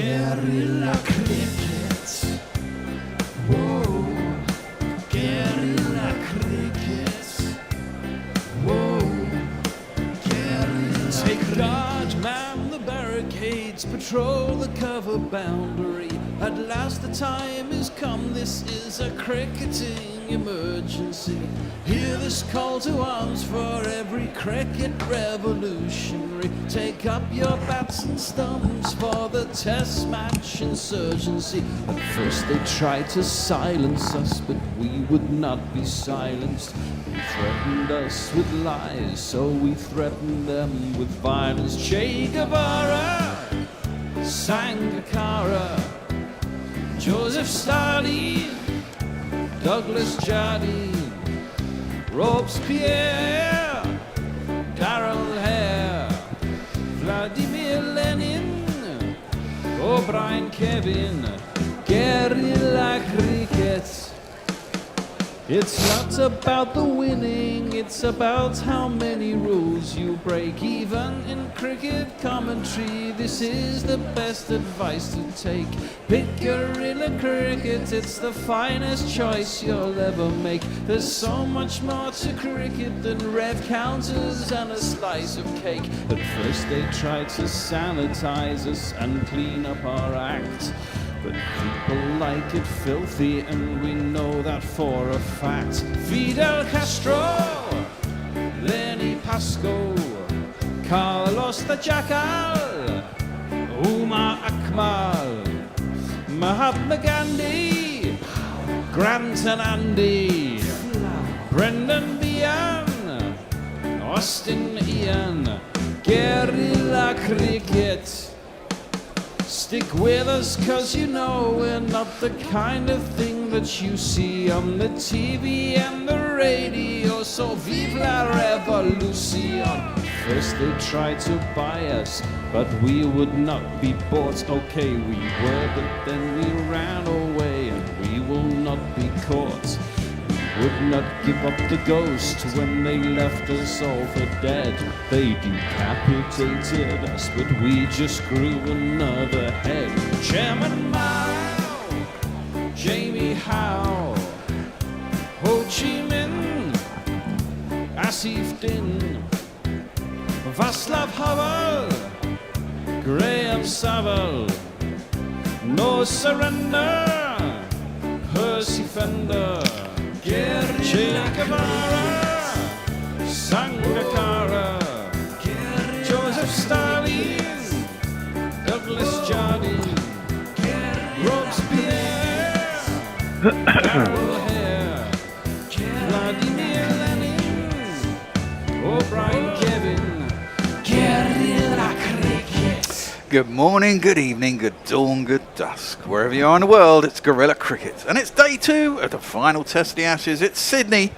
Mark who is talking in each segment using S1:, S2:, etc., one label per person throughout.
S1: Guerrilla cricket. Whoa. Guerrilla cricket. Whoa. Guerrilla. Take guard, man the barricades, patrol the cover boundary. At last the time is come, this is a cricketing emergency. Hear this call to arms for every cricket revolutionary. Take up your bats and stumps for the test match insurgency. At first they tried to silence us, but we would not be silenced. They threatened us with lies, so we threatened them with violence. Che Guevara, Sangakkara, Joseph Stalin, Douglas Jardine, Robespierre, Darrell Hare, Vladimir Lenin, O'Brien Kevin, guerrilla cricket. It's not about the winning, it's about how many rules you break. Even in cricket commentary, this is the best advice to take. Pick guerrilla cricket, it's the finest choice you'll ever make. There's so much more to cricket than rev counters and a slice of cake. At first they tried to sanitize us and clean up our act, but people like it filthy, and we know that for a fact. Fidel Castro, Lenny Pascoe, Carlos the Jackal, Umar Akmal, Mahatma Gandhi, Grant and Andy, Brendan Behan, Austin Ian, guerrilla cricket. Stick with us, cause you know we're not the kind of thing that you see on the TV and the radio. So vive la revolution. First they tried to buy us, but we would not be bought. Okay, we were, but then we ran away, and we will not be caught. Would not give up the ghost when they left us all for dead. They decapitated us, but we just grew another head. Chairman Mao, Jamie Howe, Ho Chi Minh, Asif Din, Václav Havel, Graham Saville, No Surrender, Percy Fender, Che Guevara, Sangakkara, Joseph Stalin, Douglas Jardine, Robespierre, Darrell Hare, Vladimir Lenin, O'Brien Kevin, guerrilla cricket.
S2: Good morning, good evening, good dawn, good dusk. Wherever you are in the world, it's guerrilla cricket. And it's day 2 of the final test of the Ashes. It's Sydney.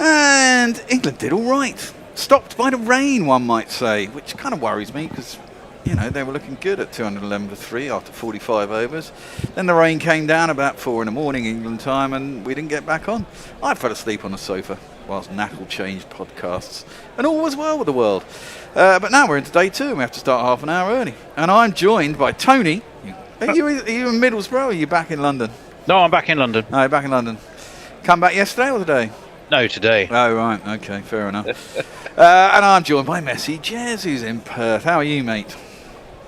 S2: And England did all right. Stopped by the rain, one might say, which kind of worries me because, you know, they were looking good at 211 for 3 after 45 overs. Then the rain came down about 4 in the morning, England time, and we didn't get back on. I fell asleep on the sofa whilst Knackle changed podcasts. And all was well with the world. But now we're into day 2 and we have to start half an hour early. And I'm joined by Tony. Are you in Middlesbrough or are you back in London?
S3: No, I'm back in London.
S2: No, you're back in London. Come back yesterday or today?
S3: No, today.
S2: Oh, right. Okay, fair enough. And I'm joined by Messi Jez, who's in Perth. How are you, mate?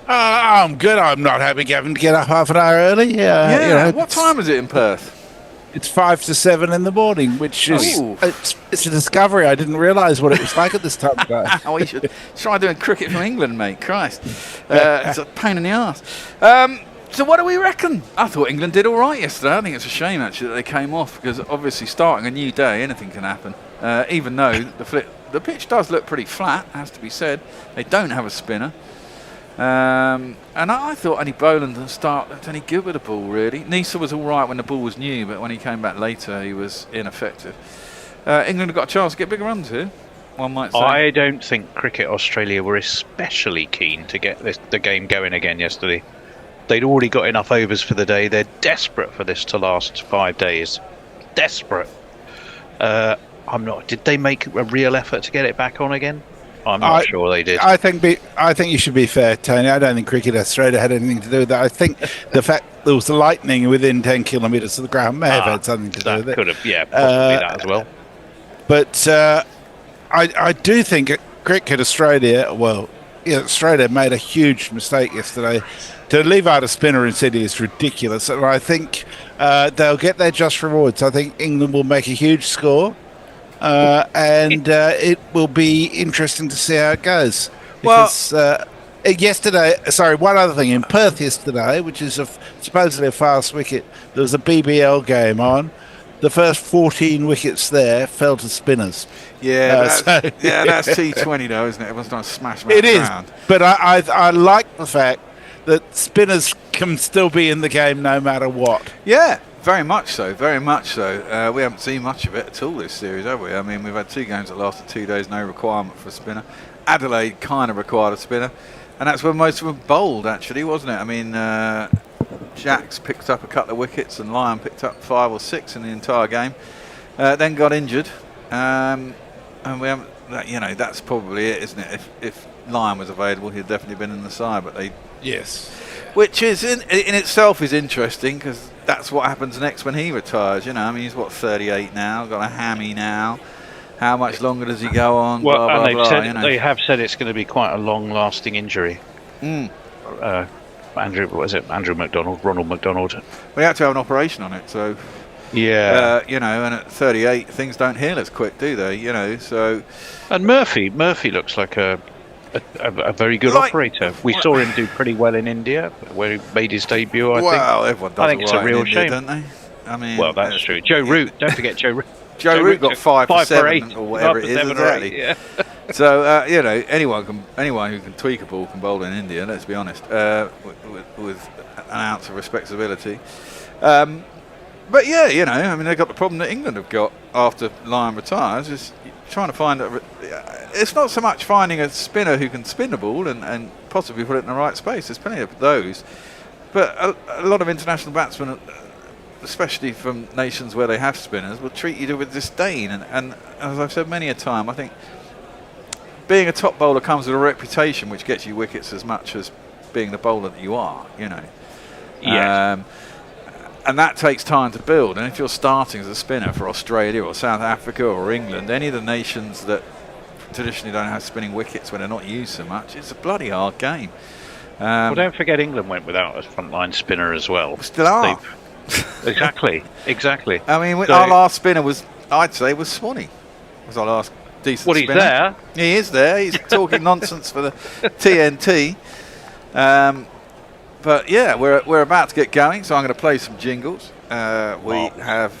S4: I'm good. I'm not having to get up half an hour early.
S2: Yeah.
S4: You know,
S2: what time is it in Perth?
S4: It's 5 to 7 in the morning, which is it's a discovery. I didn't realise what it was like at this time of day.
S2: Oh, you should try doing cricket from England, mate. Christ. It's a pain in the arse. So what do we reckon? I thought England did all right yesterday. I think it's a shame, actually, that they came off, because obviously starting a new day, anything can happen. Even though the pitch does look pretty flat, has to be said. They don't have a spinner. And I thought any Boland at the start looked any good with the ball, really. Nisa was all right when the ball was new, but when he came back later, he was ineffective. England have got a chance to get bigger runs here, one might say.
S3: I don't think Cricket Australia were especially keen to get the game going again yesterday. They'd already got enough overs for the day. They're desperate for this to last 5 days. Desperate. Did they make a real effort to get it back on again? I'm not sure they did.
S4: I think you should be fair, Tony. I don't think Cricket Australia had anything to do with that. I think the fact there was lightning within 10 kilometres of the ground may have had something to do with it.
S3: That could have, possibly that as well.
S4: But I do think Cricket Australia, Australia made a huge mistake yesterday. To leave out a spinner in Sydney is ridiculous. And I think they'll get their just rewards. I think England will make a huge score. And it will be interesting to see how it goes. Because, one other thing. In Perth yesterday, which is supposedly a fast wicket, there was a BBL game on. The first 14 wickets there fell to spinners.
S2: That's T20 though, isn't it? Everyone's trying to smash them
S4: It is,
S2: around.
S4: but I like the fact that spinners can still be in the game no matter what.
S2: Yeah, very much so, very much so. We haven't seen much of it at all this series, have we? I mean, we've had 2 games that lasted 2 days, no requirement for a spinner. Adelaide kind of required a spinner, and that's when most of them bowled, actually, wasn't it? I mean, Jacks picked up a couple of wickets, and Lyon picked up 5 or 6 in the entire game. Then got injured, and we haven't. That's probably it, isn't it? If Lyon was available, he'd definitely been in the side, but they.
S4: Yes.
S2: Which is in itself is interesting because that's what happens next when he retires. I mean, he's 38 now, got a hammy now. How much longer does he go on?
S3: Well,
S2: blah, blah,
S3: and
S2: blah,
S3: they have said it's going to be quite a long-lasting injury. Andrew McDonald, Ronald McDonald.
S2: We had to have an operation on it, so
S3: yeah,
S2: and at 38 things don't heal as quick, do they? So.
S3: And Murphy looks like a very good operator. We saw him do pretty well in India, where he made his debut. I think.
S2: Well, everyone does.
S3: I think it's a real
S2: India,
S3: shame,
S2: don't they? I mean,
S3: well, that's true. Joe Root, don't forget Joe Root.
S2: Joe Root got 5 for 7 or whatever it is.
S3: 7 or 8, yeah.
S2: So anyone who can tweak a ball can bowl in India. Let's be honest, with an ounce of respectability. But I mean, they've got the problem that England have got after Lyon retires. Is trying to find it's not so much finding a spinner who can spin the ball and possibly put it in the right space. There's plenty of those, but a lot of international batsmen, especially from nations where they have spinners, will treat you with disdain. And as I've said many a time, I think being a top bowler comes with a reputation which gets you wickets as much as being the bowler that you are.
S3: Yes.
S2: And that takes time to build. And if you're starting as a spinner for Australia or South Africa or England, any of the nations that traditionally don't have spinning wickets when they're not used so much, it's a bloody hard game.
S3: Well, don't forget England went without a frontline spinner as well.
S2: Still are.
S3: Exactly.
S2: I mean, our last spinner was Swanee. Was our last decent spinner.
S3: He's there.
S2: He is there. He's talking nonsense for the TNT. But yeah, we're about to get going, so I'm going to play some jingles. We have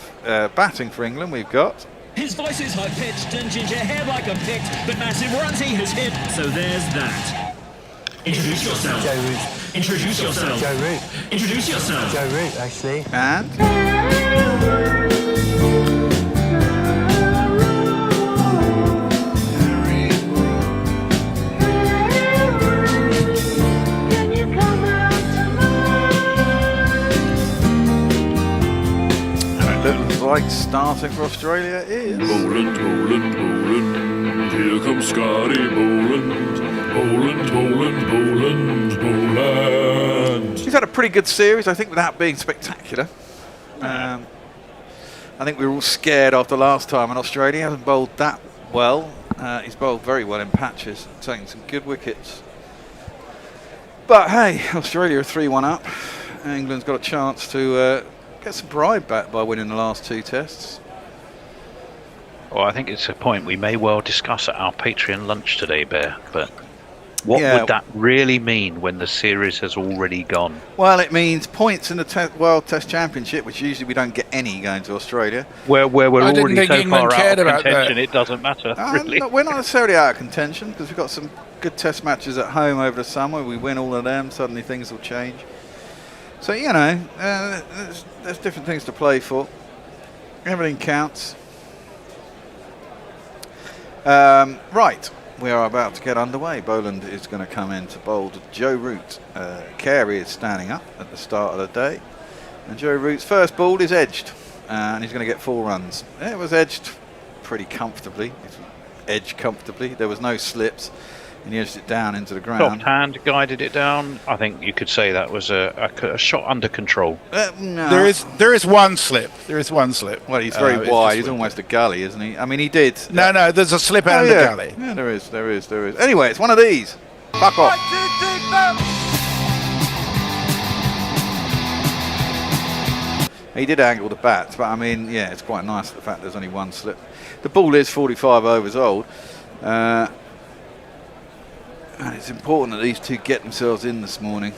S2: batting for England. We've got.
S5: His voice is high-pitched and ginger hair like a picked, but massive runs he has hit, so there's that. Introduce yourself.
S6: Joe Root.
S5: Introduce yourself.
S6: Joe Root.
S5: Introduce yourself.
S6: Joe Root, actually.
S2: And. Like starting for Australia is
S7: Boland, here comes Scotty Boland.
S2: He's had a pretty good series, I think, without being spectacular. I think we were all scared after last time in Australia. He hasn't bowled that well. He's bowled very well in patches, taking some good wickets. But hey, Australia are 3-1 up. England's got a chance to get some pride back by winning the last 2 tests.
S3: Well, I think it's a point we may well discuss at our Patreon lunch today, Bear. But what would that really mean when the series has already gone? Well,
S2: it means points in the World Test Championship, which usually we don't get any going to Australia.
S3: Where we're already so far out of contention, it doesn't matter, really.
S2: We're not necessarily out of contention, because we've got some good Test matches at home over the summer. We win all of them, suddenly things will change. So, there's different things to play for. Everything counts. Right, we are about to get underway. Boland is going to come in to bowl to Joe Root. Carey is standing up at the start of the day. And Joe Root's first ball is edged. And he's going to get 4 runs. It was edged pretty comfortably. edge comfortably. There was no slips, and he edged it down into the ground.
S3: Soft hand guided it down. I think you could say that was a shot under control.
S2: No.
S4: There is one slip. There is one slip.
S2: Well, he's very wide. He's almost a gully, isn't he? I mean, he did.
S4: No, there's a slip and a gully.
S2: Yeah, there is. Anyway, it's one of these. Fuck off. He did angle the bats, but I mean, yeah, it's quite nice the fact there's only one slip. The ball is 45 overs old. And it's important that these two get themselves in this morning.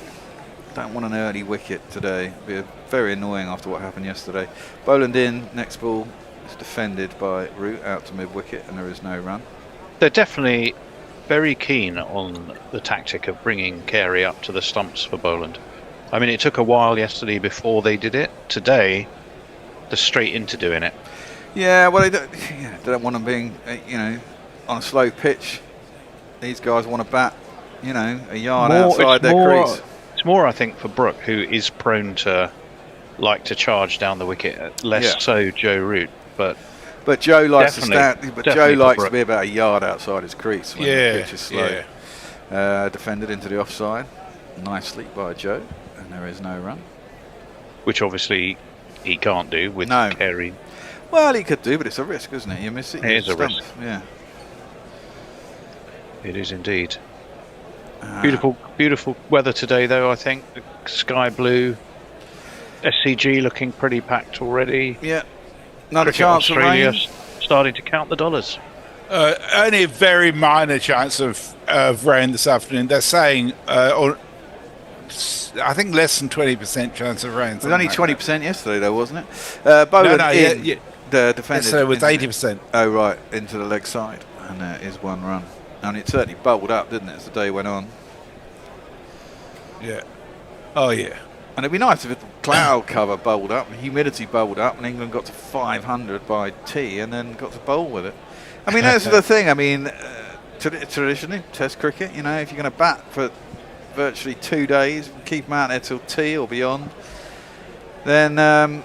S2: Don't want an early wicket today. It'll be very annoying after what happened yesterday. Boland in, next ball is defended by Root out to mid-wicket, and there is no run.
S3: They're definitely very keen on the tactic of bringing Carey up to the stumps for Boland. I mean, it took a while yesterday before they did it. Today, they're straight into doing it.
S2: Yeah, well, they don't want them being, on a slow pitch. These guys want to bat, a yard outside their crease.
S3: It's more, I think, for Brook, who is prone to like to charge down the wicket. Less so Joe Root, but
S2: Joe likes to stand. But Joe likes to
S3: Brook.
S2: be about a yard outside his crease when the pitch is slow.
S4: Yeah.
S2: Defended into the offside, nicely by Joe, and there is no run.
S3: Which obviously he can't do with Carey.
S2: Well, he could do, but it's a risk, isn't it? You miss it.
S3: It is a risk.
S2: Yeah.
S3: It is indeed. Beautiful weather today, though. I think the sky blue, SCG looking pretty packed already.
S2: Yeah, not a
S3: Cricket
S2: chance of
S3: Australia
S2: rain.
S3: starting to count the dollars.
S4: Only a very minor chance of rain this afternoon. They're saying, I think less than 20% chance of rain.
S2: It was only 20% yesterday, though, wasn't it? Boland the defender.
S4: Yesterday was 80%.
S2: Oh, right, into the leg side, and there is one run. And it certainly bubbled up, didn't it, as the day went on?
S4: Yeah. Oh, yeah.
S2: And it'd be nice if the cloud cover bubbled up, humidity bubbled up, and England got to 500 by tea and then got to bowl with it. I mean, that's the thing. I mean, traditionally, Test cricket, if you're going to bat for virtually 2 days, keep them out there till tea or beyond, then they're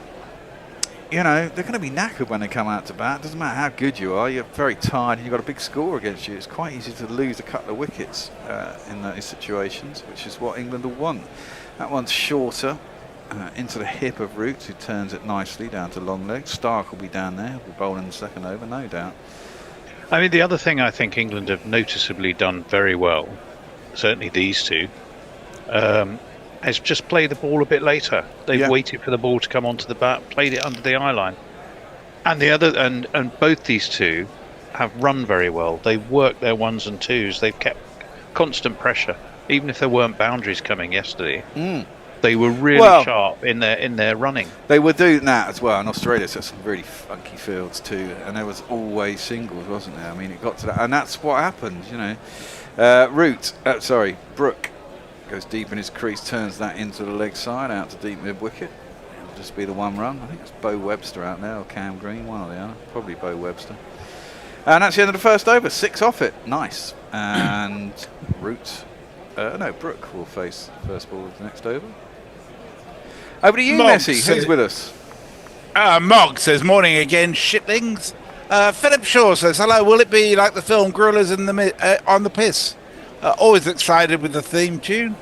S2: going to be knackered when they come out to bat. Doesn't matter how good you are, you're very tired and you've got a big score against you. It's quite easy to lose a couple of wickets in those situations, which is what England will want. That one's shorter, into the hip of Root, who turns it nicely down to long leg. Stark will be down there, he'll be bowling the second over, no doubt.
S3: I mean, the other thing I think England have noticeably done very well, certainly these two, has just played the ball a bit later. They've waited for the ball to come onto the bat, played it under the eye line. And the other, and both these two have run very well. They've worked their ones and twos. They've kept constant pressure, even if there weren't boundaries coming yesterday. They were really sharp in their running. They
S2: were doing that as well. And Australia's had some really funky fields too, and there was always singles, wasn't there? I mean, it got to that, and that's what happened. Brook goes deep in his crease, turns that into the leg side, out to deep mid-wicket. It'll just be the one run. I think it's Bo Webster out there, or Cam Green, one or the other. Probably Bo Webster. And that's the end of the first over. 6 off it. Nice. And Brook will face the first ball of the next over. Over to you, Messi. Who's with us?
S4: Mog says, morning again, shitlings. Philip Shaw says, hello, will it be like the film Gorillas on the Piss? Always excited with the theme tune.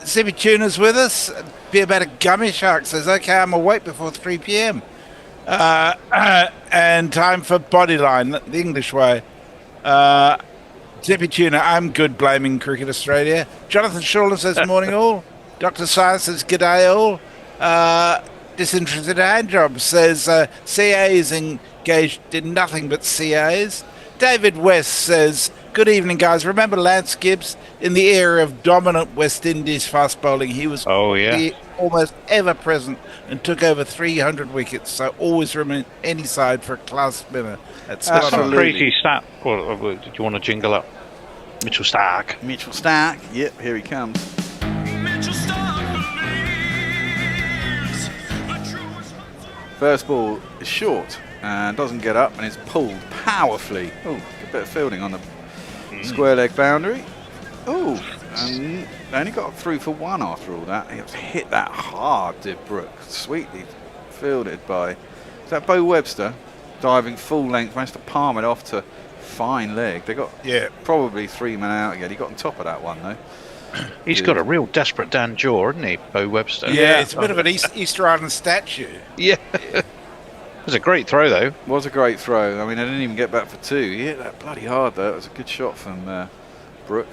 S4: Zippy Tuner's with us. Be about a gummy shark says, okay, I'm awake before 3 p.m. And time for Bodyline, the English way. Zippy Tuner, I'm good blaming Cricket Australia. Jonathan Shawler says, morning all. Dr. Science says, g'day all. Disinterested Handjob says, CAs engaged in nothing but CAs. David West says, good evening, guys. Remember Lance Gibbs in the era of dominant West Indies fast bowling? He was almost ever present and took over 300 wickets. So always remain any side for a class spinner.
S3: That's some crazy stat. Or do you want to jingle up? Mitchell Stark.
S2: Mitchell Stark. Yep, here he comes.
S5: Mitchell Stark believes the true.
S2: First ball is short and doesn't get up and is pulled powerfully. Oh, a bit of fielding on the square leg boundary. Oh, and they only got through for one after all that. He hit that hard, did Brook. Sweetly fielded by, is that Bo Webster? Diving full length, managed to palm it off to fine leg. They got probably 3 men out again. He got on top of that one though.
S3: He's got a real desperate Dan jaw, hasn't he, Bo Webster?
S4: Yeah, it's a bit of an Easter Island statue.
S3: Yeah. It was a great throw, though.
S2: Was a great throw. I mean, I didn't even get back for 2. He hit that bloody hard though. It was a good shot from Brook.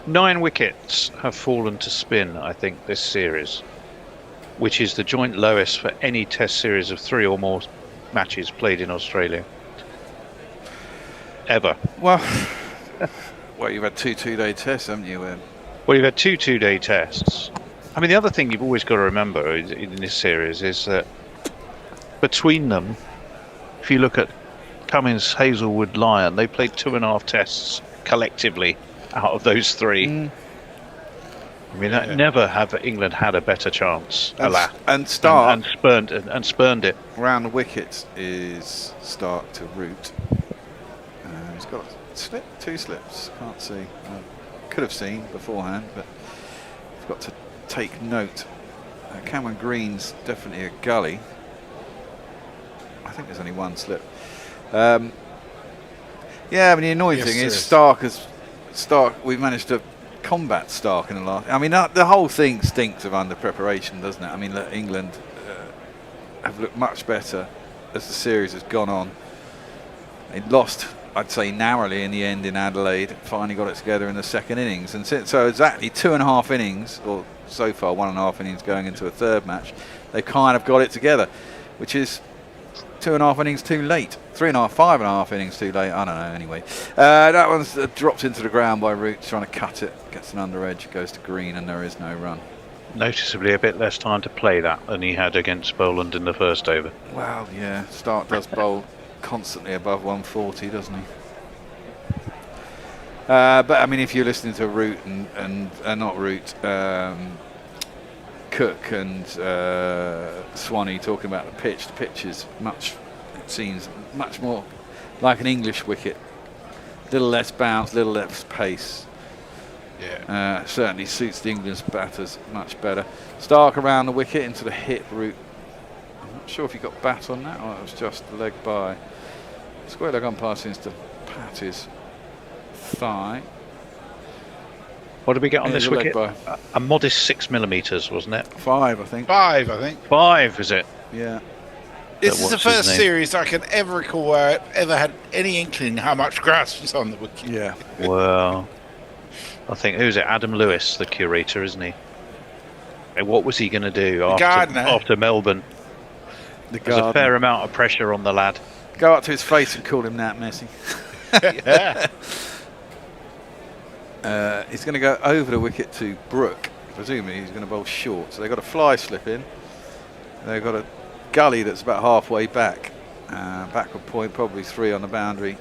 S3: 9 wickets have fallen to spin, I think, this series, which is the joint lowest for any test series of 3 or more matches played in Australia. Ever.
S2: Well, you've had 2 two-day tests, haven't you, Ed?
S3: Well, you've had 2 two-day tests. I mean, the other thing you've always got to remember in this series is that between them, if you look at Cummins, Hazelwood, Lyon, they played 2.5 tests collectively out of those 3. I mean, never have England had a better chance.
S2: And Stark
S3: and spurned it.
S2: Round the wickets is Stark to Root. He's got a slip, 2 slips. Can't see. Could have seen beforehand, but I've got to take note. Cameron Green's definitely a gully. I think there's only 1 slip. Yeah, I mean the annoying thing is Stark. We've managed to combat Stark in the last. I mean the whole thing stinks of under preparation, doesn't it? I mean England have looked much better as the series has gone on. They lost, I'd say, narrowly in the end in Adelaide. Finally got it together in the second innings, and so exactly 2.5 innings, or so far 1.5 innings going into a third match. They kind of got it together, which is 2.5 innings too late. 3.5, 5.5 innings too late. I don't know. Anyway, that one's dropped into the ground by Root, trying to cut it. Gets an under edge, goes to Green, and there is no run.
S3: Noticeably a bit less time to play that than he had against Boland in the first over.
S2: Well, yeah, Stark does bowl constantly above 140, doesn't he? But I mean, if you're listening to Root and not Root, Cook and Swanee talking about the pitch is it seems much more like an English wicket. Little less bounce, little less pace. Yeah. Certainly suits the England's batters much better. Stark around the wicket into the hip Root. I'm not sure if he got bat on that or it was just the leg by. Square leg umpire seems to pat his thigh.
S3: What did we get on this wicket? A modest 6mm, wasn't it?
S2: 5, I think.
S4: 5, I think.
S3: 5, is it?
S2: Yeah.
S4: This is the first series I can ever recall where I ever had any inkling how much grass was on the wicket.
S2: Yeah.
S3: Well, I think, who's it? Adam Lewis, the curator, isn't he? And what was he going to do after Melbourne? There's a fair amount of pressure on the lad.
S2: Go up to his face and call him Nat Messi.
S4: Yeah.
S2: He's going to go over the wicket to Brook. Presumably he's going to bowl short. So they've got a fly slip in. They've got a gully that's about halfway back. Backward point, probably 3 on the boundary.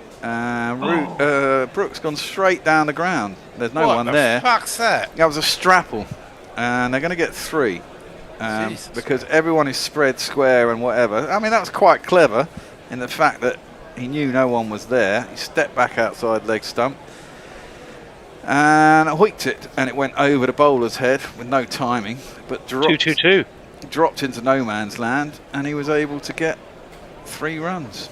S2: Brook's gone straight down the ground. There's no one there.
S4: What the fuck's that?
S2: That was a strapple. And they're going to get 3. Because everyone is spread square and whatever. I mean, that was quite clever in the fact that he knew no one was there. He stepped back outside leg stump and hoiked it, and it went over the bowler's head with no timing, but dropped into no man's land, and he was able to get 3 runs.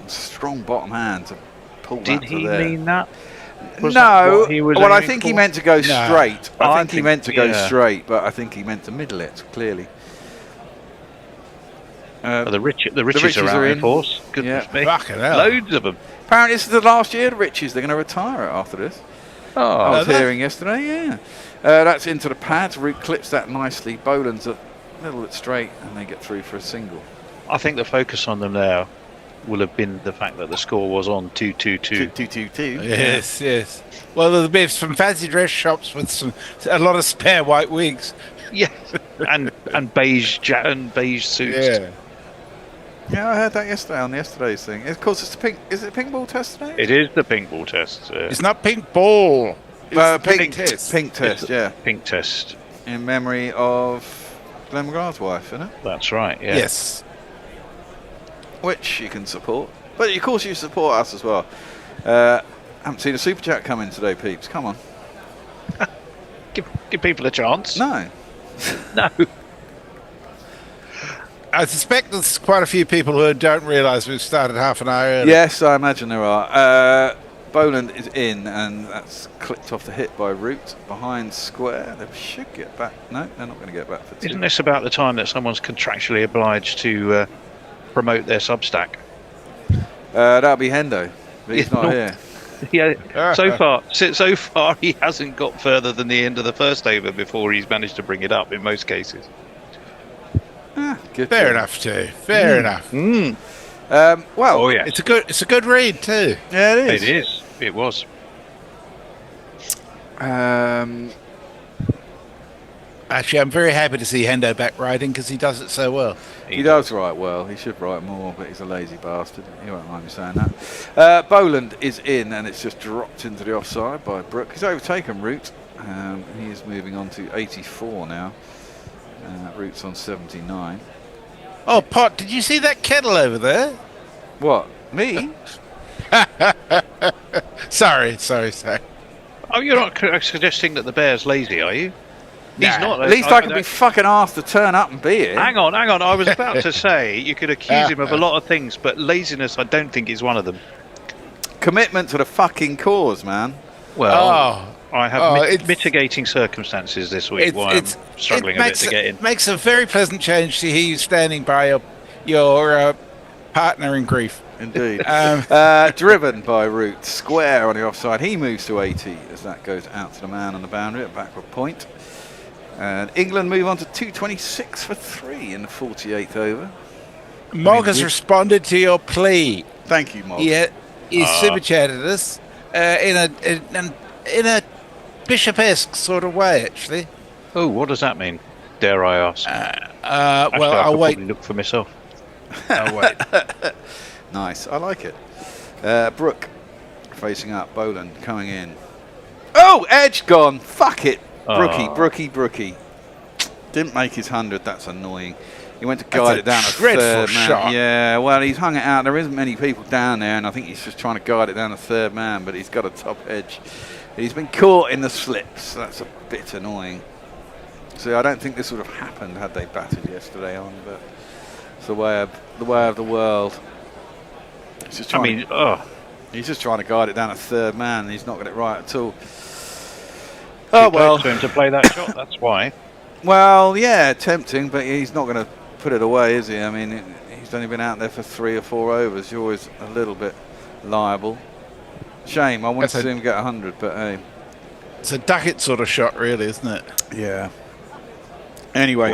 S2: A strong bottom hand to pull that to there.
S3: Did he mean that?
S2: No, well, I think he meant to go straight. I think he meant to go straight, but I think he meant to middle it, clearly.
S3: The Riches are in force. Goodness me. Loads of them.
S2: Apparently this is the last year the Riches. They're going to retire after this. I was hearing yesterday, yeah. That's into the pads. Root clips that nicely. Boland's a little bit straight, and they get through for a single.
S3: I think the focus on them now will have been the fact that the score was on 2-2-2.
S2: 2-2-2.
S4: Yes. Well, there'll be some fancy dress shops with a lot of spare white wigs.
S3: Yeah, and beige suits.
S4: Yeah.
S2: Yeah, I heard that yesterday on yesterday's thing. Of course, it's the pink. Is it pink ball test today?
S3: It is the pink ball test.
S4: It's not pink ball. It's
S2: pink test. Pink test, yeah.
S3: Pink test.
S2: In memory of Glenn McGrath's wife, isn't it?
S3: That's right, yeah.
S4: Yes.
S2: Which you can support. But of course you support us as well. Haven't seen a super chat come in today, peeps. Come on.
S3: Give people a chance.
S2: No.
S3: No.
S4: I suspect there's quite a few people who don't realise we've started half an hour early.
S2: Yes, I imagine there are. Boland is in, and that's clipped off the hit by Root behind square. They should get back. No, they're not going to get back for 2.
S3: Isn't this about the time that someone's contractually obliged to promote their Substack?
S2: That'll be Hendo, but he's not here.
S3: Yeah, so far he hasn't got further than the end of the first over before he's managed to bring it up in most cases.
S2: Good
S4: Fair
S2: job.
S4: enough, too. Fair enough.
S2: Well,
S3: Oh yeah,
S4: It's a good read too.
S2: yeah, it is.
S3: it is. It was.
S4: Actually, I'm very happy to see Hendo back riding because he does it so well.
S2: He does write well. He should write more, but he's a lazy bastard. He won't mind me saying that. Boland is in, and it's just dropped into the offside by Brook. He's overtaken Root. He is moving on to 84 now. Root's on 79.
S4: Oh, Pot, did you see that kettle over there?
S2: What? Me?
S4: Sorry.
S3: Oh, you're not suggesting that the bear's lazy, are you? He's
S4: Nah.
S3: not.
S2: At least I can be fucking asked to turn up and be here.
S3: Hang on. I was about to say you could accuse him of a lot of things, but laziness, I don't think, is one of them.
S2: Commitment to the fucking cause, man.
S3: Well, I have
S4: it's-
S3: mitigating circumstances this week while I'm struggling a bit to get in.
S4: It makes a very pleasant change to hear you standing by your partner in grief.
S2: Indeed. Driven by Root. Square on the offside. He moves to 80 as that goes out to the man on the boundary at backward point. And England move on to 226 for 3 in the 48th over.
S4: Mog has responded to your plea.
S2: Thank you, Mog.
S4: He super chatted us in a bishop-esque sort of way, actually.
S3: Oh, what does that mean? Dare I ask?
S4: Well,
S3: I
S4: I'll
S3: could
S4: wait.
S3: probably look for myself.
S4: I'll wait.
S2: Nice. I like it. Brook facing up. Boland coming in. Oh, edge gone. Fuck it. Brookie. Didn't make his 100. That's annoying. He went to guide it down a
S4: dreadful
S2: third man.
S4: shot.
S2: Yeah, well, he's hung it out. There isn't many people down there, and I think he's just trying to guide it down a third man, but he's got a top edge. He's been caught in the slips. That's a bit annoying. So I don't think this would have happened had they batted yesterday on, but it's the way of the world. He's just he's just trying to guide it down a third man, and he's not got it right at all. Oh well,
S3: to him to play that shot. That's why.
S2: Well, yeah, tempting, but he's not going to put it away, is he? I mean, he's only been out there for 3 or 4 overs. You're always a little bit liable. Shame. I wanted to see him get 100, but hey.
S4: It's a Duckett sort of shot, really, isn't it?
S2: Yeah. Anyway.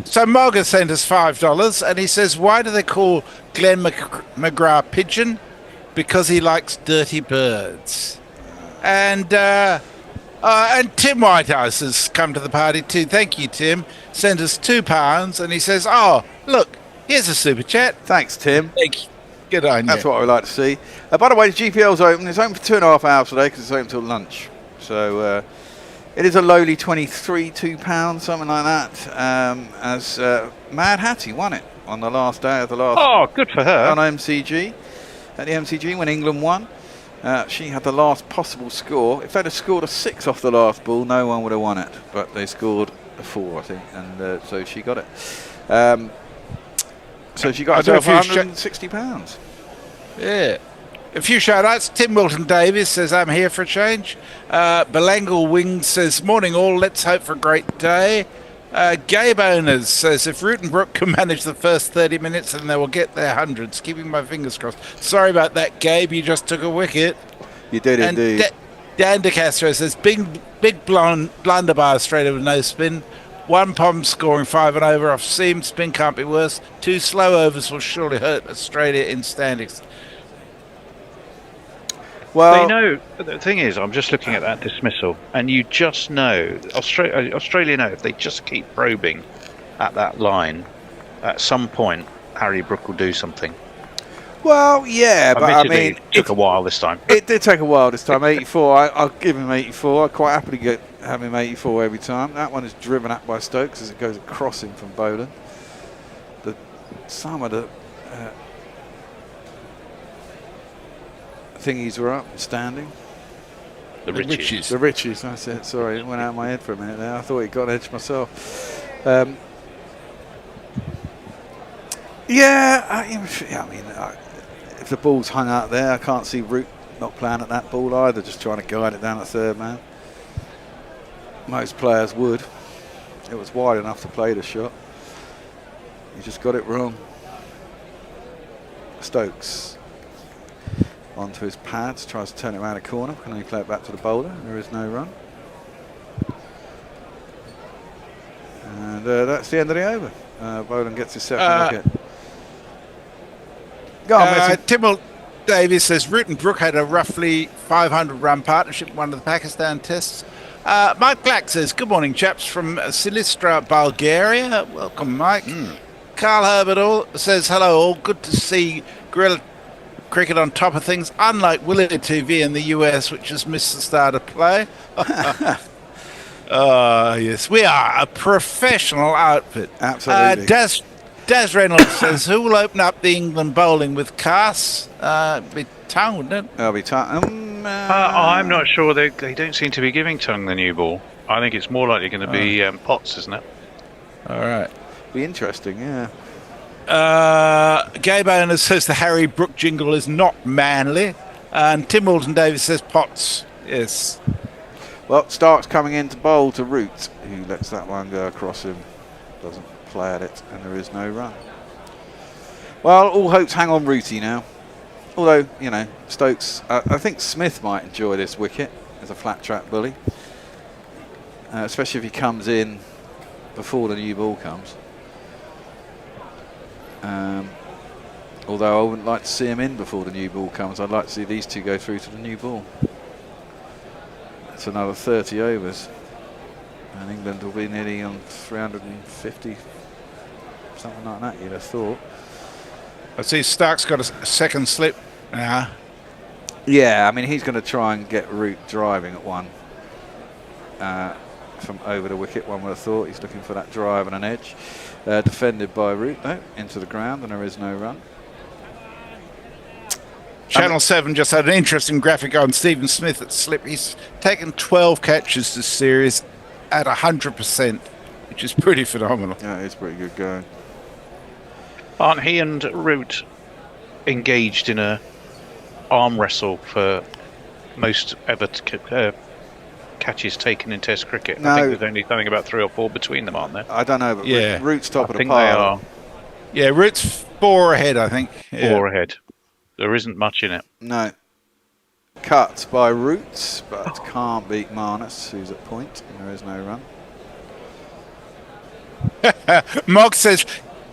S4: So Mog has sent us $5, and he says, why do they call Glenn McGrath Pigeon? Because he likes dirty birds. And Tim Whitehouse has come to the party too. Thank you, Tim. Sent us £2, and he says, oh, look, here's a super chat.
S2: Thanks, Tim.
S4: Thank you. Good on you.
S2: That's what we like to see. By the way, the GPL's open. It's open for 2.5 hours today because it's open till lunch. So it is a lowly 23, £2, something like that. As Mad Hattie won it on the last day of the last.
S3: Oh, good for her.
S2: On MCG. At the MCG when England won. She had the last possible score. If they'd have scored a 6 off the last ball, no one would have won it. But they scored a 4, I think, and so she got it. So she got herself £160.
S4: Yeah. A few shout-outs. Tim Wilton Davis says, I'm here for a change. Belangle Wings says, morning all, let's hope for a great day. Gabe Owners says, if Root and Brook can manage the first 30 minutes, then they will get their hundreds. Keeping my fingers crossed. Sorry about that, Gabe. You just took a wicket.
S2: You did indeed.
S4: Dan DeCastro says, big blunderbar straight over no spin. 1 Pom scoring 5 and over off seam. Spin can't be worse. 2 slow overs will surely hurt Australia in standings.
S2: Well,
S3: they know. The thing is, I'm just looking at that dismissal, and you just know Australia know if they just keep probing at that line, at some point Harry Brook will do something.
S2: Well, yeah, but I mean,
S3: it took a while this time.
S2: It did take a while this time. 84. I'll give him 84. I quite happily have him 84 every time. That one is driven up by Stokes as it goes across him from Boland. Some of the thingies were up, standing.
S3: The riches.
S2: The riches, that's it. Sorry, it went out of my head for a minute there. I thought it got an edge myself. Yeah, if the ball's hung out there, I can't see Root not playing at that ball either, just trying to guide it down at third man. Most players would. It was wide enough to play the shot. He just got it wrong. Stokes onto his pads, tries to turn it around a corner. Can only play it back to the bowler. There is no run. And that's the end of the over. Boland gets his second wicket. Go on, Messi.
S4: Timble Davies says Root and Brook had a roughly 500-run partnership in one of the Pakistan tests. Mike Black says, good morning, chaps, from Silistra, Bulgaria. Welcome, Mike. Carl Herbert says, hello all. Good to see Guerrilla Cricket on top of things, unlike Willie TV in the US, which has missed the start of play. Yes, we are a professional outfit.
S2: Absolutely.
S4: Daz Reynolds says, who will open up the England bowling with Cass? Be Tongue, wouldn't it?
S2: It'll be Tongue.
S3: I'm not sure. They don't seem to be giving Tongue the new ball. I think it's more likely going to be Potts, isn't it?
S4: All right.
S2: Be interesting, yeah.
S4: Gabe Owner says the Harry Brook jingle is not manly. And Tim Walton Davis says Potts. Yes.
S2: Well, Stark's coming in to bowl to Root, who lets that one go across him. Doesn't play at it, and there is no run. Well, all hopes hang on Rooty now. Although, Stokes, I think Smith might enjoy this wicket as a flat track bully. Especially if he comes in before the new ball comes. Although I wouldn't like to see him in before the new ball comes. I'd like to see these two go through to the new ball. It's another 30 overs. And England will be nearly on 350, something like that, you'd have thought.
S4: I see Stark's got a second slip now.
S2: Yeah, I mean, he's going to try and get Root driving at one from over the wicket, one would have thought. He's looking for that drive and an edge. Defended by Root, though, into the ground, and there is no run.
S4: Channel 7 just had an interesting graphic on Stephen Smith at slip. He's taken 12 catches this series at 100%, which is pretty phenomenal.
S2: Yeah, it's pretty good going.
S3: Aren't he and Root engaged in a arm wrestle for most ever catches taken in Test cricket?
S2: No.
S3: I think there's only something about 3 or 4 between them, aren't there?
S2: I don't know, but
S4: Yeah.
S2: Root's top
S3: I
S2: of the
S3: think
S2: pile.
S3: they are
S4: Yeah, Root's 4 ahead, I think. Yeah.
S3: 4 ahead. There isn't much in it.
S2: No. Cut by Root, but can't beat Marnus, who's at point, and there is no run.
S4: Mog says,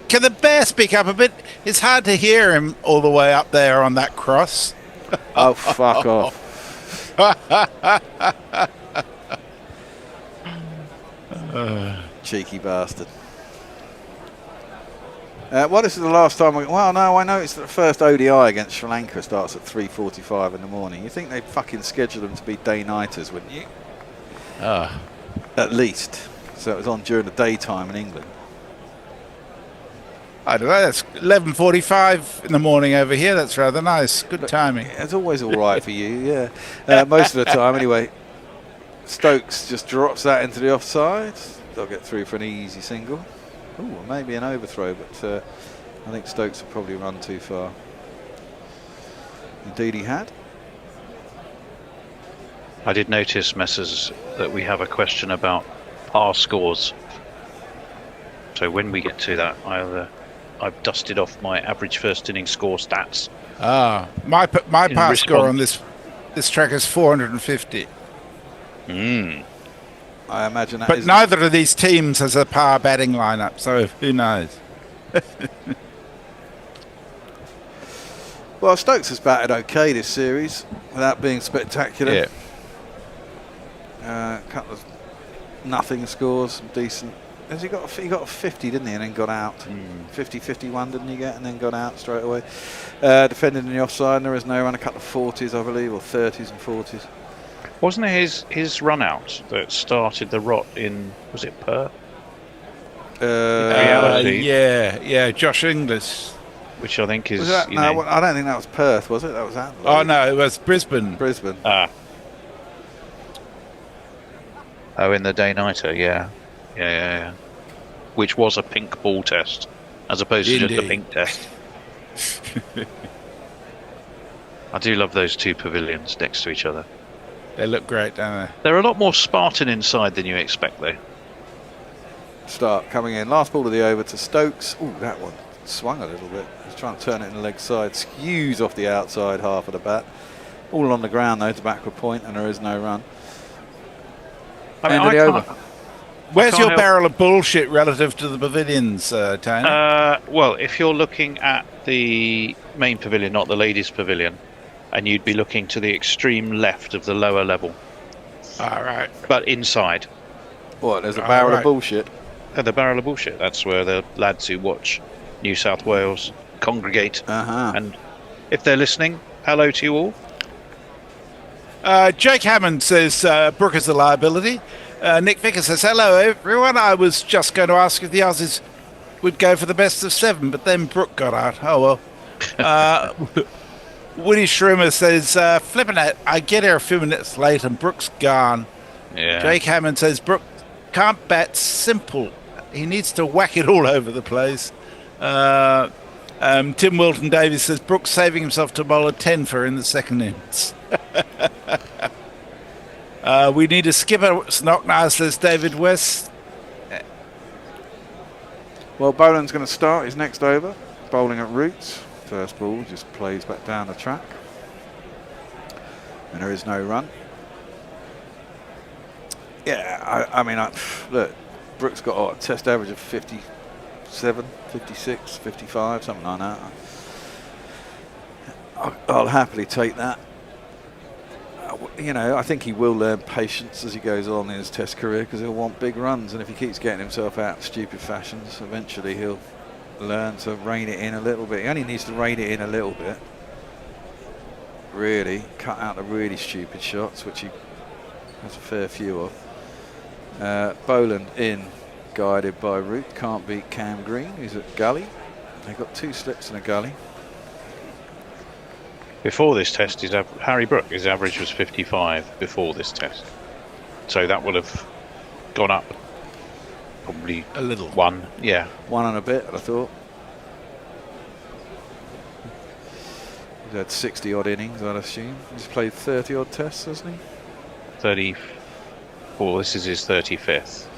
S4: can the bear speak up a bit? It's hard to hear him all the way up there on that cross.
S2: Oh, fuck off. Cheeky bastard. Well, this is the last time well, no, I noticed that the first ODI against Sri Lanka starts at 3:45 in the morning. You think they'd fucking schedule them to be day-nighters, wouldn't you? At least. So it was on during the daytime in England.
S4: I don't know, that's 11:45 in the morning over here. That's rather nice. Good timing.
S2: It's always all right for you, yeah. Most of the time, anyway. Stokes just drops that into the offside. They'll get through for an easy single. Ooh, maybe an overthrow, but I think Stokes will probably run too far. Indeed he had.
S3: I did notice, Messrs, that we have a question about par scores. So when we get to that, I've dusted off my average first inning score stats.
S4: My pass score on
S3: response.
S4: this track is 450.
S2: I imagine that
S4: But
S2: is
S4: neither of these teams has a par batting lineup, so who knows?
S2: Well, Stokes has batted okay this series without being spectacular.
S4: Yeah.
S2: Couple of nothing scores, some decent. He got a 50, didn't he, and then got out. 50-51 didn't he get, and then got out straight away. Defending in the offside, and there is no run. A couple of 40s, I believe, or 30s and 40s.
S3: Wasn't it his run out that started the rot in, was it Perth? Reality.
S4: Yeah, Josh Inglis.
S3: Which I think is,
S2: Was that, no, I don't think that was Perth, was it? That was Adelaide.
S4: Oh no, it was Brisbane.
S2: Brisbane.
S3: Oh, in the day-nighter, yeah. Which was a pink ball test. as opposed to just a
S4: Indeed.
S3: pink test. I do love those two pavilions next to each other.
S4: They look great, don't they?
S3: They're a lot more Spartan inside than you expect, though.
S2: Start coming in. Last ball of the over to Stokes. Ooh, that one swung a little bit. He's trying to turn it in the leg side. Skews off the outside half of the bat. All on the ground, though, to backward point, and there is no run. End of the over.
S4: Where's your
S3: help-
S4: barrel of bullshit relative to the pavilions, Tony?
S3: Well, if you're looking at the main pavilion, not the ladies' pavilion, and you'd be looking to the extreme left of the lower level,
S4: All right.
S3: but inside.
S2: What, there's a barrel of
S4: right.
S2: bullshit?
S3: The barrel of bullshit. That's where the lads who watch New South Wales congregate.
S2: Uh-huh.
S3: And if they're listening, hello to you all.
S4: Jake Hammond says Brook is a liability. Nick Vicker says, hello, everyone. I was just going to ask if the Aussies would go for the best of 7, but then Brook got out. Oh, well. Woody Schrimmer says, flipping it, I get here a few minutes late and Brook's gone.
S3: Yeah.
S4: Jake Hammond says, Brook can't bat simple. He needs to whack it all over the place. Tim Wilton Davies says, Brook's saving himself to bowl a 10 for in the second innings. We need a skipper. Snock now, says David West.
S2: Well, Boland's going to start his next over. Bowling at roots. First ball just plays back down the track. And there is no run. Yeah, I mean, look, Brook's got a test average of 57, 56, 55, something like that. I'll happily take that. You know, I think he will learn patience as he goes on in his test career because he'll want big runs, and if he keeps getting himself out of stupid fashions, eventually he'll learn to rein it in a little bit. He only needs to rein it in a little bit. Really, cut out the really stupid shots, which he has a fair few of. Boland in, guided by Root. Can't beat Cam Green, who's at gully. They've got 2 slips in a gully.
S3: Before this test, Harry Brook, his average was 55 before this test. So that would have gone up probably
S4: A little.
S3: 1. Yeah.
S2: 1 and a bit, I thought. He's had 60 odd innings, I'd assume. He's played 30 odd tests, hasn't he?
S3: 34. This is his 35th.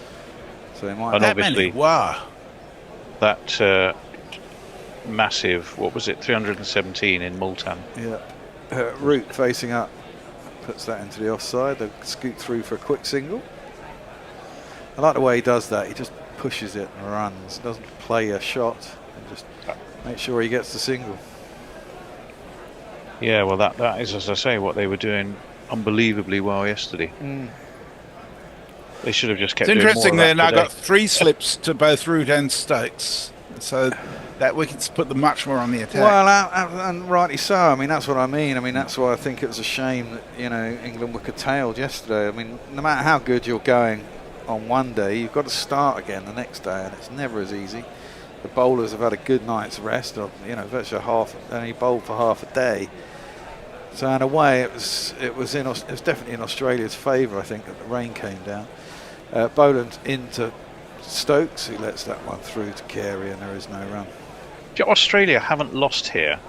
S2: So he might
S3: And
S4: That
S3: obviously,
S4: many? Wow.
S3: that massive, what was it, 317 in Multan.
S2: Yeah. Root facing up. Puts that into the offside. They scoot through for a quick single. I like the way he does that. He just pushes it and runs. Doesn't play a shot. And just make sure he gets the single.
S3: Yeah, well, that is, as I say, what they were doing unbelievably well yesterday. They should have just kept
S4: It's
S3: doing
S4: interesting
S3: more
S4: there.
S3: of
S4: Now
S3: that
S4: got
S3: today.
S4: 3 slips to both Root and Stokes. So that we can put them much more on the attack.
S2: Well, and rightly so. I mean, that's what I mean. I mean, that's why I think it was a shame that, you know, England were curtailed yesterday. I mean, no matter how good you're going on one day, you've got to start again the next day, and it's never as easy. The bowlers have had a good night's rest, or, you know, virtually only bowled for half a day. So in a way, it was definitely in Australia's favour. I think that the rain came down. Boland into Stokes, who lets that one through to Carey, and there is no run.
S3: Australia haven't lost here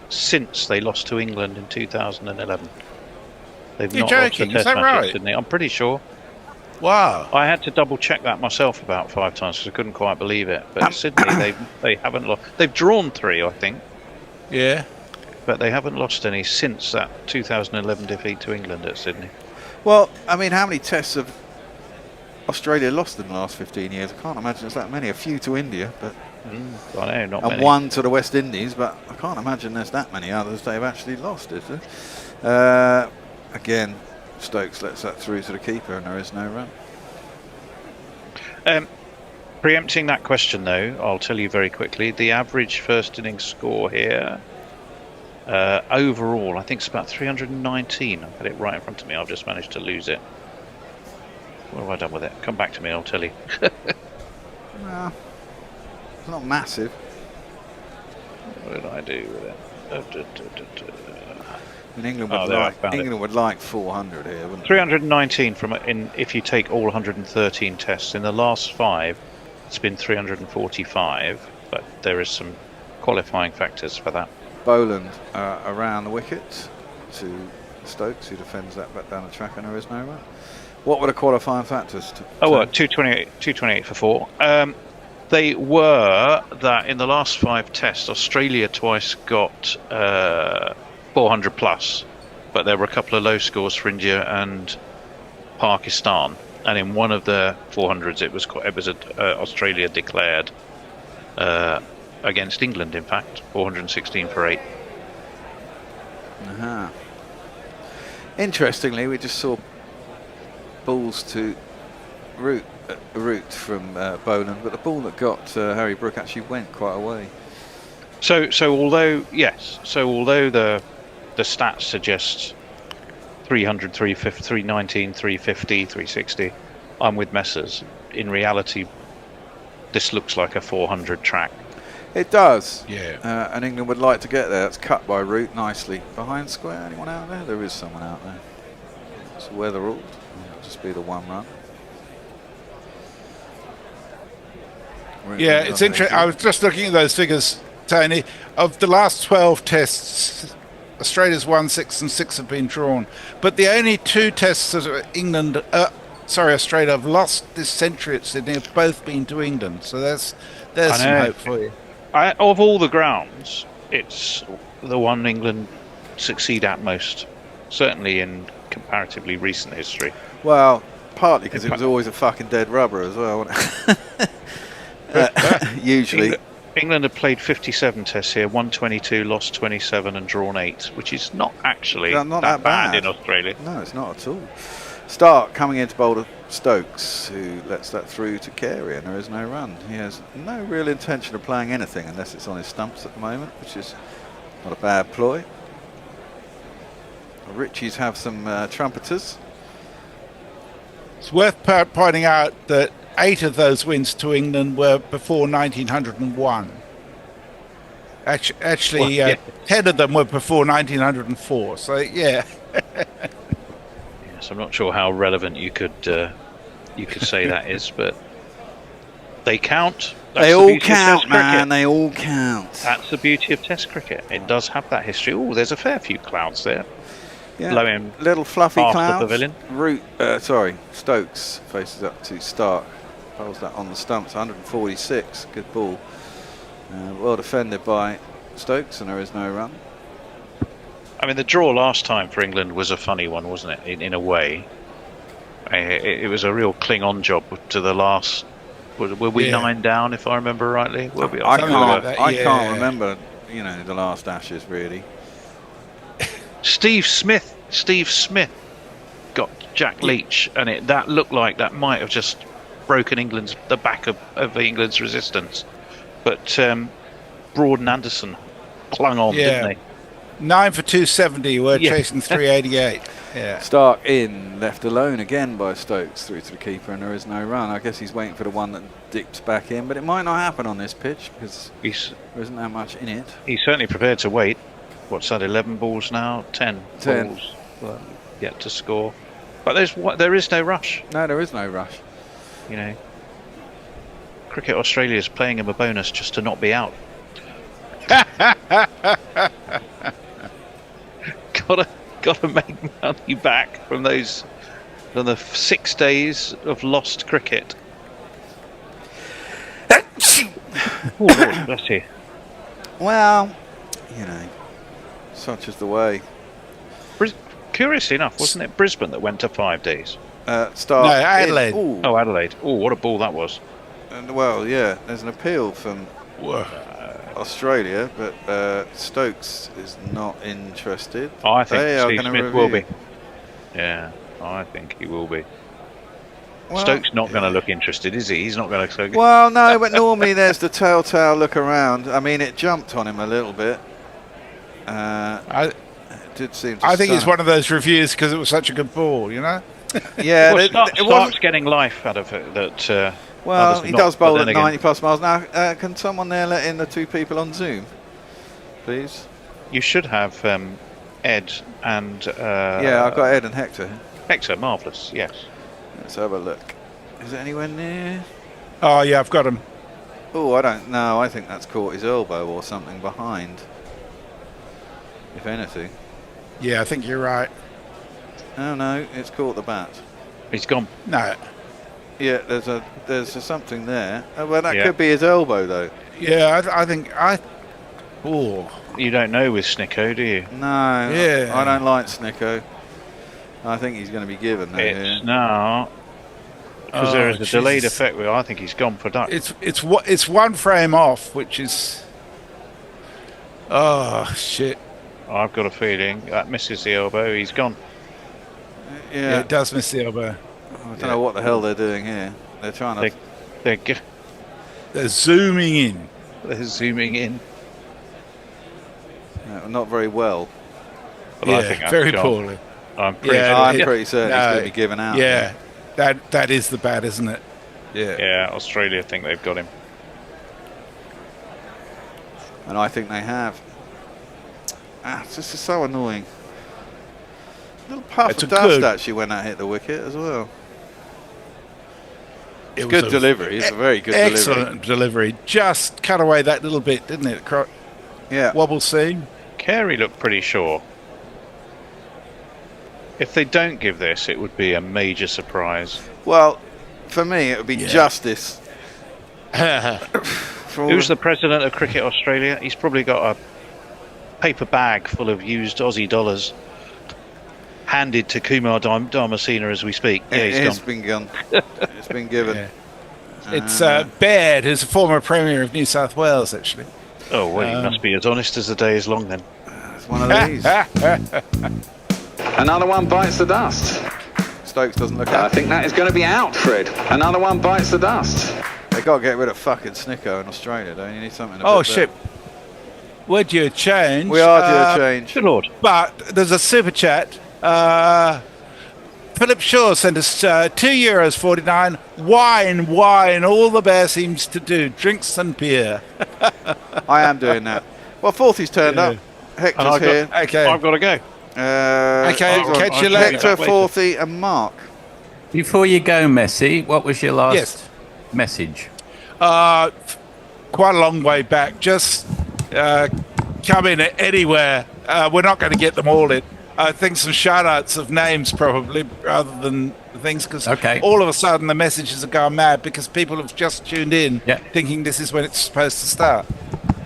S3: since they lost to England in 2011. They've
S4: You're
S3: not
S4: joking,
S3: lost
S4: is
S3: a
S4: that
S3: test match
S4: right?
S3: at Sydney. I'm pretty sure.
S4: Wow.
S3: I had to double check that myself about 5 times because I couldn't quite believe it. But Sydney, they haven't lost. They've drawn 3, I think,
S4: Yeah.
S3: but they haven't lost any since that 2011 defeat to England at Sydney.
S2: Well, I mean, how many tests have Australia lost in the last 15 years? I can't imagine it's that many. A few to India, but
S3: I know, not
S2: and
S3: many.
S2: 1 to the West Indies, but I can't imagine there's that many others they've actually lost, is there? Again, Stokes lets that through to the keeper, and there is no run.
S3: Preempting that question, though, I'll tell you very quickly. The average first innings score here, overall, I think it's about 319. I've got it right in front of me. I've just managed to lose it. What have I done with it? Come back to me, I'll tell you.
S2: Well, it's not massive.
S3: What did I do with it?
S2: I mean, England would like 400 here, wouldn't they?
S3: 319 if you take all 113 tests. In the last 5, it's been 345. but there is some qualifying factors for that.
S2: Boland around the wicket to Stokes, who defends that back down the track, and there is no run. What were the qualifying factors?
S3: 228 for 4. They were that in the last 5 tests, Australia twice got 400 plus, but there were a couple of low scores for India and Pakistan, and in one of the 400s it was Australia declared against England, in fact, 416 for 8.
S2: Interestingly, we just saw balls to Root from Boland, but the ball that got Harry Brook actually went quite a way.
S3: So although the stats suggest 300, 350, 319, 350, 360, I'm with Messers. In reality, this looks like a 400 track.
S2: It does.
S4: Yeah.
S2: And England would like to get there. It's cut by Root nicely. Behind square, anyone out there? There is someone out there. It's weather-ruled. It'll just be the one run.
S4: Yeah, it's interesting. I was just looking at those figures, Tony. Of the last 12 tests, Australia's won 6 and 6 have been drawn. But the only 2 tests that Australia have lost this century at Sydney have both been to England. So there's some hope for you.
S3: Of all the grounds, it's the one England succeed at most, certainly in comparatively recent history.
S2: Well, partly because it was always a fucking dead rubber as well, wasn't it? Usually.
S3: England have played 57 tests here, won 22, lost 27 and drawn 8, which is not actually
S2: not
S3: that bad in Australia.
S2: No, it's not at all. Stark coming into bowl Stokes, who lets that through to Carey, and there is no run. He has no real intention of playing anything unless it's on his stumps at the moment, which is not a bad ploy. The Richies have some trumpeters.
S4: It's worth pointing out that 8 of those wins to England were before 1901. Actually, 10 of them were before 1904. So, yeah.
S3: Yes, I'm not sure how relevant you could say that is, but they count.
S2: They all count, man. They all count.
S3: That's the beauty of Test cricket. It does have that history. Oh, there's a fair few clouds there.
S2: Yeah,
S3: blowing
S2: little fluffy clouds.
S3: The pavilion.
S2: Stokes faces up to Stark. Holds that on the stumps, 146. Good ball. Well defended by Stokes, and there is no run.
S3: I mean, the draw last time for England was a funny one, wasn't it? In a way, it was a real cling-on job to the last. Were we 9 down, if I remember rightly?
S2: I can't remember. The last Ashes really.
S3: Steve Smith got Jack Leach, and that looked like that might have just broken the back of England's resistance. But Broad and Anderson clung on, didn't they?
S4: 9 for 270, we're chasing 388. Yeah.
S2: Stark in, left alone again by Stokes through to the keeper, and there is no run. I guess he's waiting for the one that dips back in, but it might not happen on this pitch because there isn't that much in it.
S3: He's certainly prepared to wait. What's that, 11 balls now? 10 balls yet to score. But there is no rush.
S2: No, there is no rush.
S3: Cricket Australia is playing him a bonus just to not be out. Gotta make money back from the 6 days of lost cricket. Oh, Lord, bless you.
S2: Well, such is the way.
S3: Curiously enough, wasn't it Brisbane that went to 5 days?
S4: Adelaide.
S3: Oh, Adelaide. Oh, what a ball that was.
S2: And there's an appeal from Australia, but Stokes is not interested.
S3: I think Steve Smith will be. Yeah, I think he will be. Well, Stokes not going to look interested, is he? He's not going to.
S2: Well, no, but normally there's the telltale look around. I mean, it jumped on him a little bit. It did seem to
S4: I think it's one of those reviews because it was such a good ball, Yeah,
S3: it starts getting life out of it. That.
S2: Well, he does bowl at 90 plus miles. Now, can someone there let in the 2 people on Zoom, please?
S3: You should have Ed and...
S2: I've got Ed and Hector.
S3: Hector, marvellous, yes.
S2: Let's have a look. Is it anywhere near?
S4: Oh, yeah, I've got him.
S2: Oh, I don't know. I think that's caught his elbow or something behind. If anything.
S4: Yeah, I think you're right.
S2: Oh no, it's caught the bat.
S3: He's gone.
S4: No.
S2: Yeah, there's something there. Oh, well, that
S3: Yeah.
S2: could be his elbow though.
S4: Yeah, I think Oh.
S3: You don't know with Snicko, do you?
S2: No,
S4: Yeah.
S2: I don't like Snicko. I think he's going to be given that here.
S3: It's not. Because there is a delayed effect. I think he's gone for duck.
S4: It's one frame off, which is. Oh shit!
S3: I've got a feeling that misses the elbow. He's gone.
S2: Yeah,
S4: It does miss the elbow.
S2: I don't know what the hell they're doing here. They're trying to.
S4: They're zooming in.
S3: They're zooming in.
S2: Not very well.
S3: But I think that's
S4: very
S3: gone.
S4: poorly.
S3: I'm pretty
S2: I'm pretty certain he's going to be given out.
S4: Yeah, that is the bat, isn't it? Yeah.
S3: Yeah, Australia think they've got him.
S2: And I think they have. This is so annoying. A little puff
S4: It's
S2: of
S4: a
S2: dust
S4: good-
S2: actually when that hit the wicket as well. It's
S4: It
S2: good
S4: was
S2: delivery. It's a very good delivery.
S4: excellent delivery. Just cut away that little bit, didn't it?
S2: Yeah.
S4: Wobble seam.
S3: Carey looked pretty sure. If they don't give this, it would be a major surprise.
S2: Well, for me, it would be justice.
S3: Who's the president of Cricket Australia? He's probably got a paper bag full of used Aussie dollars handed to Kumar Dharmasena as we speak. Yeah,
S2: It's
S3: he's
S2: been gone. It's been given.
S4: Yeah. It's Baird, who's a former Premier of New South Wales, actually.
S3: Oh, well, he must be as honest as the day is long then.
S2: It's one of these.
S6: Another one bites the dust.
S2: Stokes doesn't look
S6: I
S2: happy.
S6: think that is going to be out, Fred. Another one bites the dust.
S2: They got to get rid of fucking Snicko in Australia, don't you? Need something.
S4: Oh, shit. We're due a change.
S2: We are due a change.
S3: Good Lord.
S4: But there's a super chat. Philip Shaw sent us €2.49. Wine, all the bear seems to do. Drinks and beer.
S2: I am doing that. Well, Fourthie's turned up. Hector's here.
S4: Okay.
S3: I've got to go.
S4: Okay, catch you later.
S2: Hector, Fourthie, and Mark.
S8: Before you go, Messi, what was your last
S4: Yes.
S8: message?
S4: Quite a long way back. Just come in anywhere. We're not going to get them all in. I think some shout-outs of names probably rather than things, because all of a sudden the messages are going mad because people have just tuned in thinking this is when it's supposed to start.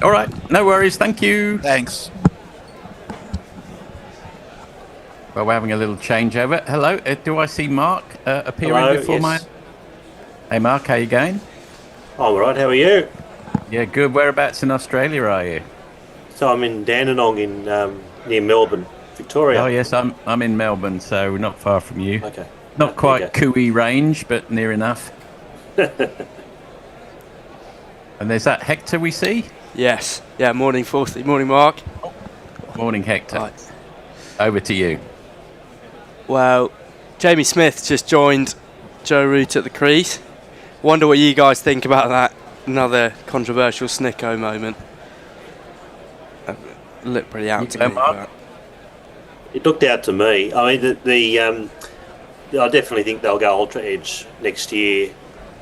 S8: All right, no worries. Thank you.
S4: Thanks.
S8: Well, we're having a little changeover. Hello, do I see Mark appearing
S9: Hello,
S8: before
S9: yes.
S8: my... Hey, Mark, how you going?
S9: I'm all right, how are you?
S8: Yeah, good. Whereabouts in Australia are you?
S9: So I'm in Dandenong in near Melbourne, Victoria.
S8: Oh, yes, I'm in Melbourne, so not far from you.
S9: Okay.
S8: Not quite Cooey range, but near enough. And there's that Hector we see?
S10: Yes. Yeah, morning, Fourthie. Morning, Mark.
S8: Morning, Hector.
S10: Right.
S8: Over to you.
S10: Well, Jamie Smith just joined Joe Root at the crease. Wonder what you guys think about that. Another controversial Snicko moment. Looked pretty out to me.
S8: Mark?
S9: It looked out to me. I mean, I definitely think they'll go Ultra Edge next year.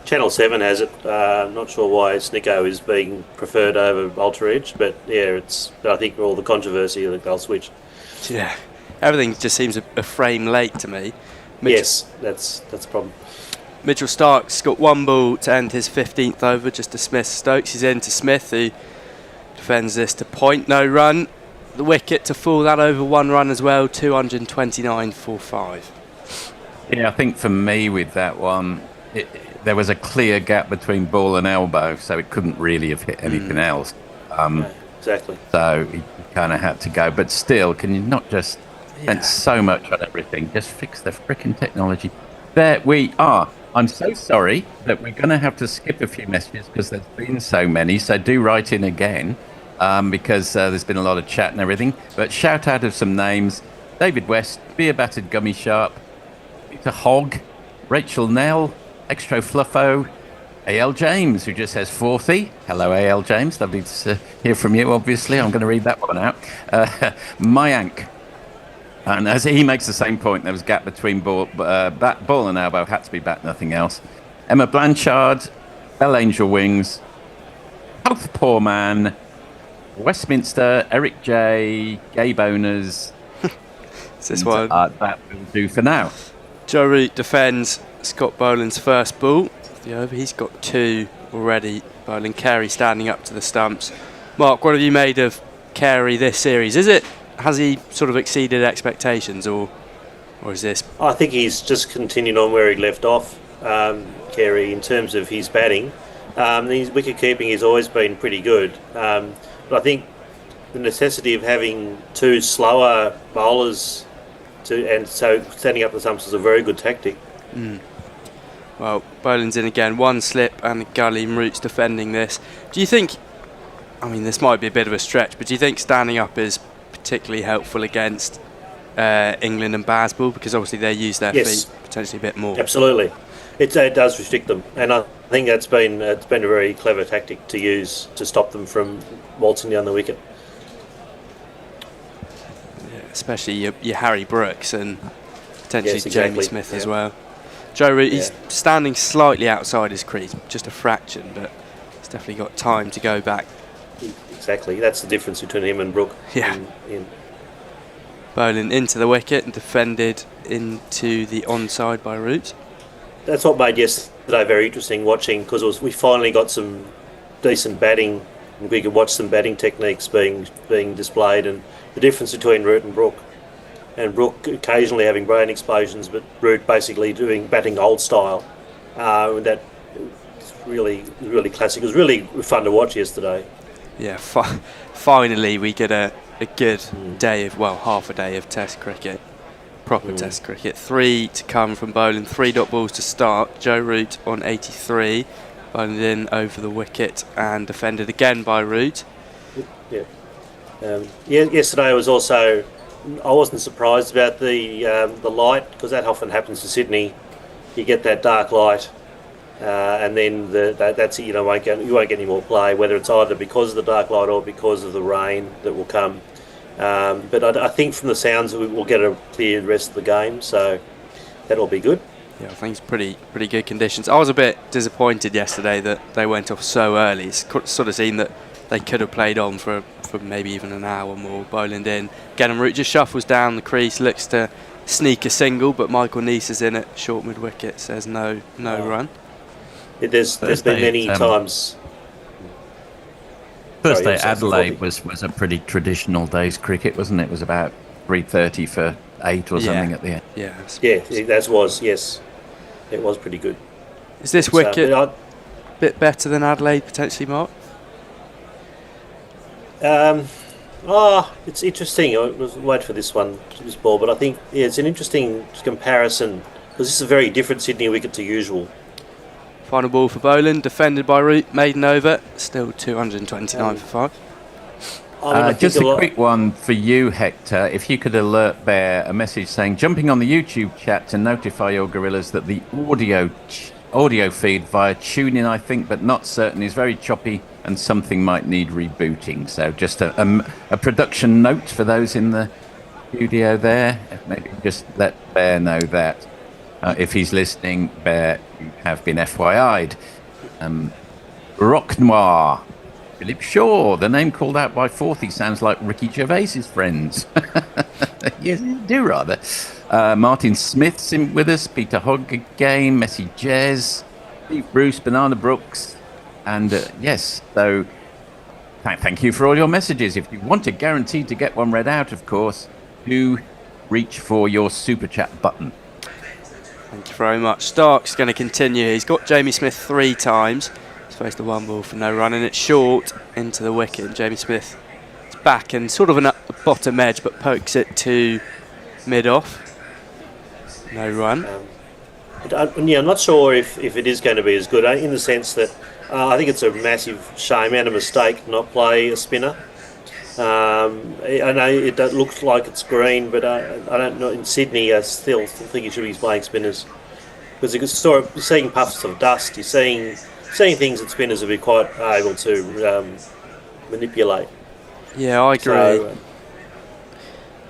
S9: Channel 7 has it. I'm not sure why Snicko is being preferred over Ultra Edge, but yeah, I think all the controversy, I think they'll switch.
S10: Yeah, everything just seems a frame late to me.
S9: Yes, that's the problem.
S10: Mitchell Stark's got one ball to end his 15th over, just dismissed Stokes. He's in to Smith, who defends this to point, no run. The wicket to fall that over, one run as well, 229 for 5.
S8: Yeah, I think for me with that one, there was a clear gap between ball and elbow, so it couldn't really have hit anything else.
S9: Exactly.
S8: So he kind of had to go. But still, can you not just spend so much on everything? Just fix the frickin' technology. There we are. I'm so sorry that we're going to have to skip a few messages because there's been so many. So do write in again because there's been a lot of chat and everything. But shout out of some names. David West, Beer Battered Gummy Sharp, Peter Hogg, Rachel Nell, Extra Fluffo, A.L. James, who just says Fourthie. Hello, A.L. James. Lovely to hear from you, obviously. I'm going to read that one out. Mayank. And as he makes the same point, there was a gap between ball and elbow, had to be bat, nothing else. Emma Blanchard, Bell Angel Wings, Southpaw Man, Westminster, Eric J, Gabe Owners.
S10: Is this one?
S8: That will do for now.
S10: Joe Root defends Scott Boland's first ball of the over. He's got 2 already. Boland, Carey standing up to the stumps. Mark, what have you made of Carey this series? Has he sort of exceeded expectations, or is this?
S9: I think he's just continued on where he left off, Carey, in terms of his batting. His wicket keeping has always been pretty good, but I think the necessity of having 2 slower bowlers and so standing up the stumps is a very good tactic.
S10: Well, Boland's in again, 1 slip and the gully. Root's defending this. Do you think, I mean, this might be a bit of a stretch, but do you think standing up is particularly helpful against England and Bazball, because obviously they use their feet potentially a bit more?
S9: Absolutely, it does restrict them, and I think it's been a very clever tactic to use to stop them from waltzing down the wicket.
S10: Yeah, especially your Harry Brooks and potentially
S9: Yes, exactly.
S10: Jamie Smith as well. Joe Root, he's standing slightly outside his crease, just a fraction, but he's definitely got time to go back.
S9: Exactly, that's the difference between him and Brook.
S10: Yeah. Boland into the wicket and defended into the onside by Root.
S9: That's what made yesterday very interesting watching, because we finally got some decent batting, and we could watch some batting techniques being displayed, and the difference between Root and Brook. And Brook occasionally having brain explosions, but Root basically batting old style. That really classic. It was really fun to watch yesterday.
S10: Yeah, finally we get a good day of, well, half a day of Test cricket, proper Test cricket. 3 to come from Boland, 3 dot balls to start. Joe Root on 83, Boland in over the wicket and defended again by Root.
S9: Yeah. Yesterday was also, I wasn't surprised about the light, because that often happens to Sydney. You get that dark light, and then that's it. You won't get any more play, whether it's either because of the dark light or because of the rain that will come. But I think from the sounds we'll get a clear rest of the game, so that'll be good.
S10: Yeah, I think it's pretty good conditions. I was a bit disappointed yesterday that they went off so early. It's sort of seemed that they could have played on for maybe even an hour more. Boland in. Gannon Root just shuffles down the crease, looks to sneak a single, but Michael Neese is in at short mid wicket, says no run.
S9: There's been many times.
S8: First day Adelaide was a pretty traditional day's cricket, wasn't it? It was about 3:30 for 8 or something at the end.
S10: Yeah,
S9: yes. It was pretty good.
S10: Is this wicket a bit better than Adelaide potentially, Mark?
S9: It's interesting. I was wait for this ball, but I think it's an interesting comparison, because this is a very different Sydney wicket to usual.
S10: Final ball for Boland, defended by Root, maiden over, still 229 for 5.
S8: Just a quick one for you, Hector. If you could alert Bear a message saying, jumping on the YouTube chat to notify your gorillas that the audio feed via TuneIn, I think, but not certain, is very choppy and something might need rebooting. So just a production note for those in the studio there. Maybe just let Bear know that. If he's listening, Bear, you have been FYI'd. Rock Noir. Philip Shaw, the name called out by Forthy sounds like Ricky Gervais's friends. Yes, you do rather. Martin Smith's in with us, Peter Hogg again, Messi Jez, Steve Bruce, Banana Brooks, and yes, so thank you for all your messages. If you want it guaranteed to get one read out, of course, do reach for your super chat button.
S10: Thank you very much. Stark's going to continue. He's got Jamie Smith 3 times. He's faced a 1 ball for no run, and it's short into the wicket. And Jamie Smith is back and sort of an up the bottom edge, but pokes it to mid-off. No run.
S9: I'm not sure if it is going to be as good, in the sense that I think it's a massive shame and a mistake not play a spinner. I know it looks like it's green, but I don't know. In Sydney, I still think you should be playing spinners, because you're seeing puffs of dust. You're seeing things that spinners will be quite able to manipulate.
S10: Yeah, I agree.
S9: So,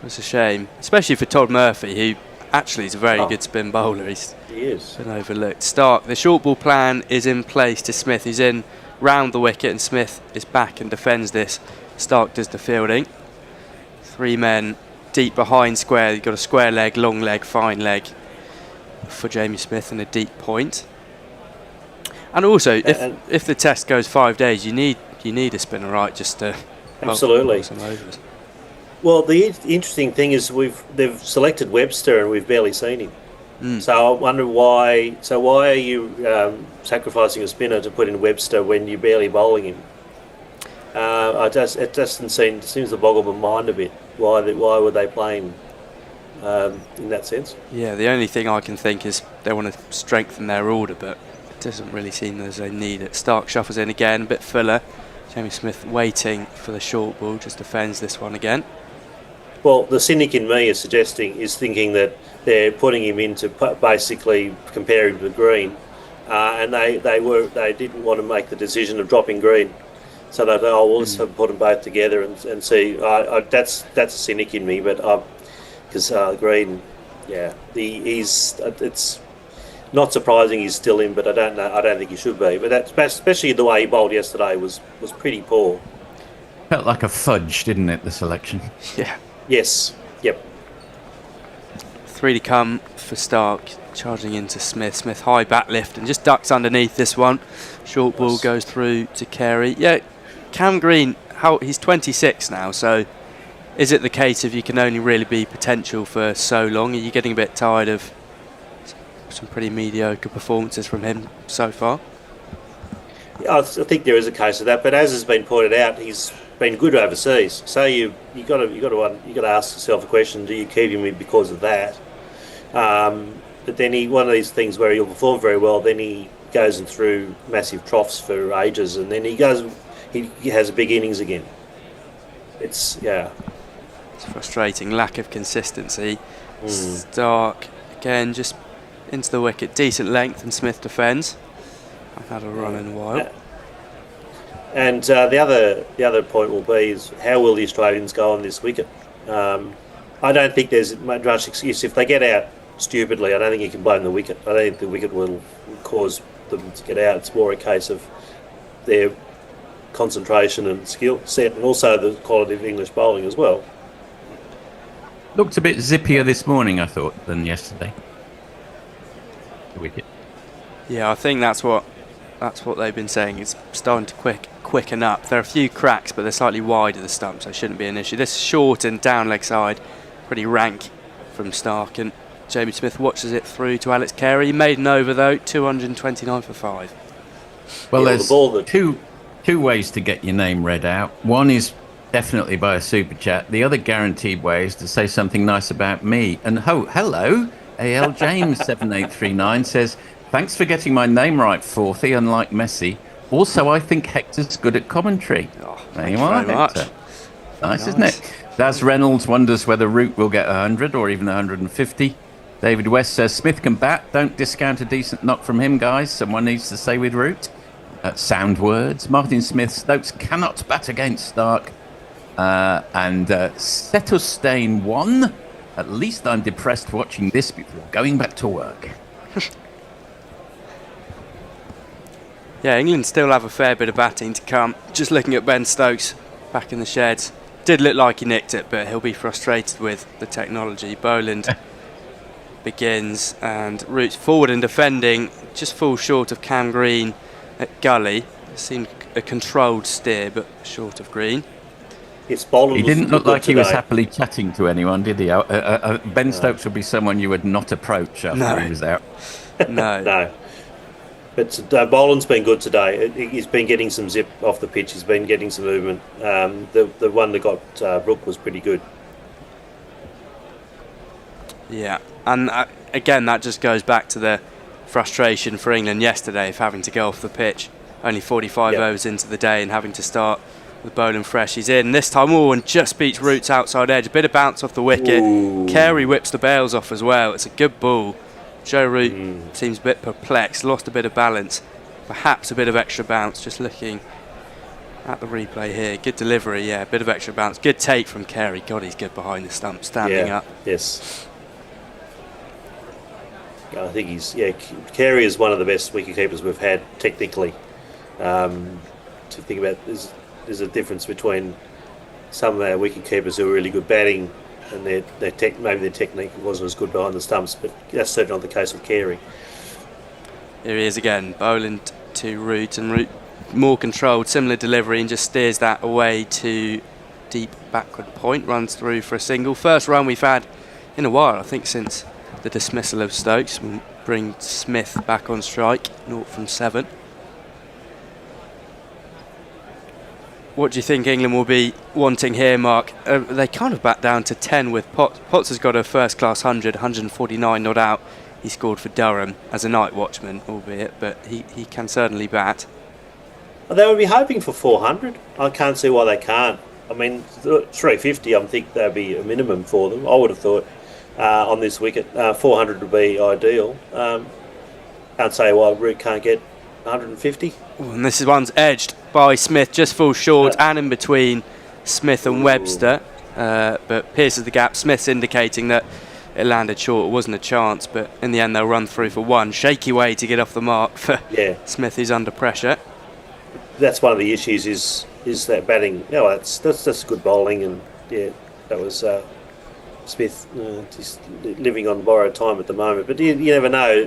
S10: it's a shame, especially for Todd Murphy, who actually is a very good spin bowler. He is been overlooked. Stark, the short ball plan is in place to Smith, who's in round the wicket, and Smith is back and defends this. Stark does the fielding. 3 men deep behind square. You've got a square leg, long leg, fine leg for Jamie Smith and a deep point. And also, if the test goes 5 days, you need a spinner, right? Just to
S9: absolutely.
S10: Some overs.
S9: Well, the interesting thing is they've selected Webster and we've barely seen him. So I wonder why. So why are you sacrificing a spinner to put in Webster when you're barely bowling him? It seems to boggle my mind a bit. Why would they play him in that sense?
S10: Yeah, the only thing I can think is they want to strengthen their order, but it doesn't really seem as they need it. Stark shuffles in again, a bit fuller. Jamie Smith waiting for the short ball, just defends this one again.
S9: Well, the cynic in me is thinking that they're putting him in to basically compare him to Green, and they didn't want to make the decision of dropping Green, so they thought, we'll just put them both together and see. That's a cynic in me, but because Green, it's not surprising he's still in, but I don't think he should be. But especially the way he bowled yesterday was pretty poor.
S8: Felt like a fudge, didn't it, the selection?
S10: Yeah.
S9: Yes. Yep.
S10: 3 to come for Stark, charging into Smith. Smith high bat lift and just ducks underneath this one. Short ball goes through to Carey. Yeah, Cam Green, he's 26 now, so is it the case of you can only really be potential for so long? Are you getting a bit tired of some pretty mediocre performances from him so far?
S9: Yeah, I think there is a case of that, but as has been pointed out, he's been good overseas. So you got to ask yourself a question: do you keep him in because of that? But then one of these things where he'll perform very well, then he goes through massive troughs for ages, and then he has a big innings again. It's
S10: frustrating, lack of consistency. Stark again, just into the wicket, decent length, and Smith defends. I've had a run in a while.
S9: And the other point will be is how will the Australians go on this wicket? I don't think there's much excuse if they get out stupidly. I don't think you can blame the wicket. I don't think the wicket will cause them to get out. It's more a case of their concentration and skill set, and also the quality of English bowling as well.
S8: Looked a bit zippier this morning, I thought, than yesterday. The wicket.
S10: Yeah, I think that's what they've been saying. It's starting to quicken up. There are a few cracks, but they're slightly wide of the stump, so it shouldn't be an issue. This short and down leg side, pretty rank from Stark, and Jamie Smith watches it through to Alex Carey. He made an over though, 229 for 5.
S8: Well, there's two ways to get your name read out. One is definitely by a super chat. The other guaranteed way is to say something nice about me. And hello, AL James 7839 says, thanks for getting my name right, Forthy, unlike Messi. Also, I think Hector's good at commentary. There you are, Hector. Nice, isn't it? Daz Reynolds wonders whether Root will get 100 or even 150. David West says, Smith can bat. Don't discount a decent knock from him, guys. Someone needs to say with Root. Sound words. Martin Smith, Stokes cannot bat against Stark. And Setustain 1. At least I'm depressed watching this before going back to work.
S10: Yeah, England still have a fair bit of batting to come. Just looking at Ben Stokes back in the sheds. Did look like he nicked it, but he'll be frustrated with the technology. Boland begins, and Root's forward and defending, just falls short of Cam Green at Gully. It seemed a controlled steer, but short of Green.
S8: He didn't look like he was happily chatting to anyone, did he? Ben Stokes would be someone you would not approach after he was out.
S10: No.
S9: But Boland's been good today. He's been getting some zip off the pitch. He's been getting some movement. The one that got Brook was pretty good.
S10: Yeah, and again, that just goes back to the frustration for England yesterday of having to go off the pitch. Only 45 overs into the day and having to start with Boland fresh. He's in this time, and just beats Root's outside edge. A bit of bounce off the wicket. Carey whips the bails off as well. It's a good ball. Joe Root seems a bit perplexed, lost a bit of balance, perhaps a bit of extra bounce. Just looking at the replay here, good delivery, a bit of extra bounce, good take from Carey. God, he's good behind the stump, standing up.
S9: Yes. I think Carey is one of the best wicketkeepers we've had technically. to think about. There's a difference between some of our wicket keepers who are really good batting, and maybe their technique wasn't as good behind the stumps, but that's certainly not the case with Carey.
S10: Here he is again, bowling to Root, and Root more controlled, similar delivery, and just steers that away to deep backward point, runs through for a single. First run we've had in a while, I think, since the dismissal of Stokes. We'll bring Smith back on strike, 0 from 7. What do you think England will be wanting here, Mark? They kind of back down to 10 with Potts. Potts has got a first-class 149 not out. He scored for Durham as a night watchman, albeit, but he can certainly bat.
S9: They would be hoping for 400. I can't see why they can't. I mean, 350, I think that would be a minimum for them. I would have thought on this wicket, 400 would be ideal. Can't say why Brook can't get 150.
S10: And this one's edged by Smith, just falls short and in between Smith and Webster, but pierces the gap. Smith's indicating that it landed short, it wasn't a chance, but in the end they'll run through for 1. Shaky way to get off the mark for Smith, who's under pressure.
S9: That's one of the issues is that batting. That's good bowling, and that was Smith just living on borrowed time at the moment. But you never know,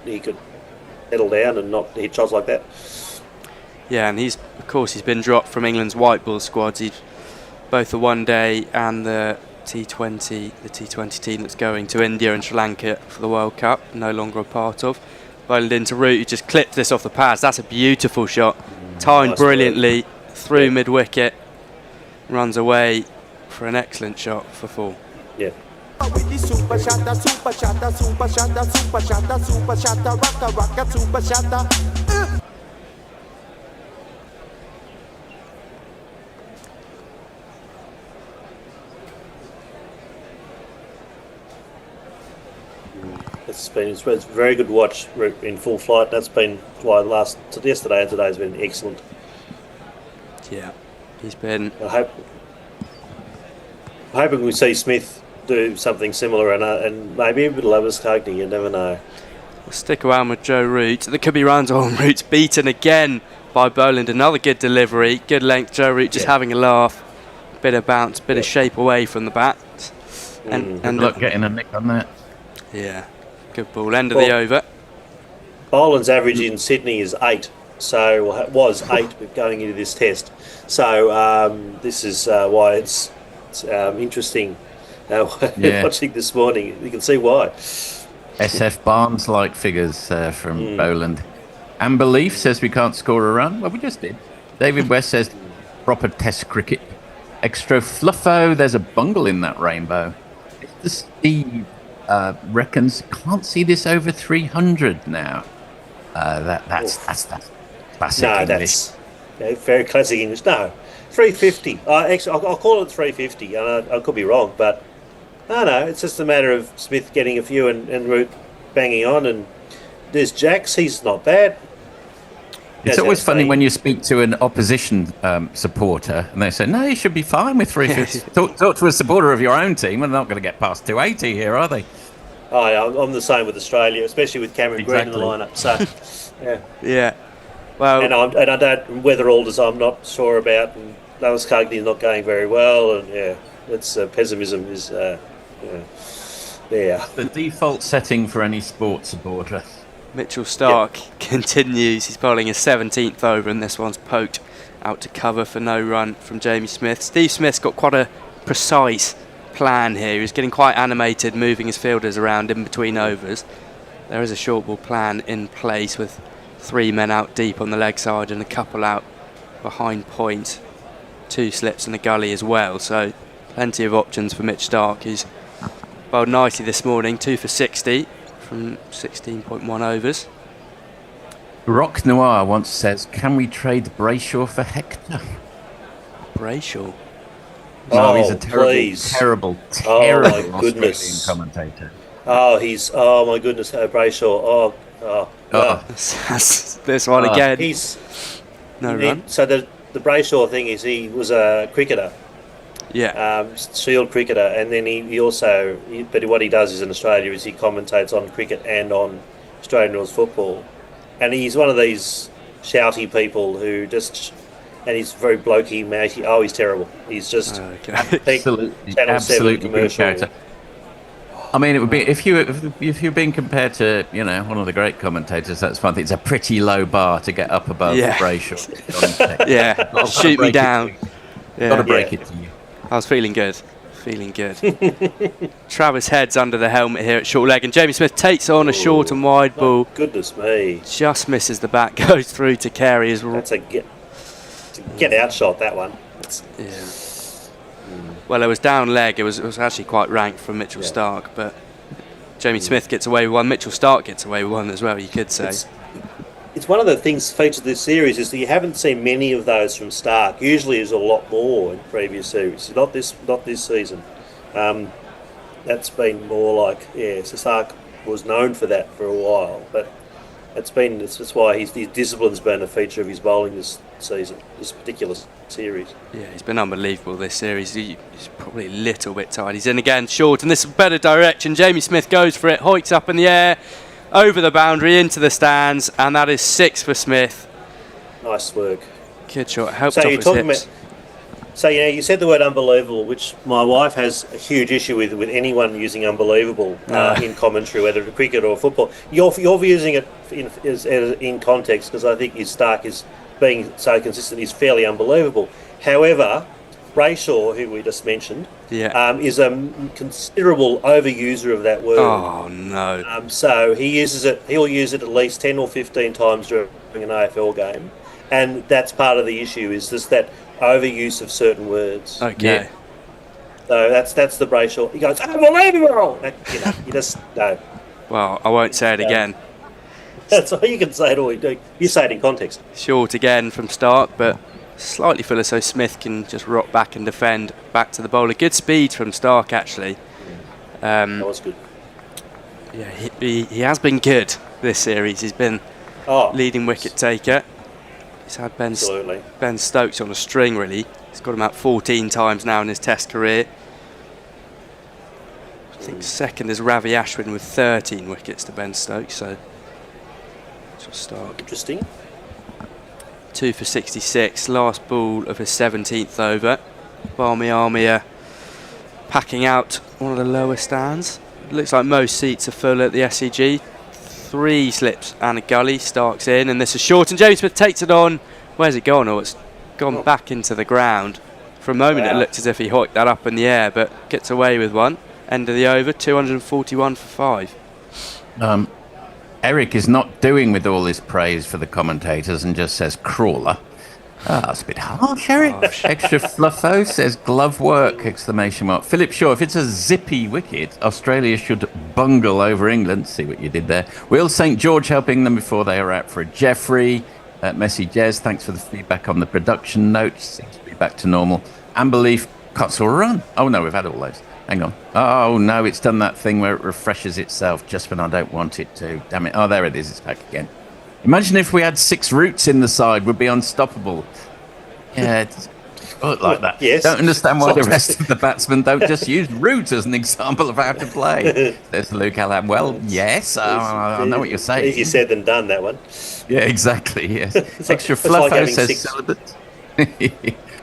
S9: he could settle down and not hit shots like that.
S10: Yeah, and he's been dropped from England's white ball squads. He's both the one day and the T20 team that's going to India and Sri Lanka for the World Cup, no longer a part of. Bowled into Root, who just clipped this off the pads. That's a beautiful shot, timed brilliantly through mid-wicket, runs away for an excellent shot for 4.
S9: Yeah. It's a very good watch in full flight. That's been why yesterday and today has been excellent.
S10: Yeah, he's been.
S9: Hoping we see Smith do something similar and maybe a bit of Stokes. You never know.
S10: We'll stick around with Joe Root. There could be runs on. Root's beaten again by Boland. Another good delivery, good length. Joe Root just having a laugh. Bit of bounce, bit of shape away from the bat.
S8: And good luck getting a nick on that.
S10: Yeah. Good ball, end of the over.
S9: Boland's average in Sydney is 8, so it was 8 going into this test. So this is why it's interesting watching this morning. You can see why.
S8: SF Barnes-like figures from Boland. Amber Leaf says we can't score a run. Well, we just did. David West says proper test cricket. Extra fluffo, there's a bungle in that rainbow. Mr. Steve reckons can't see this over 300 now. That's classic English.
S9: That's very classic English. No, 350. I'll call it 350, and I could be wrong, but no, it's just a matter of Smith getting a few and Root banging on. And there's Jacks. He's not bad.
S8: It's always funny when you speak to an opposition supporter and they say, no, you should be fine with 350. Talk to a supporter of your own team and they're not going to get past 280 here, are they?
S9: Oh, I'm the same with Australia, especially with Cameron Green in the lineup. So,
S10: yeah. Well,
S9: and I don't Weather Alders. I'm not sure about, and Lewis Cogney's not going very well, and it's pessimism is there.
S8: The default setting for any sports supporter.
S10: Mitchell Stark continues. He's bowling his 17th over, and this one's poked out to cover for no run from Jamie Smith. Steve Smith's got quite a precise plan here. He's getting quite animated, moving his fielders around in between overs. There is a short ball plan in place with 3 men out deep on the leg side and a couple out behind point. 2 slips and a gully as well, so plenty of options for Mitch Stark. He's bowled nicely this morning, 2 for 60 from 16.1 overs.
S8: Rock Noir once says, can we trade Brayshaw for Hector?
S10: Brayshaw?
S8: No, he's a terrible
S9: my goodness.
S8: Australian commentator.
S9: Oh my goodness, Brayshaw.
S10: This one again.
S9: He's
S10: no run.
S9: So the Brayshaw thing is he was a cricketer.
S10: Yeah.
S9: Shield cricketer, and then he also, but what he does is in Australia is he commentates on cricket and on Australian rules football, and he's one of these shouty people who just, and he's very blokey, mouthy. Oh, he's terrible. He's just
S8: absolutely
S9: Channel 7 commercial.
S8: character. I mean, it would be if you're being compared to one of the great commentators. That's one thing. It's a pretty low bar to get up above Brayshaw.
S10: Yeah, shoot me down.
S8: Got to break it to you.
S10: I was feeling good. Travis Head's under the helmet here at short leg, and Jamie Smith takes on a short and wide ball.
S9: Goodness me!
S10: Just misses the bat, goes through to Carey as well.
S9: That's a get out shot. That one.
S10: Yeah. Well, it was down leg. It was actually quite ranked from Mitchell Starc, but Jamie Smith gets away with one. Mitchell Starc gets away with one as well. You could say.
S9: It's one of the things featured of this series is that you haven't seen many of those from Starc. Usually, there's a lot more in previous series. Not this season. That's been more like So Starc was known for that for a while, but that's why his discipline's been a feature of his bowling this season, this particular series.
S10: Yeah, he's been unbelievable this series. He's probably a little bit tired. He's in again, short, and this is better direction. Jamie Smith goes for it, hoiks up in the air, over the boundary, into the stands, and that is 6 for Smith.
S9: Nice work.
S10: Good shot, helped off his hips.
S9: So you said the word unbelievable, which my wife has a huge issue with anyone using unbelievable in commentary, whether it's cricket or football. You're using it in context, because I think his Starc is being so consistent is fairly unbelievable. However, Brayshaw, who we just mentioned, is a considerable overuser of that word.
S10: Oh no!
S9: So he'll use it at least 10 or 15 times during an AFL game, and that's part of the issue. Is just that overuse of certain words.
S10: Okay.
S8: Yeah.
S9: So that's the Brayshaw. He goes, unbelievable! You just no.
S10: Well, I won't say it again.
S9: That's all you can say at all. You say it in context.
S10: Short again from Starc, but slightly fuller, so Smith can just rock back and defend back to the bowler. Good speed from Starc, actually.
S9: That was good.
S10: Yeah, he has been good this series. He's been leading wicket taker. He's had Ben Stokes on a string, really. He's got him out 14 times now in his Test career. I think second is Ravi Ashwin with 13 wickets to Ben Stokes, so Starc.
S9: Interesting.
S10: 2 for 66, last ball of his 17th over. Barmy Army packing out one of the lower stands. It looks like most seats are full at the SCG. 3 slips and a gully. Starc's in, and this is short, and James Smith takes it on. Where's it gone? It's gone back into the ground. For a moment it looked as if he hoiked that up in the air, but gets away with one. End of the over, 241 for 5.
S8: Eric is not doing with all this praise for the commentators and just says crawler. That's a bit harsh, Eric. Extra fluffo says glove work, exclamation mark. Philip Shaw, if it's a zippy wicket, Australia should bungle over England. See what you did there. Will St. George helping them before they are out for a Jeffrey. Messy Jez, thanks for the feedback on the production notes. Seems to be back to normal. Amber Leaf, Cotswold Run. Oh no, we've had all those. Hang on. Oh no, it's done that thing where it refreshes itself just when I don't want it to. Damn it. Oh, there it is. It's back again. Imagine if we had 6 roots in the side, we'd be unstoppable. Yeah, it's like that.
S9: Yes.
S8: Don't understand why the rest of the batsmen don't just use root as an example of how to play. There's Luke Allen. Well, yes, I know what you're saying.
S9: Easier said than done, that one.
S8: Yeah, exactly, yes. Extra fluffo says celibate.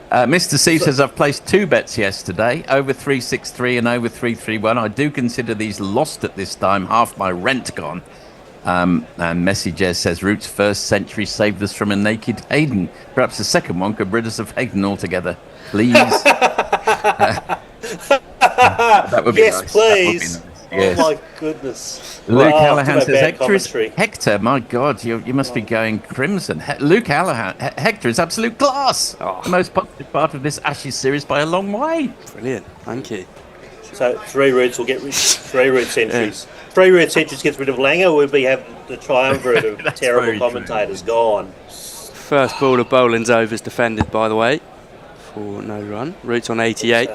S8: Mr. C says, I've placed 2 bets yesterday, over 363 and over 331. I do consider these lost at this time, half my rent gone. And Messy Jez says, Roots first century saved us from a naked Hayden. Perhaps the second one could rid us of Hayden altogether. Please. That would be
S9: yes,
S8: nice.
S9: Please.
S8: That would be nice. Yes.
S9: Oh my goodness.
S8: Luke Hallahan says, Hector, my God, you must be going crimson. Luke Hallahan, Hector is absolute class. The most positive part of this Ashes series by a long way.
S10: Brilliant, thank you.
S9: So 3 roots will get 3 root centuries. 3 root centuries gets rid of Langer, we'll have the triumvirate of terrible commentators gone.
S10: First ball of Boland's overs defended, by the way, for no run. Roots on 88.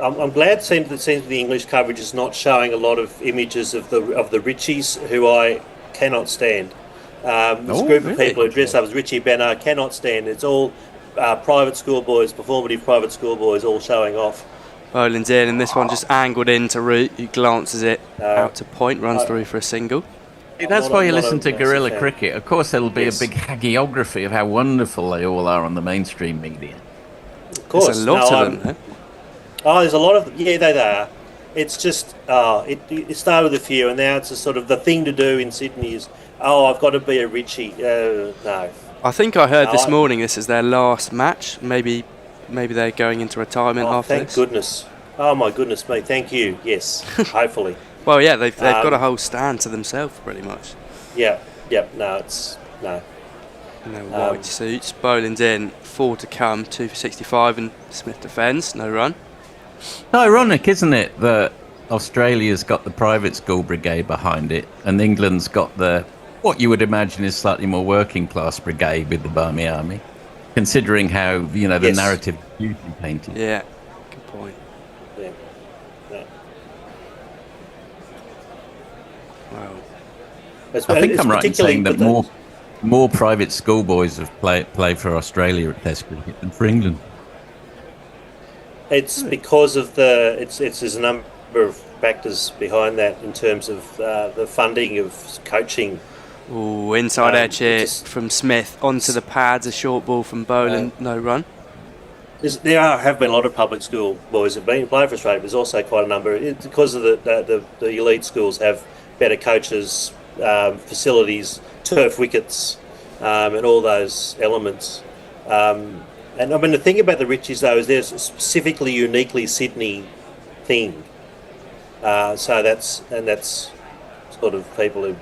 S9: I'm glad it seems the English coverage is not showing a lot of images of the Richies, who I cannot stand. This group of people who dress up as Richie Benner cannot stand. It's all private schoolboys, performative private schoolboys, all showing off.
S10: Boland's in, and this one just angled into Root, who glances it out to point, runs through for a single.
S8: That's why you listen to
S9: massive
S8: Guerrilla
S9: fan.
S8: Cricket. Of course, there'll be
S9: Yes.
S8: a big hagiography of how wonderful they all are on the mainstream media.
S9: Of course.
S10: There's a lot
S9: No,
S10: of them,
S9: there's a lot of them. Yeah, they are. It's just, it started with a few, and now it's a sort of the thing to do in Sydney is, I've got to be a Richie. No.
S10: I think I heard this morning this is their last match. Maybe they're going into retirement after
S9: Thank
S10: this.
S9: goodness. Oh, my goodness me. Thank you. Yes, hopefully.
S10: Well, yeah, they've got a whole stand to themselves, pretty much.
S9: Yeah, no, it's... No.
S10: No white suits. Boland's in, 4 to come, 2 for 65, and Smith defends, no run.
S8: Ironic, isn't it, that Australia's got the private school brigade behind it, and England's got the what you would imagine is slightly more working class brigade with the Barmy Army, considering how the narrative is hugely painted.
S10: Yeah, good point.
S9: Yeah.
S10: Wow.
S8: I think I'm right in saying that more private schoolboys have play for Australia at Test cricket than for England.
S9: It's because of there's a number of factors behind that in terms of the funding of coaching.
S10: Ooh, inside edge here from Smith onto the pads, a short ball from Boland, no run.
S9: Have been a lot of public school boys have been playing for Australia. There's also quite a number because of the elite schools have better coaches, facilities, turf wickets, and all those elements. And I mean, the thing about the Richies though is there's a specifically, uniquely Sydney thing. So that's sort of people who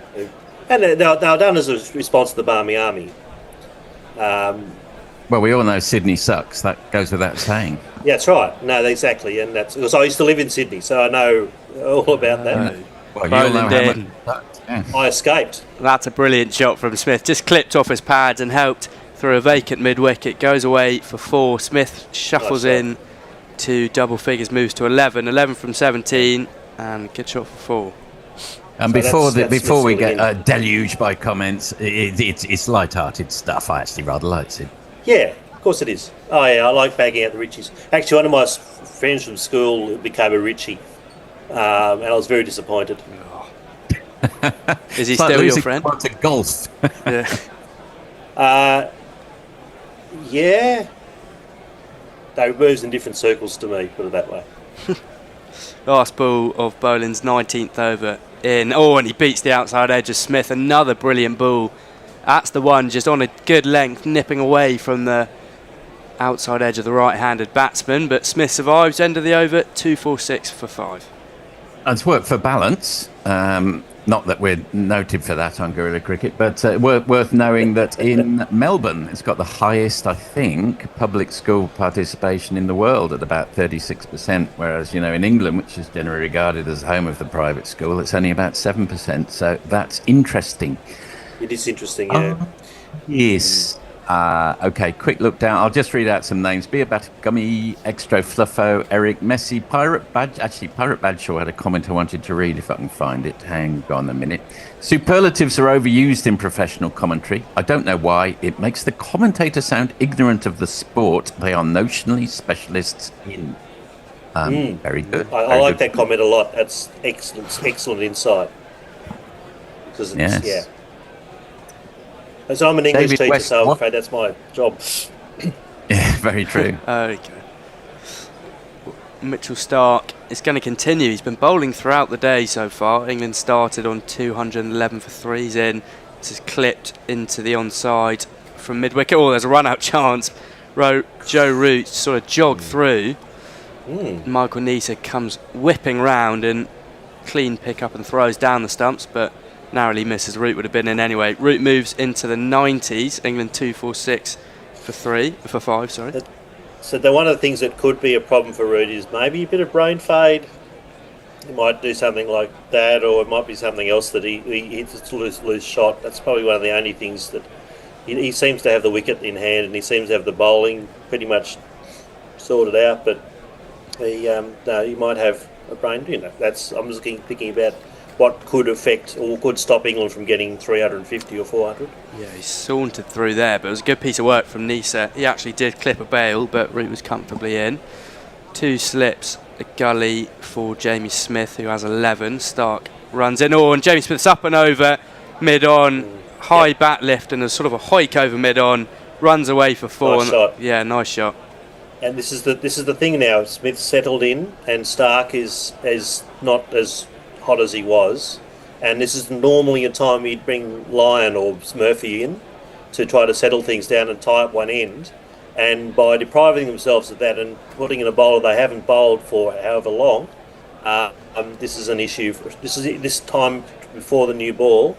S9: and they were done as a response to the Barmy Army.
S8: Well, we all know Sydney sucks. That goes without saying.
S9: Yeah, that's right. No, exactly, and that's because I used to live in Sydney, so I know all about that.
S8: Well, you all know how much it
S9: sucks. Yeah. I escaped.
S10: That's a brilliant shot from Smith. Just clipped off his pads and helped through a vacant mid-wicket. Goes away for 4. Smith shuffles in to double figures, moves to 11. 11 from 17, and good shot for 4.
S8: And so before we get deluged by comments, it's light-hearted stuff. I actually rather like it.
S9: Yeah, of course it is. Oh yeah, I like bagging out the Richies. Actually, one of my friends from school became a Richie, and I was very disappointed.
S10: Is he still your friend?
S8: To golf.
S9: Yeah. They moves in different circles to me, put it that way.
S10: Last ball of Boland's 19th over in. Oh, and he beats the outside edge of Smith. Another brilliant ball. That's the one just on a good length, nipping away from the outside edge of the right-handed batsman. But Smith survives. End of the over, 2-4-6 for 5.
S8: It's worked for balance. Not that we're noted for that on Guerrilla Cricket, but worth knowing that in Melbourne, it's got the highest, I think, public school participation in the world at about 36%, whereas, in England, which is generally regarded as home of the private school, it's only about 7%. So that's interesting.
S9: It is interesting, yeah.
S8: Yes. Okay, quick look down. I'll just read out some names. Beabat Gummy, Extra Fluffo, Eric Messi, Pirate Badge. Actually, Pirate Badshaw had a comment I wanted to read if I can find it. Hang on a minute. Superlatives are overused in professional commentary. I don't know why. It makes the commentator sound ignorant of the sport they are notionally specialists in. Very good.
S9: I like that comment a lot. That's excellent insight. Because it's, yeah. So I'm an English teacher, so I'm afraid that's my job.
S8: Yeah, very true.
S10: Okay. Mitchell Stark is going to continue. He's been bowling throughout the day so far. England started on 211 for 3s in. This is clipped into the onside from mid-wicket. Oh, there's a run-out chance. Joe Root sort of jogged through. Michael Nisa comes whipping round and clean pick up and throws down the stumps, but narrowly misses. Root would have been in anyway. Root moves into the 90s. England 2-4-6 for 5. Sorry.
S9: So one of the things that could be a problem for Root is maybe a bit of brain fade. He might do something like that, or it might be something else that he hits a loose shot. That's probably one of the only things that he seems to have the wicket in hand, and he seems to have the bowling pretty much sorted out. But he might have a brain. I'm just thinking about what could affect or could stop England from getting 350 or 400.
S10: Yeah, he sauntered through there, but it was a good piece of work from Nisa. He actually did clip a bail, but Root was comfortably in. 2 slips, a gully for Jamie Smith, who has 11. Stark runs in. Oh, and Jamie Smith's up and over. mid-on, high bat lift and a sort of a hoik over mid-on, runs away for 4.
S9: Nice shot.
S10: Yeah, nice shot.
S9: And this is the thing now. Smith's settled in, and Stark is not as hot as he was. And this is normally a time you'd bring Lyon or Murphy in to try to settle things down and tie up one end. And by depriving themselves of that and putting in a bowler they haven't bowled for however long, this is an issue. This time before the new ball,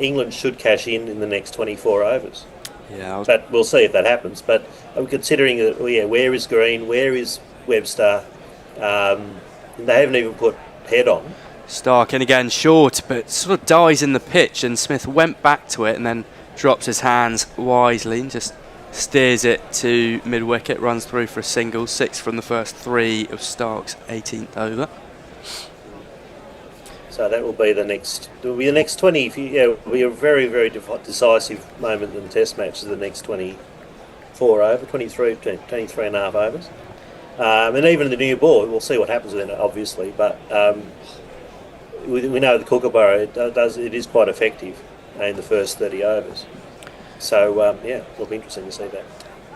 S9: England should cash in the next 24 overs.
S10: Yeah,
S9: but we'll see if that happens. But considering, where is Green, where is Webster? They haven't even put Head on.
S10: Stark in again, short, but sort of dies in the pitch, and Smith went back to it and then drops his hands wisely and just steers it to mid-wicket, runs through for a single, 6 from the first 3 of Stark's 18th over.
S9: So that will be the next 20. It'll be a very, very decisive moment in the Test match. The next 24 over, 23 and a half overs. And even the new ball, we'll see what happens with it, obviously. But we know the Kookaburra, it is quite effective in the first 30 overs. So, it'll be interesting to see that.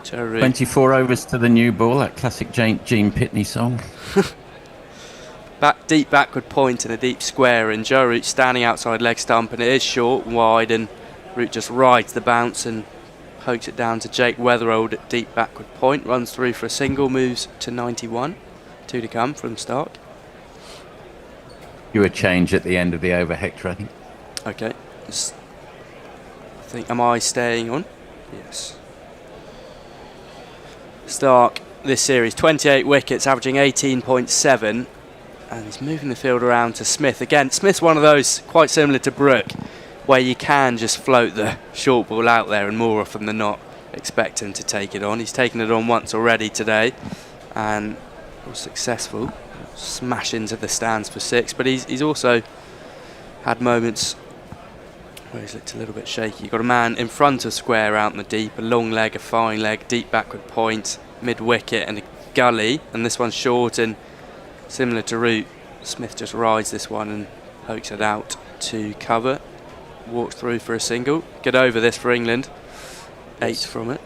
S8: 24 overs to the new ball, that classic Gene Pitney song.
S10: Deep backward point and a deep square, and Joe Root standing outside leg stump, and it is short and wide, and Root just rides the bounce and pokes it down to Jake Weatherald at deep backward point, runs through for a single, moves to 91. 2 to come from Stark.
S8: You a change at the end of the over, Hector, I think.
S10: Okay. Am I staying on? Yes. Stark, this series, 28 wickets, averaging 18.7. And he's moving the field around to Smith. Again, Smith's one of those, quite similar to Brook, where you can just float the short ball out there and more often than not expect him to take it on. He's taken it on once already today and was successful. Smash into the stands for 6, but he's also had moments where he's looked a little bit shaky. You've got a man in front of square out in the deep, a long leg, a fine leg, deep backward point, mid-wicket and a gully, and this one's short and similar to Root. Smith just rides this one and pokes it out to cover. Walks through for a single. Get over this for England. 8 from it.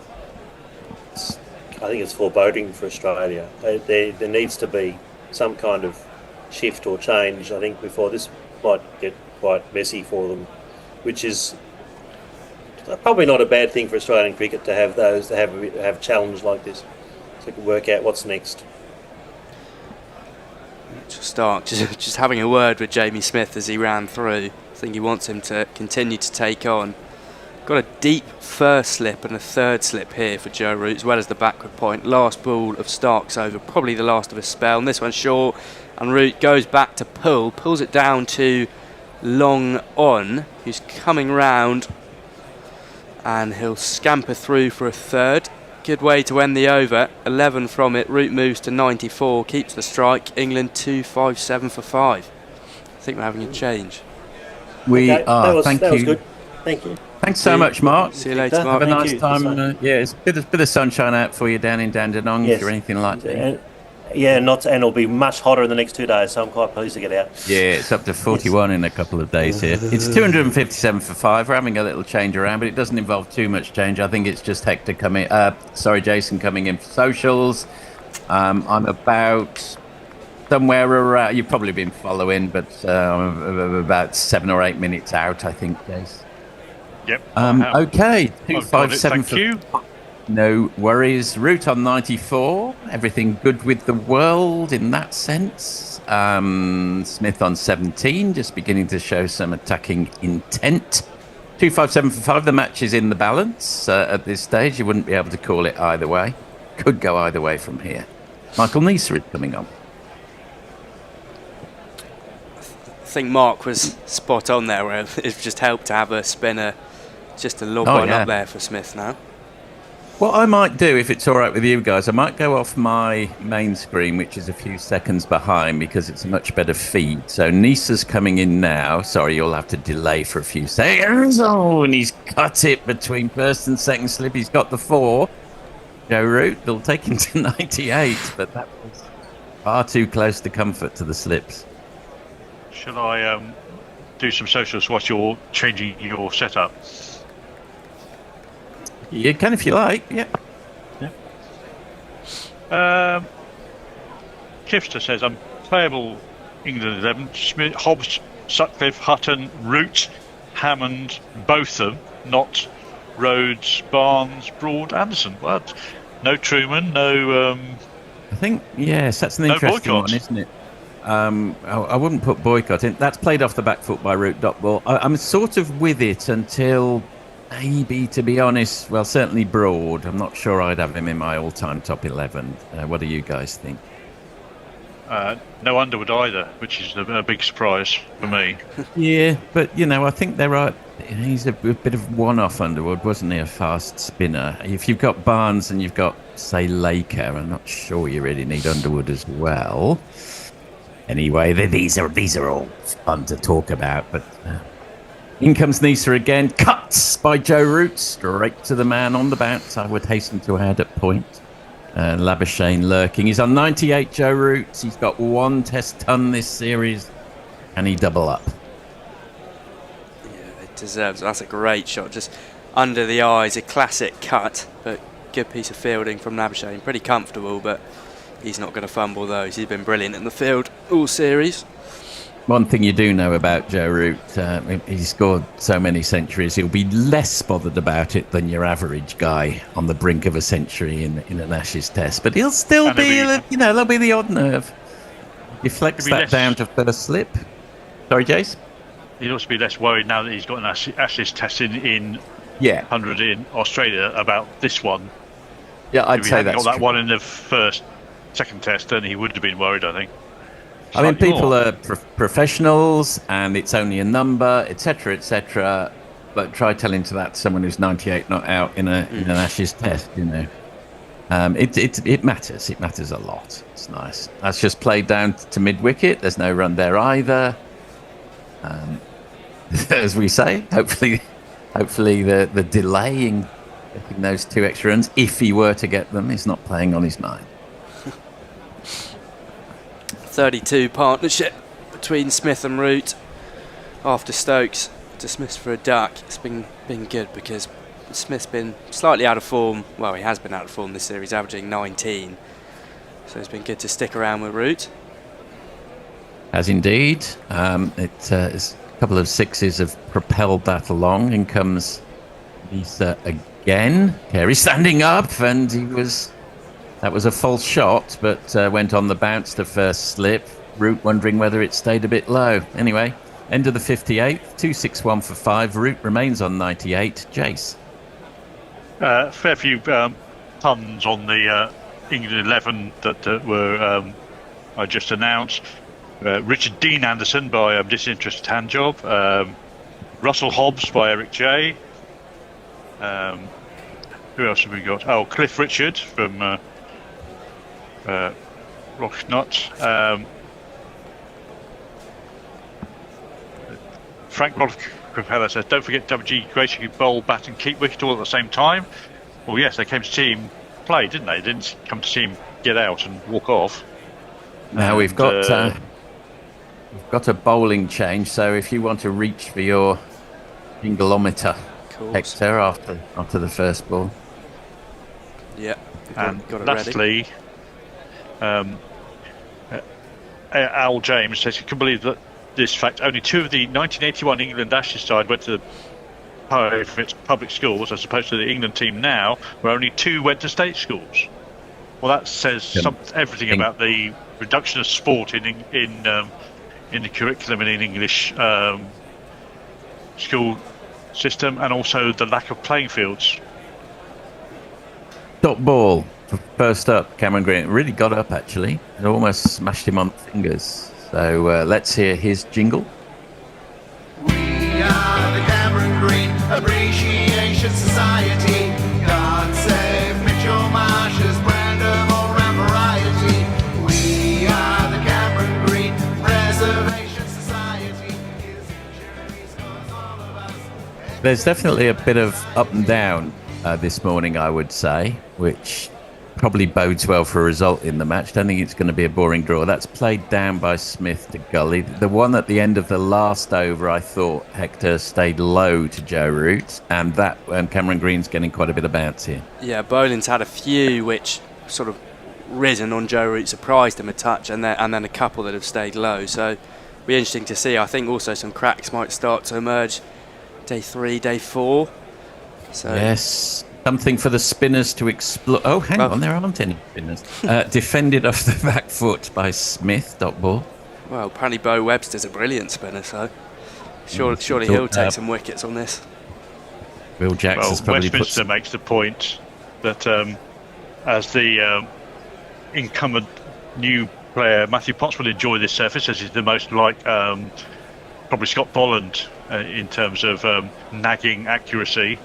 S9: I think it's foreboding for Australia. There needs to be some kind of shift or change, I think, before this might get quite messy for them, which is probably not a bad thing for Australian cricket to have have a challenge like this, so they can work out what's next.
S10: Stark just having a word with Jamie Smith as he ran through. I think he wants him to continue to take on. Got a deep first slip and a third slip here for Joe Root, as well as the backward point. Last ball of Stark's over, probably the last of his spell, and this one's short, and Root goes back to pulls it down to Long On, who's coming round, and he'll scamper through for a third. Good way to end the over. 11 from it. Root moves to 94, keeps the strike. England 257 for 5. I think we're having a change.
S8: We are. Thank you.
S9: That was good. Thank you.
S8: Thanks so much, Mark.
S10: See you later, Mark.
S8: Have a nice time. It's a bit of sunshine out for you down in Dandenong,
S9: Yes.
S8: or anything like that.
S9: And it'll be much hotter in the next 2 days, so I'm quite pleased to get out.
S8: Yeah, it's up to 41 in a couple of days here. It's 257 for 5. We're having a little change around, but it doesn't involve too much change. I think it's just Hector coming. Jason coming in for socials. I'm about somewhere around. You've probably been following, but I'm about 7 or 8 minutes out, I think, Jason.
S3: Yep.
S8: Okay,
S3: Thank
S8: 257 for
S3: you.
S8: No worries. Root on 94. Everything good with the world in that sense. Smith on 17, just beginning to show some attacking intent. 257 for 5. The match is in the balance at this stage. You wouldn't be able to call it either way. Could go either way from here. Michael Neser is coming on.
S10: I think Mark was spot on there, where it just helped to have a spinner, just to log on up there for Smith now.
S8: What I might do, if it's all right with you guys, I might go off my main screen, which is a few seconds behind, because it's a much better feed. So Neser's coming in now. Sorry, you'll have to delay for a few seconds. Oh, and he's cut it between first and second slip. He's got the 4. Joe Root, they'll take him to 98, but that was far too close to comfort to the slips.
S3: Shall I do some socials whilst you're changing your setup?
S8: You can if you like. Yeah.
S3: Kipster says, unplayable England 11, Smith, Hobbs, Sutcliffe, Hutton, Root, Hammond, Botham, not Rhodes, Barnes, Broad, Anderson. What? No Truman, no...
S8: I think, yes, that's an
S3: no
S8: interesting
S3: Boycott.
S8: one, isn't it? I wouldn't put Boycott in. That's played off the back foot by Root Dotball. I'm sort of with it until maybe, to be honest, well, certainly Broad. I'm not sure I'd have him in my all-time top 11. What do you guys think?
S3: No Underwood either, which is a big surprise for me.
S8: Yeah, but, I think they're right. He's a bit of one-off Underwood, wasn't he? A fast spinner. If you've got Barnes and you've got, say, Laker, I'm not sure you really need Underwood as well. Anyway, these are all fun to talk about, but in comes Nisa again. Cuts by Joe Root, straight to the man on the bounce, I would hasten to add at point. Labuschagne lurking. He's on 98, Joe Root. He's got one test ton this series. Can he double up?
S10: Yeah, it deserves. That's a great shot. Just under the eyes, a classic cut, but good piece of fielding from Labuschagne. Pretty comfortable, but he's not going to fumble those. He's been brilliant in the field all series.
S8: One thing you do know about Joe Root, he's scored so many centuries, he'll be less bothered about it than your average guy on the brink of a century in an Ashes test. But he'll still there'll be the odd nerve. He flex that down to first slip. Sorry, Jace?
S3: He'd also be less worried now that he's got an Ashes test in 100 in Australia about this one.
S8: Yeah, I'd say that's
S3: if he hadn't got that
S8: true.
S3: one in the second test, then he would have been worried, I think.
S8: I mean, people are professionals, and it's only a number, etc., etc. But try telling to that someone who's 98 not out in an Ashes test, It matters. It matters a lot. It's nice. That's just played down to mid wicket. There's no run there either. As we say, hopefully the delay in getting those 2 extra runs, if he were to get them, is not playing on his mind.
S10: 32 partnership between Smith and Root after Stokes dismissed for a duck. It's been good because Smith's been slightly out of form. Well, he has been out of form this series, averaging 19. So it's been good to stick around with Root.
S8: As indeed. It's a couple of sixes have propelled that along. In comes Lisa again. Carey standing up, and that was a false shot, but went on the bounce to first slip. Root wondering whether it stayed a bit low. Anyway, end of the 58th, 261 for 5. Root remains on 98. Jace.
S3: Fair few puns on the England 11 that were I just announced. Richard Dean Anderson by Disinterested Handjob. Russell Hobbs by Eric J. Who else have we got? Oh, Cliff Richard from Rocknut. Frank Propeller says, don't forget WG Gracie could bowl, bat and keep wicket all at the same time. Well, yes, they came to see him play, didn't they? They didn't come to see him get out and walk off.
S8: Now we've got a bowling change, so if you want to reach for your jingleometer, Hector, after the first ball.
S10: Yeah,
S3: and
S10: got it
S3: lastly, Al James says he can believe that this fact only 2 of the 1981 England Ashes side went to public schools, as opposed to the England team now, where only 2 went to state schools. Well, that says everything about the reduction of sport in the curriculum in English school system, and also the lack of playing fields.
S8: Dot ball first up. Cameron Green really got up, actually. It almost smashed him on the fingers. So let's hear his jingle.
S11: We are the Cameron Green Appreciation Society. God save Mitchell Marsh's brand of all-round variety. We are the Cameron Green Preservation Society.
S8: There's definitely a bit of up and down this morning, I would say, which probably bodes well for a result in the match. Don't think it's going to be a boring draw. That's played down by Smith to Gully. The one at the end of the last over, I thought Hector stayed low to Joe Root, and Cameron Green's getting quite a bit of bounce here.
S10: Yeah, Boland's had a few which sort of risen on Joe Root, surprised him a touch, and then a couple that have stayed low. So it'll be interesting to see. I think also some cracks might start to emerge day 3, day 4. So
S8: yes. Something for the spinners to explore. Oh, hang on, there aren't any spinners. Defended off the back foot by Smith, dot ball.
S10: Well, apparently Bo Webster's a brilliant spinner, so surely he'll take some wickets on this.
S8: Will Jackson's probably
S3: Westminster makes the point that as the incumbent new player, Matthew Potts will enjoy this surface as he's the most like probably Scott Boland in terms of nagging accuracy.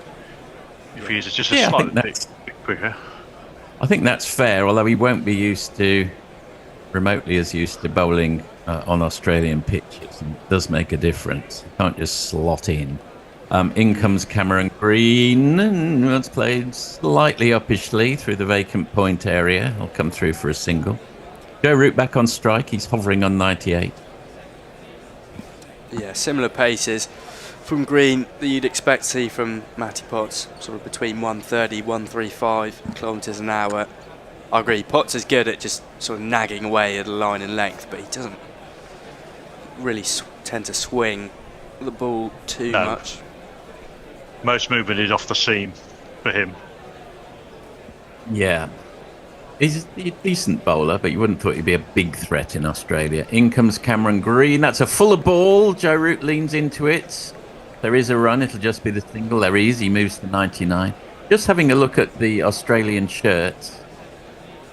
S3: If he is just a slightly bit quicker.
S8: I think that's fair, although he won't be remotely as used to bowling on Australian pitches. It does make a difference. You can't just slot in. In comes Cameron Green. That's played slightly uppishly through the vacant point area. He'll come through for a single. Joe Root back on strike. He's hovering on 98.
S10: Yeah, similar paces from Green that you'd expect to see from Matty Potts, sort of between 130, 135 kilometres an hour. I agree, Potts is good at just sort of nagging away at a line in length, but he doesn't really tend to swing the ball too much.
S3: Most movement is off the seam for him.
S8: Yeah. He's a decent bowler, but you wouldn't thought he'd be a big threat in Australia. In comes Cameron Green. That's a fuller ball. Joe Root leans into it. There is a run. It'll just be the single. There he is. He moves to 99. Just having a look at the Australian shirts.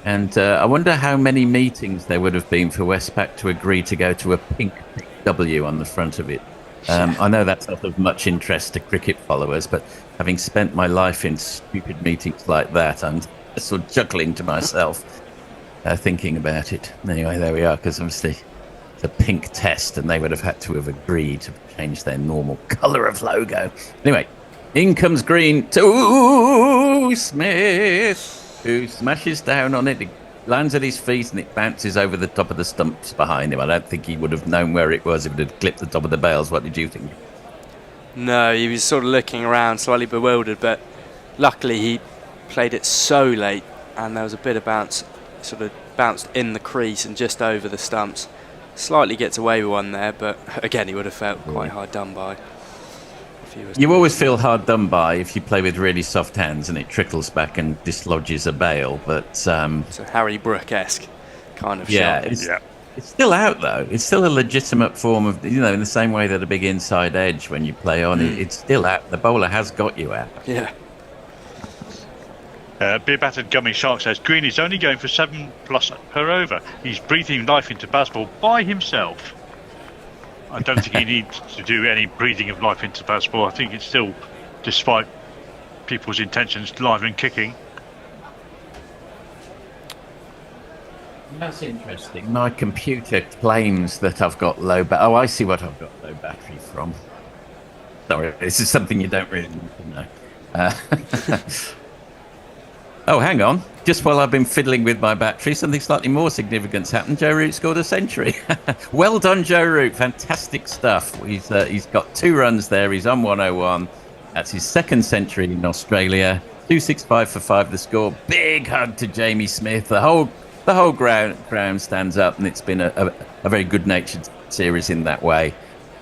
S8: And I wonder how many meetings there would have been for Westpac to agree to go to a pink W on the front of it. I know that's not of much interest to cricket followers, but having spent my life in stupid meetings like that, I'm sort of chuckling to myself, thinking about it. Anyway, there we are, because obviously it's a pink test, and they would have had to have agreed to change their normal colour of logo. Anyway, in comes Green to Smith, who smashes down on it. It lands at his feet and it bounces over the top of the stumps behind him. I don't think he would have known where it was if it had clipped the top of the bails. What did you think?
S10: No, he was sort of looking around, slightly bewildered, but luckily he played it so late and there was a bit of bounce, sort of bounced in the crease and just over the stumps. Slightly gets away with one there, but again he would have felt quite hard done by.
S8: You always feel hard done by if you play with really soft hands and it trickles back and dislodges a bail, but
S10: it's a Harry Brook-esque kind of
S8: shot. It's still out though. It's still a legitimate form of, in the same way that a big inside edge when you play on it's still out. The bowler has got you out.
S10: Yeah.
S3: Beer Battered Gummy Shark says Green is only going for 7+ per over. He's breathing life into baseball by himself. I don't think he needs to do any breathing of life into baseball. I think it's still, despite people's intentions, live and kicking.
S8: That's interesting. My computer claims that I've got low battery. Oh, I see what I've got low battery from. Sorry, this is something you don't really need to know. Oh, hang on. Just while I've been fiddling with my battery, something slightly more significant's happened. Joe Root scored a century. Well done, Joe Root. Fantastic stuff. He's got 2 runs there. He's on 101. That's his 2nd century in Australia. 265 for 5 the score. Big hug to Jamie Smith. The whole ground stands up, and it's been a very good-natured series in that way.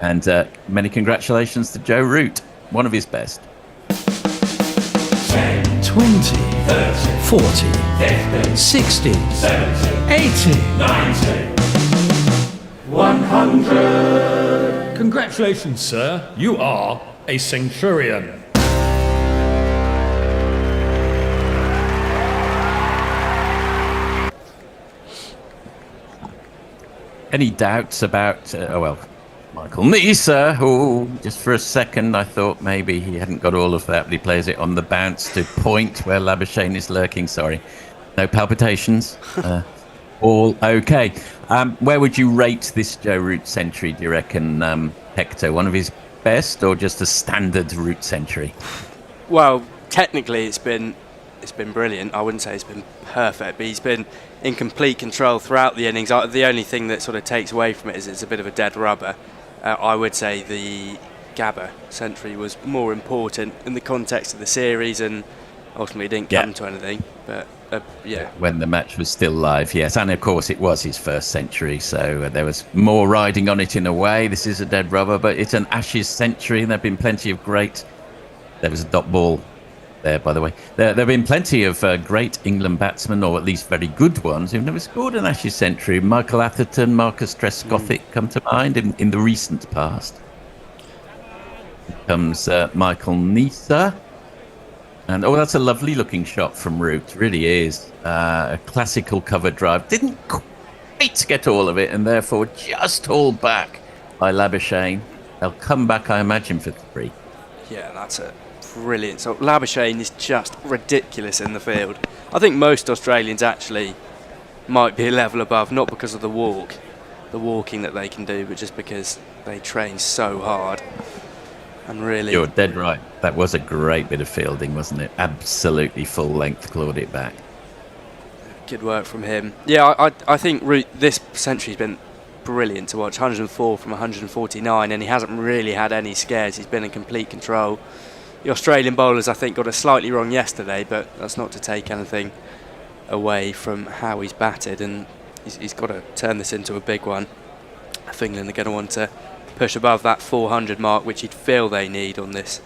S8: And many congratulations to Joe Root. One of his best.
S1: 10, 20, 30, 40, 50, 60, 70, 80, 90, 100. Congratulations, sir. You are a centurion.
S8: Any doubts about, Michael Neser, who just for a second I thought maybe he hadn't got all of that, but he plays it on the bounce to point where Labuschagne is lurking. Sorry. No palpitations. All okay. Where would you rate this Joe Root century, do you reckon, Hector? One of his best or just a standard Root century?
S10: Well, technically it's been it's been brilliant. I wouldn't say it's been perfect, but he's been in complete control throughout the innings. The only thing that sort of takes away from it is it's a bit of a dead rubber. I would say the Gabba century was more important in the context of the series, and ultimately didn't come to anything. But yeah,
S8: when the match was still live, yes, and of course it was his first century, so there was more riding on it in a way. This is a dead rubber, but it's an Ashes century, and there've been plenty of great. There was a dot ball there, by the way. There have been plenty of great England batsmen, or at least very good ones, who've never scored an Ashes century. Michael Atherton, Marcus Trescothick come to mind in the recent past. Here comes Michael Neser. And that's a lovely looking shot from Root, really is. A classical cover drive. Didn't quite get all of it, and therefore just hauled back by Labuschagne. They'll come back, I imagine, for 3.
S10: Yeah, that's it. Brilliant. So Labuschagne is just ridiculous in the field. I think most Australians actually might be a level above, not because of the walking that they can do, but just because they train so hard. And really,
S8: you're dead right. That was a great bit of fielding, wasn't it? Absolutely full length, clawed it back.
S10: Good work from him. Yeah, I think this century's been brilliant to watch. 104 from 149, and he hasn't really had any scares. He's been in complete control. The Australian bowlers, I think, got it slightly wrong yesterday, but that's not to take anything away from how he's batted, and he's got to turn this into a big one. If England are going to want to push above that 400 mark, which you'd feel they need on this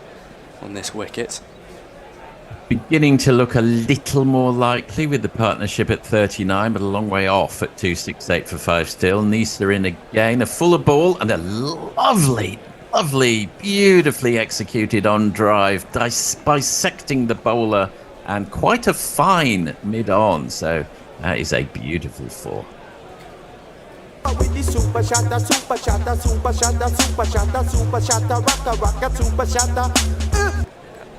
S10: wicket.
S8: Beginning to look a little more likely with the partnership at 39, but a long way off at 268 for 5 still. Neser in again, a fuller ball and a lovely, beautifully executed on drive, bisecting the bowler, and quite a fine mid-on. So that is a beautiful 4.
S11: With the super shatter, super shatter, super shatter, super shatter, super shatter, rocker, super shatter.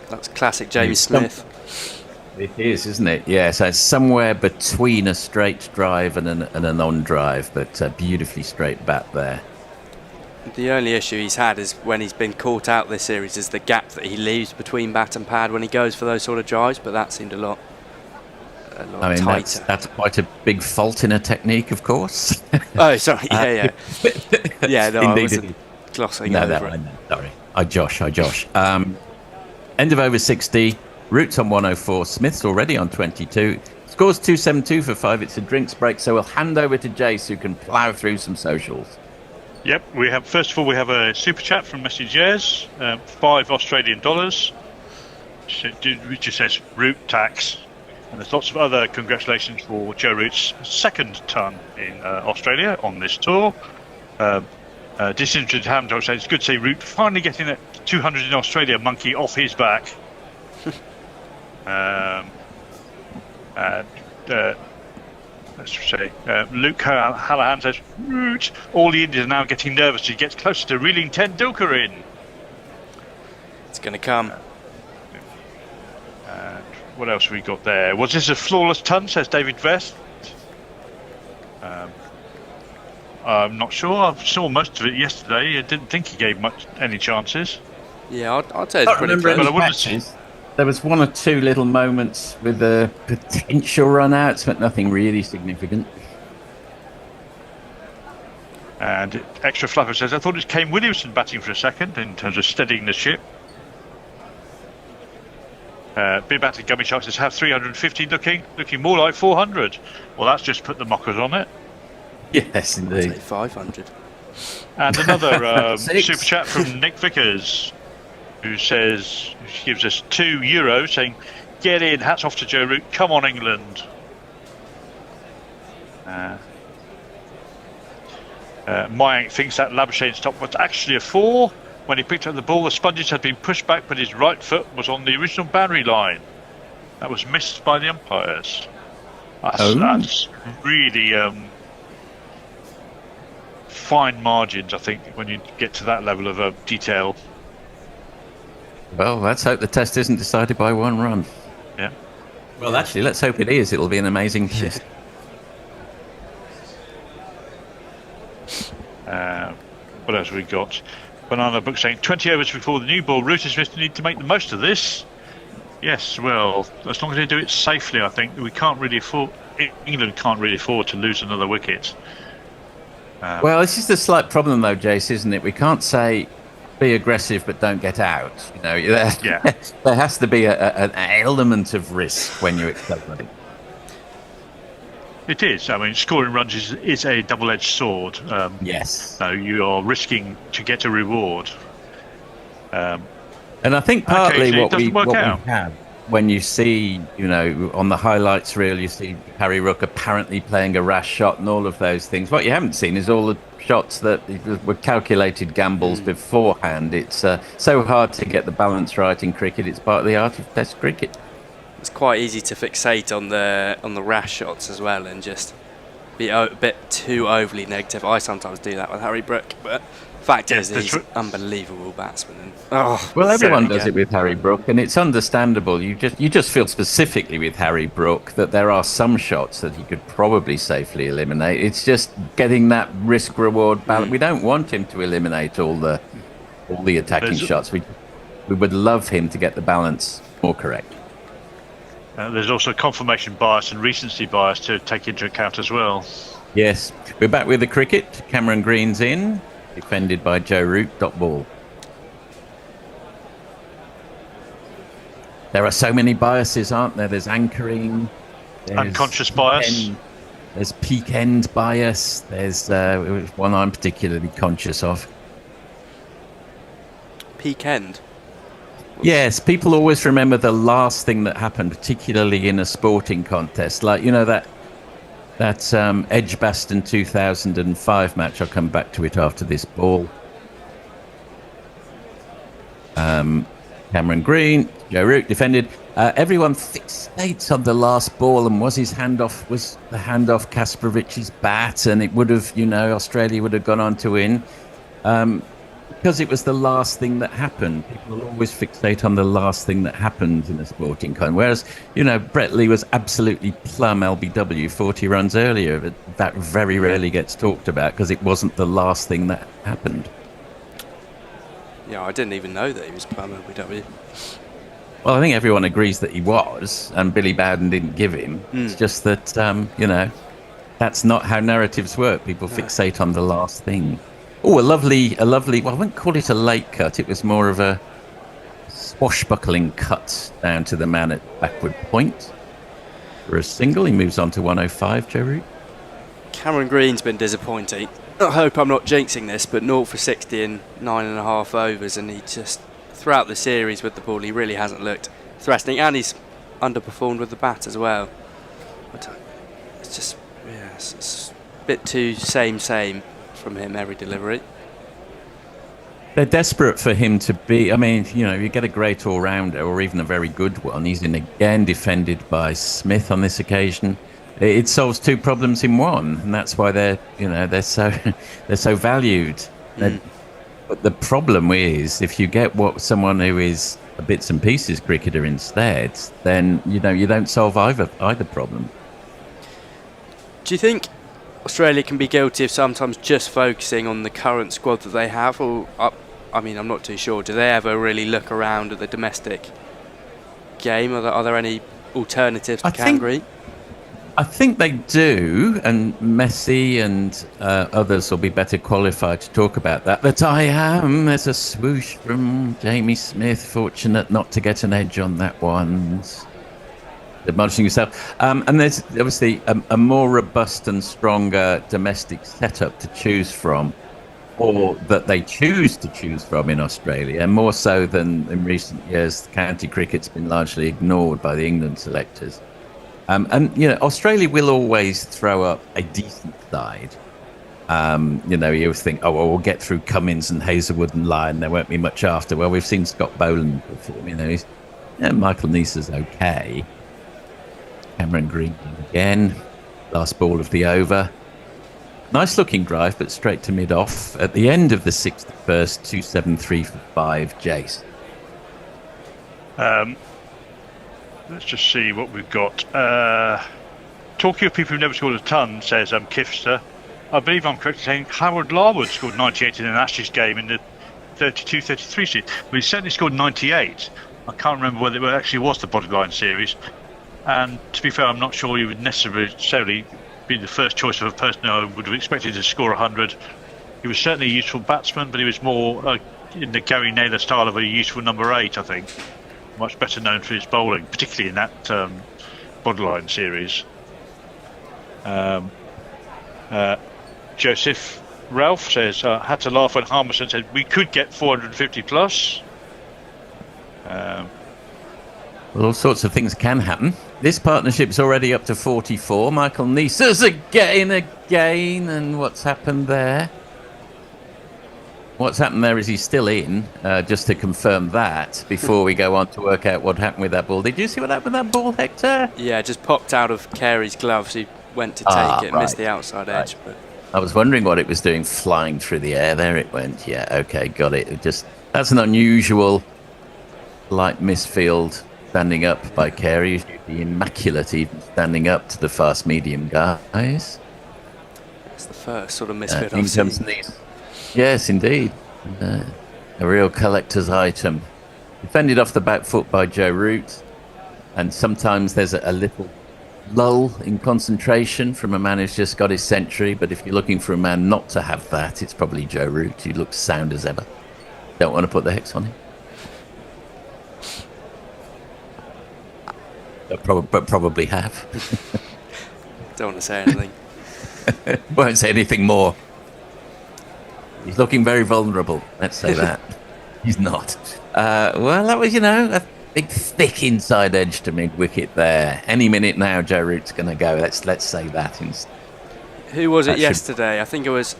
S10: That's classic James Smith.
S8: It is, isn't it? Yeah, so it's somewhere between a straight drive and an on-drive, but a beautifully straight bat there.
S10: The only issue he's had is when he's been caught out this series is the gap that he leaves between bat and pad when he goes for those sort of drives, but that seemed a lot tighter.
S8: That's quite a big fault in a technique, of course.
S10: Oh, sorry. Yeah. Yeah, no,
S8: Indeed,
S10: I wasn't glossing over it.
S8: Sorry. I josh. End of over 60. Root's on 104. Smith's already on 22. Scores 272 for 5. It's a drinks break, so we'll hand over to Jace, who can plough through some socials.
S3: Yep, first of all we have a super chat from Messengers, $5 Australian, which just says Root tax. And there's lots of other congratulations for Joe Root's second ton in Australia on this tour. Disinterested Hamdog says it's good to see Root finally getting that 200 in Australia monkey off his back. Let's say Luke Hallahan says Root, all the Indians are now getting nervous as he gets closer to reeling Tendulkar in.
S10: It's going to come.
S3: What else have we got there? Was this a flawless ton, says David Vest? I'm not sure. I saw most of it yesterday. I didn't think he gave any chances.
S10: Yeah, I'd say it's pretty close.
S8: There was 1 or 2 little moments with the potential run-outs, but nothing really significant.
S3: And Extra Fluffer says, I thought it was Kane Williamson batting for a second in terms of steadying the ship. Big batting Gummy Shark says, have 350 looking more like 400. Well, that's just put the mockers on it.
S8: Yes, indeed.
S10: 500.
S3: And another super chat from Nick Vickers, who gives us €2 saying, get in, hats off to Joe Root, come on England. Mayank thinks that Labuschagne's top was actually a 4. When he picked up the ball, the sponges had been pushed back, but his right foot was on the original boundary line. That was missed by the umpires. That's really fine margins, I think, when you get to that level of detail.
S8: Well, let's hope the test isn't decided by 1 run.
S3: Yeah.
S8: Well, actually, let's hope it is. It'll be an amazing test.
S3: What else have we got? Banana Book saying 20 overs before the new ball. Root and Smith need to make the most of this. Yes, well, as long as they do it safely, I think we can't really afford. England can't really afford to lose another wicket.
S8: Well, this is the slight problem, though, Jace, isn't it? We can't say be aggressive but don't get out. You know, there has to be an element of risk when you expect money.
S3: It is. I mean, scoring runs is a double-edged sword.
S8: Yes.
S3: So you are risking to get a reward.
S8: And I think partly what we have, when you see, you know, on the highlights reel, you see Harry Brook apparently playing a rash shot and all of those things. What you haven't seen is all the shots that were calculated gambles beforehand. It's so hard to get the balance right in cricket. It's part of the art of Test cricket.
S10: It's quite easy to fixate on the rash shots as well and just be a bit too overly negative. I sometimes do that with Harry Brook, but fact is he's an unbelievable batsman.
S8: Well, everyone does it with Harry Brook, and it's understandable. You just feel specifically with Harry Brook that there are some shots that he could probably safely eliminate. It's just getting that risk-reward balance. We don't want him to eliminate all the attacking shots. We would love him to get the balance more correct.
S3: There's also confirmation bias and recency bias to take into account as well.
S8: Yes, we're back with the cricket. Cameron Green's in, defended by Joe Root. Dot ball. There are so many biases, aren't there? There's anchoring, there's
S3: unconscious bias.
S8: There's peak end bias. There's one I'm particularly conscious of.
S10: Peak end.
S8: Yes, people always remember the last thing that happened, particularly in a sporting contest. Like, you know, that Edgbaston 2005 match. I'll come back to it after this ball. Cameron Green, Joe Root defended. Everyone fixates on the last ball, and was the handoff Kasparovich's bat, and it would have, you know, Australia would have gone on to win. Because it was the last thing that happened. People will always fixate on the last thing that happened in a sporting contest. Whereas, you know, Brett Lee was absolutely plumb LBW 40 runs earlier. But that very rarely gets talked about because it wasn't the last thing that happened.
S10: Yeah, I didn't even know that he was plumb LBW.
S8: Well, I think everyone agrees that he was, and Billy Bowden didn't give him. It's just that, you know, that's not how narratives work. People fixate on the last thing. Oh, a lovely, well, I wouldn't call it a late cut. It was more of a swashbuckling cut down to the man at backward point. For a single, he moves on to 105, Joe Root.
S10: Cameron Green's been disappointing. I hope I'm not jinxing this, but 0 for 60 in 9.5 overs, and he just, throughout the series with the ball, he really hasn't looked threatening, and he's underperformed with the bat as well. It's just, it's a bit too same from him every delivery.
S8: They're desperate for him to be, I mean, you know, you get a great all-rounder or even a very good one. He's in again defended by Smith on this occasion. It solves two problems in one, and that's why they're so valued. But the problem is, if you get someone who is a bits and pieces cricketer instead, then you don't solve either problem.
S10: Do you think Australia can be guilty of sometimes just focusing on the current squad that they have, or I mean, I'm not too sure. Do they ever really look around at the domestic game? Are there any alternatives to Cam Green?
S8: I think they do, and Messi and others will be better qualified to talk about that. But I am. There's a swoosh from Jamie Smith. Fortunate not to get an edge on that one. Admonishing yourself. And there's obviously a more robust and stronger domestic setup to choose from, or that they choose to choose from in Australia, more so than in recent years. County cricket's been largely ignored by the England selectors. And, you know, Australia will always throw up a decent side. You know, you always think, well, we'll get through Cummins and Hazelwood and Lyon. There won't be much after. Well, we've seen Scott Boland perform. You know, Michael Neeser's okay. Cameron Green again. Last ball of the over. Nice looking drive, but straight to mid-off. At the end of the 61st, 273 for 5, Jace.
S3: Let's just see what we've got. Talking of people who've never scored a ton, says Kifster. I believe I'm correct in saying Howard Larwood scored 98 in an Ashes game in the 32-33 series. But he certainly scored 98.
S12: I can't remember whether it actually was the Bodyline series. And to be fair, I'm not sure he would necessarily be the first choice of a person I would have expected to score 100. He was certainly a useful batsman, but he was more in the Gary Naylor style of a useful number 8, I think. Much better known for his bowling, particularly in that Bodyline series. Joseph Ralph says, had to laugh when Harmison said we could get 450 plus.
S8: Well, all sorts of things can happen. This partnership's already up to 44. Michael Nieser's again, and what's happened there? What's happened there is he's still in, just to confirm that, before we go on to work out what happened with that ball. Did you see what happened with that ball, Hector?
S10: Yeah, just popped out of Carey's gloves. He went to take it and missed the outside edge. But
S8: I was wondering what it was doing flying through the air. There it went. Yeah, okay, got it. That's an unusual light misfield standing up by Carey. Usually immaculate even standing up to the fast medium guys.
S10: It's the first sort of misfield I've seen.
S8: Yes, indeed. A real collector's item. Defended off the back foot by Joe Root. And sometimes there's a little lull in concentration from a man who's just got his century. But if you're looking for a man not to have that, it's probably Joe Root. He looks sound as ever. Don't want to put the hex on him. But probably have.
S10: Don't want to say anything.
S8: Won't say anything more. He's looking very vulnerable. Let's say that. He's not. Well, that was, a big thick inside edge to mid-wicket there. Any minute now, Joe Root's going to go. Let's say that.
S10: Who was it yesterday? I think it was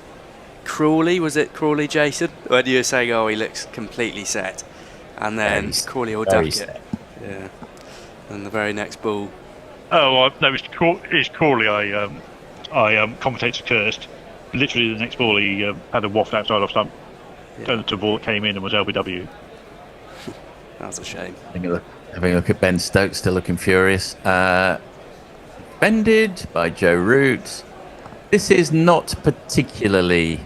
S10: Crawley. Was it Crawley, Jason? When you were saying, he looks completely set. And then Crawley will duck it. Yeah. And the very next ball.
S12: Oh, no, it's Crawley. I commentator cursed. Literally the next ball he had a waft outside off stump. Turned to a ball that came in and was LBW.
S10: That's a shame.
S8: Having a look at Ben Stokes, still looking furious. Defended by Joe Root. This is not particularly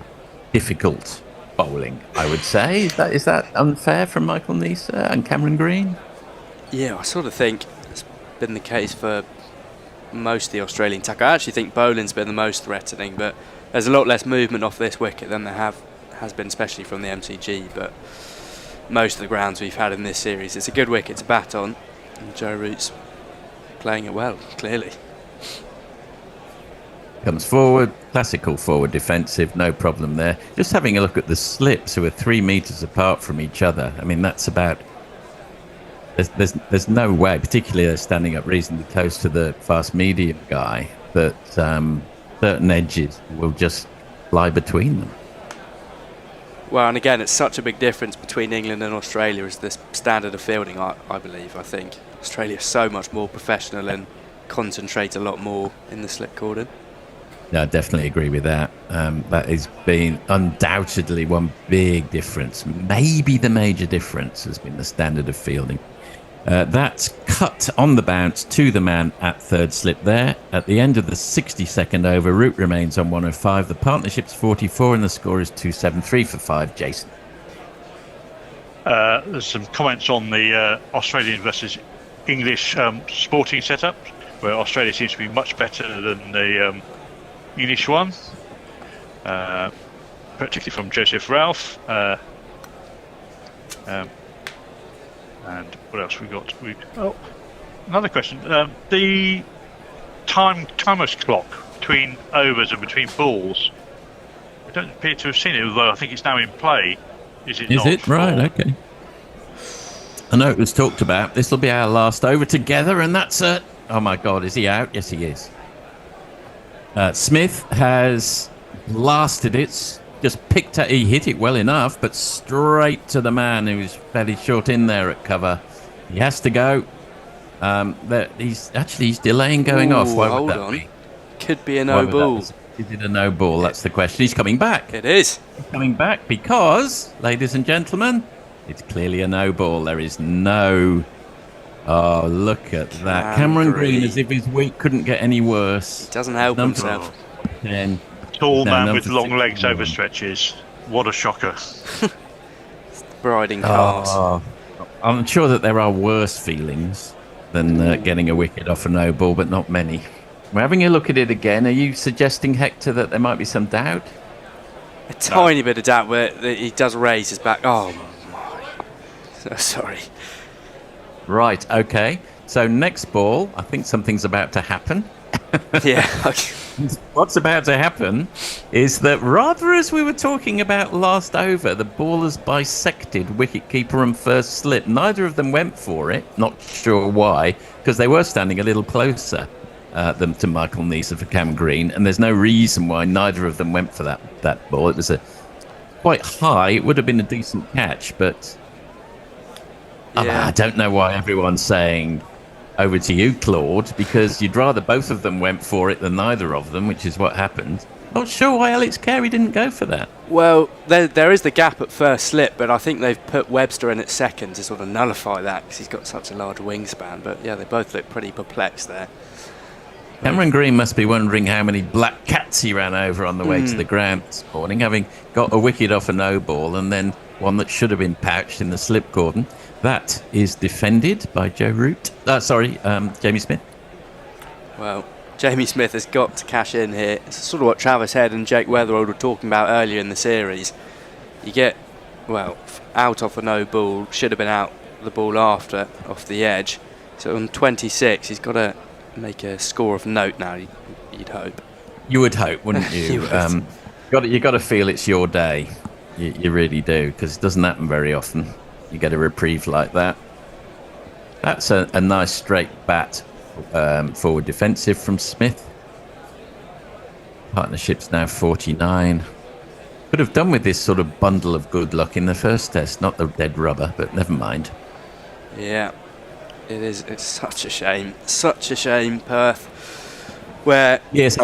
S8: difficult bowling, I would say. Is that unfair from Michael Neser and Cameron Green?
S10: Yeah, I sort of think it's been the case for most of the Australian attack. I actually think bowling's been the most threatening, but there's a lot less movement off this wicket than there has been, especially from the MCG. But most of the grounds we've had in this series, it's a good wicket to bat on, and Joe Root's playing it well, clearly.
S8: Comes forward, classical forward defensive, no problem there. Just having a look at the slips, who are 3 metres apart from each other. I mean, that's about... There's no way, particularly they're standing up reasonably close to the fast medium guy, that certain edges will just lie between them.
S10: Well, and again, it's such a big difference between England and Australia as the standard of fielding, I believe. I think Australia is so much more professional and concentrate a lot more in the slip cordon.
S8: Yeah, I definitely agree with that. That has been undoubtedly one big difference. Maybe the major difference has been the standard of fielding. That's cut on the bounce to the man at third slip there. At the end of the 62nd over, Root remains on 105. The partnership's 44 and the score is 273 for 5. Jason.
S12: There's some comments on the Australian versus English sporting setup, where Australia seems to be much better than the English one, particularly from Joseph Ralph. And what else we got? Another question. The timer's clock between overs and between balls. I don't appear to have seen it, although I think it's now in play. Is it?
S8: Is it? Right, okay. I know it was talked about. This will be our last over together, and that's it. Oh my God, is he out? Yes, he is. Smith has blasted it. Just he hit it well enough, but straight to the man who was fairly short in there at cover. He has to go. He's delaying going off. Why would that be?
S10: Could be a no ball.
S8: Is it a no ball? That's the question. He's coming back.
S10: It is.
S8: He's coming back because, ladies and gentlemen, it's clearly a no ball. There is no... Oh, look at that. Cameron Green, as if his week couldn't get any worse.
S10: He doesn't help himself.
S8: 10.
S12: Tall man with long legs over stretches. What a shocker.
S10: Briding cars.
S8: I'm sure that there are worse feelings than getting a wicket off a no ball, but not many. We're having a look at it again. Are you suggesting, Hector, that there might be some doubt?
S10: A tiny bit of doubt where he does raise his back. Oh, my. So sorry.
S8: Right, okay. So next ball, I think something's about to happen.
S10: Yeah.
S8: What's about to happen is that, rather as we were talking about last over, the ball has bisected wicketkeeper and first slip. Neither of them went for it. Not sure why, because they were standing a little closer than to Michael Neser for Cam Green, and there's no reason why neither of them went for that ball. It was quite high. It would have been a decent catch, but I don't know why everyone's saying over to you, Claude, because you'd rather both of them went for it than neither of them, which is what happened. Not sure why Alex Carey didn't go for that.
S10: Well, there is the gap at first slip, but I think they've put Webster in at second to sort of nullify that because he's got such a large wingspan. But yeah, they both look pretty perplexed there.
S8: Cameron Green must be wondering how many black cats he ran over on the way to the ground this morning, having got a wicket off a no ball and then one that should have been pouched in the slip cordon. That is defended by Jamie Smith.
S10: Well, Jamie Smith has got to cash in here. It's sort of what Travis Head and Jake Weatherald were talking about earlier in the series. You get, out off a no ball, should have been out the ball after, off the edge. So on 26, he's got to make a score of note now, you'd hope.
S8: You would hope, wouldn't you? You got to feel it's your day. You really do, because it doesn't happen very often. You get a reprieve like that. That's a nice straight bat forward defensive from Smith. Partnership's now 49. Could have done with this sort of bundle of good luck in the first test, not the dead rubber, but never mind.
S10: Yeah, it is. It's such a shame. Such a shame, Perth. Where
S8: yes,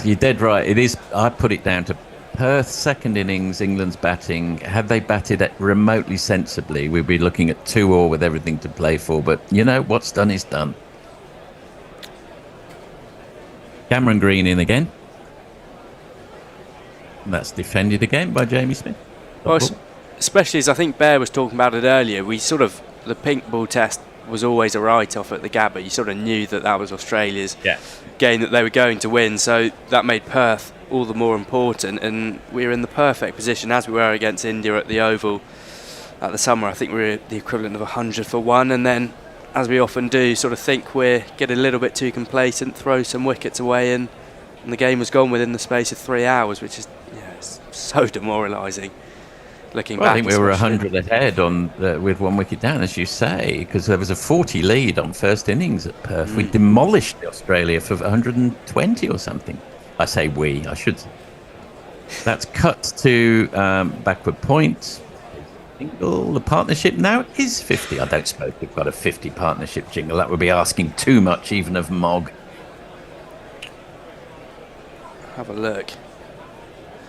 S8: you're dead right. It is. I put it down to Perth, second innings, England's batting. Had they batted it remotely sensibly, we'd be looking at 2-2 with everything to play for. But, what's done is done. Cameron Green in again. And that's defended again by Jamie Smith.
S10: Well, especially as I think Bear was talking about it earlier, the pink ball test was always a write-off at the Gabba. You sort of knew that was Australia's game that they were going to win, so that made Perth all the more important, and we were in the perfect position as we were against India at the Oval at the summer. I think we were the equivalent of 100 for 1, and then, as we often do, sort of think we're getting a little bit too complacent, throw some wickets away, and the game was gone within the space of 3 hours, which is it's so demoralising. Looking back,
S8: I think we were 100 ahead with 1 wicket down, as you say, because there was a 40 lead on first innings at Perth. We demolished Australia for 120 or something. I say we, I should say. That's cut to backward point. The partnership now is 50. I don't suppose we've got a 50 partnership jingle. That would be asking too much, even of Mogg.
S10: Have a look.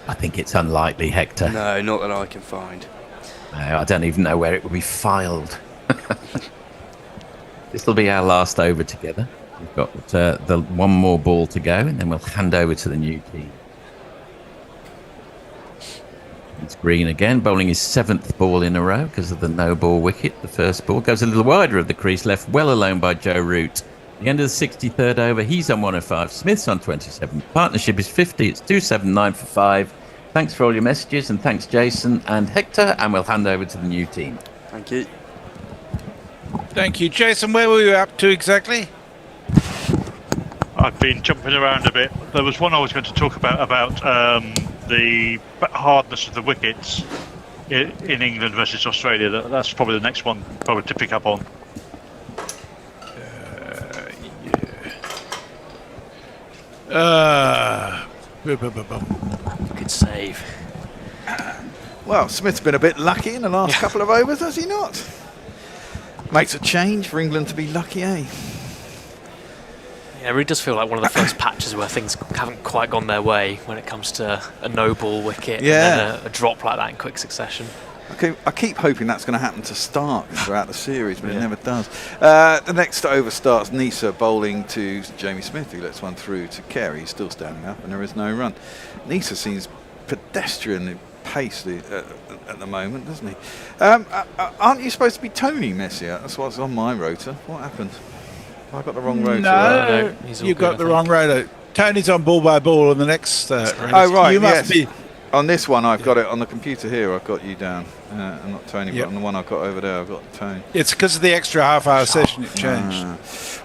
S8: I think it's unlikely, Hector.
S10: No, not that I can find.
S8: No, I don't even know where it will be filed. This will be our last over together. We've got the one more ball to go, and then we'll hand over to the new team. It's Green again, bowling his 7th ball in a row because of the no-ball wicket. The first ball goes a little wider of the crease, left well alone by Joe Root. At the end of the 63rd over, he's on 105. Smith's on 27. Partnership is 50. It's 279 for 5. Thanks for all your messages, and thanks Jason and Hector, and we'll hand over to the new team.
S10: Thank you.
S4: Thank you. Jason, where were you up to exactly?
S12: I've been jumping around a bit. There was one I was going to talk about the hardness of the wickets in England versus Australia. That's probably the next one probably to pick up on.
S10: Good save.
S2: Well, Smith's been a bit lucky in the last couple of overs, has he not? Makes a change for England to be lucky, eh?
S13: Yeah, it really does feel like one of the first patches where things haven't quite gone their way when it comes to a no-ball wicket and then a drop like that in quick succession.
S2: I keep hoping that's going to happen to Starks throughout the series, but it never does. The next over starts Neser bowling to Jamie Smith, who lets one through to Carey. He's still standing up, and there is no run. Neser seems pedestrian, pace at the moment, doesn't he? Aren't you supposed to be Tony Messier? That's what's on my rotor. What happened? I got the wrong rotor.
S4: No, you got the wrong rotor. Tony's on ball by ball on the next race.
S2: Oh, right,
S4: you must be.
S2: On this one, I've got it on the computer here. I've got you down. I'm not Tony, but on the one I've got over there, I've got Tony.
S4: It's because of the extra half-hour session it changed.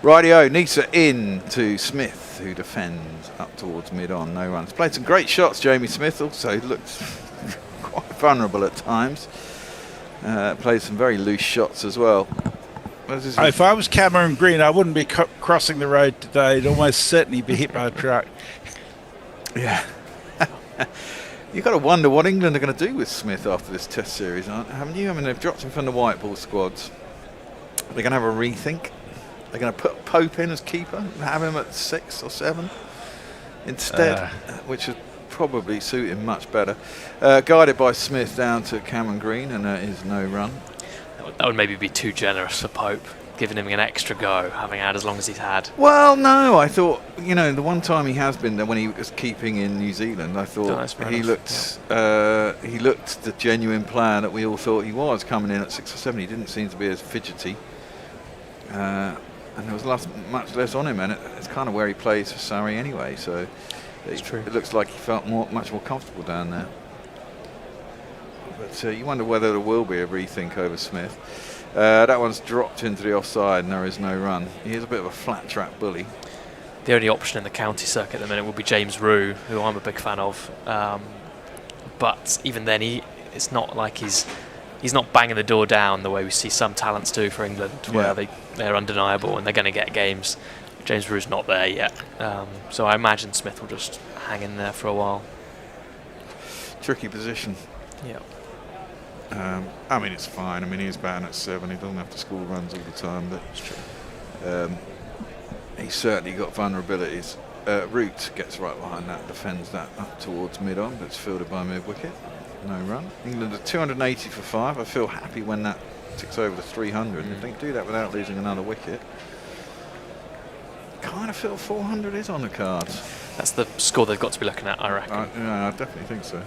S2: Rightio, Nisa in to Smith, who defends up towards mid-on, no runs. Played some great shots, Jamie Smith, also looked quite vulnerable at times. Played some very loose shots as well.
S4: If I was Cameron Green, I wouldn't be crossing the road today. I'd almost certainly be hit by a truck.
S2: Yeah. You've got to wonder what England are going to do with Smith after this Test series, haven't you? I mean, they've dropped him from the white ball squads. They're going to have a rethink. They're going to put Pope in as keeper and have him at 6 or 7 instead, which would probably suit him much better. Guided by Smith down to Cameron Green, and there is no run.
S13: That would maybe be too generous for Pope, giving him an extra go, having had as long as he's had.
S2: Well, no, I thought, the one time he has been there when he was keeping in New Zealand, I thought he looked the genuine player that we all thought he was coming in at 6 or 7. He didn't seem to be as fidgety. And there was much less on him, and it's kind of where he plays for Surrey anyway, so it looks like he felt much more comfortable down there. But you wonder whether there will be a rethink over Smith. That one's dropped into the offside and there is no run. He is a bit of a flat track bully.
S13: The only option in the county circuit at the minute will be James Rue, who I'm a big fan of. But even then, it's not like he's not banging the door down the way we see some talents do for England, where they're undeniable and they're going to get games. James Rue's not there yet. So I imagine Smith will just hang in there for a while.
S2: Tricky position.
S13: Yeah.
S2: I mean, it's fine. I mean, he's batting at 7. He doesn't have to score runs all the time, but he's certainly got vulnerabilities. Root gets right behind that, defends that up towards mid-on, but it's fielded by mid-wicket. No run. England are 280 for 5. I feel happy when that ticks over to 300. If they can do that without losing another wicket, kind of feel 400 is on the cards.
S13: That's the score they've got to be looking at, I reckon.
S2: I definitely think so.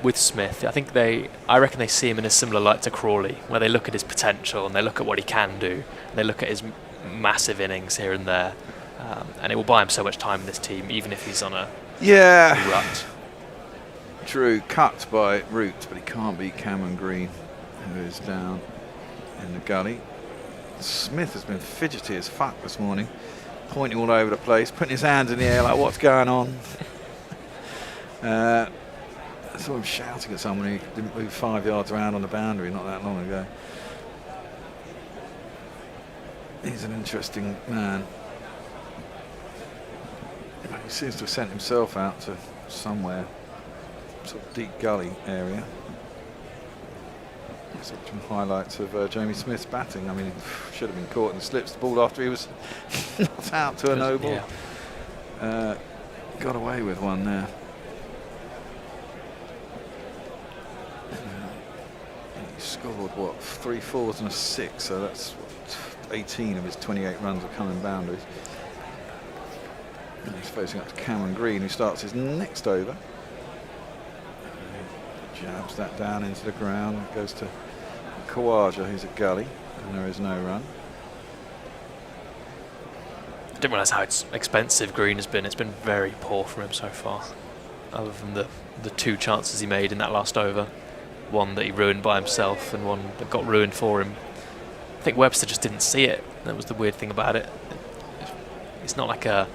S13: With Smith, I reckon they see him in a similar light to Crawley, where they look at his potential and they look at what he can do, and they look at his massive innings here and there, and it will buy him so much time in this team, even if he's on a rut.
S2: True, cut by Root, but he can't beat Cameron Green, who is down in the gully. Smith has been fidgety as fuck this morning, pointing all over the place, putting his hands in the air like, what's going on? I saw him shouting at someone who didn't move 5 yards around on the boundary not that long ago. He's an interesting man. He seems to have sent himself out to somewhere, sort of deep gully area. Some highlights of Jamie Smith's batting. I mean, he should have been caught in the slips. The ball after he was knocked out to a no ball. Got away with one there. He scored, 3 4s and a 6, so that's 18 of his 28 runs are coming boundaries. And he's facing up to Cameron Green, who starts his next over. Jabs that down into the ground, goes to Khawaja, who's at gully, and there is no run.
S13: I didn't realise how expensive Green has been. It's been very poor from him so far, other than the 2 chances he made in that last over. One that he ruined by himself and one that got ruined for him. I think Webster just didn't see it. That was the weird thing about it. It's not like a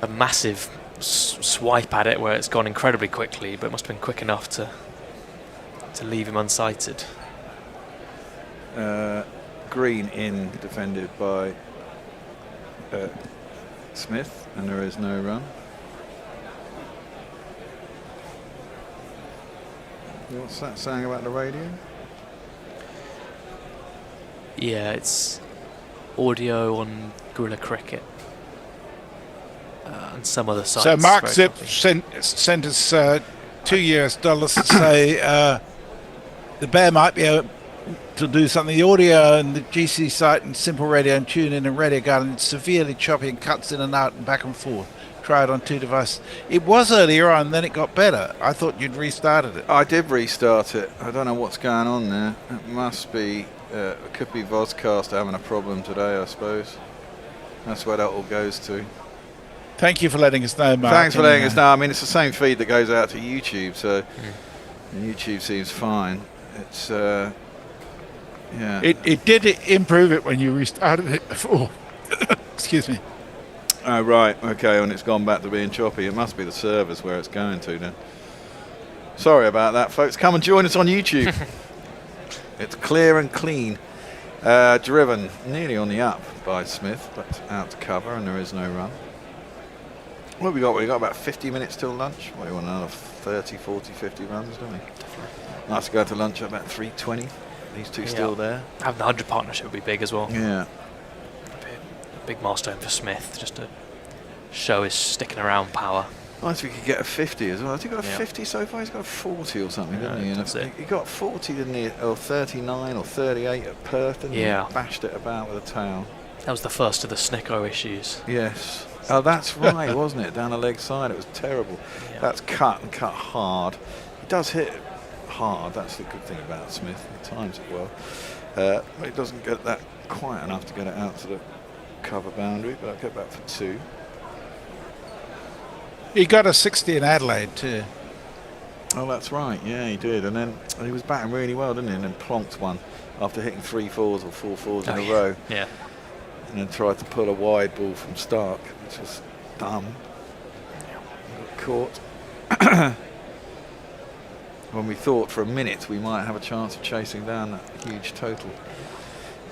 S13: massive swipe at it where it's gone incredibly quickly, but it must have been quick enough to leave him unsighted.
S2: Green in, defended by Smith, and there is no run. What's that saying about the radio?
S13: Yeah, it's audio on Guerrilla Cricket and some other sites.
S4: So Mark Zip sent us $2 to say the Bear might be able to do something. The audio and the GC site and Simple Radio and Tune In and Radio Garden, it's severely choppy and cuts in and out and back and forth. tried on 2 devices. It was earlier on, then it got better. I thought you'd restarted it.
S2: I did restart it. I don't know what's going on there. It must be, it could be Vozcast having a problem today, I suppose. That's where that all goes to.
S4: Thank you for letting us know, Mark.
S2: Thanks for letting us know. I mean, it's the same feed that goes out to YouTube, so YouTube seems fine. It's, yeah.
S4: It did improve it when you restarted it before. Excuse me.
S2: Oh, right. Okay, and it's gone back to being choppy. It must be the servers where it's going to then. Sorry about that, folks. Come and join us on YouTube. It's clear and clean. Driven nearly on the up by Smith, but out to cover, and there is no run. What have we got? We've got about 50 minutes till lunch. What, we want another 30, 40, 50 runs, don't we? Nice to go to lunch at about 3:20. These two still there.
S13: Having the 100 partnership would be big as well.
S2: Yeah.
S13: A big milestone for Smith, just to show his sticking around power.
S2: Nice if we could get a 50 as well. I think he got a 50 so far. He's got a 40 or something, didn't he? And he got 40, didn't he? Or 39 or 38 at Perth, and he bashed it about with a towel.
S13: That was the first of the Snicko issues.
S2: Yes. Oh, that's right, wasn't it? Down the leg side, it was terrible. Yeah. That's cut and cut hard. He does hit hard. That's the good thing about Smith. He times it well. But he doesn't get that quite enough to get it out to the cover boundary, but I'll get back for 2.
S4: He got a 60 in Adelaide too.
S2: Oh, that's right. Yeah, he did. And then he was batting really well, didn't he? And then plonked one after hitting 3 4s or 4 4s in a row.
S13: Yeah.
S2: And then tried to pull a wide ball from Stark, which was dumb. Got caught. When we thought for a minute we might have a chance of chasing down that huge total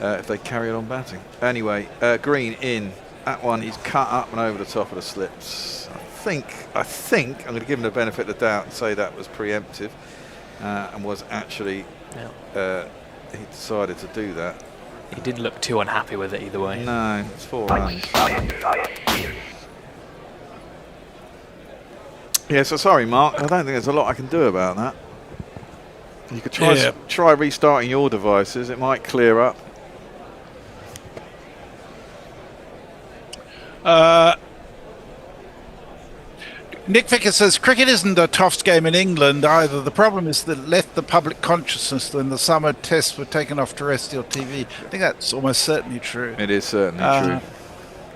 S2: if they carried on batting. Anyway, Green in. That one, he's cut up and over the top of the slips. I think I'm going to give him the benefit of the doubt and say that was preemptive and was actually he decided to do that.
S13: He didn't look too unhappy with it either way.
S2: No, it's 4 runs. Yeah, so sorry, Mark. I don't think there's a lot I can do about that. You could try restarting your devices. It might clear up.
S4: Nick Vickers says, cricket isn't a tough game in England either. The problem is that it left the public consciousness when the summer tests were taken off terrestrial TV. I think that's almost certainly true.
S2: It is certainly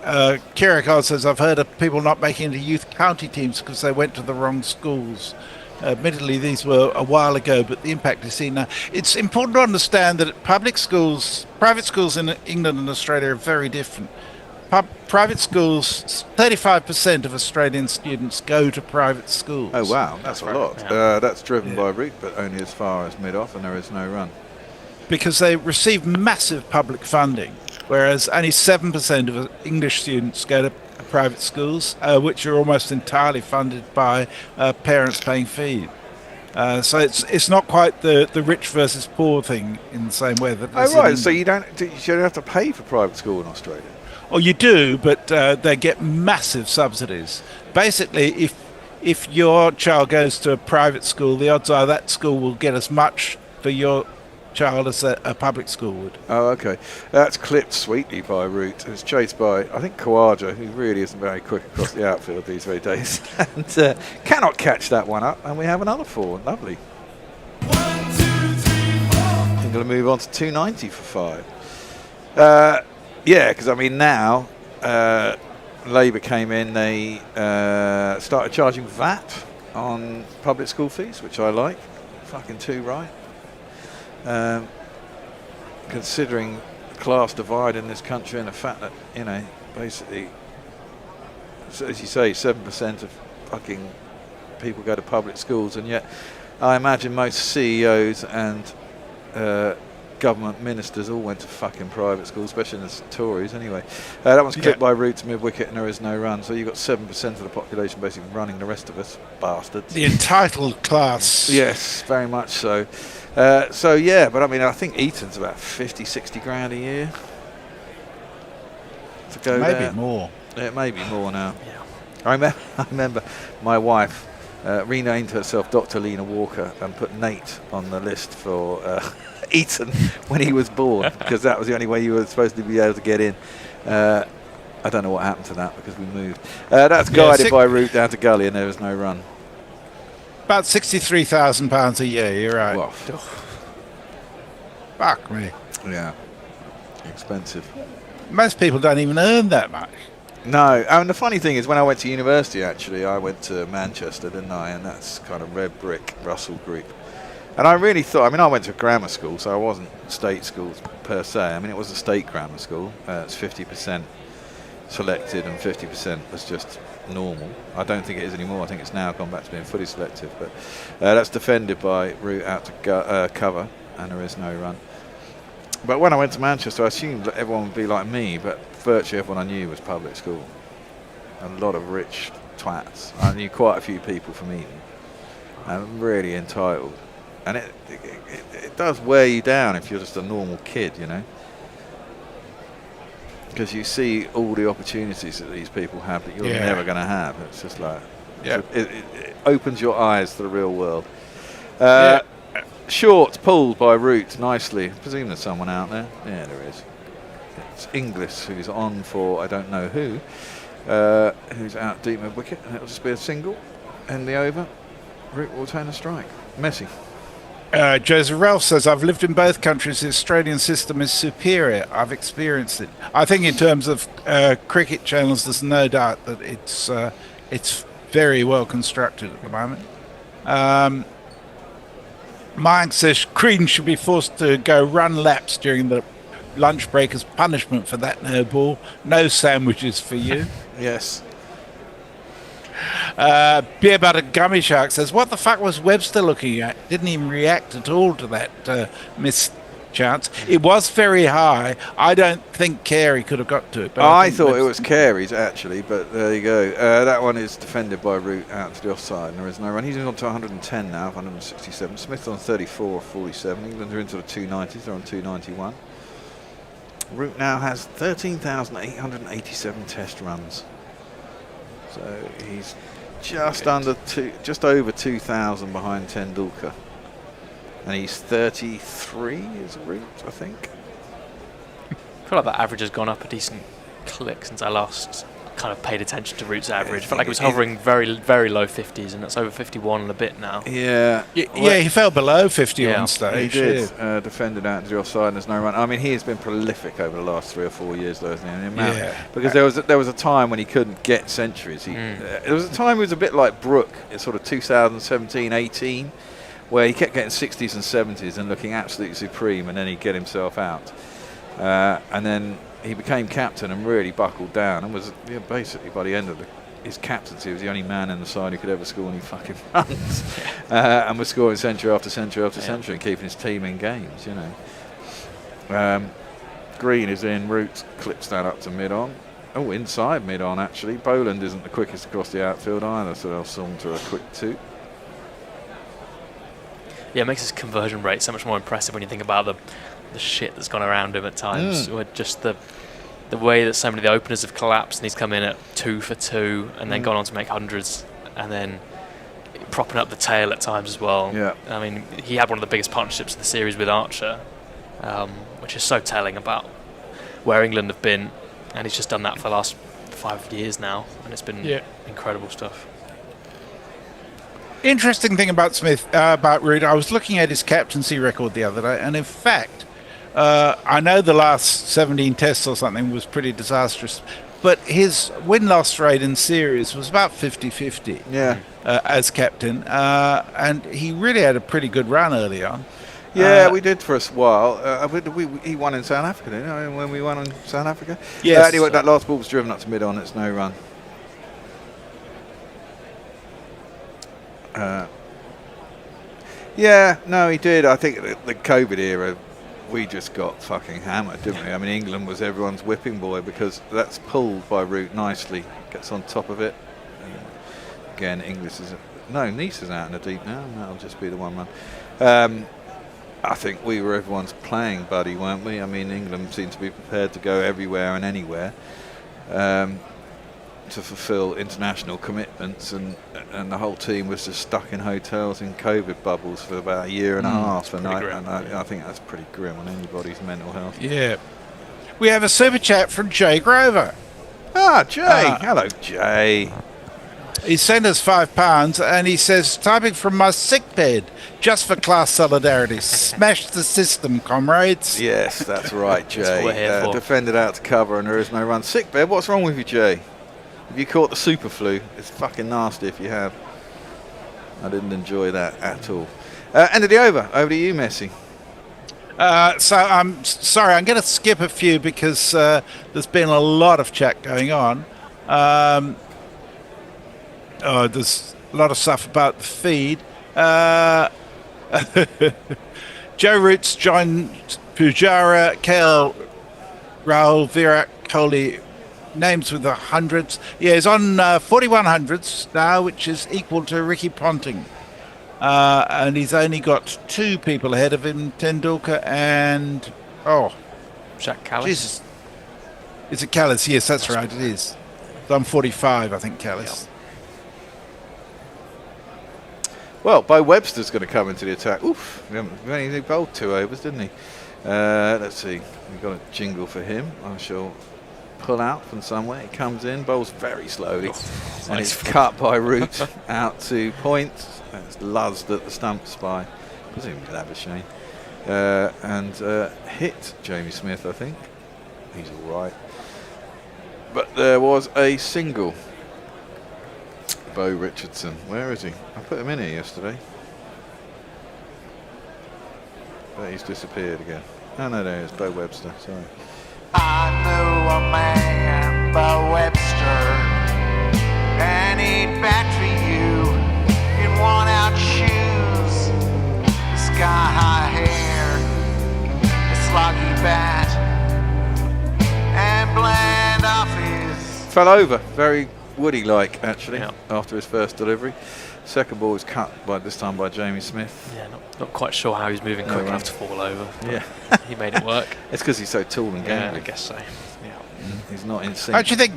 S2: true.
S4: Kierkegaard says, I've heard of people not making the youth county teams because they went to the wrong schools. Admittedly, these were a while ago, but the impact is seen now. It's important to understand that private schools in England and Australia are very different. Private schools, 35% of Australian students go to private schools.
S2: Oh, wow, that's a lot. Yeah. That's driven by Brook, but only as far as mid-off, and there is no run.
S4: Because they receive massive public funding, whereas only 7% of English students go to private schools, which are almost entirely funded by parents paying fees. So it's not quite the rich versus poor thing in the same way that.
S2: Oh, right. So you don't have to pay for private school in Australia.
S4: Oh, you do, but they get massive subsidies. Basically, if your child goes to a private school, the odds are that school will get as much for your child as a public school would.
S2: Oh, okay. That's clipped sweetly by Root. It's chased by, I think, Khawaja, who really isn't very quick across the outfield these very days, and cannot catch that one up. And we have another 4. Lovely. 1, 2, 3, 4. I'm going to move on to 290 for 5. Yeah, because I mean now Labour came in, they started charging VAT on public school fees, which I like. Fucking too right. Considering the class divide in this country and the fact that, you know, basically, so as you say, 7% of fucking people go to public schools, and yet I imagine most CEOs and government ministers all went to fucking private schools, especially the Tories anyway. That one's clipped by Roots mid-wicket and there is no run, so you've got 7% of the population basically running the rest of us, bastards.
S4: The entitled class.
S2: Yes, very much so. So yeah, but I mean, I think Eton's about 50, 60 grand a year to go
S4: maybe
S2: there.
S4: More.
S2: It may be more now. Yeah. I remember my wife renamed herself Dr. Lena Walker and put Nate on the list for Eton when he was born, because that was the only way you were supposed to be able to get in. I don't know what happened to that because we moved. That's guided by Root down to gully and there was no run.
S4: About £63,000 a year, you're right.
S2: Well,
S4: fuck me.
S2: Yeah. Expensive.
S4: Most people don't even earn that much.
S2: No, and the funny thing is when I went to university, actually, I went to Manchester, didn't I? And that's kind of red brick, Russell Group. And I really thought, I mean, I went to a grammar school, so I wasn't state schools per se. I mean, it was a state grammar school. It's 50% selected and 50% was just normal. I don't think it is anymore. I think it's now gone back to being fully selective. But that's defended by Root out to cover, and there is no run. But when I went to Manchester, I assumed that everyone would be like me, but virtually everyone I knew was public school. A lot of rich twats. I knew quite a few people from Eton. I'm really entitled. And it does wear you down if you're just a normal kid, you know. Because you see all the opportunities that these people have that you're never going to have. It's just like, it opens your eyes to the real world. Short pulled by Root nicely. I presume there's someone out there. Yeah, there is. It's Inglis who's on for I don't know who's out deep mid wicket, and it'll just be a single in the over. Root will turn a strike. Messi.
S4: Joseph Ralph says, I've lived in both countries. The Australian system is superior. I've experienced it. I think in terms of cricket channels, there's no doubt that it's very well constructed at the moment. Mike says, Creedon should be forced to go run laps during the lunch break as punishment for that no ball. No sandwiches for you.
S2: Yes.
S4: Beer Butter Gummy Shark says, what the fuck was Webster looking at? Didn't even react at all to that missed chance. It was very high. I don't think Carey could have got to it. But
S2: I thought it was Carey's actually, but there you go. That one is defended by Root out to the offside, and there is no run. He's on to 110 now, 167. Smith on 34 of 47. England are into the 290s. They're on 291. Root now has 13,887 test runs. So he's just over 2,000 behind Tendulkar. And he's 33 is Root, I think.
S13: I feel like that average has gone up a decent click since I last kind of paid attention to Root's average. I felt like it was hovering very, very low 50s, and it's over 51 and a bit now.
S2: Yeah.
S4: Yeah, he fell below 50 on stage.
S2: He did. Defended out to the offside and there's no run. I mean, he has been prolific over the last 3 or 4 years, though, hasn't he? Because there was a time when he couldn't get centuries. There was a time he was a bit like Brook in sort of 2017-18, where he kept getting 60s and 70s and looking absolutely supreme, and then he'd get himself out. And then he became captain and really buckled down, and was basically by the end of his captaincy, he was the only man in the side who could ever score any fucking runs, and was scoring century after century after century and keeping his team in games, you know. Green is in. Root clips that up to mid-on. Oh, inside mid-on actually. Boland isn't the quickest across the outfield either, so they'll saunter a quick 2.
S13: Yeah, it makes his conversion rate so much more impressive when you think about the shit that's gone around him at times. Or just the way that so many of the openers have collapsed, and he's come in at 2 for 2 and then gone on to make hundreds, and then propping up the tail at times as well.
S2: Yeah.
S13: I mean, he had one of the biggest partnerships of the series with Archer, which is so telling about where England have been, and he's just done that for the last 5 years now, and it's been incredible stuff.
S4: Interesting thing about Smith, about Root, I was looking at his captaincy record the other day, and in fact, I know the last 17 tests or something was pretty disastrous, but his win-loss rate in series was about 50-50 as captain, and he really had a pretty good run early on.
S2: Yeah, we did for a while. He won in South Africa, didn't he? When we won in South Africa?
S4: Yes.
S2: Anyway, that last ball was driven up to mid-on, it's no run. Yeah, no, he did. I think the COVID era, we just got fucking hammered, didn't we? I mean, England was everyone's whipping boy because that's pulled by Root nicely. Gets on top of it. Again, Inglis is... No, Nice is out in the deep now, and that'll just be the one run. I think we were everyone's playing buddy, weren't we? I mean, England seemed to be prepared to go everywhere and anywhere. To fulfill international commitments, and the whole team was just stuck in hotels in COVID bubbles for about a year and a half, and I think that's pretty grim on anybody's mental health.
S4: Yeah. We have a super chat from Jay Grover.
S2: Ah, Jay. Hello, Jay.
S4: He sent us £5 and he says, typing from my sick bed, just for class solidarity. Smash the system, comrades.
S2: Yes, that's right, Jay.
S13: That's what we're here for.
S2: Defended out to cover and there is no run. Sick bed, what's wrong with you, Jay? Have you caught the super flu? It's fucking nasty if you have. I didn't enjoy that at all. End of the over. Over to you, Messi.
S4: So I'm sorry, I'm going to skip a few because there's been a lot of chat going on. There's a lot of stuff about the feed. Joe Roots, John Pujara, KL, Rahul, Virat Kohli, names with the hundreds. Yeah, he's on 4100s now, which is equal to Ricky Ponting. And he's only got 2 people ahead of him, Tendulkar and...
S13: Jack Callis.
S4: Jesus. Is it Callis? Yes, that's right, it is. It's on 45, I think, Callis.
S13: Yep.
S2: Well, Bo Webster's going to come into the attack. Oof, he bowled 2 overs, didn't he? Let's see. We've got a jingle for him. I shall pull out from somewhere. He comes in, bowls very slowly, and it's cut by Root out to point. It's luzzed at the stumps by, presumably Labuschagne, and hit Jamie Smith, I think. He's all right. But there was a single. Bo Richardson, where is he? I put him in here yesterday. But he's disappeared again. Oh no, there he is, Bo Webster, sorry.
S11: I knew a man, Bo Webster, and he'd bat for you in worn-out shoes, the sky-high hair, the sluggy bat, and bland off his...
S2: Fell over, very Woody-like actually, after his first delivery. Second ball was cut by this time by Jamie Smith.
S13: Yeah, not quite sure how he's moving quick enough to fall over.
S2: Yeah,
S13: he made it work.
S2: It's because he's so tall and gangly.
S13: Yeah, I guess so. Yeah,
S2: he's not in sync.
S4: Don't you think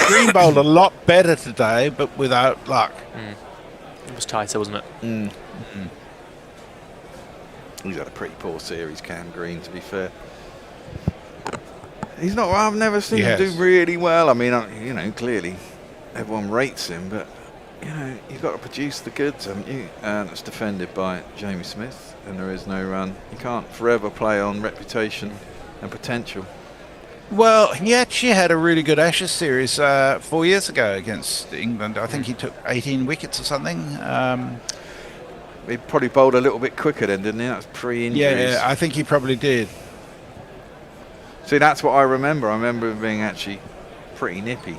S4: Green bowled a lot better today, but without luck?
S13: It was tighter, wasn't it?
S2: He's had a pretty poor series, Cam Green, to be fair. He's not. I've never seen him do really well. I mean, clearly everyone rates him, but you've got to produce the goods, haven't you? And it's defended by Jamie Smith, and there is no run. You can't forever play on reputation and potential.
S4: Well, he actually had a really good Ashes series 4 years ago against England. I think he took 18 wickets or something.
S2: He probably bowled a little bit quicker then, didn't he? That was pre-injuries.
S4: Yeah, I think he probably did.
S2: See, that's what I remember. I remember him being actually pretty nippy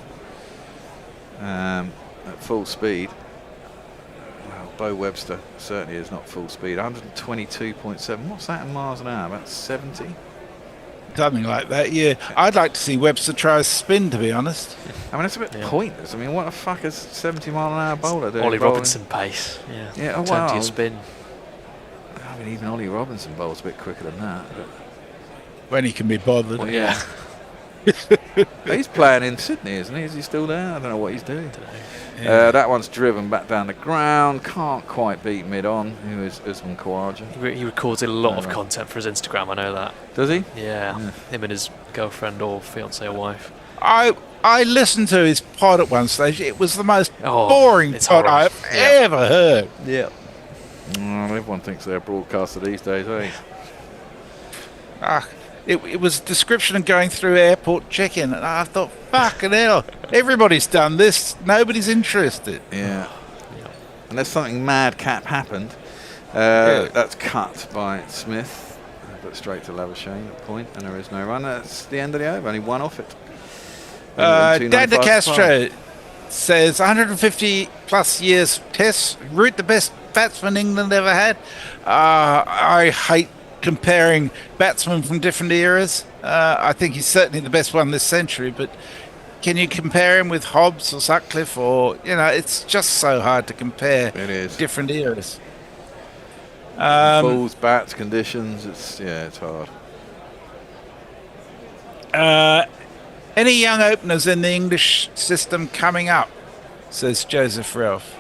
S2: at full speed. Well, Bo Webster certainly is not full speed. 122.7. What's that in miles an hour? About 70?
S4: Something like that, yeah. I'd like to see Webster try a spin, to be honest.
S2: I mean, it's a bit pointless. I mean, what the fuck is 70-mile-an-hour bowler doing?
S13: Ollie Robinson pace. Yeah,
S2: well,
S13: to your spin.
S2: I mean, even Ollie Robinson bowls a bit quicker than that. But
S4: when he can be bothered.
S2: Well, yeah. He's playing in Sydney, isn't he? Is he still there? I don't know what he's doing. That one's driven back down the ground. Can't quite beat mid-on. Who is Usman Khawaja?
S13: He records a lot of content for his Instagram, I know that.
S2: Does he?
S13: Yeah. Him and his girlfriend or fiance or wife.
S4: I listened to his pod at one stage. It was the most boring pod I've ever heard.
S2: Yeah. Everyone thinks they're a broadcaster these days, eh?
S4: It was a description of going through airport check-in, and I thought, fucking hell, everybody's done this, nobody's interested.
S2: Yeah. Unless something madcap happened. That's cut by Smith, but straight to Labuschagne at point, and there is no run. That's the end of the over, only one off it.
S4: Dan De Castro says 150 plus years tests, Root the best batsman England ever had. I hate comparing batsmen from different eras. I think he's certainly the best one this century, but can you compare him with Hobbs or Sutcliffe? Or, it's just so hard to compare different eras.
S2: Balls, bats, conditions, it's hard.
S4: Any young openers in the English system coming up, says Joseph Ralph.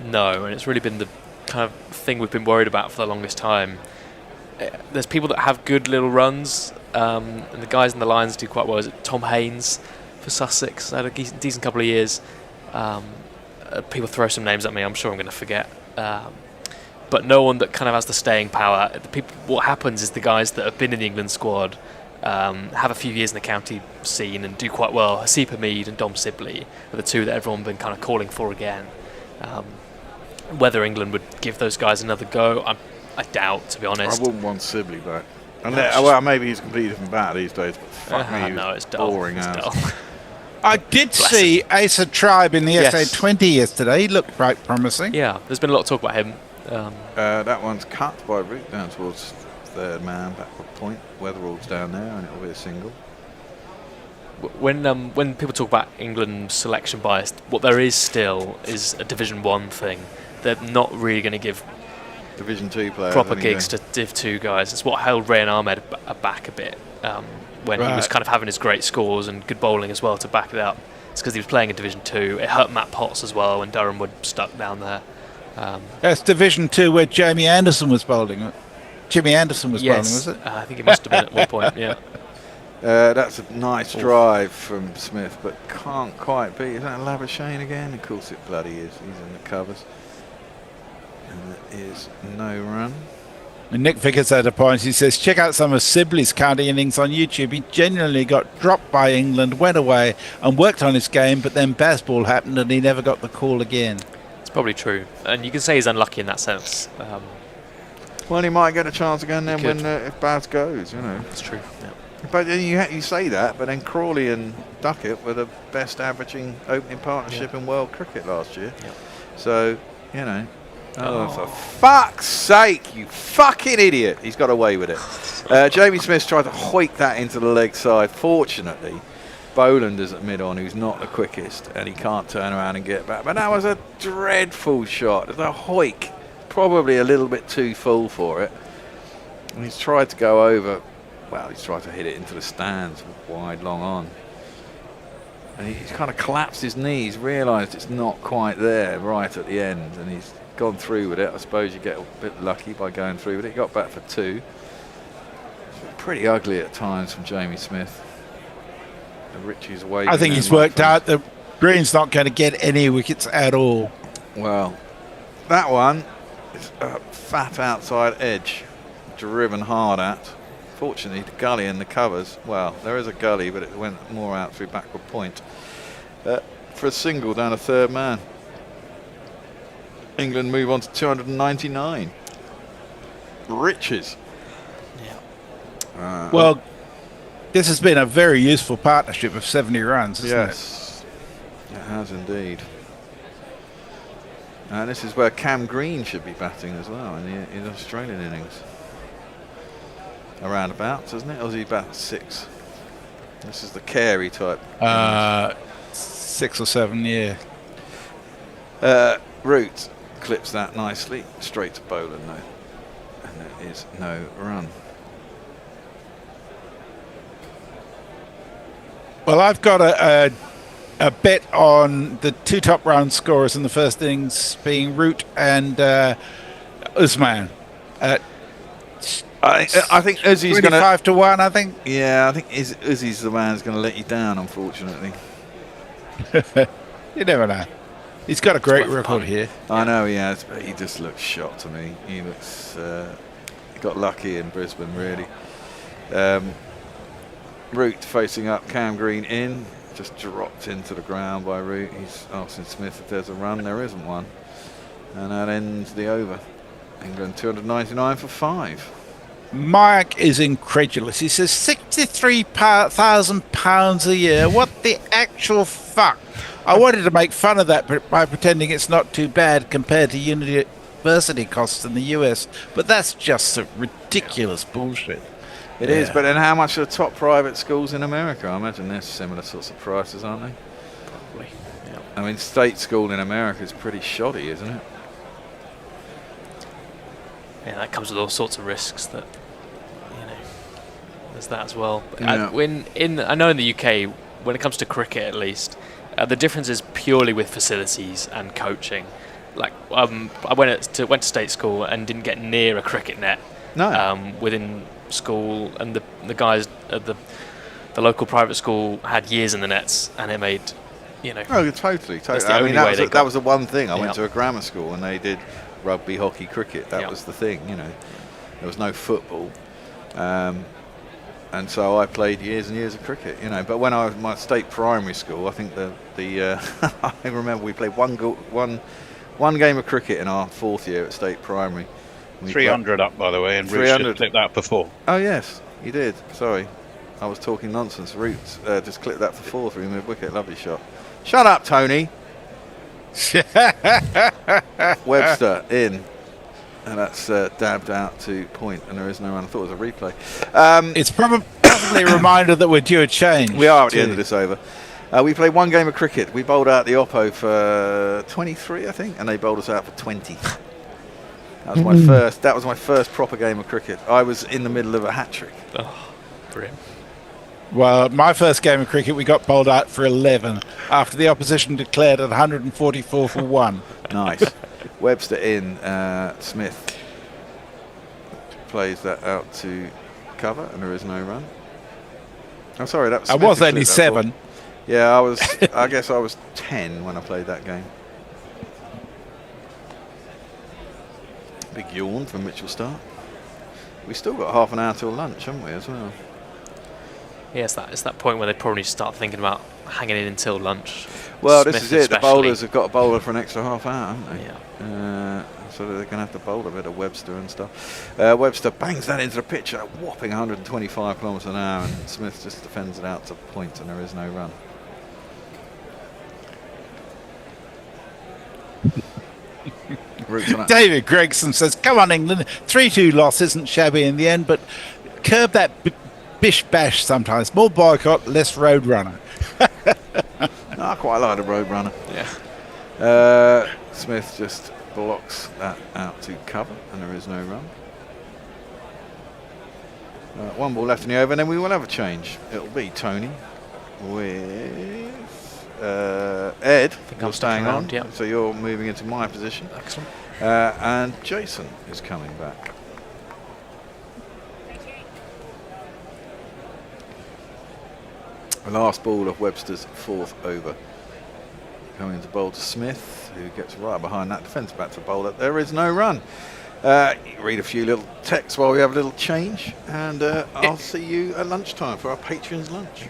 S13: No, and it's really been the kind of thing we've been worried about for the longest time. There's people that have good little runs, and the guys in the lines do quite well. Is it Tom Haynes? for Sussex. Had a decent couple of years. People throw some names at me. I'm sure I'm going to forget. But no one that kind of has the staying power. What happens is the guys that have been in the England squad have a few years in the county scene and do quite well. Hasipa Mead and Dom Sibley are the two that everyone's been kind of calling for again. Whether England would give those guys another go, I doubt, to be honest.
S2: I wouldn't want Sibley back. Well, maybe he's a completely different bat these days, but fuck me,
S13: no, it's dull.
S2: boring
S13: it's
S2: as.
S13: dull.
S4: I did see Asa Tribe in the SA20 yesterday. He looked quite promising.
S13: Yeah, there's been a lot of talk about him.
S2: That one's cut by Brook down towards third man, backward point. Weatherall's down there, and it'll be a single.
S13: When people talk about England selection bias, what there is still is a Division 1 thing. They're not really going to give
S2: Division 2 players
S13: proper gigs to Div 2 guys. It's what held Rayan Ahmed back a bit when he was kind of having his great scores and good bowling as well to back it up. It's because he was playing in Division 2. It hurt Matt Potts as well when Durham were stuck down there.
S4: That's Division 2 where Jamie Anderson was bowling. Jimmy Anderson was bowling, was it?
S13: I think it must have been at one point, yeah.
S2: That's a nice drive from Smith, but can't quite beat. Is that Labuschagne again? Of course it bloody is. He's in the covers. And there is no run.
S4: And Nick Vickers had a point. He says, check out some of Sibley's county innings on YouTube. He genuinely got dropped by England, went away and worked on his game, but then baseball happened and he never got the call again.
S13: It's probably true. And you can say he's unlucky in that sense.
S2: Well, he might get a chance again then when if Baz goes, you know.
S13: It's true, yeah.
S2: But then you say that, but then Crawley and Duckett were the best averaging opening partnership in world cricket last year.
S13: Yeah.
S2: So, you know. Oh, for fuck's sake, you fucking idiot. He's got away with it. Jamie Smith tried to hoik that into the leg side. Fortunately, Boland is at mid-on, who's not the quickest, and he can't turn around and get back. But that was a dreadful shot. It's a hoik. Probably a little bit too full for it. And he's tried to go over. Well, he's tried to hit it into the stands, wide, long on. And he's kind of collapsed his knees, realised it's not quite there right at the end, and he's gone through with it. I suppose you get a bit lucky by going through with it. He got back for 2. Pretty ugly at times from Jamie Smith. Richie's away.
S4: I think he's worked out that Green's not going to get any wickets at all.
S2: Well, that one is a fat outside edge, driven hard at. Fortunately, the gully and the covers, well, there is a gully, but it went more out through backward point. For a single down a third man. England move on to 299. Riches.
S13: Yeah.
S4: Well, this has been a very useful partnership of 70 runs, hasn't
S2: yes, it has indeed. And this is where Cam Green should be batting as well in the Australian innings. Around about, doesn't it? Or is he bat 6? This is the Carey type.
S4: 6 or 7, yeah.
S2: Root clips that nicely. Straight to Boland, though. And there is no run.
S4: Well, I've got a bet on the 2 top round scorers in the first innings being Root and Usman.
S2: I think Uzi's going to
S4: 25 to 1. I think.
S2: Yeah, I think Uzi's the man who's going to let you down, unfortunately.
S4: You never know. He's got a great record here.
S2: I know he has, but he just looks shot to me. He looks. He got lucky in Brisbane, really. Root facing up, Cam Green in, just dropped into the ground by Root. He's asking Smith if there's a run. There isn't one, and that ends the over. England 299 for 5.
S4: Mike is incredulous. He says £63,000 a year. What the actual fuck? I wanted to make fun of that by pretending it's not too bad compared to university costs in the US, but that's just a ridiculous bullshit.
S2: It is, but then how much are the top private schools in America? I imagine they're similar sorts of prices, aren't they?
S13: Probably, yeah.
S2: I mean, state school in America is pretty shoddy, isn't it?
S13: Yeah, that comes with all sorts of risks. That, you know, there's that as well. But
S2: Yeah.
S13: I know in the UK, when it comes to cricket at least, the difference is purely with facilities and coaching. Like I went to state school and didn't get near a cricket net.
S2: No.
S13: Within school, and the guys at the the local private school had years in the nets, and it made, you know.
S2: Oh, totally.
S13: That's the
S2: I
S13: only
S2: mean,
S13: way
S2: that was the one thing. I
S13: Yeah.
S2: went to a grammar school and they did rugby, hockey, cricket. That was the thing, you know. There was no football. And so I played years and years of cricket, you know. But when I was my state primary school, I think I remember we played one game of cricket in our 4th year at state primary.
S3: 300 up, by the way, and Roots just clipped that for 4.
S2: Oh yes, you did. Sorry, I was talking nonsense. Roots just clipped that for 4 through mid-wicket. Lovely shot. Shut up, Tony. Webster in. And that's dabbed out to point, and there is no run. I thought it was a replay.
S4: It's probably a reminder that we're due a change.
S2: We are at the end of this over. We played one game of cricket. We bowled out the Oppo for 23, I think, and they bowled us out for 20. That was my first. That was my first proper game of cricket. I was in the middle of a hat trick.
S13: Oh, brilliant.
S4: Well, my first game of cricket, we got bowled out for 11 after the opposition declared at 144 for 1.
S2: Nice. Webster in. Smith plays that out to cover, and there is no run. I'm sorry, that was.
S4: I was only 7.
S2: Yeah, I was. I guess I was 10 when I played that game. Big yawn from Mitchell Stark. We still got half an hour till lunch, haven't we, as well?
S13: Yeah, it's that point where they probably start thinking about hanging in until lunch.
S2: Well,
S13: Smith
S2: this is it.
S13: especially.
S2: The bowlers have got a bowler for an extra half hour, haven't they?
S13: Yeah.
S2: So they're going to have to bowl a bit of Webster and stuff. Webster bangs that into the pitch at a whopping 125 kilometres an hour, and Smith just defends it out to point, and there is no run.
S4: David Gregson says, "Come on, England. 3-2 loss isn't shabby in the end, but curb that bish bash sometimes. More boycott, less road runner."
S2: I quite like the road runner.
S13: Yeah.
S2: Smith just blocks that out to cover, and there is no run. One ball left in the over, and then we will have a change. It'll be Tony with Ed. You're staying on,
S13: yep.
S2: So you're moving into my position.
S13: Excellent.
S2: And Jason is coming back. The last ball of Webster's 4th over. Coming to bowl to Smith, who gets right behind that defence back to bowler. There is no run. Read a few little texts while we have a little change, and I'll see you at lunchtime for our patrons' lunch.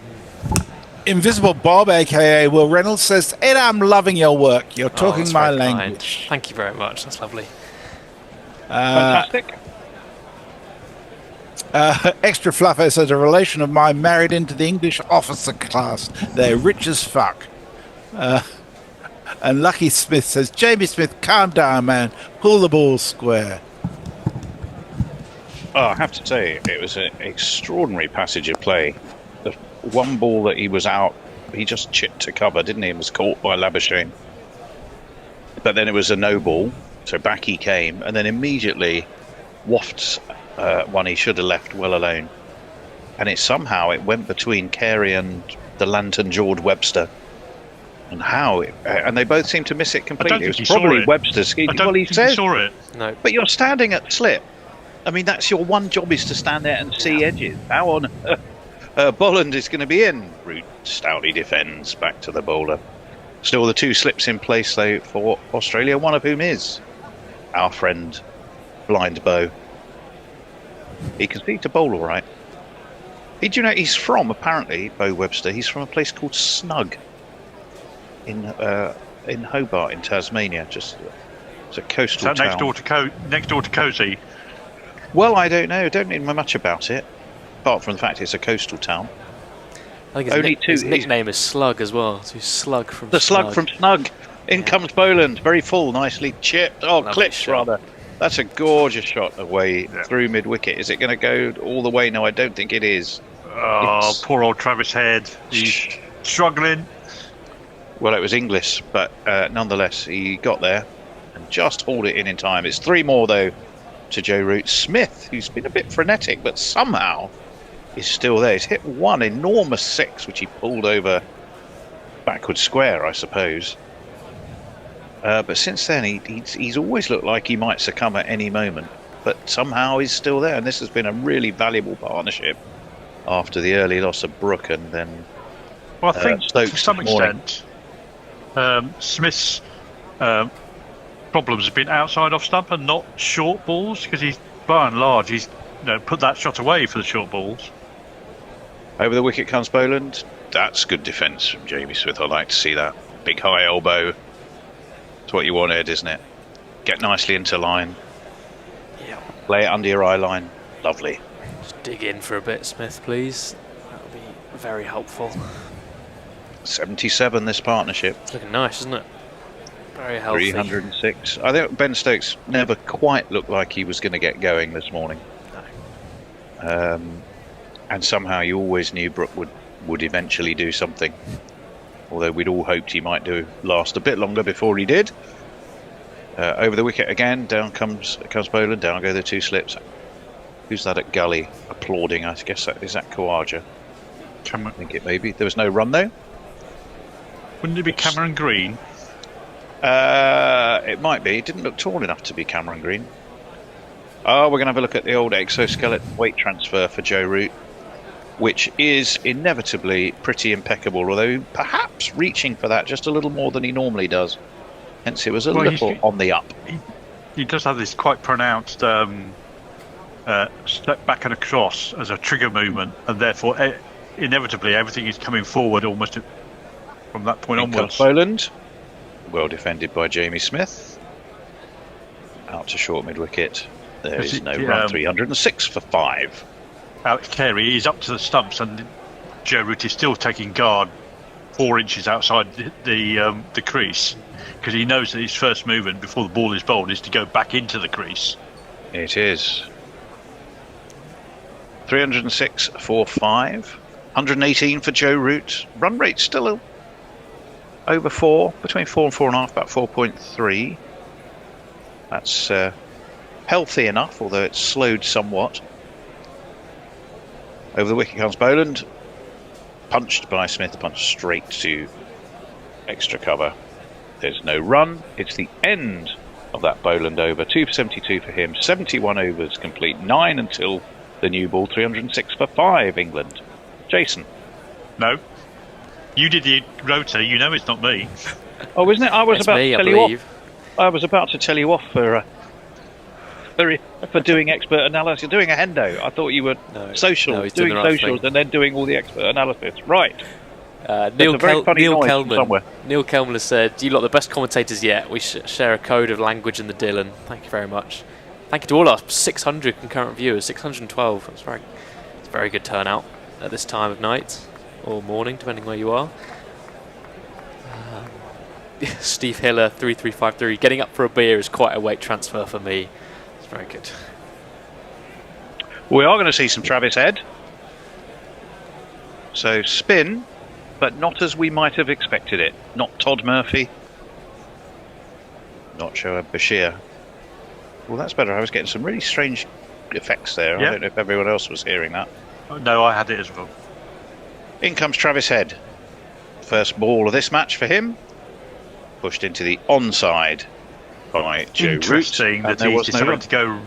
S4: Invisible Bob, aka Will Reynolds, says, "Ed, I'm loving your work. You're talking
S13: that's
S4: my
S13: very kind.
S4: language."
S13: Thank you very much. That's lovely.
S3: Fantastic.
S4: Extra Fluffer says, "A relation of mine married into the English officer class. They're rich as fuck." And Lucky Smith says, "Jamie Smith, calm down, man. Pull the ball square."
S3: Oh, I have to say, it was an extraordinary passage of play. The one ball that he was out, he just chipped to cover, didn't he? And was caught by Labuschagne. But then it was a no ball, so back he came, and then immediately wafts one he should have left well alone. And it went between Carey and the lantern-jawed Webster. And and they both seem to miss it completely. It was probably Webster's.
S12: I don't think he saw it.
S13: No.
S3: But you're standing at slip. I mean, that's your one job, is to stand there and see edges. How on Bolland is going to be in? Root stoutly defends back to the bowler. Still the 2 slips in place, though, for Australia, one of whom is our friend Blind Bo. He can see to bowl all right. Did you know he's from, apparently, Bo Webster, he's from a place called Snug in Hobart in Tasmania. It's a coastal town.
S12: Next door to Cozy?
S3: Well, I don't know. Don't know much about it, apart from the fact it's a coastal town.
S13: I think his nickname is Slug as well. So he's Slug from
S3: the Slug from Snug. In comes Boland, very full, nicely chipped. Oh,
S13: Lovely
S3: clipped
S13: shot.
S3: rather. That's a gorgeous shot away through mid-wicket. Is it going to go all the way? No, I don't think it is.
S12: Oh, poor old Travis Head. He's struggling.
S3: Well, it was Inglis, but nonetheless, he got there and just hauled it in time. It's 3 more, though, to Joe Root. Smith, who's been a bit frenetic, but somehow is still there. He's hit one enormous 6, which he pulled over backward square, I suppose. But since then, he's always looked like he might succumb at any moment, but somehow he's still there, and this has been a really valuable partnership after the early loss of Brook, and then
S12: Well, I think
S3: Stokes
S12: to some
S3: this morning.
S12: extent, Smith's problems have been outside off stump and not short balls, because he's by and large he's put that shot away for the short balls.
S3: Over the wicket comes Boland. That's good defence from Jamie Smith. I like to see that. Big high elbow. It's what you want, Ed, isn't it? Get nicely into line.
S13: Yeah.
S3: Play it under your eye line. Lovely.
S13: Just dig in for a bit, Smith, please. That would be very helpful.
S3: 77 this partnership.
S13: It's looking nice, isn't it? Very healthy.
S3: 306. I think Ben Stokes never quite looked like he was going to get going this morning.
S13: No.
S3: And somehow you always knew Brook would eventually do something. Although we'd all hoped he might last a bit longer before he did. Over the wicket again, down comes Boland, down go the two slips. Who's that at gully applauding? I guess is that Khawaja? I think it may be. There was no run though.
S12: Wouldn't it be Cameron Green?
S3: It might be. It didn't look tall enough to be Cameron Green. Oh, we're going to have a look at the old exoskeleton weight transfer for Joe Root, which is inevitably pretty impeccable, although perhaps reaching for that just a little more than he normally does. Hence it was a little on the up.
S12: He does have this quite pronounced step back and across as a trigger movement, and therefore inevitably everything is coming forward almost from that point onwards.
S3: Boland, well defended by Jamie Smith. Out to short mid-wicket. There is no run, 306 for 5.
S12: Alex Carey is up to the stumps, and Joe Root is still taking guard 4 inches outside the crease, because he knows that his first movement before the ball is bowled is to go back into the crease.
S3: It is. 306 for 5. 118 for Joe Root. Run rate still over 4, between 4 and 4.5, about 4.3. That's healthy enough, although it's slowed somewhat. Over the wicket comes Boland. Punched by Smith, punched straight to extra cover. There's no run. It's the end of that Boland over. 2 for 72 for him. 71 overs complete. 9 until the new ball. 306 for 5, England. Jason?
S12: No. You did the rotor. You know it's not me.
S3: Oh, isn't it? I was about to tell you off. I was about to tell you off for doing expert analysis. You're doing a hendo. I thought you were doing socials and then doing all the expert analysis. Right.
S13: Neil Kelman has said, "You lot are the best commentators yet. We share a code of language in the Dylan." Thank you very much. Thank you to all our 600 concurrent viewers. 612. It's a very good turnout at this time of night or morning, depending where you are. Steve Hiller 3353. Getting up for a beer is quite a weight transfer for me. It's very good.
S3: We are going to see some Travis Head. So spin, but not as we might have expected it. Not Todd Murphy. Not Shoaib Bashir. Well, that's better. I was getting some really strange effects there.
S12: Yeah.
S3: I don't know if everyone else was hearing that.
S12: No, I had it as well.
S3: In comes Travis Head. First ball of this match for him. Pushed into the onside by Joe Root.
S12: Interesting that he's decided to go.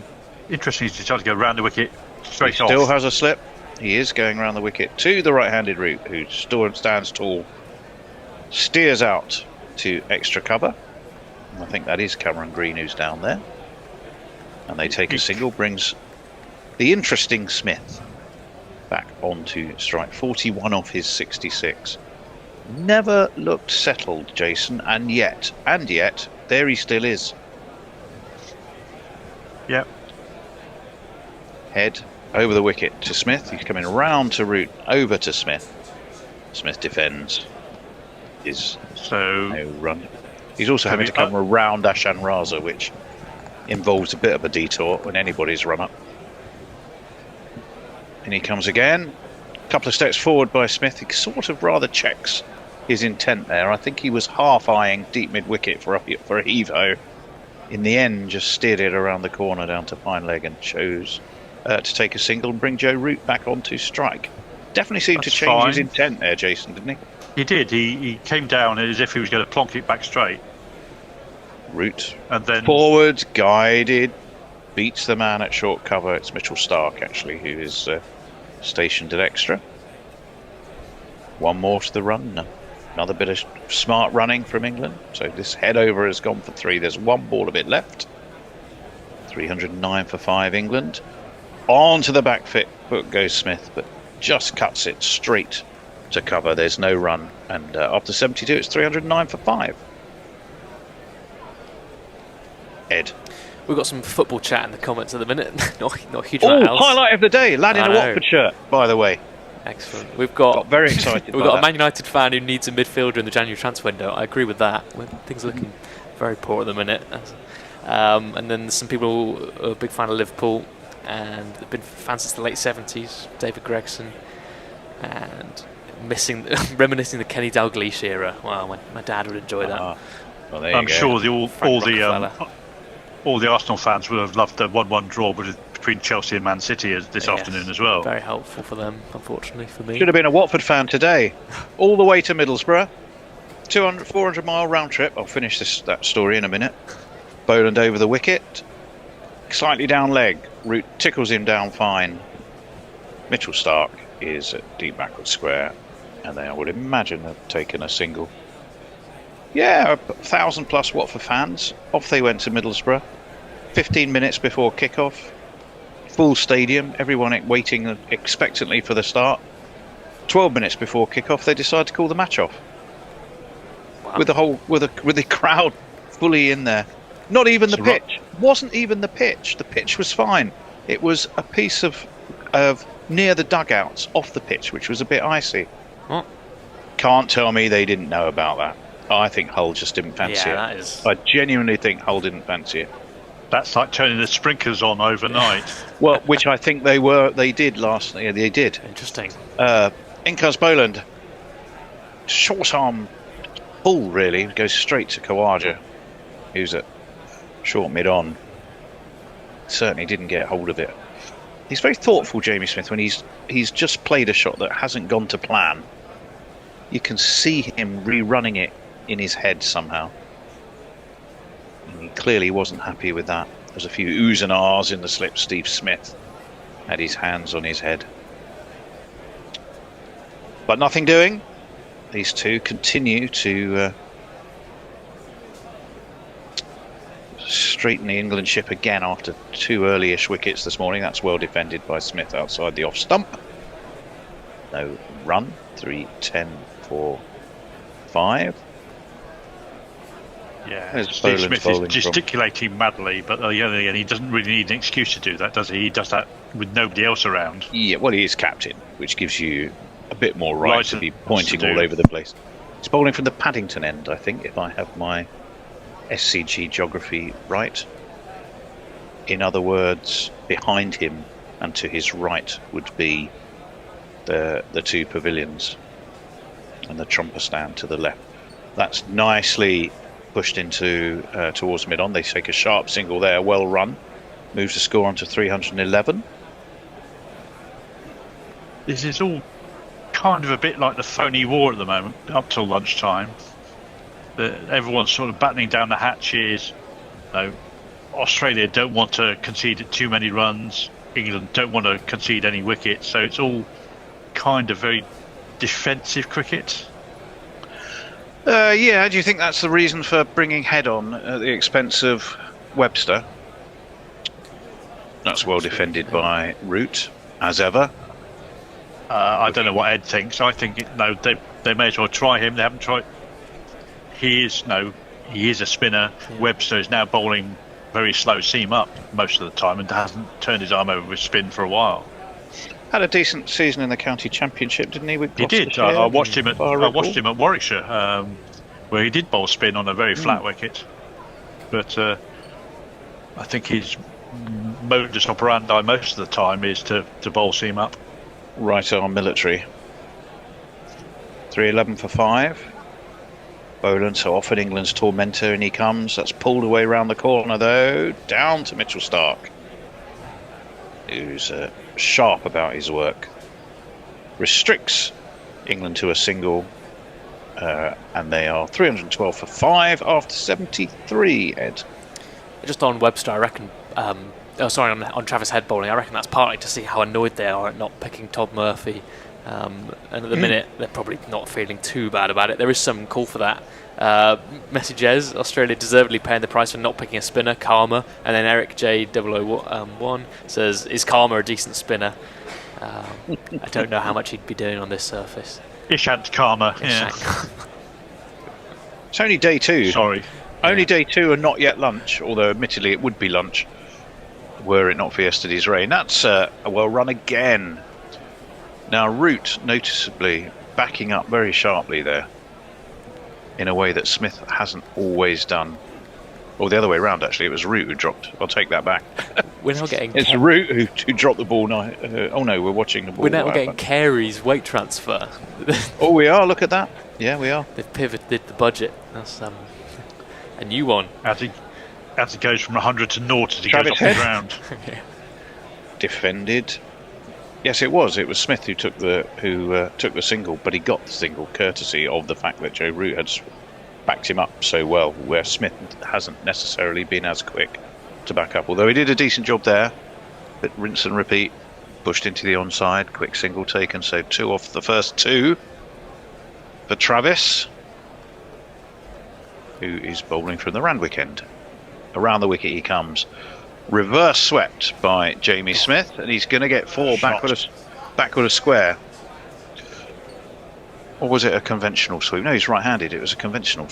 S12: Interesting, he's decided to go round the wicket straight off.
S3: Still has a slip. He is going round the wicket to the right-handed Root, who stands tall, steers out to extra cover. And I think that is Cameron Green who's down there. And they take a single, brings the interesting Smith back onto strike. 41 off his 66. Never looked settled, Jason, and yet, there he still is.
S12: Yep.
S3: Head over the wicket to Smith. He's coming round to Root, over to Smith. Smith defends. No run. He's also having to come around Ashan Raza, which involves a bit of a detour when anybody's run up. And he comes again. A couple of steps forward by Smith. He sort of rather checks his intent there. I think he was half eyeing deep mid wicket for a heave-ho. In the end, just steered it around the corner down to fine leg and chose to take a single and bring Joe Root back onto strike. Definitely seemed to change his intent there, Jason, didn't he?
S12: He did. He came down as if he was going to plonk it back straight.
S3: Root
S12: and then
S3: forwards, guided, beats the man at short cover. It's Mitchell Stark actually who is stationed at extra. One more to the run. Another bit of smart running from England. So this head over has gone for 3. There's one ball a bit left. 309 for 5 England. On to the back foot goes Smith, but just cuts it straight to cover. There's no run. And after 72, it's 309 for 5. Ed.
S13: We've got some football chat in the comments at the minute. not a huge amount else.
S3: Highlight of the day. Lad in a Watford shirt, by the way.
S13: Excellent. We've got
S3: very excited.
S13: We've got a Man United fan who needs a midfielder in the January transfer window. I agree with that. Things are looking very poor at the minute. And then some people who are a big fan of Liverpool and have been fans since the late 70s. David Gregson, and reminiscing the Kenny Dalglish era. Wow, my dad would enjoy that.
S12: Well, I'm sure all the Arsenal fans would have loved the 1-1 draw between Chelsea and Man City this afternoon as well.
S13: Very helpful for them, unfortunately for me.
S3: Should have been a Watford fan today. All the way to Middlesbrough. 400 mile round trip. I'll finish that story in a minute. Boland over the wicket. Slightly down leg. Root tickles him down fine. Mitchell Stark is at deep backward square. And they, I would imagine, have taken a single. Yeah, 1,000 plus Watford fans. Off they went to Middlesbrough. 15 minutes before kick-off. Full stadium, everyone waiting expectantly for the start. 12 minutes before kick-off, they decide to call the match off. Wow. With the crowd fully in there. Not even the pitch. Wasn't even the pitch. The pitch was fine. It was a piece of near the dugouts off the pitch, which was a bit icy.
S13: What?
S3: Can't tell me they didn't know about that. I think Hull just didn't fancy it.
S13: That is...
S3: I genuinely think Hull didn't fancy it.
S12: That's like turning the sprinklers on overnight.
S3: Well, which I think they did last. Yeah, they did.
S13: Interesting.
S3: Incas Boland, short arm pull really goes straight to Khawaja, who's at short mid on. Certainly didn't get hold of it. He's very thoughtful, Jamie Smith, when he's just played a shot that hasn't gone to plan. You can see him rerunning it in his head somehow. And he clearly wasn't happy with that. There's a few oohs and ahs in the slip. Steve Smith had his hands on his head. But nothing doing. These two continue to straighten the England ship again after 2 early-ish wickets this morning. That's well defended by Smith outside the off stump. No run. 3, 10, 4, 5.
S12: Yeah, Steve Smith is gesticulating madly, but on the other hand, he doesn't really need an excuse to do that, does he? He does that with nobody else around.
S3: Yeah, well, he is captain, which gives you a bit more right to be pointing all over the place. He's bowling from the Paddington end, I think, if I have my SCG geography right. In other words, behind him and to his right would be the 2 pavilions and the trumper stand to the left. That's nicely pushed into towards mid-on. They take a sharp single there, well run. Moves the score on to 311.
S12: This is all kind of a bit like the phony war at the moment, up till lunchtime. Everyone's sort of battening down the hatches. Australia don't want to concede too many runs. England don't want to concede any wickets. So it's all kind of very defensive cricket.
S3: Yeah, do you think that's the reason for bringing Head on at the expense of Webster? That's well defended by Root, as ever.
S12: I don't know what Ed thinks. I think they may as well try him. They haven't tried. He is a spinner. Webster is now bowling very slow seam up most of the time and hasn't turned his arm over with spin for a while.
S3: Had a decent season in the county championship, didn't he?
S12: He did. I watched him at Warwickshire, where he did bowl spin on a very flat wicket. But I think his modus operandi most of the time is to bowl seam up.
S3: Right arm military. 311 for 5. Boland, so often England's tormentor, and he comes. That's pulled away round the corner though. Down to Mitchell Stark, who's sharp about his work. Restricts England to a single, and they are 312 for 5 after 73. Ed,
S13: just on Webster, I reckon on Travis Head bowling. I reckon that's partly to see how annoyed they are at not picking Todd Murphy. And at the minute, they're probably not feeling too bad about it. There is some call for that. Messages, Australia deservedly paying the price for not picking a spinner, Karma. And then Eric J001 says, is Karma a decent spinner? I don't know how much he'd be doing on this surface.
S12: Ishant Karma, yeah.
S3: It's only day 2.
S12: Sorry.
S3: Only day 2 and not yet lunch, although admittedly it would be lunch were it not for yesterday's rain. That's a well run again. Now Root noticeably backing up very sharply there in a way that Smith hasn't always done. Or the other way around, actually. It was Root who dropped. I'll take that back.
S13: We're now getting...
S3: It's Root who dropped the ball. Oh no, we're watching the ball.
S13: We're now getting Carey's weight transfer.
S3: Oh, we are. Look at that. Yeah, we are.
S13: They've pivoted the budget. That's a new one.
S12: As it goes from 100 to 0 as he goes off the ground.
S13: Yeah.
S3: Defended. Yes, it was. It was Smith who took the single, but he got the single courtesy of the fact that Joe Root had backed him up so well, where Smith hasn't necessarily been as quick to back up. Although he did a decent job there, but rinse and repeat, pushed into the onside, quick single taken, so 2 off the first 2 for Travis, who is bowling from the Randwick end. Around the wicket he comes. Reverse swept by Jamie Smith, and he's going to get 4 backward a square. Or was it a conventional sweep? No, he's right-handed. It was a conventional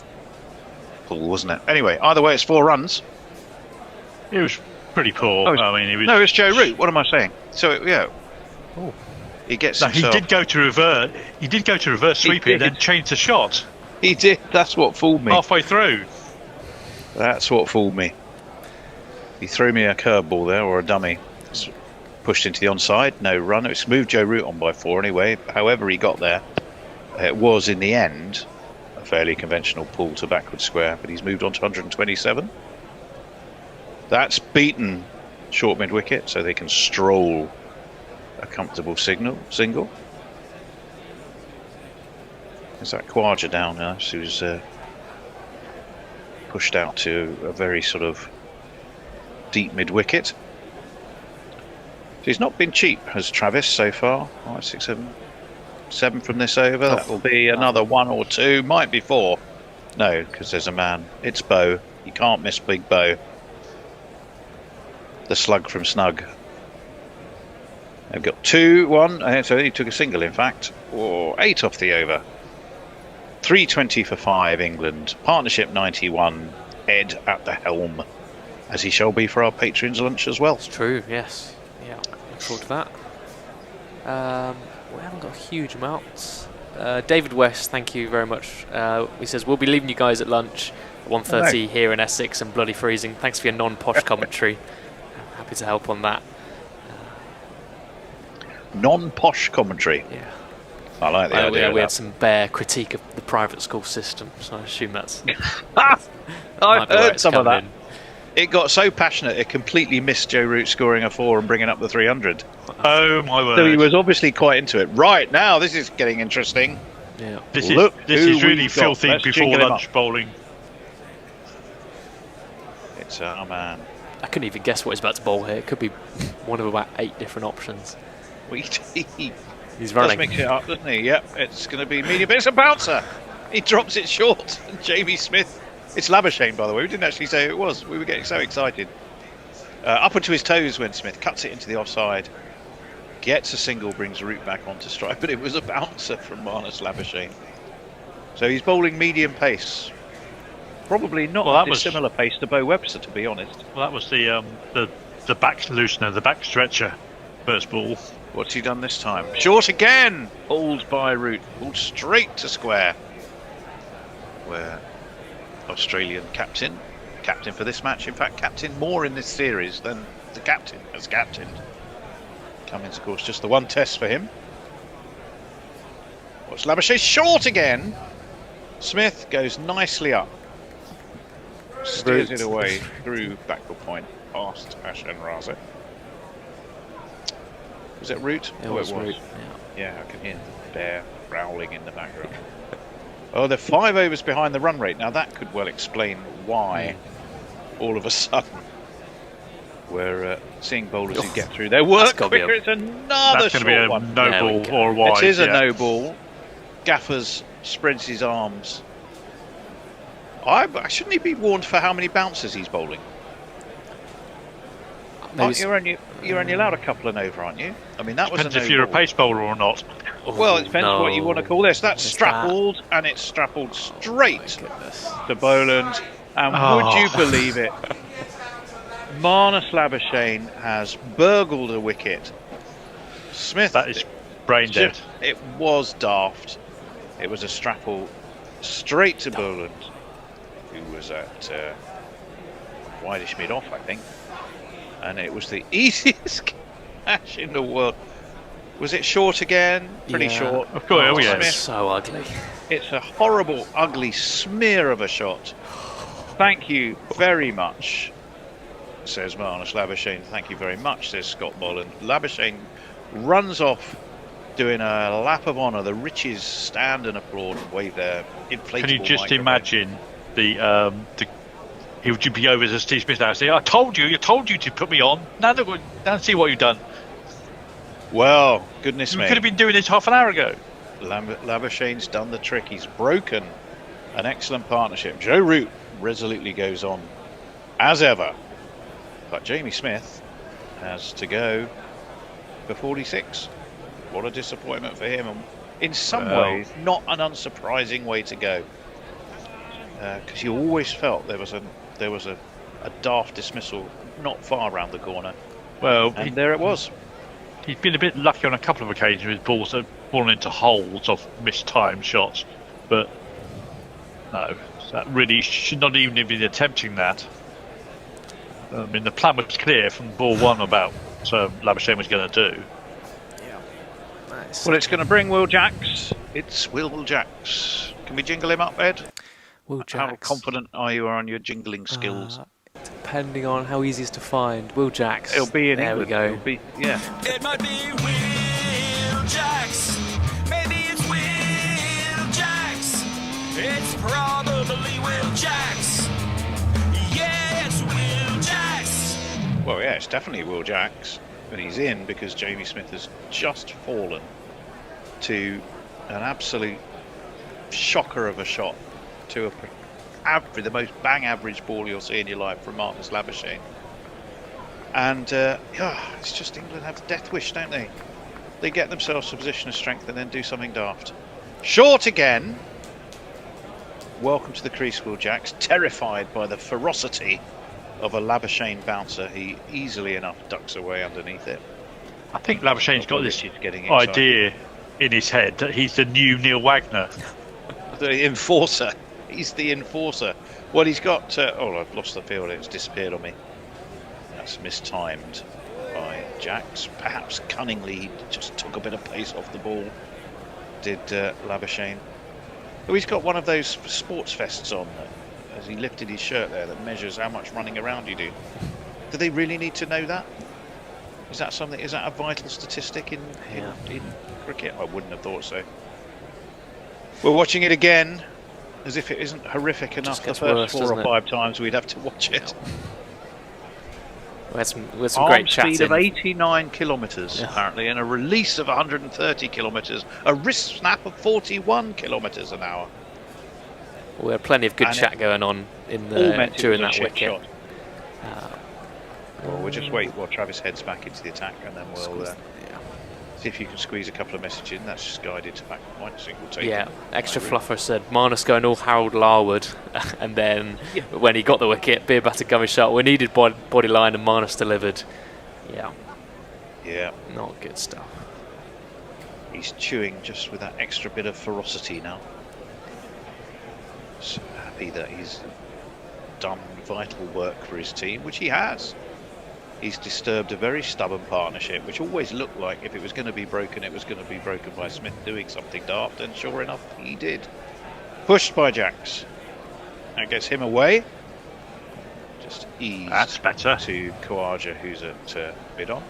S3: pull, wasn't it? Anyway, either way, it's 4 runs.
S12: It was pretty poor. I mean, it was...
S3: No, it's Joe Root. What am I saying? So, yeah.
S13: Oh.
S3: He gets
S12: himself... He did go to reverse sweep it and then change the shot.
S3: He did. That's what fooled me.
S12: Halfway through.
S3: That's what fooled me. He threw me a curveball there, or a dummy. It's pushed into the onside. No run. It's moved Joe Root on by 4 anyway. However he got there, it was in the end a fairly conventional pull to backward square, but he's moved on to 127. That's beaten short mid wicket, so they can stroll a comfortable single. There's that Khawaja down now, who's pushed out to a very sort of deep mid wicket. So he's not been cheap, has Travis so far. 5, 6, 7 from this over. That will be another 1 or 2, might be 4. No, because there's a man. It's Bow. You can't miss Big Bow. The slug from Snug. They've got 2, 1. So he took a single, in fact. Or 8 off the over. 320 for 5, England. Partnership 91. Ed at the helm, as he shall be for our patrons lunch as well.
S13: It's true, yes. Yeah, look forward to that. We haven't got huge amounts. David West, thank you very much. He says, we'll be leaving you guys at lunch at 1:30 here in Essex and bloody freezing. Thanks for your non-posh commentary. Happy to help on that.
S3: Non-posh commentary?
S13: Yeah.
S3: I like the idea.
S13: We had some bare critique of the private school system, so I assume that's...
S3: I've heard some of that. It got so passionate it completely missed Joe Root scoring a 4 and bringing up the 300.
S12: Oh my word.
S3: So he was obviously quite into it. Right, now this is getting interesting.
S13: Yeah.
S12: This is really filthy before lunch bowling.
S3: It's our man.
S13: I couldn't even guess what he's about to bowl here. It could be one of about 8 different options. He's running.
S3: Does mix it up, doesn't he? Yep, it's going to be medium, but it's a bouncer. He drops it short. And Jamie Smith. It's Labuschagne, by the way. We didn't actually say who it was. We were getting so excited. Up onto his toes when Smith cuts it into the offside. Gets a single, brings Root back onto strike, but it was a bouncer from Marnus Labuschagne. So he's bowling medium pace. Probably not a similar pace to Bo Webster, to be honest.
S12: Well, that was the back loosener, the back stretcher, first ball.
S3: What's he done this time? Short again! Pulled by Root. Pulled straight to square. Where Australian captain for this match, in fact captain more in this series than the captain has captained. Cummins, of course, just the one test for him. Watch Labuschagne, short again. Smith goes nicely up, steers it away through backward point past Ashen Raza. Was it Root?
S13: It was Root.
S3: Yeah, I can hear the bear growling in the background. Oh, they're 5 overs behind the run rate. Now that could well explain why all of a sudden We're seeing bowlers who get through their work quicker. It's another
S12: That's going to be a
S3: one.
S12: no ball or a wide.
S3: It is a
S12: yeah.
S3: no ball. Gaffers spreads his arms. Shouldn't he be warned for how many bounces he's bowling? You're only allowed a couple and over, aren't you? I mean, that
S12: Depends
S3: was a no
S12: if you're
S3: ball.
S12: a pace bowler or not.
S3: Well, it depends what you want to call this. That's strappled, and it's strappled straight to Boland. And would you believe it? Marnus Labuschagne has burgled a wicket. Smith.
S12: That is brain dead.
S3: It was daft. It was a strapple straight to Boland, who was at wideish mid-off, I think. And it was the easiest catch in the world. Was it short again? Pretty short.
S12: Of course, oh, yeah.
S13: It's so ugly.
S3: It's a horrible, ugly smear of a shot. Thank you very much, says Marnus Labuschagne. Thank you very much, says Scott Boland. Labuschagne runs off doing a lap of honour. The Riches stand and applaud and wave their inflatable
S12: Can you just
S3: microphone.
S12: imagine he would be over to Steve Smith now and say, I told you to put me on. Now see what you've done.
S3: Well, goodness me.
S12: You could have been doing this half an hour ago.
S3: Labuschagne's done the trick. He's broken an excellent partnership. Joe Root resolutely goes on as ever. But Jamie Smith has to go for 46. What a disappointment for him. And in some ways, not an unsurprising way to go. Because you always felt there was a daft dismissal not far around the corner.
S12: Well,
S3: and there it was.
S12: He's been a bit lucky on a couple of occasions with balls that have fallen into holes of mistimed shots, but no, that really should not even have been attempting that. I mean, the plan was clear from ball one about what Labuschagne was going to do.
S13: Yeah. Nice.
S3: Well, it's going to bring Will Jacks. It's Will Jacks. Can we jingle him up, Ed?
S13: Will Jacks.
S3: How confident are you on your jingling skills?
S13: Depending on how easy it is to find. Will Jacks.
S3: It'll be in
S13: there
S3: England.
S13: We go.
S3: It'll be, yeah.
S5: It might be Will Jacks. Maybe it's Will Jacks. It's probably Will Jacks. Yeah, it's Will Jacks.
S3: Well, yeah, it's definitely Will Jacks. And he's in because Jamie Smith has just fallen to an absolute shocker of a shot to the most bang average ball you'll see in your life from Marnus Labuschagne. And it's just England have a death wish, don't they? They get themselves to a position of strength and then do something daft. Short again. Welcome to the crease, Will Jacks. Terrified by the ferocity of a Labuschagne bouncer, he easily enough ducks away underneath it.
S12: I think Labuschagne's got this
S3: getting
S12: idea in his head that he's the new Neil Wagner.
S3: The enforcer. He's the enforcer. Well, he's got... I've lost the field. It's disappeared on me. That's mistimed by Jacks. Perhaps cunningly, he just took a bit of pace off the ball. Did Labuschagne. Oh, he's got one of those sports vests on as he lifted his shirt there that measures how much running around you do. Do they really need to know that? Is that something? Is that a vital statistic in cricket? I wouldn't have thought so. We're watching it again. As if it isn't horrific enough the first 4 or 5 times we'd have to watch it.
S13: We had some great chatting.
S3: Speed of 89 kilometres apparently, and a release of 130 kilometres, a wrist snap of 41 kilometres an hour.
S13: Well, we had plenty of good chat going on in during that wicket.
S3: Well, we'll just wait while Travis heads back into the attack, and then we'll see if you can squeeze a couple of messages in. That's just guided to back point single take.
S13: Yeah, extra fluffer said Marnus going all Harold Larwood, and then when he got the wicket, beer batter gummy shot. We needed body line, and Marnus delivered. Yeah, not good stuff.
S3: He's chewing just with that extra bit of ferocity now. So happy that he's done vital work for his team, which he has. He's disturbed a very stubborn partnership, which always looked like if it was going to be broken, it was going to be broken by Smith doing something daft, and sure enough, he did. Pushed by Jacks. That gets him away. Just eased.
S12: That's better.
S3: To Khawaja, who's at mid-on.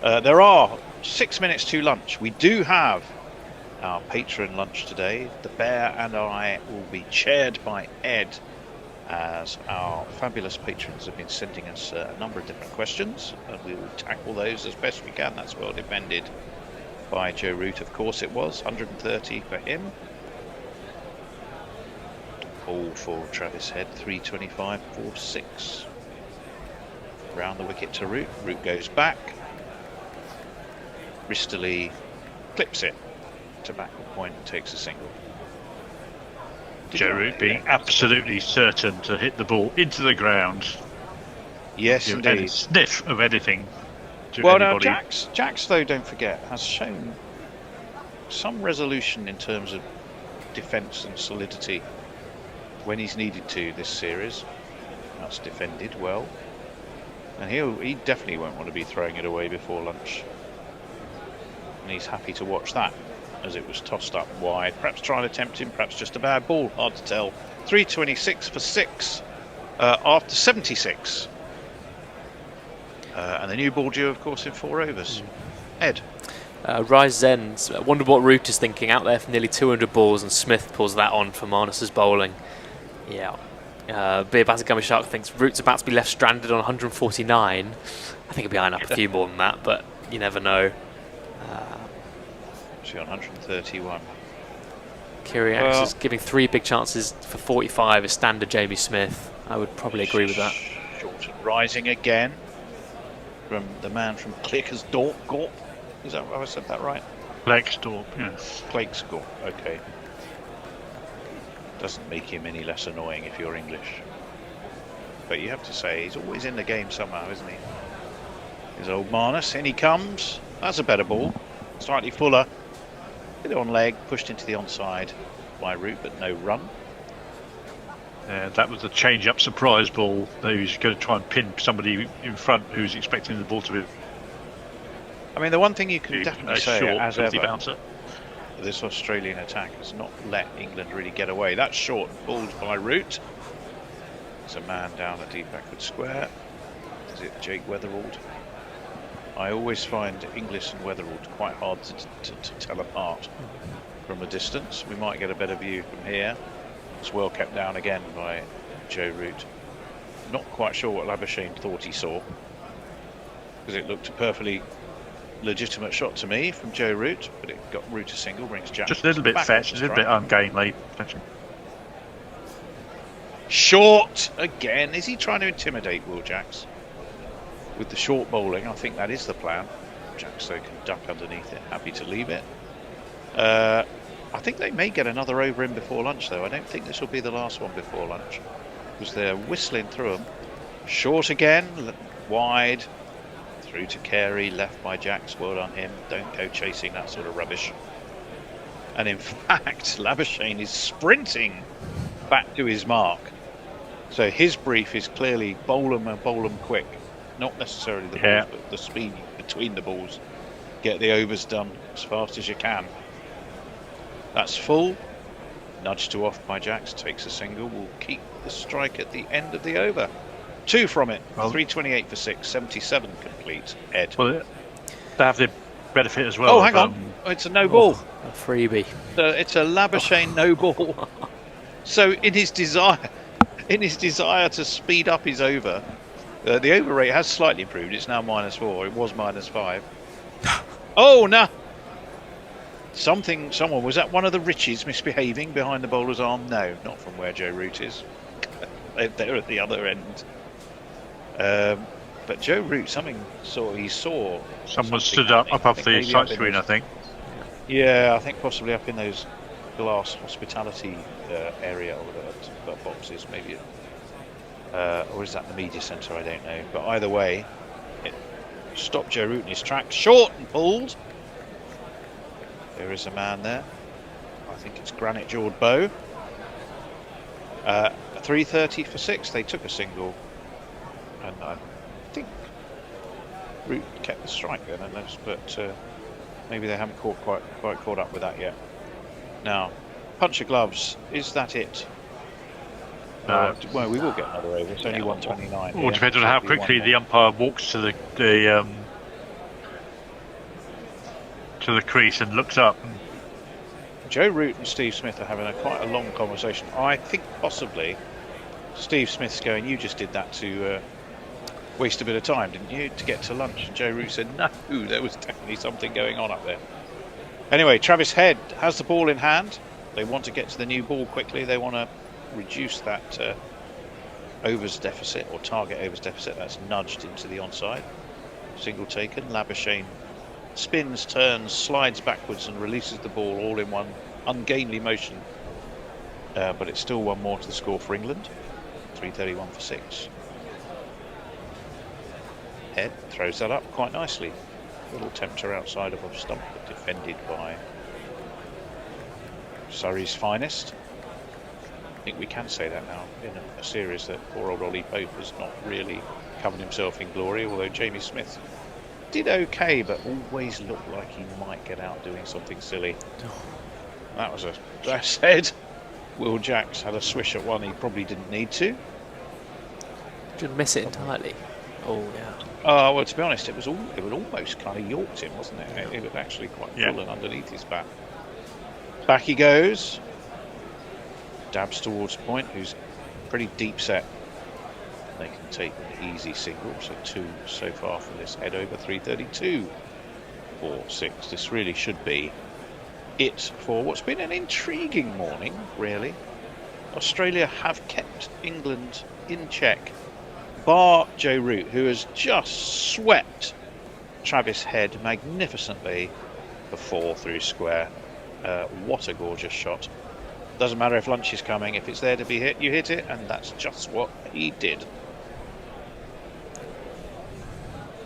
S3: There are 6 minutes to lunch. We do have our patron lunch today. The Bear and I will be chaired by Ed as our fabulous patrons have been sending us a number of different questions, and we will tackle those as best we can. That's well defended by Joe Root, of course it was. 130 for him. All for Travis Head, 325 for 6. Round the wicket to Root. Root goes back. Bristoley clips it to back the point and takes a single.
S12: Joe Root being absolutely certain to hit the ball into the ground.
S3: Yes,
S12: Any
S3: indeed.
S12: sniff of anything to
S3: Well,
S12: anybody.
S3: now Jax, though, don't forget, has shown some resolution in terms of defence and solidity when he's needed to this series. That's defended well, and he definitely won't want to be throwing it away before lunch. And he's happy to watch that as it was tossed up wide. Perhaps trying to tempt him, perhaps just a bad ball. Hard to tell. 326 for 6 after 76. And the new ball due, of course, in 4 overs. Ed.
S13: Rise Zen's. I wonder what Root is thinking out there for nearly 200 balls, and Smith pulls that on for Marnus's bowling. Yeah. Beer Batagami Shark thinks Root's about to be left stranded on 149. I think he'll be eyeing up a few more than that, but you never know.
S3: Actually on 131.
S13: Kiriax is giving 3 big chances for 45 as standard Jamie Smith. I would probably agree with that.
S3: Shorten rising again from the man from Clickersdorp. Gorp. Is that, have I said that right?
S12: Clickersdorp, yes.
S3: Clickersdorp, okay. Doesn't make him any less annoying if you're English. But you have to say, he's always in the game somehow, isn't he? His old Marnus, in he comes. That's a better ball. Slightly fuller. Hit it on leg, pushed into the onside by Root, but no run.
S12: That was the change-up surprise ball. He was going to try and pin somebody in front who's expecting the ball to be.
S3: I mean, the one thing you can definitely say,
S12: short,
S3: as
S12: 50
S3: ever,
S12: bouncer.
S3: this Australian attack has not let England really get away. That's short, balled by Root. There's a man down a deep backward square. Is it Jake Weatherald? I always find Inglis and Weatherald quite hard to tell apart from a distance. We might get a better view from here. It's well kept down again by Joe Root. Not quite sure what Labuschagne thought he saw, because it looked a perfectly legitimate shot to me from Joe Root, but it got Root a single, brings Jack
S12: Just a little bit
S3: back
S12: fetched, a
S3: on
S12: little bit ungainly.
S3: Short again. Is he trying to intimidate Will Jacks with the short bowling? I think that is the plan. Jacks, though, can duck underneath it. Happy to leave it. I think they may get another over in before lunch, though. I don't think this will be the last one before lunch, because they're whistling through them. Short again, wide, through to Carey, left by Jacks. Well done him. Don't go chasing that sort of rubbish. And in fact, Labuschagne is sprinting back to his mark. So his brief is clearly bowl them and bowl them quick. Not necessarily the balls, but the speed between the balls. Get the overs done as fast as you can. That's full. Nudge to off by Jacks. Takes a single. Will keep the strike at the end of the over. 2 from it. Well, 328 for 6. 77 complete. Ed.
S12: Well, they have the benefit as well.
S3: Oh, hang on. It's a no ball.
S13: A freebie.
S3: It's a Labuschagne no ball. So in his desire to speed up his over, the over rate has slightly improved. It's now -4. It was -5. Oh no! Someone was that one of the Richies misbehaving behind the bowler's arm? No, not from where Joe Root is. They're at the other end. But Joe Root, he saw.
S12: Someone stood up off the sight screen, I think.
S3: Yeah, I think possibly up in those glass hospitality area or the boxes, maybe. Or is that the media centre? I don't know. But either way, it stopped Joe Root in his tracks. Short and pulled. There is a man there. I think it's Granite Jawed Bow. 330 for 6. They took a single. And I think Root kept the strike then, but maybe they haven't quite caught up with that yet. Now, punch of gloves. Is that it? Well, we will get another over. It's only 129.
S12: All depends on how quickly the umpire walks to the crease and looks up.
S3: Joe Root and Steve Smith are having quite a long conversation. I think possibly Steve Smith's going, you just did that to waste a bit of time, didn't you, to get to lunch? And Joe Root said, no, there was definitely something going on up there. Anyway, Travis Head has the ball in hand. They want to get to the new ball quickly. They want to reduce that overs deficit, or target overs deficit. That's nudged into the onside. Single taken. Labuschagne spins, turns, slides backwards and releases the ball all in one ungainly motion. But it's still one more to the score for England. 3:31 for 6. Head throws that up quite nicely. Little tempter outside of a stump, but defended by Surrey's finest. I think we can say that now in a series that poor old Ollie Pope has not really covered himself in glory, although Jamie Smith did okay, but always looked like he might get out doing something silly. That was that said, Will Jacks had a swish at one he probably didn't need to.
S13: Didn't miss it entirely. Oh yeah.
S3: Well, to be honest, it would almost kind of yorked him, wasn't it? It was actually quite full and underneath his bat. Back he goes. Dabs towards point, who's pretty deep set. They can take an easy single, so 2 so far from this head over. 3:32 for 6. This really should be it for what's been an intriguing morning, really. Australia have kept England in check, bar Joe Root, who has just swept Travis Head magnificently for 4 through square. What a gorgeous shot. Doesn't matter if lunch is coming, if it's there to be hit, you hit it, and that's just what he did.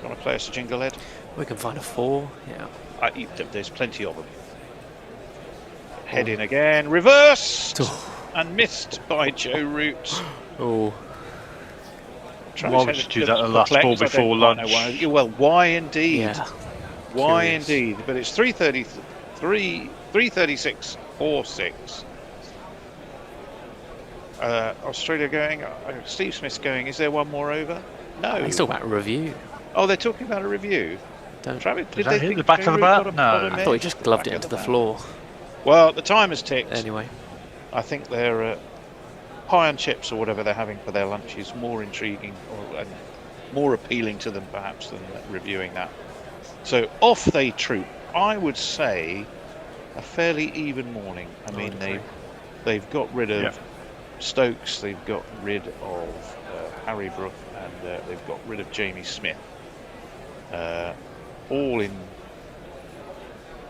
S3: Want to play us a jingle, Ed?
S13: We can find a 4, yeah.
S3: There's plenty of them. Head in again, reversed, and missed by Joe Root.
S13: Oh.
S12: Why would you do that the last ball before lunch?
S3: Well, why indeed?
S13: Yeah.
S3: Why indeed? But it's 3:36 for 6. Australia going. Steve Smith's going. Is there one more over? No.
S13: He's talking about a review.
S3: Oh, they're talking about a review.
S12: Travis, did they hit the back of the bat? No.
S13: I thought he just gloved it into the floor.
S3: Well, the time has ticked.
S13: Anyway.
S3: I think they're pie and chips or whatever they're having for their lunch is more intriguing and more appealing to them perhaps than reviewing that. So off they troop. I would say a fairly even morning. I mean, they've got rid of Stokes, they've got rid of Harry Brook, and they've got rid of Jamie Smith. All in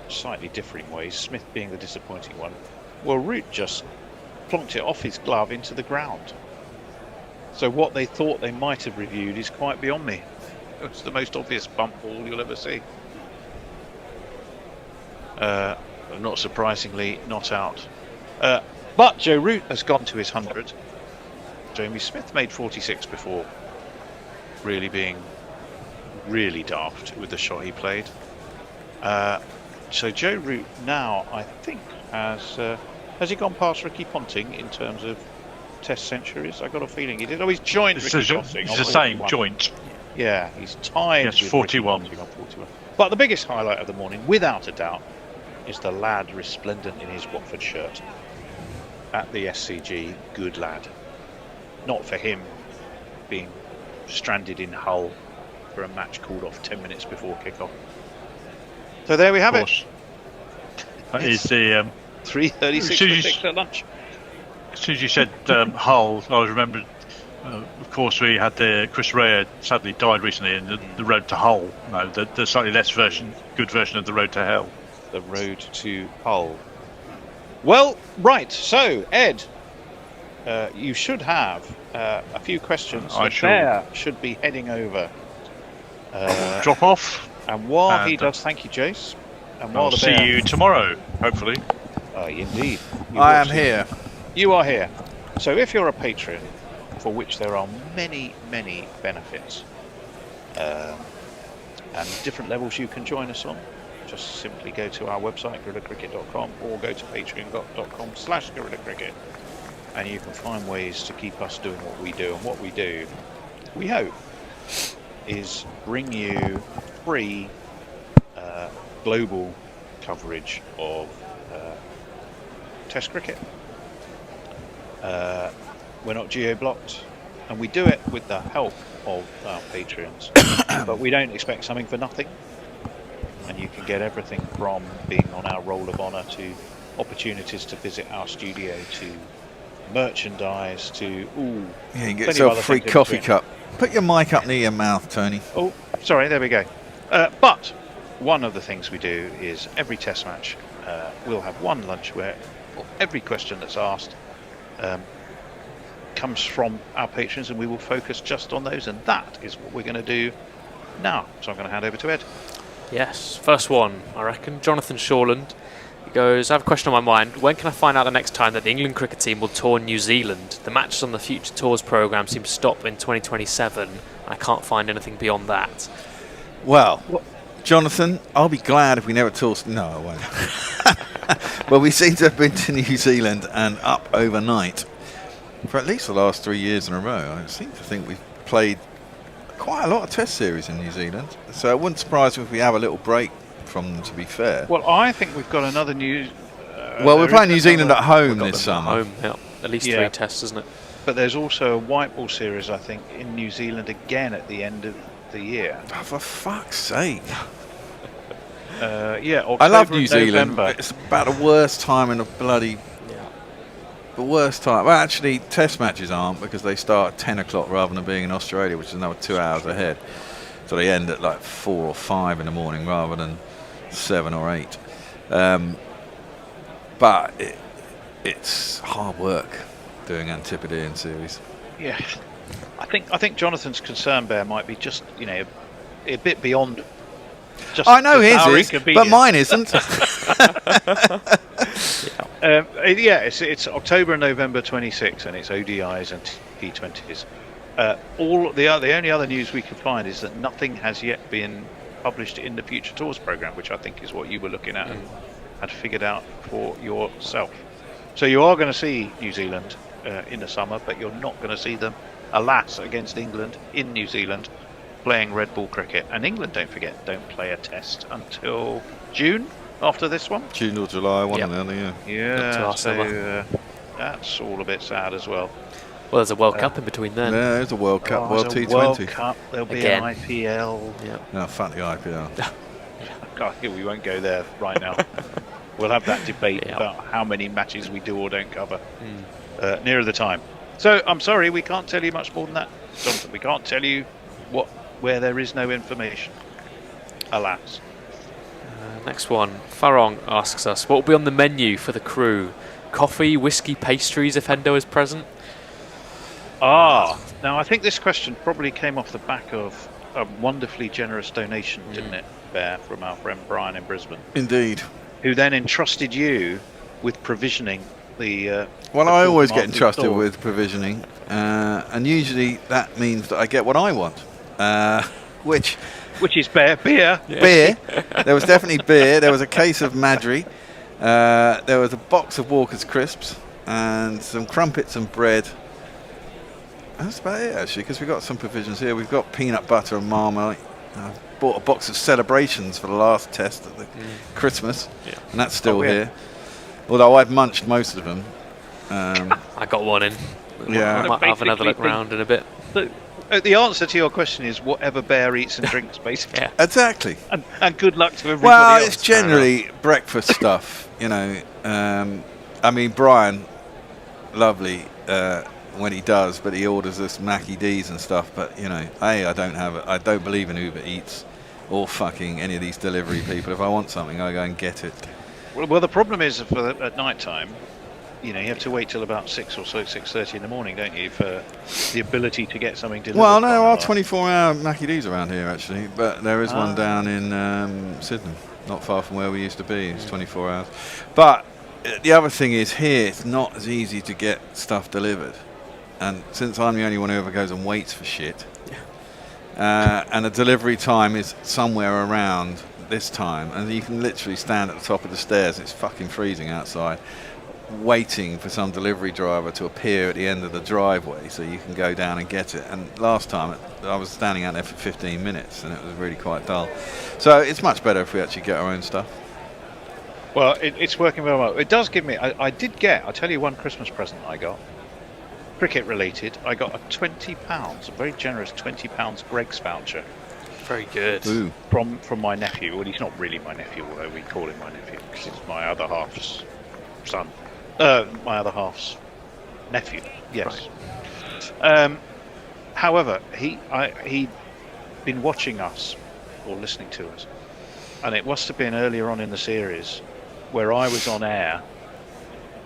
S3: slightly differing ways, Smith being the disappointing one. Well, Root just plonked it off his glove into the ground. So what they thought they might have reviewed is quite beyond me. It's the most obvious bump ball you'll ever see. Not surprisingly, not out. But Joe Root has gone to his 100. Jamie Smith made 46 before really being really daft with the shot he played. So Joe Root now, I think, has he gone past Ricky Ponting in terms of Test centuries? I got a feeling he did. Oh, he's joined Ricky Ponting.
S12: It's the same joint.
S3: Yeah, he's tied.
S12: Yes, 41.
S3: 41. But the biggest highlight of the morning, without a doubt, is the lad resplendent in his Watford shirt at the SCG. Good lad. Not for him being stranded in Hull for a match called off 10 minutes before kick-off. So there we have it.
S12: That is the
S3: 3:36 at lunch.
S12: As soon as you said Hull, I remembered. Of course, we had Chris Rea sadly died recently in the Road to Hull. No, the slightly less good version of the Road to Hell.
S3: The Road to Hull. Well, right. So, Ed, you should have a few questions. The bear should be heading over.
S12: Drop off.
S3: And while he does, thank you, Jace. And while
S12: I'll see you tomorrow, hopefully.
S3: Indeed.
S2: I am here.
S3: You are here. So if you're a patron, for which there are many, many benefits, and different levels you can join us on, just simply go to our website, gorillacricket.com, or go to patreon.com/gorillacricket, and you can find ways to keep us doing what we do. And what we do, we hope, is bring you free global coverage of Test cricket. We're not geo-blocked, and we do it with the help of our Patreons. But we don't expect something for nothing. And you can get everything from being on our Roll of Honour to opportunities to visit our studio to merchandise to
S2: you can get yourself a free coffee cup. Put your mic up near your mouth, Tony.
S3: Oh, sorry, there we go. But one of the things we do is every test match we'll have one lunch where every question that's asked comes from our patrons, and we will focus just on those, and that is what we're going to do now. So I'm going to hand over to Ed.
S13: Yes, first one, I reckon. Jonathan Shawland. He goes, I have a question on my mind. When can I find out the next time that the England cricket team will tour New Zealand? The matches on the Future Tours programme seem to stop in 2027. I can't find anything beyond that.
S2: Well, Jonathan, I'll be glad if we never tour... No, I won't. Well, we seem to have been to New Zealand and up overnight for at least the last 3 years in a row. I seem to think we've played quite a lot of test series in New Zealand, so it wouldn't surprise me if we have a little break from them, to be fair.
S3: Well, I think we've got another new...
S2: well, we're playing New Zealand at home this summer.
S13: Home, yeah. At least 3 tests, isn't it?
S3: But there's also a white ball series, I think, in New Zealand again at the end of the year.
S2: Oh, for fuck's sake.
S3: October,
S2: I love New Zealand.
S3: November.
S2: It's about the worst time in the bloody... The worst time. Well, actually, test matches aren't, because they start at 10 o'clock rather than being in Australia, which is another 2 hours ahead. So they end at like 4 or 5 in the morning rather than 7 or 8. But it's hard work doing Antipodean series.
S3: Yeah, I think Jonathan's concern, Bear, might be just a bit beyond. Just
S2: I know his is, but mine isn't.
S3: It's October and November 26, and it's ODIs and T20s. The only other news we can find is that nothing has yet been published in the Future Tours programme, which I think is what you were looking at and had figured out for yourself. So you are going to see New Zealand in the summer, but you're not going to see them, alas, against England in New Zealand playing red ball cricket. And England, don't forget, don't play a test until June after this one.
S2: June or July, one of them,
S3: so that's all a bit sad as well.
S13: Well, there's a World Cup in between then.
S2: Yeah, there's a World Cup, World T20.
S3: World Cup, there'll be an IPL.
S2: Yeah. No, fuck the IPL.
S3: God, we won't go there right now. We'll have that debate about how many matches we do or don't cover nearer the time. So I'm sorry, we can't tell you much more than that, Jonathan. We can't tell you where there is no information. Alas.
S13: Next one, Farong asks us, what will be on the menu for the crew? Coffee, whiskey, pastries if Hendo is present?
S3: Now I think this question probably came off the back of a wonderfully generous donation, didn't it, Bear, from our friend Brian in Brisbane?
S2: Indeed.
S3: Who then entrusted you with provisioning the...
S2: well, I always get entrusted with provisioning, and usually that means that I get what I want, which
S3: is beer.
S2: Beer. There was definitely beer. There was a case of Madry. There was a box of Walker's crisps and some crumpets and bread. That's about it, actually, because we've got some provisions here. We've got peanut butter and marmite. I bought a box of celebrations for the last test at the Christmas, and that's still here. Although I've munched most of them.
S13: I got one in.
S2: Yeah.
S13: I might have another look round in a bit.
S3: The answer to your question is whatever Bear eats and drinks, basically.
S2: Exactly.
S3: And good luck to everybody
S2: well,
S3: else.
S2: It's generally breakfast stuff, I mean, Brian, lovely when he does, but he orders us Mackie D's and stuff. But, I don't believe in Uber Eats or fucking any of these delivery people. If I want something, I go and get it.
S3: Well, the problem is at night time, you have to wait till about 6 or so, 6:30 in the morning, don't you, for the ability to get something delivered?
S2: Well, no, there are 24-hour Mackie D's around here, actually, but there is one down in Sydenham, not far from where we used to be. It's 24 hours. But the other thing is, here, it's not as easy to get stuff delivered. And since I'm the only one who ever goes and waits for shit, and the delivery time is somewhere around this time, and you can literally stand at the top of the stairs, it's fucking freezing outside, waiting for some delivery driver to appear at the end of the driveway so you can go down and get it. And last time I was standing out there for 15 minutes and it was really quite dull. So it's much better if we actually get our own stuff.
S3: Well, it's working very well. It does give me... I'll tell you one Christmas present I got. cricket related, I got a £20, a very generous £20 Greg's voucher.
S13: Very good.
S2: Ooh.
S3: From my nephew. Well, he's not really my nephew, although we call him my nephew because he's my other half's son. My other half's nephew. Yes. Right. However, he'd been watching us or listening to us, and it must have been earlier on in the series where I was on air.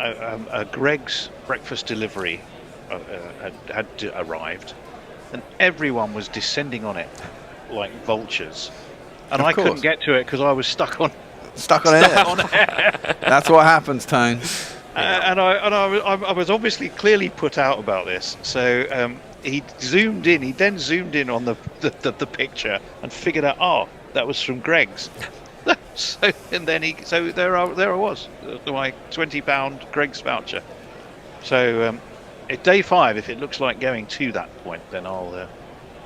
S3: A Greg's breakfast delivery had arrived, and everyone was descending on it like vultures, and I couldn't get to it because I was stuck on air.
S2: That's what happens, Tone.
S3: And I was obviously clearly put out about this. So he zoomed in. He then zoomed in on the picture and figured out, that was from Greg's. So there I was, my £20 Greg's voucher. So at day 5, if it looks like going to that point, then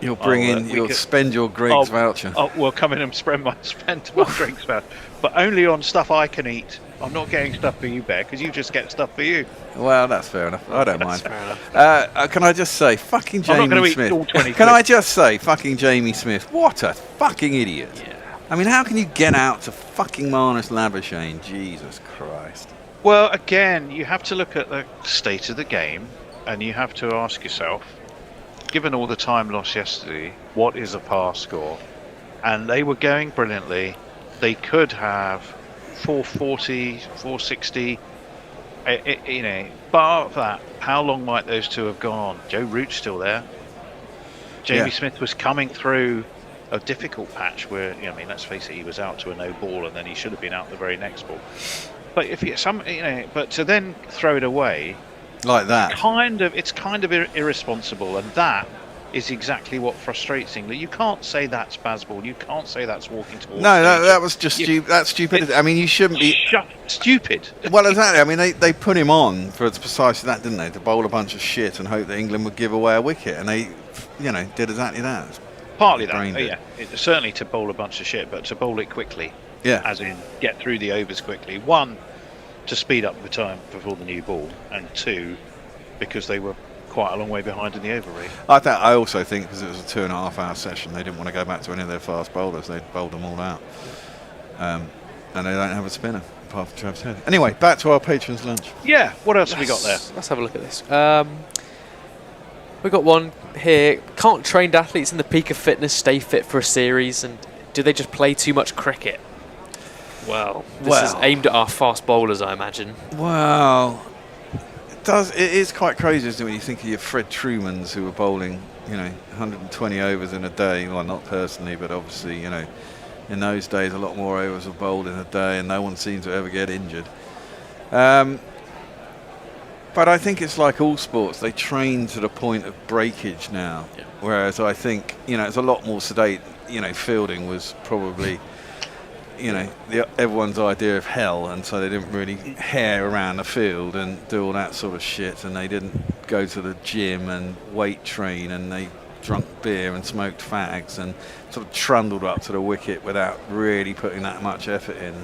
S3: you'll
S2: spend your Greg's voucher.
S3: We'll come in and spend my Greg's voucher, but only on stuff I can eat. I'm not getting stuff for you, Bear, because you just get stuff for you.
S2: Well, that's fair enough. I don't mind.
S13: Fair enough.
S2: Can I just say, fucking Jamie
S3: I'm not
S2: Smith?
S3: Eat all 20
S2: can I just say, fucking Jamie Smith? What a fucking idiot!
S13: Yeah.
S2: I mean, how can you get out to fucking Marnus Labuschagne? Jesus Christ.
S3: Well, again, you have to look at the state of the game, and you have to ask yourself, given all the time lost yesterday, what is a par score? And they were going brilliantly. They could have 440, 460. Bar that, how long might those two have gone? Joe Root's still there. Jamie Smith was coming through a difficult patch where, let's face it, he was out to a no ball, and then he should have been out the very next ball. But but to then throw it away
S2: like that,
S3: it's kind of irresponsible, and that is exactly what frustrates England. You can't say that's Bazball. You can't say that's walking towards.
S2: No, that was just that's stupidity. I mean, you shouldn't be
S3: stupid.
S2: Well, exactly. I mean, they put him on for precisely that, didn't they? To bowl a bunch of shit and hope that England would give away a wicket, and they, did exactly that.
S3: Partly that, certainly to bowl a bunch of shit, but to bowl it quickly.
S2: Yeah.
S3: As in, get through the overs quickly. 1, to speed up the time before the new ball, and 2, because they were quite a long way behind in the over rate.
S2: I also think because it was a 2.5-hour session, they didn't want to go back to any of their fast bowlers. They bowled them all out, and they don't have a spinner apart from Travis Head. Anyway, back to our patrons' lunch.
S3: Yeah, what else have we got there?
S13: Let's have a look at this. We've got one here. Can't trained athletes in the peak of fitness stay fit for a series, and do they just play too much cricket? Well, this is aimed at our fast bowlers, I imagine.
S2: Well, it is quite crazy, isn't it, when you think of your Fred Trumans who were bowling, 120 overs in a day. Well, not personally, but obviously, in those days, a lot more overs were bowled in a day, and no one seemed to ever get injured. But I think it's like all sports. They train to the point of breakage now. Yeah. Whereas I think, it's a lot more sedate. Fielding was probably, everyone's idea of hell. And so they didn't really hare around the field and do all that sort of shit. And they didn't go to the gym and weight train. And they drunk beer and smoked fags and sort of trundled up to the wicket without really putting that much effort in.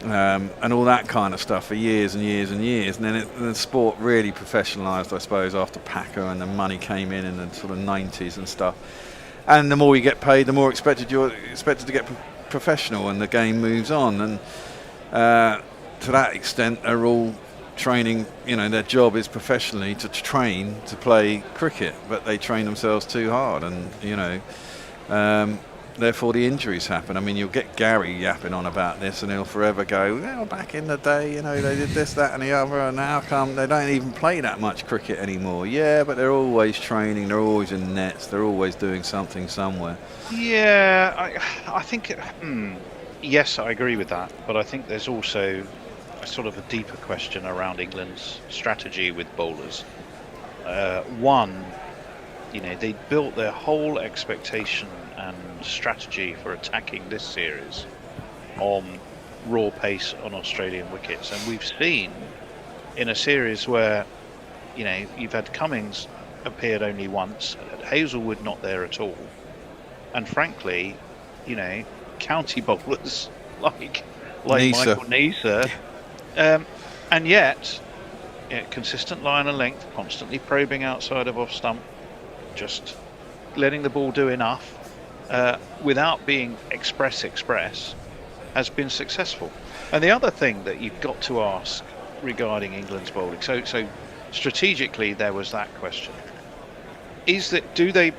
S2: And all that kind of stuff for years and years and years, and then the sport really professionalised, I suppose, after Packer and the money came in the sort of 90s and stuff. And the more you get paid, the more you're expected to get professional, and the game moves on. And to that extent, they're all training. Their job is professionally to train to play cricket, but they train themselves too hard, and therefore the injuries happen. I mean, you'll get Gary yapping on about this, and he'll forever go, well, back in the day, they did this, that and the other, and how come they don't even play that much cricket anymore? Yeah, but they're always training, they're always in nets, they're always doing something somewhere.
S3: Yeah, I think, yes, I agree with that, but I think there's also a sort of a deeper question around England's strategy with bowlers. One, they built their whole expectation and strategy for attacking this series on raw pace on Australian wickets, and we've seen in a series where you've had Cummings appeared only once, Hazelwood not there at all, and frankly county bowlers like Michael Neser, and yet consistent line and length, constantly probing outside of off stump, just letting the ball do enough without being express, has been successful. And the other thing that you've got to ask regarding England's bowling, so strategically there was that question, is that do they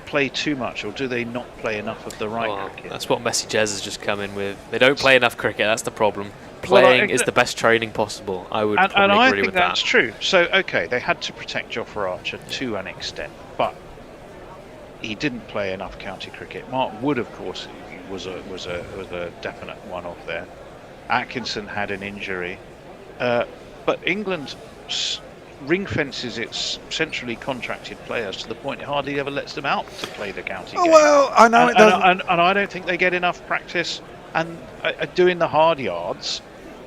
S3: play too much or do they not play enough of the right cricket?
S13: That's what Messi Jez has just come in with. They don't play enough cricket, that's the problem. Playing is the best training possible. I would probably agree with that.
S3: And I think that's true. So, okay, they had to protect Jofra Archer to an extent, but he didn't play enough county cricket. Mark Wood, of course, was a definite one-off there. Atkinson had an injury, but England ring fences its centrally contracted players to the point it hardly ever lets them out to play the county game.
S2: Well, I know it doesn't.
S3: And I don't think they get enough practice and doing the hard yards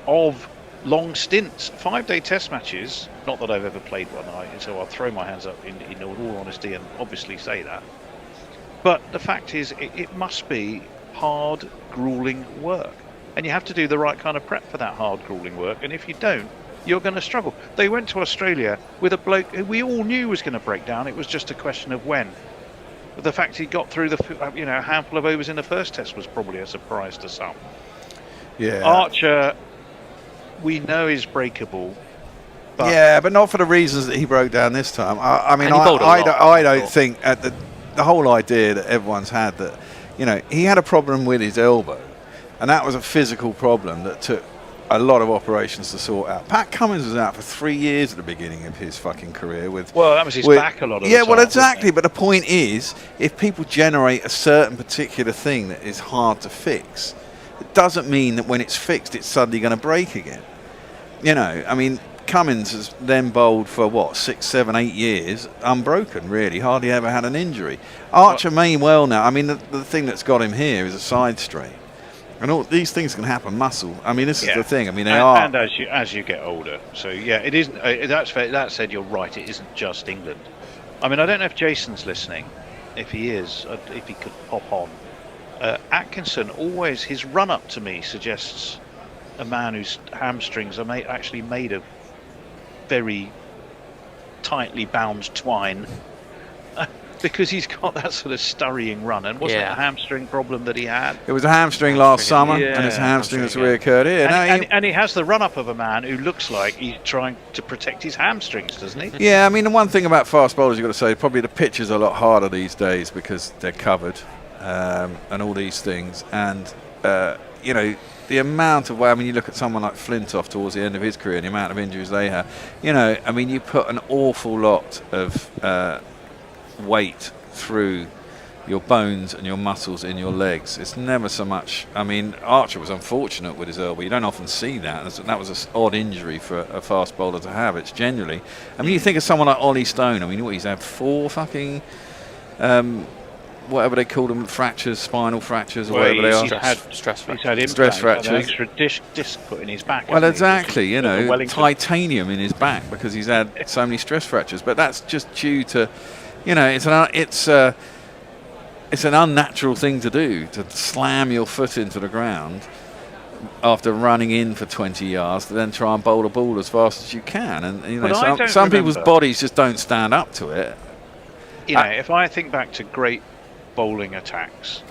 S3: of long stints. 5-day test matches, not that I've ever played one, so I'll throw my hands up in all honesty and obviously say that. But the fact is, it must be hard, grueling work. And you have to do the right kind of prep for that hard, grueling work. And if you don't, you're going to struggle. They went to Australia with a bloke who we all knew was going to break down. It was just a question of when. But the fact he got through a handful of overs in the first test was probably a surprise to some.
S2: Yeah.
S3: Archer, we know is breakable. But
S2: yeah, but not for the reasons that he broke down this time. I don't think at the whole idea that everyone's had that, he had a problem with his elbow, and that was a physical problem that took a lot of operations to sort out. Pat Cummins was out for 3 years at the beginning of his fucking career with.
S3: Well, that was his back a lot of the time.
S2: Yeah, well, exactly. But the point is, if people generate a certain particular thing that is hard to fix, it doesn't mean that when it's fixed, it's suddenly going to break again. Cummins has then bowled for 6, 7, 8 years, unbroken, really, hardly ever had an injury. Archer may well now. The thing that's got him here is a side strain. And all these things can happen. Muscle. This is the thing. They are.
S3: And as you get older, so yeah, it isn't. That's fair. That said, you're right. It isn't just England. I don't know if Jason's listening. If he is, if he could pop on. Atkinson always, his run up to me suggests a man whose hamstrings are actually made of very tightly bound twine. Because he's got that sort of scurrying run, and wasn't it a hamstring problem that he had?
S2: It was a hamstring last summer, and it's a hamstring that's reoccurred here.
S3: And he has the run-up of a man who looks like he's trying to protect his hamstrings, doesn't he?
S2: Yeah, the one thing about fast bowlers you've got to say, probably the pitch is a lot harder these days because they're covered and all these things. And, the amount of you look at someone like Flintoff towards the end of his career, the amount of injuries they have. You put an awful lot of weight through your bones and your muscles in your legs. It's never so much. Archer was unfortunate with his elbow. You don't often see that. That was an odd injury for a fast bowler to have. It's generally. You think of someone like Ollie Stone. He's had 4 fucking whatever they call them, fractures, spinal fractures, or whatever they are.
S13: Stress fractures.
S3: He's had
S2: stress fractures.
S3: An extra disc put in his back.
S2: Well, exactly. Titanium in his back because he's had so many stress fractures. But that's just due to. It's an unnatural thing to do, to slam your foot into the ground after running in for 20 yards to then try and bowl a ball as fast as you can. And some people's bodies just don't stand up to it.
S3: If I think back to great bowling attacks,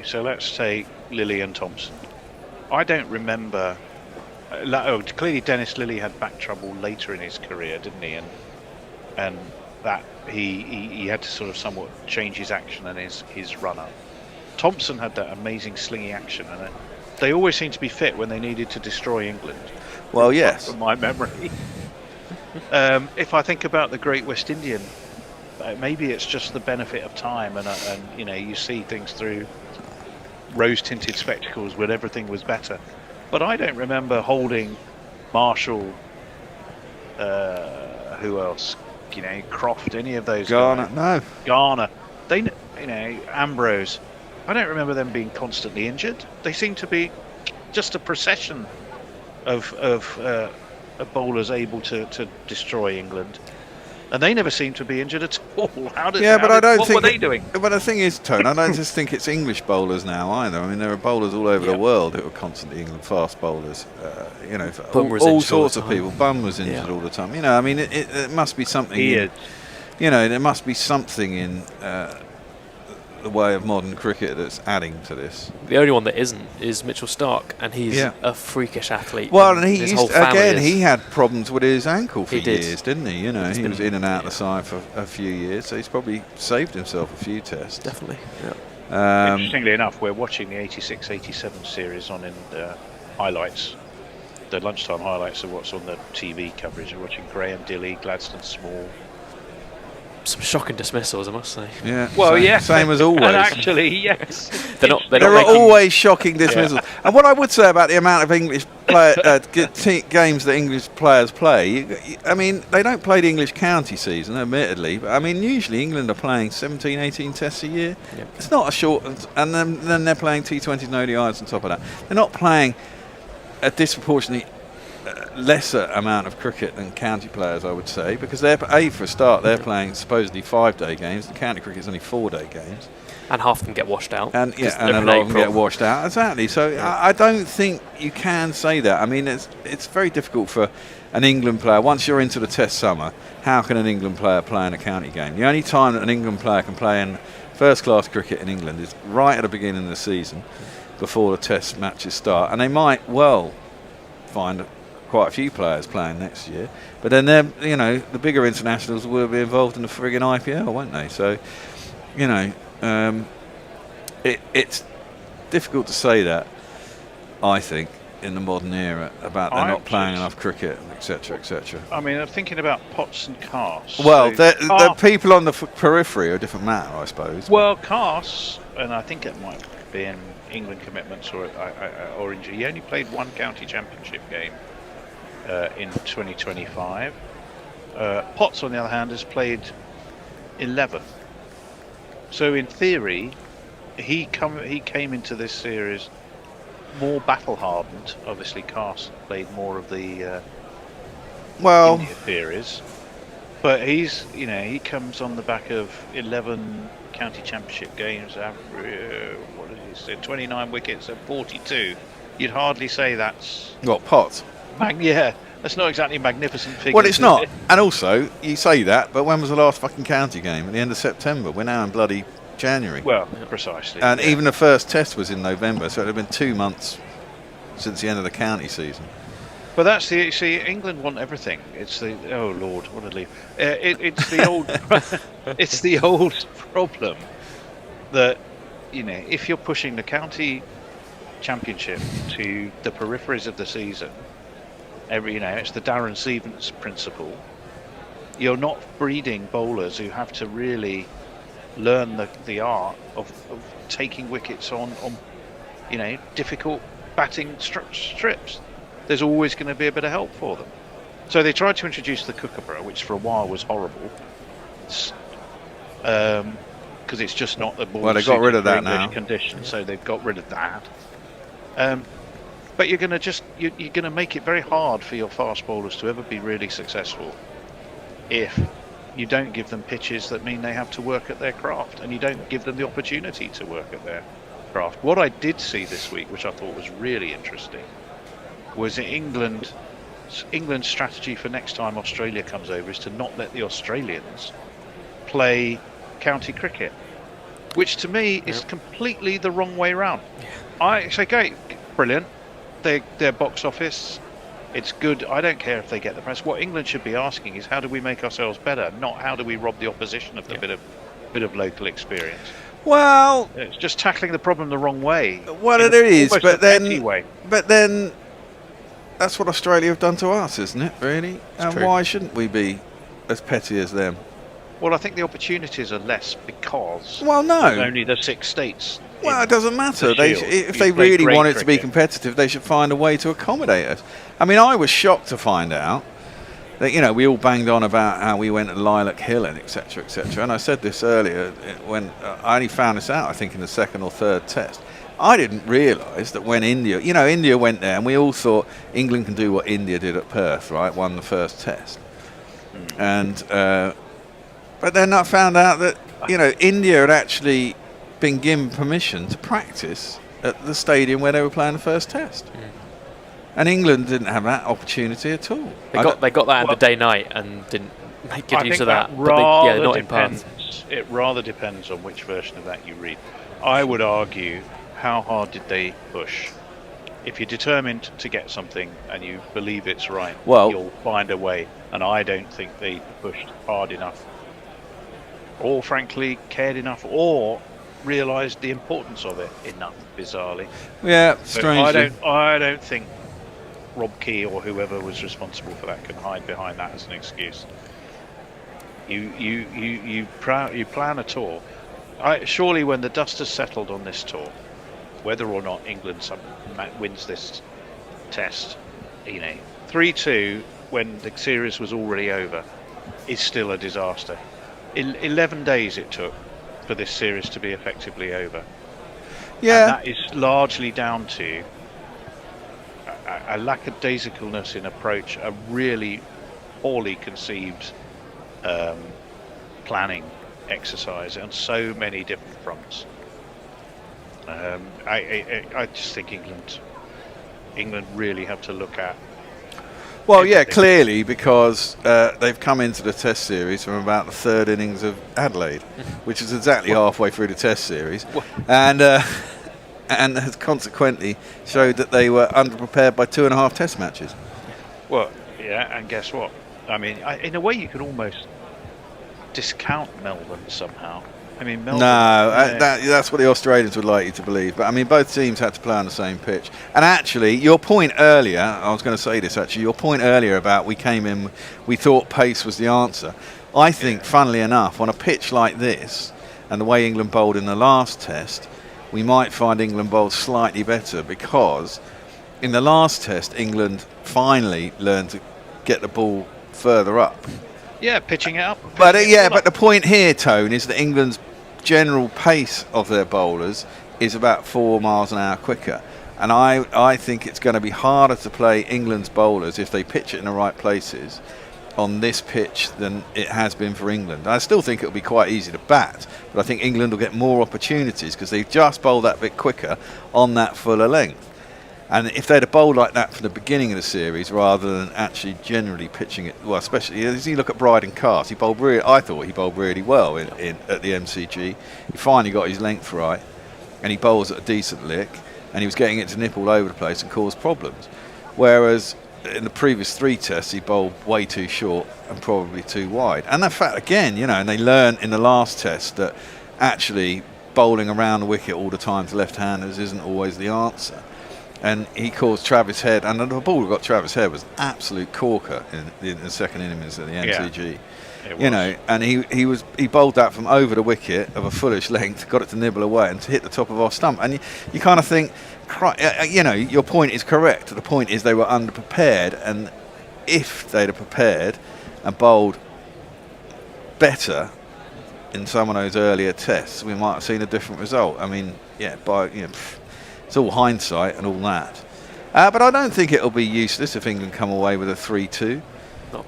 S3: so let's take Lilly and Thompson. I don't remember. Clearly, Dennis Lilly had back trouble later in his career, didn't he? And that he had to sort of somewhat change his action and his run-up. Thompson had that amazing slingy action, and they always seemed to be fit when they needed to destroy England.
S2: Well, yes.
S3: From my memory. If I think about the Great West Indian, maybe it's just the benefit of time, and you see things through rose-tinted spectacles when everything was better. But I don't remember holding Marshall. Who else? Croft, any of those
S2: Garner,
S3: guys.
S2: no.
S3: Garner. They, Ambrose. I don't remember them being constantly injured. They seem to be just a procession of bowlers able to destroy England. And they never seem to be injured at all. What were they doing?
S2: But the thing is, Tone, I don't just think it's English bowlers now either. I mean, there are bowlers all over the world who are constantly England fast bowlers. All sorts of people. Bum was injured all the time. I mean, it must be something. There must be something in the way of modern cricket that's adding to this.
S13: The only one that isn't is Mitchell Starc, and he's a freakish athlete.
S2: Well, and he had problems with his ankle for years, didn't he? He was in and out of the side for a few years, so he's probably saved himself a few tests.
S13: Definitely.
S3: Interestingly enough, we're watching the 86-87 series on in highlights, the lunchtime highlights of what's on the TV coverage. We're watching Graham Dilley, Gladstone Small.
S13: Some shocking dismissals, I must say.
S2: Yeah.
S3: Well,
S2: same as always.
S3: And actually, yes.
S2: There are always shocking dismissals. And what I would say about the amount of English games that English players play, I mean, they don't play the English county season, admittedly, but I mean, usually England are playing 17, 18 tests a year. Yep. It's not a short, and then they're playing T20s and ODIs on top of that. They're not playing a disproportionately lesser amount of cricket than county players, I would say, because for a start, they're playing supposedly 5-day games. The county cricket's only 4-day games,
S13: and half of them get washed out.
S2: And a lot of them get washed out. Exactly. So I don't think you can say that. I mean, it's very difficult for an England player. Once you're into the Test summer, how can an England player play in a county game? The only time that an England player can play in first-class cricket in England is right at the beginning of the season, before the Test matches start, and they might well find quite a few players playing next year, but then the bigger internationals will be involved in the frigging IPL, won't they? So, it's difficult to say that, I think, in the modern era about they're not playing enough cricket, etc., etc.
S3: I mean, I'm thinking about Potts and Cass.
S2: Well, the people on the periphery are a different matter, I suppose.
S3: Well, Cass, and I think it might be in England commitments or injury. He only played one county championship game in 2025. Potts, on the other hand, has played 11. So in theory, he came into this series more battle hardened. Obviously, Cass played more of the India series, but he comes on the back of 11 county championship games. What did he say? 29 wickets and 42. You'd hardly say that's
S2: Potts.
S3: That's not exactly magnificent figures.
S2: Well, it's not. And also, you say that, but when was the last fucking county game? At the end of September. We're now in bloody January.
S3: Well, precisely.
S2: And even the first test was in November, so it would have been 2 months since the end of the county season.
S3: But that's England want everything. It's the oh Lord, what a leave. It's the old, it's the old problem that if you're pushing the county championship to the peripheries of the season, it's the Darren Stevens principle. You're not breeding bowlers who have to really learn the art of taking wickets on difficult batting strips. There's always going to be a bit of help for them. So they tried to introduce the kookaburra, which for a while was horrible, because it's just not the ball.
S2: Well, they got rid of that now.
S3: Conditions, so they've got rid of that. But you're going to make it very hard for your fast bowlers to ever be really successful if you don't give them pitches that mean they have to work at their craft, and you don't give them the opportunity to work at their craft. What I did see this week, which I thought was really interesting, was England's strategy for next time Australia comes over is to not let the Australians play county cricket, which to me is completely the wrong way round. I say, okay, brilliant. Their box office, it's good. I don't care if they get the press. What England should be asking is, how do we make ourselves better? Not how do we rob the opposition of the bit of local experience.
S2: Well,
S3: it's just tackling the problem the wrong way.
S2: Well, it is, but then that's what Australia have done to us, isn't it? Really, and why shouldn't we be as petty as them?
S3: Well, I think the opportunities are less because
S2: there's
S3: only the 6 states.
S2: Well, it doesn't matter. If they really want it to be competitive, they should find a way to accommodate us. I mean, I was shocked to find out that we all banged on about how we went to Lilac Hill and etc. etc. And I said this earlier when I only found this out, I think, in the second or third test. I didn't realise that when India went there, and we all thought England can do what India did at Perth, right? Won the first test. And but then I found out that India had actually been given permission to practice at the stadium where they were playing the first test. And England didn't have that opportunity at all.
S13: They got that in the day-night and didn't make good use of that. Not in Perth.
S3: It rather depends on which version of that you read. I would argue, how hard did they push? If you're determined to get something and you believe it's right, you'll find a way. And I don't think they pushed hard enough, or frankly cared enough, or realised the importance of it enough. Bizarrely,
S2: strangely.
S3: I don't think Rob Key or whoever was responsible for that can hide behind that as an excuse. You plan a tour. Surely, when the dust has settled on this tour, whether or not England wins this test, 3-2 when the series was already over is still a disaster. 11 days it took for this series to be effectively over.
S2: Yeah,
S3: and that is largely down to a lackadaisicalness in approach, a really poorly conceived planning exercise on so many different fronts. I just think England really have to look at.
S2: Well, yeah, clearly, because they've come into the Test series from about the third innings of Adelaide, which is exactly halfway through the Test series, and has consequently showed that they were underprepared by 2.5 Test matches.
S3: Well, yeah, and guess what? I mean, in a way, you could almost discount Melbourne somehow. I mean, Melbourne,
S2: that's what the Australians would like you to believe. But I mean, both teams had to play on the same pitch. And actually, your point earlier, I was going to say this actually, your point earlier about we came in, we thought pace was the answer. I think, funnily enough, on a pitch like this, and the way England bowled in the last test, we might find England bowled slightly better, because in the last test, England finally learned to get the ball further up.
S3: Yeah, pitching it up.
S2: But the point here, Tone, is that England's general pace of their bowlers is about 4 miles an hour quicker. And I think it's going to be harder to play England's bowlers if they pitch it in the right places on this pitch than it has been for England. I still think it'll be quite easy to bat, but I think England will get more opportunities because they've just bowled that bit quicker on that fuller length. And if they'd have bowled like that from the beginning of the series rather than actually generally pitching it, well, especially as you look at Bryden Cast, I thought he bowled really well at the MCG. He finally got his length right, and he bowls at a decent lick, and he was getting it to nip all over the place and cause problems. Whereas in the previous 3 tests, he bowled way too short and probably too wide. And the fact, again, and they learned in the last test that actually bowling around the wicket all the time to left-handers isn't always the answer. And he caused Travis Head, and the ball that got Travis Head was an absolute corker in the second innings of the MCG. Yeah, and he bowled that from over the wicket of a fullish length, got it to nibble away and to hit the top of our stump. And you kind of think, your point is correct. The point is they were underprepared, and if they'd have prepared and bowled better in some of those earlier tests, we might have seen a different result. I mean, it's all hindsight and all that. But I don't think it'll be useless if England come away with a 3-2.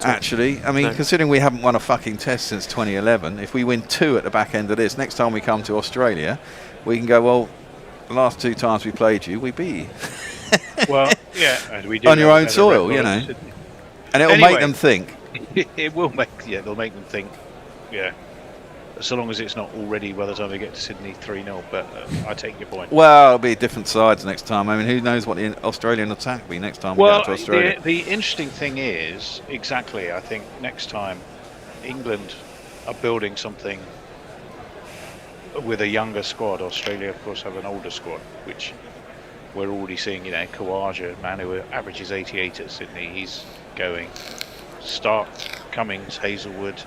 S2: Actually, I mean, considering we haven't won a fucking test since 2011, if we win 2 at the back end of this, next time we come to Australia, we can go, well, the last 2 times we played you, we beat you.
S3: Well, yeah, and we do
S2: on your own soil, And it'll make them think.
S3: It will they'll make them think, so long as it's not already by the time they get to Sydney 3-0, but I take your point.
S2: Well, it'll be different sides next time. I mean, who knows what the Australian attack will be next time we get to Australia.
S3: The interesting thing is, I think next time England are building something with a younger squad. Australia, of course, have an older squad, which we're already seeing, Khawaja, man who averages 88 at Sydney, he's going. Stark, Cummings, Hazelwood.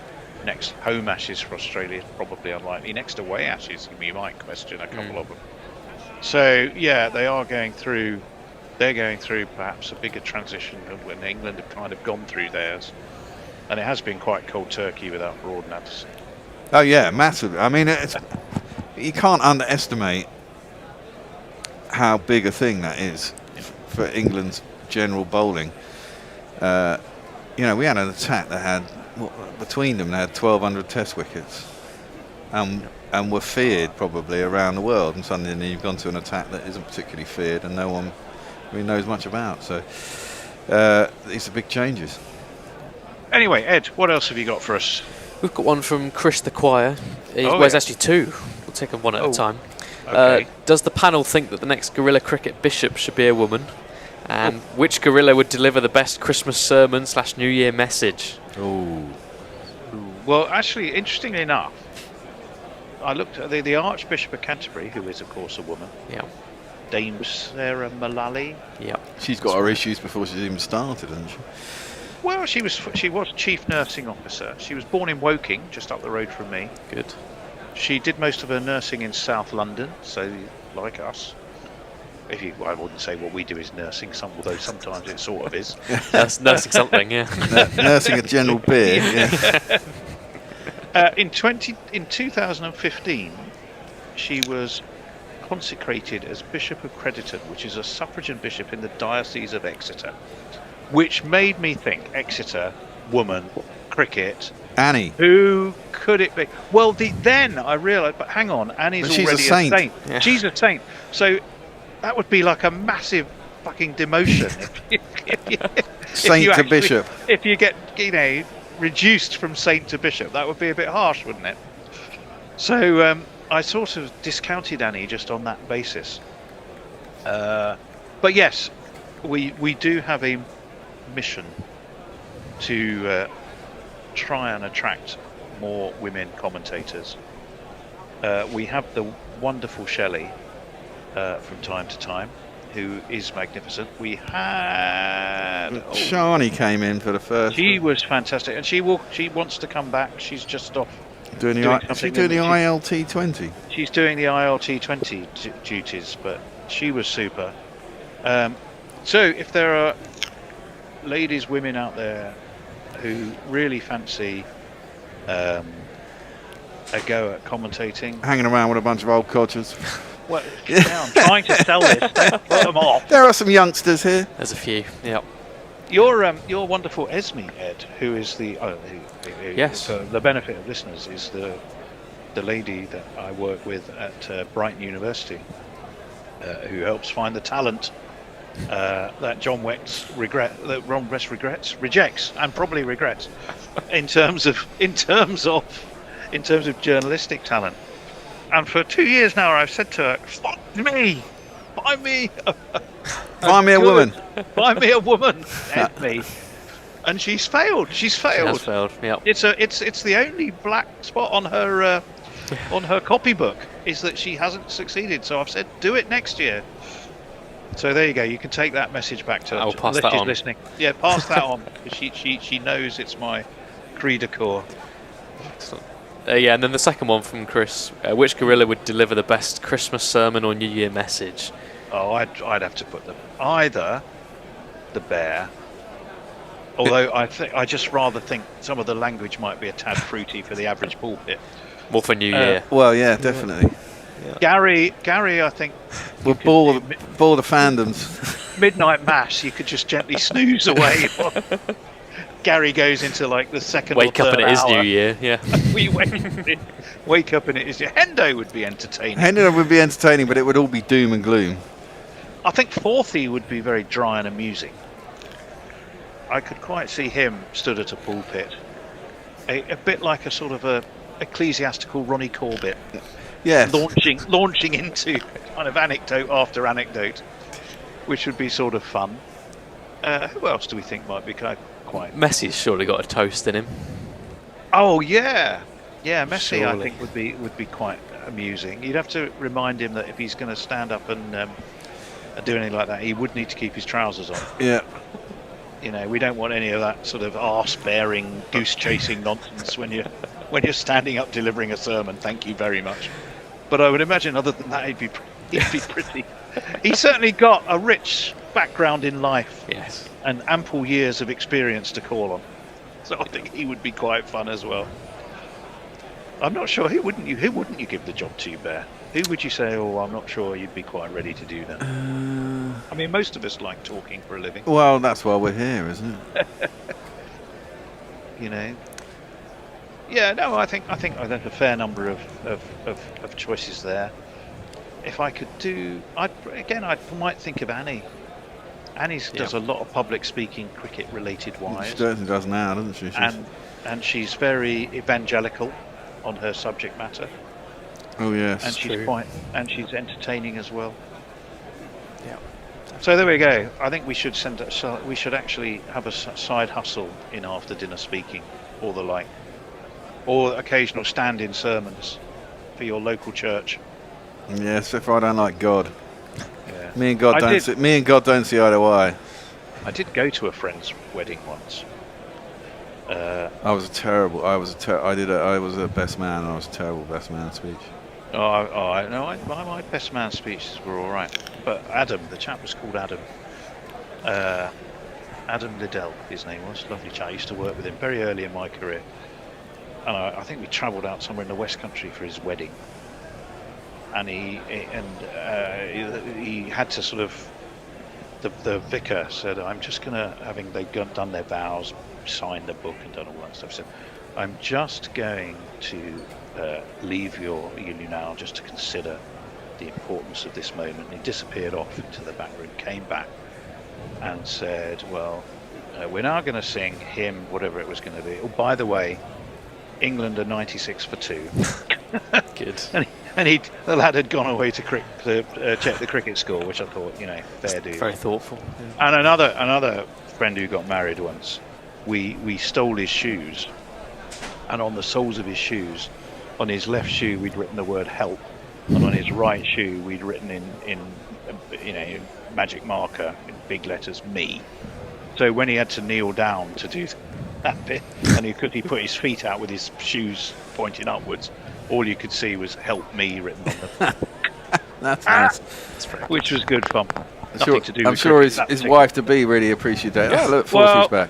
S3: Next home Ashes for Australia is probably unlikely. Next away Ashes, you might question a couple of them. So they are going through. They're going through perhaps a bigger transition than when England have kind of gone through theirs, and it has been quite cold turkey without Broad and Anderson.
S2: Oh yeah, massive. I mean, you can't underestimate how big a thing that is for England's general bowling. We had an attack that had between them, they had 1,200 Test wickets, and were feared probably around the world. And suddenly you've gone to an attack that isn't particularly feared, and no one really knows much about. So these are big changes.
S3: Anyway, Ed, what else have you got for us?
S13: We've got one from Chris the Choir. There's actually two. We'll take them one at a time.
S3: Okay.
S13: Does the panel think that the next Gorilla Cricket Bishop should be a woman? And which gorilla would deliver the best Christmas sermon / New Year message?
S2: Oh.
S3: Well, actually, interestingly enough, I looked at the Archbishop of Canterbury, who is, of course, a woman.
S13: Yeah.
S3: Dame Sarah Mullally.
S13: Yeah.
S2: She's got her issues before she's even started, hasn't she?
S3: Well, she was Chief Nursing Officer. She was born in Woking, just up the road from me.
S13: Good.
S3: She did most of her nursing in South London, so like us. I wouldn't say what we do is nursing, although sometimes it sort of is.
S13: That's nursing something, yeah.
S2: Nursing a general beer. Yeah.
S3: In 2015, she was consecrated as Bishop of Crediton, which is a suffragan bishop in the Diocese of Exeter, which made me think Exeter, woman, cricket.
S2: Annie.
S3: Who could it be? Well, then I realised, but hang on, Annie's
S2: But she's
S3: already
S2: a saint.
S3: Yeah. She's a saint. So that would be like a massive fucking demotion.
S2: Saint to bishop.
S3: If you get, reduced from saint to bishop, that would be a bit harsh, wouldn't it? So I sort of discounted Annie just on that basis. But yes, we do have a mission to try and attract more women commentators. We have the wonderful Shelley from time to time, who is magnificent. We had
S2: Shani came in for the first.
S3: She was fantastic, and she wants to come back. She's just off
S2: doing the ILT 20.
S3: She's doing the ILT 20 duties, but she was super. So if there are women out there who really fancy a go at commentating,
S2: hanging around with a bunch of old codgers.
S3: Well, I'm trying to sell this. Don't put them off.
S2: There are some youngsters here.
S13: There's a few. Yep.
S3: Your wonderful Esme, Ed, who is
S13: yes,
S3: for the benefit of listeners, is the lady that I work with at Brighton University, who helps find the talent that Ron West rejects and probably regrets in terms of journalistic talent. And for 2 years now, I've said to her, find me
S2: a woman.
S3: Find me a woman, Esme. And she's failed. She's failed.
S13: She has failed. Yep.
S3: It's the only black spot on her copybook is that she hasn't succeeded. So I've said, do it next year. So there you go. You can take that message back to her.
S13: I'll pass that on.
S3: Listening. Yeah, pass that on. She knows it's my cri de coeur.
S13: Excellent. And then the second one from Chris. Which gorilla would deliver the best Christmas sermon or New Year message?
S3: Oh, I'd have to put them either the bear. Although I just rather think some of the language might be a tad fruity for the average pulpit.
S13: More for New Year.
S2: Well, yeah, definitely.
S3: Yeah. Gary, I think
S2: we'll bore the fandoms.
S3: Midnight mass, you could just gently snooze away. Gary goes into like the second.
S13: Wake
S3: or
S13: up
S3: third
S13: and it is
S3: hour.
S13: New Year. Yeah.
S3: We wake up and it is. Hendo would be entertaining.
S2: Hendo would be entertaining, but it would all be doom and gloom.
S3: I think Forthy would be very dry and amusing. I could quite see him stood at a pulpit, a bit like a sort of a ecclesiastical Ronnie Corbett.
S2: Yes.
S3: Launching into kind of anecdote after anecdote, which would be sort of fun. Who else do we think might be quite?
S13: Messi's surely got a toast in him.
S3: Oh yeah, Messi
S13: Surely.
S3: I think would be quite amusing. You'd have to remind him that if he's going to stand up and do anything like that, he would need to keep his trousers on.
S2: Yeah.
S3: We don't want any of that sort of arse-bearing, goose-chasing nonsense when you're standing up delivering a sermon. Thank you very much. But I would imagine, other than that, he'd be pretty. He's certainly got a rich background in life.
S13: Yes.
S3: And ample years of experience to call on. So I think he would be quite fun as well. I'm not sure. Who wouldn't you give the job to, Bear? Who would you say, I'm not sure you'd be quite ready to do that? I mean, most of us like talking for a living.
S2: Well, that's why we're here, isn't it?
S3: Yeah, no, I think there's a fair number of choices there. If I could do, I might think of Annie. Annie does a lot of public speaking, cricket related wise.
S2: She certainly does now, doesn't she?
S3: And she's very evangelical on her subject matter.
S2: Oh yes,
S3: and she's entertaining as well.
S10: Yeah.
S3: So there we go. I think we should we should actually have a side hustle in after dinner speaking, or the like, or occasional stand-in sermons for your local church.
S2: Yes, if I don't like God.
S3: Yeah.
S2: Me and God don't see eye to eye.
S3: I did go to a friend's wedding once.
S2: I was a best man, and I was a terrible best man speech.
S3: My best man speeches were all right, but Adam, the chap was called Adam. Adam Liddell, his name was. Lovely chap. I used to work with him very early in my career, and I think we travelled out somewhere in the West Country for his wedding. And he had to sort of. The vicar said, "I'm just gonna," they'd done their vows, signed the book, and done all that stuff. Said, "I'm just going to leave you now, just to consider the importance of this moment." And he disappeared off into the back room, came back, and said, "Well, we're now going to sing hymn, whatever it was going to be. Oh, by the way, England are 96 for 2."
S10: Good.
S3: And the lad had gone away to check the cricket score, which I thought, fair do.
S10: Very thoughtful. Yeah.
S3: And another friend who got married once, we stole his shoes, and on the soles of his shoes, on his left shoe we'd written the word help, and on his right shoe we'd written in magic marker in big letters me. So when he had to kneel down to do that bit, and he put his feet out with his shoes pointing upwards, all you could see was "help me" written on them.
S2: That's nice.
S3: Which was good fun.
S2: I'm sure his wife to be really appreciated that. Oh, look, Forsey's back.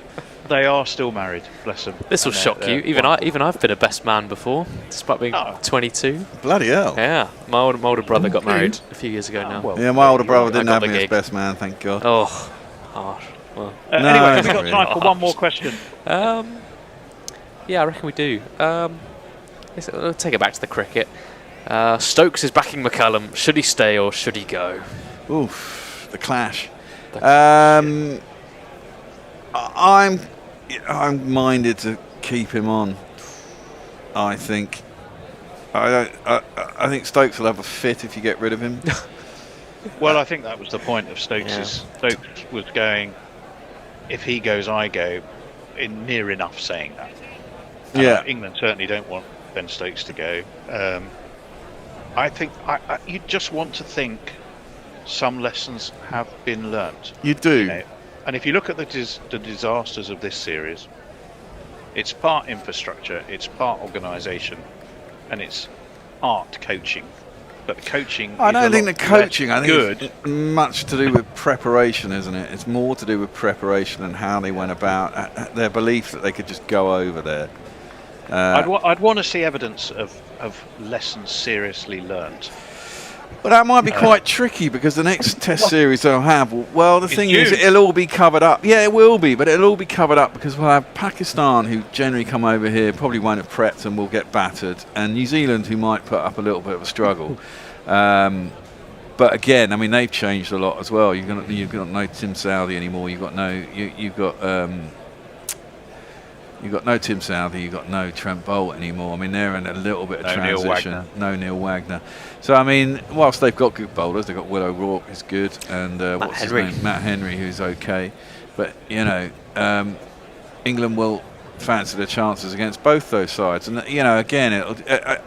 S3: They are still married, bless them.
S13: This will shock you. Even I've been a best man before, despite being 22.
S2: Bloody hell!
S13: Yeah, my older brother got married a few years ago now.
S2: Well, yeah, my older brother didn't have me as best man, thank God.
S13: Oh, harsh. Well.
S3: Anyway, have we got time for one more question?
S13: Yeah, I reckon we do. We'll take it back to the cricket. Stokes is backing McCullum. Should he stay or should he go?
S2: Oof, the clash. I'm minded to keep him on. I think. I think Stokes will have a fit if you get rid of him.
S3: Well, I think that was the point of Stokes.
S13: Yeah.
S3: Stokes was going, if he goes, I go. In near enough saying that. And England certainly don't want Ben Stokes to go. I think you just want to think some lessons have been learnt.
S2: You do.
S3: And if you look at the disasters of this series, it's part infrastructure, it's part organisation, and it's art coaching. But coaching.
S2: I don't think the coaching. I think
S3: good.
S2: It's much to do with preparation, isn't it? It's more to do with preparation and how they went about their belief that they could just go over there.
S3: I'd want to see evidence of lessons seriously learnt.
S2: But that might be quite tricky because the next test series they'll have, the thing is,
S3: June.
S2: it'll all be covered up. Yeah, it will be, but it'll all be covered up because we'll have Pakistan, who generally come over here, probably won't have prepped and will get battered, and New Zealand, who might put up a little bit of a struggle. But again, I mean, they've changed a lot as well. You've got no Tim Southee anymore. You've got no Tim Southee. You've got no Trent Bolt anymore. I mean, they're in a little bit of transition. No Neil Wagner. So I mean, whilst they've got good bowlers, they've got Will O'Rourke, who's good, and his name? Matt Henry, who's okay. But England will fancy the chances against both those sides, and again,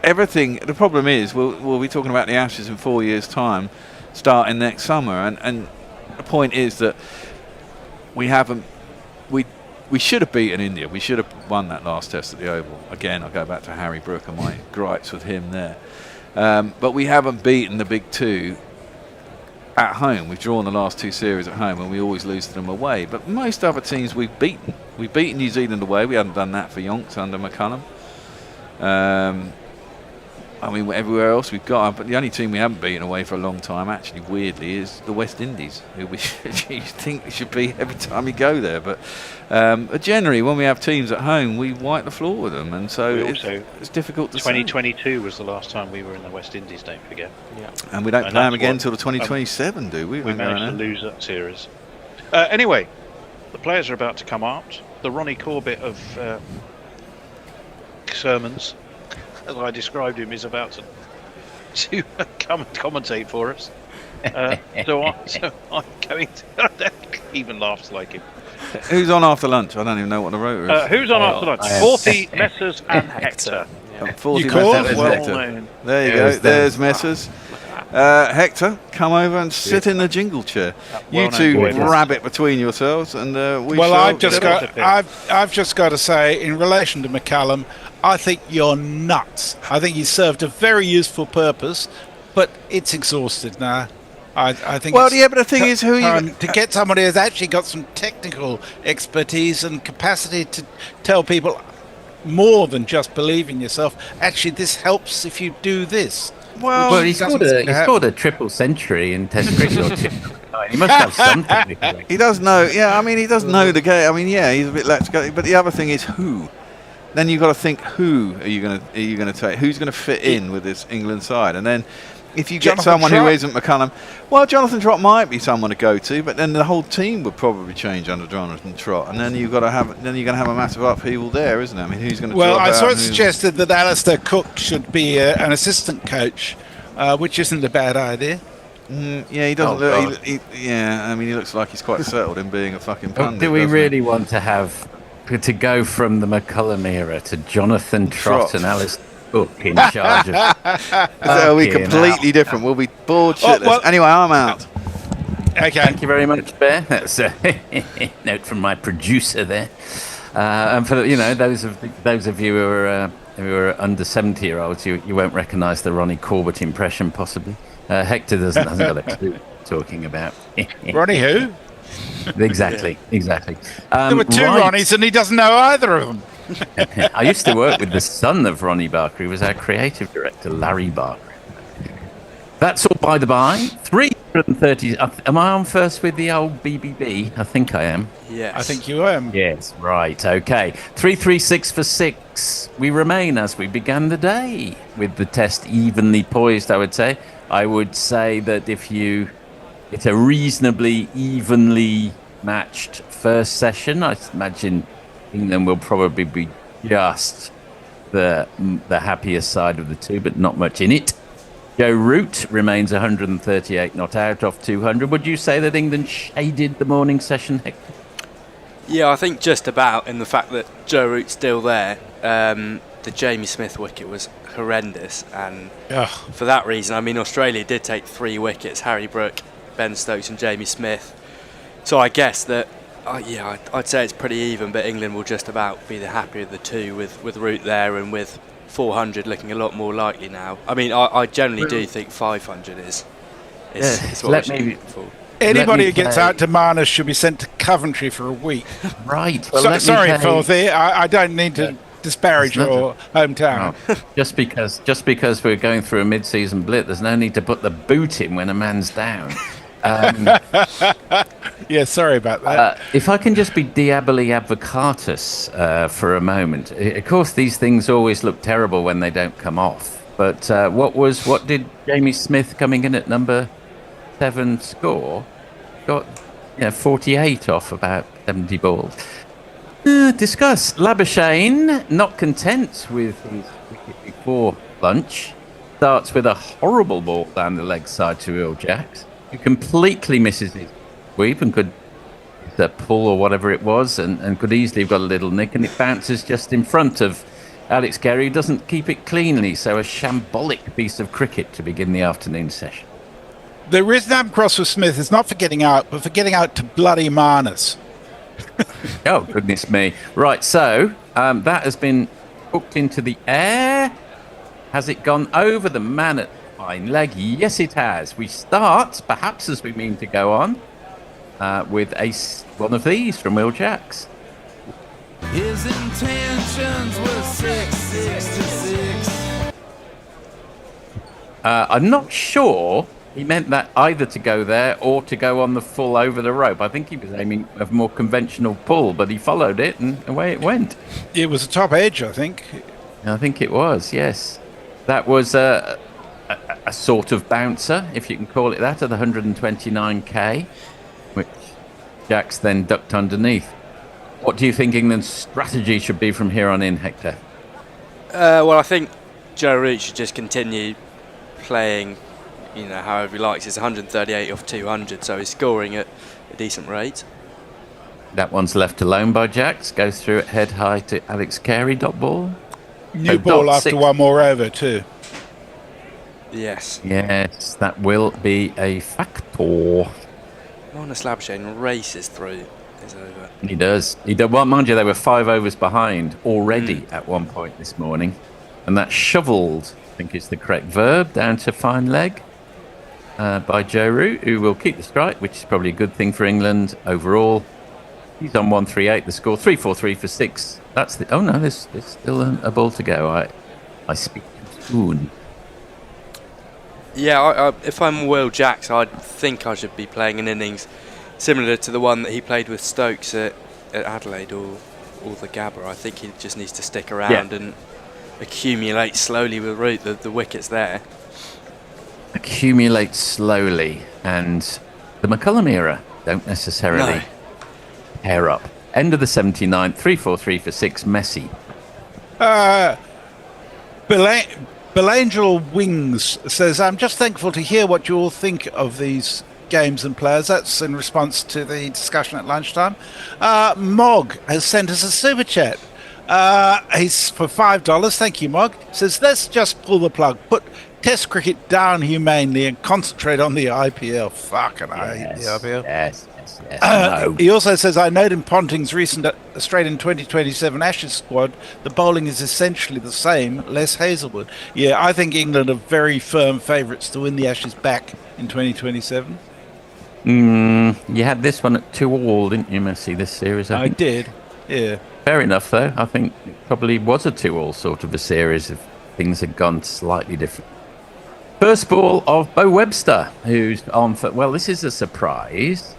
S2: everything. The problem is, we'll be talking about the Ashes in 4 years' time, starting next summer, and the point is that we should have beaten India. We should have won that last test at the Oval. Again, I'll go back to Harry Brook and my gripes with him there. But we haven't beaten the big two at home. We've drawn the last two series at home, and we always lose to them away. But most other teams we've beaten. We've beaten New Zealand away. We haven't done that for Yonks under McCullum. I mean, everywhere else we've got, but the only team we haven't beaten away for a long time, actually, weirdly, is the West Indies, who you think we should beat every time you go there. But generally, when we have teams at home, we wipe the floor with them, and so it's difficult to
S3: 2022 was the last time we were in the West Indies, don't forget.
S13: Yeah.
S2: And we don't play them again until the 2027, do we?
S3: We managed to lose that series. Anyway, the players are about to come out. The Ronnie Corbett of sermons, as I described him, is about to come and commentate for us. So I'm going to... even laughs like him.
S2: Who's on after lunch? I don't even know what the rotor is.
S3: Who's on after lunch? 40 Messers and Hector.
S2: 40
S3: You
S2: Messers
S3: call?
S2: and Hector. There you go. There's Messers. Hector, come over and sit in the jingle chair. You two rabbit between yourselves, and we.
S4: Well, I've just got to say, in relation to McCallum, I think you're nuts. I think he served a very useful purpose, but it's exhausted now. I think.
S2: Well, yeah, but the thing is,
S4: to get somebody who's actually got some technical expertise and capacity to tell people more than just believe in yourself. Actually, this helps if you do this.
S8: Well, he scored a triple century in Test cricket. He must have something.
S2: He does know. Yeah, I mean, he does know the game. I mean, yeah, he's a bit let's go. But the other thing is who. Then you've got to think who are you going to take? Who's going to fit in with this England side? And then if you get someone who isn't McCullum, well, Jonathan Trott might be someone to go to, but then the whole team would probably change under Jonathan Trott, and then you're going to have a massive upheaval there, isn't it? I mean, who's going to?
S4: Well, I sort of suggested that Alistair Cook should be an assistant coach, which isn't a bad idea.
S2: Yeah, he doesn't look. I mean, he looks like he's quite settled in being a fucking pundit.
S8: Do we really want to go from the McCullum era to Jonathan Trott and Alistair Cook in charge of?
S2: Are we completely different? We'll be bored shitless. Anyway, I'm out.
S4: Okay.
S8: Thank you very much, Bear. That's a note from my producer there. And for those of you who are under 70-year-olds, you won't recognise the Ronnie Corbett impression, possibly. Hector hasn't got a clue what we're talking about.
S4: Ronnie who?
S8: Exactly.
S4: There were two Ronnies, and he doesn't know either of them.
S8: I used to work with the son of Ronnie Barker. He was our creative director, Larry Barker. That's all by the by. 330. Am I on first with the old BBB? I think I am.
S4: Yes. I think you am.
S8: Yes, right. Okay. 336 for 6. We remain as we began the day with the test evenly poised, I would say. I would say that it's a reasonably evenly matched first session. I imagine England will probably be just the happier side of the two, but not much in it. Joe Root remains 138 not out off 200. Would you say that England shaded the morning session, Hector?
S10: Yeah, I think just about, in the fact that Joe Root's still there. The Jamie Smith wicket was horrendous, and for that reason, I mean, Australia did take 3 wickets: Harry Brook, Ben Stokes, and Jamie Smith. So I guess that, I'd say it's pretty even, but England will just about be the happier of the two with Root there, and with 400 looking a lot more likely now. I mean, I generally do think 500 is what we should be for.
S4: Anybody who gets out to Marnus should be sent to Coventry for a week.
S8: Right.
S4: Well, sorry, Filthy. I don't need to disparage your hometown.
S8: No. just because we're going through a mid-season blip, there's no need to put the boot in when a man's down.
S4: Yeah, sorry about that.
S8: If I can just be diaboli advocatus for a moment. Of course, these things always look terrible when they don't come off. But what did Jamie Smith coming in at number 7 score? Got 48 off about 70 balls. Discuss. Labuschagne, not content with his wicket before lunch, starts with a horrible ball down the leg side to Will Jacks, who completely misses his sweep and could pull or whatever it was, and could easily have got a little nick, and it bounces just in front of Alex Carey, who doesn't keep it cleanly. So a shambolic piece of cricket to begin the afternoon session.
S4: The reason I'm cross with Smith is not for getting out, but for getting out to bloody Marnus.
S8: Oh, goodness me. Right, so that has been hooked into the air. Has it gone over the man at the fine leg? Yes, it has. We start, perhaps as we mean to go on, with one of these from Will Jacks.
S1: His intentions were 6, 6 to 6.
S8: I'm not sure he meant that either to go there or to go on the full over the rope. I think he was aiming a more conventional pull, but he followed it and away it went.
S4: It was a top edge, I think.
S8: I think it was, yes. That was a sort of bouncer, if you can call it that, at the 129k, which Jax then ducked underneath. What do you think England's strategy should be from here on in, Hector?
S10: Well, I think Joe Root should just continue playing, however he likes. It's 138 off 200, so he's scoring at a decent rate.
S8: That one's left alone by Jax. Goes through it head high to Alex Carey. Dot ball.
S4: New ball after 1 more over, too.
S10: Yes.
S8: Yes, that will be a factor.
S10: Marnus Labuschagne races through his over.
S8: He does. Well, mind you, they were 5 overs behind already at one point this morning. And that shoveled, I think is the correct verb, down to fine leg by Joe Root, who will keep the strike, which is probably a good thing for England overall. He's on 138, the score, 3-4-3 for 6. That's the... Oh, no, there's still a ball to go. I speak soon.
S10: Yeah, if I'm Will Jax, I think I should be playing an innings similar to the one that he played with Stokes at Adelaide or the Gabba. I think he just needs to stick around and accumulate slowly with Root. The wicket's there.
S8: Accumulate slowly, and the McCullum era don't necessarily pair up. End of the 79th, 3-4-3 for 6, Messi.
S4: Belangel Wings says, I'm just thankful to hear what you all think of these games and players. That's in response to the discussion at lunchtime. Mog has sent us a super chat. He's for $5. Thank you, Mog. Says, let's just pull the plug. Put Test cricket down humanely and concentrate on the IPL. Fucking I hate the IPL.
S8: Yes. No.
S4: He also says, I note in Ponting's recent Australian 2027 Ashes squad, the bowling is essentially the same, less Hazelwood. Yeah, I think England are very firm favourites to win the Ashes back in 2027.
S8: You had this one at 2-all, didn't you, Messi, this series?
S4: I did, yeah.
S8: Fair enough, though. I think it probably was a 2-all sort of a series if things had gone slightly different. First ball of Bo Webster, who's on for... Well, this is a surprise.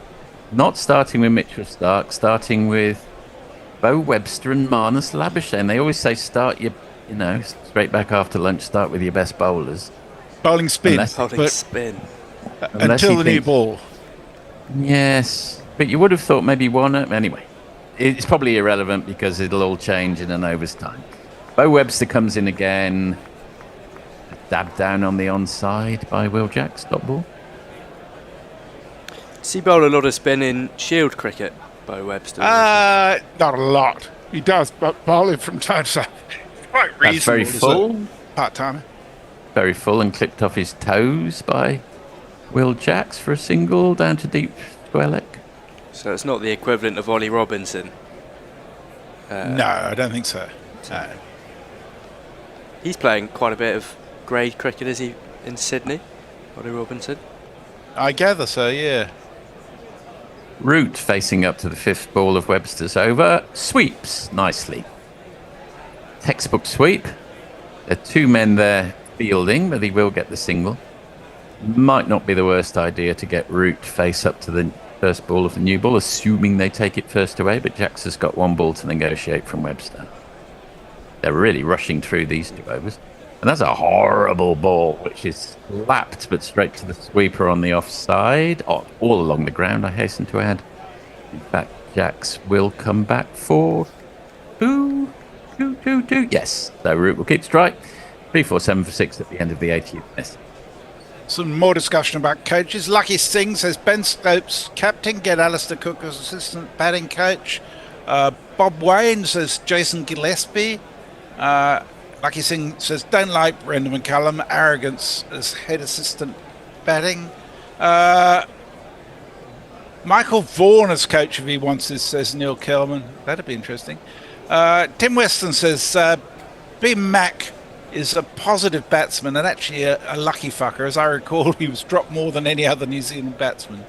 S8: Not starting with Mitchell Starc, starting with Bo Webster and Marnus Labuschagne. They always say start your, straight back after lunch, start with your best bowlers.
S4: Bowling spin. Until the new ball.
S8: Yes, but you would have thought maybe one... Anyway, it's probably irrelevant because it'll all change in an over's time. Bo Webster comes in again. Dab down on the onside by Will Jack. Stop ball.
S10: Does he bowl a lot of spin in Shield cricket, Bo Webster?
S4: Not a lot. He does, but bowling from time to time. Quite reasonable.
S8: That's very full.
S4: Part-timer.
S8: Very full and clipped off his toes by Will Jacks for a single down to deep square leg.
S10: So it's not the equivalent of Ollie Robinson?
S4: No, I don't think so. No.
S10: He's playing quite a bit of grade cricket, is he, in Sydney, Ollie Robinson?
S4: I gather so, yeah.
S8: Root facing up to the 5th ball of Webster's over. Sweeps nicely. Textbook sweep. There are 2 men there fielding, but he will get the single. Might not be the worst idea to get Root face up to the first ball of the new ball, assuming they take it first away, but Jax has got 1 ball to negotiate from Webster. They're really rushing through these 2 overs. And that's a horrible ball, which is lapped, but straight to the sweeper on the offside. All along the ground, I hasten to add. In fact, Jax will come back for 2. Yes, so Root will keep strike. 3-4-7 for 6 at the end of the 80th miss.
S4: Some more discussion about coaches. Lucky Singh says Ben Stokes, captain, get Alistair Cook as assistant batting coach. Bob Wayne says Jason Gillespie. Lucky Singh says, don't like Brendan McCullum, arrogance as head assistant batting. Michael Vaughan as coach if he wants this, says Neil Kelman. That'd be interesting. Tim Weston says, Ben Mack is a positive batsman and actually a lucky fucker. As I recall, he was dropped more than any other New Zealand batsman.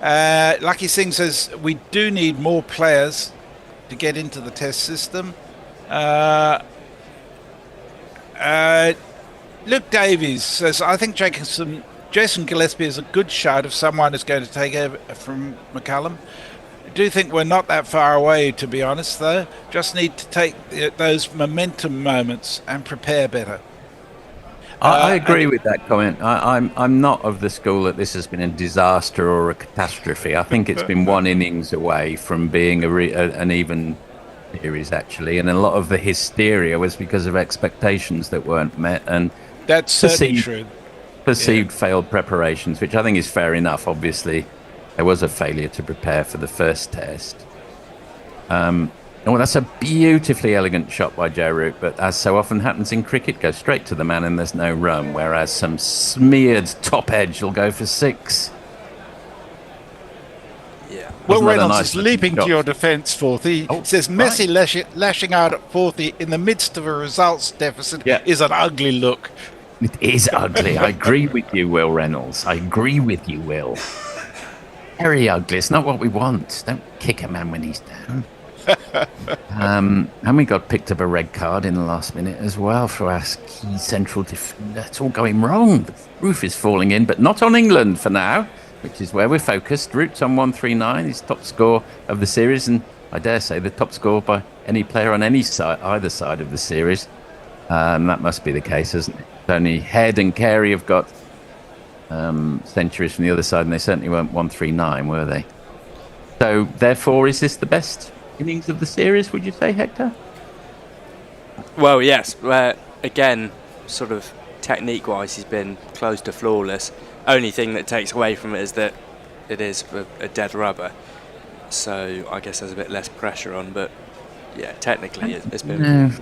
S4: Lucky Singh says, we do need more players to get into the test system. Luke Davies says, I think Jason Gillespie is a good shot if someone is going to take over from McCullum. I do think we're not that far away, to be honest, though. Just need to take those momentum moments and prepare better.
S8: I agree with that comment. I'm not of the school that this has been a disaster or a catastrophe. I think it's been one innings away from being an even series, actually, and a lot of the hysteria was because of expectations that weren't met and
S4: that's certainly true.
S8: Perceived failed preparations, which I think is fair enough. Obviously, there was a failure to prepare for the first test. That's a beautifully elegant shot by Joe Root, but as so often happens in cricket, goes straight to the man and there's no run, whereas some smeared top edge will go for 6.
S10: Yeah.
S4: Will Reynolds is leaping to your defence, Forthy. Says Messi lashing out at Forthy in the midst of a results deficit is an ugly look.
S8: It is ugly. I agree with you, Will Reynolds. I agree with you, Will. Very ugly. It's not what we want. Don't kick a man when he's down. And we got picked up a red card in the last minute as well for our key central defender. It's all going wrong. The roof is falling in, but not on England for now, which is where we're focused. Root's on 139. He's top score of the series, and I dare say the top score by any player on any side, either side of the series. That must be the case, isn't it? Only Head and Carey have got centuries from the other side, and they certainly weren't 139, were they? So, therefore, is this the best innings of the series, would you say, Hector?
S10: Well, yes. Again, sort of technique-wise, he's been close to flawless. Only thing that takes away from it is that it is a dead rubber. So I guess there's a bit less pressure on, but yeah, technically it's been...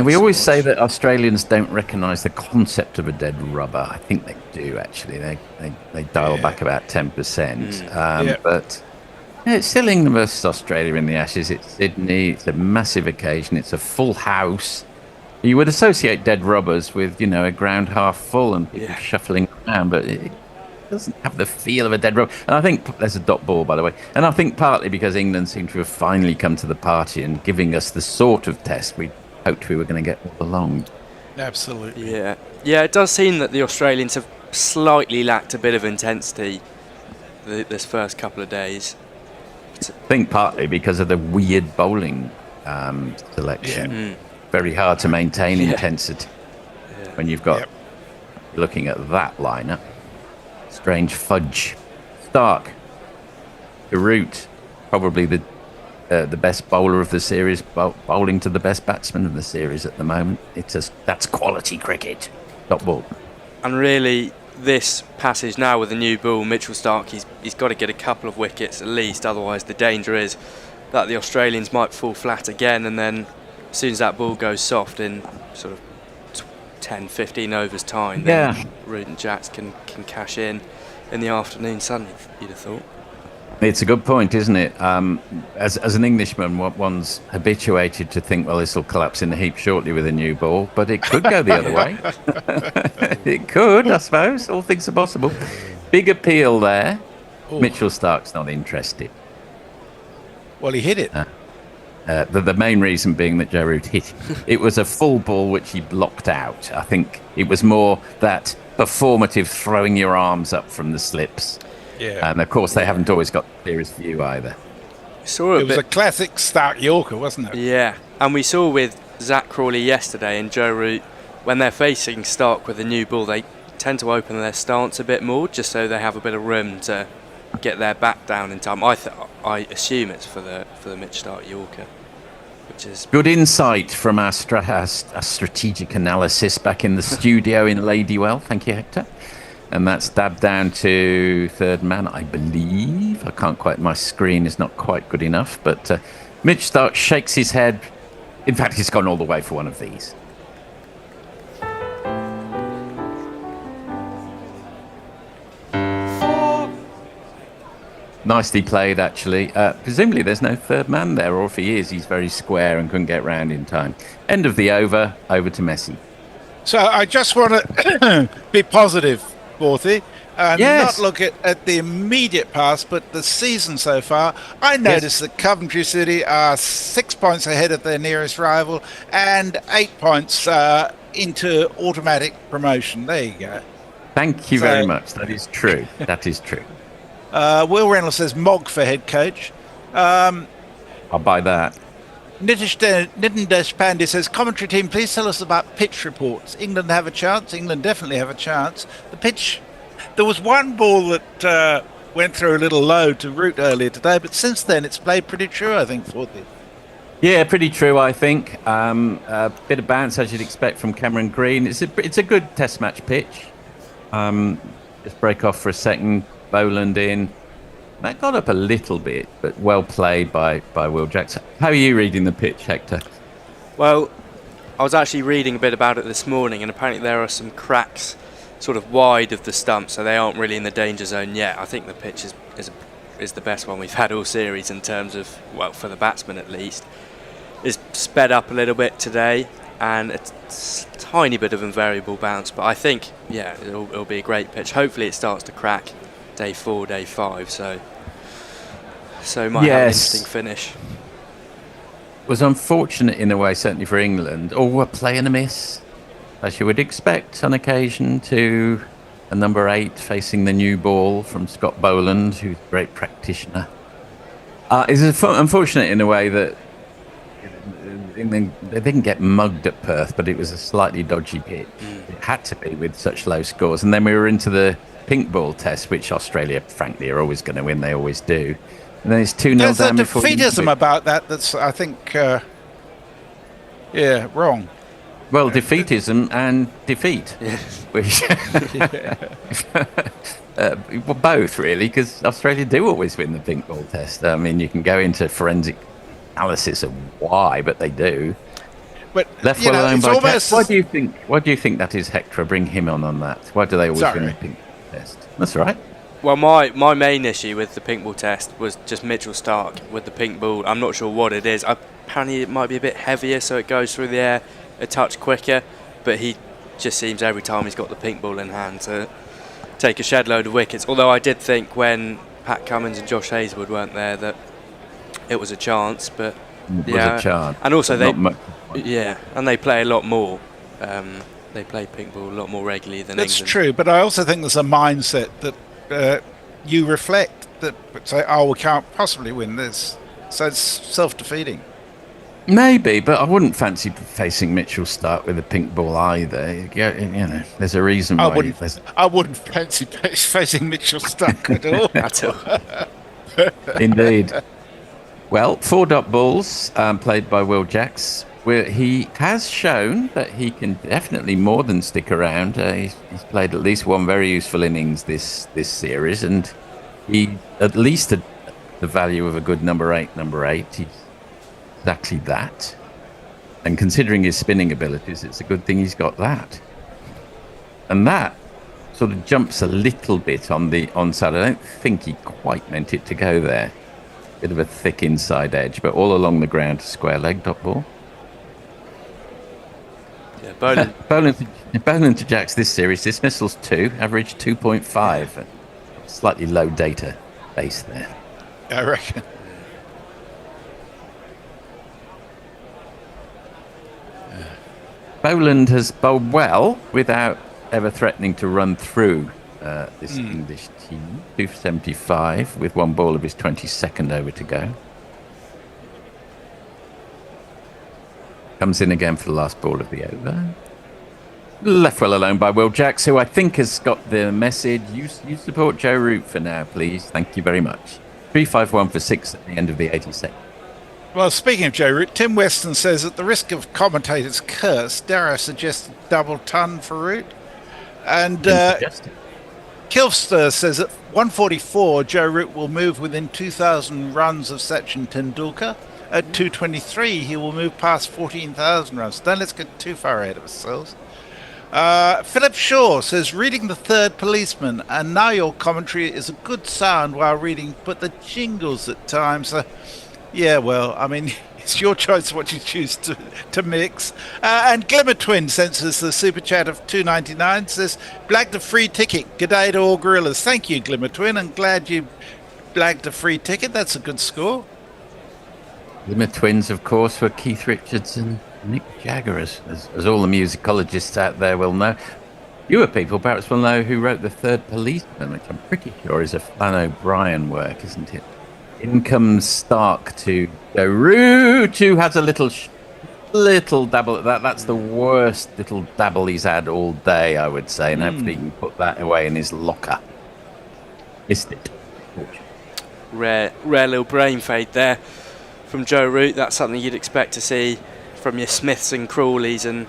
S8: we always say that Australians don't recognise the concept of a dead rubber. I think they do, actually. They dial back about 10%. But it's still England versus Australia in the Ashes. It's Sydney. It's a massive occasion. It's a full house. You would associate dead rubbers with, a ground half full and people shuffling around, but it doesn't have the feel of a dead rubber. And I think there's a dot ball, by the way. And I think partly because England seem to have finally come to the party and giving us the sort of test we hoped we were going to get all along.
S4: Absolutely.
S10: Yeah, it does seem that the Australians have slightly lacked a bit of intensity this first couple of days.
S8: I think partly because of the weird bowling selection. Very hard to maintain intensity when you've got looking at that lineup. Strange fudge. Stark, the Root, probably the best bowler of the series, bowling to the best batsman of the series at the moment. That's quality cricket. Dot ball.
S10: And really, this passage now with the new ball, Mitchell Stark, he's got to get a couple of wickets at least. Otherwise, the danger is that the Australians might fall flat again, and then as soon as that ball goes soft in sort of 10, 15 overs time, then Root and Jacks can cash in the afternoon sun, you'd have thought.
S8: It's a good point, isn't it? As an Englishman, one's habituated to think, well, this will collapse in the heap shortly with a new ball, but it could go the other way. It could, I suppose. All things are possible. Big appeal there. Ooh. Mitchell Stark's not interested.
S4: Well, he hit it.
S8: The main reason being that Joe Root hit it. It was a full ball which he blocked out. I think it was more that performative throwing your arms up from the slips. Yeah. And of course, they haven't always got the clearest view either.
S4: It was a classic Stark Yorker, wasn't it?
S10: Yeah, and we saw with Zach Crawley yesterday and Joe Root, when they're facing Stark with a new ball, they tend to open their stance a bit more, just so they have a bit of room to get their back down in time. I assume it's for the Mitch Stark Yorker. Which is
S8: good insight from our strategic analysis back in the studio in Ladywell. Thank you, Hector. And that's dabbed down to third man, I believe. I can't quite, my screen is not quite good enough. But Mitch Stark shakes his head. In fact, he's gone all the way for one of these. Nicely played, actually. Presumably there's no third man there, or if he is, he's very square and couldn't get round in time. End of the over to Messi.
S4: So I just want to be positive, Borthy, and not look at the immediate past, but the season so far. I noticed that Coventry City are 6 points ahead of their nearest rival and 8 points into automatic promotion. There you go.
S8: Thank you very much. That is true. That is true.
S4: Will Reynolds says Mogg for head coach.
S8: I'll buy that.
S4: Nitin Deshpande says, commentary team, please tell us about pitch reports. England have a chance. England definitely have a chance. The pitch, there was one ball that went through a little low to Root earlier today, but since then it's played pretty true, I think, for the...
S8: Yeah, pretty true, I think. A bit of bounce, as you'd expect from Cameron Green. It's a good test match pitch. Just break off for a second, Boland in. That got up a little bit, but well played by Will Jackson. How are you reading the pitch, Hector?
S10: Well, I was actually reading a bit about it this morning, and apparently there are some cracks sort of wide of the stump, so they aren't really in the danger zone yet. I think the pitch is the best one we've had all series in terms of, well, for the batsmen at least. It's sped up a little bit today, and it's a tiny bit of invariable bounce, but I think, yeah, it'll be a great pitch. Hopefully it starts to crack day 4, day 5, so might have an interesting finish.
S8: It was unfortunate in a way, certainly for England. Or a play and a miss, as you would expect on occasion, to a number 8 facing the new ball from Scott Boland, who's a great practitioner. It's unfortunate in a way that they didn't get mugged at Perth, but it was a slightly dodgy pitch. It had to be with such low scores. And then we were into the pink ball test, which Australia, frankly, are always going to win. They always do. And then it's 2-0 down.
S4: There's a defeatism about that that's, I think, wrong.
S8: Well, defeatism and defeat. Which, well, both, really, because Australia do always win the pink ball test. I mean, you can go into forensic analysis of why, but they do.
S4: But
S8: left well alone by Jack. Why do you think that is, Hector? Bring him on that. Why do they always win the pink ball test? That's all right.
S10: Well, my main issue with the pink ball test was just Mitchell Starc with the pink ball. I'm not sure what it is. Apparently it might be a bit heavier, so it goes through the air a touch quicker, but he just seems every time he's got the pink ball in hand to take a shed load of wickets. Although I did think when Pat Cummins and Josh Hazelwood weren't there that it was a chance, but
S8: it was a chance.
S10: And also and they play a lot more. They play pink ball a lot more regularly than
S4: That's
S10: England.
S4: true, but I also think there's a mindset that you reflect that say, we can't possibly win this, so it's self-defeating.
S8: Maybe, but I wouldn't fancy facing Mitchell Starc with a pink ball either. You know, there's a reason why.
S4: I wouldn't fancy facing Mitchell Starc at all.
S8: Indeed. Well, 4 dot balls played by Will Jacks, where he has shown that he can definitely more than stick around. He's played at least one very useful innings this series, and he at least had the value of a good number 8. He's exactly that. And considering his spinning abilities, it's a good thing he's got that. And that sort of jumps a little bit on the onside. I don't think he quite meant it to go there. Bit of a thick inside edge, but all along the ground, square leg dot ball.
S10: Yeah,
S8: Boland to Jacks this series, dismissals 2, average 2.5. Slightly low data base there.
S4: I reckon.
S8: Boland has bowled well without ever threatening to run through this English team. 275 with 1 ball of his 22nd over to go. Comes in again for the last ball of the over. Left well alone by Will Jacks, who I think has got the message. You support Joe Root for now, please. Thank you very much. 351 for 6 at the end of the 82nd.
S4: Well, speaking of Joe Root, Tim Weston says, at the risk of commentators' curse, dare I suggest double ton for Root? And Kilfster says at 144, Joe Root will move within 2,000 runs of Sachin Tendulkar. At 223, he will move past 14,000 runs. Don't let's get too far ahead of ourselves. Philip Shaw says, reading The Third Policeman, and now your commentary is a good sound while reading, but the jingles at times are... Yeah, well, I mean, it's your choice what you choose to mix. And Glimmer Twin sends us the super chat of $2.99, says, blagged a free ticket. G'day to all gorillas. Thank you, Glimmer Twin. I'm glad you blagged a free ticket. That's a good score.
S8: Glimmer Twins, of course, were Keith Richardson, Mick Jagger, as all the musicologists out there will know. Fewer people perhaps will know who wrote The Third Policeman, which I'm pretty sure is a Flann O'Brien work, isn't it? In comes Stark to Joe Root, who has a little dabble at that. That's the worst little dabble he's had all day, I would say, and hopefully he can put that away in his locker. Missed it.
S10: Rare little brain fade there from Joe Root. That's something you'd expect to see from your Smiths and Crawleys and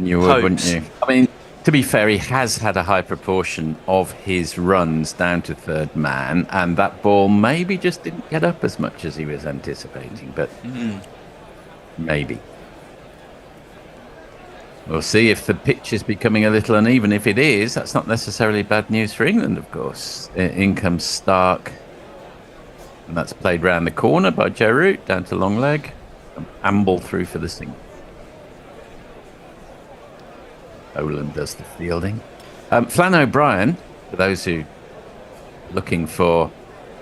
S8: you would, wouldn't you? I mean, to be fair, he has had a high proportion of his runs down to third man, and that ball maybe just didn't get up as much as he was anticipating, but maybe. We'll see if the pitch is becoming a little uneven. If it is, that's not necessarily bad news for England, of course. In comes Stark, and that's played round the corner by Joe Root, down to long leg, and amble through for the single. Oland does the fielding. Flann O'Brien, for those who are looking for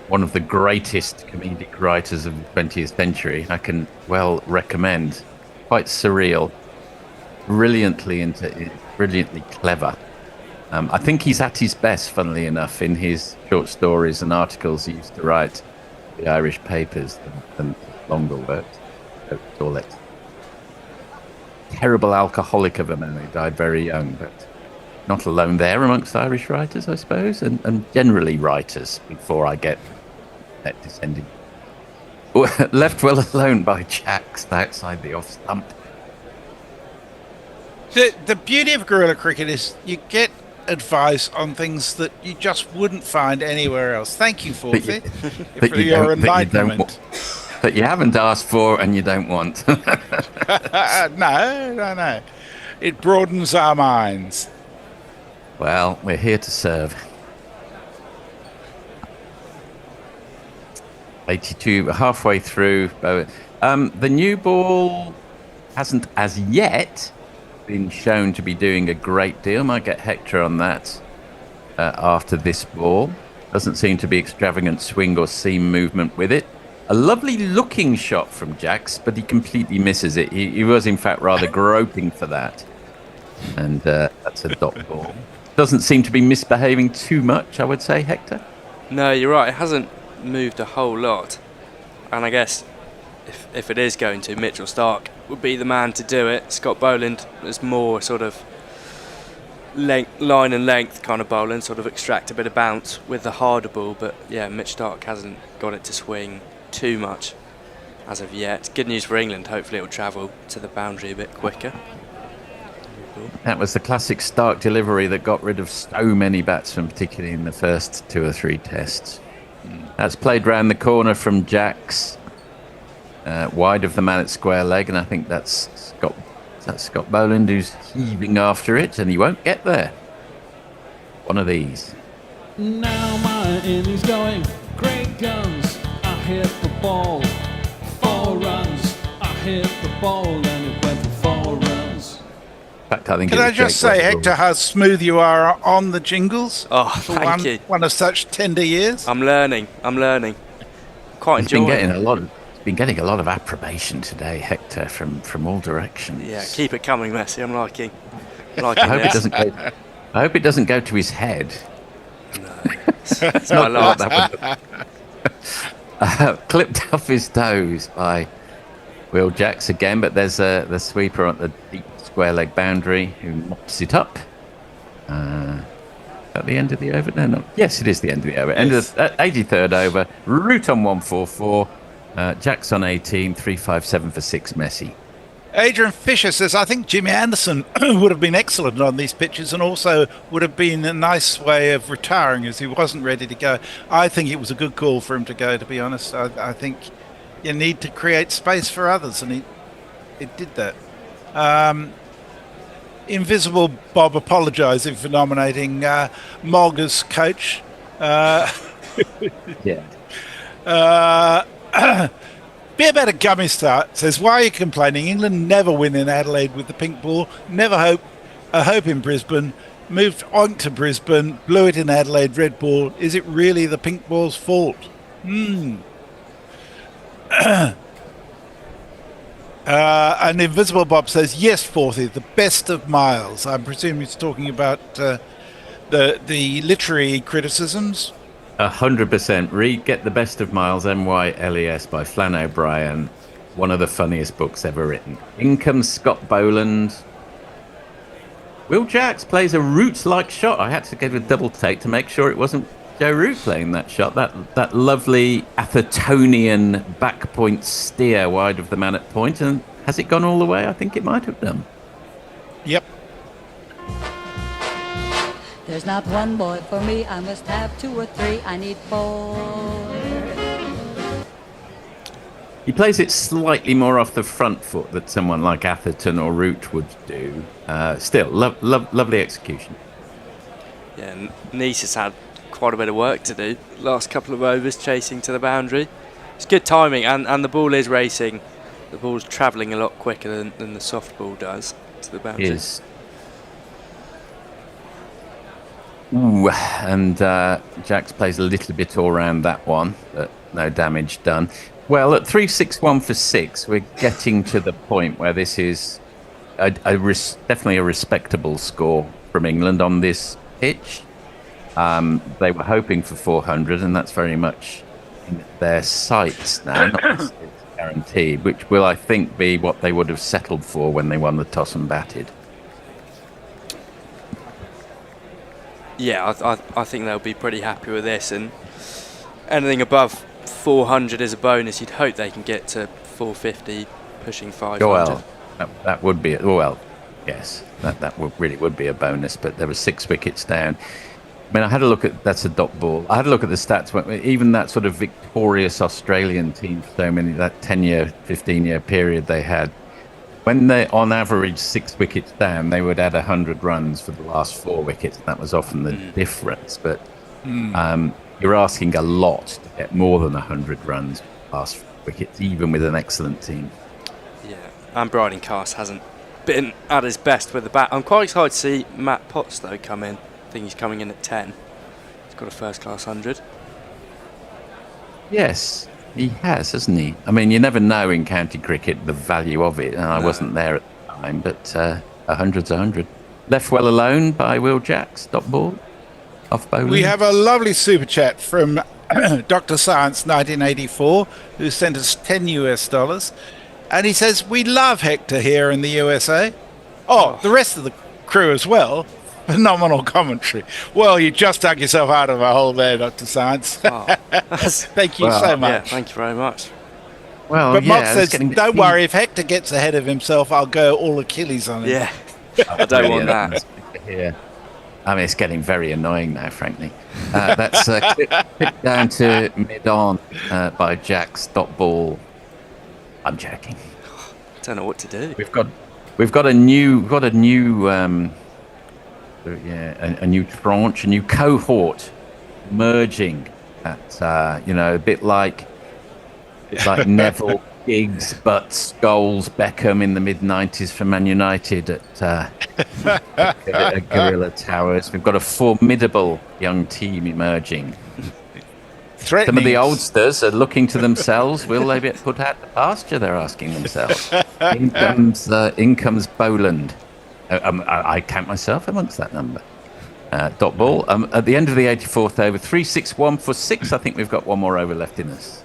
S8: one of the greatest comedic writers of the 20th century, I can well recommend. Quite surreal, brilliantly clever. I think he's at his best, funnily enough, in his short stories and articles he used to write for the Irish papers than longer works. All it. Terrible alcoholic of a man who died very young, but not alone there amongst Irish writers, I suppose, and generally writers before I get that descending. Left well alone by Jacks outside the off stump.
S4: The beauty of guerrilla cricket is you get advice on things that you just wouldn't find anywhere else. Thank you, Forfeit, for your enlightenment.
S8: That you haven't asked for and you don't want.
S4: No. It broadens our minds.
S8: Well, we're here to serve. 82, halfway through. The new ball hasn't as yet been shown to be doing a great deal. Might get Hector on that after this ball. Doesn't seem to be extravagant swing or seam movement with it. A lovely looking shot from Jacks, but he completely misses it. He was, in fact, rather groping for that. And that's a dot ball. Doesn't seem to be misbehaving too much, I would say, Hector.
S10: No, you're right. It hasn't moved a whole lot. And I guess if it is going to, Mitchell Stark would be the man to do it. Scott Boland is more sort of line and length kind of bowling, sort of extract a bit of bounce with the harder ball. But yeah, Mitch Stark hasn't got it to swing too much as of yet. Good news for England. Hopefully it'll travel to the boundary a bit quicker.
S8: That was the classic Stark delivery that got rid of so many batsmen, particularly in the first 2 or 3 tests. That's played round the corner from Jacks, wide of the man at square leg, and I think that's Scott Boland who's heaving after it, and he won't get there. One of these.
S1: Now my innings going, great guns. I hit the ball, 4 runs. I hit the ball and it went for 4 runs.
S8: In fact, I think
S4: Can I just say, Hector, how smooth you are on the jingles?
S10: Oh, thank you.
S4: One of such tender years.
S10: I'm learning. Quite enjoying it.
S8: Been getting a lot of approbation today, Hector, from all directions.
S10: Yeah, keep it coming, Messi. I'm liking
S8: I hope it doesn't go to his head.
S10: No, it's not like that.
S8: Clipped off his toes by Will Jacks again, but there's the sweeper on the deep square leg boundary who mops it up. At the end of the over? No. Yes, it is the end of the over. End of the 83rd over. Root on 144. Jacks on 18. 357 for 6. Messi.
S4: Adrian Fisher says, I think Jimmy Anderson would have been excellent on these pitches and also would have been a nice way of retiring as he wasn't ready to go. I think it was a good call for him to go, to be honest. I think you need to create space for others, and it did that. Invisible Bob apologising for nominating Mogg as coach.
S8: Yeah.
S4: Be about a gummy start says, why are you complaining? England never win in Adelaide with the pink ball. Never hope in Brisbane. Moved on to Brisbane. Blew it in Adelaide. Red ball. Is it really the pink ball's fault? And Invisible Bob says, yes, Forthy, the best of Miles. I presume he's talking about the literary criticisms.
S8: 100%. Read Get the Best of Miles, MYLES, by Flann O'Brien. One of the funniest books ever written. In comes Scott Boland. Will Jacks plays a Roots-like shot. I had to give a double take to make sure it wasn't Joe Root playing that shot. That lovely Athertonian back point steer wide of the man at point. And has it gone all the way? I think it might have done.
S4: Yep.
S14: There's not one boy for me. I must have 2 or 3. I need 4.
S8: He plays it slightly more off the front foot than someone like Atherton or Root would do. Still, lovely execution.
S10: Yeah, Nice has had quite a bit of work to do. Last couple of overs chasing to the boundary. It's good timing, and the ball is racing. The ball's travelling a lot quicker than the soft ball does to the boundary.
S8: Is. Ooh, and Jacks plays a little bit all round that one, but no damage done. Well, at 3-6-1 for 6, we're getting to the point where this is definitely a respectable score from England on this pitch. They were hoping for 400, and that's very much in their sights now. Not guaranteed, which will, I think, be what they would have settled for when they won the toss and batted.
S10: Yeah, I think they'll be pretty happy with this, and anything above 400 is a bonus. You'd hope they can get to 450, pushing 500.
S8: Well, that would be yes, that really would be a bonus. But there were 6 wickets down. I mean, I had a look at that's a dot ball. I had a look at the stats. Even that sort of victorious Australian team, that 10-year, 15-year period they had, when they on average 6 wickets down, they would add 100 runs for the last 4 wickets. And that was often the difference. But you're asking a lot to get more than 100 runs last 4 wickets, even with an excellent team.
S10: Yeah, and Bryden Cast hasn't been at his best with the bat. I'm quite excited to see Matt Potts, though, come in. I think he's coming in at 10. He's got a first-class 100.
S8: Yes, he has, hasn't he? I mean, you never know in county cricket the value of it, and I wasn't there at the time, but 100's 100. Left well alone by Will Jacks, dot ball, off bowling.
S4: We have a lovely super chat from Dr. Science 1984, who sent us $10, and he says, we love Hector here in the USA. Oh, the rest of the crew as well. Phenomenal commentary. Well, you just dug yourself out of a hole there, Dr. Science. Thank you so much.
S10: Yeah, thank you very much.
S8: Well,
S4: but Mark says, don't worry, if Hector gets ahead of himself, I'll go all Achilles on him.
S10: Yeah, I don't want that.
S8: Yeah. I mean, it's getting very annoying now, frankly. That's clipped down to mid-on by Jack's dot ball. I'm joking.
S10: I don't know what to do.
S8: We've got a new a new tranche, a new cohort merging at a bit like Neville, Giggs, but Scholes, Beckham in the mid-90s for Man United at Gorilla Towers. We've got a formidable young team emerging. Some of the oldsters are looking to themselves. Will they get put out to pasture? They're asking themselves. In comes Boland. I count myself amongst that number. Dot ball. At the end of the 84th over, 3-6-1 for 6. I think we've got one more over left in us.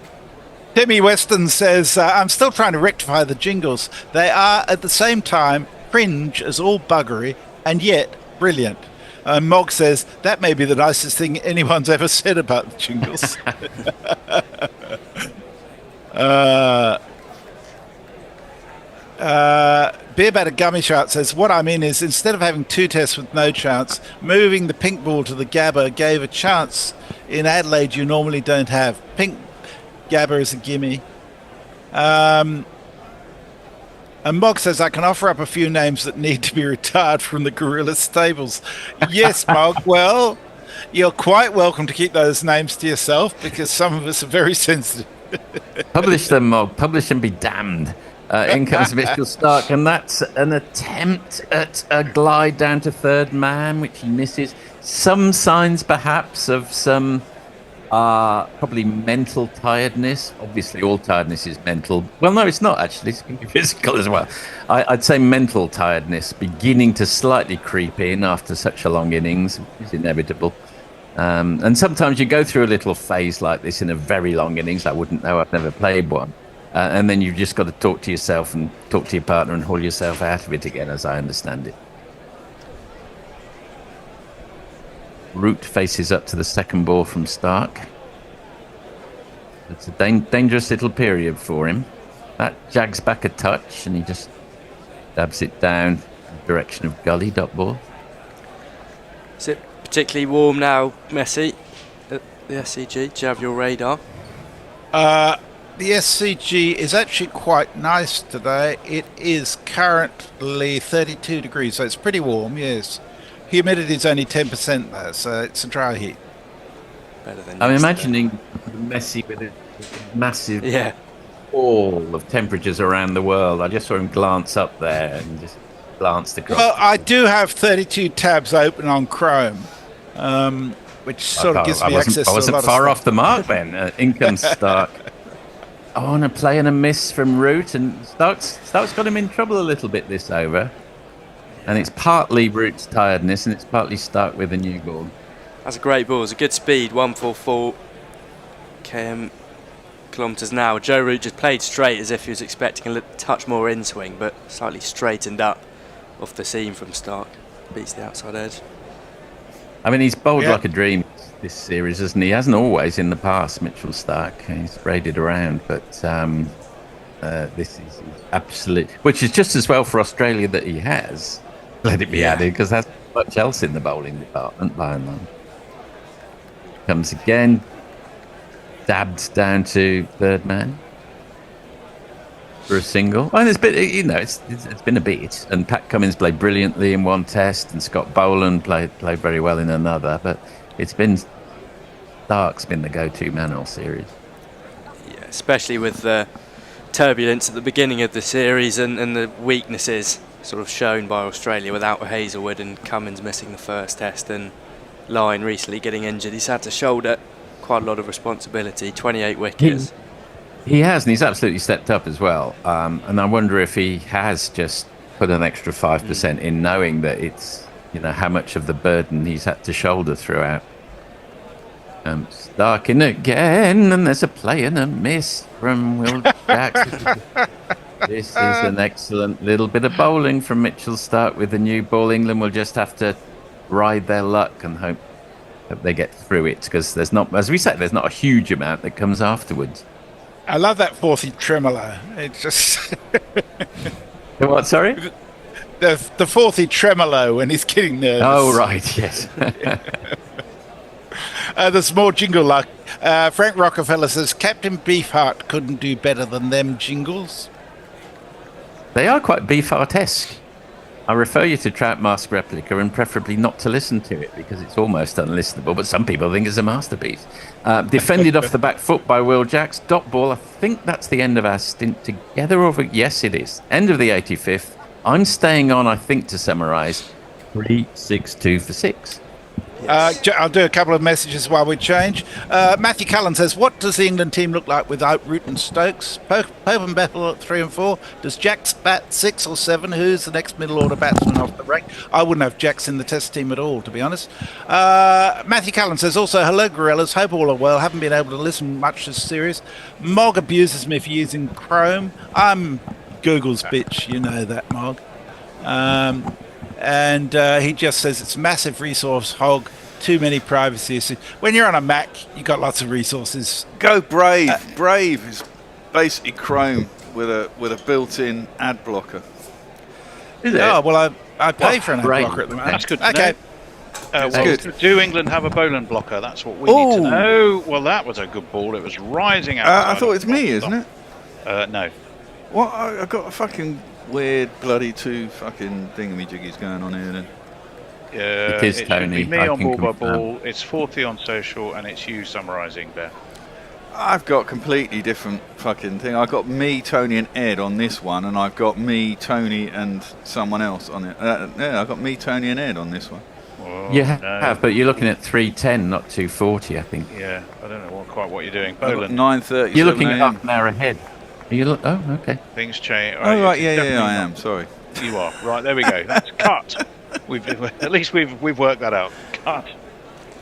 S4: Timmy Weston says, I'm still trying to rectify the jingles. They are, at the same time, cringe as all buggery, and yet brilliant. Mog says, that may be the nicest thing anyone's ever said about the jingles. Beer Batter Gummy Shark says, what I mean is, instead of having 2 tests with no chance, moving the pink ball to the Gabba gave a chance in Adelaide you normally don't have. Pink Gabba is a gimme. And Mog says, I can offer up a few names that need to be retired from the Gorilla stables. Yes, Mog, well, you're quite welcome to keep those names to yourself, because some of us are very sensitive.
S8: Publish them, Mog. Publish and be damned. In comes Mitchell Stark, and that's an attempt at a glide down to third man, which he misses. Some signs, perhaps, of some are probably mental tiredness. Obviously, all tiredness is mental. Well, no, it's not actually. It's going to be physical as well. I'd say mental tiredness beginning to slightly creep in after such a long innings, which is inevitable. And sometimes you go through a little phase like this in a very long innings. I wouldn't know. I've never played one. And then you've just got to talk to yourself and talk to your partner and haul yourself out of it again, as I understand it. Root faces up to the second ball from Stark. It's a dangerous little period for him. That jags back a touch and he just dabs it down in the direction of gully, dot ball.
S10: Is it particularly warm now, Messi, at the SCG? Do you have your radar?
S4: The SCG is actually quite nice today. It is currently 32 degrees, so it's pretty warm, yes. Humidity is only 10% though, so it's a dry heat.
S10: Better than
S8: I'm imagining Messi with a massive all of temperatures around the world. I just saw him glance up there and just glanced across.
S4: Well, I do have 32 tabs open on Chrome, which sort of gives me access to a lot of
S8: I wasn't far
S4: stuff.
S8: off the mark then. In comes Stark. On a play and a miss from Root, and Stokes got him in trouble a little bit this over. And it's partly Root's tiredness, and it's partly Stark with a new ball.
S10: That's a great ball. It's a good speed, 144 kilometres an hour. Joe Root just played straight as if he was expecting a little touch more in swing, but slightly straightened up off the seam from Stark. Beats the outside edge.
S8: I mean, he's bowled like a dream this series, hasn't he? He hasn't always in the past, Mitchell Stark. He's raided around, but this is absolute, which is just as well for Australia that he has. Let it be added, because there's much else in the bowling department by and large. Comes again, dabbed down to third man for a single. Well, it's been, it's been a bit. And Pat Cummins played brilliantly in one test, and Scott Boland played very well in another. But it's been Stark's been the go-to man all series.
S10: Yeah, especially with the turbulence at the beginning of the series and the weaknesses sort of shown by Australia without Hazelwood and Cummins missing the first test and Lyon recently getting injured. He's had to shoulder quite a lot of responsibility, 28 wickets.
S8: He has, and he's absolutely stepped up as well. And I wonder if he has just put an extra 5% in, knowing that it's, how much of the burden he's had to shoulder throughout. Stark in again, and there's a play and a miss from Will Jackson. This is an excellent little bit of bowling from Mitchell Stark with the new ball. England will just have to ride their luck and hope they get through it, because there's not, as we said, there's not a huge amount that comes afterwards.
S4: I love that fourthy tremolo. It's just
S8: what? Sorry,
S4: the fourthy tremolo when he's getting nervous.
S8: Oh right, yes.
S4: There's more jingle luck. Frank Rockefeller says Captain Beefheart couldn't do better than them jingles.
S8: They are quite Beefheart-esque. I refer you to Trout Mask Replica, and preferably not to listen to it because it's almost unlistenable, but some people think it's a masterpiece. Defended off the back foot by Will Jacks. Dot ball. I think that's the end of our stint together. Yes, it is. End of the 85th. I'm staying on, I think, to summarise, 3-6-2 for 6.
S4: I'll do a couple of messages while we change. Matthew Cullen says, what does the England team look like without Root and Stokes? Pope and Bethel at 3 and 4. Does Jacks bat 6 or 7? Who's the next middle order batsman off the rank? I wouldn't have Jacks in the test team at all, to be honest. Matthew Cullen says also, hello Gorillas, hope all are well. Haven't been able to listen much this series. Mog abuses me for using Chrome. I'm Google's bitch, you know that, Mog. And he just says it's massive resource hog, too many privacy issues. When you're on a Mac, you've got lots of resources.
S2: Go Brave. Brave is basically Chrome with a built-in ad blocker.
S8: Is it?
S4: Oh, well, I pay for an ad blocker at the moment.
S3: That's good to
S4: okay.
S3: Well, do England have a Boland blocker? That's what we need to know. Well, that was a good ball. It was rising out.
S2: I thought it's me, isn't it?
S3: No.
S2: What? I got a fucking weird bloody two fucking thingamajiggies going on here then.
S8: It is Tony.
S3: Me on ball by ball. It's 40 on social, and it's you summarising, Bear.
S2: I've got completely different fucking thing. I've got me, Tony, and Ed on this one, and I've got me, Tony, and someone else on it. Yeah, I've got me, Tony, and Ed on this one.
S12: Oh,
S8: You
S12: no.
S8: have, but you're looking at 310, not 240, I think.
S12: Yeah, I don't know quite what you're doing.
S2: I've got
S12: Boland.
S2: 9:30.
S8: You're looking at half an hour ahead. Oh, okay.
S12: Things change.
S2: Oh, right,
S12: it's
S2: yeah, I
S12: definitely
S2: am. Sorry.
S12: You are right. There we go. That's cut. At least we've worked that out. Cut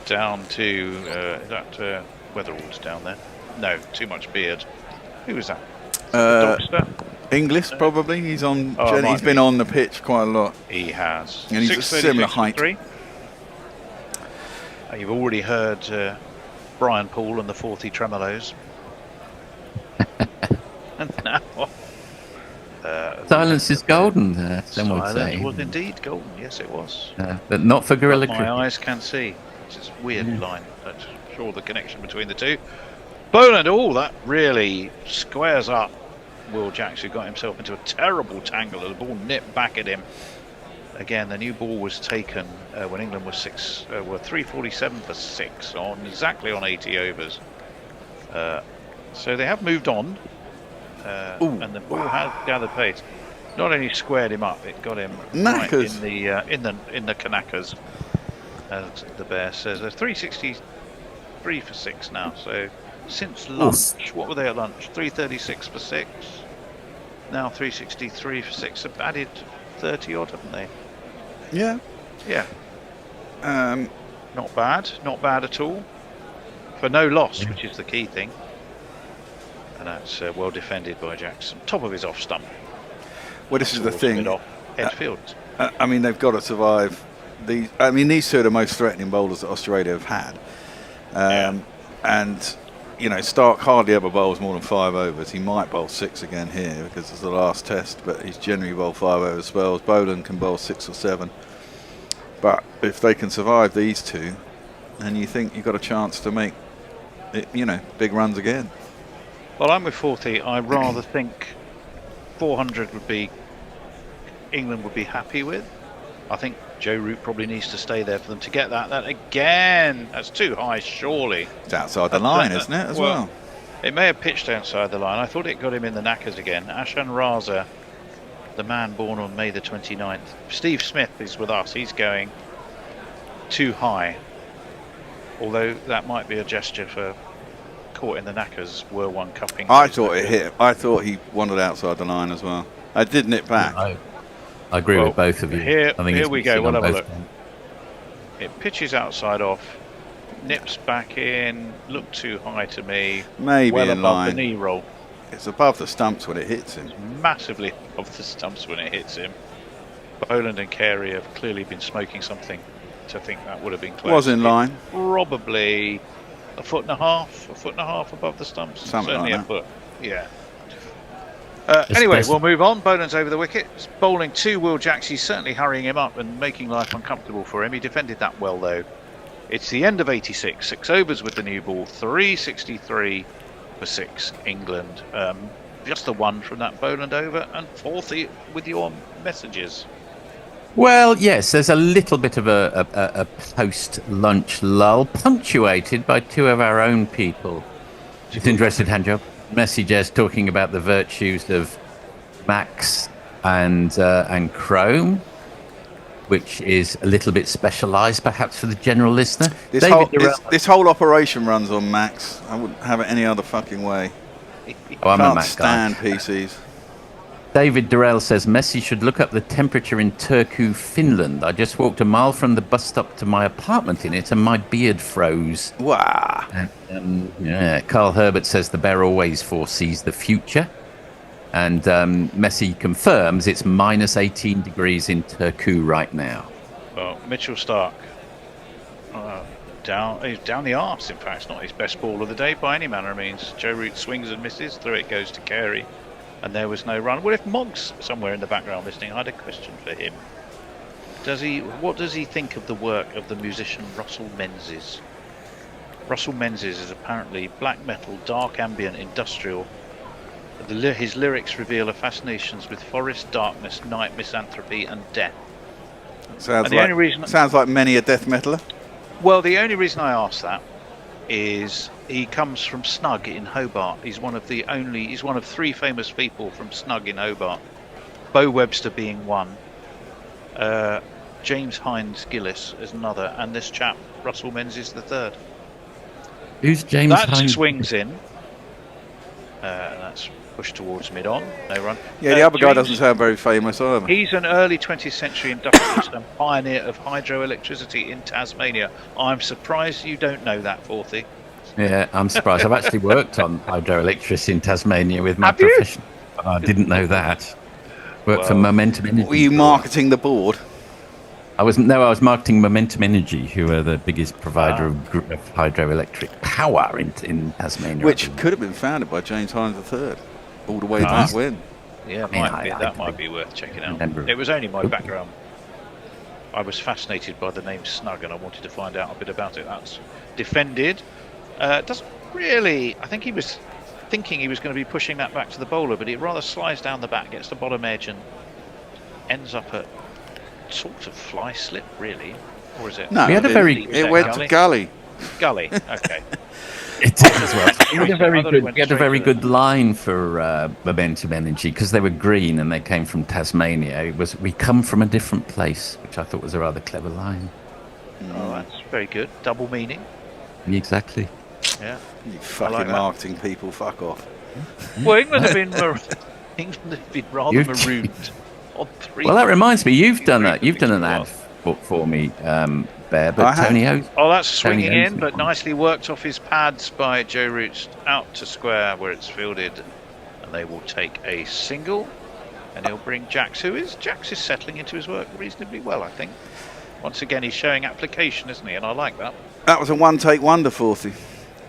S12: down to that Weatherall's down there. No, too much beard. Who was that? Dogster?
S2: Inglis, probably. He's on.
S12: Oh,
S2: He's been on the pitch quite a lot.
S12: He has.
S2: And he's a similar height.
S12: You've already heard Brian Poole and the 40 tremolos. And now,
S8: Silence is golden, some would say.
S12: silence was indeed golden. Yes, it was.
S8: But not for Gorilla
S12: But
S8: Cricket.
S12: my eyes can see. It's this weird line. I'm sure the connection between the two. Boland, that really squares up Will Jacks, who got himself into a terrible tangle. The ball nipped back at him. Again, the new ball was taken when England was 347 for 6 exactly on 80 overs. So they have moved on, and the ball has gathered pace. Not only squared him up, it got him right in the Kanakas, as the Bear says. They're 363 for 6 now. So since lunch, what were they at lunch? 336 for 6. Now 363 for 6. They've added 30 odd, haven't they?
S2: Yeah.
S12: Yeah. Not bad. Not bad at all. For no loss, which is the key thing. And that's well defended by Jackson. Top of his off stump.
S2: Well, this is the thing.
S12: Head field.
S2: I mean, they've got to survive. These two are the most threatening bowlers that Australia have had. And, Stark hardly ever bowls more than 5 overs. He might bowl 6 again here because it's the last test, but he's generally bowled 5 over spells. Boland can bowl 6 or 7. But if they can survive these two, then you think you've got a chance to make, big runs again.
S12: Well, I'm with 40. I rather think 400 would be England would be happy with. I think Joe Root probably needs to stay there for them to get that. That again, that's too high, surely.
S2: It's outside the line, isn't it, as well?
S12: It may have pitched outside the line. I thought it got him in the knackers again. Ashan Raza, the man born on May the 29th. Steve Smith is with us. He's going too high. Although that might be a gesture for caught in the knackers, were one cupping.
S2: I thought it hit him. I thought he wandered outside the line as well. I did nip back.
S8: I agree with both of you.
S12: Here
S8: I
S12: we go. We'll have a look. It pitches outside off, nips back in, looked too high to me.
S2: Maybe
S12: well
S2: in
S12: above
S2: line.
S12: the knee roll.
S2: It's above the stumps when it hits him.
S12: Massively above the stumps when it hits him. Boland and Carey have clearly been smoking something to think that would have been close.
S2: Was in line.
S12: Probably a foot and a half above the stumps.
S2: Something
S12: Certainly
S2: like
S12: a foot. Yeah. Anyway, we'll move on. Boland's over the wicket. He's bowling to Will Jacks. He's certainly hurrying him up and making life uncomfortable for him. He defended that well, though. It's the end of 86. 6 overs with the new ball. 363 for 6, England. Just the one from that Boland over. And 40 with your messages.
S8: Well, yes, there's a little bit of a post-lunch lull, punctuated by 2 of our own people. Just interested hand job. Messages talking about the virtues of Max and Chrome, which is a little bit specialised, perhaps, for the general listener.
S2: This whole operation runs on Max. I wouldn't have it any other fucking way.
S8: I'm a
S2: Can't
S8: Mac
S2: stand
S8: guy.
S2: PCs.
S8: David Durrell says Messi should look up the temperature in Turku, Finland. I just walked a mile from the bus stop to my apartment in it, and my beard froze.
S2: Wow.
S8: Yeah. Carl Herbert says the Bear always foresees the future, and Messi confirms it's minus 18 degrees in Turku right now.
S12: Well, Mitchell Stark down the arse. In fact, it's not his best ball of the day by any manner of means. Joe Root swings and misses. Through it goes to Carey. And there was no run. Well, if Moggs somewhere in the background listening, I had a question for him. What does he think of the work of the musician Russell Menzies? Russell Menzies is apparently black metal, dark ambient, industrial. His lyrics reveal a fascination with forest, darkness, night, misanthropy, and death.
S2: Sounds like many a death metaler.
S12: Well, the only reason I asked that is he comes from Snug in Hobart. He's one of 3 famous people from Snug in Hobart. Bo Webster being one.
S3: James Hines Gillis is another, and this chap Russell Menzies the third.
S8: Who's James
S3: That
S8: Hines?
S3: swings in. That's pushed towards mid-on. No run.
S2: Yeah, the other guy
S3: James-
S2: doesn't sound very famous either.
S3: He's an early 20th century industrialist and pioneer of hydroelectricity in Tasmania. I'm surprised you don't know that, Forthy.
S8: Yeah, I'm surprised. I've actually worked on hydroelectricity in Tasmania with my
S3: Have you?
S8: profession. I didn't know that. Worked for Momentum Energy.
S2: Were you marketing the board?
S8: I was marketing Momentum Energy, who are the biggest provider of hydroelectric power in Tasmania.
S2: Which could have been founded by James Hines III, all the way
S8: Nice.
S2: back when.
S3: Yeah, that might be worth checking out.
S8: remember.
S3: It was only my background. I was fascinated by the name Snug, and I wanted to find out a bit about it. That's defended. Doesn't really. I think he was thinking he was going to be pushing that back to the bowler, but it rather slides down the back, gets the bottom edge, and ends up at sort of fly slip, really, or is it?
S2: No,
S8: We had a very-
S2: it went to gully.
S3: Gully. Okay.
S8: It did as well. We had a very
S3: I thought it
S8: good,
S3: went
S8: we had a
S3: straight
S8: very
S3: to
S8: good line for Momentum Energy because they were green and they came from Tasmania. It was "We come from a different place," which I thought was a rather clever line.
S3: Oh, that's very good. Double meaning.
S8: Exactly.
S3: Yeah.
S2: You fucking
S3: like that.
S2: marketing people, fuck off.
S3: Well, England have been rather
S8: You-
S3: marooned on 3.
S8: Well, that reminds me, you've done an ad for me, Bear. But
S2: I have.
S8: Tony O's.
S3: Oh, that's swinging
S8: Tony
S3: in, but nicely worked off his pads by Joe Roots out to square where it's fielded, and they will take a single, and he'll bring Jax, Jax is settling into his work reasonably well, I think. Once again, he's showing application, isn't he? And I like that.
S2: That was a one-take wonder, Forthy.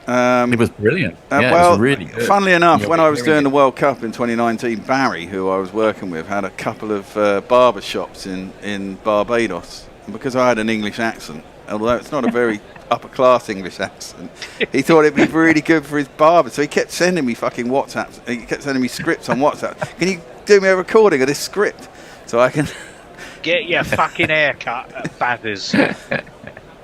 S8: It was brilliant. Yeah,
S2: well,
S8: it was really good.
S2: funnily enough,
S8: You'll
S2: when
S8: be
S2: I was
S8: hearing
S2: doing
S8: it.
S2: the World Cup in 2019, Barry, who I was working with, had a couple of barber shops in Barbados. And because I had an English accent, although it's not a very upper-class English accent, he thought it'd be really good for his barber. So he kept sending me fucking WhatsApps. He kept sending me scripts on WhatsApp. Can you do me a recording of this script so I can...
S3: Get your fucking haircut at Bathers.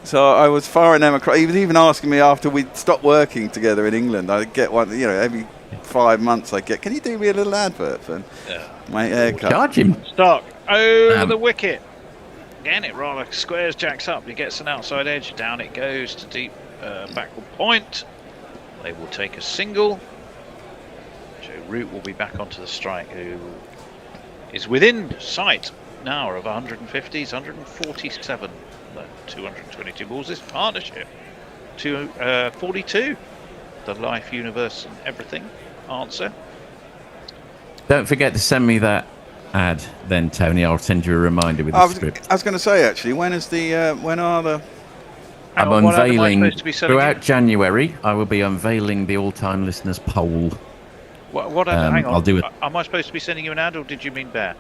S2: So I was firing them across. He was even asking me after we'd stopped working together in England. I'd get one, every 5 months I'd get, can you do me a little advert for my haircut?
S8: Charge him.
S3: Stock over the wicket. Again, it rather squares Jacks up. He gets an outside edge. Down it goes to deep backward point. They will take a single. Joe Root will be back onto the strike, who is within sight now of 150s, 147. 222 balls. This partnership to 42. The life, universe, and everything answer.
S8: Don't forget to send me that ad, then, Tony. I'll send you a reminder with the script.
S2: I was going to say actually, when are the?
S8: I'm
S3: what ad am I
S8: unveiling
S3: supposed to be sending
S8: throughout
S3: you?
S8: January. I will be unveiling the all-time listeners poll.
S3: What ad? Hang on.
S8: I'll do it.
S3: Am I supposed to be sending you an ad, or did you mean Bear?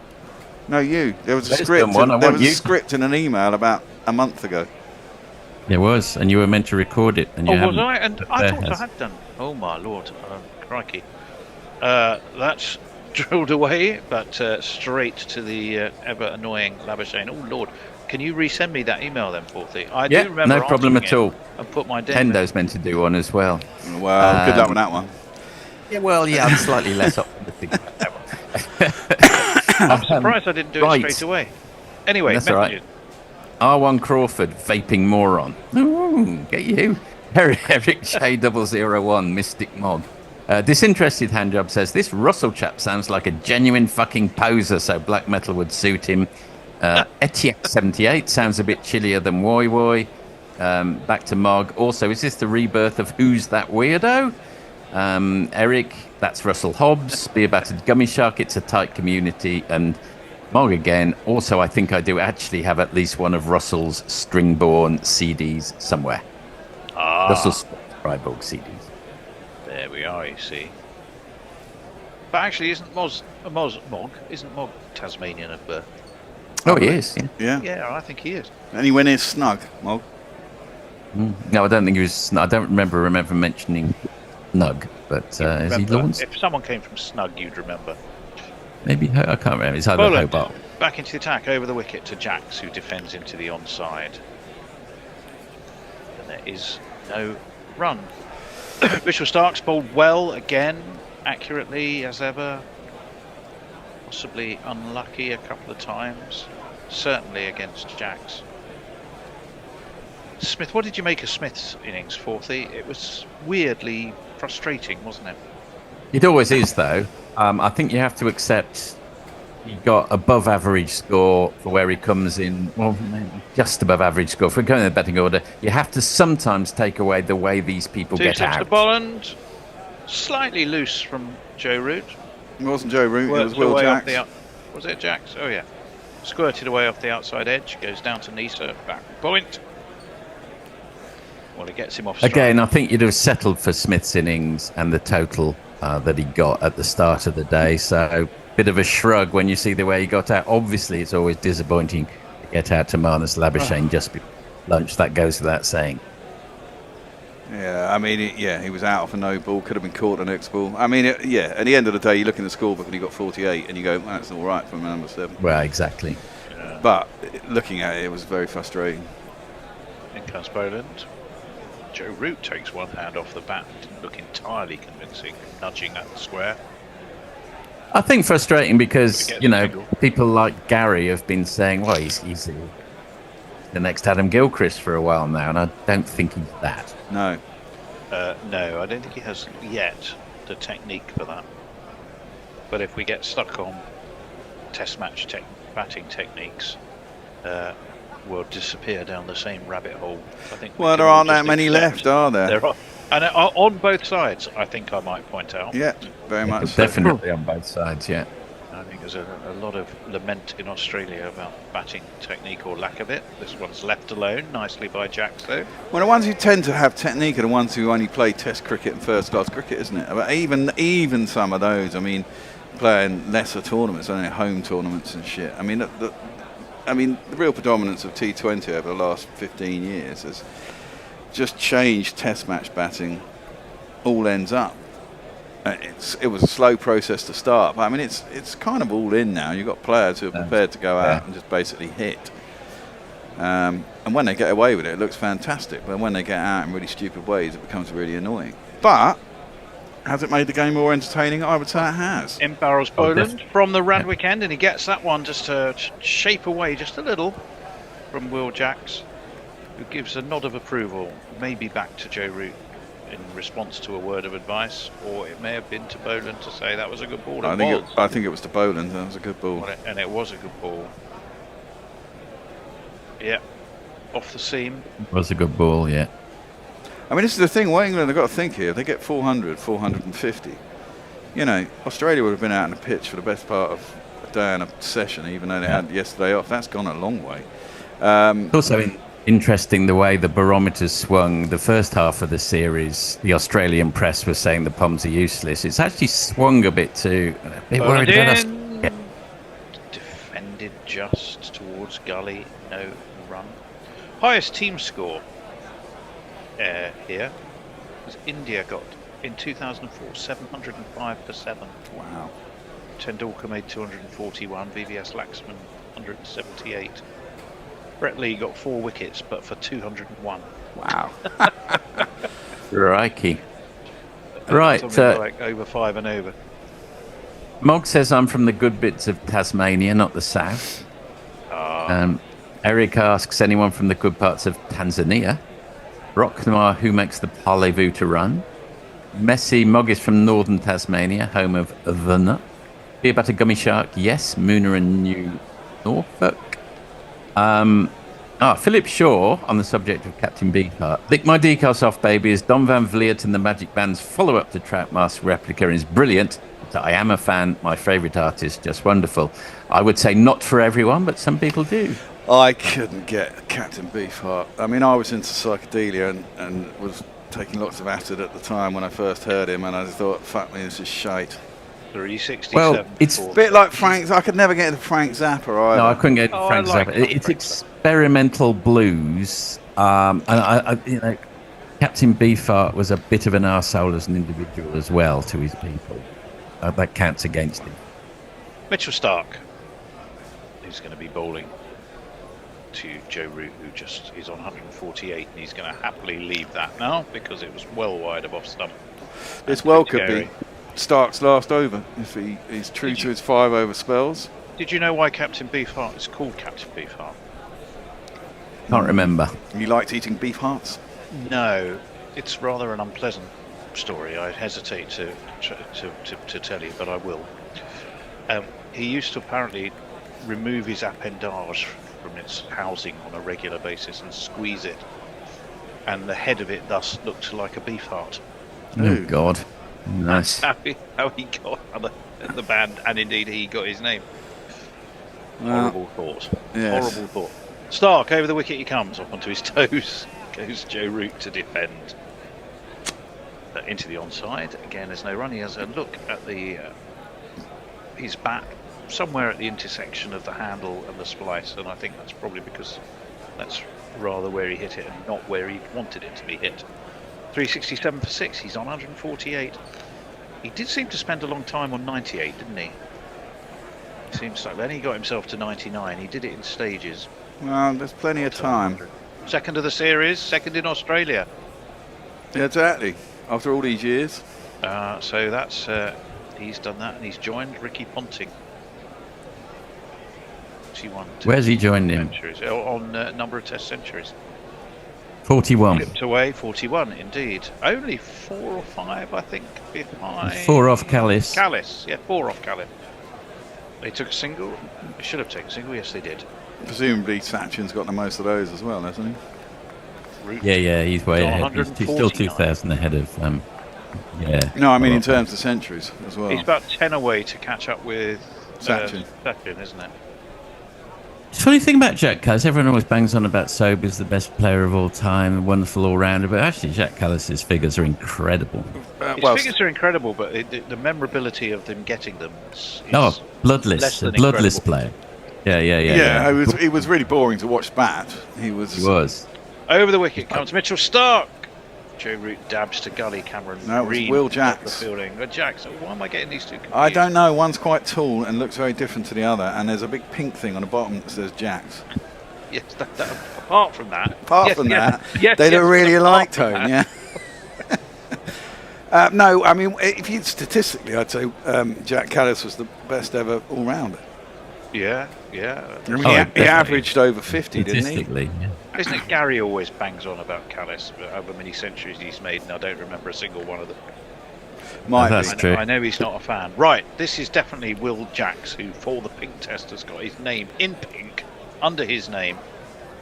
S2: No, you. There was a
S8: There's
S2: script.
S8: someone, I
S2: There
S8: want
S2: was a
S8: you.
S2: script in an email about a month ago.
S8: There was, and you were meant to record it, and you
S3: Oh,
S8: haven't.
S3: was I? And I
S8: Bear
S3: thought I
S8: has.
S3: had done. Oh my lord, crikey! That's drilled away, but straight to the ever annoying Labuschagne. Oh lord, can you resend me that email then, Forthy? I
S8: Yeah,
S3: do remember
S8: no problem
S3: answering
S8: at all.
S3: it and put my name.
S8: Tendo's meant to do one as well.
S2: Well, good luck with that one.
S8: Yeah, well, yeah, I'm slightly less optimistic about that one.
S3: I'm surprised I didn't do it
S8: right.
S3: straight away. Anyway,
S8: That's all right.
S3: messages.
S8: R1 Crawford, vaping moron. Ooh, get you. Eric J001, Mystic Mog. Disinterested Handjob says, this Russell chap sounds like a genuine fucking poser, so black metal would suit him. Etiak78 sounds a bit chillier than Woi Woi. Back to Mog. Also, is this the rebirth of Who's That Weirdo? Eric, that's Russell Hobbs. Beer Battered Gummy Shark, it's a tight community. And Mog again. Also, I think I do actually have at least one of Russell's Stringborn CDs somewhere. Russell's Freiburg CDs.
S3: There we are, you see. But actually, isn't Mog Tasmanian of birth?
S8: Oh, he is.
S2: Yeah.
S3: Yeah, I think he is.
S2: Anywhere near Snug, Mog?
S8: No, I don't think he was. I don't remember mentioning Snug, but is he
S3: Remember,
S8: Lawrence?
S3: if someone came from Snug, you'd remember.
S8: Maybe I can't remember. It's either
S3: Boland,
S8: Hobart.
S3: back into the attack over the wicket to Jax, who defends into the onside. And there is no run. Mitchell Starks bowled well again, accurately as ever. Possibly unlucky a couple of times. certainly against Jacks. Smith, what did you make of Smith's innings, Forthy? It was weirdly frustrating, wasn't it?
S8: It always is, though. I think you have to accept he got above average score for where he comes in. Well, just above average score. If we're going in the betting order, you have to sometimes take away the way these people get out.
S3: To Bolland, slightly loose from Joe Root.
S2: It wasn't Joe Root, it was Will Jacks.
S3: Was it Jacks? Oh, yeah. Squirted away off the outside edge, goes down to Nisa, back point. Well, it gets him off strike.
S8: Again, I think you'd have settled for Smith's innings and the total that he got at the start of the day. So, bit of a shrug when you see the way he got out. Obviously, it's always disappointing to get out to Marnus Labuschagne just before lunch. That goes without saying.
S2: Yeah, I mean, he was out off a no ball, could have been caught the next ball. I mean, at the end of the day, you look in the scorebook and he got 48 and you go, that's all right from number 7.
S8: Well, exactly.
S3: Yeah.
S2: But looking at it, it was very frustrating.
S3: In comes Boland. Joe Root takes one hand off the bat. Didn't look entirely convincing, nudging at the square.
S8: I think frustrating because, people like Gary have been saying, well, he's the next Adam Gilchrist for a while now, and I don't think he's that.
S2: No.
S3: No, I don't think he has yet the technique for that. But if we get stuck on test match batting techniques, we'll disappear down the same rabbit hole. I think.
S2: Well, there aren't that many left, are there?
S3: There are, and on both sides, I think I might point out.
S2: Yeah, very much.
S8: Definitely on both sides, yeah.
S3: I think there's a lot of lament in Australia about batting technique or lack of it. This one's left alone nicely by Jacks, though.
S2: Well, the ones who tend to have technique are the ones who only play Test cricket and first-class cricket, isn't it? But even some of those, I mean, playing lesser tournaments, only home tournaments and shit. I mean, the real predominance of T20 over the last 15 years has just changed Test match batting all ends up. It was a slow process to start, but I mean it's kind of all in now. You've got players who are prepared to go out and just basically hit. And when they get away with it, it looks fantastic. But when they get out in really stupid ways, it becomes really annoying. But has it made the game more entertaining? I would say it has.
S3: In barrels Boland from the Randwick end, and he gets that one just to shape away just a little from Will Jacks, who gives a nod of approval, maybe back to Joe Root in response to a word of advice, or it may have been to Boland to say that was a good ball.
S2: I think it was to Boland. That was a good ball.
S3: And it was a good ball. Yeah, off the seam.
S8: It was a good ball, yeah.
S2: I mean, this is the thing. What England have got to think here. If they get 400, 450, Australia would have been out on the pitch for the best part of a day and a session, even though they had yesterday off. That's gone a long way.
S8: Also interesting the way the barometers swung. The first half of the series, the Australian press was saying the Poms are useless. It's actually swung a bit to a bit worried about us. Yeah.
S3: Defended just towards gully, no run. Highest team score here was India got in 2004, 705 for 7.
S2: Wow.
S3: Tendulkar made 241, VVS Laxman 178. Brett Lee got 4 wickets, but for 201.
S2: Wow.
S8: Crikey. Right.
S3: Like over 5 and over.
S8: Mog says I'm from the good bits of Tasmania, not the south. Eric asks anyone from the good parts of Tanzania. Rock Noir, who makes the parlez-vous to run? Messi, Mog is from northern Tasmania, home of the nut. Beer Butter Gummy Shark, yes. Mooner and New Norfolk. Philip Shaw, on the subject of Captain Beefheart. Lick My Decals Off, Baby, is Don Van Vliet and the Magic Band's follow-up to Troutmaster Replica is brilliant. But I am a fan. My favourite artist, just wonderful. I would say not for everyone, but some people do.
S2: I couldn't get Captain Beefheart. I mean, I was into psychedelia and was taking lots of acid at the time when I first heard him, and I just thought, fuck me, this is shite.
S3: 367.
S2: Well, it's a bit like Frank. I could never get into Frank Zappa either.
S8: No, I couldn't get into Frank Zappa. It's experimental blues, and I Captain Beefheart was a bit of an arsehole as an individual as well to his people. That counts against him.
S3: Mitchell Stark, who's going to be bowling to Joe Root, who just is on 148, and he's going to happily leave that now because it was well wide of off stump.
S2: This well could be Stark's last over if he's true to his 5 over spells.
S3: Did you know why Captain Beefheart is called Captain Beefheart?
S8: Can't remember.
S2: You liked eating beef hearts?
S3: No, it's rather an unpleasant story. I hesitate to tell you, but I will. He used to apparently remove his appendage from its housing on a regular basis and squeeze it, and the head of it thus looked like a beef heart.
S8: Oh God, nice.
S3: How he got the band, and indeed he got his name. Horrible thought.
S2: Yes.
S3: Horrible thought. Stark, over the wicket he comes, up onto his toes. Goes Joe Root to defend. Into the onside. Again, there's no run. He has a look at his bat somewhere at the intersection of the handle and the splice, and I think that's probably because that's rather where he hit it and not where he wanted it to be hit. 367 for 6. He's on 148. He did seem to spend a long time on 98, didn't he? Seems like then he got himself to 99. He did it in stages.
S2: Well, there's plenty of time.
S3: Second of the series, second in Australia.
S2: Yeah, exactly. After all these years.
S3: So that's he's done that, and he's joined Ricky Ponting.
S8: Where's he joined him?
S3: On number of Test centuries.
S8: 41.
S3: Flipped away, 41 indeed. Only 4 or 5, I think, behind.
S8: 4 off Callis.
S3: Callis, yeah, 4 off Callis. They took a single. They should have taken a single. Yes, they did.
S2: Presumably, Sachin's got the most of those as well, hasn't he?
S8: Yeah, he's way ahead. He's still 2,000 ahead of. Yeah.
S2: No, I mean in terms of centuries as well.
S3: He's about 10 away to catch up with
S2: Sachin,
S3: isn't it?
S8: The funny thing about Jack Callis, everyone always bangs on about Sober's the best player of all time, a wonderful all-rounder, but actually Jack Callis's figures are incredible.
S3: His figures are incredible, but the memorability of them getting them is
S8: bloodless, a bloodless player. Yeah.
S2: It was really boring to watch bat. He was.
S3: Over the wicket comes Mitchell Stark. Joe Root dabs to gully. Cameron Green.
S2: Will Jacks.
S3: The fielding. Jacks. Why am I getting these two confused?
S2: I don't know. One's quite tall and looks very different to the other, and there's a big pink thing on the bottom that says Jacks.
S3: Yes, apart from that.
S2: They look really alike, Tone. Yeah. No, I mean, if you statistically, I'd say Jack Callis was the best ever all-rounder.
S3: Yeah.
S2: I mean, he averaged over 50, didn't he?
S8: Yeah.
S3: Isn't it Gary always bangs on about Callis, however many centuries he's made, and I don't remember a single one of them.
S8: That's true.
S3: I know he's not a fan. Right, this is definitely Will Jacks, who for the pink test has got his name in pink under his name,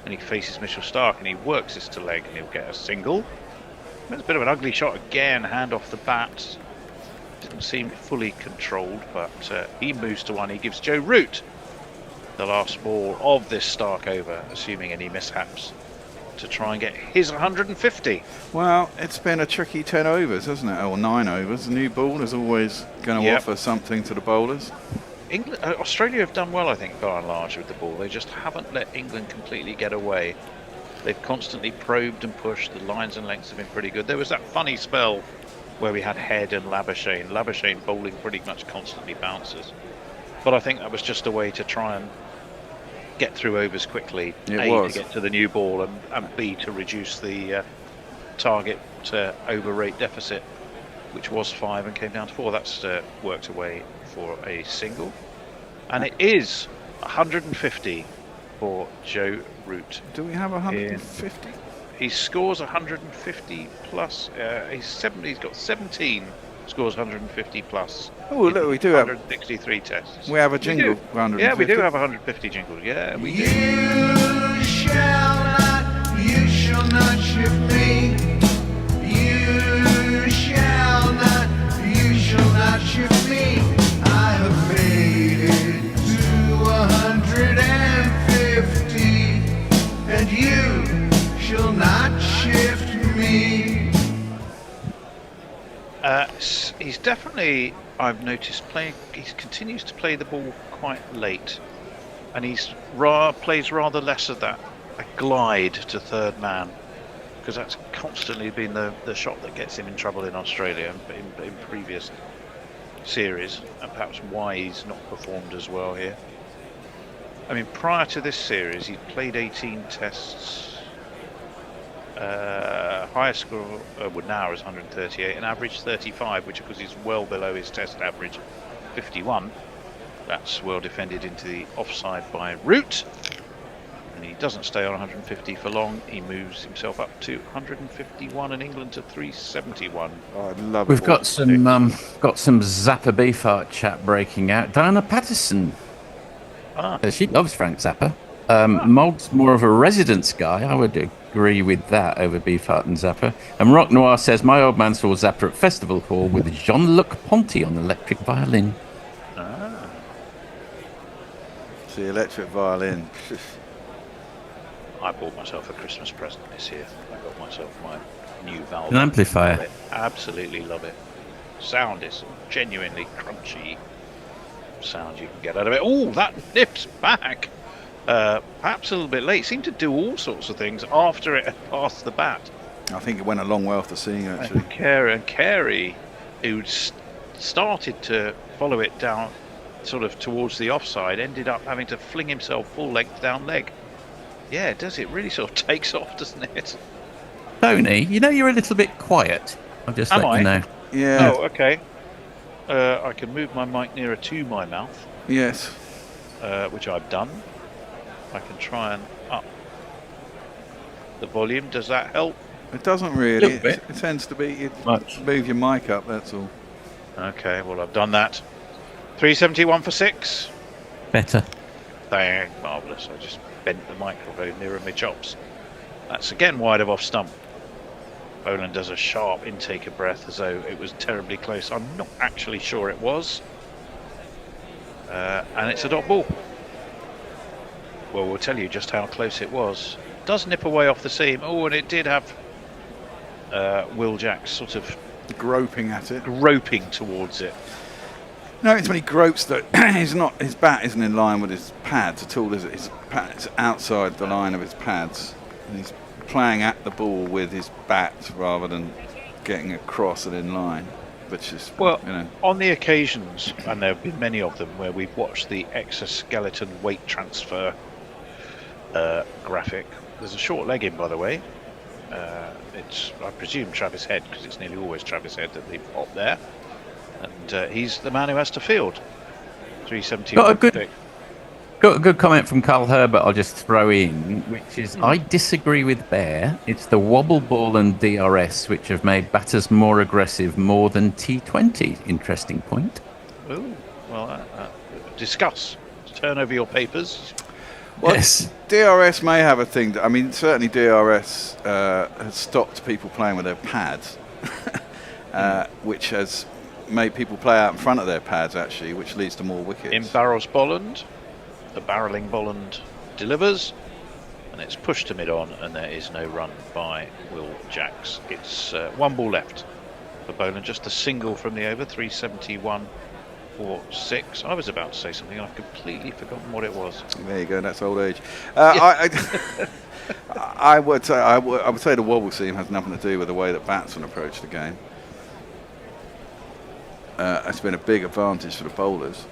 S3: and he faces Mitchell Stark, and he works this to leg, and he'll get a single. It's a bit of an ugly shot again, hand off the bat. Didn't seem fully controlled, but he moves to one. He gives Joe Root the last ball of this Stark over, assuming any mishaps, to try and get his 150.
S2: Well, it's been a tricky 10 overs, hasn't it? Or 9 overs. The new ball is always going to offer something to the bowlers.
S3: Australia have done well, I think, by and large, with the ball. They just haven't let England completely get away. They've constantly probed and pushed. The lines and lengths have been pretty good. There was that funny spell where we had Head and Labuschagne. Labuschagne bowling pretty much constantly bounces. But I think that was just a way to try and get through overs quickly. To get to the new ball, and B, to reduce the target over rate deficit, which was 5 and came down to 4. That's worked away for a single. And it is 150 for Joe Root.
S2: Do we have 150?
S3: He scores 150 plus. He's got 17 scores 150 plus.
S2: Oh, look, we do have
S3: 163 tests.
S2: We have a jingle.
S3: Yeah, we do have 150 jingles. Yeah, we do.
S11: You shall not shift me. You shall not shift me. I have made it to 150, and you shall not shift me.
S3: He's definitely, I've noticed, he continues to play the ball quite late, and he's plays rather less of that, a glide to third man, because that's constantly been the shot that gets him in trouble in Australia in previous series, and perhaps why he's not performed as well here. I mean, prior to this series, he'd played 18 tests. Highest score now is 138, and average 35, which of course is well below his test average 51. That's well defended into the offside by Root. And he doesn't stay on 150 for long. He moves himself up to 151 and England to 371.
S2: Oh, I love
S8: We've got some Zappa Beefheart chat breaking out. Diana Patterson. She loves Frank Zappa. Mog's more of a residence guy. I would agree with that over Beefheart and Zappa. And Rock Noir says, my old man saw Zappa at Festival Hall with Jean-Luc Ponty on electric violin.
S2: The electric violin.
S3: I bought myself a Christmas present this year. I got myself my new valve.
S8: An amplifier.
S3: Love it. Absolutely love it. Sound is genuinely crunchy sound you can get out of it. Oh, that nips back. Perhaps a little bit late. Seemed to do all sorts of things after it had passed the bat.
S2: I think it went a long way off the seam, actually.
S3: And Carey, who started to follow it down sort of towards the offside, ended up having to fling himself full length down leg. Yeah, it does. It really sort of takes off, doesn't it?
S8: Tony, you're a little bit quiet. I'll just let you know.
S2: Yeah.
S3: Oh, okay. I can move my mic nearer to my mouth.
S2: Yes.
S3: Which I've done. I can try and up the volume. Does that help?
S2: It doesn't really. It tends to be you move your mic up, that's all.
S3: Okay, well, I've done that. 371 for 6.
S8: Better.
S3: Dang, marvellous. I just bent the microphone nearer my chops. That's again wide of off stump. Boland does a sharp intake of breath as though it was terribly close. I'm not actually sure it was. And it's a dot ball. Well, we'll tell you just how close it was. Does nip away off the seam. Oh, and it did have Will Jacks sort of
S2: groping at it.
S3: Groping towards it.
S2: No, it's when he gropes that his bat isn't in line with his pads at all, is it? His pat's outside the line of his pads. And he's playing at the ball with his bat rather than getting across and in line. Which is,
S3: on the occasions, and there have been many of them, where we've watched the exoskeleton weight transfer graphic. There's a short leg in, by the way. It's, I presume, Travis Head, because it's nearly always Travis Head that they pop there. And he's the man who has to field. 370.
S8: Got a good comment from Carl Herbert I'll just throw in, which is, I disagree with Bear. It's the wobble ball and DRS which have made batters more aggressive more than T20. Interesting point.
S3: Oh, well, discuss. Turn over your papers.
S2: Well, yes. DRS may have a thing. I mean, certainly DRS has stopped people playing with their pads, which has made people play out in front of their pads, actually, which leads to more wickets.
S3: In Barros Bolland, the barrelling Bolland delivers, and it's pushed to mid-on, and there is no run by Will Jacks. It's one ball left for Boland, just a single from the over, 371 for 6. I was about to say something, I've completely forgotten what it was.
S2: There you go, that's old age. I would say the wobble seam has nothing to do with the way that batsmen approach the game. It's been a big advantage for the bowlers.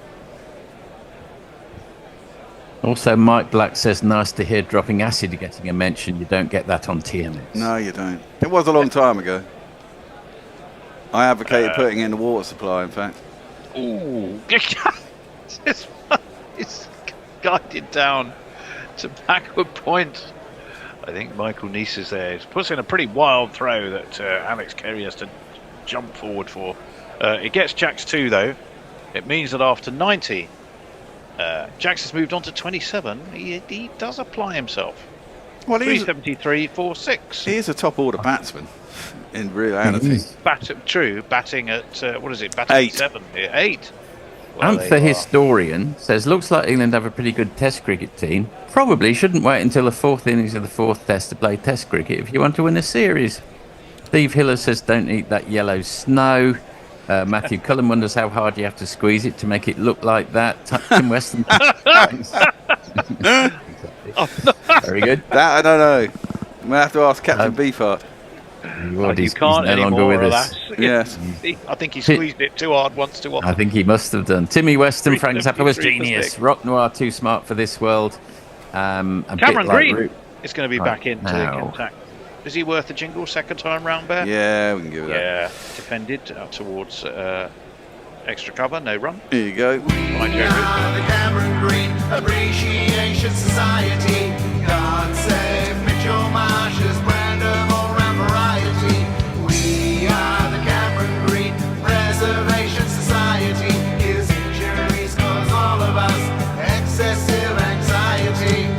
S8: Also, Mike Black says, nice to hear dropping acid getting a mention. You don't get that on TMS.
S2: No, you don't. It was a long time ago. I advocated putting in the water supply, in fact.
S3: Ooh. It's guided down to backward point. I think Michael Neese is there. He puts in a pretty wild throw that Alex Carey has to jump forward for. It gets Jacks 2, though. It means that after 90, Jacks has moved on to 27. He does apply himself. Well, 373 for 6.
S2: He is a top order batsman in reality.
S3: Batting at what is it? Batting
S2: 8.
S3: At 7 here. 8. Well,
S8: Anther Historian says, looks like England have a pretty good Test cricket team. Probably shouldn't wait until the 4th innings of the 4th Test to play Test cricket if you want to win a series. Steve Hiller says, don't eat that yellow snow. Matthew Cullen wonders how hard you have to squeeze it to make it look like that. Tim Weston. Very good.
S2: That I don't know. We have to ask Captain Beefheart.
S3: You can't
S8: no longer with us.
S2: Yes.
S3: I think he squeezed it too hard once too often.
S8: I think he must have done. Timmy Weston, Frank Zappa was genius. Rock Noir too smart for this world.
S3: Cameron Green is going to be back into contact. Is he worth a jingle second time round, Bear?
S2: Yeah, we can give it that.
S3: Yeah, defended out towards Extra cover, no run.
S2: Here you go.
S3: Right,
S11: We are the Cameron Green Appreciation Society. God save Mitchell Marsh's brand of all-round variety. We are the Cameron Green Preservation Society. His injuries cause all of us excessive anxiety.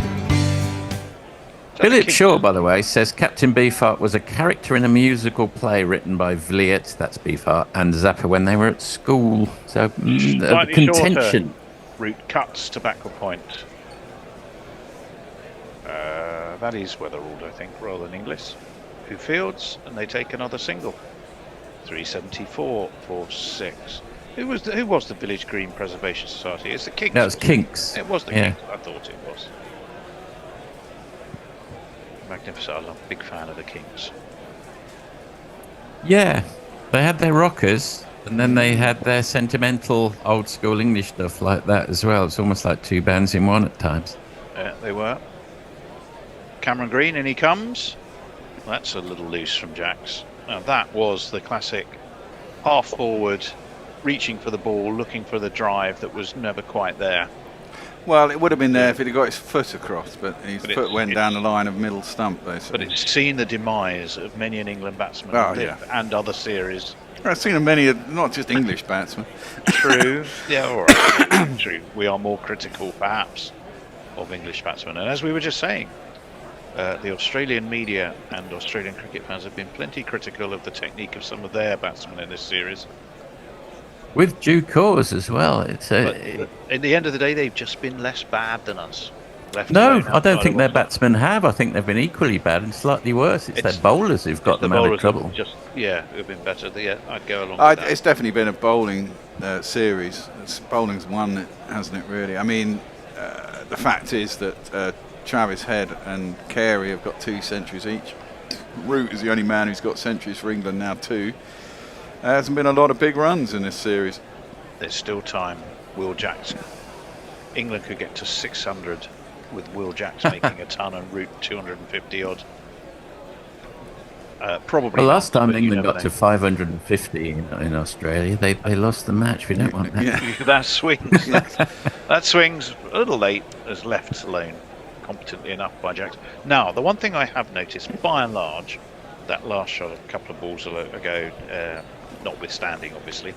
S8: Philip Shaw, by the way, says Captain Beefheart was a character in a musical play written by Vliet, that's Beefheart, and Zappa when they were at school. So,
S3: Slightly
S8: contention.
S3: shorter route cuts to backward point. That is weather-ruled, I think, rather than Inglis. Who fields, and they take another single. 374 for 6. Who was the Village Green Preservation Society? It's the Kinks.
S8: That was Kinks.
S3: It was the
S8: Yeah.
S3: Kinks. I thought it was. Magnificent. I'm a big fan of the Kinks.
S8: Yeah, they had their rockers, and then they had their sentimental old-school English stuff like that as well. It's almost like two bands in one at times.
S3: Yeah, they were. Cameron Green, in he comes. That's a little loose from Jacks. Now that was the classic half forward, reaching for the ball, looking for the drive that was never quite there.
S2: Well, it would have been there if he'd have got his foot across, but his foot went down the line of middle stump, basically.
S3: But it's seen the demise of many an England batsman and other series.
S2: I've seen many, not just English batsmen.
S3: True. Yeah, all right. True. We are more critical, perhaps, of English batsmen. And as we were just saying, the Australian media and Australian cricket fans have been plenty critical of the technique of some of their batsmen in this series.
S8: With due cause as well. It's
S3: But at the end of the day, they've just been less bad than us.
S8: No, I don't think their batsmen have. I think they've been equally bad and slightly worse. It's their bowlers who've got them out of trouble.
S3: Who've been better. Yeah, I'd go along with that.
S2: It's definitely been a bowling series. Bowling's won it, hasn't it, really? I mean, the fact is that Travis Head and Carey have got 2 centuries each. Root is the only man who's got centuries for England now, 2. There hasn't been a lot of big runs in this series.
S3: There's still time. Will Jacks. England could get to 600 with Will Jacks making a ton and Root 250 odd. Probably.
S8: The last time England got to 550 in Australia, they lost the match. We don't want that.
S3: Yeah. That swings. that swings a little late, as left alone competently enough by Jacks. Now, the one thing I have noticed, by and large, that last shot a couple of balls ago, notwithstanding, obviously,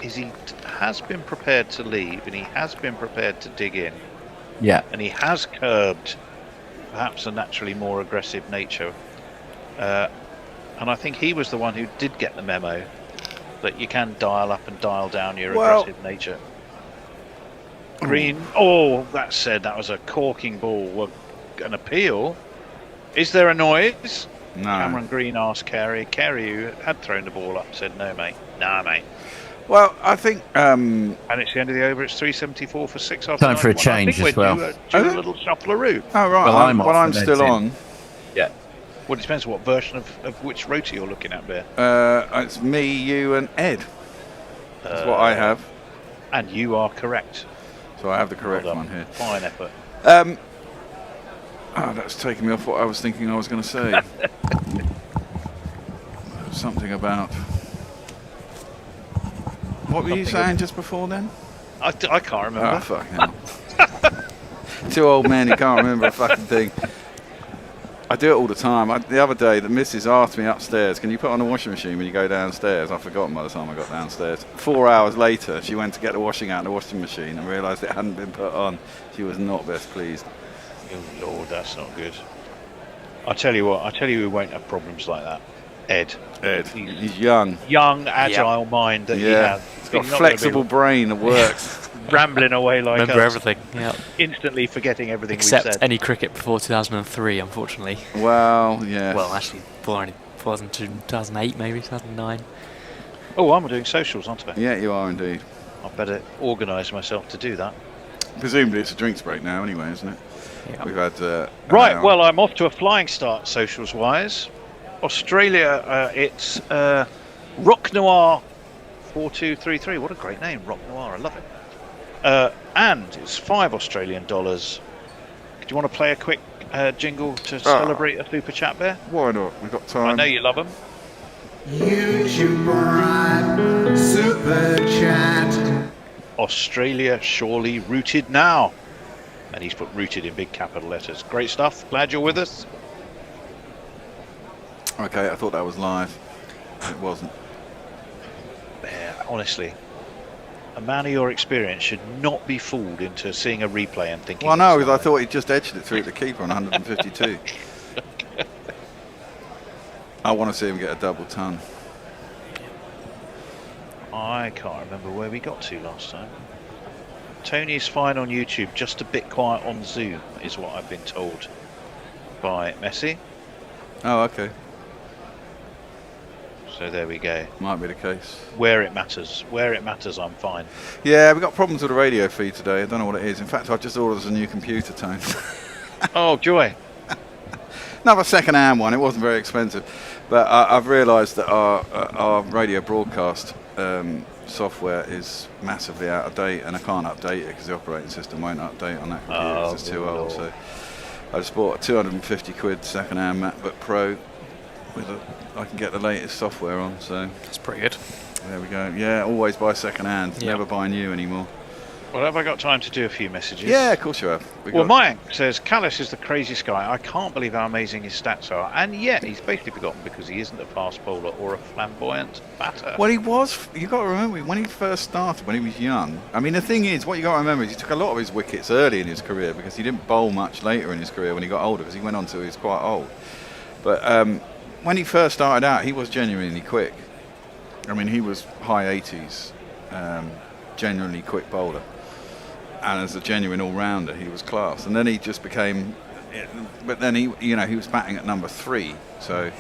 S3: is he has been prepared to leave and he has been prepared to dig in.
S8: Yeah.
S3: And he has curbed perhaps a naturally more aggressive nature. And I think he was the one who did get the memo that you can dial up and dial down your aggressive nature. Green, that said, that was a corking ball. Well, an appeal. Is there a noise?
S2: No.
S3: Cameron Green asked Carey. Carey, who had thrown the ball up, said, no, mate. Nah, mate.
S2: Well, I think...
S3: and it's the end of the over. It's 374 for 6 after
S8: Time for a change as well.
S3: Do a little shuffle-a-roo.
S2: Oh, right.
S8: Well,
S2: I'm still on.
S8: Yeah.
S3: Well, it depends what version of which rotor you're looking at there.
S2: It's me, you, and Ed. That's what I have.
S3: And you are correct.
S2: So I have the correct one here.
S3: Fine effort.
S2: That's taking me off what I was thinking I was going to say. Something about... What were you saying just before then?
S3: I can't remember.
S2: Oh, fuck hell. 2 old men who can't remember a fucking thing. I do it all the time. The other day, the missus asked me upstairs, can you put on the washing machine when you go downstairs? I'd forgotten by the time I got downstairs. 4 hours later, she went to get the washing out of the washing machine and realised it hadn't been put on. She was not best pleased.
S3: Oh, Lord, that's not good. I'll tell you what, who won't have problems like that. Ed.
S2: He's young.
S3: Young, agile mind that he has.
S2: He's got a flexible brain that works.
S3: Rambling away like
S13: Remember
S3: us.
S13: everything. Yeah.
S3: Instantly forgetting everything
S13: Except
S3: we've said.
S13: any cricket before 2003, unfortunately.
S2: Well, yeah.
S13: Well, actually, before 2008, maybe 2009.
S3: Oh, I'm doing socials, aren't I?
S2: Yeah, you are indeed.
S3: I better organise myself to do that.
S2: Presumably it's a drinks break now anyway, isn't it?
S13: Yeah.
S2: We've had...
S3: right, well, I'm off to a flying start socials-wise. Australia, it's Rock Noir 4233. What a great name, Rock Noir. I love it. And it's $5 Australian. Do you want to play a quick jingle to celebrate a super chat there?
S2: Why not? We've got time.
S3: I know you love them.
S11: YouTube Prime Super Chat.
S3: Australia surely rooted now. And he's put rooted in big capital letters. Great stuff. Glad you're with us.
S2: Okay, I thought that was live. It wasn't.
S3: Yeah, honestly, a man of your experience should not be fooled into seeing a replay and thinking.
S2: Well, no, because I thought he just edged it through the keeper on 152. I want to see him get a double ton.
S3: I can't remember where we got to last time. Tony's fine on YouTube, just a bit quiet on Zoom, is what I've been told by Messi.
S2: Oh, okay.
S3: So there we go.
S2: Might be the case.
S3: Where it matters, I'm fine.
S2: Yeah, we've got problems with the radio feed today. I don't know what it is. In fact, I've just ordered a new computer, Tone.
S3: Oh, joy.
S2: Another second-hand one. It wasn't very expensive. But I've realised that our radio broadcast software is massively out of date, and I can't update it because the operating system won't update on that computer because it's too old. So I just bought a 250 quid second-hand MacBook Pro with I can get the latest software on. So
S13: that's pretty good.
S2: There we go. Yeah, always buy second-hand.
S13: Yep.
S2: Never buy new anymore.
S3: Well, have I got time to do a few messages?
S2: Yeah, of course you have.
S3: Well, Mike says, Callis is the craziest guy. I can't believe how amazing his stats are. And yet, he's basically forgotten because he isn't a fast bowler or a flamboyant batter.
S2: Well, he was. You got to remember, when he first started, when he was young. I mean, the thing is, what you got to remember is he took a lot of his wickets early in his career because he didn't bowl much later in his career when he got older because he went on till he was quite old. But when he first started out, he was genuinely quick. I mean, he was high 80s, genuinely quick bowler. And as a genuine all-rounder, he was class. And then he just became, but then he was batting at number 3, so,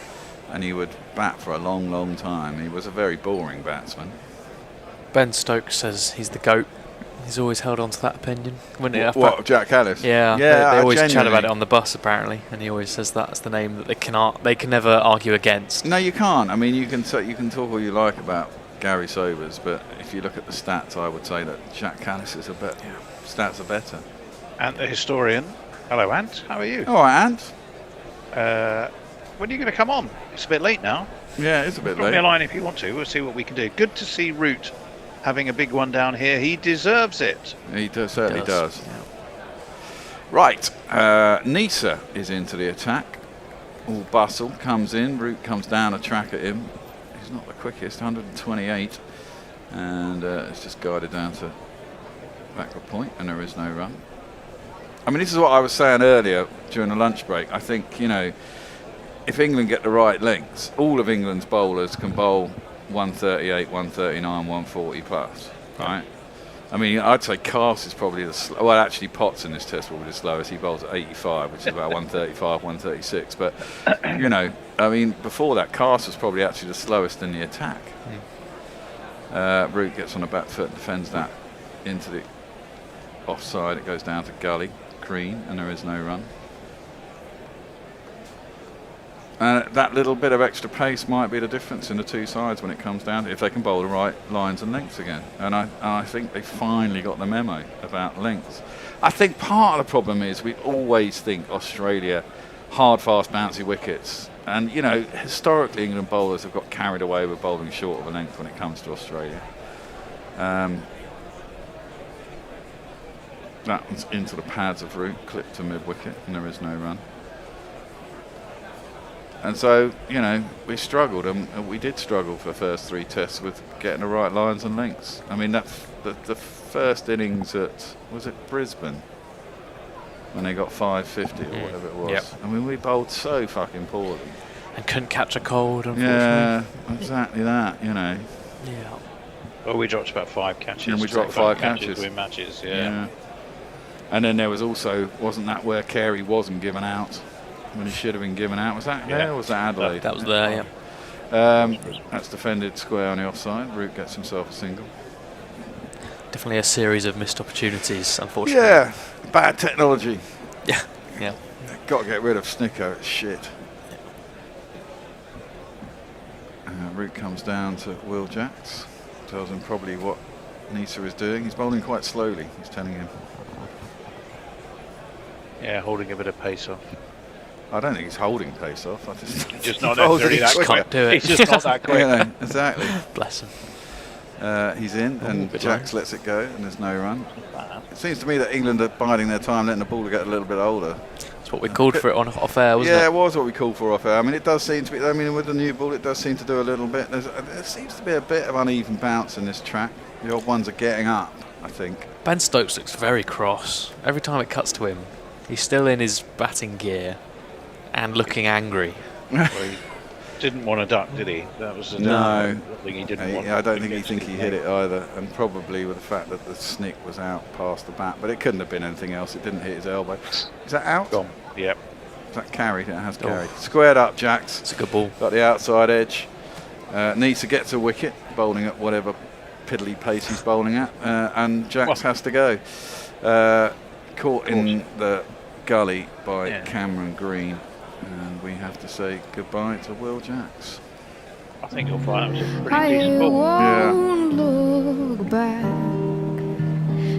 S2: and he would bat for a long, long time. He was a very boring batsman.
S13: Ben Stokes says he's the GOAT. He's always held on to that opinion.
S2: What, Jack Callis?
S13: Yeah, they always chat about it on the bus apparently, and he always says that's the name that they can never argue against.
S2: No, you can't. I mean, you can talk all you like about Gary Sobers, but if you look at the stats, I would say that Jack Callis is stats are better.
S3: Ant the historian. Hello, Ant. How are you?
S2: All right, Ant.
S3: When are you going to come on? It's a bit late now.
S2: Yeah, it's a bit
S3: Drop
S2: late.
S3: me a line if you want to. We'll see what we can do. Good to see Root having a big one down here. He deserves it.
S2: He certainly does. Yeah. Right. Nisa is into the attack. All bustle comes in. Root comes down a track at him. He's not the quickest, 128. And it's just guided down to backward point, and there is no run. I mean, this is what I was saying earlier during the lunch break. I think, if England get the right lengths, all of England's bowlers can bowl 138, 139, 140 plus, right? I mean, I'd say Cass is probably well, actually Potts in this test will be the slowest. He bowls at 85, which is about 135, 136. But, I mean, before that, Cass was probably actually the slowest in the attack. Root gets on the back foot and defends that into the offside. It goes down to gully, green, and there is no run. That little bit of extra pace might be the difference in the two sides when it comes down to if they can bowl the right lines and lengths again. And I think they finally got the memo about lengths. I think part of the problem is we always think Australia, hard, fast, bouncy wickets. And, historically England bowlers have got carried away with bowling short of a length when it comes to Australia. That one's into the pads of Root, clipped to mid-wicket, and there is no run. And so, we struggled, and we did struggle for the first 3 tests with getting the right lines and lengths. I mean, the first innings at, was it Brisbane? When they got 550 or whatever it was. Yep. I mean, we bowled so fucking poorly.
S13: And couldn't catch a cold, unfortunately.
S2: Yeah, exactly that,
S13: Yeah.
S3: Well, we dropped about 5 catches.
S2: And we dropped 5 catches.
S3: In matches, yeah.
S2: And then there was also, wasn't that where Carey wasn't given out when he should have been given out? Was that there or was that Adelaide?
S13: That was there, yeah.
S2: That's defended square on the offside. Root gets himself a single.
S13: Definitely a series of missed opportunities, unfortunately.
S2: Yeah, bad technology.
S13: Yeah.
S2: Got to get rid of Snicko, it's shit. Root comes down to Will Jacks. Tells him probably what Nisa is doing. He's bowling quite slowly, he's telling him.
S3: Yeah, holding a bit of pace off.
S2: I don't think he's holding pace off. I
S3: just not necessarily that quick.
S10: Can't do it.
S3: It's just not that quick.
S2: Yeah, exactly.
S10: Bless him.
S2: He's in, and Jacks lets it go, and there's no run. It seems to me that England are biding their time, letting the ball get a little bit older.
S10: That's what we called for it on off air, wasn't it?
S2: Yeah, it was what we called for off air. I mean, it does seem to be. I mean, with the new ball, it does seem to do a little bit. There seems to be a bit of uneven bounce in this track. The odd ones are getting up, I think.
S13: Ben Stokes looks very cross. Every time it cuts to him, he's still in his batting gear and looking angry.
S3: Well, he didn't want to duck, did he? That was the thing he didn't want.
S2: I don't think he hit it either, and probably with the fact that the snick was out past the bat, but it couldn't have been anything else. It didn't hit his elbow. Is that out?
S3: Gone. Yep.
S2: Is that carried? It has carried. Squared up, Jacks.
S10: It's a good ball.
S2: Got the outside edge. Needs to get to wicket, bowling at whatever piddly pace he's bowling at, and Jacks has to go. Caught in the gully by Cameron Green, and we have to say goodbye to Will Jacks.
S3: I think you'll find it was a pretty decent ball.
S15: Won't look back,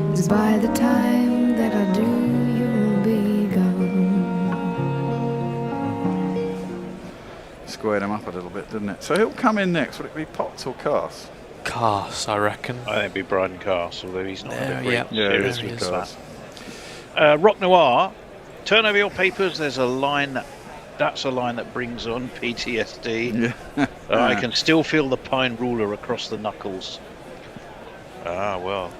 S15: 'cause by the time that I do, you'll be gone.
S2: Squared him up a little bit, didn't it? So he'll come in next. Would it be Potts or Cass?
S13: Cass, I reckon.
S3: I think it'd be Bryden Cass, although he's not
S2: Seriously, Cass.
S3: Rock Noir, turn over your papers. There's a line. That's a line that brings on PTSD.
S2: Yeah.
S3: I can still feel the pine ruler across the knuckles. Ah, well.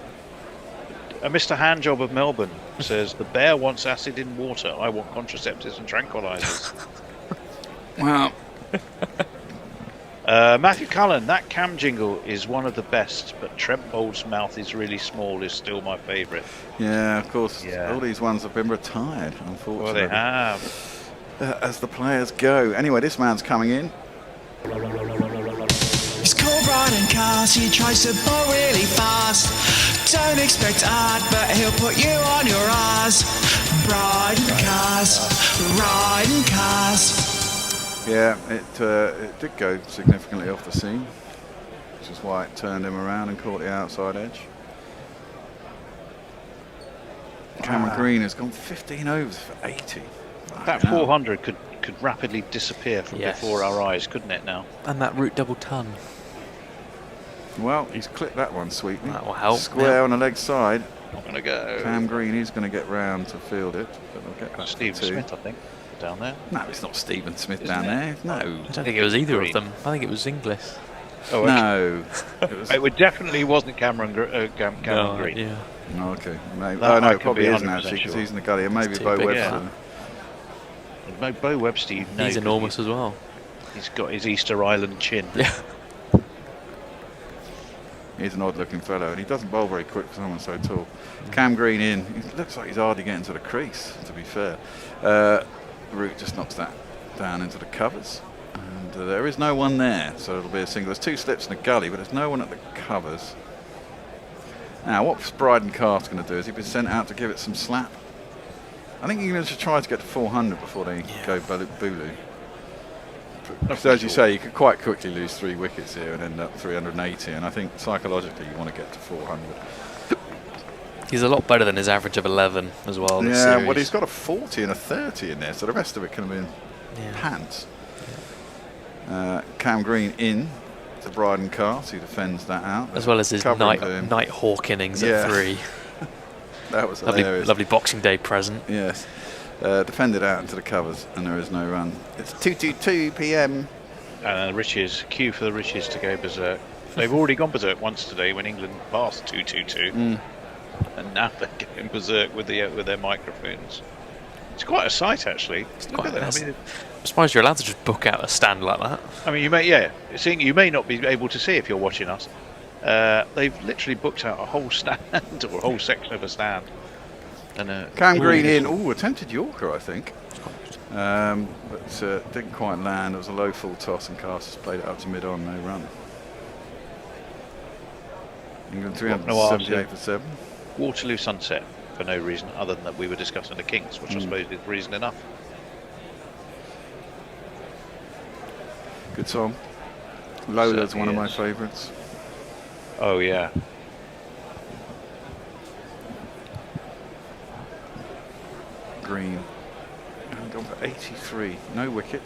S3: Mr. Handjob of Melbourne says, the bear wants acid in water. I want contraceptives and tranquilizers.
S2: Well.
S3: Matthew Cullen, that cam jingle is one of the best, but Trent Bowles' mouth is really small is still my favourite.
S2: Yeah, of course. Yeah. All these ones have been retired, unfortunately.
S3: Well, they have.
S2: As the players go. Anyway, this man's coming in.
S11: It's called Bryden Cass, he tries to bowl really fast. Don't expect art, but he'll put you on your ass. Bryden Cass.
S2: Yeah, it did go significantly off the seam, which is why it turned him around and caught the outside edge. Cameron Green has gone 15 overs for 80.
S3: That 400 could rapidly disappear from before our eyes, couldn't it now?
S13: And that root double ton.
S2: Well, he's clipped that one sweetly.
S13: That will help.
S2: Square on the leg side.
S3: Not going to go.
S2: Cam Green is going to get round to field it, but they'll get back
S3: Stephen
S2: to
S3: Smith, I think, down there.
S2: No, it's not Stephen Smith down there. No.
S13: I don't think it was either of them. I think it was Inglis.
S3: Oh,
S2: no.
S3: It definitely wasn't Cameron Green.
S13: Yeah.
S2: Oh, okay. Maybe.
S3: That
S2: No,
S3: I
S2: it probably
S3: can be
S2: isn't
S3: 100%
S2: actually, because
S3: sure.
S2: he's in the gully. And maybe
S13: It's too
S2: Bo
S13: big,
S2: Webster.
S3: Bo Webster, you know,
S10: He's enormous as well.
S3: He's got his Easter Island chin.
S10: Yeah.
S2: He's an odd-looking fellow, and he doesn't bowl very quick for someone so tall. Cam Green in. He looks like he's hardly getting to the crease, to be fair. Root just knocks that down into the covers. And there is no one there, so it'll be a single. There's two slips in the gully, but there's no one at the covers. Now, what's Bryden Cass going to do? Has he been sent out to give it some slap? I think England should try to get to 400 before they go Bulu. So as you say, you could quite quickly lose 3 wickets here and end up 380, and I think psychologically you want to get to 400.
S10: He's a lot better than his average of 11 as well.
S2: Yeah,
S10: series.
S2: well, he's got a 40 and a 30 in there, so the rest of it can have been pants. Cam Green in to Bryden Cass, who defends that out.
S10: As well as his night hawk innings at 3.
S2: That was
S10: lovely, lovely Boxing Day present.
S2: Yes. Defended out into the covers, and there is no run. It's 2:22 p.m.
S3: Riches, cue for the Riches to go berserk. They've already gone berserk once today when England passed 2:22, and now they're going berserk with their microphones. It's quite a sight, actually.
S10: Look at that. I mean, I'm surprised you're allowed to just book out a stand like that.
S3: I mean, you may not be able to see if you're watching us. They've literally booked out a whole stand or a whole section of a stand. And
S2: Cam Green in. Oh, attempted Yorker, I think. But didn't quite land. It was a low full toss, and Cass has played it up to mid-on, no run. England 378 for 7.
S3: Waterloo Sunset for no reason other than that we were discussing the Kings, which I suppose is reason enough.
S2: Good song. Lola's one of my favourites.
S3: Oh, yeah.
S2: Green. And gone for 80. 83. No wicket.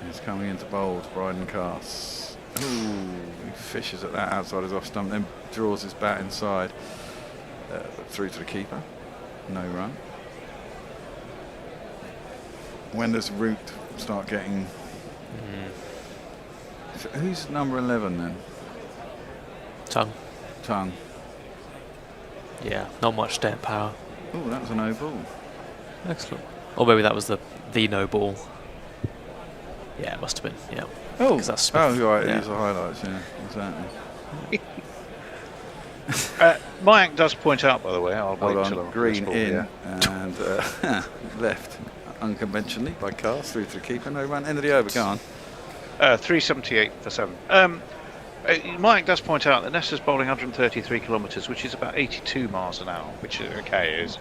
S2: He's coming into bowls, Bryden Cass. Ooh, he fishes at that outside his off stump, then draws his bat inside. Through to the keeper. No run. When does Root start getting... Who's number 11 then? Tongue.
S13: Yeah, not much staying power.
S2: Oh, that was a no ball.
S13: Excellent. Or maybe that was the no ball. Yeah, it must have been. Yeah.
S2: Oh,
S13: That's Smith.
S2: you're right.
S13: Yeah.
S2: These are highlights. Yeah, exactly.
S3: Mayank does point out, by the way, I'll wait until I'm
S2: Green
S3: ball,
S2: in
S3: yeah.
S2: and left unconventionally by Cast through to the keeper. No run. End of the over. Go on.
S3: 378 for 7. Mayank does point out that Nessa's bowling 133 kilometres, which is about 82 miles an hour, which is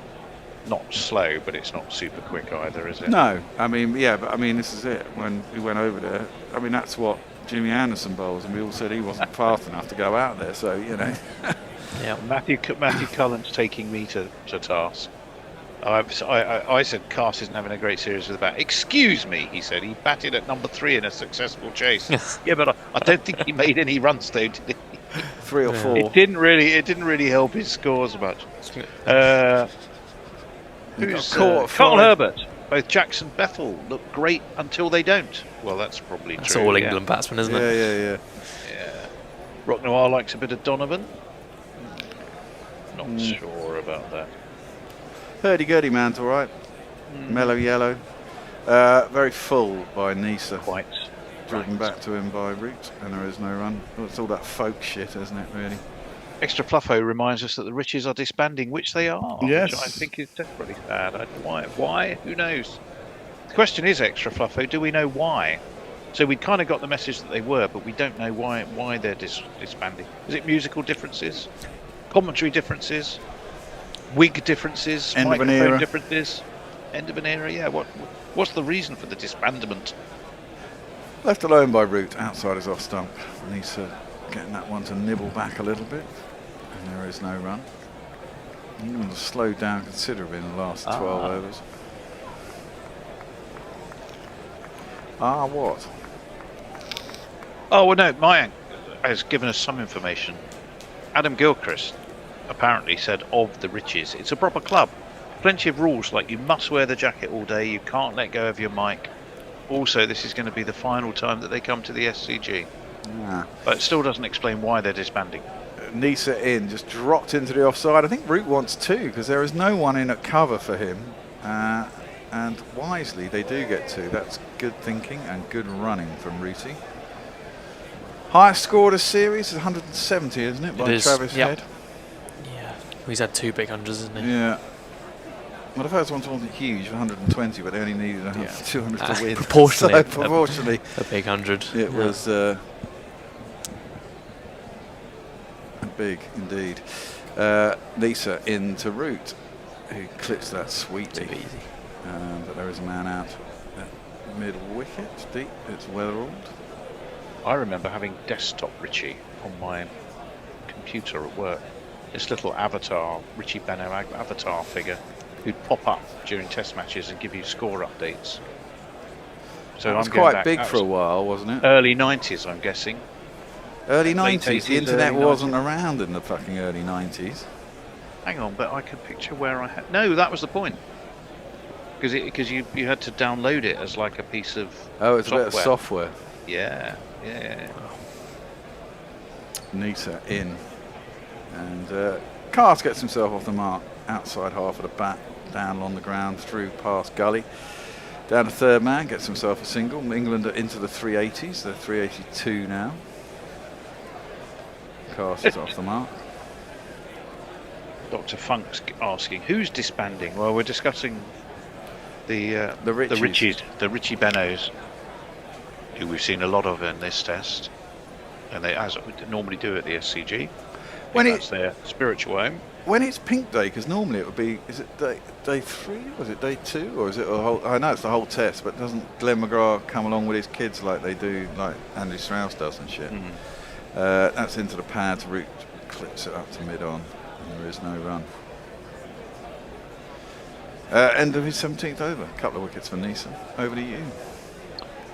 S3: not slow, but it's not super quick either, is it?
S2: No, I mean, this is it. When we went over there, I mean, that's what Jimmy Anderson bowls, and we all said he wasn't fast enough to go out there. So
S3: Yeah, Matthew Cullen's taking me to task. I said Cast isn't having a great series with the bat. Excuse me, he said. He batted at number 3 in a successful chase. Yeah, but I don't think he made any runs though, did he?
S2: 3 or 4.
S3: It didn't really help his scores much. Who's Carl Herbert? Both Jackson Bethel look great until they don't. Well, that's probably
S13: That's
S3: true.
S13: all England batsmen, isn't it?
S2: Yeah.
S3: Rock Noir likes a bit of Donovan. Not sure about that.
S2: Hurdy-gurdy man's all right. Mellow yellow. Very full by Nisa.
S3: Quite.
S2: Driven back to him by Root, and there is no run. Well, it's all that folk shit, isn't it, really?
S3: Extra Fluffo reminds us that the Riches are disbanding, which they are.
S4: Yes.
S3: Which I think is desperately sad. Why? Who knows? The question is, Extra Fluffo, do we know why? So we kind of got the message that they were, but we don't know why they're disbanding. Is it musical differences? Commentary differences? Wig differences?
S2: End of an
S3: microphone
S2: era.
S3: differences? End of an era, yeah. What's the reason for the disbandment?
S2: Left alone by Root, outside his off stump. Nisa getting that one to nibble back a little bit. And there is no run. England has slowed down considerably in the last 12 overs. What?
S3: Oh, well, no, Mayank has given us some information. Adam Gilchrist apparently said of the Riches, it's a proper club. Plenty of rules, like you must wear the jacket all day, you can't let go of your mic. Also, this is going to be the final time that they come to the SCG. But it still doesn't explain why they're disbanding.
S2: Nisa in, just dropped into the offside. I think Root wants 2 because there is no one in at cover for him. And wisely, they do get 2. That's good thinking and good running from Rooty. Highest score of the series is 170, isn't it? By Travis Head.
S13: Yeah, he's had 2 big hundreds, hasn't he?
S2: Yeah. Well, the first one wasn't huge, 120, but they only needed 200 to win.
S13: Proportionally.
S2: So proportionally.
S13: A big 100.
S2: It was big indeed. Lisa into Root, who clips that sweetly.
S13: Too easy.
S2: But there is a man out at middle wicket, deep. It's Weatherald.
S3: I remember having desktop Richie on my computer at work. This little avatar, Richie Benno avatar figure, who'd pop up during test matches and give you score updates. So
S2: It was
S3: I'm going
S2: quite
S3: back,
S2: big
S3: that
S2: for a
S3: was
S2: while, wasn't it?
S3: Early 90s, I'm guessing.
S2: Early
S3: Late
S2: 90s.
S3: 80s,
S2: The internet
S3: early
S2: wasn't
S3: 90s.
S2: around in the fucking early 90s.
S3: Hang on, but I could picture where I had... No, that was the point. Because you had to download it as like a piece of
S2: It's
S3: software.
S2: a bit of software.
S3: Yeah.
S2: Nisa in. And Cast gets himself off the mark. Outside half of the bat. Down along the ground. Through past gully. Down to third man. Gets himself a single. England are into the 380s. They're 382 now. Cast is off the mark.
S3: Dr. Funk's asking, who's disbanding? Well, we're discussing the Richie Bennos, who we've seen a lot of in this test, and they as we normally do at the SCG. That's their spiritual home.
S2: When it's Pink Day, because normally it would be, is it day 3? Was it day 2, or is it a whole? I know it's the whole test, but doesn't Glenn McGrath come along with his kids like they do, like Andy Strauss does and shit? That's into the pads. Root clips it up to mid on, and there is no run. End of his 17th over. A couple of wickets for Neeson. Over to you.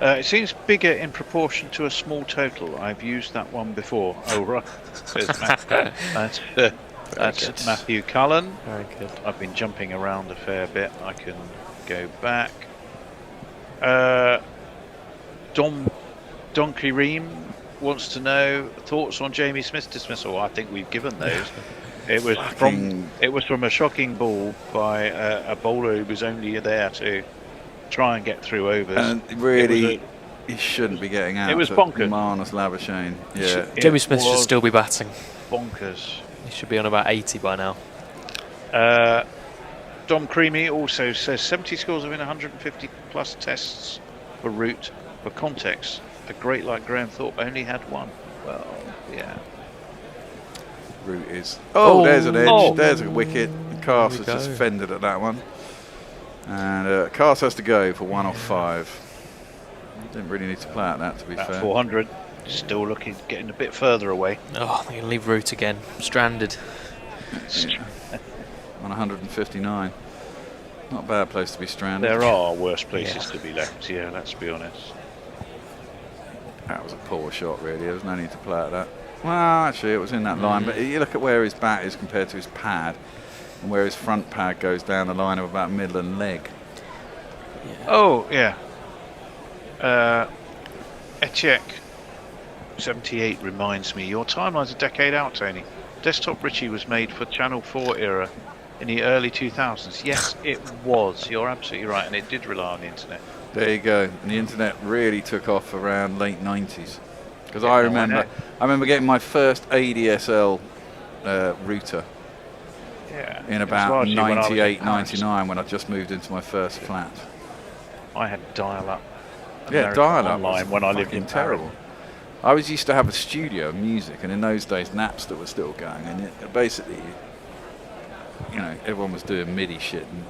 S3: It seems bigger in proportion to a small total. I've used that one before. Oh, right. That's Matthew Cullen.
S10: Very good.
S3: I've been jumping around a fair bit. I can go back. Donkey Ream wants to know thoughts on Jamie Smith's dismissal. I think we've given those. It was from a shocking ball by a bowler who was only there to try and get through overs.
S2: And really, he shouldn't be getting out.
S3: It was bonkers.
S2: Marnus Labuschagne. Yeah.
S13: Jamie Smith should still be batting.
S3: Bonkers.
S13: He should be on about 80 by now.
S3: Dom Creamy also says 70 scores within 150 plus tests for Root. For context, a great like Graham Thorpe only had one. Well, yeah.
S2: Root is. Oh, there's an edge. There's a wicket. Cast has just fended at that one. And Cast has to go for 1 off 5. Didn't really need to play at that, to be fair.
S3: 400. Still getting a bit further away.
S13: Oh, they're going to leave Root again. Stranded.
S2: Yeah. On 159. Not a bad place to be stranded.
S3: There are worse places to be left, yeah, let's be honest.
S2: That was a poor shot, really. There was no need to play at that. Well, actually, it was in that line. But you look at where his bat is compared to his pad, and where his front pad goes down the line of about middle and leg.
S3: Yeah. Oh, yeah. Etiek 78 reminds me, your timeline's a decade out, Tony. Desktop Richie was made for Channel 4 era in the early 2000s. Yes, it was. You're absolutely right, and it did rely on the internet.
S2: There you go. And the internet really took off around late 90s. Because I remember getting my first ADSL router in about 98, 99 when I just moved into my first flat.
S3: I had dial-up.
S2: Yeah, dial-up
S3: online when I lived in
S2: terrible. I was used to have a studio of music, and in those days Napster was still going, and it basically, you know, everyone was doing MIDI shit, and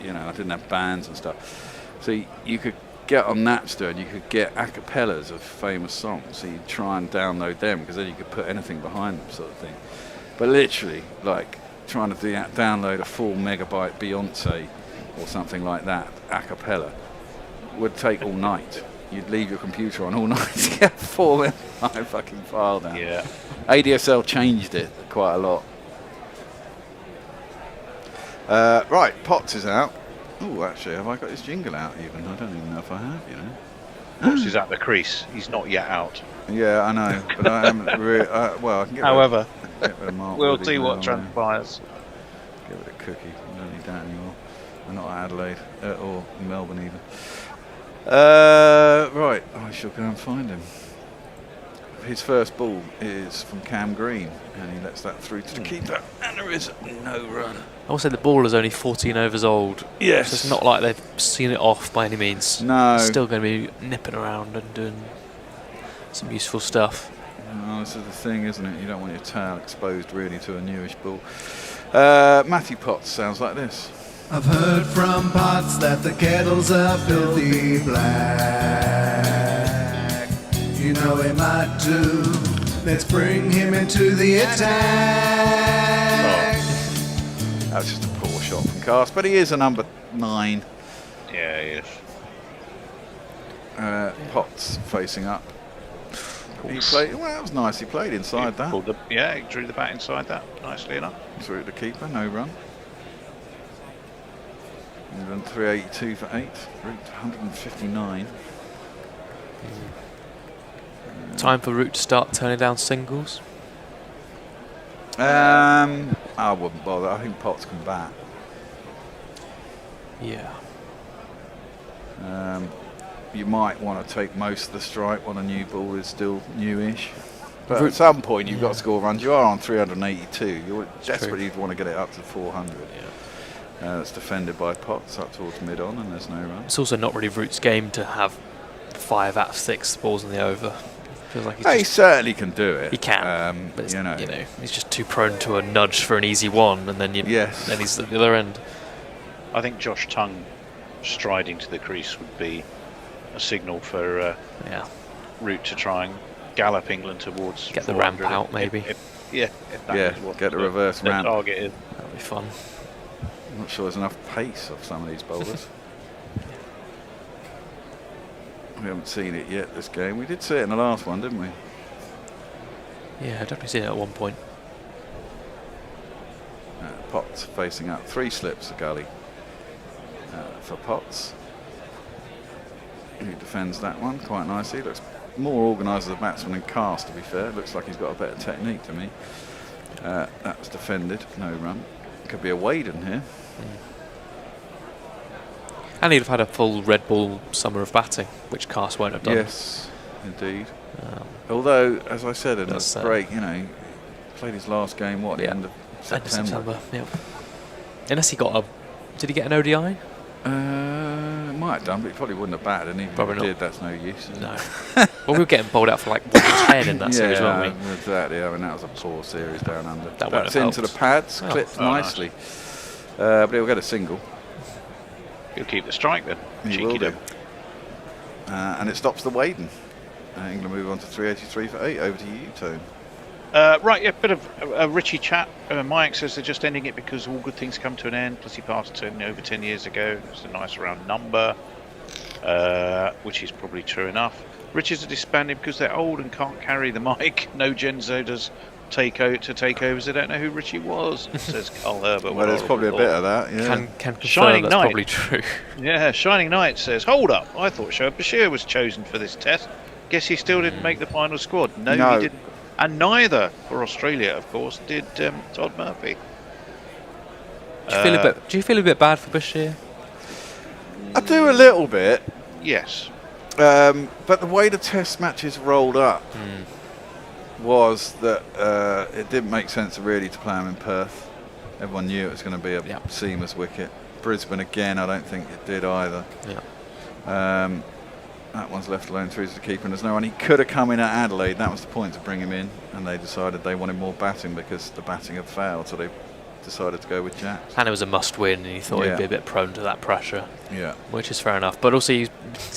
S2: you know, I didn't have bands and stuff. So you could get on Napster and you could get acapellas of famous songs. So you'd try and download them because then you could put anything behind them, sort of thing. But literally, like trying to download a 4 megabyte Beyonce or something like that, acapella, would take all night. You'd leave your computer on all night to get a 4 megabyte fucking file down.
S3: Yeah.
S2: ADSL changed it quite a lot. Right, Potts is out. Oh, actually, have I got his jingle out even? I don't even know if I have, you know.
S3: Potts is at the crease. He's not yet out.
S2: Yeah, I know, but I haven't really... well, I can get
S3: However,
S2: Mark
S3: we'll see what transpires.
S2: Give it a cookie. I don't need that anymore. I'm not Adelaide, or Melbourne even. Right, I shall go and find him. His first ball is from Cam Green, and he lets that through to the keeper, and there is no run.
S13: I will say the ball is only 14 overs old.
S2: Yes.
S13: So it's not like they've seen it off by any means.
S2: No.
S13: It's still going to be nipping around and doing some useful stuff.
S2: Oh, this is the thing, isn't it? You don't want your tail exposed really to a newish ball. Matthew Potts sounds like this.
S11: I've heard from Potts that the kettles are filthy black. You know he might do. Let's bring him into the attack.
S2: Oh. That's just a poor shot from Cast, but he is a number 9.
S3: Yeah, he is.
S2: Potts facing up. He played. Well, that was nice. He played inside that.
S3: He drew the bat inside that nicely enough.
S2: Through the keeper, no run. He run 382 for 8. Root 159.
S13: Time for Root to start turning down singles.
S2: I wouldn't bother. I think Potts can bat.
S13: Yeah.
S2: You might want to take most of the strike when a new ball is still newish. But at some point you've got to score runs. You are on 382. You're desperately want to get it up to 400. Yeah. It's defended by Potts up towards mid-on, and there's no run.
S13: It's also not really Root's game to have 5 out of 6 balls in the over. Feels like
S2: he certainly can do it.
S13: He can, but
S2: you know,
S13: he's just too prone to a nudge for an easy one, and then then he's at the other end.
S3: I think Josh Tongue striding to the crease would be a signal for Root to try and gallop England towards.
S13: Get the ramp out, maybe.
S2: Get the reverse ramp.
S3: Target is.
S13: That'll be fun.
S2: I'm not sure there's enough pace of some of these bowlers. We haven't seen it yet this game. We did see it in the last one, didn't we?
S13: Yeah, I definitely seen it at one point.
S2: Potts facing up. 3 slips the gully for Potts. He defends that one quite nicely. Looks more organised as a batsman than Cast, to be fair. Looks like he's got a better technique to me. That's defended. No run. Could be a Waden here.
S13: And he'd have had a full red ball summer of batting, which Cast won't have done.
S2: Yes, indeed. Although, as I said in the break, he played his last game, the end of September.
S13: Yep. Unless he got did he get an ODI?
S2: Might have done, but he probably wouldn't have batted, and even if he did, that's no use.
S13: No. Well, we were getting bowled out for like 110 in that series, weren't we?
S2: Exactly. I mean, that was a poor series down under.
S13: That's
S2: into the pads, clipped nicely. But he'll get a single.
S3: He'll keep the strike then.
S2: Cheeky do. And it stops the Waden. England move on to 383 for 8. Over to you, Tone.
S3: Right, yeah, bit of a Richie chat. Mike says they're just ending it because all good things come to an end. Plus he passed over 10 years ago. It's a nice round number, which is probably true enough. Richies are disbanded because they're old and can't carry the mic. No Gen Zoders takeovers. They don't know who Richie was, says Carl Herbert.
S2: Well, there's probably a bit of that, yeah.
S13: Can
S3: Shining
S13: that's
S3: Knight.
S13: Probably true.
S3: Yeah, Shining Knight says, hold up, I thought Shoaib Bashir was chosen for this test. Guess he still didn't make the final squad. No, he didn't. And neither, for Australia, of course, did Todd Murphy.
S13: Do you feel a bit bad for Bashir?
S2: I do a little bit.
S3: Yes.
S2: But the way the test matches rolled up was that it didn't make sense really to play him in Perth. Everyone knew it was going to be a seamless wicket. Brisbane again, I don't think it did either.
S13: Yeah.
S2: That one's left alone through to the keeper, and there's no one. He could have come in at Adelaide. That was the point to bring him in, and they decided they wanted more batting because the batting had failed, so they decided to go with Jacks.
S13: And it was a must-win, and he thought he'd be a bit prone to that pressure.
S2: Yeah.
S13: Which is fair enough. But also, he's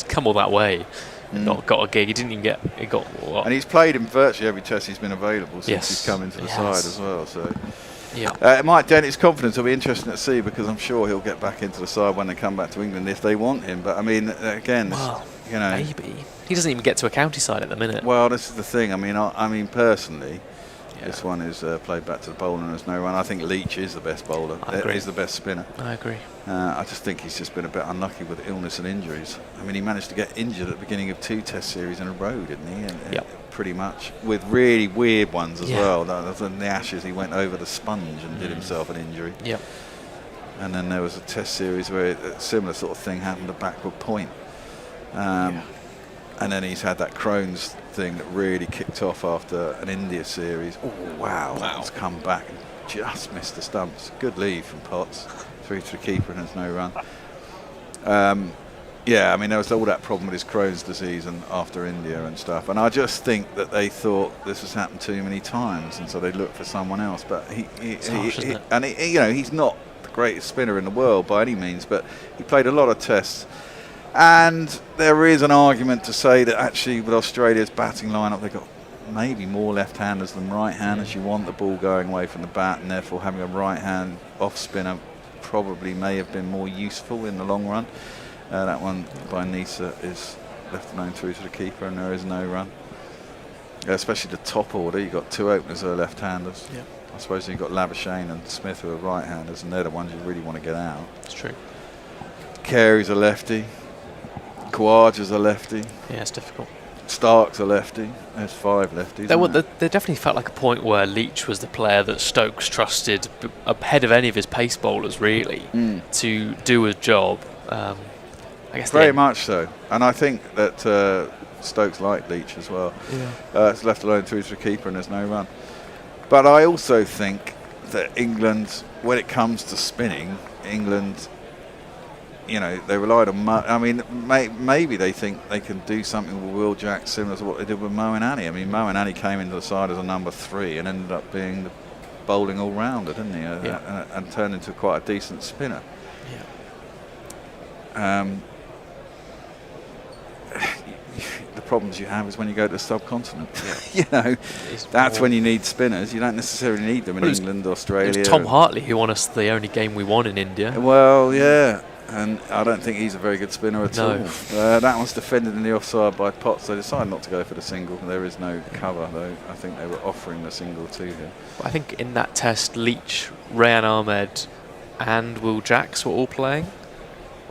S13: come all that way and not got a gig. He didn't even get. He got what?
S2: And he's played in virtually every test he's been available since he's come into the side as well. So.
S13: Yeah.
S2: It might dent his confidence. It'll be interesting to see because I'm sure he'll get back into the side when they come back to England if they want him. But I mean, again,
S13: maybe he doesn't even get to a county side at the minute.
S2: Well, this is the thing. I mean, personally, this one is played back to the bowler and there's no run. I think Leach is the best bowler. He's the best spinner.
S13: I agree.
S2: I just think he's just been a bit unlucky with illness and injuries. I mean, he managed to get injured at the beginning of 2 test series in a row, didn't he? And, pretty much, with really weird ones as well. In the Ashes, he went over the sponge and did himself an injury.
S13: Yep.
S2: And then there was a test series where a similar sort of thing happened at backward point. And then he's had that Crohn's thing that really kicked off after an India series. Oh, wow. It's come back and just missed the stumps. Good lead from Potts. Through to the keeper and there's no run. I mean, there was all that problem with his Crohn's disease and after India and stuff. And I just think that they thought this has happened too many times, and so they looked for someone else. But he's not the greatest spinner in the world by any means, but he played a lot of tests. And there is an argument to say that actually with Australia's batting lineup, they've got maybe more left-handers than right-handers. You want the ball going away from the bat, and therefore having a right-hand off-spinner probably may have been more useful in the long run. That one by Nisa is left alone through to the keeper, and there is no run. Especially the top order, you've got 2 openers who are left-handers.
S13: Yeah.
S2: I suppose you've got Labuschagne and Smith who are right-handers, and they're the ones you really want to get out.
S13: It's true.
S2: Carey's a lefty. Khawaja's a lefty.
S13: Yeah, it's difficult.
S2: Stark's a lefty. There's 5 lefties.
S13: There definitely felt like a point where Leach was the player that Stokes trusted ahead of any of his pace bowlers, really, to do his job. I guess
S2: very much so. And I think that Stokes liked Leach as well. Yeah. It's left alone through to the keeper and there's no run. But I also think that England, when it comes to spinning, England, they relied on I mean, maybe they think they can do something with Will Jack similar to what they did with Moeen Ali. I mean, Moeen Ali came into the side as a number 3 and ended up being the bowling all-rounder, didn't he? And turned into quite a decent spinner. The problems you have is when you go to the subcontinent. You know, that's when you need spinners. You don't necessarily need them in England, Australia.
S13: It was Tom Hartley who won us the only game we won in India.
S2: Well, yeah. And I don't think he's a very good spinner at all. That was defended in the offside by Potts. They decided not to go for the single. There is no cover, though. I think they were offering the single to him.
S13: I think in that test, Leach, Rayan Ahmed and Will Jacks were all playing.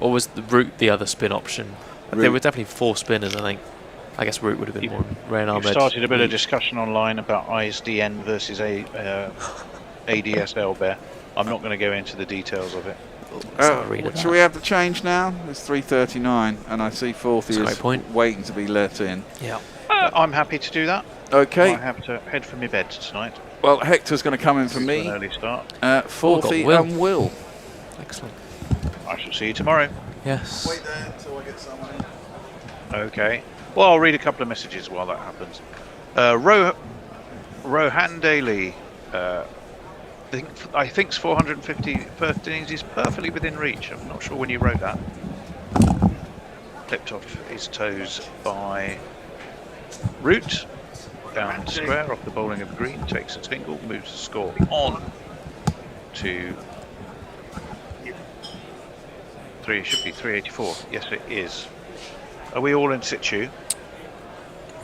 S13: Or was the Root the other spin option? There were definitely 4 spinners, I think. I guess Root would have been more. Rayan Ahmed.
S3: You've started a bit of discussion online about ISDN versus ADSL Bear. I'm not going to go into the details of it.
S2: Shall we have the change now? It's 3:39, and I see Forthy is waiting to be let in.
S13: Yeah.
S3: I'm happy to do that.
S2: Okay.
S3: I have to head for my bed tonight.
S2: Well, Hector's going to come in for me.
S3: An early start.
S2: Forthy and Will.
S13: Excellent.
S3: I shall see you tomorrow.
S13: Yes.
S2: Wait there until I get someone in.
S3: Okay. Well, I'll read a couple of messages while that happens. Rohan Daly. I think 450 first innings is perfectly within reach. I'm not sure when you wrote that. Clipped off his toes by Root. Down square off the bowling of green. Takes a single. Moves the score on to 3. Should be 384. Yes, it is. Are we all in situ?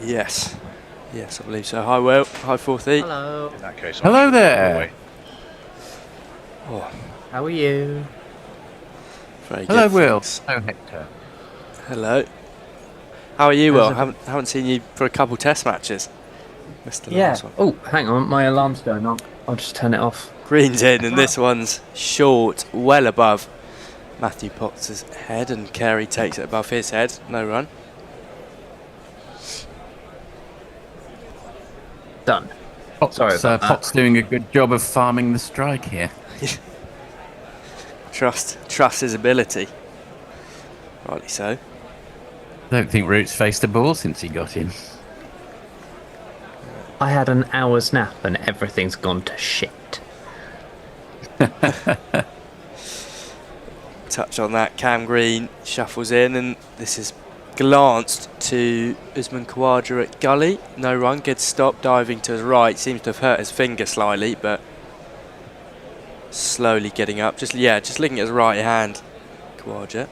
S10: Yes. Yes, I believe so. Hi, Will. Hi, Forthy.
S16: Hello.
S3: In that case,
S8: Hello there.
S10: Oh.
S16: How are you?
S10: Very
S8: Hello,
S10: good,
S8: Will.
S10: thanks.
S8: Hello, Hector.
S10: Hello. How are you, Will? Haven't seen you for a couple test matches. Missed the last one.
S16: Oh, hang on. My alarm's going on. I'll just turn it off.
S10: Green's in, and this one's short, well above Matthew Potts' head, and Carey takes it above his head. No run.
S16: Done.
S8: Sorry about that. Potts doing a good job of farming the strike here.
S10: Trust his ability. Rightly so.
S8: I don't think Root's faced a ball since he got in.
S16: I had an hour's nap and everything's gone to shit.
S10: Touch on that. Cam Green shuffles in, and this is glanced to Usman Khawaja at gully. No run. Gets stopped, diving to his right. Seems to have hurt his finger slightly, but slowly getting up. Just looking at his right hand. Khawaja.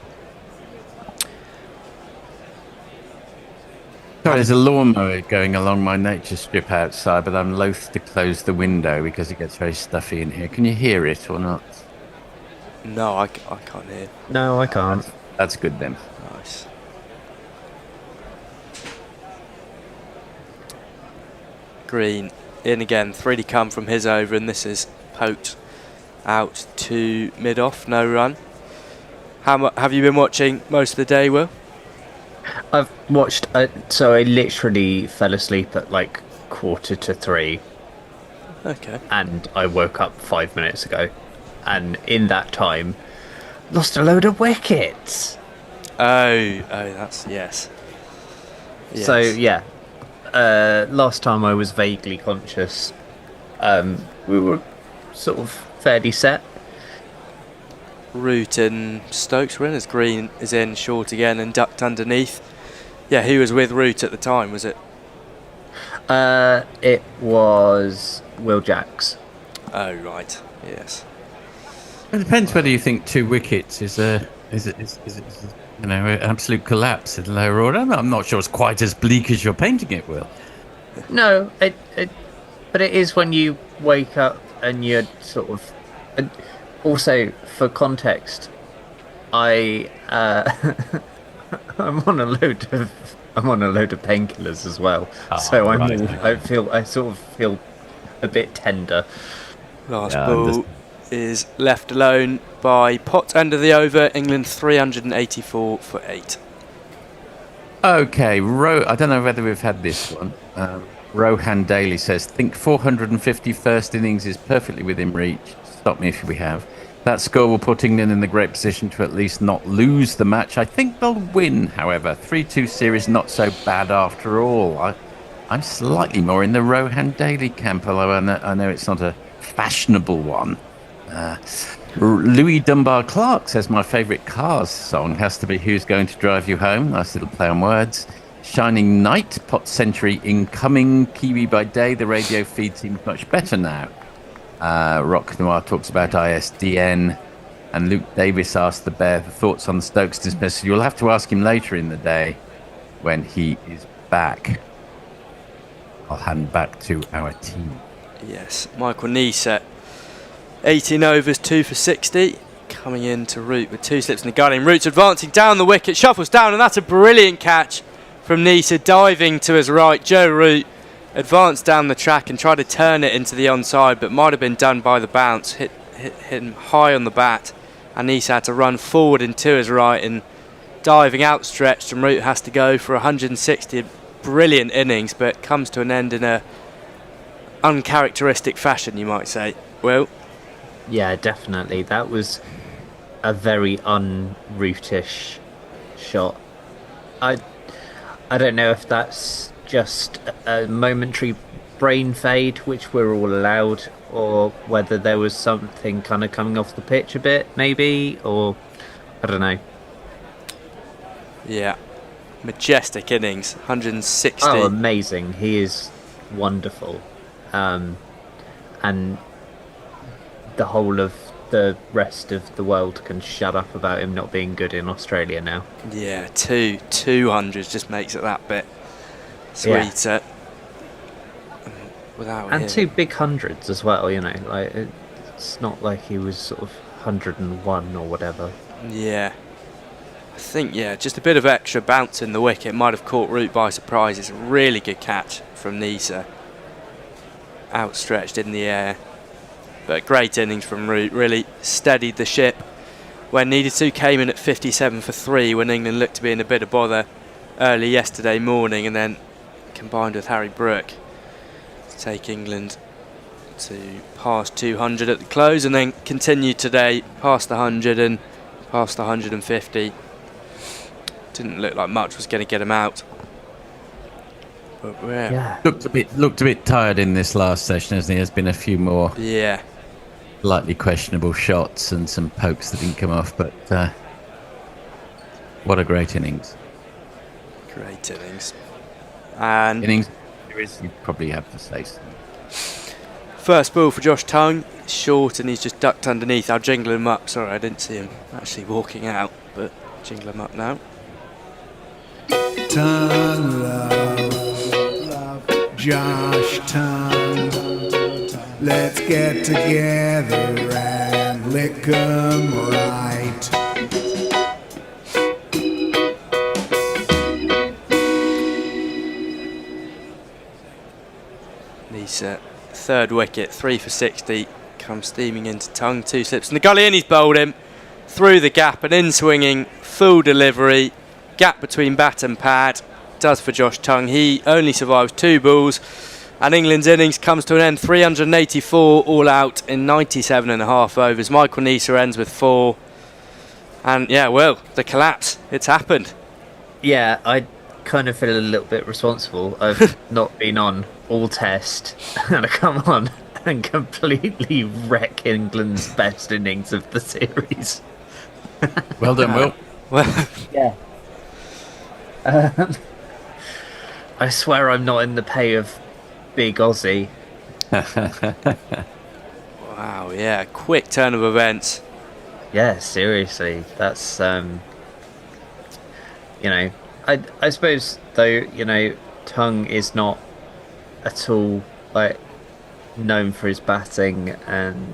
S8: Sorry, there's a lawnmower going along my nature strip outside, but I'm loath to close the window because it gets very stuffy in here. Can you hear it or not?
S10: No, I can't hear.
S16: No, I can't.
S8: That's good then.
S10: Nice. Green in again. 3 to come from his over, and this is poked out to mid-off. No run. Have you been watching most of the day, Will?
S16: I've watched, so I literally fell asleep at like 2:45.
S10: Okay.
S16: And I woke up 5 minutes ago. And in that time, lost a load of wickets.
S10: Oh, that's, yes.
S16: So, yeah. Last time I was vaguely conscious. We were sort of fairly set.
S10: Root and Stokes were in as Green is in short again and ducked underneath. Yeah, who was with Root at the time, was it?
S16: It was Will Jacks.
S10: Oh, right. Yes.
S8: It depends whether you think 2 wickets is an absolute collapse in lower order. I'm not sure it's quite as bleak as you're painting it, Will.
S16: No, but it is when you wake up and you're sort of. Also, for context, I'm on a load of painkillers as well. So I sort of feel a bit tender.
S10: Last ball is left alone by Potts under the over. England 384 for 8.
S8: Okay, I don't know whether we've had this one. Rohan Daly says, think 450 first innings is perfectly within reach. Stop me if we have. That score will put England in the great position to at least not lose the match. I think they'll win, however. 3-2 series not so bad after all. I'm slightly more in the Rohan Daly camp, although I know it's not a fashionable one. Louis Dunbar Clark says my favourite Cars song has to be Who's Going to Drive You Home. Nice little play on words. Shining Knight, pot century incoming, Kiwi by day. The radio feed seems much better now. Rock Noir talks about ISDN. And Luke Davis asked the Bear for thoughts on the Stokes dismissal. You'll have to ask him later in the day when he is back. I'll hand back to our team.
S10: Yes, Michael Neeser, 18 overs, 2 for 60. Coming in to Root with 2 slips in the gully. Root's advancing down the wicket, shuffles down, and that's a brilliant catch from Neeser, diving to his right. Joe Root advanced down the track and tried to turn it into the onside, but might have been done by the bounce. Hit him high on the bat, and Neeser had to run forward and to his right, and diving outstretched, and Root has to go for 160. Brilliant innings, but comes to an end in a uncharacteristic fashion, you might say. Well,
S16: yeah, definitely. That was a very un-Rootish shot. I don't know if that's just a momentary brain fade, which we're all allowed, or whether there was something kind of coming off the pitch a bit, maybe, or I don't know.
S10: Yeah, majestic innings, 160.
S16: Oh, amazing! He is wonderful, and the whole of the rest of the world can shut up about him not being good in Australia now.
S10: Yeah, 200s just makes it that bit sweeter. Without
S16: And
S10: him.
S16: 2 big hundreds as well, you know. Like it's not like he was sort of 101 or whatever.
S10: Yeah. I think, just a bit of extra bounce in the wicket might have caught Root by surprise. It's a really good catch from Neeser. Outstretched in the air. But great innings from Root. Really steadied the ship when needed to. Came in at 57 for 3 when England looked to be in a bit of bother early yesterday morning, and then combined with Harry Brook to take England to past 200 at the close, and then continued today past the 100 and past the 150. Didn't look like much was going to get him out. But
S8: Looked a bit tired in this last session, hasn't he? There's been a few more slightly questionable shots and some pokes that didn't come off, but what a great innings.
S10: Great innings. And
S8: innings, you probably have to say so.
S10: First ball for Josh Tongue, short, and he's just ducked underneath. I'll jingle him up. Sorry, I didn't see him actually walking out, but jingle him up now.
S11: Tongue love, Josh Tongue. Let's get together and lick 'em right.
S10: Neeser, third wicket, 3 for 60. Comes steaming into Tongue, 2 slips in the gully, and he's bowled him through the gap, an in-swinging full delivery. Gap between bat and pad does for Josh Tongue. He only survives 2 balls, and England's innings comes to an end. 384 all out in 97.5 overs. Michael Neeser ends with 4, and the collapse, it's happened.
S16: Yeah, I kind of feel a little bit responsible. I've not been on all test and I come on and completely wreck England's best innings of the series.
S8: Well done, Will.
S10: Well,
S16: yeah. I swear I'm not in the pay of Big Aussie.
S10: Wow, yeah, quick turn of events.
S16: Yeah, seriously, that's I suppose though, Tongue is not at all like known for his batting, and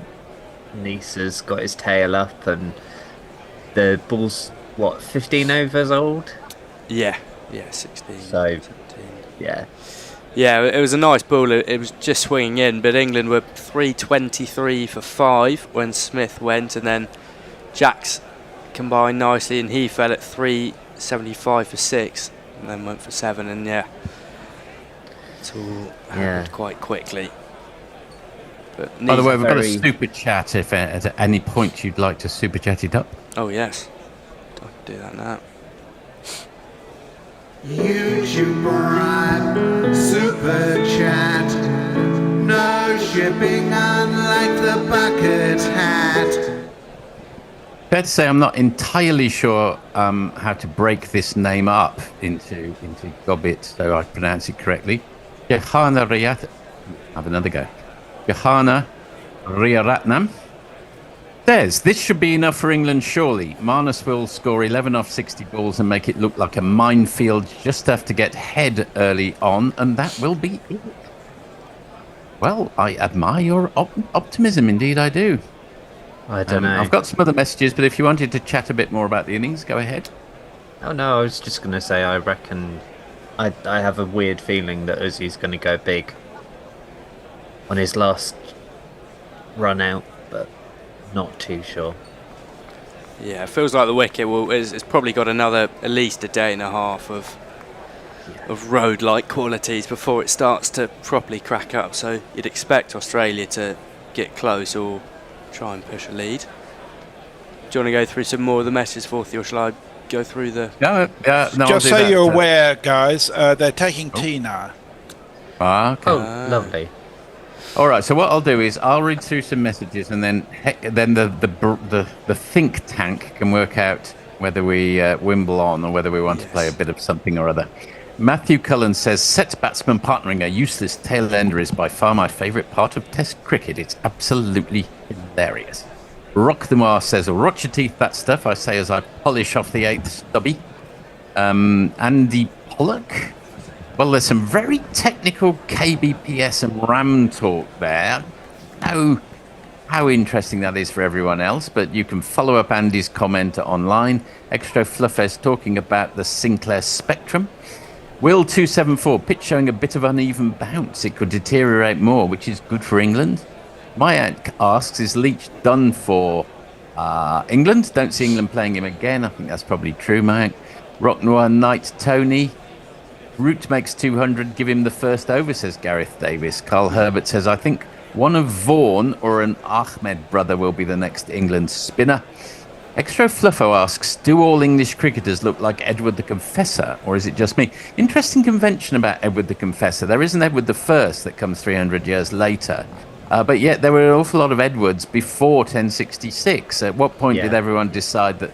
S16: Neeser's got his tail up, and the ball's 15 overs old?
S10: Yeah, 16.
S16: So,
S10: 17.
S16: yeah,
S10: it was a nice ball. It was just swinging in, but England were 323 for 5 when Smith went, and then Jacks combined nicely, and he fell at 375 for 6, and then went for 7, and it all happened quite quickly. But
S8: by the way, we've got a super chat. If at any point you'd like to super chat it up.
S10: Oh yes, I can do that now.
S11: YouTube Prime Super Chat. No shipping, unlike the bucket hat.
S8: Fair to say I'm not entirely sure how to break this name up into Gobbit, so I pronounce it correctly. Johanna Riyat. Have another go. Johanna Riyaratnam says, this should be enough for England, surely. Marnus will score 11 off 60 balls and make it look like a minefield. Just have to get head early on, and that will be it. Well, I admire your optimism, indeed I do.
S16: I don't know.
S8: I've got some other messages, but if you wanted to chat a bit more about the innings, go ahead.
S16: Oh no, I was just going to say I reckon I have a weird feeling that Uzi's going to go big on his last run out, but not too sure.
S10: Yeah, it feels like the wicket it's probably got at least a day and a half of road-like qualities before it starts to properly crack up. So you'd expect Australia to get close or try and push a lead. Do you want to go through some more of the messages, Forthy, or shall I go through the...
S8: No,
S4: just so you're aware, guys, they're taking tea now.
S8: Okay.
S16: Oh, lovely.
S8: All right, so what I'll do is I'll read through some messages, and then the think tank can work out whether we wimble on or whether we want to play a bit of something or other. Matthew Cullen says, set batsman partnering a useless tail ender is by far my favourite part of Test cricket. It's absolutely hilarious. Rock the Mar says, watch your teeth, that stuff, I say as I polish off the 8th stubby. Andy Pollock. Well, there's some very technical KBPS and RAM talk there. How interesting that is for everyone else, but you can follow up Andy's comment online. Extra Fluffes talking about the Sinclair Spectrum. Will 274, pitch showing a bit of uneven bounce. It could deteriorate more, which is good for England. Mayank asks, is Leach done for England? Don't see England playing him again. I think that's probably true, Mayank. Rock Noir Knight Tony. Root makes 200, give him the first over, says Gareth Davis. Carl Herbert says, I think one of Vaughan or an Ahmed brother will be the next England spinner. Extra Fluffo asks, do all English cricketers look like Edward the Confessor, or is it just me? Interesting convention about Edward the Confessor. There is an Edward the First that comes 300 years later. But yet there were an awful lot of Edwards before 1066. At what point did everyone decide that,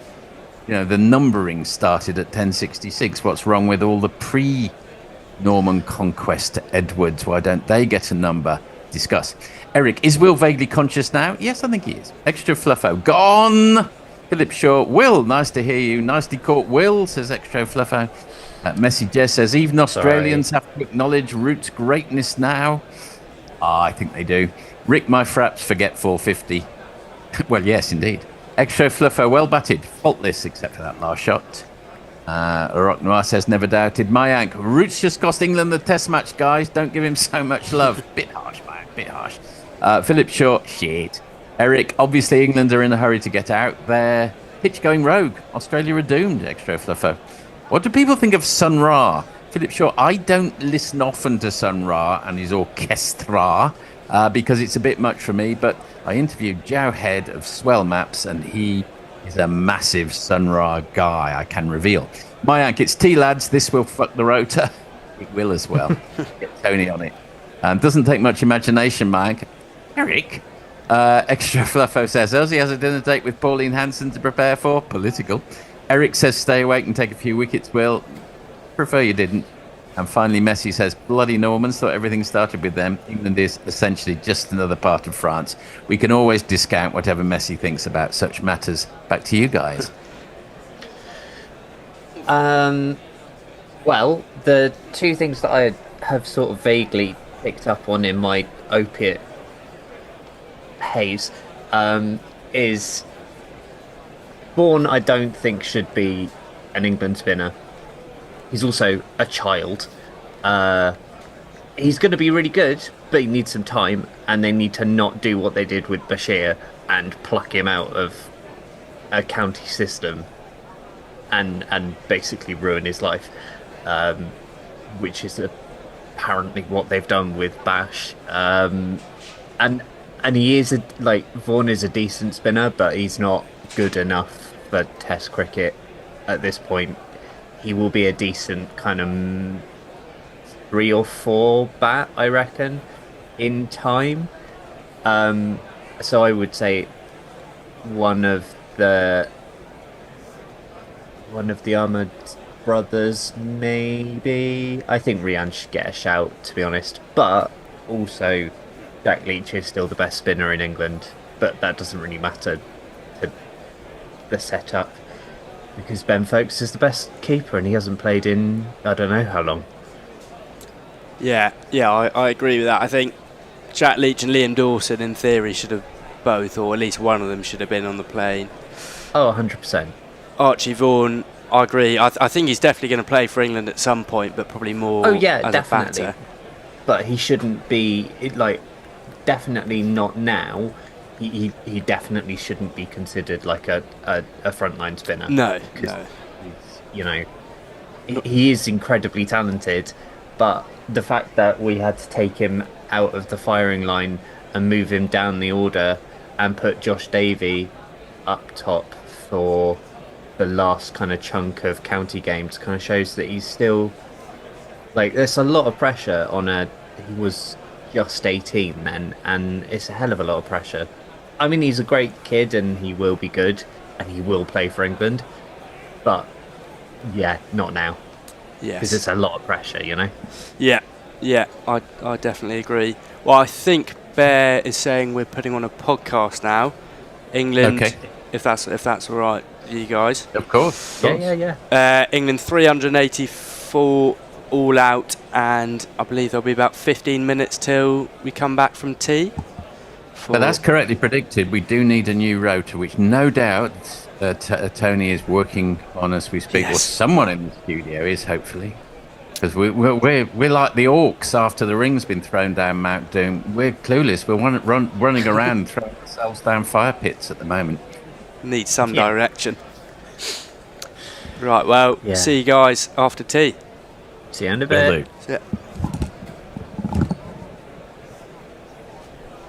S8: the numbering started at 1066? What's wrong with all the pre-Norman conquest Edwards? Why don't they get a number? Discuss. Eric, is Will vaguely conscious now? Yes, I think he is. Extra Fluffo. Gone! Philip Shaw. Will, nice to hear you. Nicely caught, Will, says Extra Fluffo. Messy Jess says, even Australians have to acknowledge Root's greatness now. I think they do. Rick, my fraps forget 450. Well, yes, indeed. Extra Fluffo, well batted. Faultless, except for that last shot. Rock Noir says, never doubted. Mayank, Root's just cost England the test match, guys. Don't give him so much love. Bit harsh, Mayank, bit harsh. Philip Shaw, shit. Eric, obviously England are in a hurry to get out. They're pitch going rogue. Australia are doomed, Extra Fluffo. What do people think of Sun Ra? Philip Shaw, I don't listen often to Sun Ra and his orchestra because it's a bit much for me, but I interviewed Joe Head of Swell Maps and he is a massive Sun Ra guy, I can reveal. Mayank, it's tea, lads. This will fuck the rotor. It will as well. Get Tony on it. Doesn't take much imagination, Mayank. Eric, Extra Fluffo says, Elsie has a dinner date with Pauline Hanson to prepare for. Political. Eric says, stay awake and take a few wickets, Will. Prefer you didn't. And finally, Messi says, bloody Normans, thought everything started with them. England is essentially just another part of France. We can always discount whatever Messi thinks about such matters. Back to you guys.
S16: Well, the two things that I have sort of vaguely picked up on in my opiate haze is Vaughan, I don't think should be an England spinner. He's also a child. He's going to be really good, but he needs some time, and they need to not do what they did with Bashir and pluck him out of a county system and basically ruin his life, which is apparently what they've done with Bash. And he is Vaughan is a decent spinner, but he's not good enough for Test cricket at this point. He will be a decent kind of 3 or 4 bat, I reckon, in time. So I would say one of one of the Ahmed brothers, maybe. I think Rian should get a shout, to be honest. But also, Jack Leach is still the best spinner in England. But that doesn't really matter to the setup, because Ben Folkes is the best keeper and he hasn't played in I don't know how long.
S10: Yeah, I agree with that. I think Jack Leach and Liam Dawson, in theory, should have both, or at least one of them should have been on the plane.
S16: Oh, 100%.
S10: Archie Vaughan, I agree. I think he's definitely going to play for England at some point, but probably more as
S16: definitely.
S10: a batter.
S16: But he shouldn't be, definitely not now. He definitely shouldn't be considered like a frontline spinner.
S10: No.
S16: He is incredibly talented, but the fact that we had to take him out of the firing line and move him down the order and put Josh Davey up top for the last kind of chunk of county games kind of shows that he's still there's a lot of pressure on he was just 18 then, and it's a hell of a lot of pressure. I mean, he's a great kid and he will be good and he will play for England, but yeah, not now.
S10: Yes,
S16: because it's a lot of pressure,
S10: Yeah, I definitely agree. Well, I think Bear is saying we're putting on a podcast now, England.
S8: Okay.
S10: If that's all right, you guys.
S8: Of course.
S16: Yeah.
S10: England 384 all out, and I believe there'll be about 15 minutes till we come back from tea.
S8: But that's correctly predicted. We do need a new rotor, which no doubt Tony is working on as we speak, or someone in the studio is, hopefully. Because we're like the orcs after the ring's been thrown down Mount Doom. We're clueless. We're running around throwing ourselves down fire pits at the moment.
S10: Need some direction. Right, well, see you guys after tea.
S16: See you in a bit.
S10: Yeah.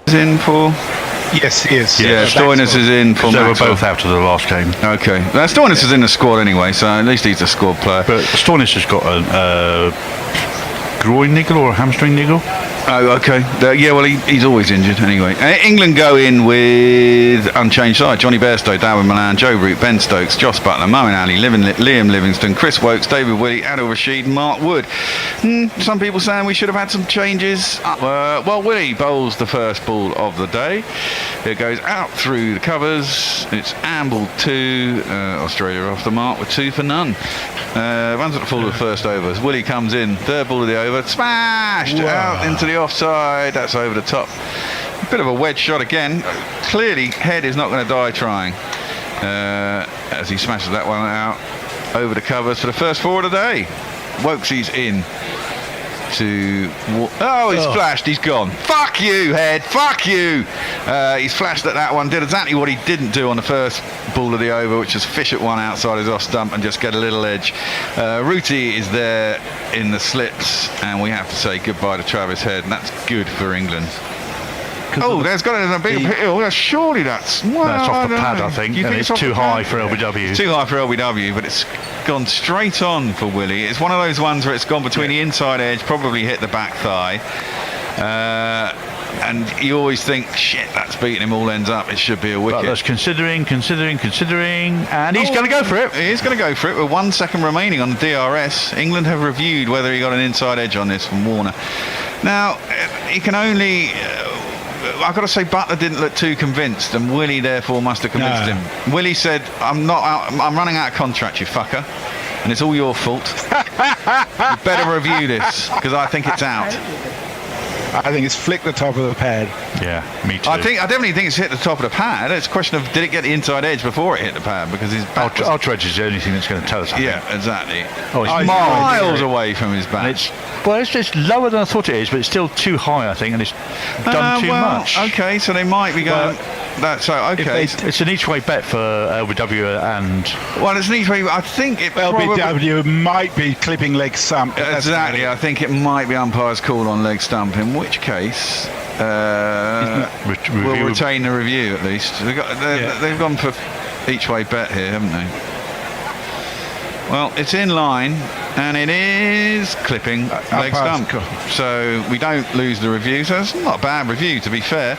S2: In for?
S4: Yes, he is.
S2: Yeah, Stoinis is in for
S12: So we're
S2: Maxwell.
S12: both out of the last game.
S2: Okay. Stoinis is in the squad anyway, so at least he's a squad player.
S12: But Stoinis has got a groin niggle or a hamstring niggle.
S2: Oh, okay. Yeah, well, he's always injured anyway. England go in with unchanged side. Johnny Bairstow, Darwin Milan, Joe Root, Ben Stokes, Joss Butler, Moeen Ali, Liam Livingston, Chris Wokes, David Willey, Adil Rashid, Mark Wood. Some people saying we should have had some changes. Well, Willey bowls the first ball of the day. It goes out through the covers. It's ambled to Australia off the mark with 2 for none. Runs at the full of the first over. Willey comes in, third ball of the over, smashed out into the offside. That's over the top. A bit of a wedge shot again. Clearly, Head is not going to die trying. As he smashes that one out over the covers for the first 4 of the day. Wokesy's in to... he's flashed. He's gone. Fuck you, Head. Fuck you. He's flashed at that one. Did exactly what he didn't do on the first ball of the over, which is fish at one outside his off stump and just get a little edge. Rooty is there in the slips, and we have to say goodbye to Travis Head, and that's good for England. Oh, there's got a big hill. Surely that's
S12: off the pad, I think. And it's too high for LBW.
S2: It's too high for LBW, but it's gone straight on for Willey. It's one of those ones where it's gone between the inside edge, probably hit the back thigh. And you always think, shit, that's beating him all ends up. It should be a wicket.
S12: But that's considering, and he's going to go for it.
S2: He is going to go for it with 1 second remaining on the DRS. England have reviewed whether he got an inside edge on this from Warner. Now, he can only... I've got to say, Butler didn't look too convinced, and Willey therefore must have convinced him. Willey said, I'm running out of contract, you fucker, and it's all your fault. You better review this, because I think it's out.
S4: I think it's flicked the top of the pad.
S12: Yeah, me too.
S2: I definitely think it's hit the top of the pad. It's a question of, did it get the inside edge before it hit the pad? Because his back
S12: ultra edge is the only thing that's going to tell us.
S2: Yeah, exactly.
S12: Oh, it's
S2: miles away from his back.
S12: It's lower than I thought it is, but it's still too high, I think, and it's done too much.
S2: Okay, so they might be going...
S12: It's an each way bet for LBW and...
S2: Well, it's an each way... I think it
S4: LBW might be clipping leg stump.
S2: Exactly, I think it might be umpire's call on leg stump, in which case we'll retain the review at least. They've gone for each way bet here, haven't they? Well, it's in line. And it is clipping leg stump. So we don't lose the review. So it's not a bad review, to be fair.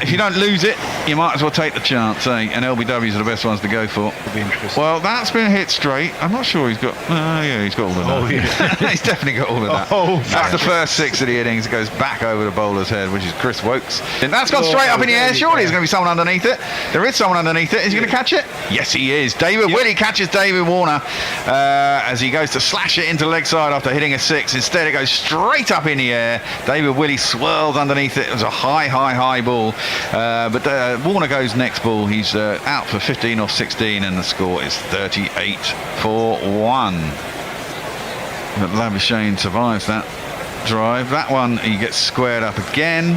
S2: If you don't lose it, you might as well take the chance, eh? And LBWs are the best ones to go for.
S3: Be interesting.
S2: Well, that's been hit straight. I'm not sure he's got... yeah, he's got all of that.
S3: Oh, yeah.
S2: He's definitely got all of that. That's the first 6 of the innings. It goes back over the bowler's head, which is Chris Wokes. And that's gone straight up in the air. Surely there's going to be someone underneath it. There is someone underneath it. Is he going to catch it? Yes, he is. David Willey catches David Warner as he goes to slash it into leg side after hitting a 6. Instead, it goes straight up in the air. David Willey swirls underneath it. It was a high ball. But Warner goes next ball. He's out for 15 off 16, and the score is 38 for 1. But Labuschagne survives that drive. That one, he gets squared up again.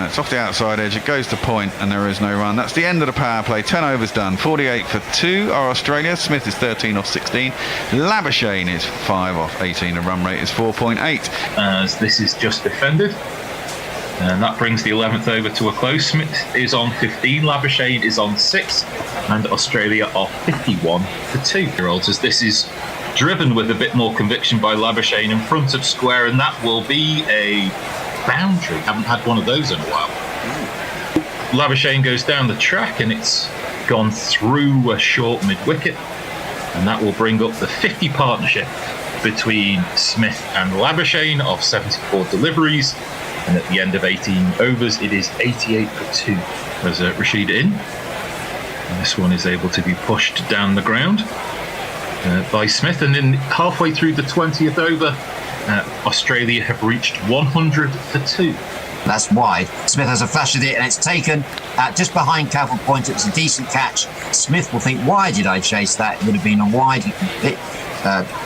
S2: It's off the outside edge. It goes to point, and there is no run. That's the end of the power play. 10 overs done. 48 for 2 are Australia. Smith is 13 off 16. Labuschagne is 5 off 18. The run rate is 4.8.
S17: As this is just defended. And that brings the 11th over to a close. Smith is on 15, Labuschagne is on 6, and Australia are 51 for 2-year-olds, as this is driven with a bit more conviction by Labuschagne in front of square, and that will be a boundary. Haven't had one of those in a while. Labuschagne goes down the track, and it's gone through a short mid-wicket, and that will bring up the 50 partnership between Smith and Labuschagne of 74 deliveries. And at the end of 18 overs, it is 88 for 2. There's Rashid in. And this one is able to be pushed down the ground by Smith. And then halfway through the 20th over, Australia have reached 100 for 2.
S18: That's wide. Smith has a flash of it, and it's taken just behind Cavill Point. It was a decent catch. Smith will think, why did I chase that? It would have been a wide hit.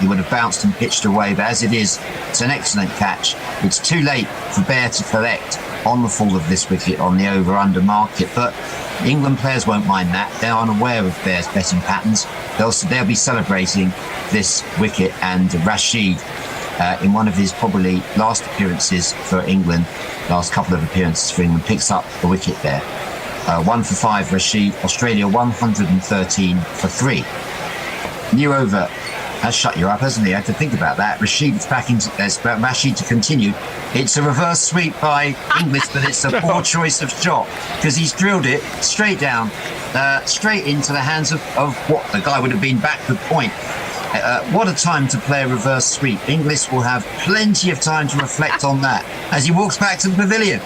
S18: He would have bounced and pitched away, but as it is, it's an excellent catch. It's too late for Bear to collect on the fall of this wicket on the over-under market, but England players won't mind that. They're unaware of Bear's betting patterns. They'll be celebrating this wicket, and Rashid, in one of his probably last appearances for England, last couple of appearances for England, picks up the wicket there. 1 for 5, Rashid. Australia 113 for 3. New over has shut you up, hasn't he? I had to think about that. Rashid's back into Rashid to continue. It's a reverse sweep by Inglis, but it's a poor choice of shot because he's drilled it straight down, straight into the hands of what the guy would have been backward point. What a time to play a reverse sweep. Inglis will have plenty of time to reflect on that as he walks back to the pavilion.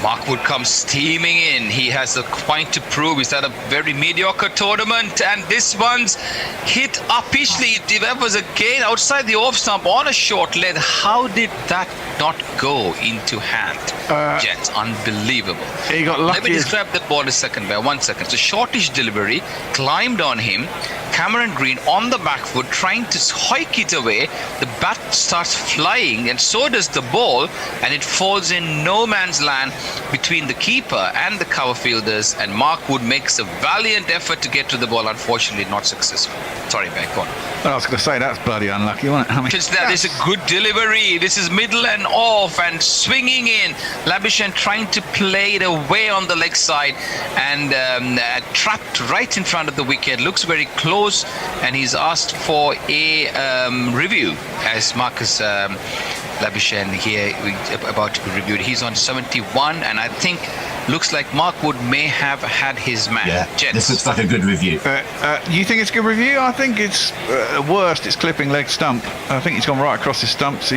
S19: Mark Wood comes steaming in. He has a point to prove. He's had a very mediocre tournament, and this one's hit uppishly. That was again outside the off stump on a short leg. How did that not go into hand? Gents, unbelievable.
S2: He got lucky.
S19: Let me describe that ball a second. 1 second. So shortish delivery, climbed on him. Cameron Green on the back foot, trying to hike it away. The bat starts flying, and so does the ball, and it falls in no man's land between the keeper and the cover fielders, and Mark Wood makes a valiant effort to get to the ball, unfortunately not successful. Sorry, back on.
S2: Well, I was going to say that's bloody unlucky, wasn't it? I mean,
S19: that is a good delivery. This is middle and off and swinging in. Labuschagne trying to play it away on the leg side and trapped right in front of the wicket. Looks very close, and he's asked for a review as Marcus Labuschagne here about to be reviewed. He's on 71, and I think looks like Mark Wood may have had his man.
S18: Yeah, this looks like a good review.
S2: You think it's a good review? I think it's worst. It's clipping leg stump. I think he's gone right across his stumps.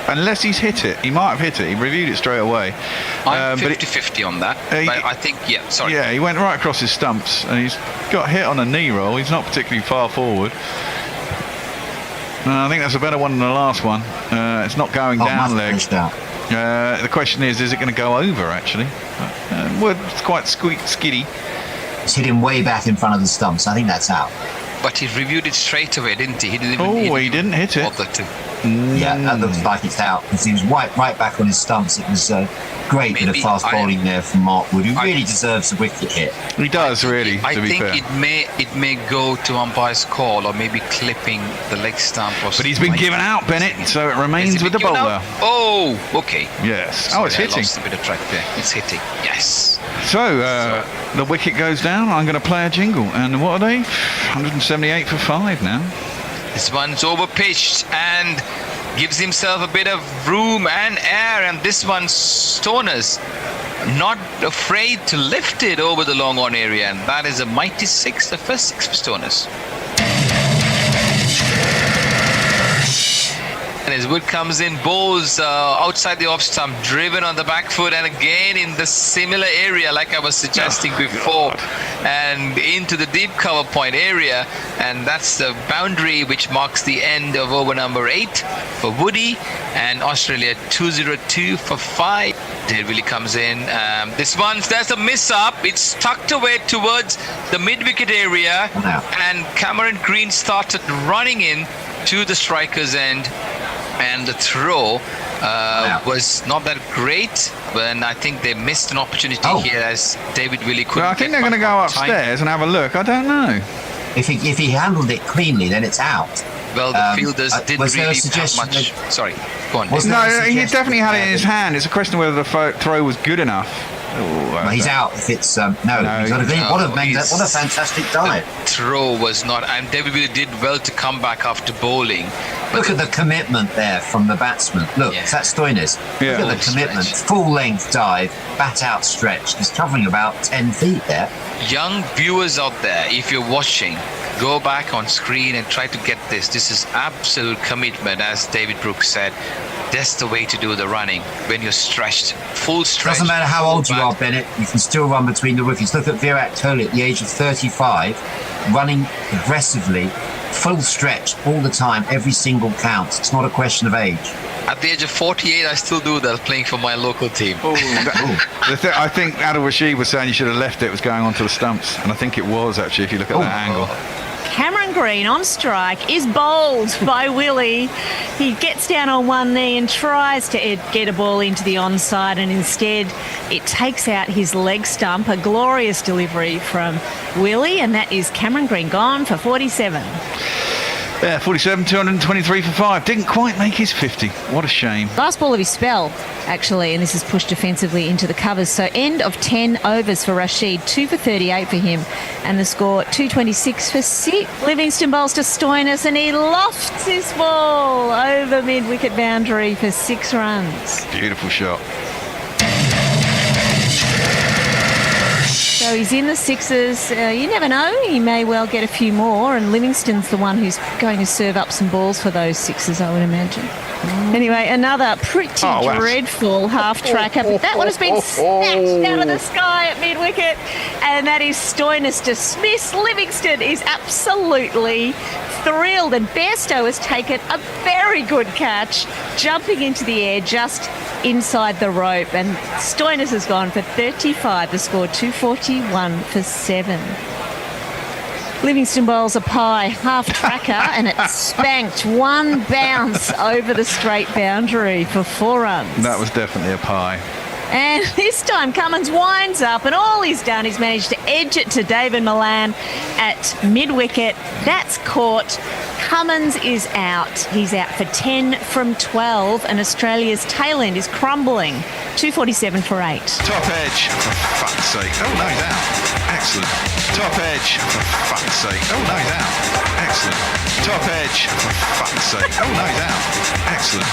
S2: Unless he's hit it. He might have hit it. He reviewed it straight away.
S19: I'm 50-50 on that. But I think, sorry.
S2: Yeah, he went right across his stumps, and he's got hit on a knee roll. He's not particularly far forward. I think that's a better one than the last one. It's not going down leg. The question is it going to go over, actually? It's quite skiddy.
S18: It's hit him way back in front of the stumps. I think that's out.
S19: But he reviewed it straight away, didn't he?
S2: He didn't hit it.
S18: Yeah, that looks like it's out because he was right back on his stumps. It was great bit of fast bowling there from Mark Wood, who really deserves a wicket hit.
S2: He does, really,
S19: I
S2: to be
S19: think
S2: fair.
S19: it may go to umpire's call or maybe clipping the leg stump. Or
S2: But he's been given out, Bennett, so it remains with the
S19: given
S2: bowler.
S19: out? Oh, okay.
S2: Yes.
S19: Sorry,
S2: it's hitting.
S19: I lost a bit of track there. It's hitting. Yes.
S2: So, the wicket goes down. I'm going to play a jingle. And what are they? 178 for 5 now.
S19: This one's over pitched and gives himself a bit of room and air, and this one Stoners not afraid to lift it over the long on area, and that is a mighty 6, the first 6 for Stoners. And as Wood comes in, bowls outside the off stump, driven on the back foot, and again in the similar area like I was suggesting before, and into the deep cover point area, and that's the boundary which marks the end of over number 8 for Woody, and Australia 202 for 5. There really comes in. There's a miss up. It's tucked away towards the mid-wicket area, and Cameron Green started running in to the striker's end, and the throw was not that great, but I think they missed an opportunity here as David Willey couldn't.
S2: Well, I think they're going to go upstairs and have a look. I don't know.
S18: If he handled it cleanly, then it's out.
S19: Well, the fielders didn't really have much. Sorry, go on.
S2: No, he definitely had it in his hand. It's a question of whether the throw was good enough.
S18: Well, he's out if it's he's got a what a fantastic dive.
S19: The throw was not, and David Willey did well to come back after bowling.
S18: Look at the commitment there from the batsman. Look, that's Stoinis. Look at the commitment. Full length dive, bat outstretched. He's covering about 10 feet there.
S19: Young viewers out there, if you're watching, go back on screen and try to get this. This is absolute commitment, as David Brook said. That's the way to do the running when you're stretched, full stretch.
S18: Doesn't matter how old you are, Bennett, you can still run between the wickets. Look at Virat Kohli at the age of 35, running aggressively, full stretch all the time, every single count. It's not a question of age.
S19: At the age of 48, I still do that, playing for my local team.
S2: I think Adil Rashid was saying you should have left it. It was going onto the stumps, and I think it was actually, if you look at that angle.
S20: Cameron Green on strike is bowled by Willie. He gets down on one knee and tries to get a ball into the onside, and instead it takes out his leg stump. A glorious delivery from Willie, and that is Cameron Green gone for 47.
S2: Yeah, 47, 223 for 5. Didn't quite make his 50. What a shame.
S20: Last ball of his spell, actually, and this is pushed defensively into the covers. So end of 10 overs for Rashid, 2 for 38 for him, and the score 226 for 6. Livingston bowls to Stoinis, and he lofts his ball over mid-wicket boundary for 6 runs.
S2: Beautiful shot.
S20: So he's in the 6s. You never know, he may well get a few more, and Livingston's the one who's going to serve up some balls for those 6s, I would imagine. Anyway, another pretty dreadful half-tracker, but that one has been snatched out of the sky at mid-wicket, and that is Stoinis dismissed. Livingston is absolutely thrilled, and Bairstow has taken a very good catch, jumping into the air just inside the rope, and Stoinis has gone for 35. The score 241 for 7. Livingston bowls a pie half-tracker, and it spanked one bounce over the straight boundary for 4 runs.
S2: That was definitely a pie.
S20: And this time Cummins winds up, and all he's done is managed to edge it to David Milan at mid-wicket. That's caught. Cummins is out. He's out for 10 from 12, and Australia's tail end is crumbling. 247 for 8.
S2: Top edge, for fuck's sake. Oh, no, he's out. Excellent. Top edge, for fuck's sake. Oh, no, he's out. Excellent. Top edge, for fuck's sake. Oh, no, he's out. Excellent.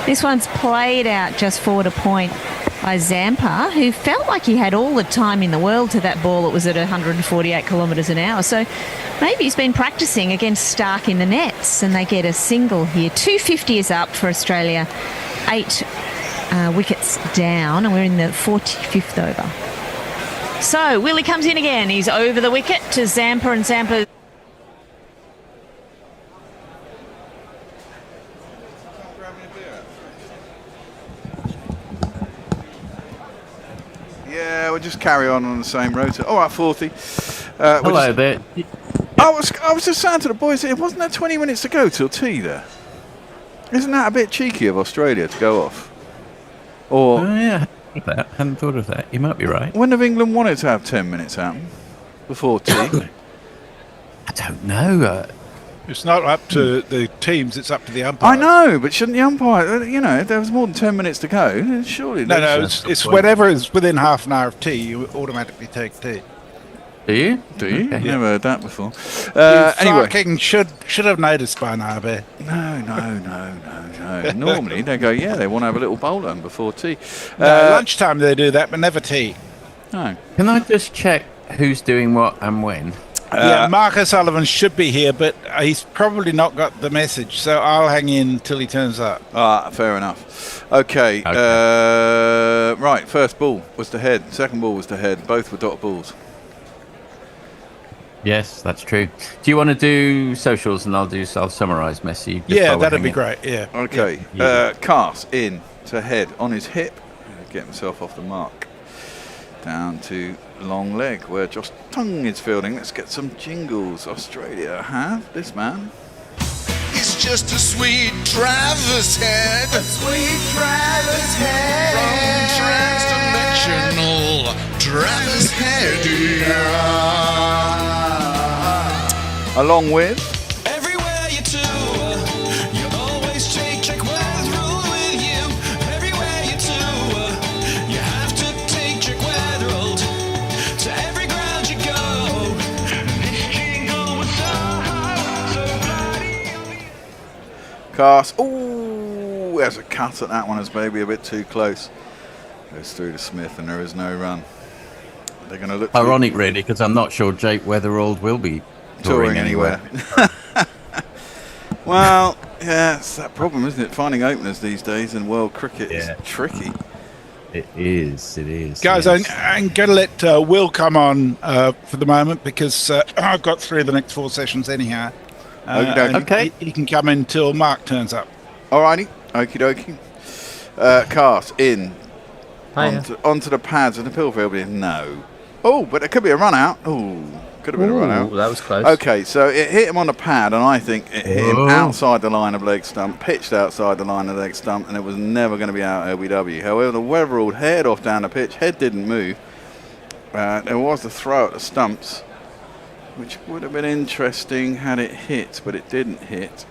S20: This one's played out just forward a point by Zampa, who felt like he had all the time in the world to that ball. It was at 148 kilometres an hour. So maybe he's been practising against Stark in the nets, and they get a single here. 250 is up for Australia. 8 wickets down, and we're in the 45th over. So Willie comes in again. He's over the wicket to Zampa, and Zampa...
S2: Yeah, we'll just carry on the same rotor. All right, 40.
S8: Hello there.
S2: I was just saying to the boys, it wasn't that 20 minutes to go till tea there. Isn't that a bit cheeky of Australia to go off? Or
S8: yeah, hadn't thought of that. You might be right.
S2: When have England wanted to have 10 minutes out before tea?
S8: I don't know.
S4: It's not up to the teams; it's up to the umpire.
S2: I know, but shouldn't the umpire? If there was more than 10 minutes to go, surely.
S4: No. It's whenever it's within half an hour of tea, you automatically take tea.
S8: Do you?
S2: Okay. Never heard that before.
S4: Anyway, King should have noticed by now, Bear.
S2: No. Normally they go, they want to have a little bowl on before tea.
S4: Lunchtime they do that, but never tea.
S2: No.
S8: Can I just check who's doing what and when?
S4: Mark O'Sullivan should be here, but he's probably not got the message, so I'll hang in till he turns up.
S2: Fair enough. Okay. Right, first ball was to head, second ball was to head. Both were dot balls.
S8: Yes, that's true. Do you want to do socials and I'll summarise Messi?
S4: That'd be great. Yeah.
S2: Okay. Cars in to head on his hip. Get himself off the mark. Down to long leg where Josh Tongue is fielding. Let's get some jingles. Australia have this man.
S11: It's just a sweet driver's head. A sweet driver's head. From transdimensional driver's head.
S2: Along with
S11: Everywhere you do, you always check where's rule with you. Everywhere you do, you have to check where rolled. To every ground you go, this jingle was so bloody.
S2: Cast. Ooh, there's a cut at that one as maybe a bit too close. Goes through to Smith and there is no run. They're going to look.
S8: Ironic, really, because I'm not sure Jake Weatherald will be touring anywhere.
S2: Well, yeah, it's that problem, isn't it? Finding openers these days in world cricket is tricky.
S8: It is.
S4: Guys,
S8: yes.
S4: I'm going to let Will come on for the moment because I've got through the next 4 sessions anyhow.
S2: Okay.
S4: He can come in until Mark turns up.
S2: Alrighty. Okie dokie. Cast in. Onto the pads and the pill field. No. Oh, but there could be a run out. Oh, could have been a run out.
S16: That was close.
S2: Okay, so it hit him on the pad, and I think it hit him outside the line of leg stump, pitched outside the line of leg stump, and it was never going to be out LBW. However, the Weatherald head off down the pitch, head didn't move. There was the throw at the stumps, which would have been interesting had it hit, but it didn't hit.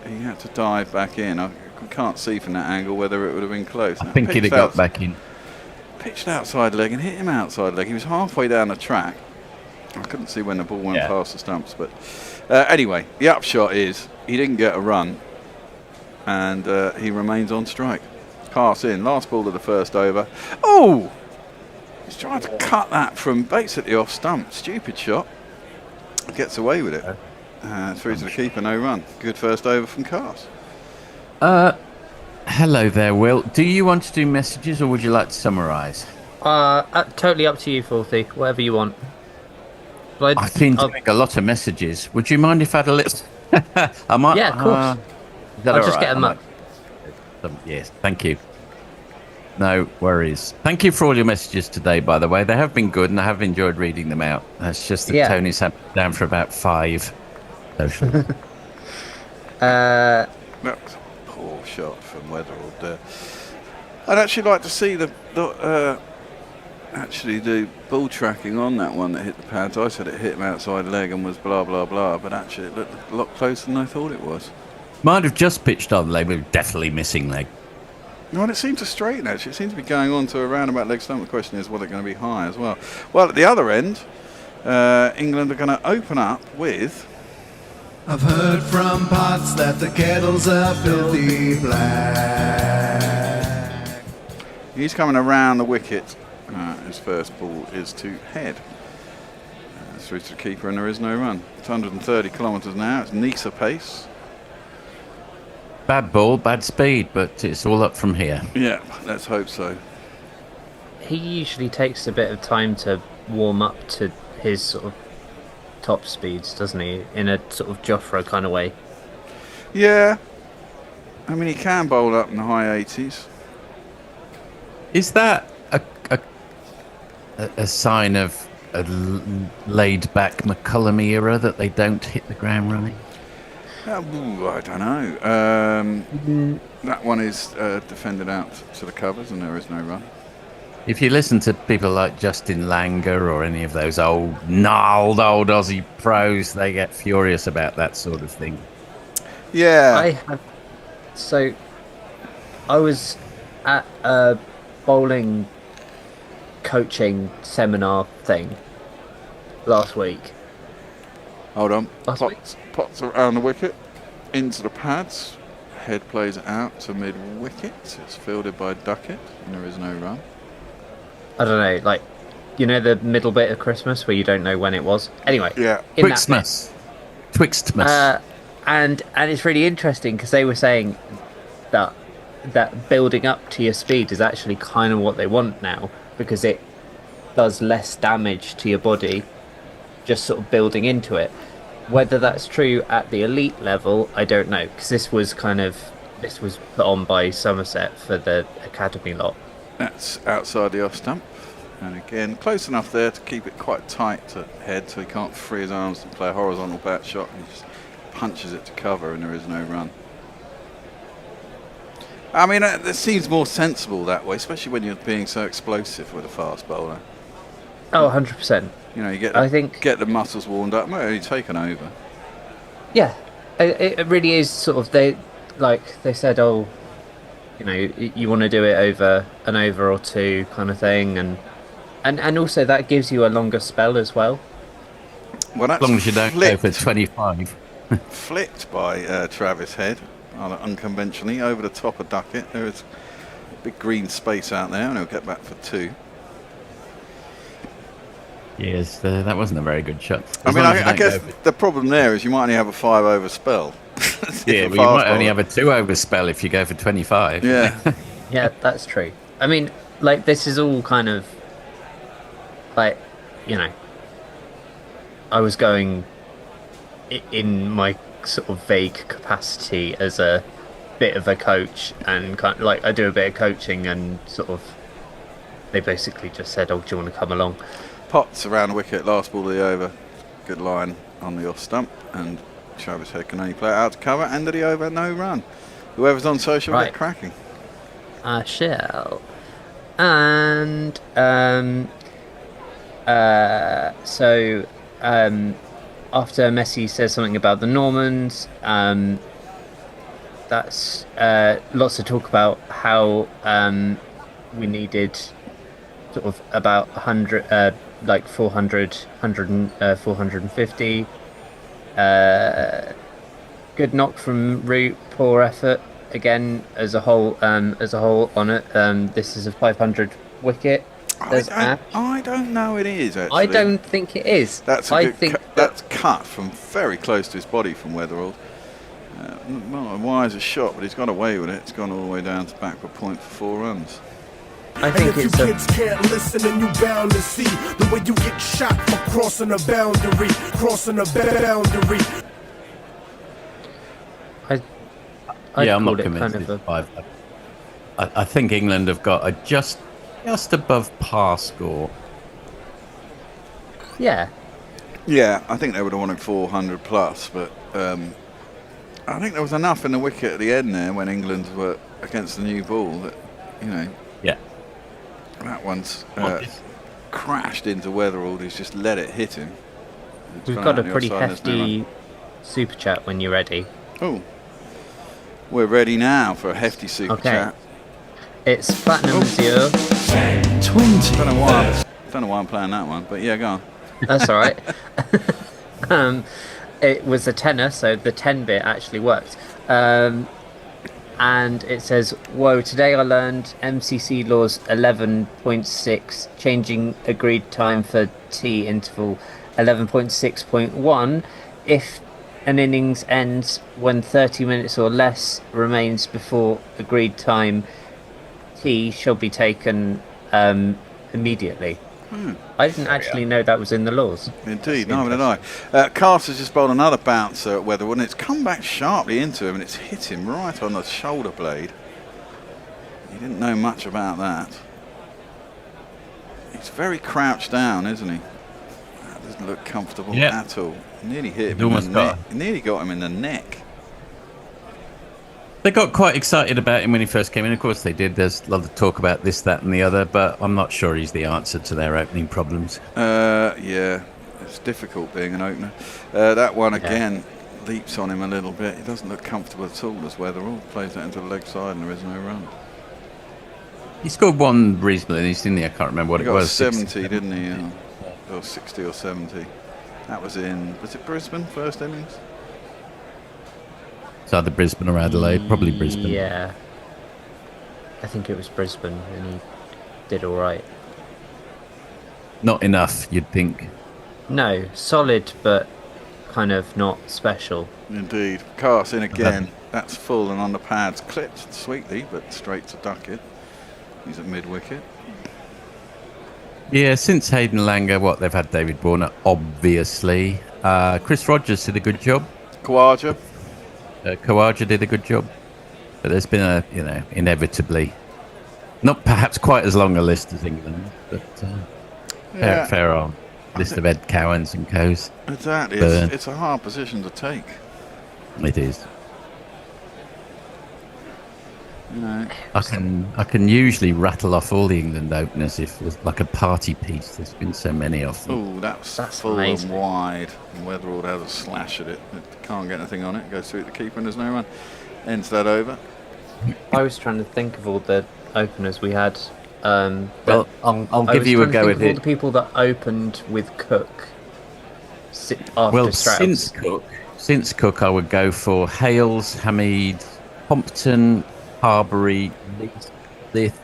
S2: He had to dive back in. I can't see from that angle whether it would have been close.
S8: I think he'd have got back in.
S2: Pitched outside leg and hit him outside leg. He was halfway down the track. I couldn't see when the ball went past the stumps, but anyway, the upshot is he didn't get a run, and he remains on strike. Pass in, last ball of the first over. Oh, he's trying to cut that from basically off stump. Stupid shot. Gets away with it. Through to the keeper, no run. Good first over from Cars.
S8: Hello there, Will. Do you want to do messages or would you like to summarise?
S16: Totally up to you, Filthy. Whatever you want.
S8: I've been doing a lot of messages. Would you mind if I had a little... I might...
S16: Yeah, of course. I'll just get them up.
S8: Yes, thank you. No worries. Thank you for all your messages today, by the way. They have been good and I have enjoyed reading them out. It's just that Tony's had down for about 5. Socially.
S2: That was a poor shot from Weatherald there. I'd actually like to see the ball tracking on that one that hit the pads. I said it hit him outside leg and was blah blah blah, but actually it looked a lot closer than I thought it was.
S8: Might have just pitched on leg, but definitely missing leg.
S2: Well, it seemed to straighten actually. It seemed to be going on to a roundabout leg stump. The question is, whether it's going to be high as well. Well, at the other end, England are going to open up with.
S11: I've heard from pots that the kettles are filthy black.
S2: He's coming around the wicket. His first ball is to head. Through to the keeper and there is no run. It's 130 kilometres now. It's Nisa pace.
S8: Bad ball, bad speed, but it's all up from here.
S2: Yeah, let's hope so.
S16: He usually takes a bit of time to warm up to his sort of top speeds, doesn't he? In a sort of Joffre kind of way.
S2: Yeah. I mean, he can bowl up in the high 80s.
S8: Is that a sign of a laid-back McCullum era that they don't hit the ground running?
S2: I don't know. That one is defended out to the covers, and there is no run.
S8: If you listen to people like Justin Langer or any of those old gnarled old Aussie pros, they get furious about that sort of thing.
S2: Yeah.
S16: I was at a bowling coaching seminar thing last week.
S2: Hold on. Pots around the wicket, into the pads. Head plays out to mid-wicket. It's fielded by Duckett, and there is no run.
S16: I don't know, like, you know the middle bit of Christmas where you don't know when it was? Anyway.
S2: Yeah.
S8: Twixtmas.
S16: And it's really interesting because they were saying that building up to your speed is actually kind of what they want now, because it does less damage to your body just sort of building into it. Whether that's true at the elite level, I don't know, because this was put on by Somerset for the academy lot.
S2: That's outside the off stump, and again close enough there to keep it quite tight to head, so he can't free his arms to play a horizontal bat shot. He just punches it to cover, and there is no run. I mean, it seems more sensible that way, especially when you're being so explosive with a fast bowler.
S16: Oh, 100%.
S2: You know, you get the muscles warmed up. Might only taken over.
S16: Yeah, it really is sort of, they said, oh, you know, you want to do it over an over or two kind of thing, and also that gives you a longer spell as well.
S2: Well, that's
S8: as long as you don't go for 25.
S2: Flipped by Travis Head, unconventionally, over the top of Duckett. There is a big green space out there, and he'll get back for 2.
S8: Yes, that wasn't a very good shot.
S2: I guess the problem there is you might only have a 5 over spell.
S8: Yeah, well, you might only have a 2 over spell if you go for 25.
S2: Yeah.
S16: Yeah, that's true. I mean, like, this is all kind of, like, you know, I was going in my sort of vague capacity as a bit of a coach, and kind of, like, I do a bit of coaching, and sort of they basically just said, oh, do you want to come along?
S2: Potts around the wicket, last ball of the over. Good line on the off stump, and Travis Head can only play it out to cover. End of the over, no run. Whoever's on social get cracking.
S16: I shall. And so after Messi says something about the Normans, that's lots of talk about how we needed sort of about 100, like 400, 450. Good knock from Root, poor effort again as a whole on it. This is a 500 wicket.
S2: I don't know it is, actually.
S16: I don't think it is.
S2: That's that's cut from very close to his body from Weatherall. Not a wiser shot, but he's got away with it. It's gone all the way down to backward point for 4 runs.
S16: I think
S11: if you kids can't listen, and you bound to see the way you get shot for crossing a boundary,
S8: I'm not convinced it's 5. I think England have got a just above par score.
S16: Yeah.
S2: Yeah, I think they would have wanted 400 plus, but I think there was enough in the wicket at the end there when England were against the new ball that, you know.
S8: Yeah.
S2: That one's crashed into Weatherall, who's just let it hit him.
S16: We've got a pretty hefty super chat when you're ready.
S2: Oh. We're ready now for a hefty super chat.
S16: It's Platinum 0.
S2: 20. Don't know why I'm playing that one, but yeah, go on.
S16: That's all right. It was a tenner, so the 10 bit actually worked. And it says, whoa, today I learned MCC laws 11.6, changing agreed time for T interval 11.6.1. If an innings ends when 30 minutes or less remains before agreed time, T shall be taken immediately. I didn't actually know that was in the laws.
S2: Indeed, neither did I. Carter's just bowled another bouncer at Weatherwood, and it's come back sharply into him, and it's hit him right on the shoulder blade. He didn't know much about that. He's very crouched down, isn't he? That doesn't look comfortable at all. Nearly hit him in the neck. Nearly got him in the neck.
S8: They got quite excited about him when he first came in. Of course they did. There's a lot of talk about this, that and the other, but I'm not sure he's the answer to their opening problems.
S2: Yeah, it's difficult being an opener. That one again leaps on him a little bit. He doesn't look comfortable at all as Weatherall. Plays that into the leg side and there is no run.
S8: He scored one reasonable innings, didn't he? I can't remember what
S2: He
S8: it
S2: got
S8: was.
S2: 70, didn't he? Or 60 or 70. That was was it Brisbane, first innings?
S8: It's either Brisbane or Adelaide, probably Brisbane.
S16: Yeah. I think it was Brisbane, and he did all right.
S8: Not enough, you'd think.
S16: No, solid, but kind of not special.
S2: Indeed. Cast in again. That's full and on the pads. Clipped sweetly, but straight to duck it. He's at mid-wicket.
S8: Yeah, since Hayden Langer, they've had David Warner, obviously. Chris Rogers did a good job. Khawaja did a good job. But there's been inevitably, not perhaps quite as long a list as England, but fair on. List of Ed Cowans and co's.
S2: Exactly. It's a hard position to take.
S8: It is.
S2: You know,
S8: I can usually rattle off all the England openers if there's like a party piece. There's been so many of them.
S2: Oh, that's full
S16: amazing.
S2: and wide. And Weatherall has a slash at it. It can't get anything on it. Goes through the keeper and there's no run. Ends that over.
S16: I was trying to think of all the openers we had.
S8: Well, I'll give you a go with
S16: all
S8: it.
S16: the people that opened with Cook. After Strauss.
S8: Since Cook, I would go for Hales, Hamid, Compton, Harbury, Leith,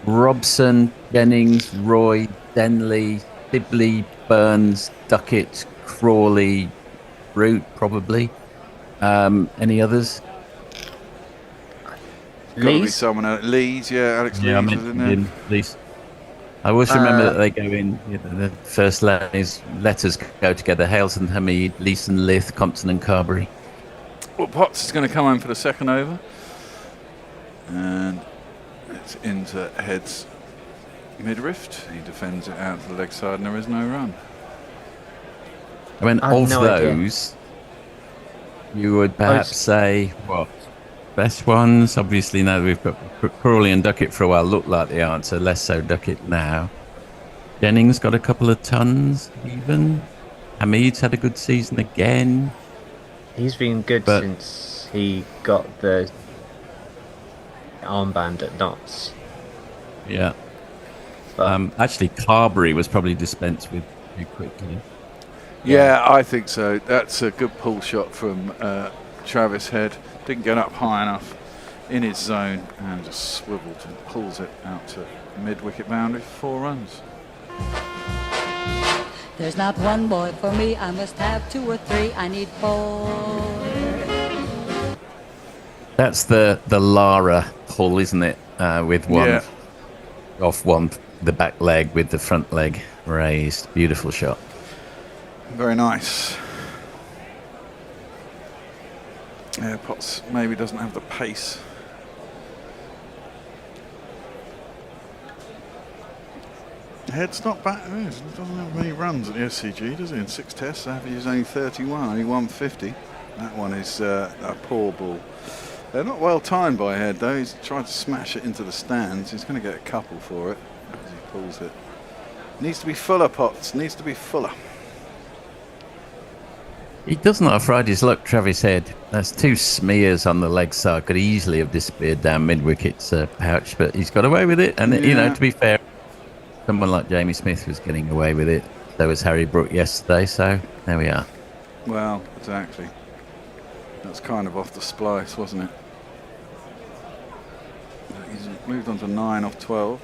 S8: Robson, Jennings, Roy, Denley, Sibley, Burns, Duckett, Crawley, Root, probably. Any others?
S2: Lees? Someone else. Lees, Alex Lees was in there.
S8: Lees. I always remember that they go in, the first letters go together, Hales and Hamid, Lees and Lith, Compton and Carberry.
S2: Well, Potts is going to come home for the second over. And it's into Head's mid-rift. He defends it out to the leg side and there is no run.
S8: I mean, of those, you would perhaps say, what? Best ones? Obviously, now we've got Crawley and Duckett for a while, look like the answer, less so Duckett now. Jennings got a couple of tons, even. Hamid's had a good season again.
S16: He's been good since he got the armband at Notts.
S8: Yeah. Actually, Carberry was probably dispensed with too quickly.
S2: Yeah, I think so. That's a good pull shot from Travis Head. Didn't get up high enough in his zone and just swiveled and pulls it out to mid-wicket boundary for 4 runs.
S14: There's not one boy for me, I must have 2 or 3, I need 4.
S8: That's the Lara pull, isn't it? With one off the back leg with the front leg raised. Beautiful shot.
S2: Very nice. Yeah, Potts maybe doesn't have the pace. Head's not bad. He doesn't have many runs at the SCG, does he? In 6 tests, average is only 31, only 150. That one is a poor ball. They're not well timed by Head, though. He's tried to smash it into the stands. He's going to get a couple for it as he pulls it. Needs to be fuller, Potts. Needs to be fuller.
S8: He does not have Friday's luck, Travis Head. That's 2 smears on the leg side. Could easily have disappeared down mid-wicket's pouch, but he's got away with it. And, to be fair, someone like Jamie Smith was getting away with it. So was Harry Brook yesterday, so there we are.
S2: Well, exactly. That's kind of off the splice, wasn't it? He's moved on to 9 off 12.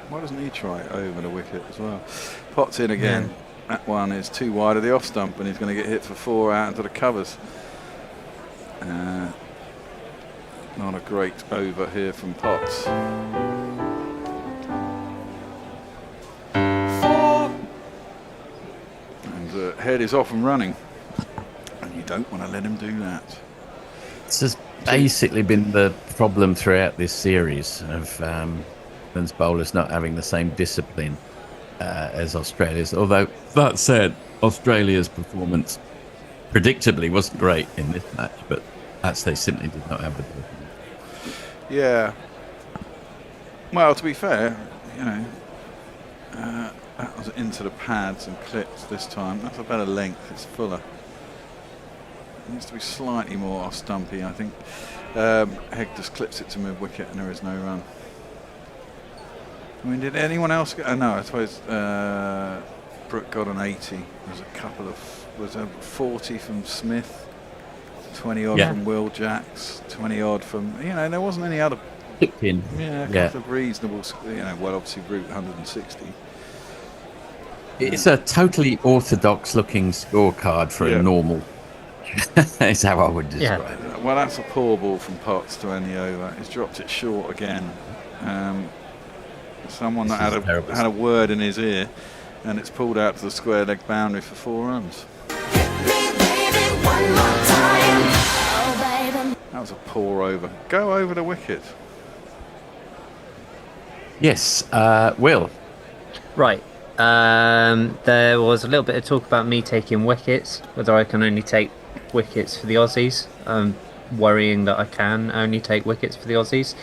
S2: Why doesn't he try it over the wicket as well? Potts in again. Yeah. That one is too wide of the off stump and he's going to get hit for 4 out into the covers. Not a great over here from Potts. 4. And Head is off and running. And you don't want to let him do that.
S8: This has basically been the problem throughout this series of England's bowlers not having the same discipline as Australia's. Although, that said, Australia's performance predictably wasn't great in this match, but they simply did not have the ball.
S2: Yeah. Well, to be fair, that was into the pads and clips this time. That's a better length. It's fuller. It needs to be slightly more off stumpy, I think. Hegg just clips it to mid wicket and there is no run. I mean, did anyone else get... no, I suppose Brook got an 80. There's a couple of... Was there 40 from Smith? 20 odd from Will Jacks, 20 odd from, there wasn't any other.
S8: In.
S2: Yeah, a couple of reasonable, well, obviously Root 160.
S8: It's a totally orthodox looking scorecard for a normal. That's how I would describe it.
S2: Well, that's a poor ball from Potts to end the over. He's dropped it short again. Someone that had a word in his ear, and it's pulled out to the square leg boundary for 4 runs. That was a poor over. Go over the wicket.
S8: Yes, Will.
S16: Right. There was a little bit of talk about me taking wickets, whether I can only take wickets for the Aussies. I'm worrying that I can only take wickets for the Aussies.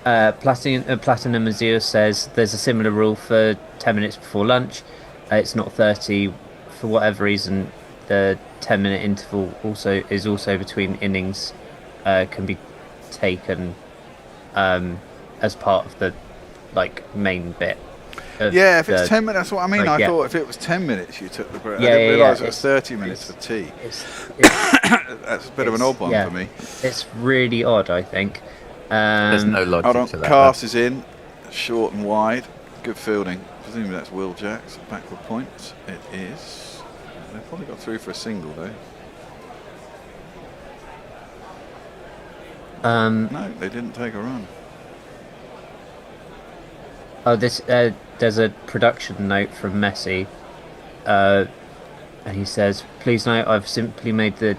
S16: Platinum Azure says there's a similar rule for 10 minutes before lunch. It's not 30. For whatever reason, the 10-minute interval is also between innings, can be taken as part of the main bit.
S2: Yeah, if it's 10 minutes, that's what I mean. I thought if it was 10 minutes, you took the break.
S16: Yeah,
S2: I didn't realise it was 30 minutes for tea. That's a bit of an odd one for me.
S16: It's really odd, I think.
S8: There's no logic to that.
S2: Cast is in, short and wide. Good fielding. Presumably that's Will Jacks. Backward points. It is. They've probably got through for a single, though. No, they didn't take a run.
S16: Oh, there's a production note from Messi, and he says, "Please note, I've simply made the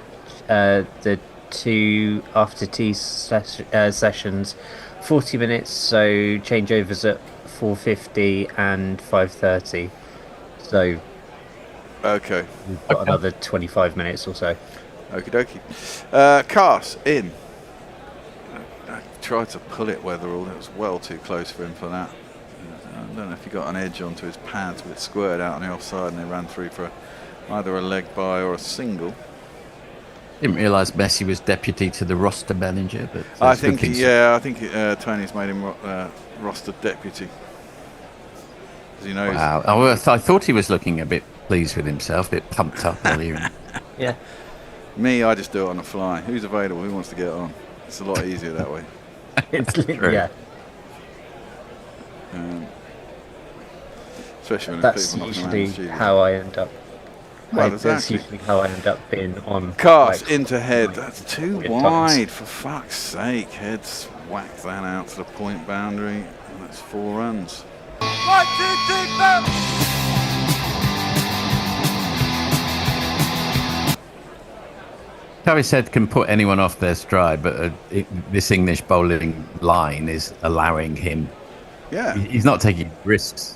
S16: 2 after tea sessions 40 minutes, so changeovers at 4:50 and 5:30. So,
S2: okay,
S16: we've got another 25 minutes or so.
S2: Okie dokie. Cast in. I tried to pull it Weatherall. It was well too close for him for that. I don't know if he got an edge onto his pads, but it squirted out on the offside and they ran through for either a leg by or a single.
S8: Didn't realise Messi was deputy to the roster manager, but
S2: I think Tony's made him roster deputy. He knows.
S8: Wow, I thought he was looking a bit pleased with himself, a bit pumped up earlier.
S16: Yeah.
S2: Me, I just do it on the fly. Who's available? Who wants to get on? It's a lot easier that way.
S16: Yeah.
S2: Especially when
S16: that's
S2: people
S16: usually how I end up.
S2: Well,
S16: that's usually how I end up being on.
S2: Cast into Head. That's too wide, for fuck's sake. Head's whacked that out to the point boundary, and that's 4 runs.
S11: 1, 2, 3, 4.
S8: Travis Head can put anyone off their stride, but this English bowling line is allowing him.
S2: Yeah.
S8: He's not taking risks.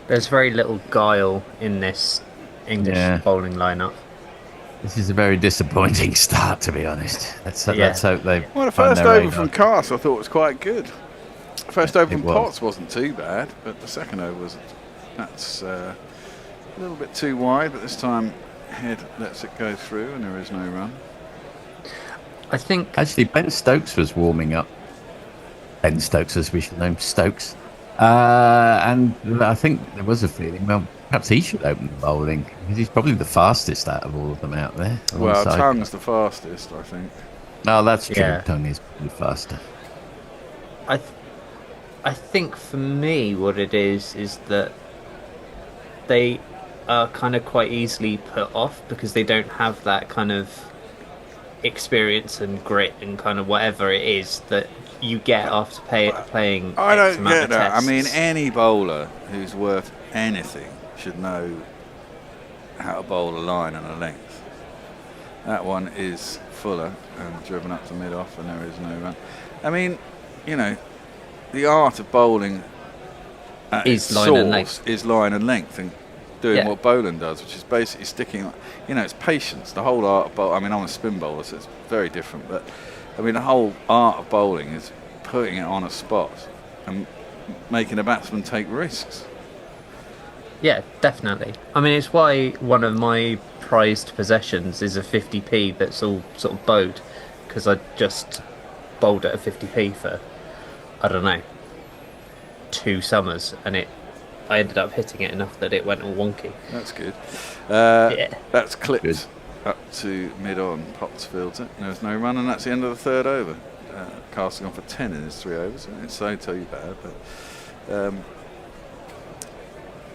S16: There's very little guile in this English bowling lineup.
S8: This is a very disappointing start, to be honest. Let's hope they.
S2: Well, the first over from Cast I thought was quite good. First over from Potts wasn't too bad, but the second over was a little bit too wide. But this time, Head lets it go through, and there is no run.
S16: I think
S8: actually Ben Stokes was warming up. Ben Stokes, as we should know him, Stokes. And I think there was a feeling, well, perhaps he should open the bowling, because he's probably the fastest out of all of them out there.
S2: Well, Tung's the fastest, I think.
S8: No, that's true. Yeah. Tung is probably faster.
S16: I think for me what it is that they are kind of quite easily put off because they don't have that kind of experience and grit and kind of whatever it is that you get after playing.
S2: I don't get that. I mean, any bowler who's worth anything should know how to bowl a line and a length. That one is fuller and driven up to mid-off, and there is no run. I mean, the art of bowling
S16: is line and length.
S2: Is line and length, and doing
S16: Yeah.
S2: what bowling does, which is basically sticking. It's patience. The whole art of bowling. I mean, I'm a spin bowler, so it's very different. But I mean, the whole art of bowling is putting it on a spot and making a batsman take risks.
S16: Yeah, definitely. I mean, it's why one of my prized possessions is a 50p that's all sort of bowed, because I just bowled at a 50p for, I don't know, 2 summers, and I ended up hitting it enough that it went all wonky.
S2: That's good.
S16: Yeah.
S2: That's clipped up to mid-on. Potts fields it. There's no run, and that's the end of the 3rd over. Castle gone for 10 in his 3 overs. It's so too bad, but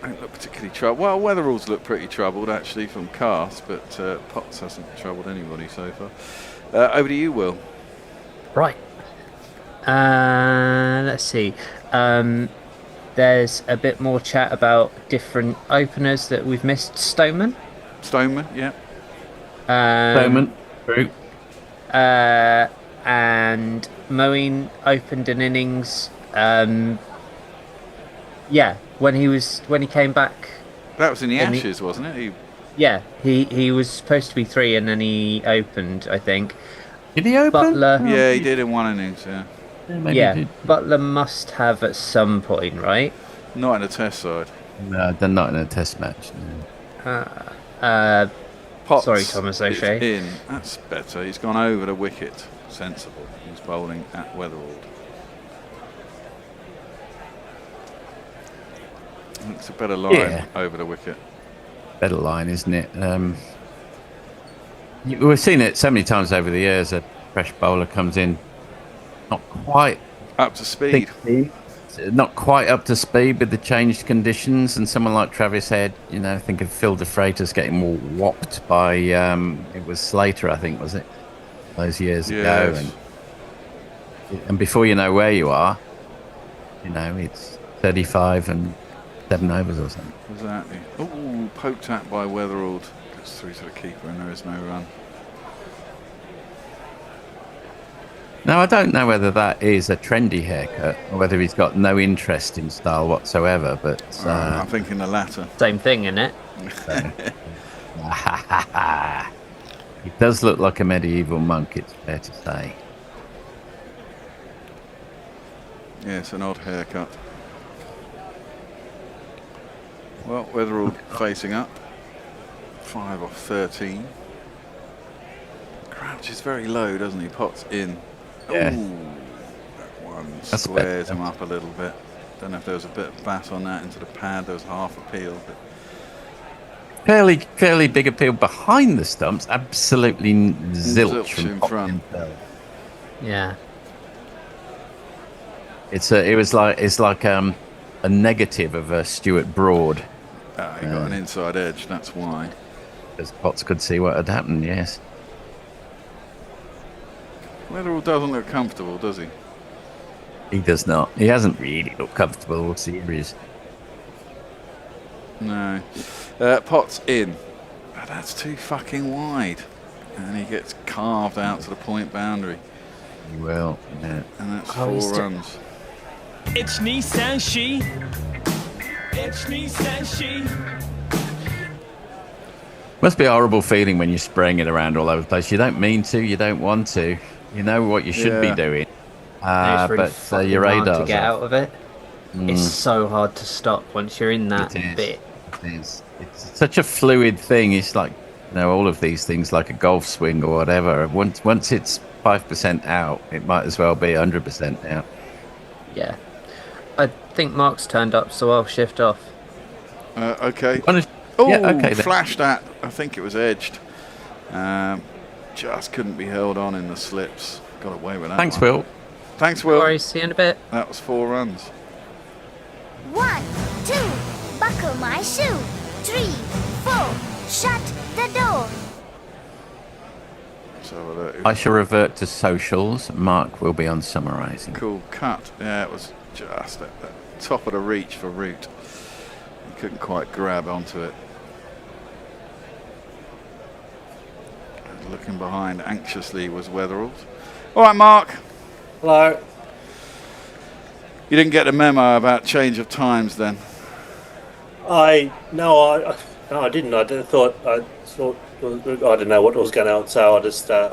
S2: don't look particularly troubled. Well, Weatherall's looked pretty troubled actually from Cast, but Potts hasn't troubled anybody so far. Over to you, Will.
S16: Right. Let's see. There's a bit more chat about different openers that we've missed. Stoneman,
S2: yeah.
S8: Stoneman, Brook.
S16: And Moeen opened an innings. Yeah, when he came back.
S2: That was in the Ashes, wasn't it?
S16: He was supposed to be 3, and then he opened, I think.
S8: Did he open?
S16: Butler.
S2: Yeah, he did in one innings. Yeah.
S16: Butler must have at some point, right?
S2: Not in a Test side.
S8: No, they're not in a Test match.
S16: No.
S2: Potts
S16: sorry, Thomas O'Shea.
S2: is in. That's better. He's gone over the wicket. Sensible. He's bowling at Weatherall. It's a better line over the wicket.
S8: Better line, isn't it? We've seen it so many times over the years. A fresh bowler comes in, not quite
S2: up to speed.
S8: Not quite up to speed with the changed conditions, and someone like Travis Head, think of Phil de Freitas getting all whopped by it was Slater, I think, was it? Those years ago, and before you know where you are, it's 35 and 7 overs or something.
S2: Exactly. Oh, poked at by Weatherall. Gets through to the keeper, and there is no run.
S8: Now, I don't know whether that is a trendy haircut or whether he's got no interest in style whatsoever, but
S2: I'm thinking the latter.
S16: Same thing, isn't it?
S8: He does look like a medieval monk, it's fair to say.
S2: Yeah, it's an odd haircut. Well, Weatherall facing up. 5 off 13. Crouch is very low, doesn't he? Potts in.
S8: Yeah.
S2: Ooh, that one squares him up a little bit. Don't know if there was a bit of bat on that into the pad. There was half a peel. But
S8: Fairly big appeal behind the stumps. Absolutely zilch
S2: in front.
S16: Yeah.
S8: It's like a negative of Stuart Broad.
S2: He got an inside edge. That's why.
S8: Because Potts could see what had happened. Yes.
S2: Weatherall doesn't look comfortable, does he?
S8: He does not. He hasn't really looked comfortable all series.
S2: No. Potts in. Oh, that's too fucking wide. And he gets carved out to the point boundary.
S8: He will, yeah.
S2: And that's 4 runs.
S5: It's Nissan She. It's Nissan She.
S8: Must be a horrible feeling when you're spraying it around all over the place. You don't mean to, you don't want to. You know what you should be doing.
S16: It's really
S8: but your
S16: hard
S8: radar's
S16: to get
S8: off.
S16: out of it. It's so hard to stop once you're in that bit.
S8: It is. It's such a fluid thing. It's like, all of these things, like a golf swing or whatever. Once it's 5% out, it might as well be 100% out.
S16: Yeah. I think Mark's turned up, so I'll shift off.
S2: Okay. Flashed at. I think it was edged. Just couldn't be held on in the slips. Got away with that.
S8: Thanks,
S2: one.
S8: Will.
S2: Thanks, Will.
S16: Sorry, see you in a bit.
S2: That was 4 runs.
S21: 1, 2, buckle my shoe. 3, 4, shut the door.
S8: I shall revert to socials. Mark will be on summarising.
S2: Cool cut. Yeah, it was just at the top of the reach for Root. He couldn't quite grab onto it. Looking behind anxiously was Weatherall. All right, Mark.
S22: Hello.
S2: You didn't get the memo about change of times then?
S9: No, I didn't. I thought I didn't know what was going on, so I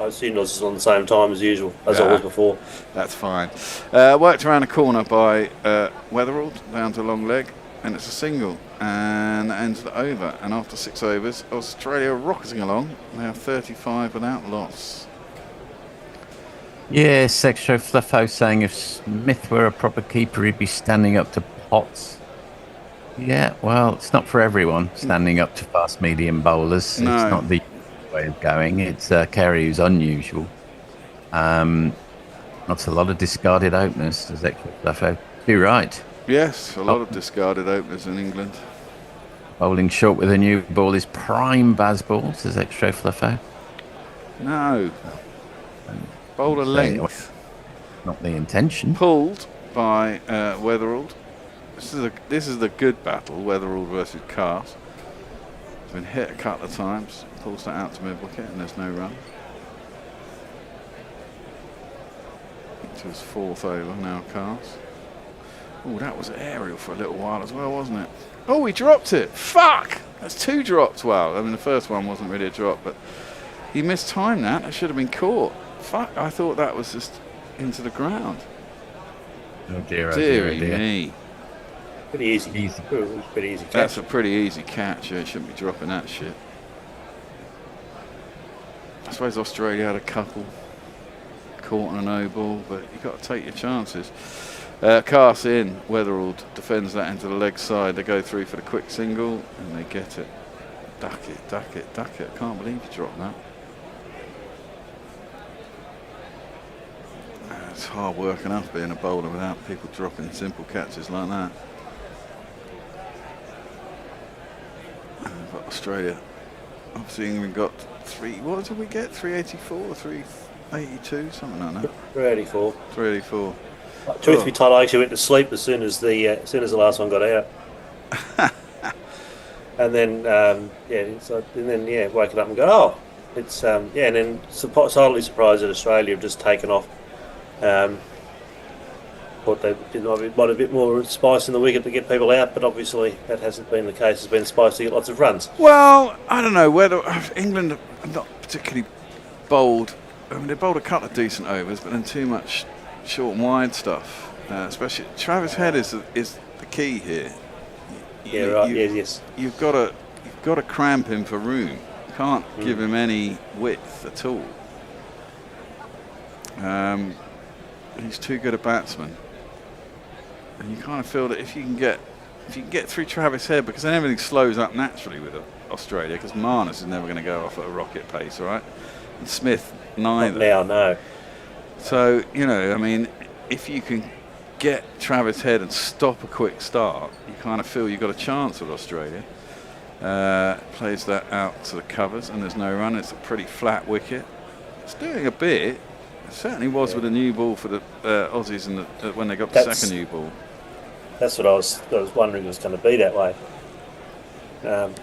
S9: assumed I was on the same time as usual, as I was before.
S2: That's fine. Worked around the corner by Weatherald, down to long leg, and it's a single, and that ends the over. And after 6 overs, Australia are rocketing along. They have 35 without loss.
S8: Yes, Extra Fluffo saying if Smith were a proper keeper, he'd be standing up to Potts. Yeah, well, it's not for everyone, standing up to fast medium bowlers.
S2: No.
S8: It's not the way of going. It's Kerry who's unusual. That's a lot of discarded openers, does Extra Fluffo. You're right.
S2: Yes, a lot of discarded openers in England.
S8: Bowling short with a new ball is prime Bazball, says Extra Fluffo.
S2: No. Bowler length.
S8: Not the intention.
S2: Pulled by Weatherald. This is the good battle, Weatherald versus Cast. It's been hit a couple of times. Pulls that out to mid-wicket and there's no run. Into his 4th over now, Cast. Oh, that was aerial for a little while as well, wasn't it? Oh, he dropped it. Fuck! That's 2 drops. Well, I mean, the first one wasn't really a drop, but he mistimed that. That should have been caught. Fuck, I thought that was just into the ground.
S8: Oh dear,
S2: Deary me.
S9: Pretty easy. Pretty easy catch.
S2: That's a pretty easy catch. Yeah, shouldn't be dropping that shit. I suppose Australia had a couple caught on a no ball, but you've got to take your chances. Cast in. Weatherald defends that into the leg side. They go through for the quick single and they get it. Duck it, duck it, duck it. I can't believe you dropped that. It's hard work enough being a bowler without people dropping simple catches like that. But Australia, obviously England got 3, what did we get? 384 or 382, something like that.
S9: 384.
S2: 384.
S9: Truth be told, I actually went to sleep as soon as the last one got out. And then waking up and go, oh, it's and then totally surprised that Australia have just taken off. Thought they might a bit more spice in the wicket to get people out, but obviously that hasn't been the case. It's been spice to get lots of runs.
S2: Well, I don't know whether England are not particularly bowled. I mean, they bowled a couple of decent overs, but then too much short and wide stuff. Especially Travis Head is the key here.
S9: Yes.
S2: You've got to cramp him for room. You can't give him any width at all. He's too good a batsman, and you kind of feel that if you can get through Travis Head, because then everything slows up naturally with Australia, because Marnus is never going to go off at a rocket pace, all right? And Smith neither.
S9: Not now, no.
S2: So I mean, if you can get Travis Head and stop a quick start, you kind of feel you've got a chance with Australia. Plays that out to the covers, and there's no run. It's a pretty flat wicket. It's doing a bit. It certainly was with a new ball for the Aussies when they got the second new ball.
S9: That's what I was wondering it was going to be that way. But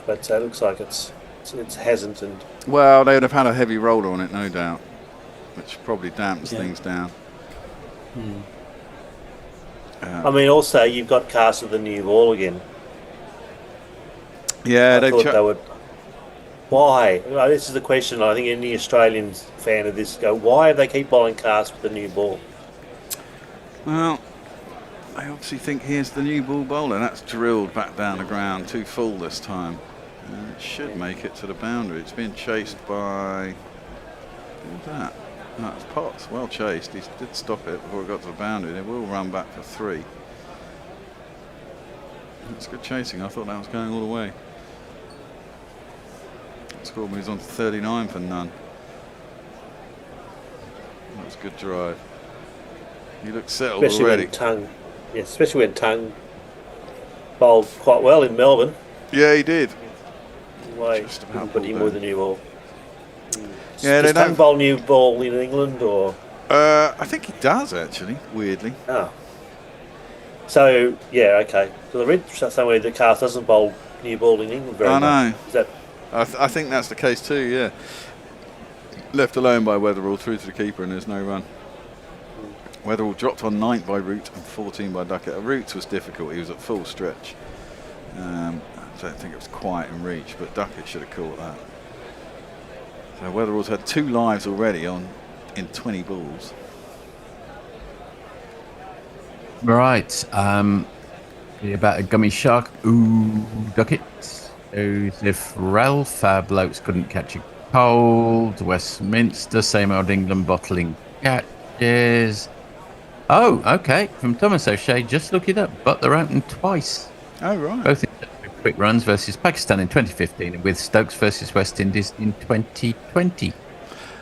S9: it looks like it hasn't. And
S2: well, they would have had a heavy roller on it, no doubt, which probably dampens things down.
S9: I mean, also you've got Cast with the new ball again.
S2: Yeah,
S9: they would. Why? Well, this is the question. I think any Australian fan of this go, why do they keep bowling Cast with the new ball?
S2: Well, they obviously think here's the new ball bowler. That's drilled back down the ground, too full this time. It should make it to the boundary. It's being chased by... Who's that? No, it's Potts. Well chased. He did stop it before it got to the boundary. They will run back for 3. It's good chasing. I thought that was going all the way. Score moves on to 39 for none. That's a good drive. He looks settled already.
S9: Especially when Tongue bowled quite well in Melbourne.
S2: Yeah, he did.
S9: Just about put him with a new ball.
S2: Yeah,
S9: does Tongue bowl new ball in England, or?
S2: I think he does actually. Weirdly.
S9: Oh. So okay. So I read somewhere that Cast doesn't bowl new ball in England very much.
S2: I know.
S9: Is that?
S2: I think that's the case too, yeah. Left alone by Weatherall, through to the keeper, and there's no run. Weatherall dropped on 9th by Root and 14 by Duckett. Roots was difficult, he was at full stretch. I don't think it was quite in reach, but Duckett should have caught that. So Weatherall's had 2 lives already in 20 balls.
S8: Right. About a gummy shark. Ooh, Duckett. As if Ralph, our blokes couldn't catch a cold. Westminster, same old England bottling catches. Oh, okay. From Thomas O'Shea, just look it up. Butler opened twice.
S2: Oh, right.
S8: Both in quick runs versus Pakistan in 2015 and with Stokes versus West Indies in 2020.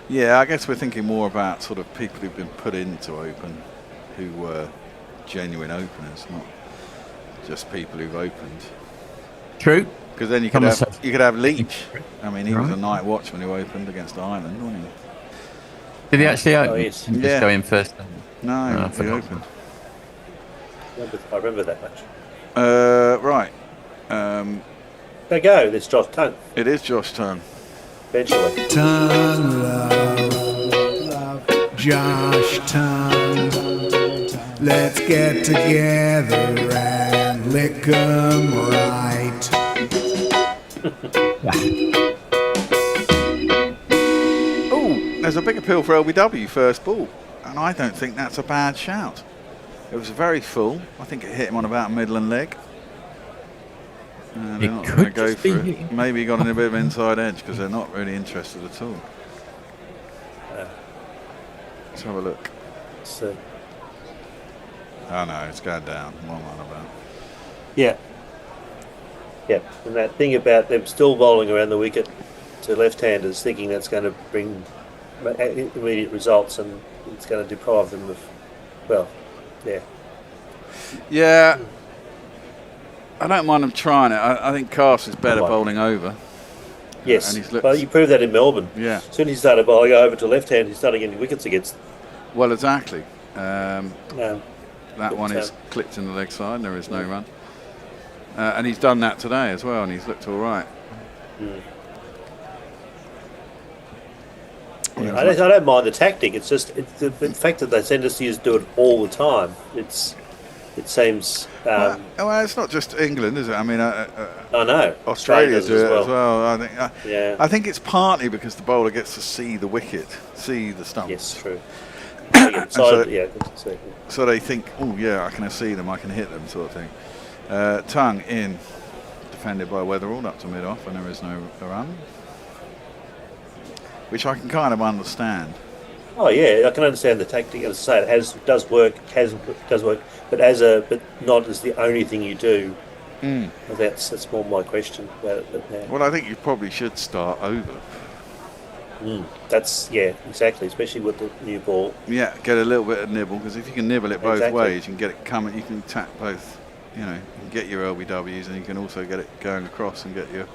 S2: Yeah, I guess we're thinking more about sort of people who've been put in to open, who were genuine openers, not just people who've opened.
S8: True.
S2: Because then you could have Leach. I mean, he was a night watchman who opened against Ireland, wasn't he?
S8: Did he actually open?
S9: Oh, yes.
S8: Just go in first?
S2: No, he opened.
S9: I remember that much.
S2: Right.
S9: There you go. It's Josh Tongue.
S2: It is Josh Tongue.
S9: Eventually.
S11: Tongue love, Josh Tongue. Let's get together and lick 'em right.
S2: Oh, there's a big appeal for LBW first ball, and I don't think that's a bad shout. It was very full. I think it hit him on about middle and leg. They're not going to go for it. Maybe he got on a bit of inside edge because they're not really interested at all. Let's have a look. Oh no, it's going down. What am I on about?
S9: Yeah. Yeah, and that thing about them still bowling around the wicket to left-handers, thinking that's going to bring immediate results, and it's going to deprive them of, well, yeah.
S2: Yeah. I don't mind them trying it. I think Cast is better bowling over.
S9: Yes, well, you proved that in Melbourne.
S2: Yeah.
S9: As soon as he started bowling over to left-hand, he started getting wickets against.
S2: Well, exactly. That one is clipped in the leg side, and there is no run. And he's done that today as well, and he's looked all right.
S9: Yeah, I don't mind the tactic. It's just the fact that they send us to do it all the time. It seems.
S2: Well, it's not just England, is it? I mean,
S9: I know
S2: Australia do it as well. I think.
S9: Yeah.
S2: I think it's partly because the bowler gets to see the wicket, see the stumps.
S9: Yes, true.
S2: So they think, oh yeah, I can see them, I can hit them, sort of thing. Tongue in, defended by Weatherall up to mid-off, and there is no run, which I can kind of understand.
S9: Oh yeah, I can understand the tactic. As I say, it does work, but not as the only thing you do. That's more my question about it. But, yeah.
S2: Well, I think you probably should start over.
S9: That's exactly, especially with the new ball.
S2: Yeah, get a little bit of nibble, because if you can nibble it both ways, you can get it coming. You can tap both. You know, you can get your LBWs, and you can also get it going across and get your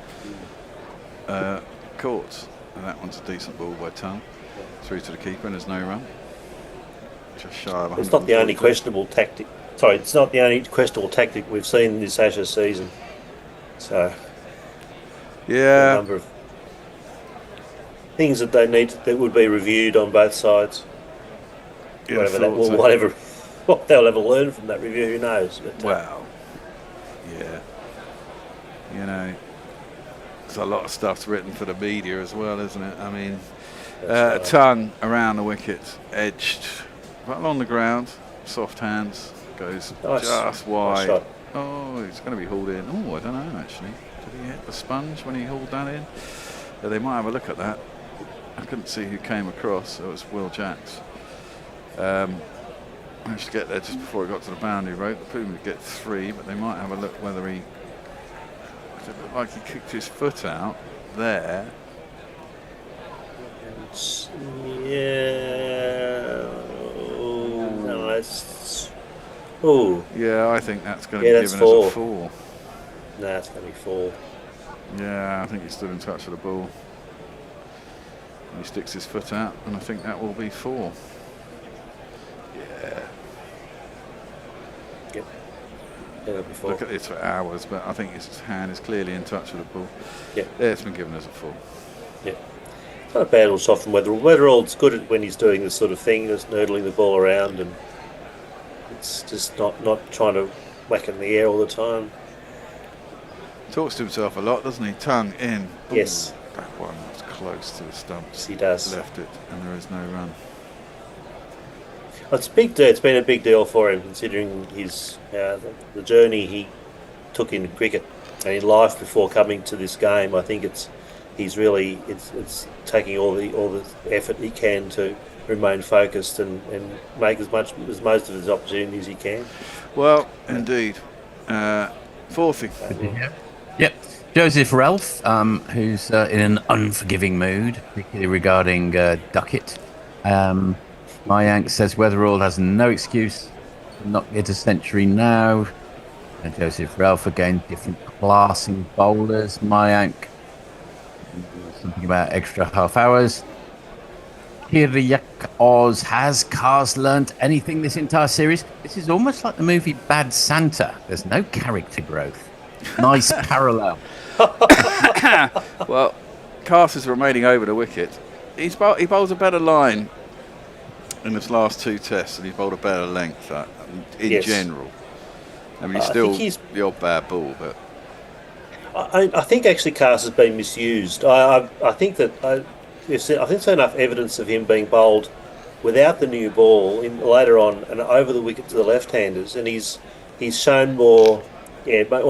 S2: courts. And that one's a decent ball by Tongue. Through to the keeper, and there's no run. Just shy of.
S9: It's not the only questionable tactic. Sorry, it's not the only questionable tactic we've seen this Ashes season. So,
S2: yeah,
S9: a number of things that they need that would be reviewed on both sides.
S2: Yeah,
S9: whatever what they'll ever learn from that review, who knows? But,
S2: well, yeah, you know, there's a lot of stuff's written for the media as well, isn't it? I mean.
S9: Right.
S2: Tongue around the wicket, edged, right along the ground, soft hands, goes just wide.
S9: Nice.
S2: Oh, he's going to be hauled in. Oh, I don't know actually. Did he hit the sponge when he hauled that in? Yeah, they might have a look at that. I couldn't see who came across. It was Will Jacks. Managed to get there just before he got to the boundary rope. They put him to get 3, but they might have a look whether he. It looked like he kicked his foot out there.
S9: Yeah.
S2: Yeah, I think that's going to be given as a 4.
S9: No, it's going to be 4.
S2: Yeah, I think he stood in touch with the ball. He sticks his foot out, and I think that will be 4. Yeah.
S9: Yep. Yeah, before.
S2: Look at this for hours, but I think his hand is clearly in touch with the ball.
S9: Yeah.
S2: Yeah, it's been given as a 4.
S9: Yeah. It's not a bad or soft from Weatherall. Weatherall's good at when he's doing this sort of thing, just noodling the ball around, and it's just not trying to whack it in the air all the time.
S2: Talks to himself a lot, doesn't he? Tongue in.
S9: Yes.
S2: Ooh, that one was close to the stumps.
S9: Yes, he does.
S2: Left it, and there is no run.
S9: It's a big deal. It's been a big deal for him, considering his the journey he took in cricket and in life before coming to this game. I think he's really taking all the effort he can to remain focused and make as most of his opportunities he can.
S2: Well, indeed. Fourthing.
S8: Yep. Joseph Ralph, who's in an unforgiving mood, particularly regarding Duckett. Mayank says Weatherall has no excuse to not get a century now. And Joseph Ralph again, different class in bowlers. Mayank, something about extra half hours. Kiriak Oz, has Cars learnt anything this entire series? This is almost like the movie Bad Santa. There's no character growth. Nice parallel.
S2: Well, Cars is remaining over the wicket. He bowls a better line in his last two tests, and he's bowled a better length in general. I mean, he's still the odd bad ball, but
S9: I think actually Cars has been misused. I think that there's enough evidence of him being bowled without the new ball later on and over the wicket to the left-handers, and he's shown more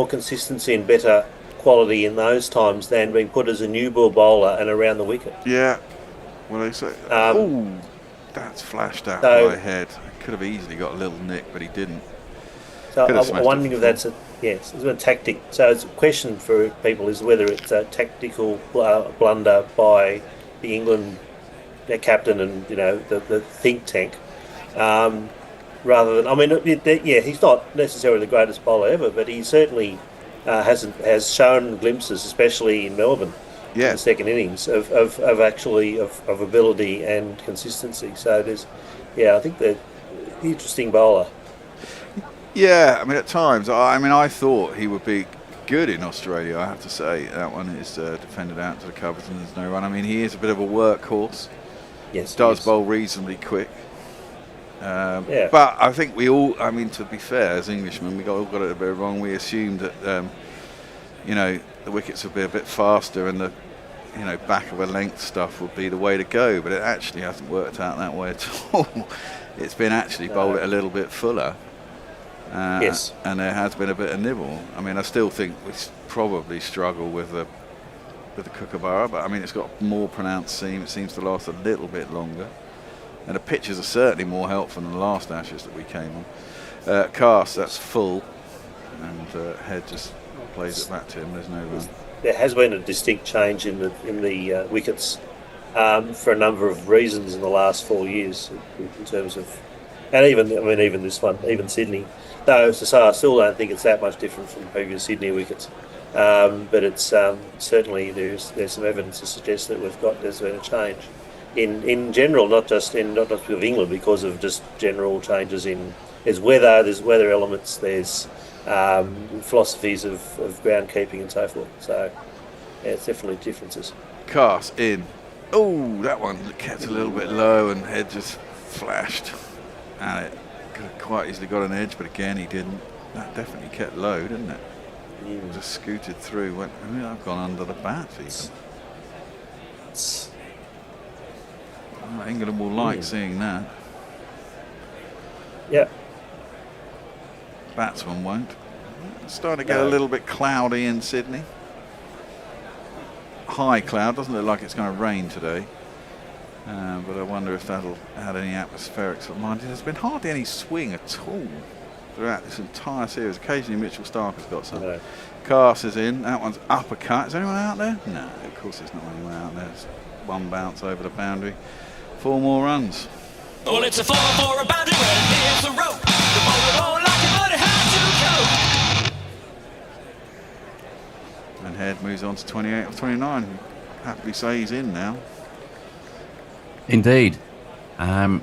S9: consistency and better quality in those times than being put as a new ball bowler and around the wicket.
S2: Yeah. Well, they say, that's flashed out my head. Could have easily got a little nick, but he didn't.
S9: So I'm wondering if that's it's a tactic. So it's a question for people is whether it's a tactical blunder by the England captain and the think tank, rather than he's not necessarily the greatest bowler ever, but he certainly has shown glimpses, especially in Melbourne, in the second innings of ability and consistency. So I think the interesting bowler.
S2: Yeah, I mean, at times, I thought he would be good in Australia, I have to say. That one is defended out to the covers and there's no run. I mean, he is a bit of a workhorse.
S9: Yes,
S2: does bowl reasonably quick. But I think we all, to be fair, as Englishmen, we all got it a bit wrong. We assumed that, the wickets would be a bit faster and the, back of a length stuff would be the way to go. But it actually hasn't worked out that way at all. It's been actually bowled it a little bit fuller.
S9: Yes.
S2: And there has been a bit of nibble. I mean, I still think we probably struggle with the Kookaburra, but it's got a more pronounced seam. It seems to last a little bit longer. And the pitches are certainly more helpful than the last Ashes that we came on. Cast, that's full. And Head just plays it back to him. There's no run.
S9: There has been a distinct change in the wickets for a number of reasons in the last 4 years in terms of, and even this one, even Sydney. Though, so I still don't think it's that much different from previous Sydney wickets. But it's certainly there's some evidence to suggest that there's been a change in general, not just with England, because of just general changes in there's weather elements, there's philosophies of groundkeeping and so forth. So it's definitely differences.
S2: Cast in. Oh, that one kept a little bit low and Head just flashed, and it could have quite easily got an edge, but again he didn't. That definitely kept low, didn't it? Just scooted through. I've gone under the bat even. England will like seeing that.
S9: Yeah.
S2: Batsman won't. It's starting to get a little bit cloudy in Sydney. High cloud. Doesn't look like it's going to rain today. But I wonder if that'll add any atmospheric sort of mind. There's been hardly any swing at all throughout this entire series. Occasionally Mitchell Stark has got some. No. Cast is in. That one's uppercut. Is anyone out there? No, of course there's not anyone out there. It's one bounce over the boundary. 4 more runs.
S5: Well, it's a 4 for a boundary where there's a rope. The bowler won't like it, but it has to go.
S2: And Head moves on to 28 or 29. Happily say he's in now.
S8: Indeed. There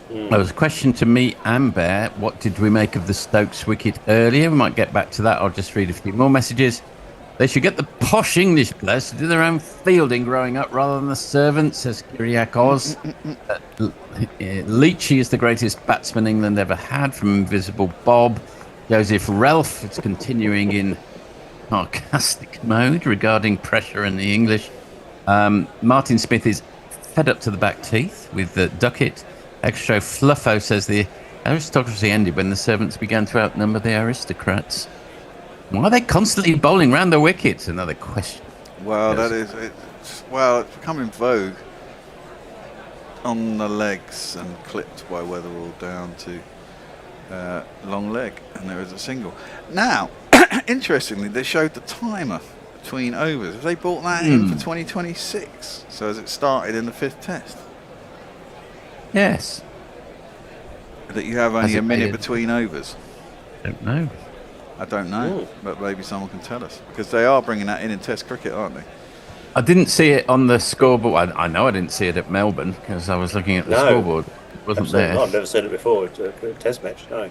S8: was a question to me and Bear. What did we make of the Stokes wicket earlier? We might get back to that. I'll just read a few more messages. They should get the posh English players to do their own fielding growing up rather than the servants, says Kiriak Oz. Leachy is the greatest batsman England ever had, from Invisible Bob. Joseph Relf, it's continuing in sarcastic mode regarding pressure in the English. Martin Smith is fed up to the back teeth with the Duckett. Extra Fluffo says the aristocracy ended when the servants began to outnumber the aristocrats. Why are they constantly bowling round the wickets? Another question.
S2: Well, it's becoming vogue on the legs and clipped by Weatherall down to long leg, and there is a single. Now, interestingly, they showed the timer between overs. Have they brought that in for 2026? So has it started in the 5th test?
S8: Yes.
S2: That you have only a minute between overs?
S8: Don't know.
S2: I don't know, but maybe someone can tell us, because they are bringing that in Test cricket, aren't they?
S8: I didn't see it on the scoreboard. I know I didn't see it at Melbourne because I was looking at the scoreboard. It wasn't there.
S9: I've never seen it before. It's a Test match. No.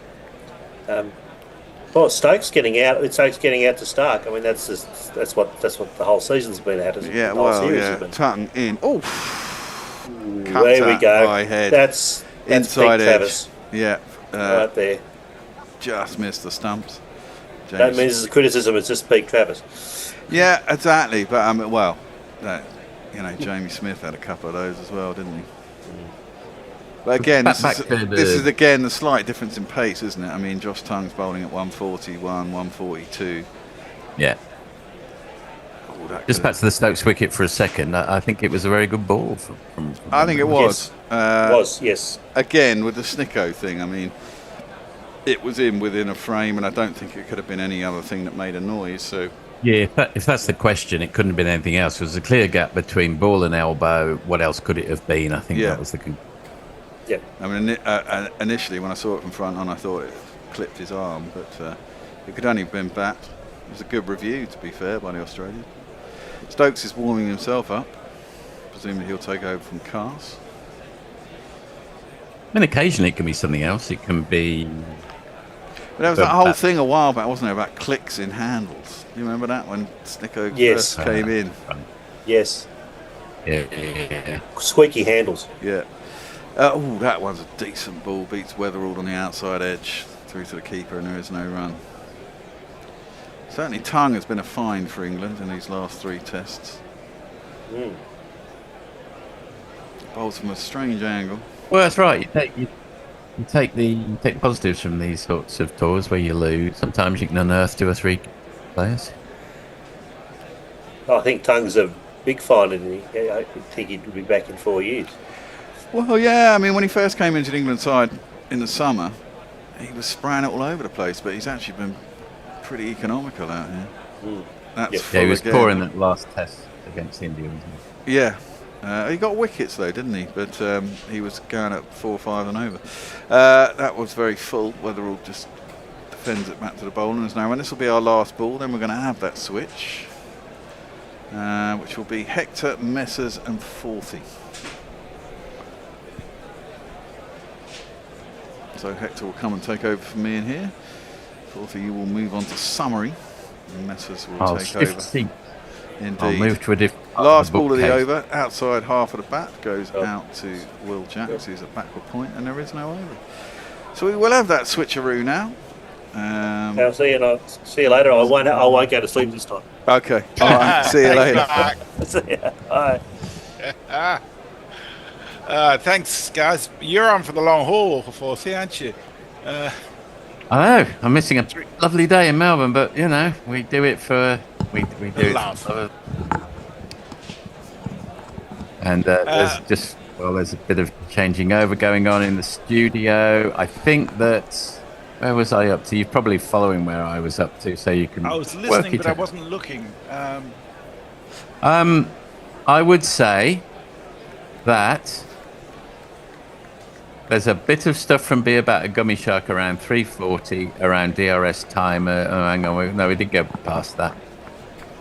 S9: Well, Stokes getting out. It's Stokes getting out to Stark. I mean, that's what the whole season's been at.
S2: Yeah, Tutton in. Oh,
S9: there we go.
S2: By head.
S9: That's
S2: inside
S9: Pete
S2: edge.
S9: Travis.
S2: Yeah,
S9: right there.
S2: Just missed the stumps.
S9: That means the criticism is just Pete Travis.
S2: Yeah, exactly. But Jamie Smith had a couple of those as well, didn't he? But again, this is again the slight difference in pace, isn't it? I mean, Josh Tongue's bowling at 141, 142.
S8: Yeah. Just back to the Stokes wicket for a second. I think it was a very good ball.
S2: I think it was.
S9: Yes.
S2: Again, with the Snicko thing, I mean, it was within a frame, and I don't think it could have been any other thing that made a noise. So.
S8: Yeah, if that's the question, it couldn't have been anything else. There was a clear gap between ball and elbow. What else could it have been? I think that was the conclusion.
S9: Yeah.
S2: I mean, initially when I saw it from front on, I thought it clipped his arm, but it could only have been bat. It was a good review, to be fair, by the Australian. Stokes is warming himself up. Presumably he'll take over from Cars.
S8: I mean, occasionally it can be something else. It can be...
S2: But there was that whole thing a while back, wasn't there, about clicks in handles? Do you remember that when Snicko first came in?
S9: Yes.
S8: Yeah.
S9: Squeaky handles.
S2: Yeah. That one's a decent ball. Beats Weatherall on the outside edge through to the keeper, and there is no run. Certainly Tongue has been a find for England in these last 3 tests. Bowls from a strange angle.
S8: Well, that's right. You take the positives from these sorts of tours where you lose. Sometimes you can unearth 2 or 3 players.
S9: I think Tongue's a big find, and I think he'd be back in 4 years.
S2: Well, yeah, I mean, when he first came into the England side in the summer, he was spraying it all over the place, but he's actually been pretty economical out here.
S8: He was poor in that last test against India, wasn't he?
S2: Yeah. He got wickets though, didn't he? But he was going at 4 or 5 and over. That was very full. Weatherall just defends it back to the bowlers now. And this will be our last ball. Then we're going to have that switch, which will be Hector, Messers and 40. So Hector will come and take over from me in here. 40, you will move on to summary. And Messers will take over. Indeed.
S8: I'll move to a different
S2: last ball of the over, outside half of the bat, goes out to Will Jacks, who's at backward point, and there is no over. So we will have that switcheroo now.
S9: I'll see you later. I won't go to sleep this time.
S2: Okay. All right. See you later.
S9: See ya. Bye.
S4: Thanks, guys. You're on for the long haul for 40, aren't you?
S8: I know. I'm missing a lovely day in Melbourne, but we do it for we do it for, and there's a bit of changing over going on in the studio. I think that where was I up to? You're probably following where I was up to, so you can.
S4: I was listening, but I wasn't looking.
S8: I would say that there's a bit of stuff from Be About a Gummy Shark around 3:40 around DRS time. Hang on, no, we did go past that.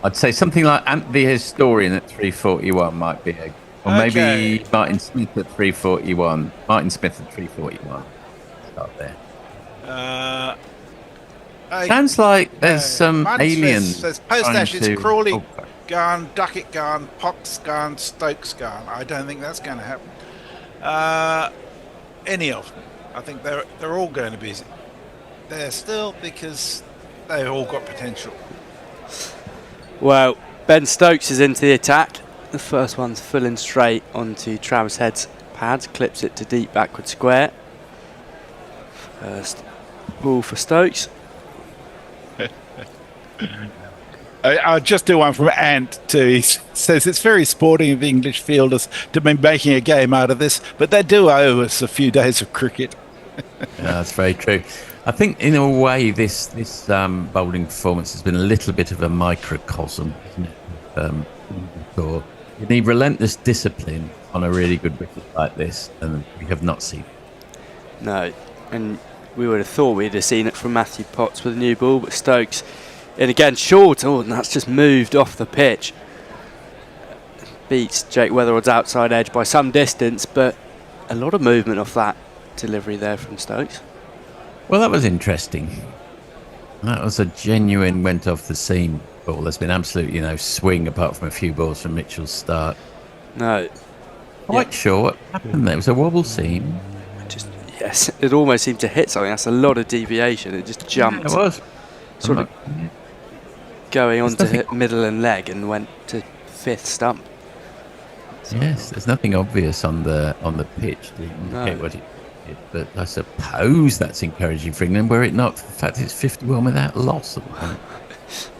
S8: I'd say something like Ant the Historian at 3:41 might be or maybe Martin Smith at 3:41. Martin Smith at 3:41. Start there. Sounds like there's some aliens.
S4: There's post ashes, Crawley gone, Duckett gone, Pox gone, Stokes gone. I don't think that's going to happen. Any of them. I think they're all going to be there still because they've all got potential.
S10: Well, Ben Stokes is into the attack. The first one's full and straight onto Travis Head's pads, clips it to deep backward square. First ball for Stokes.
S4: I'll just do one from Ant too. He says it's very sporting of English fielders to be making a game out of this, but they do owe us a few days of cricket.
S8: Yeah, that's very true. I think in a way this bowling performance has been a little bit of a microcosm, isn't it? So you need relentless discipline on a really good wicket like this, and we have not seen it.
S10: No, and we would have thought we'd have seen it from Matthew Potts with a new ball, but Stokes in again short. Oh, and that's just moved off the pitch. Beats Jake Weatherall's outside edge by some distance, but a lot of movement off that delivery there from Stokes.
S8: Well, that was interesting. That was a genuine went off the seam ball. There's been absolutely no swing apart from a few balls from Mitchell's start.
S10: No.
S8: Quite sure what happened there. It was a wobble seam.
S10: Yes, it almost seemed to hit something. That's a lot of deviation. It just jumped.
S8: It was.
S10: Sort of going on to hit middle and leg and went to fifth stump. So
S8: yes, there's nothing obvious on the pitch to indicate what it did, but I suppose that's encouraging for England, were it not for the fact it's 51 without loss at the moment.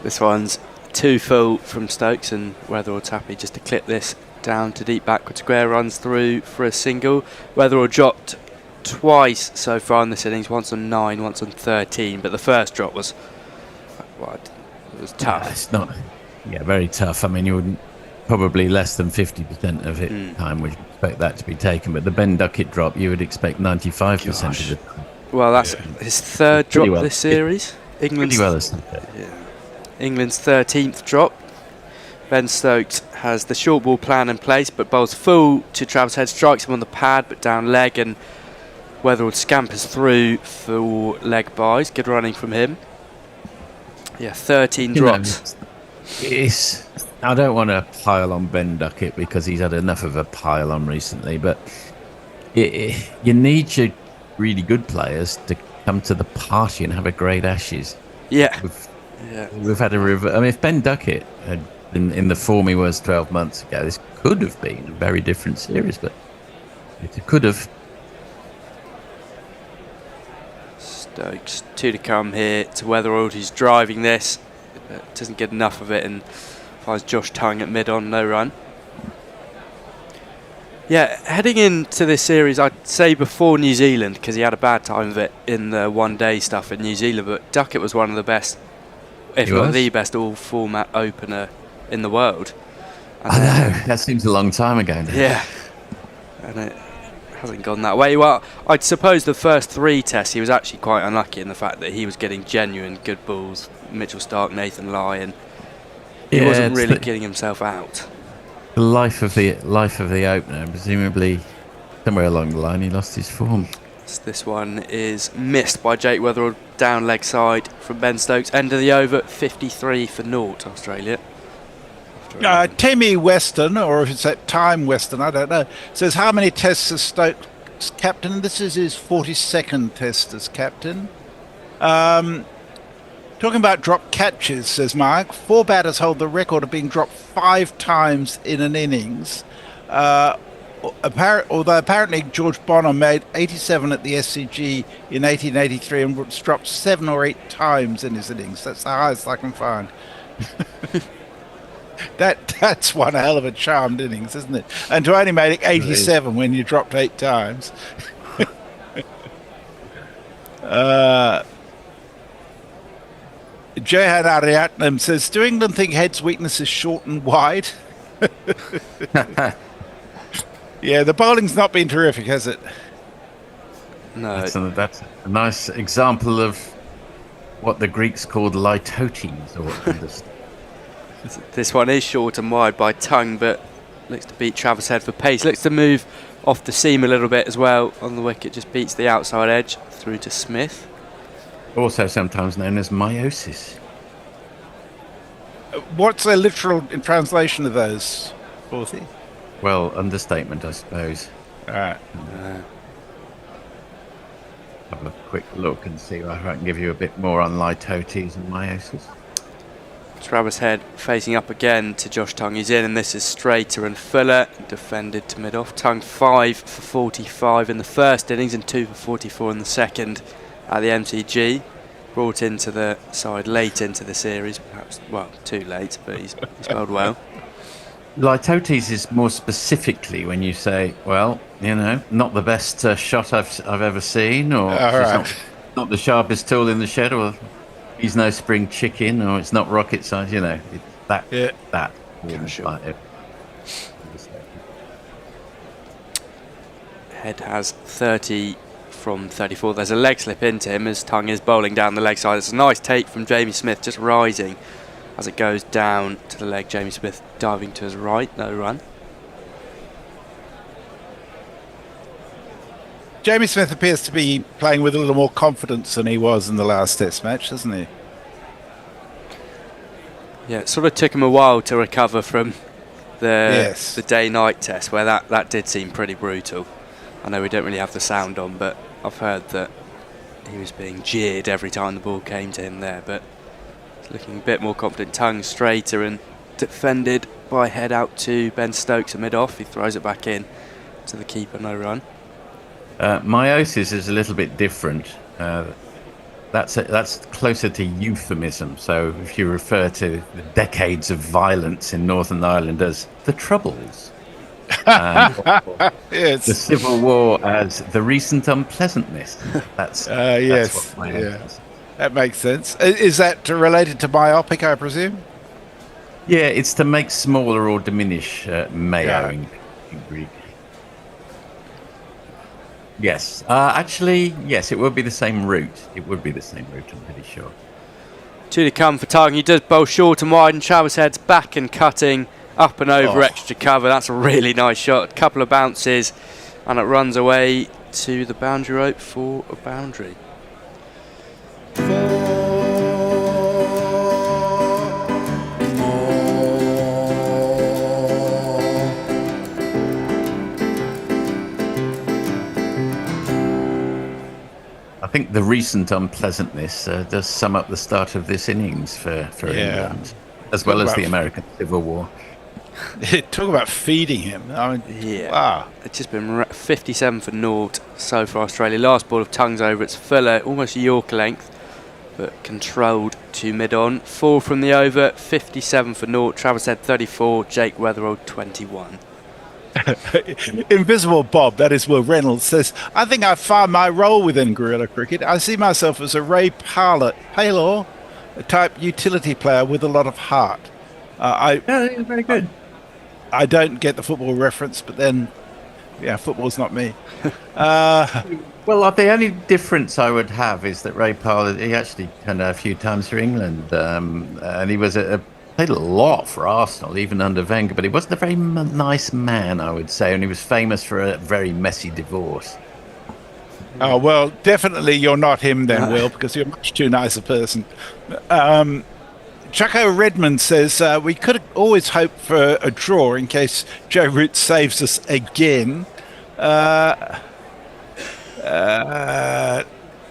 S10: This one's too full from Stokes, and Weatherall's happy just to clip this down to deep backward square, runs through for a single. Weatherall dropped twice so far in this innings, once on 9, once on 13, but the first drop was it was tough.
S8: Yeah, it's not, very tough. I mean, you wouldn't probably less than 50% of it time would you expect that to be taken, but the Ben Duckett drop you would expect 95% of the time.
S10: Well, that's his third drop this series. England's 13th drop. Ben Stokes has the short ball plan in place, but bowls full to Travis Head, strikes him on the pad, but down leg, and Weatherall scampers through for leg buys. Good running from him. 13 drops.
S8: I don't want to pile on Ben Duckett because he's had enough of a pile on recently, but you need your really good players to come to the party and have a great Ashes.
S10: Yeah.
S8: We've had if Ben Duckett had been in the form he was 12 months ago, this could have been a very different series, but it could have.
S10: Stokes, 2 to come here to Weatherall, who's driving this, but doesn't get enough of it and finds Josh Tongue at mid-on, no run. Heading into this series, I'd say before New Zealand, because he had a bad time of it in the one-day stuff in New Zealand, but Duckett was one of the best, if not the best, all-format opener in the world.
S8: I know, that seems a long time ago now.
S10: Yeah, and it hasn't gone that way. Well, I'd suppose the first 3 tests he was actually quite unlucky in the fact that he was getting genuine good balls, Mitchell Stark, Nathan Lye, and he wasn't really getting himself out.
S8: The life of the opener, presumably somewhere along the line he lost his form.
S10: This one is missed by Jake Weatherall, down leg side from Ben Stokes. End of the over, 53 for naught, Australia.
S4: Timmy Weston, or if it's that Time Weston, I don't know, says how many tests has Stokes captain? This is his 42nd test as captain. Talking about drop catches, says Mark, 4 batters hold the record of being dropped 5 times in an innings. Although apparently George Bonham made 87 at the SCG in 1883 and was dropped 7 or 8 times in his innings. That's the highest I can find. That's one hell of a charmed innings, isn't it? And to only make it 87 when you dropped 8 times. Jehan Ariadnam says, do England think Head's weakness is short and wide? Yeah, the bowling's not been terrific, has it?
S10: No.
S8: That's a nice example of what the Greeks called litotes.
S10: This one is short and wide by Tongue, but looks to beat Travis Head for pace. Looks to move off the seam a little bit as well on the wicket. Just beats the outside edge through to Smith.
S8: Also sometimes known as meiosis.
S4: What's the literal translation of those, Forthy?
S8: Well, understatement, I suppose.
S4: Alright.
S8: Have a quick look and see if I can give you a bit more on litotes and meiosis.
S10: Travis Head facing up again to Josh Tongue. He's in, and this is straighter and fuller. Defended to mid-off. Tongue 5 for 45 in the first innings and 2 for 44 in the second at the MCG. Brought into the side late into the series, perhaps, well, too late, but he's bowled well.
S8: Lytotes is more specifically when you say, well, not the best shot I've ever seen, or not the sharpest tool in the shed, or he's no spring chicken, or it's not rocket science. That.
S10: Head has 30 from 34. There's a leg slip into him as Tongue is bowling down the leg side. It's a nice take from Jamie Smith, just rising as it goes down to the leg. Jamie Smith diving to his right, no run.
S4: Jamie Smith appears to be playing with a little more confidence than he was in the last Test match, doesn't he?
S10: Yeah, it sort of took him a while to recover from the day-night test, where that did seem pretty brutal. I know we don't really have the sound on, but I've heard that he was being jeered every time the ball came to him there, but looking a bit more confident. Tongue straighter and defended by Head out to Ben Stokes at mid-off. He throws it back in to the keeper, no run.
S8: Meiosis is a little bit different. That's closer to euphemism. So if you refer to the decades of violence in Northern Ireland as the Troubles,
S4: yes.
S8: the Civil War as the recent unpleasantness. That's
S4: yes,
S8: what
S4: yeah. That makes sense. Is that related to myopic, I presume?
S8: Yeah, it's to make smaller or diminish Mayo in Greek. Yes. Actually, yes, it would be the same route. It would be the same route, I'm pretty sure.
S10: Two to come for Tongue. He does bowl short and wide, and Travis Head's back and cutting up and over extra cover. That's a really nice shot. A couple of bounces, and it runs away to the boundary rope for a boundary.
S8: I think the recent unpleasantness does sum up the start of this innings for England, as well as the American Civil War.
S4: Talk about feeding him. I mean, wow.
S10: It's just been 57 for naught so far, Australia. Last ball of Tongue's over. It's fuller, almost Yorker length, but controlled to mid-on. 4 from the over, 57 for naught. Travis Head 34, Jake Weatherald 21.
S4: Invisible Bob, that is Will Reynolds, says, I think I found my role within guerrilla cricket. I see myself as a Ray Paylor type utility player with a lot of heart.
S8: Very good.
S4: I don't get the football reference, but then, football's not me.
S8: Well, the only difference I would have is that Ray Paylor, he actually turned out a few times for England, and he was played a lot for Arsenal, even under Wenger, but he wasn't a very nice man, I would say, and he was famous for a very messy divorce.
S4: Oh, well, definitely you're not him then, Will, because you're a much too nice a person. Chucko Redmond says, we could always hope for a draw in case Joe Root saves us again.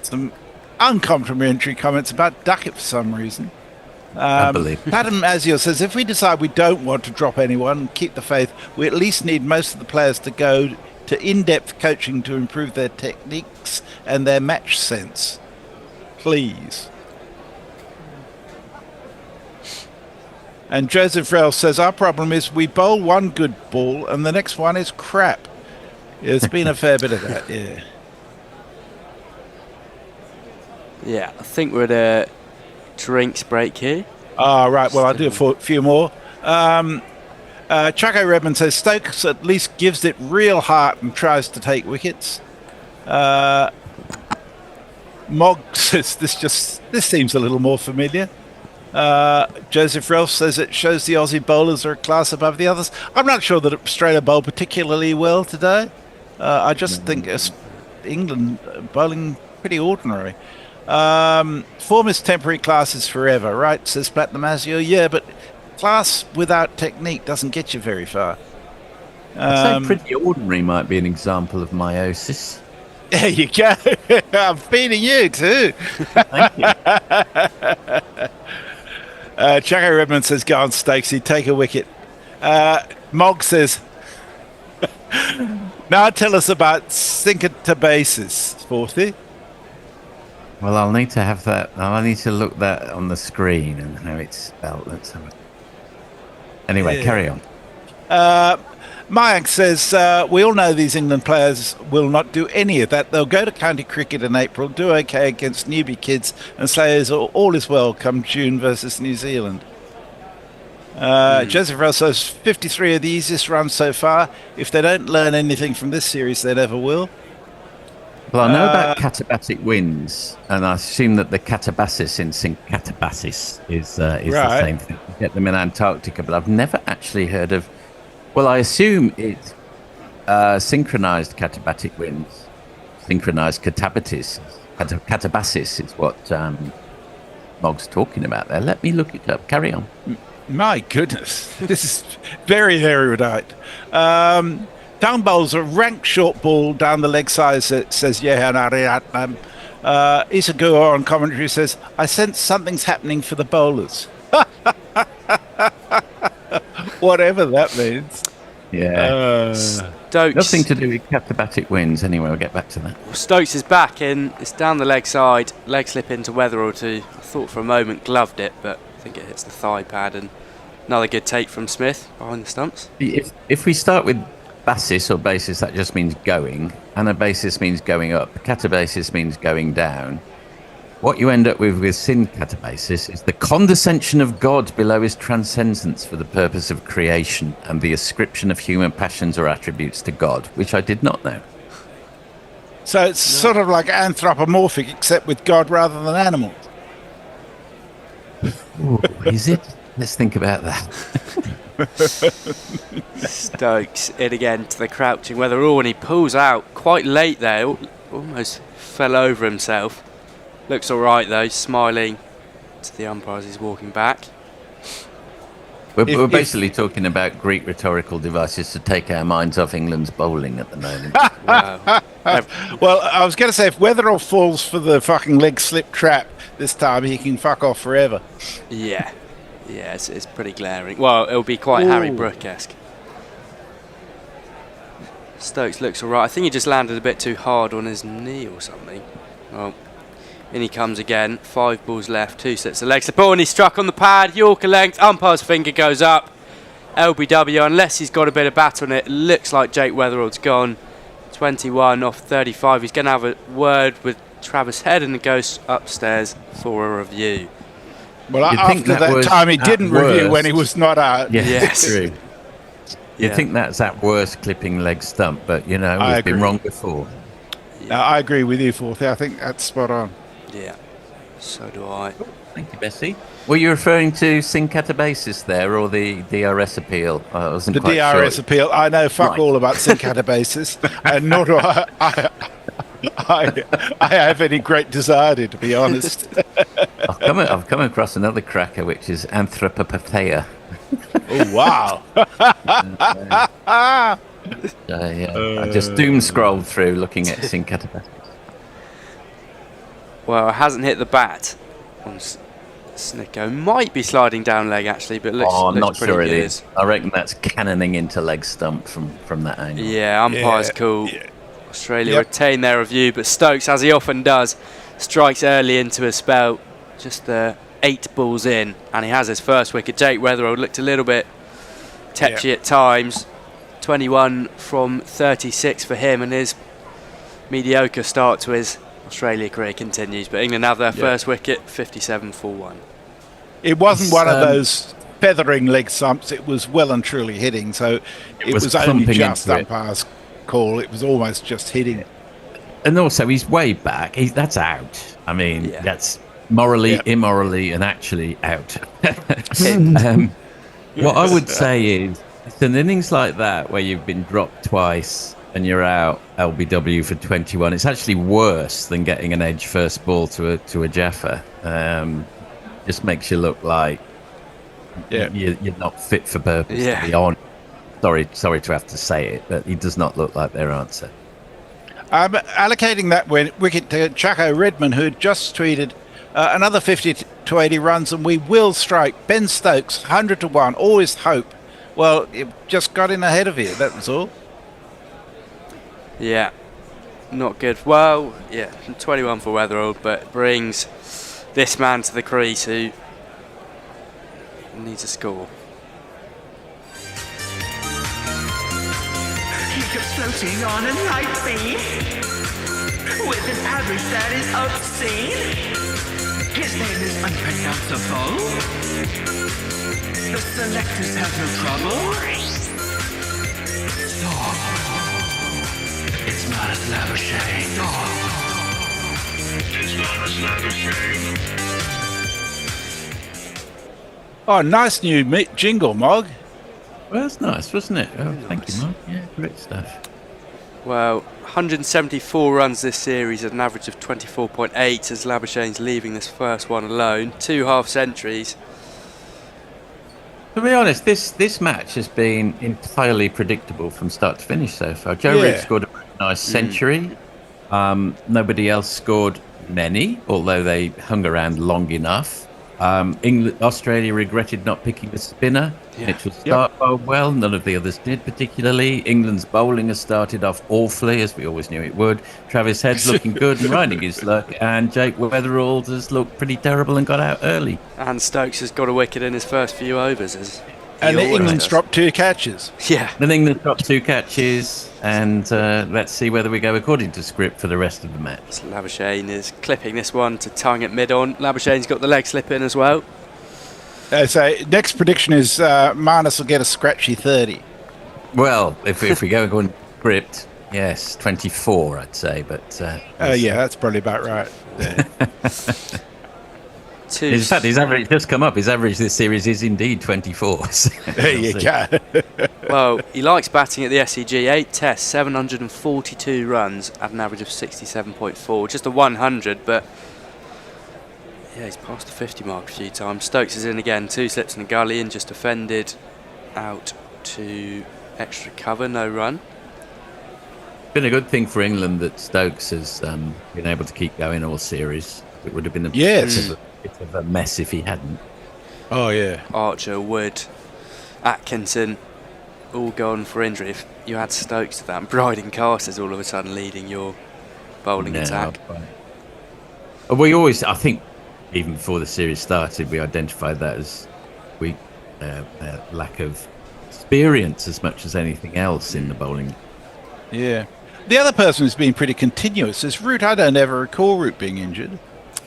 S4: Some uncomplimentary comments about Duckett for some reason.
S8: I believe.
S4: Padam Azio says, if we decide we don't want to drop anyone and keep the faith, we at least need most of the players to go to in-depth coaching to improve their techniques and their match sense. Please. And Joseph Rell says, our problem is we bowl one good ball and the next one is crap. There's been a fair bit of that, yeah.
S10: Yeah, I think we're at a drinks break here.
S4: Right. Well, I'll do a few more. Chucko Redmond says Stokes at least gives it real heart and tries to take wickets. Mog says this seems a little more familiar. Joseph Relf says it shows the Aussie bowlers are a class above the others. I'm not sure that Australia bowled particularly well today. I just think England bowling pretty ordinary. Form is temporary, class is forever, right? Says Platinum Azio. Yeah, but class without technique doesn't get you very far.
S8: I'd say pretty ordinary might be an example of meiosis.
S4: There you go. I'm feeding you too.
S8: Thank you.
S4: Chaco Redmond says, go on, Stokesy, take a wicket. Mog says, now tell us about sinker to bases, Forthy.
S8: Well, I'll need to have that. I'll need to look that on the screen and how it's spelled. Let's have it. Anyway, carry on.
S4: Mayank says, we all know these England players will not do any of that. They'll go to county cricket in April, do okay against newbie kids, and say all is well come June versus New Zealand. Joseph Ross says, 53 are the easiest runs so far. If they don't learn anything from this series, they never will.
S8: Well, I know about catabatic winds, and I assume that the catabasis in catabasis is the same thing. You get them in Antarctica, but I've never actually heard of. Well, I assume it's synchronized catabatic winds, synchronized catabasis. Catabasis is what Mog's talking about there. Let me look it up. Carry on.
S4: My goodness, this is very erudite. Down bowls a rank short ball down the leg side, says Yehan Ariadnam. Issa Guha on commentary says, I sense something's happening for the bowlers. Whatever that means.
S10: Yeah. Stokes.
S8: Nothing to do with catabatic winds. Anyway, we'll get back to that.
S10: Well, Stokes is back in. It's down the leg side. Leg slip into Weatherall too. I thought for a moment gloved it, but I think it hits the thigh pad. And another good take from Smith behind the stumps.
S8: If we start with basis or basis, that just means going. Anabasis means going up. Catabasis means going down. What you end up with sin catabasis is the condescension of God below his transcendence for the purpose of creation and the ascription of human passions or attributes to God, which I did not know.
S4: So it's sort of like anthropomorphic, except with God rather than animals.
S8: Ooh, is it? Let's think about that.
S10: Stokes in again to the crouching Weatherall, and he pulls out quite late there. Almost fell over himself. Looks all right though, smiling to the umpire as he's walking back.
S8: We're basically talking about Greek rhetorical devices to take our minds off England's bowling at the moment.
S4: Well, I was going to say, if Weatherall falls for the fucking leg slip trap this time, he can fuck off forever.
S10: Yeah, it's pretty glaring. Well, it'll be quite Harry Brook-esque. Stokes looks all right. I think he just landed a bit too hard on his knee or something. Well, in he comes again. 5 balls left. 2 sets of leg slip. Oh, and he struck on the pad. Yorker length. Umpire's finger goes up. LBW, unless he's got a bit of bat on it. Looks like Jake Weatherall's gone. 21 off 35. He's going to have a word with Travis Head and goes upstairs for a review.
S4: Well, after that time he didn't review when he was not out.
S8: Yes, true. You'd think that's at worst clipping leg stump, but, you know, we've been wrong before.
S4: No, I agree with you, Forthy. I think that's spot on.
S10: Yeah, so do I.
S8: Thank you, Bessie. Were you referring to sin catabasis there, or the DRS appeal? I wasn't quite sure.
S4: The DRS appeal. I know fuck all about sin catabasis, and nor do I have any great desire to be honest.
S8: I've come across another cracker, which is anthropopatheia.
S4: Oh, wow.
S8: I just doom scrolled through looking at sin catabasis.
S10: Well, it hasn't hit the bat on Snicko. Might be sliding down leg actually, but looks
S8: I'm not
S10: pretty
S8: sure it
S10: good.
S8: is. I reckon that's cannoning into leg stump from that angle.
S10: Yeah, umpire's cool. Yeah. Australia retain their review, but Stokes, as he often does, strikes early into a spell. Just 8 balls in, and he has his first wicket. Jake Weatherall looked a little bit tetchy at times. 21 from 36 for him, and his mediocre start to his Australia career continues, but England have their first wicket, 57 for 1.
S4: It wasn't one of those feathering leg stumps, it was well and truly hitting, so it was only just umpire's call, it was almost just hitting.
S8: And also, he's way back, that's out. I mean, that's morally, immorally, and actually out. What I would say is, it's an innings like that where you've been dropped twice and you're out LBW for 21. It's actually worse than getting an edge first ball to a Jaffa. Just makes you look like you're not fit for purpose to be on. Sorry to have to say it, but he does not look like their answer. I'm
S4: allocating that wicket to Chaco Redmond, who had just tweeted another 50 to 80 runs and we will strike. Ben Stokes, 100 to 1, always hope. Well, it just got in ahead of you, that was all.
S10: Yeah, not good. Well, yeah, 21 for Weatherall, but brings this man to the crease who needs a score.
S11: He keeps floating on a light beam with an average that is obscene. His name is unpronounceable. The selectors have no trouble. Dog. It's not as Labouche. Dog. It's not as Labouche.
S4: Oh, nice new jingle, Mog.
S8: Well, that's nice, wasn't it? Oh, thank you, Mark. Yeah, great stuff.
S10: Well, 174 runs this series at an average of 24.8 as Labouschane's leaving this first one alone. 2 half centuries.
S8: To be honest, this match has been entirely predictable from start to finish so far. Joe Root scored a very nice century. Nobody else scored many, although they hung around long enough. Australia regretted not picking the spinner. Mitchell Stark bowled well. None of the others did particularly. England's bowling has started off awfully, as we always knew it would. Travis Head's looking good and riding his luck, and Jake Weatherall has looked pretty terrible and got out early.
S10: And Stokes has got a wicket in his first few overs.
S4: And England's dropped 2 catches.
S10: Yeah.
S8: And England dropped 2 catches, and let's see whether we go according to script for the rest of the match.
S10: So Labouchane is clipping this one to Tongue at mid-on. Labouchane's got the leg slip in as well.
S4: So next prediction is Marnus will get a scratchy 30.
S8: Well, if we go according to script, yes, 24, I'd say. But
S4: yeah, that's probably about right. Yeah.
S8: In fact, his average just come up. His average this series is indeed 24. So
S4: there you go.
S10: Well, he likes batting at the SCG. 8 tests, 742 runs at an average of 67.4. Just a 100, but yeah, he's passed the 50 mark a few times. Stokes is in again. 2 slips in the gully and just defended out to extra cover. No run.
S8: Been a good thing for England that Stokes has been able to keep going all series. It would have been a bit of a mess if he hadn't.
S4: Oh yeah.
S10: Archer, Wood, Atkinson, all gone for injury. If you add Stokes to that, and Bryden Carter's all of a sudden leading your bowling attack.
S8: We always, I think, even before the series started, we identified that as lack of experience as much as anything else in the bowling.
S4: Yeah. The other person who's been pretty continuous is Root. I don't ever recall Root being injured.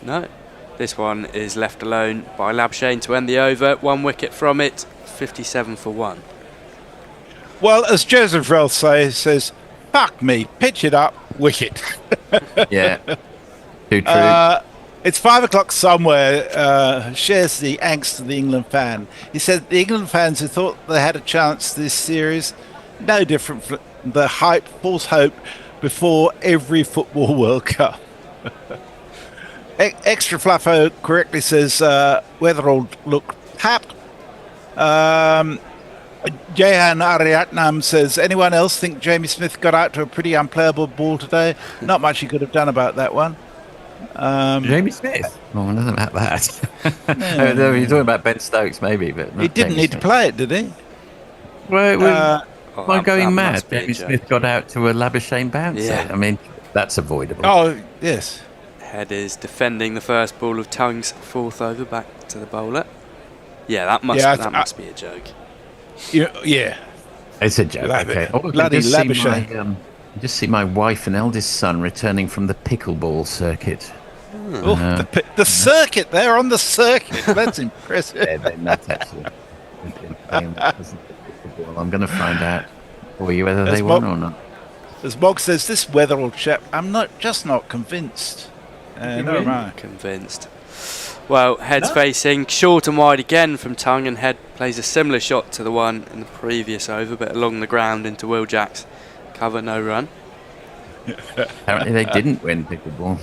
S10: No. This one is left alone by Labouchane to end the over. 1 wicket from it, 57 for 1.
S4: Well, as Joseph Rell says, fuck me, pitch it up, wicket.
S8: Yeah. Too true.
S4: It's 5 o'clock somewhere, shares the angst of the England fan. He said the England fans who thought they had a chance this series, no different from the hype, false hope before every football World Cup. Extra Fluffo correctly says Weatherall looked tapped. Jehan Ariatnam says, anyone else think Jamie Smith got out to a pretty unplayable ball today? Not much he could have done about that one.
S8: Jamie Smith? Oh, nothing about that. You're talking about Ben Stokes, maybe, but
S4: he didn't need to play it, did he?
S8: Well, am I going mad? Jamie Smith got out to a Labouchane bouncer.
S10: Yeah.
S8: I mean, that's avoidable.
S4: Oh, yes.
S10: Head is defending the first ball of Tongue's 4th over back to the bowler. Yeah, that must be a joke.
S4: Yeah.
S8: It's a joke. Okay.
S4: Bloody Labouchane.
S8: Just see my wife and eldest son returning from the pickleball circuit.
S4: The circuit. They're on the circuit. That's impressive.
S8: Yeah, they're nuts, actually. I'm going to find out for you whether they won or not.
S4: As Bog says, this Weatherall chap, I'm not convinced. No, right.
S10: Convinced. Well, Head's facing short and wide again from Tongue, and Head plays a similar shot to the one in the previous over, but along the ground into Will Jack's cover, no run.
S8: Apparently they didn't win pickleball.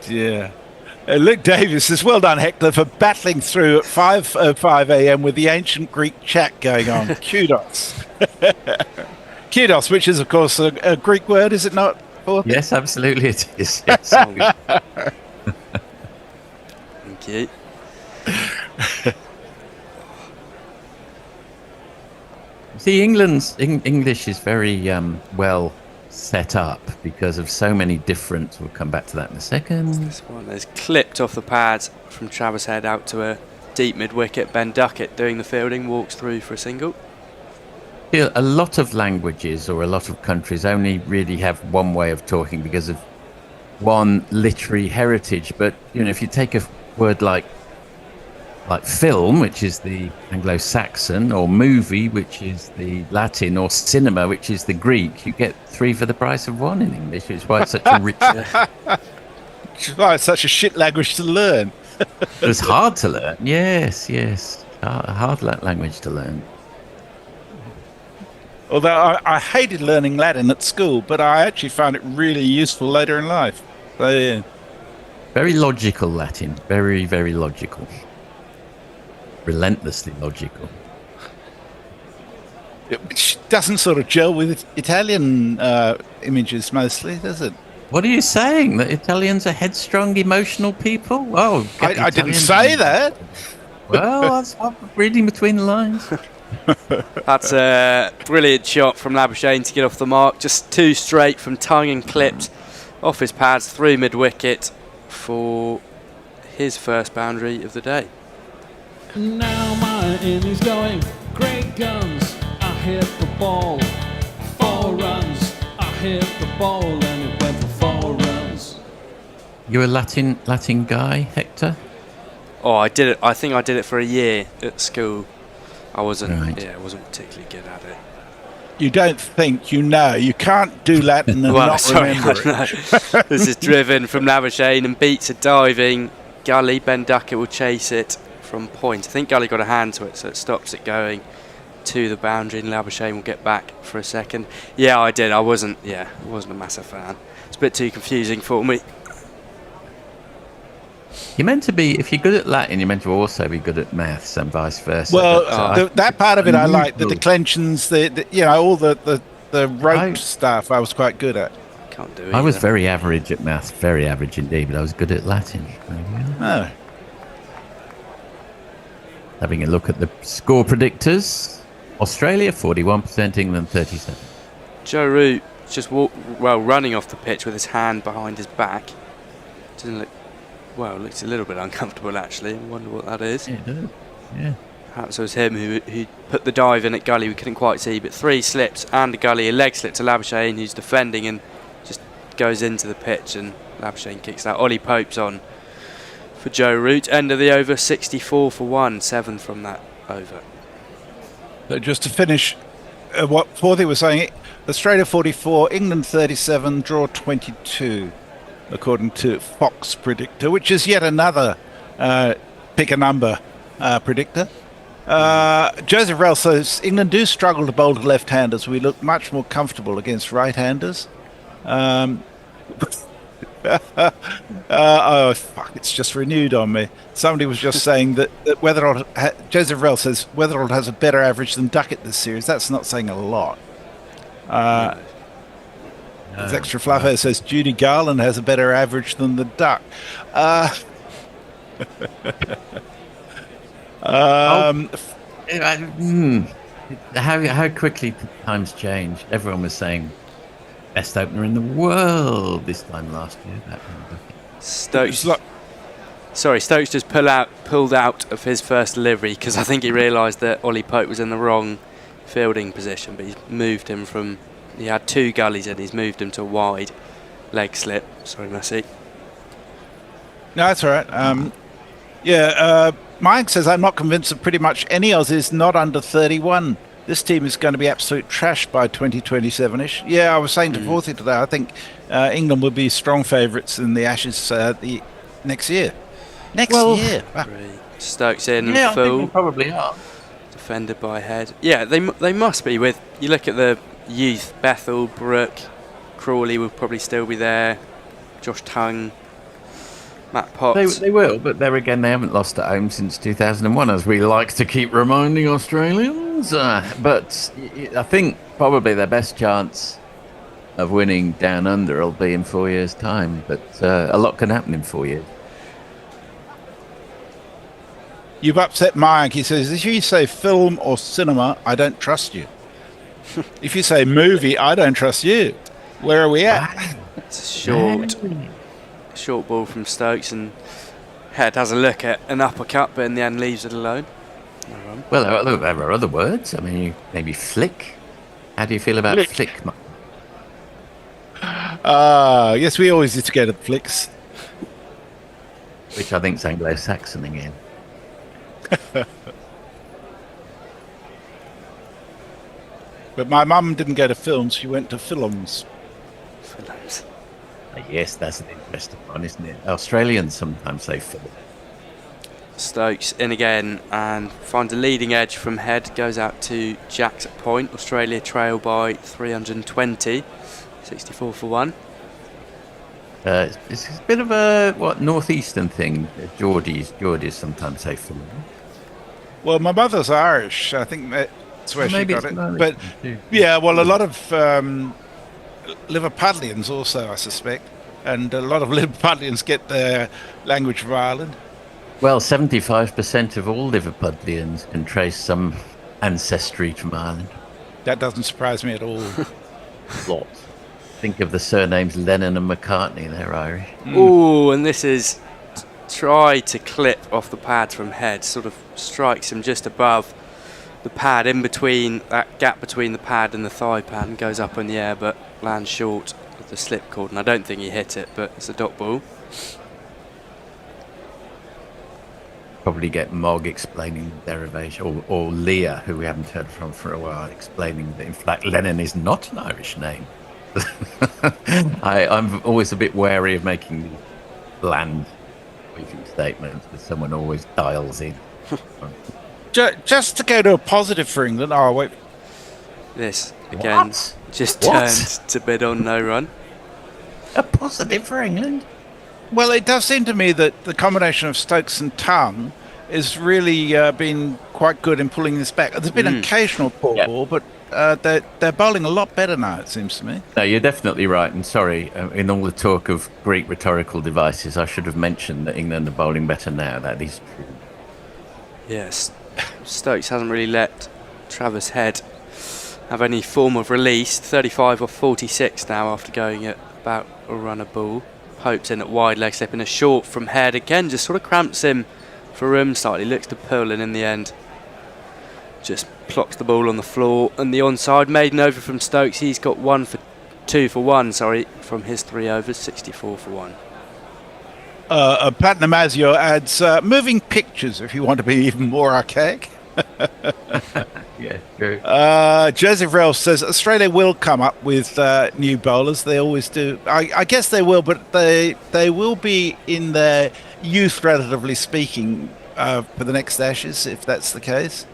S4: Dear. Luke Davis says, well done, Hector, for battling through at 5:05 a.m. with the ancient Greek chat going on. Kudos. Kudos, which is, of course, a Greek word, is it not?
S8: Yes, absolutely it is. Yes.
S10: you.
S8: See, England's English is very well set up because of so many different. We'll come back to that in a second.
S10: This one is clipped off the pads from Travis Head out to a deep mid wicket. Ben Duckett doing the fielding, walks through for a single.
S8: Yeah, a lot of languages or a lot of countries only really have one way of talking because of one literary heritage. But if you take a word like film, which is the Anglo-Saxon, or movie, which is the Latin, or cinema, which is the Greek, you get 3 for the price of 1 in English. It's why it's such a rich.
S4: Which is why it's such a shit language to learn.
S8: It's hard to learn. Yes. Hard language to learn.
S4: Although I hated learning Latin at school, but I actually found it really useful later in life. So, yeah.
S8: Very logical Latin. Very, very logical. Relentlessly logical.
S4: Which doesn't sort of gel with Italian images mostly, does it?
S8: What are you saying? That Italians are headstrong, emotional people? Oh,
S4: I didn't say that.
S8: Well, I'm reading between the lines.
S10: That's a brilliant shot from Labuschagne to get off the mark. Just 2 straight from tongue and clipped off his pads through mid-wicket for his first boundary of the day.
S1: Now my innings going, great guns, I hit the ball, 4 runs, I hit the ball and it went for 4 runs.
S8: You a Latin guy, Hector?
S10: Oh, I did it. I think I did it for a year at school. I wasn't.
S8: Right.
S10: Yeah, I wasn't particularly good at it.
S4: You don't think, you know. You can't do Latin and not remember it.
S10: This is driven from Labuschagne and beats a diving gully. Ben Duckett will chase it from point. I think Gully got a hand to it, so it stops it going to the boundary, and Labuschagne will get back for a second. Yeah, I did. I wasn't a massive fan. It's a bit too confusing for me.
S8: You're meant to be, if you're good at Latin, you're meant to also be good at maths and vice versa.
S4: Well, that part of it I like, the declensions, all the rope stuff I was quite good at.
S10: Can't do it.
S8: I was very average at maths, very average indeed, but I was good at Latin.
S4: Oh.
S8: Having a look at the score predictors. Australia 41%, England 37%.
S10: Joe Root just running off the pitch with his hand behind his back. Doesn't look. Well, it looks a little bit uncomfortable actually. I wonder what that is.
S8: Yeah, it does. Yeah.
S10: Perhaps it was him who put the dive in at Gully. We couldn't quite see, but 3 slips and a Gully, a leg slip to Labuschagne, who's defending and just goes into the pitch, and Labuschagne kicks out. Ollie Pope's on for Joe Root. End of the over, 64 for 1, 7 from that over.
S4: So just to finish, what Forthy was saying, Australia 44, England 37, draw 22. According to Fox Predictor, which is yet another pick a number predictor. Joseph Rell says England do struggle to bowl to left-handers. We look much more comfortable against right-handers. Oh, fuck, it's just renewed on me. Somebody was just saying that Weatherald, Joseph Rell says Weatherald has a better average than Duckett this series. That's not saying a lot. As Extra Fluffer says, Judy Garland has a better average than the Duck.
S8: How quickly times change. Everyone was saying best opener in the world this time last year.
S10: Stokes. Stokes just pulled out of his first delivery because I think he realised that Ollie Pope was in the wrong fielding position, but he's moved him from. He had 2 gullies and he's moved him to a wide leg slip. Sorry, Messi.
S4: No, that's all right. Mike says, I'm not convinced that pretty much any Aussies is not under 31. This team is going to be absolute trash by 2027-ish. Yeah, I was saying to Forthy today, I think England will be strong favourites in the Ashes the next year. Next year. Wow.
S10: Stokes in
S8: yeah,
S10: full.
S8: I think they probably are.
S10: Defended by Head. Yeah, they must be. With you look at the youth, Bethel, Brook, Crawley will probably still be there. Josh Tongue, Matt Potts.
S8: They will, but there again, they haven't lost at home since 2001, as we like to keep reminding Australians. But I think probably their best chance of winning down under will be in 4 years' time. But a lot can happen in 4 years.
S4: You've upset Mike. He says, if you say film or cinema, I don't trust you. If you say movie, I don't trust you. Where are we at?
S10: It's a short ball from Stokes, and Head has a look at an uppercut, but in the end leaves it alone.
S8: Well, there are other words. I mean, maybe flick. How do you feel about flick?
S4: Yes, we always used to go to flicks.
S8: Which I think is Anglo-Saxon again.
S4: But my mum didn't go to films, she went to films.
S10: Films.
S8: Yes, that's an interesting one, isn't it? Australians sometimes say film.
S10: Stokes in again and finds a leading edge from Head, goes out to Jacks at point. Australia trail by 320, 64 for 1.
S8: It's a bit of a northeastern thing. Geordies sometimes say film.
S4: Well, my mother's Irish. I think that's where she got it. But yeah, well, a lot of Liverpudlians also, I suspect, and a lot of Liverpudlians get their language from Ireland.
S8: Well, 75% of all Liverpudlians can trace some ancestry from Ireland.
S4: That doesn't surprise me at all.
S8: Lots. Think of the surnames Lennon and McCartney, they're Irish.
S10: Ooh, and this is try to clip off the pad from Head, sort of strikes him just above the pad, in between that gap between the pad and the thigh pad, and goes up in the air but lands short of the slip cord. And I don't think he hit it, but it's a dot ball.
S8: Probably get Mog explaining the derivation, or Leah, who we haven't heard from for a while, explaining that in fact Lennon is not an Irish name. I'm always a bit wary of making these bland sweeping statements, but someone always dials in.
S4: Just to go to a positive for England. Oh, wait.
S10: This, again, just turned to bid on no run.
S8: A positive for England?
S4: Well, it does seem to me that the combination of Stokes and Tongue has really been quite good in pulling this back. There's been an occasional poor ball, but they're bowling a lot better now, it seems to me.
S8: No, you're definitely right. And sorry, in all the talk of Greek rhetorical devices, I should have mentioned that England are bowling better now. That is true.
S10: Yes, Stokes hasn't really let Travis Head have any form of release. 35 or 46 now after going at about a run a ball. Hopes in at wide leg slip and a short from Head. Again, just sort of cramps him for room slightly. Looks to pull, and in the end just clocks the ball on the floor. And the onside maiden over from Stokes. He's got 2 for 1 from his 3 overs. 64 for 1.
S4: Platinum Azure adds moving pictures if you want to be even more archaic.
S8: Yeah, true.
S4: Joseph Rell says Australia will come up with new bowlers. They always do. I guess they will, but they will be in their youth, relatively speaking, for the next Ashes, if that's the case.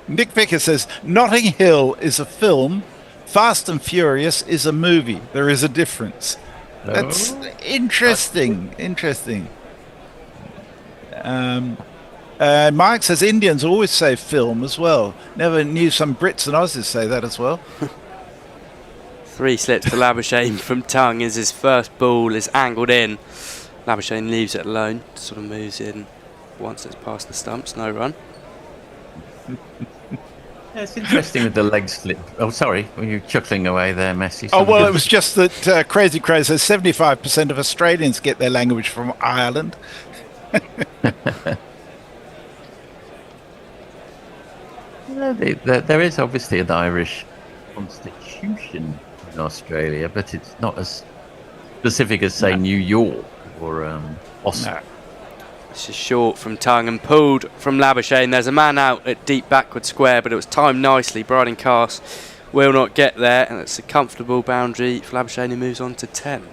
S4: Nick Vicker says Notting Hill is a film, Fast and Furious is a movie. There is a difference. That's interesting. Mike says Indians always say film as well. Never knew some Brits and Aussies say that as well.
S10: 3 slips to Labuschagne from Tongue as his first ball is angled in. Labuschagne leaves it alone, sort of moves in once it's past the stumps, no run.
S8: Yeah, it's interesting with the leg slip. Oh, sorry, were you chuckling away there, Messi?
S4: Oh, well, it was just that Crazy Crow says 75% of Australians get their language from Ireland.
S8: There is obviously an Irish constitution in Australia, but it's not as specific as, say, New York or Austin.
S10: No. This is short from Tongue and pulled from Labuschagne. There's a man out at deep backward square, but it was timed nicely. Bryden Cast will not get there, and it's a comfortable boundary for Labuschagne, who moves on to 10.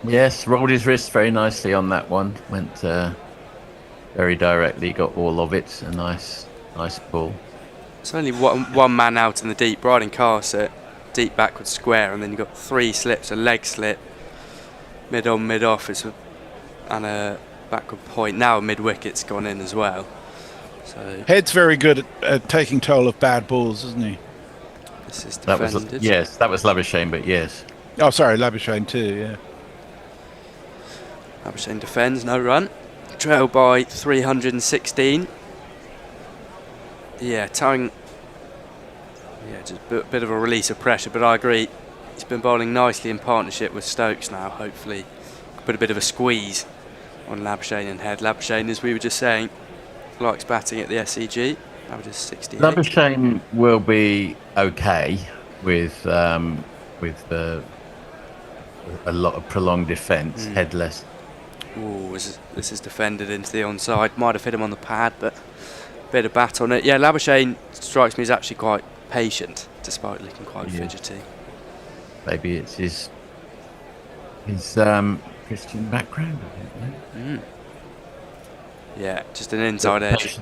S8: Yes, rolled his wrist very nicely on that one. Went very directly, got all of it. A nice pull.
S10: It's only one man out in the deep. Bryden Cast at deep backward square, and then you've got 3 slips, a leg slip, mid on, mid off, and a backward point. Now a mid wicket's gone in as well. So
S4: Head's very good at taking toll of bad balls, isn't he?
S10: This is
S8: That was
S10: defended.
S8: yes, that was Labuschagne, but yes.
S4: Oh, sorry, Labuschagne too. Yeah.
S10: Labuschagne defends, no run. Trail by 316. Yeah, Tongue. Yeah, just a bit of a release of pressure, but I agree. He's been bowling nicely in partnership with Stokes now. Hopefully, put a bit of a squeeze on Labuschagne and Head. Labuschagne, as we were just saying, likes batting at the SCG. Averages 68.
S8: Labuschagne will be okay with a lot of prolonged defence, headless.
S10: Ooh, this is defended into the onside. Might have hit him on the pad, but a bit of bat on it. Yeah, Labuschagne strikes me as actually quite patient, despite looking quite fidgety.
S8: Maybe it's his Christian background. I don't know.
S10: Yeah, just an inside edge.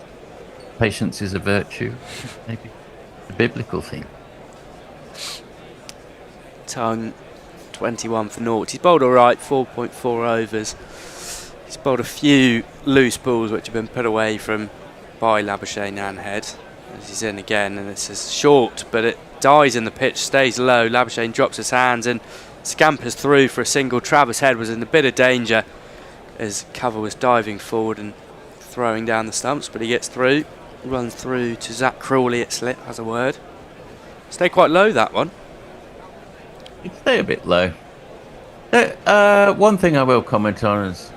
S8: Patience is a virtue, maybe a biblical thing.
S10: Tongue, 21 for naught. He's bowled all right, 4.4 overs. He's bowled a few loose balls which have been put away from by Labuschagne and Head. As he's in again, and this is short, but it dies in the pitch, stays low. Labuschagne drops his hands and scampers through for a single. Travis Head was in a bit of danger as cover was diving forward and throwing down the stumps, but he gets through. Runs through to Zach Crawley at slip, has a word. Stay quite low, that one.
S8: It'd stay a bit low. One thing I will comment on is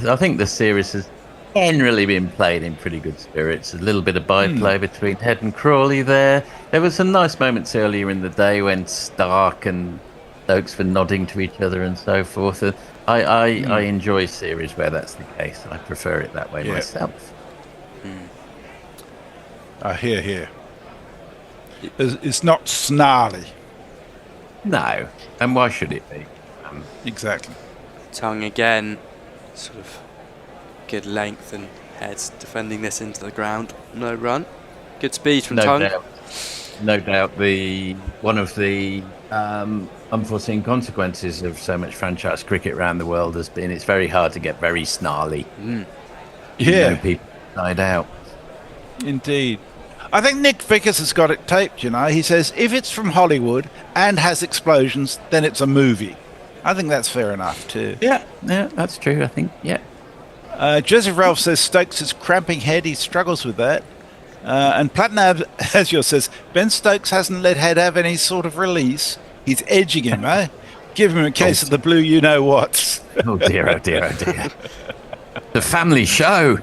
S8: I think the series has generally been played in pretty good spirits. A little bit of byplay between Head and Crawley there. There was some nice moments earlier in the day when Stark and Stokes were nodding to each other and so forth. I enjoy series where that's the case. I prefer it that way myself.
S4: Here. It's not snarly.
S8: No, and why should it be?
S4: Exactly.
S10: Tongue again, sort of good length, and Head's defending this into the ground. No run. Good speed from Tongue.
S8: No doubt one of the unforeseen consequences of so much franchise cricket around the world has been it's very hard to get very snarly.
S4: Yeah.
S8: People died out.
S4: Indeed. I think Nick Vickers has got it taped, you know. He says, if it's from Hollywood and has explosions, then it's a movie. I think that's fair enough, too.
S8: Yeah, that's true, I think, yeah.
S4: Joseph Ralph says Stokes is cramping Head. He struggles with that. And Platinum, as yours says, Ben Stokes hasn't let Head have any sort of release. He's edging him, eh? Give him a case of the blue you-know-whats.
S8: Oh, dear, oh, dear, oh, dear. The family show.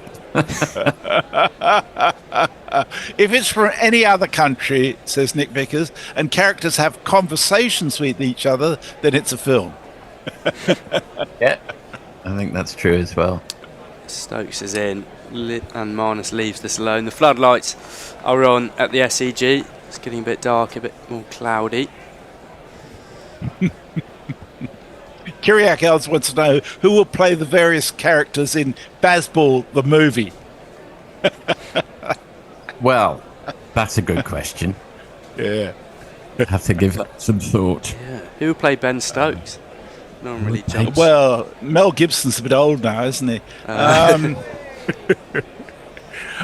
S4: If it's from any other country, says Nick Vickers, and characters have conversations with each other, then it's a film.
S8: Yeah, I think that's true as well.
S10: Stokes is in, and Marnus leaves this alone. The floodlights are on at the SCG. It's getting a bit dark, a bit more cloudy.
S4: Kiriak Els wants to know who will play the various characters in Bazball, the movie.
S8: Well, that's a good question.
S4: Yeah.
S8: Have to give that some thought.
S10: Yeah. Who will play Ben Stokes? No one really jumps.
S4: Well, Mel Gibson's a bit old now, isn't he?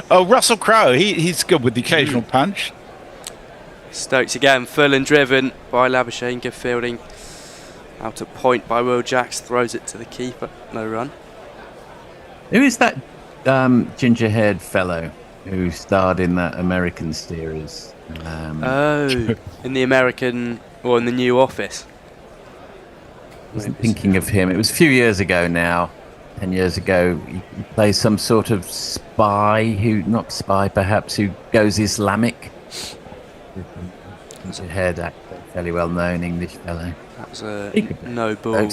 S4: Russell Crowe, he's good with the occasional punch.
S10: Stokes again, full and driven by Labuschagne. Good fielding. Out at point by Will Jacks, throws it to the keeper. No run.
S8: Who is that ginger-haired fellow who starred in that American series?
S10: In the American, or in the new Office.
S8: I wasn't thinking of him. It was a few years ago now. 10 years ago, he plays some sort of spy not spy perhaps, who goes Islamic. Ginger-haired actor, fairly well-known English fellow.
S10: That was a no ball.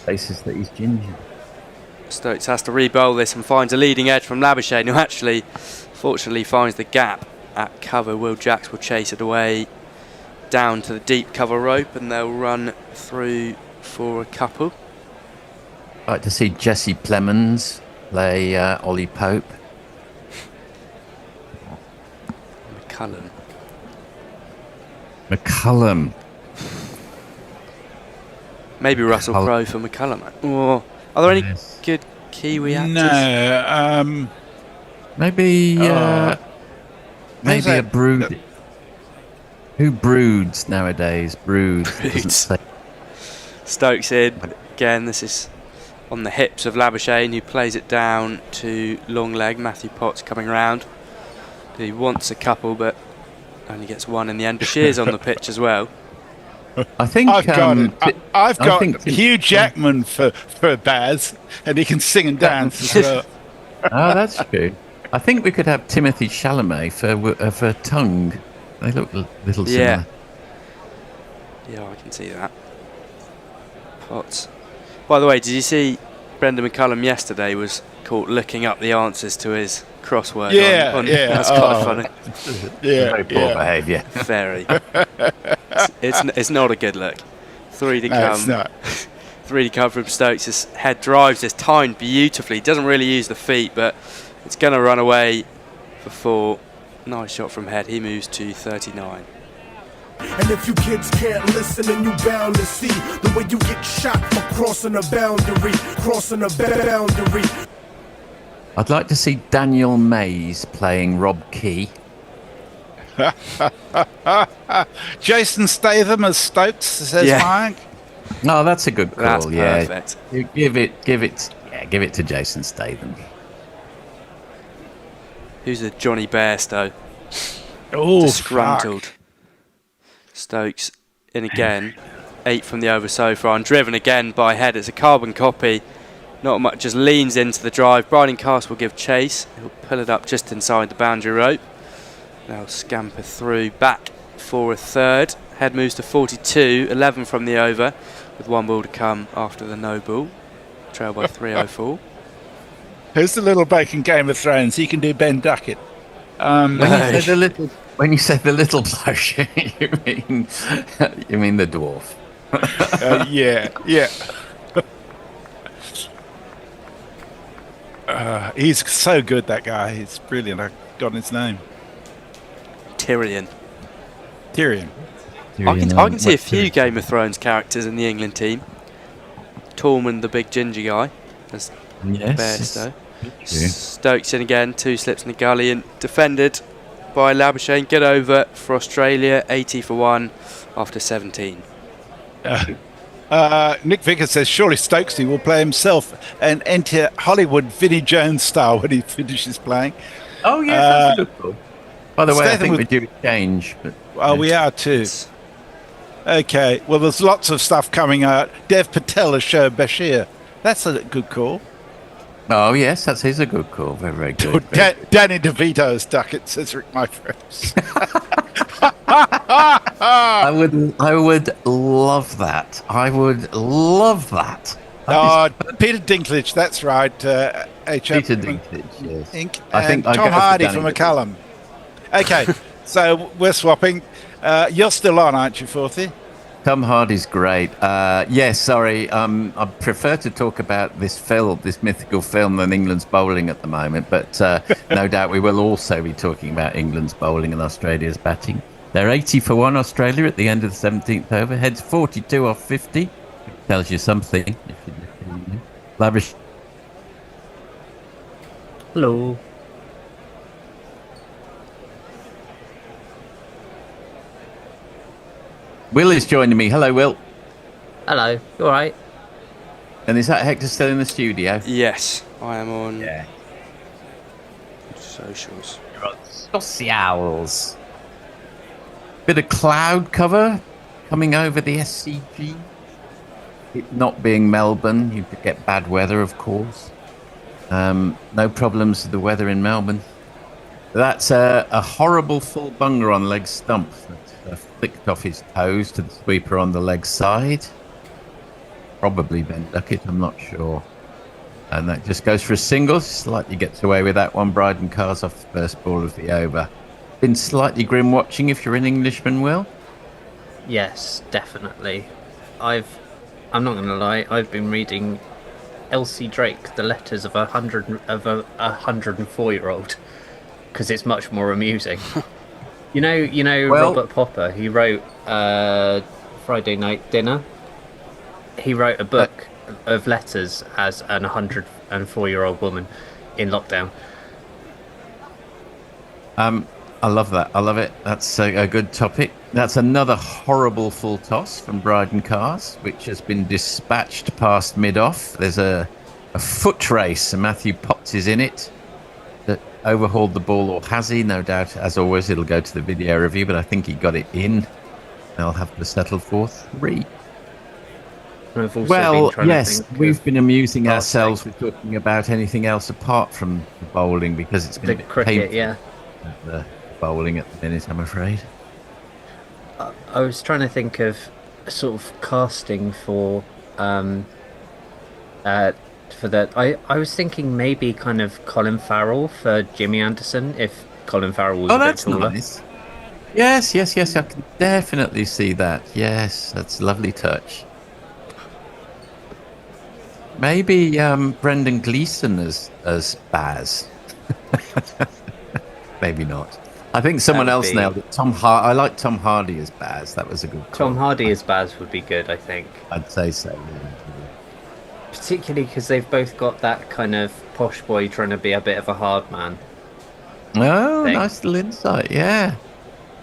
S8: Basis that he's ginger.
S10: Stokes has to re-bowl this and finds a leading edge from Labuschagne, who actually, fortunately, finds the gap at cover. Will Jacks will chase it away down to the deep cover rope, and they'll run through for a couple.
S8: I'd like to see Jesse Plemons play Ollie Pope. McCullum. Maybe
S10: Russell Crowe for McCullum. Or are there any good Kiwi actors?
S4: No.
S8: Maybe a Brood. Who broods nowadays? Broods.
S10: Stokes in. Again, this is on the hips of Labuschagne, who plays it down to long leg. Matthew Potts coming round. He wants a couple, but only gets one in the end. Bashir's on the pitch as well.
S8: I think
S4: I've got it. I've got
S8: think
S4: Hugh Jackman for Baz, and he can sing and dance as well.
S8: Oh, that's true. I think we could have Timothy Chalamet for Tongue. They look a little similar.
S10: Yeah, I can see that. Potts. By the way, did you see Brendan McCullum yesterday was caught looking up the answers to his crossword?
S4: Yeah.
S10: That's quite funny.
S8: Very poor behaviour.
S10: Very. It's not a good look. Three to come.
S4: It's not.
S10: Three to come from Stokes. His head drives is timed beautifully. Doesn't really use the feet, but it's going to run away for 4. Nice shot from head. He moves to 39.
S11: And if you kids can't listen, then you bound to see the way you get shot for crossing a boundary,
S8: I'd like to see Daniel Mays playing Rob Key.
S4: Jason Statham as Stokes, says Mike.
S8: No, that's a good call.
S10: That's perfect.
S8: You give it to Jason Statham.
S10: Who's the Johnny Bairstow?
S4: Oh,
S10: disgruntled.
S4: Fuck.
S10: Stokes in again. 8 from the over so far, and driven again by head. It's a carbon copy. Not much, just leans into the drive. Briding Cast will give chase. He'll pull it up just inside the boundary rope. They'll scamper through back for a third. Head moves to 42, 11 from the over, with 1 ball to come after the no ball. Trail by 304.
S4: Who's the little bloke in Game of Thrones? He can do Ben Duckett.
S8: When you say the little bloke, you mean the dwarf.
S4: Yeah. He's so good, that guy. He's brilliant. I've forgotten his name.
S10: Tyrion. I can see a few Game of Thrones characters in the England team. Tormund, the big ginger guy, as Bairstow. Stokes in again, 2 slips in the gully, and defended by Labuschagne. Get over for Australia, 80 for 1 after 17.
S4: Nick Vickers says surely Stokesy will play himself and enter Hollywood Vinnie Jones style when he finishes playing.
S8: Oh yeah, that's good call. By the way, I think we're due a change. But,
S4: we are too. Okay, well there's lots of stuff coming out. Dev Patel has shown Bashir. That's a good call.
S8: Oh yes, he's a good call. Very, very good.
S4: Danny DeVito's Duckett, says Rick Myfreds.
S8: I would love that. I would love that.
S4: Peter Dinklage, that's right.
S8: Peter Dinklage, yes.
S4: I think Tom Hardy from McCullum. Okay, so we're swapping. You're still on, aren't you, Forthy?
S8: Tom Hardy's great. Yes, sorry. I prefer to talk about this mythical film, than England's bowling at the moment. But no doubt we will also be talking about England's bowling and Australia's batting. They're 80 for 1, Australia, at the end of the 17th over. Heads 42 off 50. Tells you something. Lavish.
S16: Hello.
S8: Will is joining me. Hello, Will.
S16: Hello. You all right?
S8: And is that Hector still in the studio?
S10: Yes, I am on socials.
S8: You're on socials. Bit of cloud cover coming over the SCG. It not being Melbourne, you could get bad weather, of course. No problems with the weather in Melbourne. That's a horrible full bunger on leg stump. That's flicked off his toes to the sweeper on the leg side. Probably Ben Duckett, I'm not sure. And that just goes for a single. Slightly gets away with that one. Bryden Carr's off the first ball of the over. Been slightly grim watching if you're an Englishman, Will?
S16: Yes, definitely. I'm not going to lie. I've been reading Elsie Drake, the letters of a 104-year-old, because it's much more amusing. You know, Robert Popper. He wrote Friday Night Dinner. He wrote a book of letters as an 104-year-old woman in lockdown.
S8: I love that. I love it. That's a good topic. That's another horrible full toss from Bryden Cars, which has been dispatched past mid-off. There's a foot race, and Matthew Potts is in it. That overhauled the ball, or has he? No doubt, as always, it'll go to the video review, but I think he got it in. They'll have to settle for 3. Well, yes, we've been amusing ourselves with talking about anything else apart from the bowling, because it's been a bit
S16: cricket,
S8: painful, the bowling at the minute, I'm afraid.
S16: I was trying to think of sort of casting for that. I was thinking maybe kind of Colin Farrell for Jimmy Anderson, if Colin Farrell was a bit taller.
S8: Nice. Yes, I can definitely see that. Yes, that's a lovely touch. Maybe Brendan Gleeson as Baz. Maybe not. I think someone else nailed it. I like Tom Hardy as Baz. That was a good call.
S16: Tom Hardy as Baz would be good, I think.
S8: I'd say so. Yeah.
S16: Particularly because they've both got that kind of posh boy trying to be a bit of a hard man.
S8: Oh, nice little insight. Yeah.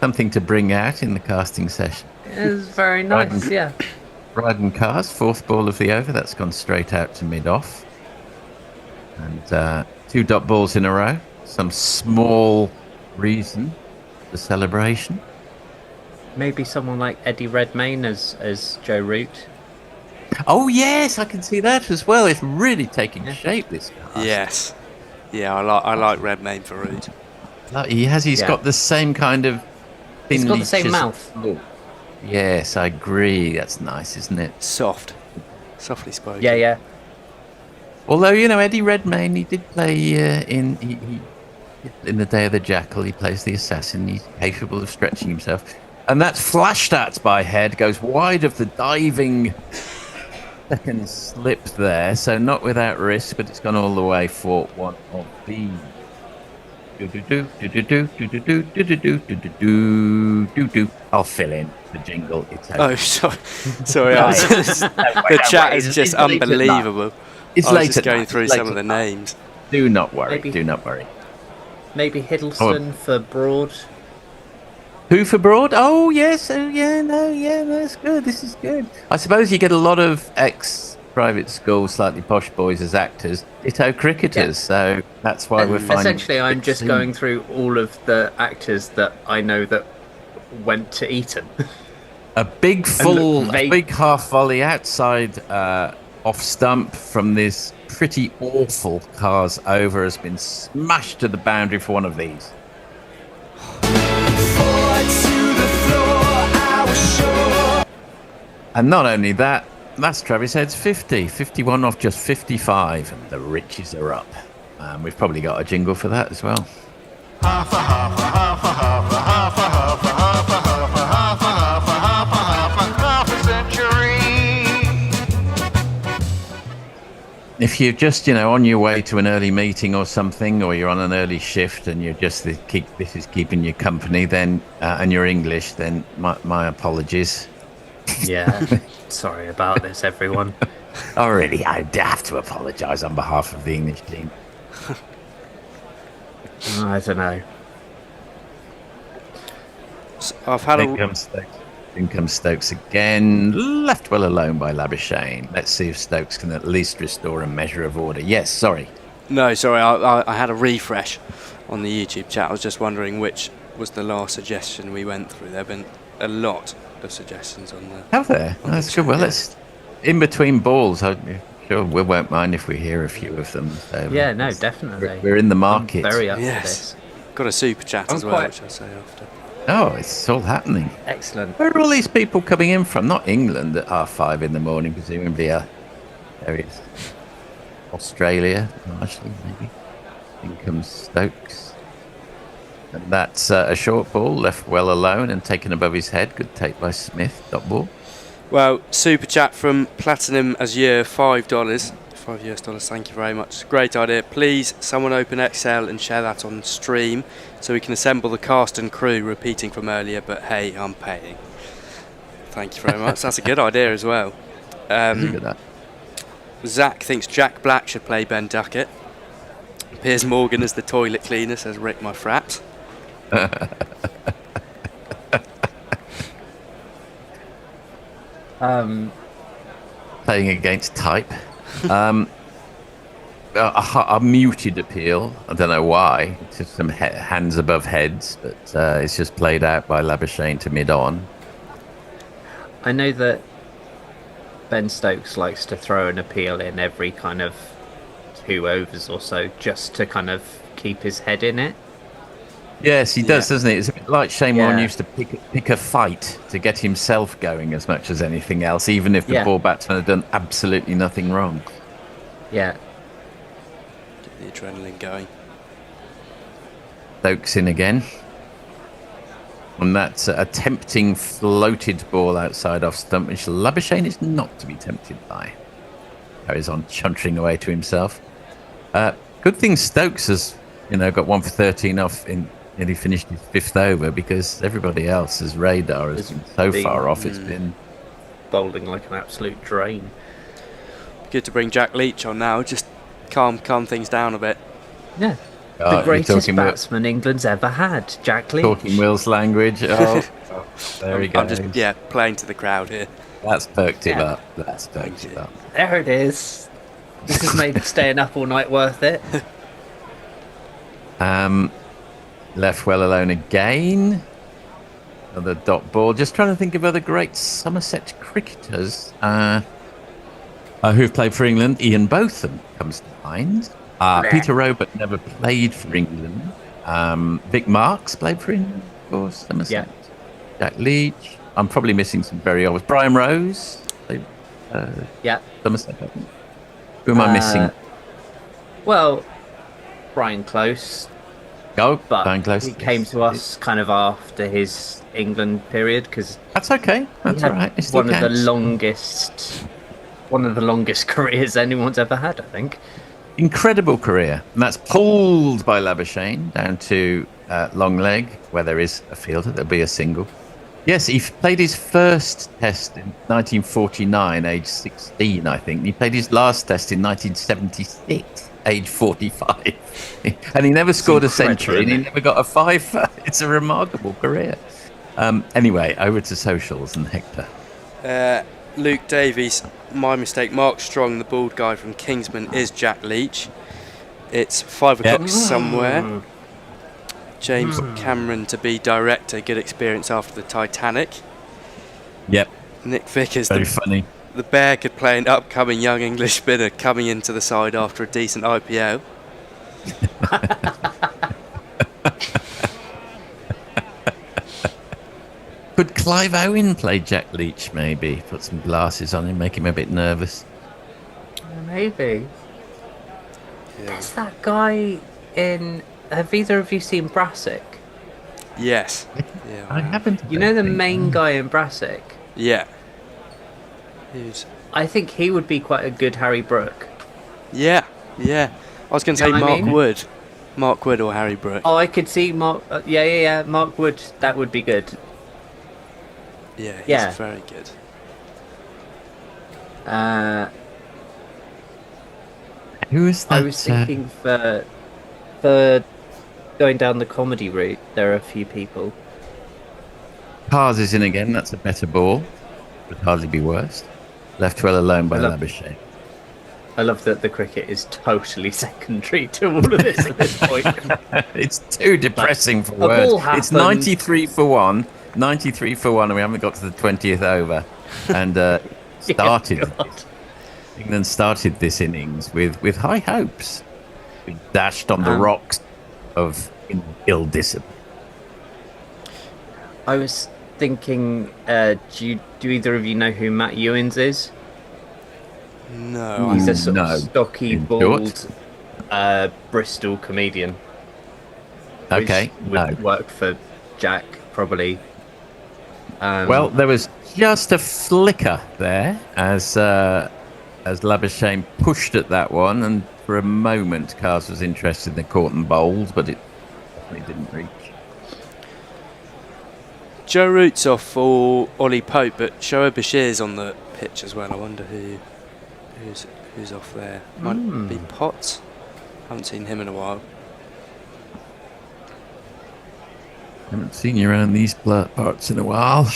S8: Something to bring out in the casting session.
S16: It's very nice, yeah.
S8: Bryden Cars, 4th ball of the over. That's gone straight out to mid-off. And 2 dot balls in a row. Some small reason for celebration.
S16: Maybe someone like Eddie Redmayne as Joe Root.
S8: Oh, yes, I can see that as well. It's really taking shape, this cast.
S10: Yes. Yeah, I like Redmayne for Root.
S8: He's got the same kind of...
S16: He's got the same mouth.
S8: Look. Yes, I agree. That's nice, isn't it?
S10: Softly spoken.
S16: Yeah.
S8: Although, Eddie Redmayne, he did play in The Day of the Jackal. He plays the assassin. He's capable of stretching himself. And that's flashed at by Head. Goes wide of the diving second slip there. So not without risk, but it's gone all the way for one of the... I'll fill in the jingle. It's okay.
S10: Oh, sorry. The chat is just unbelievable.
S8: It's
S10: I was
S8: late
S10: just going through some of the
S8: night.
S10: names.
S8: Do not worry. Do not worry.
S16: Maybe Hiddleston for Broad.
S8: Who for Broad? Oh, yes. Oh, yeah, that's good. This is good. I suppose you get a lot of ex-private school, slightly posh boys as actors, ditto cricketers, so that's why we're finding...
S16: Essentially, I'm just going through all of the actors that I know that went to Eton.
S8: A big half volley outside off stump from this pretty awful Cars over has been smashed to the boundary for one of these. And not only that, that's Travis Head's 50. 51 off just 55, and the riches are up. We've probably got a jingle for that as well.
S11: Half a half a half a half a half a half a half a half a half a half a half a half a half a century.
S8: If you're just, on your way to an early meeting or something, or you're on an early shift and you're just this is keeping you company, then and you're English, then my apologies.
S16: Yeah, sorry about this, everyone.
S8: Oh, really? I have to apologise on behalf of the English team.
S16: I don't know.
S10: I've had
S8: In comes Stokes again, left well alone by Labuschagne. Let's see if Stokes can at least restore a measure of order. Yes, sorry.
S10: No, sorry, I had a refresh on the YouTube chat. I was just wondering which was the last suggestion we went through. There have been a lot of suggestions on there.
S8: Have there? That's good. Well, let's in between balls. I'm sure we won't mind if we hear a few of them. So
S16: yeah, no, definitely.
S8: We're in the market.
S16: I'm very up for this.
S10: Got a super chat as well, which I'll say after.
S8: Oh, it's all happening.
S16: Excellent.
S8: Where are all these people coming in from? Not England at R5 in the morning, presumably. There is Australia, largely, maybe. In comes Stokes. And that's a short ball, left well alone and taken above his head. Good take by Smith. Dot ball.
S10: Well, super chat from Platinum Azure, $5. $5 thank you very much. Great idea. Please, someone open Excel and share that on stream so we can assemble the cast and crew, repeating from earlier, but hey, I'm paying. Thank you very much. That's a good idea as well. Zach thinks Jack Black should play Ben Duckett. Piers Morgan as the toilet cleaner, says Rick my fraps.
S8: Playing against type. A muted appeal. I don't know why. It's just some hands above heads, but it's just played out by Labuschagne to mid-on.
S16: I know that Ben Stokes likes to throw an appeal in every kind of 2 overs or so, just to kind of keep his head in it.
S8: Yes, he does, doesn't he? It's a bit like Shane Warne
S16: Yeah.
S8: used to pick a fight to get himself going as much as anything else, even if the ball batsman had done absolutely nothing wrong.
S16: Yeah.
S10: Get the adrenaline going.
S8: Stokes in again. And that's a tempting floated ball outside off stump, which Labuschagne is not to be tempted by. Carries on chuntering away to himself. Good thing Stokes has, got 1 for 13 off in nearly finished his 5th over, because everybody else's radar has been so far off. It's been
S16: bowling like an absolute drain.
S10: Good to bring Jack Leach on now. Just calm things down a bit.
S16: Yeah. The greatest batsman England's ever had, Jack Leach.
S8: Talking Will's language. Oh, there he goes.
S10: I'm just playing to the crowd here.
S8: That's perked him up. That's perked him up.
S16: There it is. This has made staying up all night worth it.
S8: Left well alone again. Another dot ball. Just trying to think of other great Somerset cricketers who've played for England. Ian Botham comes to mind. Peter Robert never played for England. Vic Marks played for England, of course. Somerset. Jack Leach. I'm probably missing some very obvious. Brian Rose played Somerset, I think. Who am I missing?
S16: Well, Brian Close.
S8: But
S16: Brian Close. He came to us kind of after his England period, because
S8: that's okay. That's all right.
S16: One of the longest careers anyone's ever had, I think.
S8: Incredible career, and that's pulled by Labuschagne down to long leg, where there is a fielder. There'll be a single. Yes, he played his first test in 1949, age 16, I think. He played his last test in 1976, age 45. And he never scored a century, and he never got a 5. It's a remarkable career. Anyway, over to socials and Hector.
S10: Luke Davies, my mistake. Mark Strong, the bald guy from Kingsman, is Jack Leach. It's 5 o'clock somewhere. James Cameron to be director, good experience after the Titanic.
S8: Yep.
S10: Nick Vickers,
S8: very funny.
S10: The Bear could play an upcoming young English spinner coming into the side after a decent IPO.
S8: Could Clive Owen play Jack Leach, maybe? Put some glasses on him, make him a bit nervous.
S16: Maybe. There's that guy in... Have either of you seen Brassic?
S10: Yes.
S8: Yeah, I haven't.
S16: You know the main guy in Brassic?
S10: Yeah.
S16: I think he would be quite a good Harry Brook.
S10: Yeah. I was going to say Mark Wood. Mark Wood or Harry Brook.
S16: Oh, I could see Mark... Mark Wood. That would be good.
S10: Yeah, he's very good.
S8: Who is that?
S16: I was thinking for going down the comedy route, there are a few people.
S8: Cars is in again. That's a better ball. Would hardly be worse. Left well alone by Labuschagne.
S16: I love that the cricket is totally secondary to all of this at this point.
S8: It's too depressing for words. It's 93 for 1. 93 for 1, and we haven't got to the 20th over. And England started this innings with high hopes. We dashed on the rocks of ill discipline.
S16: I was thinking, do either of you know who Matt Ewins is?
S10: No.
S16: He's a sort of stocky, bald Bristol comedian.
S8: Okay.
S16: Would work for Jack, probably.
S8: Well, there was just a flicker there as Labuschagne pushed at that one, and for a moment Cars was interested in the caught and bowled, but it definitely didn't reach.
S10: Joe Root's off for Ollie Pope, but Shoaib Bashir's on the pitch as well. I wonder who's off there. Might be Potts. Haven't seen him in a while.
S8: Haven't seen you around these parts in a while.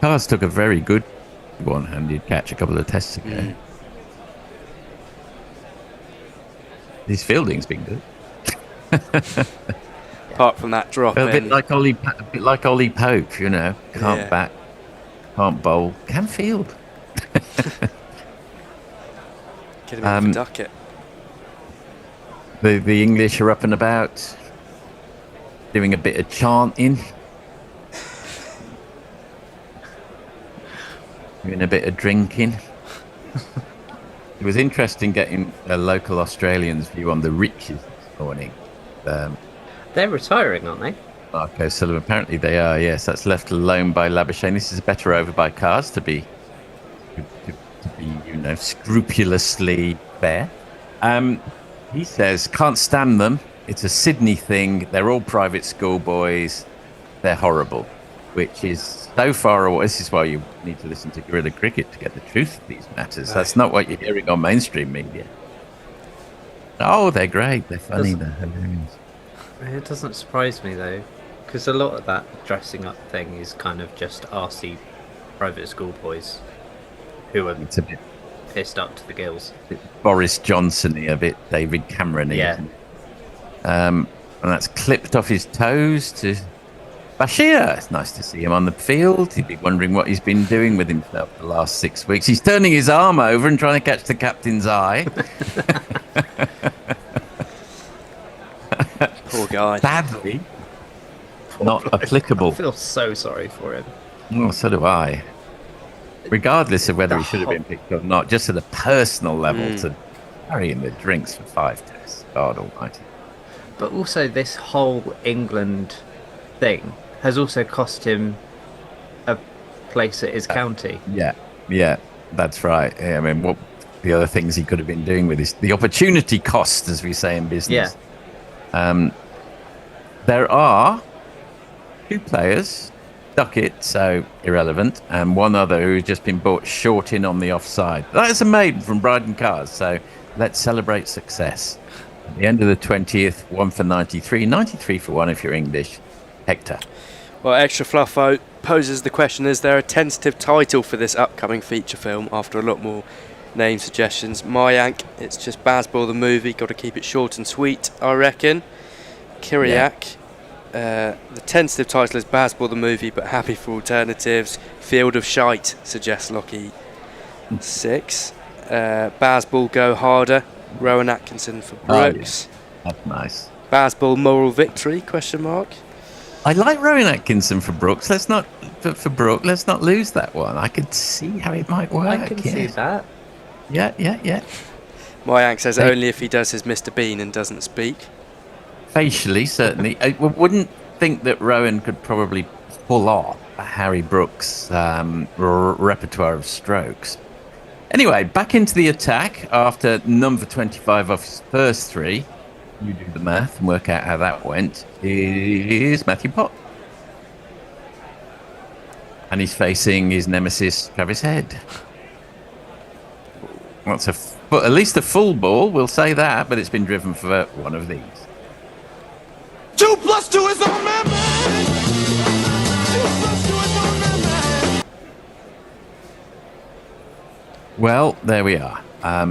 S8: Cars took a very good one-handed catch a couple of tests ago. His fielding's been good.
S10: Apart from that drop,
S8: A bit like Ollie Pope, you know. Can't bat, can't bowl, can field.
S10: Get him in for Duckett.
S8: The English are up and about, doing a bit of chanting, doing a bit of drinking. It was interesting getting a local Australian's view on the Riches this morning.
S16: They're retiring, aren't they?
S8: Okay, so apparently they are, yes. That's left alone by Labuschagne. This is a better over by Cars to be scrupulously fair. He says, can't stand them. It's a Sydney thing. They're all private school boys. They're horrible, which is so far away. This is why you need to listen to Guerrilla Cricket to get the truth of these matters. That's not what you're hearing on mainstream media. Oh, they're great. They're funny. They're hilarious.
S16: It doesn't surprise me, though, because a lot of that dressing up thing is kind of just arsey private school boys who are
S8: it's a bit
S16: pissed up to the gills.
S8: Boris Johnson-y, a bit David Cameron-y.
S16: Yeah.
S8: And that's clipped off his toes to Bashir. It's nice to see him on the field. He'd be wondering what he's been doing with himself the last 6 weeks. He's turning his arm over and trying to catch the captain's eye.
S10: Poor guy.
S8: Sadly, not applicable.
S16: I feel so sorry for him.
S8: Well, so do I. Regardless of whether he should have been picked or not, just at a personal level, to carry in the drinks for 5 tests. God almighty.
S16: But also, this whole England thing has also cost him a place at his county.
S8: Yeah, that's right. I mean, what the other things he could have been doing with the opportunity cost, as we say in business.
S16: Yeah.
S8: There are 2 players, Duckett, so irrelevant, and one other who's just been bought short in on the offside. That is a maiden from Bryden Cars, so let's celebrate success. At the end of the 20th, 1 for 93, 93 for 1 if you're English. Hector.
S10: Well, Extra Fluffo poses the question, is there a tentative title for this upcoming feature film after a lot more name suggestions? Mayank, it's just Bazball the movie, got to keep it short and sweet, I reckon. Kiriak, the tentative title is Bazball the movie, but happy for alternatives. Field of Shite, suggests Lockie 6. Bazball Go Harder, Rowan Atkinson for Brooks.
S8: Yeah. That's nice.
S10: Bazball Moral Victory, question mark.
S8: I like Rowan Atkinson for Brooks. Let's not for Brook. Let's not lose that one. I could see how it might work.
S16: I can see that.
S8: Yeah.
S10: Mayank says only if he does his Mr. Bean and doesn't speak.
S8: Facially, certainly. I wouldn't think that Rowan could probably pull off a Harry Brooks repertoire of strokes. Anyway, back into the attack after number 25 off his first 3. You do the math and work out how that went. Is Matthew Pott. And he's facing his nemesis, Travis Head. That's at least a full ball, we'll say that, but it's been driven for one of these.
S11: 2 + 2 is on man. 2 + 2 is on man.
S8: Well, there we are.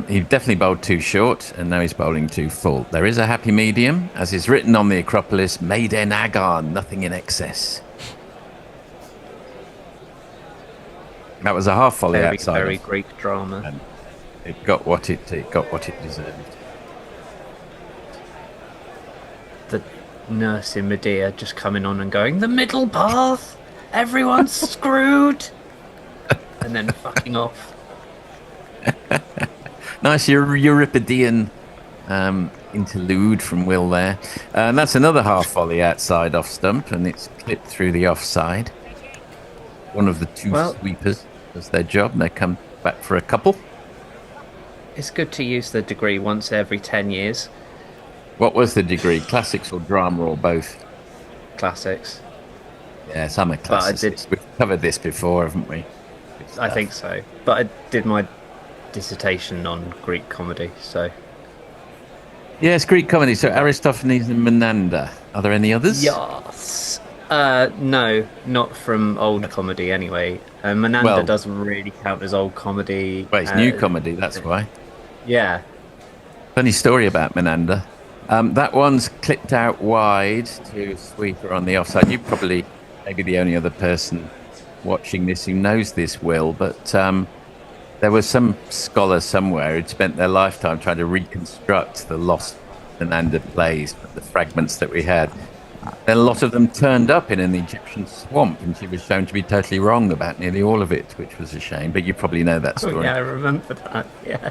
S8: He definitely bowled too short, and now he's bowling too full. There is a happy medium, as is written on the Acropolis, Maiden Agarn, nothing in excess. That was a half volley outside.
S16: Very Greek drama.
S8: And it got what it deserved.
S16: The nurse in Medea just coming on and going, the middle path, everyone's screwed, and then fucking off.
S8: Nice Euripidean interlude from Will there. And that's another half volley outside off stump, and it's clipped through the offside. One of the 2 sweepers does their job, and they come back for a couple.
S16: It's good to use the degree once every 10 years.
S8: What was the degree? Classics or drama or both?
S16: Classics.
S8: Yeah, some are classics. We've covered this before, haven't we?
S16: I think so. But I did my dissertation on Greek comedy, so...
S8: Yes, Greek comedy. So Aristophanes and Menander. Are there any others?
S16: Yes. No, not from old comedy anyway. Menander doesn't really count as old comedy.
S8: Well, it's new comedy, that's why.
S16: Yeah.
S8: Funny story about Menander. That one's clipped out wide to a sweeper on the offside. You're probably maybe the only other person watching this who knows this, Will, but there was some scholar somewhere who'd spent their lifetime trying to reconstruct the lost Menander plays, the fragments that we had. Then a lot of them turned up in an Egyptian swamp, and she was shown to be totally wrong about nearly all of it, which was a shame. But you probably know that story.
S16: Oh, yeah, I remember that. Yeah,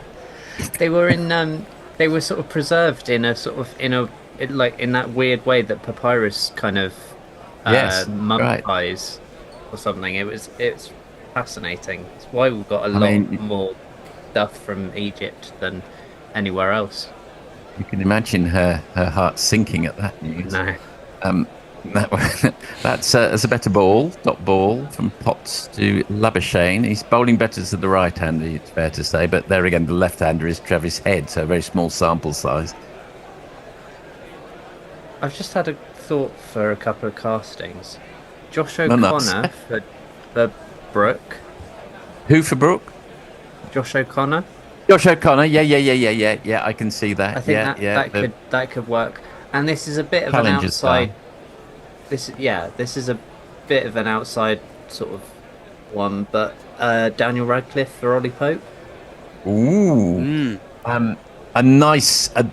S16: they were in. They were sort of preserved in a sort of in that weird way that papyrus kind of mummifies or something. It's fascinating. It's why we've got a lot more stuff from Egypt than anywhere else.
S8: You can imagine her heart sinking at that news.
S16: No.
S8: That's a better ball, top ball from Potts to Labuschagne. He's bowling better to the right-hander, it's fair to say, but there again, the left-hander is Travis Head, so a very small sample size.
S16: I've just had a thought for a couple of castings. Josh O'Connor for Brook.
S8: Who for Brook?
S16: Josh O'Connor.
S8: Josh O'Connor, yeah, I can see that.
S16: I think that could work. And this is a bit of an outside. This is a bit of an outside sort of one, but Daniel Radcliffe for Ollie Pope.
S8: Ooh, a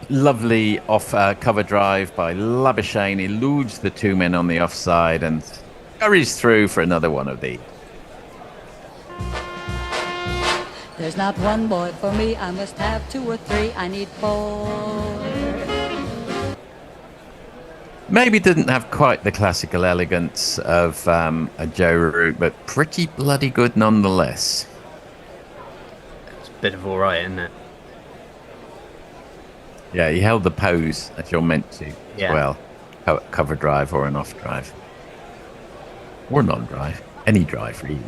S8: lovely off cover drive by Labuschagne. Eludes the two men on the offside and scurries through for another one of these.
S14: There's not one boy for me, I must have 2 or 3, I need 4.
S8: Maybe didn't have quite the classical elegance of a Joe Root, but pretty bloody good nonetheless.
S16: It's a bit of all right, isn't it?
S8: Yeah, he held the pose as you're meant to as well. Cover drive or an off drive. Or non-drive. Any drive, really.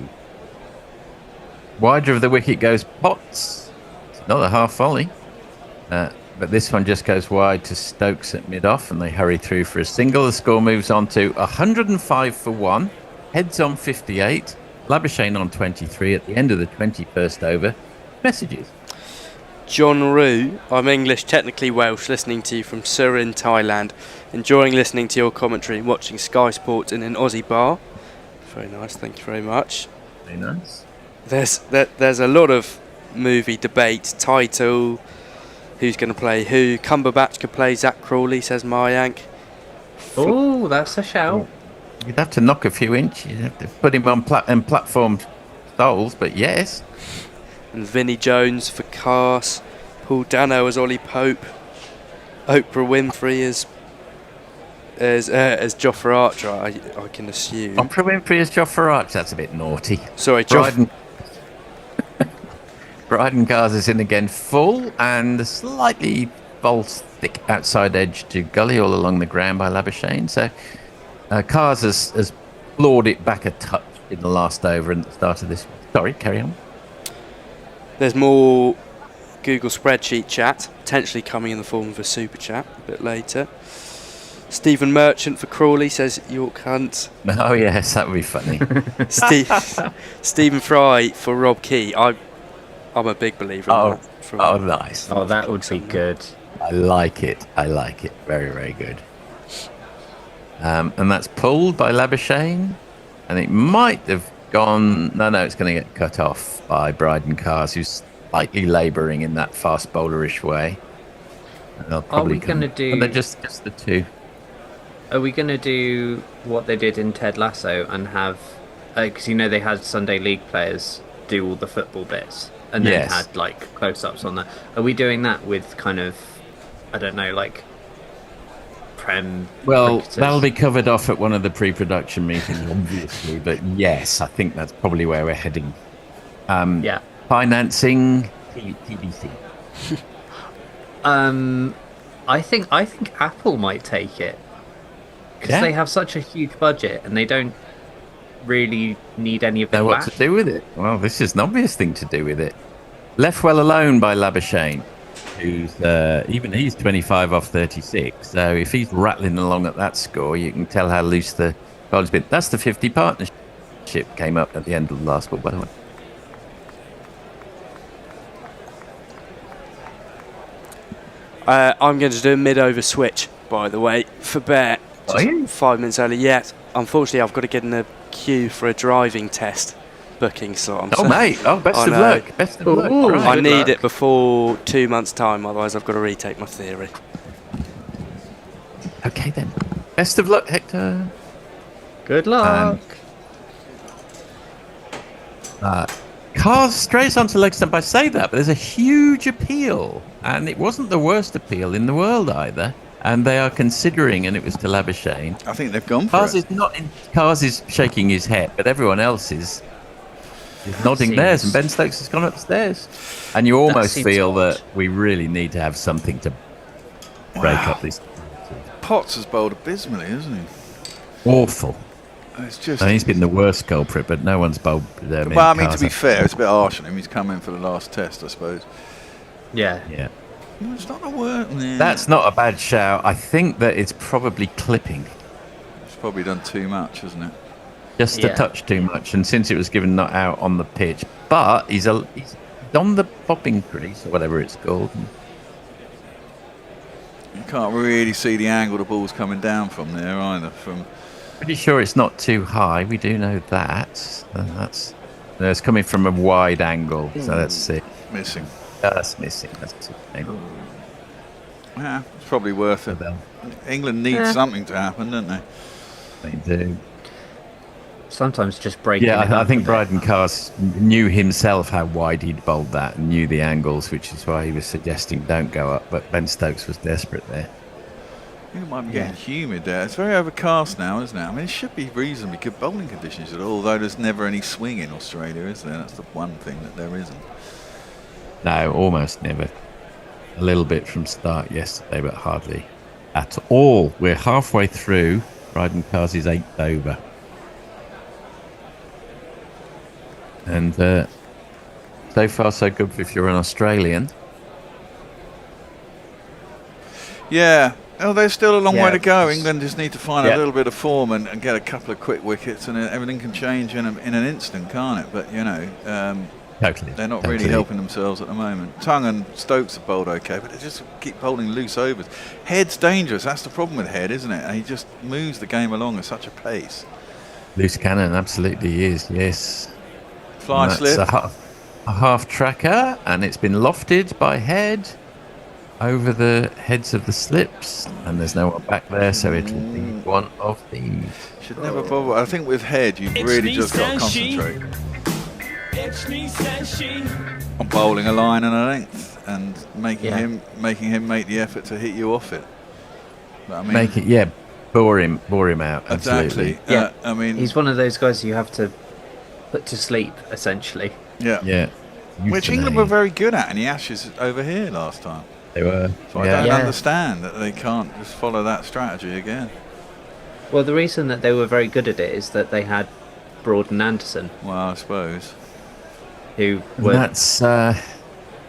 S8: Wider of the wicket goes Potts. It's another half volley. But this one just goes wide to Stokes at mid-off, and they hurry through for a single. The score moves on to 105 for 1. Heads on 58. Labuschagne on 23 at the end of the 21st over. Messages.
S10: John Rue, I'm English, technically Welsh, listening to you from Surin, Thailand. Enjoying listening to your commentary and watching Sky Sports in an Aussie bar. Very nice, thank you very much.
S8: Very nice.
S10: There's a lot of movie debate, title, who's going to play who. Cumberbatch could play Zach Crawley, says Mayank.
S16: Oh, that's a shout.
S8: You'd have to knock a few inches. You'd have to put him on platform stoles, but yes.
S10: And Vinnie Jones for Cars. Paul Dano as Ollie Pope. Oprah Winfrey as Jofra Archer, I can assume.
S8: Oprah Winfrey as Jofra Archer, that's a bit naughty.
S10: Sorry,
S8: Bryden Cars is in again full, and a slightly false thick outside edge to gully all along the ground by Labuschagne. So Cars has floored it back a touch in the last over and the start of this. Sorry, carry on.
S10: There's more Google spreadsheet chat, potentially coming in the form of a super chat a bit later. Stephen Merchant for Crawley says York Hunt.
S8: Oh yes, that would be funny.
S10: Stephen Fry for Rob Key. I'm a big believer in that.
S8: Nice.
S16: Oh, that would be good.
S8: I like it. Very, very good. And that's pulled by Labuschagne. And it might have gone... No, it's going to get cut off by Bryden Cars, who's slightly labouring in that fast bowlerish way.
S16: Are we going to do...
S8: They're just the two.
S16: Are we going to do what they did in Ted Lasso and have... Because, they had Sunday League players do all the football bits and then had, close-ups on that. Are we doing that with kind of, I don't know, Prem...
S8: Well,
S16: cricketers?
S8: that'll be covered off at one of the pre-production meetings, obviously. But, yes, I think that's probably where we're heading. Financing, TBC.
S16: I think Apple might take it. Because they have such a huge budget and they don't really need any of the
S8: what to do with it. Well, this is an obvious thing to do with it. Left well alone by Labuschagne. who's even he's 25 off 36. So if he's rattling along at that score, you can tell how loose the bowling's been. That's the 50 partnership came up at the end of the last ball, by the way.
S10: I'm going to do a mid-over switch, by the way, for Bear.
S8: Are you?
S10: 5 minutes early. Yeah, unfortunately, I've got to get in the queue for a driving test booking slot.
S8: Mate. Oh, best of luck. Best of luck.
S10: Ooh,
S8: Right.
S10: I need it before 2 months' time, otherwise I've got to retake my theory.
S8: Okay, then. Best of luck, Hector.
S16: Good luck.
S8: Cars strays onto leg stump. I say that, but there's a huge appeal, and it wasn't the worst appeal in the world either. And they are considering, and it was to Labuschagne.
S2: I think they've gone for
S8: Cars
S2: it.
S8: is not in. Cars is shaking his head, but everyone else is nodding theirs, and Ben Stokes has gone upstairs. And you almost feel that we really need to have something to break up this.
S2: Potts has bowled abysmally, hasn't he?
S8: Awful.
S2: It's just.
S8: And he's been the worst culprit, but no one's bowled.
S2: Well, I mean, to be fair, it's a bit harsh on him. He's come in for the last test, I suppose.
S16: Yeah.
S8: Yeah.
S2: It's not the worst.
S8: That's not a bad shout. I think that it's probably clipping.
S2: It's probably done too much, hasn't it?
S8: Just a touch too much, and since it was given not out on the pitch, but he's on the popping crease or whatever it's called.
S2: You can't really see the angle the ball's coming down from there either.
S8: Pretty sure it's not too high. We do know that. And it's coming from a wide angle, so let's see.
S2: Missing.
S8: That's missing. That's too painful.
S2: Yeah, it's probably worth it. England needs something to happen, don't they?
S8: They do.
S16: Sometimes just break.
S8: Yeah, I think Bryden Cars knew himself how wide he'd bowled that and knew the angles, which is why he was suggesting don't go up. But Ben Stokes was desperate there.
S2: I think it might be getting humid there. It's very overcast now, isn't it? I mean, it should be reasonably good bowling conditions, although there's never any swing in Australia, is there? That's the one thing that there isn't.
S8: No, almost never. A little bit from start yesterday, but hardly at all. We're halfway through Bryden Cars' 8th over. And so far so good if you're an Australian.
S2: Yeah. Oh, there's still a long way to go. England just need to find a little bit of form and get a couple of quick wickets, and everything can change in an instant, can't it? But, you know, they're not really helping themselves at the moment. Tongue and Stokes have bowled okay, but they just keep bowling loose overs. Head's dangerous. That's the problem with Head, isn't it? And he just moves the game along at such a pace.
S8: Loose cannon, absolutely is, yes.
S2: Fly slip.
S8: A half tracker, and it's been lofted by Head over the heads of the slips, and there's no one back there, so it'll be one of these.
S2: Should never bother. I think with Head, you've really just got to concentrate on bowling a line and a length, and making him make the effort to hit you off it. But, I mean,
S8: bore him out. Absolutely.
S2: Exactly.
S16: Yeah,
S2: I mean,
S16: he's one of those guys you have to put to sleep, essentially.
S2: Yeah. Which England were very good at in the Ashes over here last time.
S8: They were.
S2: So I don't understand that they can't just follow that strategy again.
S16: Well, the reason that they were very good at it is that they had Broad and Anderson.
S2: Well, I suppose.
S16: Who were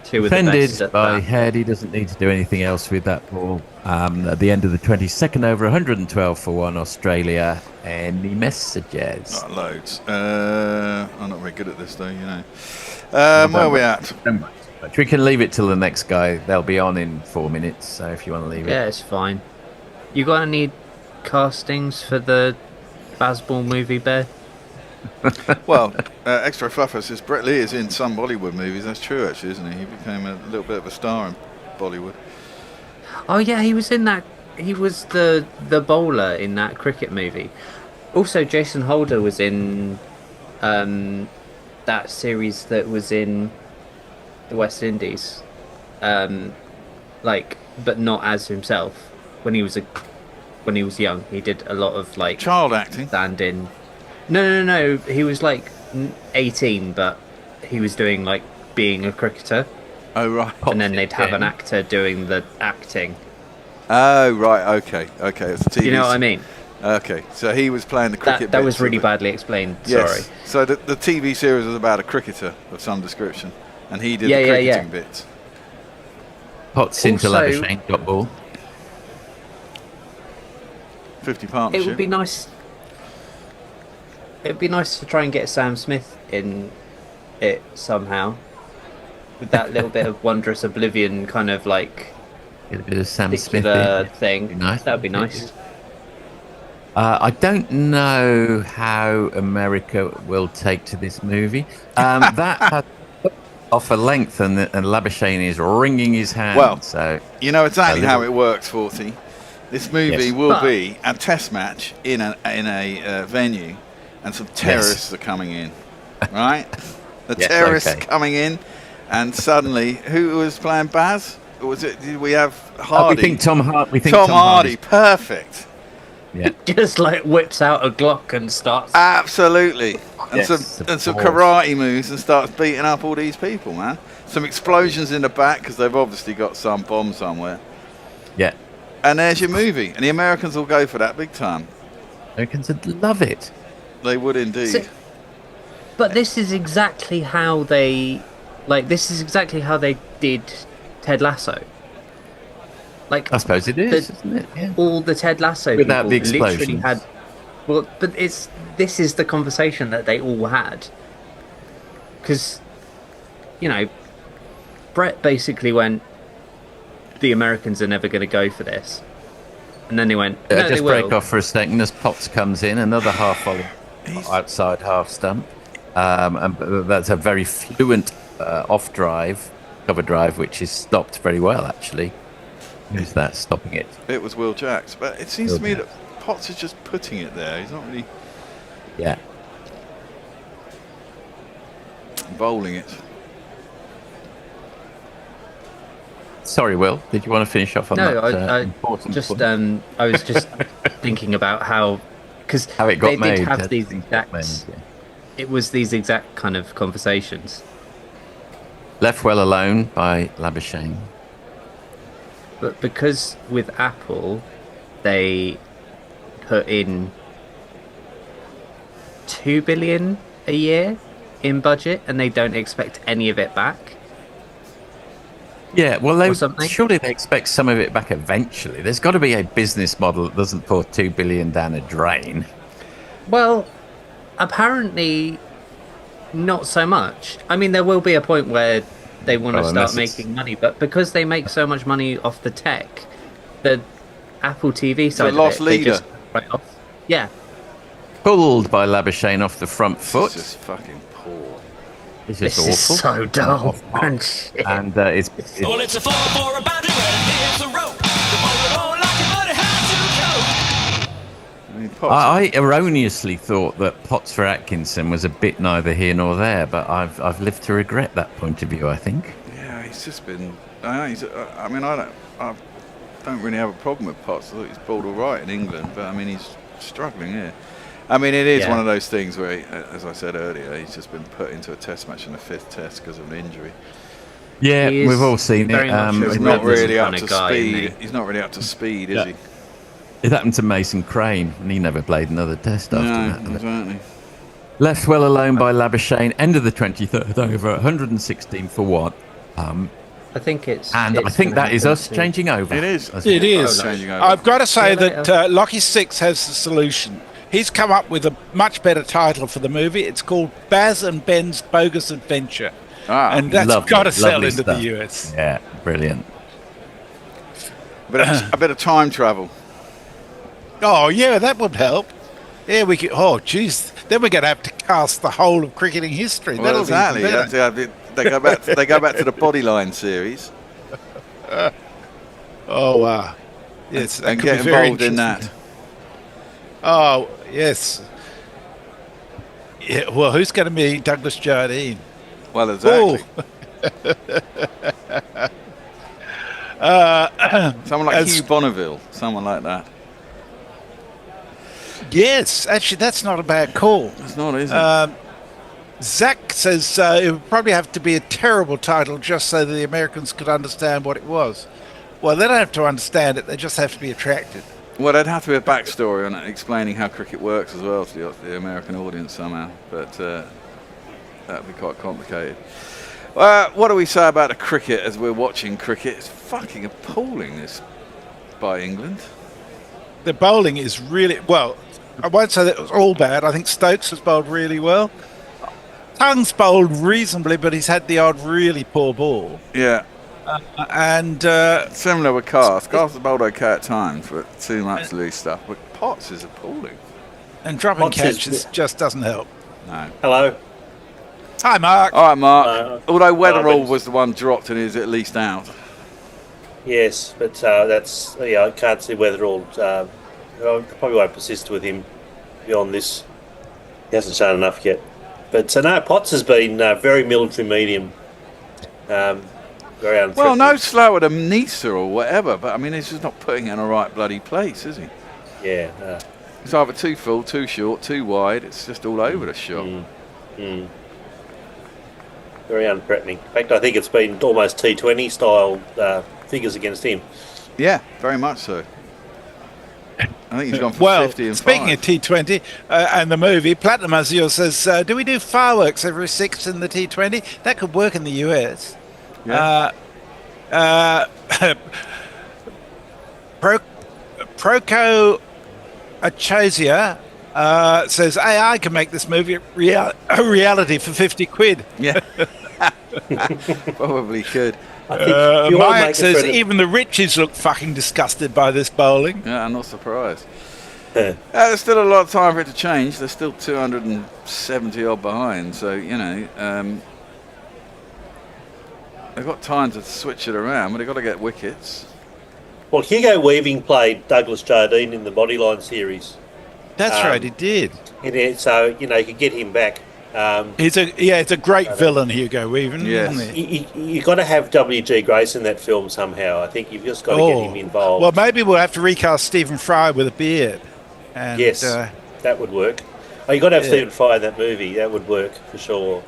S8: defended by Head. He doesn't need to do anything else with that ball. At the end of the 22nd over, 112 for 1 Australia. Any messages?
S2: Not loads. I'm not very good at this though, you know. Where are we at?
S8: We can leave it till the next guy. They'll be on in 4 minutes, so if you want to leave it.
S16: Yeah, it's fine. You got any castings for the Bazball movie, Bear?
S2: Well, Extra Fluffer says Brett Lee is in some Bollywood movies. That's true, actually, isn't he? He became a little bit of a star in Bollywood.
S16: Oh yeah, he was in that. He was the bowler in that cricket movie. Also, Jason Holder was in that series that was in the West Indies, but not as himself. When he was young, he did a lot of
S2: child acting.
S16: Stand-in. No. He was 18, but he was doing being a cricketer.
S2: Oh right.
S16: And then they'd have an actor doing the acting.
S2: Oh right. Okay. It's a TV.
S16: You know what I mean?
S2: Okay, so he was playing the cricket.
S16: That was really badly explained.
S2: Yes.
S16: Sorry.
S2: So the TV series was about a cricketer of some description, and he did the cricketing bits.
S8: Potts into
S16: Also-
S8: Labuschagne, got ball.
S2: 50 partnership.
S16: It would be nice. It'd be nice to try and get Sam Smith in it somehow, with that little bit of wondrous oblivion kind of like
S8: Get a bit of Sam Smith
S16: particular
S8: in.
S16: thing.
S8: Nice.
S16: That'd be nice.
S8: I don't know how America will take to this movie. That has off a length, and Labuschagne is wringing his hand.
S2: Well,
S8: so
S2: you know exactly how it works, 40. This movie
S8: Yes.
S2: will be a test match in a venue, and some terrorists are coming in, right? The
S8: Yes,
S2: terrorists
S8: okay.
S2: coming in, and suddenly, who was playing Baz? Or was it? Did we have Hardy?
S8: we think Tom Hardy.
S2: Tom Hardy, perfect.
S8: Yeah.
S16: Just like whips out a Glock and starts.
S2: Absolutely. And
S16: Yes,
S2: some
S16: of course.
S2: karate moves and starts beating up all these people, man. Some explosions in the back because they've obviously got some bomb somewhere.
S8: Yeah.
S2: And there's your movie. And the Americans will go for that big time.
S8: Americans would love it.
S2: They would indeed.
S16: So- But this is exactly how they, did Ted Lasso. Like
S8: I suppose it is, isn't it? Yeah.
S16: All the Ted Lasso
S8: Without
S16: people
S8: the
S16: literally
S8: explosions.
S16: had. Well, but this is the conversation that they all had. Because, Brett basically went, the Americans are never going to go for this. And then they went, no,
S8: Just
S16: they
S8: break
S16: will.
S8: off for a second as Potts comes in, another half volley outside half stump. And that's a very fluent off drive, cover drive, which is stopped very well, actually. Who's that stopping it?
S2: It was Will Jacks. But it seems
S8: Will
S2: to me
S8: Jacks.
S2: that Potts is just putting it there. He's not really
S8: Yeah.
S2: bowling it.
S8: Sorry, Will. Did you want to finish off on
S16: No,
S8: that
S16: I
S8: important
S16: just
S8: point?
S16: I was just thinking about how because
S8: How it got
S16: they
S8: made,
S16: did
S8: how
S16: have these
S8: things
S16: exact.
S8: got made, yeah.
S16: It was these exact kind of conversations.
S8: Left well alone by Labuschagne.
S16: But because with Apple, they put in 2 billion a year in budget, and they don't expect any of it back.
S8: Yeah, well,
S16: Or something.
S8: surely they expect some of it back eventually. There's got to be a business model that doesn't pour $2 billion down a drain.
S16: Well, apparently, not so much. I mean, there will be a point where they want to
S8: Oh,
S16: start
S8: unless it's-
S16: making money, but because they make so much money off the tech, the Apple TV side
S2: lost
S16: of it, they
S2: leader.
S16: just write off. Yeah.
S8: Pulled by Labuschagne off the front foot.
S2: This is fucking poor.
S8: It's just
S16: This is
S8: awful.
S16: so dull.
S8: Off mark.
S16: And shit.
S8: And it's
S5: Well, it's a fall for a boundary where there's a rope. The bowler don't like it, but it has to go.
S2: I mean, Potts.
S8: I erroneously thought that Potts for Atkinson was a bit neither here nor there, but I've lived to regret that point of view, I think.
S2: Yeah, he's just been. I don't really have a problem with Potts. I thought he's bowled all right in England, but I mean he's struggling here. I mean it is
S16: Yeah.
S2: one of those things where, as I said earlier, he's just been put into a test match in the 5th test because of an injury.
S8: Yeah,
S16: He is
S8: we've all seen
S16: very
S8: it.
S16: much a
S2: He's
S16: Red
S2: not
S16: Bull
S2: really up
S16: kind
S2: to
S16: of guy, isn't
S2: speed.
S16: he?
S2: He's not really up to speed, is he?
S8: It happened to Mason Crane, and he never played another test after that.
S2: No, exactly.
S8: Left well alone by Labuschagne, end of the 23rd over, 116 for what?
S16: I think it's.
S8: And
S16: it's
S8: I think
S16: gonna
S8: that is
S16: happen
S8: us
S16: to-
S8: changing over.
S2: It is.
S4: It is.
S2: Changing over.
S4: I've got to say
S16: See you
S4: that
S16: later.
S4: Lockie Six has the solution. He's come up with a much better title for the movie. It's called Baz and Ben's Bogus Adventure. And that's
S8: Lovely,
S4: got to sell
S8: lovely
S4: into
S8: stuff.
S4: the US.
S8: Yeah, brilliant.
S2: A bit of time travel.
S4: Oh, yeah, that would help. Yeah, we could. Oh, jeez. Then we're going to have to cast the whole of cricketing history.
S2: Well,
S4: That'll be even
S2: exactly.
S4: better.
S2: They go back. They go back to the Bodyline series.
S4: Oh, wow. Yes, that
S2: and
S4: could
S2: get
S4: be very
S2: involved in
S4: interesting.
S2: that.
S4: Oh, yes. Yeah, well, who's going to be Douglas Jardine?
S2: Well, exactly. Someone like Hugh Bonneville. Someone like that.
S4: Yes, actually, that's not a bad call.
S2: It's not, is it?
S4: Zach says it would probably have to be a terrible title just so that the Americans could understand what it was. Well, they don't have to understand it. They just have to be attracted.
S2: Well, there'd have to be a backstory on it, explaining how cricket works as well to the American audience somehow. But that would be quite complicated. What do we say about the cricket as we're watching cricket? It's fucking appalling, this, by England.
S4: The bowling is really... Well, I won't say that it was all bad. I think Stokes has bowled really well. Tung's bowled reasonably, but he's had the odd really poor ball.
S2: Yeah.
S4: And
S2: similar with Cast. Cast has bowled okay at times, but too much loose stuff. But Potts is appalling.
S4: And dropping
S2: Potts
S4: catches just doesn't help.
S2: No.
S9: Hello.
S4: Hi, Mark.
S2: All right, Mark. Although Weatherall was the one dropped and is at least out.
S9: Yes, but that's I can't see Weatherall. I probably won't persist with him beyond this. He hasn't shown enough yet. But no, Potts has been very military medium. Very unthreatening.
S2: Well, no slower than Nisa or whatever, but I mean, he's just not putting it in the right bloody place, is he?
S9: Yeah.
S2: It's either too full, too short, too wide. It's just all over the shot.
S9: Very unthreatening. In fact, I think it's been almost T20 style figures against him.
S2: Yeah, very much so. I think he's gone for 50 and
S4: speaking
S2: 5.
S4: of T20 and the movie, Platinum Azure says, do we do fireworks every 6 in the T20? That could work in the US.
S2: Yeah.
S4: Proco Achosia says AI can make this movie a reality for 50 quid.
S2: Yeah. Probably could.
S4: Mike says even the riches look fucking disgusted by this bowling.
S2: Yeah, I'm not surprised. There's still a lot of time for it to change. They're still 270 odd behind, so you know they've got time to switch it around, but they've got to get wickets.
S9: Well, Hugo Weaving played Douglas Jardine in the Bodyline series.
S4: That's right, he did.
S9: So you could get him back.
S4: It's a great villain, Hugo Weaving. Isn't he?
S9: You've got to have W.G. Grace in that film somehow. I think you've just got to get him involved.
S4: Well, maybe we'll have to recast Stephen Fry with a beard. And,
S9: yes, that would work. You've got to have Stephen Fry in that movie. That would work for sure.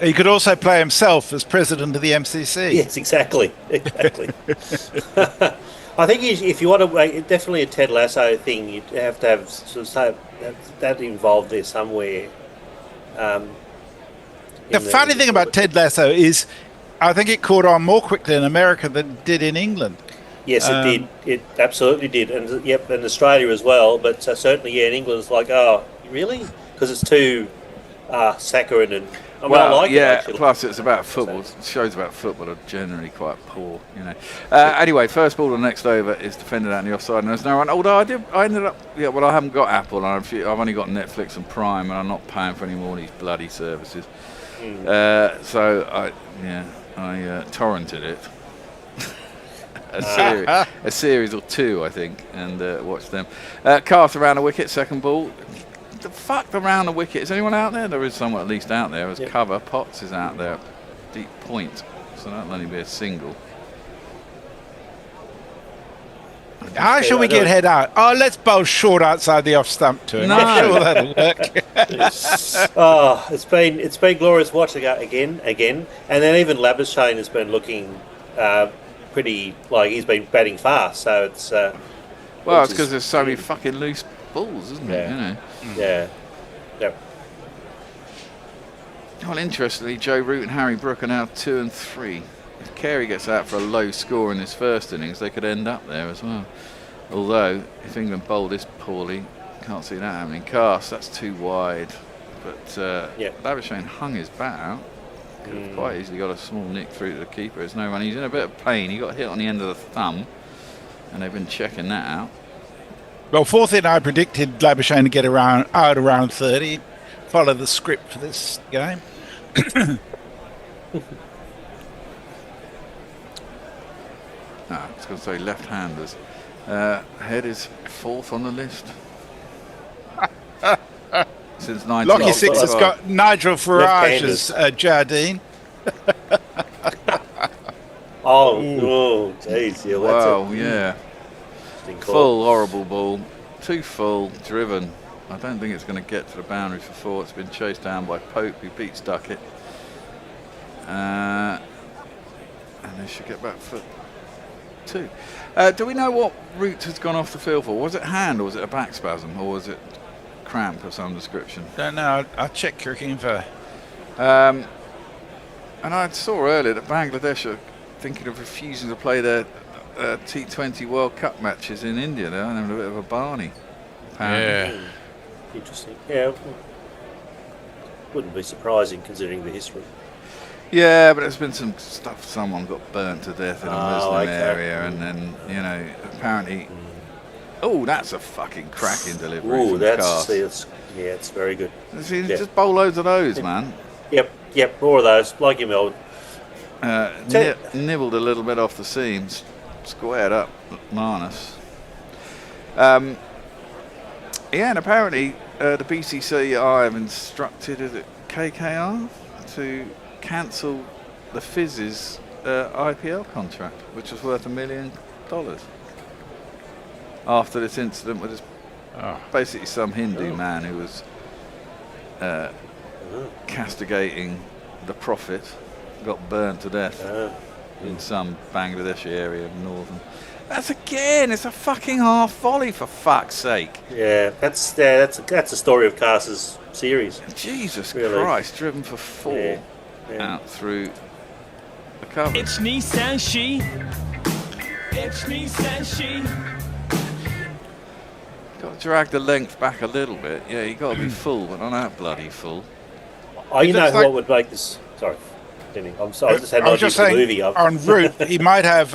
S4: He could also play himself as president of the MCC.
S9: Yes, exactly. I think if you want to make definitely a Ted Lasso thing, you'd have to have that involved there somewhere.
S4: The funny thing about Ted Lasso is, I think it caught on more quickly in America than it did in England.
S9: Yes, it did. It absolutely did, and and Australia as well. But certainly, in England, it's like, oh, really? Because it's too saccharine and. I like it, actually.
S2: Plus it's about football. Shows about football are generally quite poor, you know. Anyway, first ball on the next over is defended out in the offside, and there's no run. Although I ended up, I haven't got Apple, and I've only got Netflix and Prime, and I'm not paying for any more of these bloody services. So I torrented it. a series or two, I think, and watched them. Cast around the wicket, second ball. The fuck around the wicket. Is anyone out there? There is someone at least out there as cover. Potts is out there, deep point, so that'll only be a single.
S4: How shall we get head out? Oh, let's bowl short outside the off stump to him.
S2: No.
S4: I'm sure that'll work.
S9: It's been glorious watching it again, and then even Labuschagne has been looking pretty like he's been batting fast. So it's
S2: it's because there's so many fucking loose balls, isn't it? You know.
S9: Yeah. Yep.
S2: Well, interestingly, Joe Root and Harry Brook are now 2 and 3. If Carey gets out for a low score in his first innings, they could end up there as well. Although, if England bowled this poorly, can't see that happening. Cast, that's too wide. But Labuschagne hung his bat out. Could have quite easily got a small nick through to the keeper. There's no run. He's in a bit of pain. He got hit on the end of the thumb, and they've been checking that out.
S4: Well, fourth in, I predicted Labuschagne to get out around 30. Follow the script for this game.
S2: I was going to say left-handers. Head is fourth on the list. Since 1965.
S4: Lockie Six has got Nigel Farage as Jardine.
S9: Jeez. Yeah,
S2: wow, yeah. Full, horrible ball. Too full, driven. I don't think it's going to get to the boundary for 4. It's been chased down by Pope, who beats Duckett. And they should get back for 2. Do we know what Root has gone off the field for? Was it hand, or was it a back spasm, or was it cramp of some description?
S4: Don't know. I'll check cricket info.
S2: And I saw earlier that Bangladesh are thinking of refusing to play their T20 World Cup matches in India. They're having a bit of a Barney. Apparently.
S3: Yeah.
S9: Interesting. Yeah. Wouldn't be surprising considering the history.
S2: Yeah, but there's been some stuff. Someone got burnt to death in a Muslim
S9: okay.
S2: area, and then apparently. Oh, that's a fucking cracking delivery.
S9: Ooh,
S2: from
S9: that's
S2: Cast.
S9: it's very good.
S2: See, just bowl loads of those, man.
S9: Yep, more of those. Like him, old.
S2: Nibbled a little bit off the seams, squared up Marnus. And apparently the BCCI have instructed KKR to cancel the Fizz's IPL contract, which was worth $1 million. After this incident with basically some Hindu man who was castigating the Prophet, got burned to death in some Bangladeshi area of northern. It's a fucking half volley, for fuck's sake.
S9: Yeah, that's a story of Cars's series.
S2: Jesus
S9: really.
S2: Christ, driven for 4 out through the cover.
S5: It's Nissan She. It's Nissan She.
S2: Got to drag the length back a little bit. Yeah, you got to be full, but not that bloody full.
S9: You know what would make this? Sorry, Denny. I'm sorry. I just had an idea for the movie.
S4: En route, he might have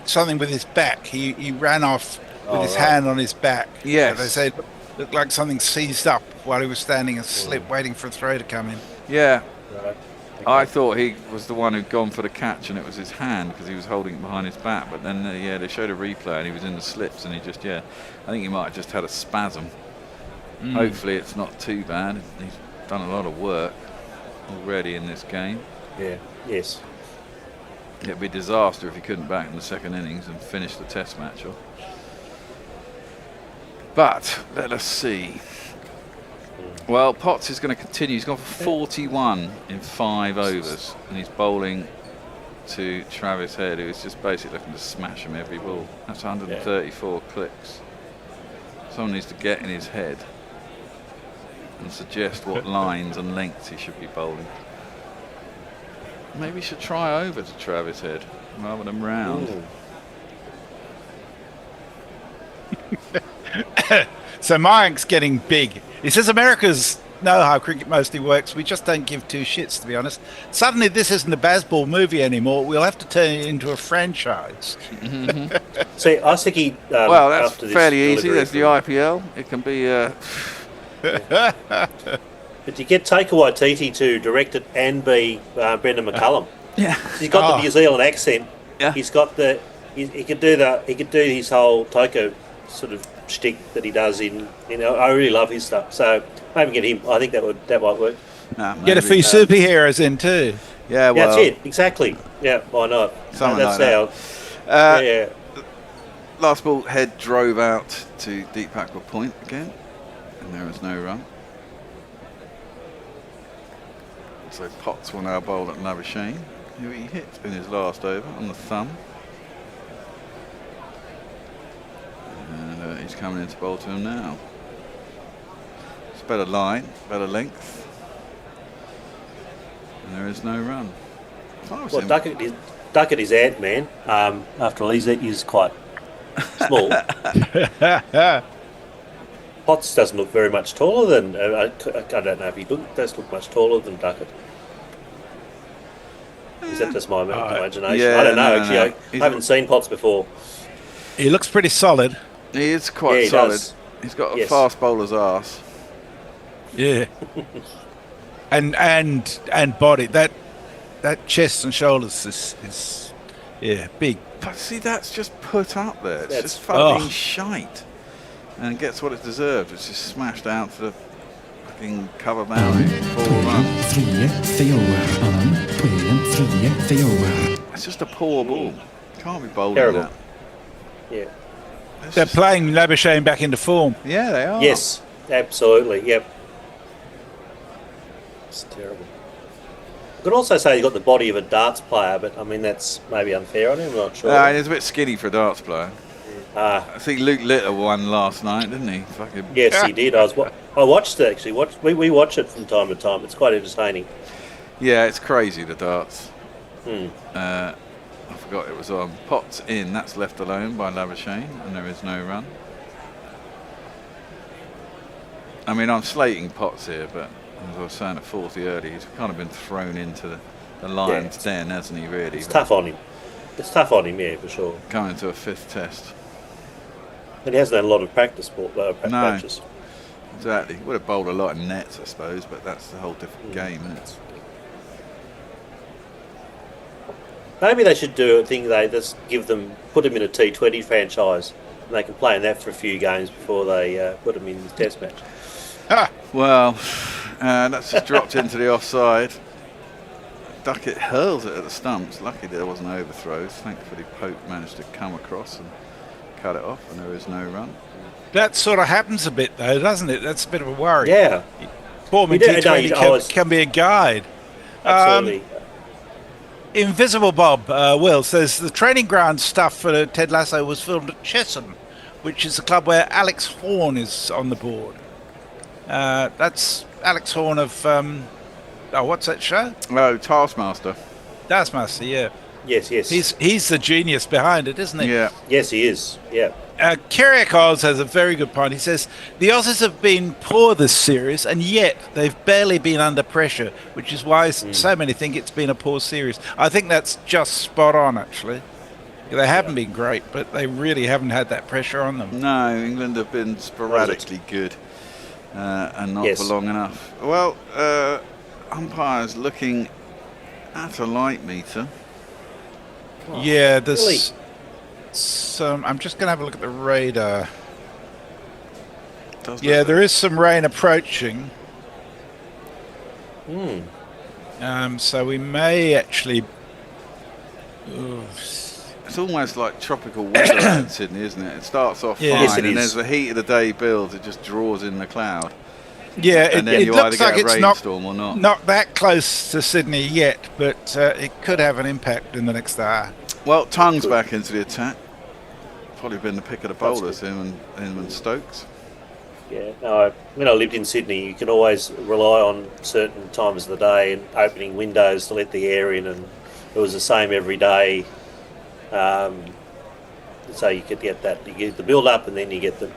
S4: something with his back. He ran off with his hand on his back.
S2: Yes.
S4: They said looked like something seized up while he was standing asleep, waiting for a throw to come in.
S2: Yeah.
S9: Right. Okay.
S2: I thought he was the one who'd gone for the catch, and it was his hand because he was holding it behind his back. But then, they showed a replay, and he was in the slips, and I think he might have just had a spasm. Hopefully, it's not too bad. He's done a lot of work already in this game.
S9: Yeah. Yes.
S2: It'd be a disaster if he couldn't back in the second innings and finish the Test match off. But let us see. Well, Potts is going to continue. He's gone for 41 in 5 overs, and he's bowling to Travis Head, who is just basically looking to smash him every ball. That's 134 clicks. Someone needs to get in his head and suggest what lines and lengths he should be bowling. Maybe he should try over to Travis Head rather than round.
S4: So Mayank's getting big. He says Americans know how cricket mostly works. We just don't give two shits, to be honest. Suddenly this isn't a Bazball movie anymore. We'll have to turn it into a franchise.
S9: See, I think he...
S2: well, that's fairly easy. There's the IPL. It can be...
S9: But you get Taika Waititi to direct it and be Brendan McCullum.
S2: Yeah.
S9: He's got the New Zealand accent.
S2: Yeah.
S9: He's got the... He could do his whole Taika sort of shtick that he does in I really love his stuff. So maybe get him. I think that might work.
S4: Get a few superheroes in too.
S2: Yeah, well,
S9: that's it. Exactly. Yeah, why not?
S2: Something
S9: that's
S2: like
S9: how.
S2: that. Last ball, Head drove out to deep backward point again, and there was no run. So Potts will now bowl at Labuschagne, who he hit in his last over on the thumb. And he's coming in to bowl to him now. It's better line, better length. And there is no run.
S9: Well, Duckett is Ant-Man. After all, he's quite small. Potts doesn't look very much taller than... I don't know if he does look much taller than Duckett. Is that just my imagination?
S2: Yeah,
S9: I don't know,
S2: no,
S9: actually. I haven't seen Potts before.
S4: He looks pretty solid.
S2: He is quite solid. Does. He's got a fast bowler's arse.
S4: Yeah. and body. That chest and shoulders is big.
S2: But see, that's just put up there. It's just fucking shite. And gets what it deserved. It's just smashed out to the fucking cover boundary. 4 runs. It's just a poor ball. Can't be bowling that.
S9: Yeah.
S4: They're playing Labuschagne back into form.
S2: Yeah, they are.
S9: Yes, absolutely. Yep. It's terrible. I could also say he's got the body of a darts player, but I mean that's maybe unfair on him. I'm not sure.
S2: He's a bit skinny for a darts player. I think Luke Litter won last night, didn't he? Fucking
S9: yes, he did. I watched it actually. We watch it from time to time. It's quite entertaining.
S2: Yeah, it's crazy, the darts. I forgot it was on. Potts in, that's left alone by Labuschagne, and there is no run. I mean, I'm slating Potts here, but as I was saying at 40 early, he's kind of been thrown into the lion's den, hasn't he, really?
S9: It's tough on him. It's tough on him, yeah, for sure.
S2: Coming to a 5th test.
S9: And he hasn't had a lot of practice. Matches.
S2: Exactly. Would have bowled a lot in nets, I suppose, but that's a whole different game, isn't it?
S9: Maybe they should do a thing. They just put them in a T20 franchise, and they can play in that for a few games before they put them in the Test match.
S2: Well, that's just dropped into the offside. Duckett hurls it at the stumps. Lucky there wasn't overthrows. Thankfully, Pope managed to come across and cut it off, and there is no run.
S4: That sort of happens a bit, though, doesn't it? That's a bit of a worry.
S9: Yeah.
S4: Form in T20 can be a guide.
S9: Absolutely.
S4: Invisible Bob, Will, says the training ground stuff for Ted Lasso was filmed at Chesham, which is the club where Alex Horn is on the board. That's Alex Horn of, what's that show?
S2: Oh, Taskmaster.
S4: Taskmaster, yeah.
S9: Yes.
S4: He's the genius behind it, isn't he?
S2: Yeah.
S9: Yes, he is, yeah.
S4: Kyriak Oz has a very good point. He says, the Aussies have been poor this series, and yet they've barely been under pressure, which is why so many think it's been a poor series. I think that's just spot on, actually. They haven't been great, but they really haven't had that pressure on them.
S2: No, England have been sporadically good and not for long enough. Well, umpires looking at a light meter.
S4: Yeah, there's some. I'm just going to have a look at the radar. There is some rain approaching. So we may actually.
S2: It's almost like tropical weather in Sydney, isn't it? It starts off fine, and as the heat of the day builds, it just draws in the cloud.
S4: Yeah,
S2: and then
S4: it
S2: you
S4: looks
S2: either
S4: like
S2: get a
S4: it's
S2: rainstorm or not.
S4: Not that close to Sydney yet, but it could have an impact in the next hour.
S2: Well, Tongue's back into the attack. Probably been the pick of the bowlers, him and Stokes.
S9: Yeah, no, when I lived in Sydney, you can always rely on certain times of the day and opening windows to let the air in, and it was the same every day. So you could get that, you get the build up, and then you get the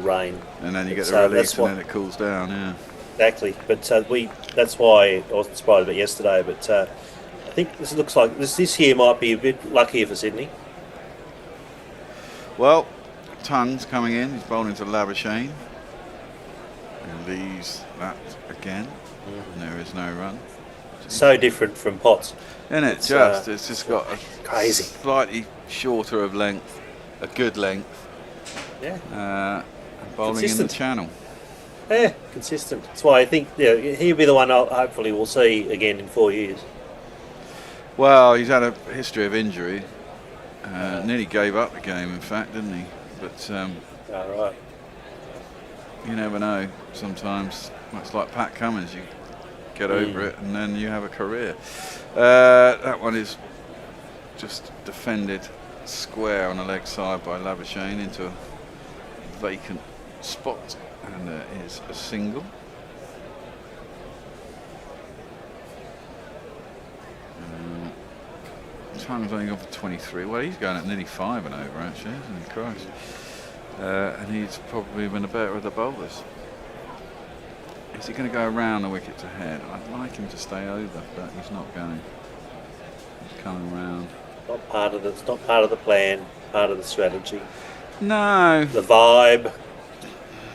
S9: rain,
S2: and then you get the release, and then it cools down. Yeah,
S9: exactly. But that's why I wasn't surprised about yesterday. But I think this looks like this year might be a bit luckier for Sydney.
S2: Well, Tongue's coming in. He's bowling to Labuschagne. He leaves that again. And there is no run.
S9: So different from Potts.
S2: Isn't it? It's just got a
S9: crazy,
S2: slightly shorter of length, a good length.
S9: Yeah.
S2: Bowling consistent in the channel.
S9: Yeah, consistent. That's why I think he'll be the one hopefully we'll see again in 4 years.
S2: Well, he's had a history of injury. Nearly gave up the game, in fact, didn't he? But
S9: right.
S2: You never know. Sometimes it's like Pat Cummins. You get over it, and then you have a career. That one is just defended square on the leg side by Labuschagne into a vacant spot, and there is a single. Tongue's only gone for 23. Well, he's going at nearly 5 and over, actually, isn't he? Christ. And he's probably been the better of the bowlers. Is he going to go around the wicket to head? I'd like him to stay over, but he's not going. He's coming round.
S9: It's not part of the plan, part of the strategy.
S2: No.
S9: The vibe.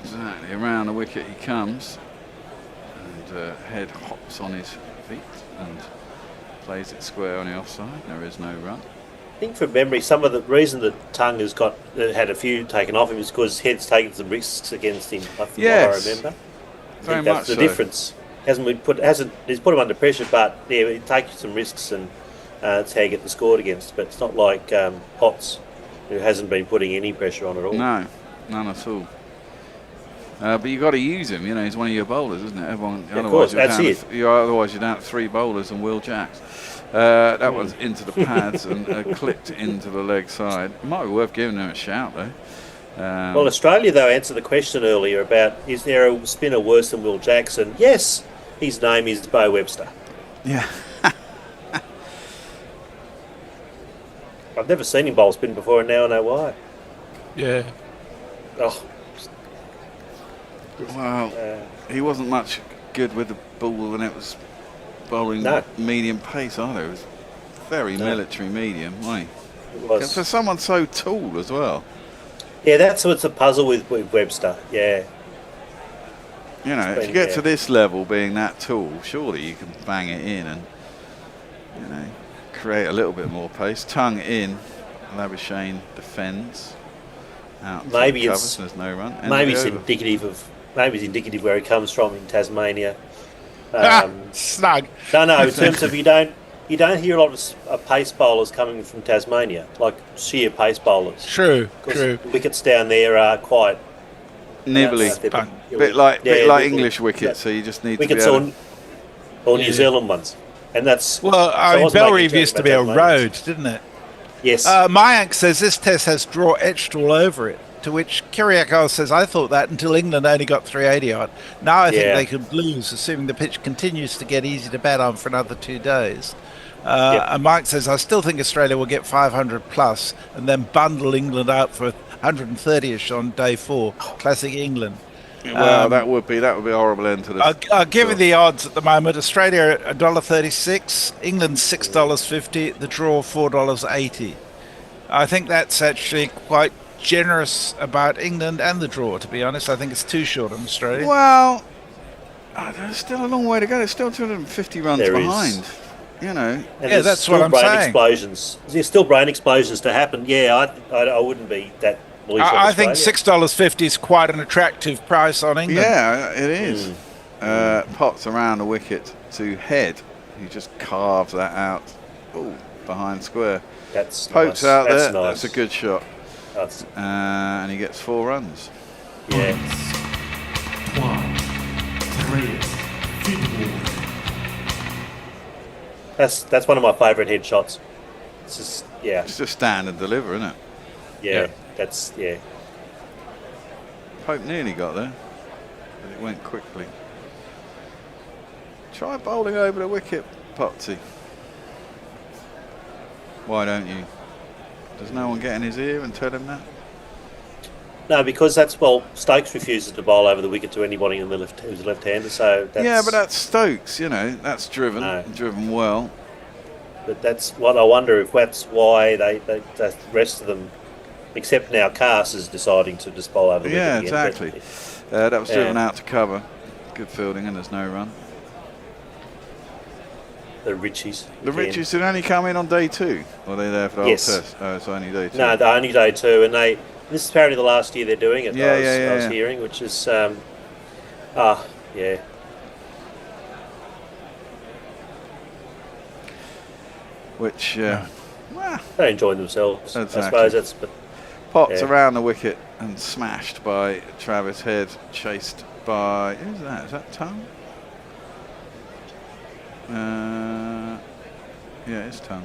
S2: Exactly. Around the wicket he comes. And head hops on his feet and plays it square on the offside. There is no run.
S9: I think from memory, some of the reason that Tongue has had a few taken off him is because Head's taken some risks against him. From what I remember.
S2: Very
S9: that's
S2: much
S9: the
S2: so.
S9: difference. He's put him under pressure, but he takes some risks, and that's how you get the scored against. But it's not like Potts, who hasn't been putting any pressure on at all.
S2: No, none at all. But you've got to use him. He's one of your bowlers, isn't it?
S9: Of course, that's it.
S2: Otherwise, you're down to 3 bowlers and Will Jacks. That one's into the pads and clipped into the leg side. It might be worth giving them a shout, though.
S9: Well, Australia, though, answered the question earlier about, is there a spinner worse than Will Jackson? Yes, his name is Bo Webster.
S2: Yeah.
S9: I've never seen him bowl spin before, and now I know why.
S4: Yeah.
S9: Oh.
S2: Well, he wasn't much good with the ball when it was bowling medium pace either. It was very military medium, wasn't he?
S9: It was.
S2: For someone so tall as well.
S9: Yeah, that's what's a puzzle with Webster. Yeah.
S2: You know, if you get to this level, being that tall, surely you can bang it in and, you know, create a little bit more pace. Tongue in, Labuschagne defends. Out
S9: Maybe
S2: to the
S9: it's
S2: covers, there's no run.
S9: Maybe it's indicative where he comes from in Tasmania.
S4: Snug.
S9: No, in terms of you don't hear a lot of pace bowlers coming from Tasmania, like sheer pace bowlers.
S4: True.
S9: The wickets down there are quite
S2: nibbly, bit like English wickets. So you just need
S9: wickets
S2: to be
S9: or New Zealand ones, and that's
S4: Belrive used to be a road, didn't it?
S9: Yes.
S4: Mayank says this test has draw etched all over it. To which Kyriakos says, I thought that until England only got 380 on. Now I think they could lose, assuming the pitch continues to get easy to bat on for another 2 days. And Mike says, I still think Australia will get 500 plus and then bundle England out for 130-ish on day 4. Classic England.
S2: Well, that would be a horrible end to this.
S4: I'll give you the odds at the moment. Australia $1.36, England $6.50, the draw $4.80. I think that's actually quite generous about England and the draw, to be honest. I think it's too short on Australia.
S2: Well, there's still a long way to go. There's still 250 runs behind. You know.
S9: And
S4: that's what I'm saying.
S9: There's still brain explosions to happen. Yeah, I wouldn't be that bullish on
S4: I think
S9: Australia.
S4: $6.50 is quite an attractive price on England.
S2: Yeah, it is. Potts around the wicket to head. He just carves that out. Ooh, behind square.
S9: That's
S2: Pokes
S9: nice.
S2: out
S9: That's
S2: there.
S9: nice.
S2: That's a good shot. And he gets 4 runs.
S9: Yeah.
S11: 3,
S9: That's one of my favourite headshots. It's just
S2: It's just stand and deliver, isn't it?
S9: Yeah.
S2: Pope nearly got there, but it went quickly. Try bowling over the wicket, Potsy. Why don't you? Does no one get in his ear and tell him that?
S9: No, because Stokes refuses to bowl over the wicket to anybody in the who's left-hander. So that's,
S2: but that's Stokes. You know, that's driven well.
S9: But that's what I wonder if that's why the rest of them, except now Cass, is deciding to just bowl over the wicket again.
S2: Exactly. That was driven out to cover. Good fielding, and there's no run.
S9: The Richies.
S2: The Richies did only come in on day 2. Or are they there for the whole test? Oh, it's only day 2.
S9: No, they're only day 2, and this is apparently the last year they're doing it. I was hearing, which is
S2: Which
S9: they're enjoying themselves.
S2: Exactly.
S9: I suppose that's. But
S2: Potts around the wicket and smashed by Travis Head, chased by who's that? Is that Tongue? Yeah, it's Tongue.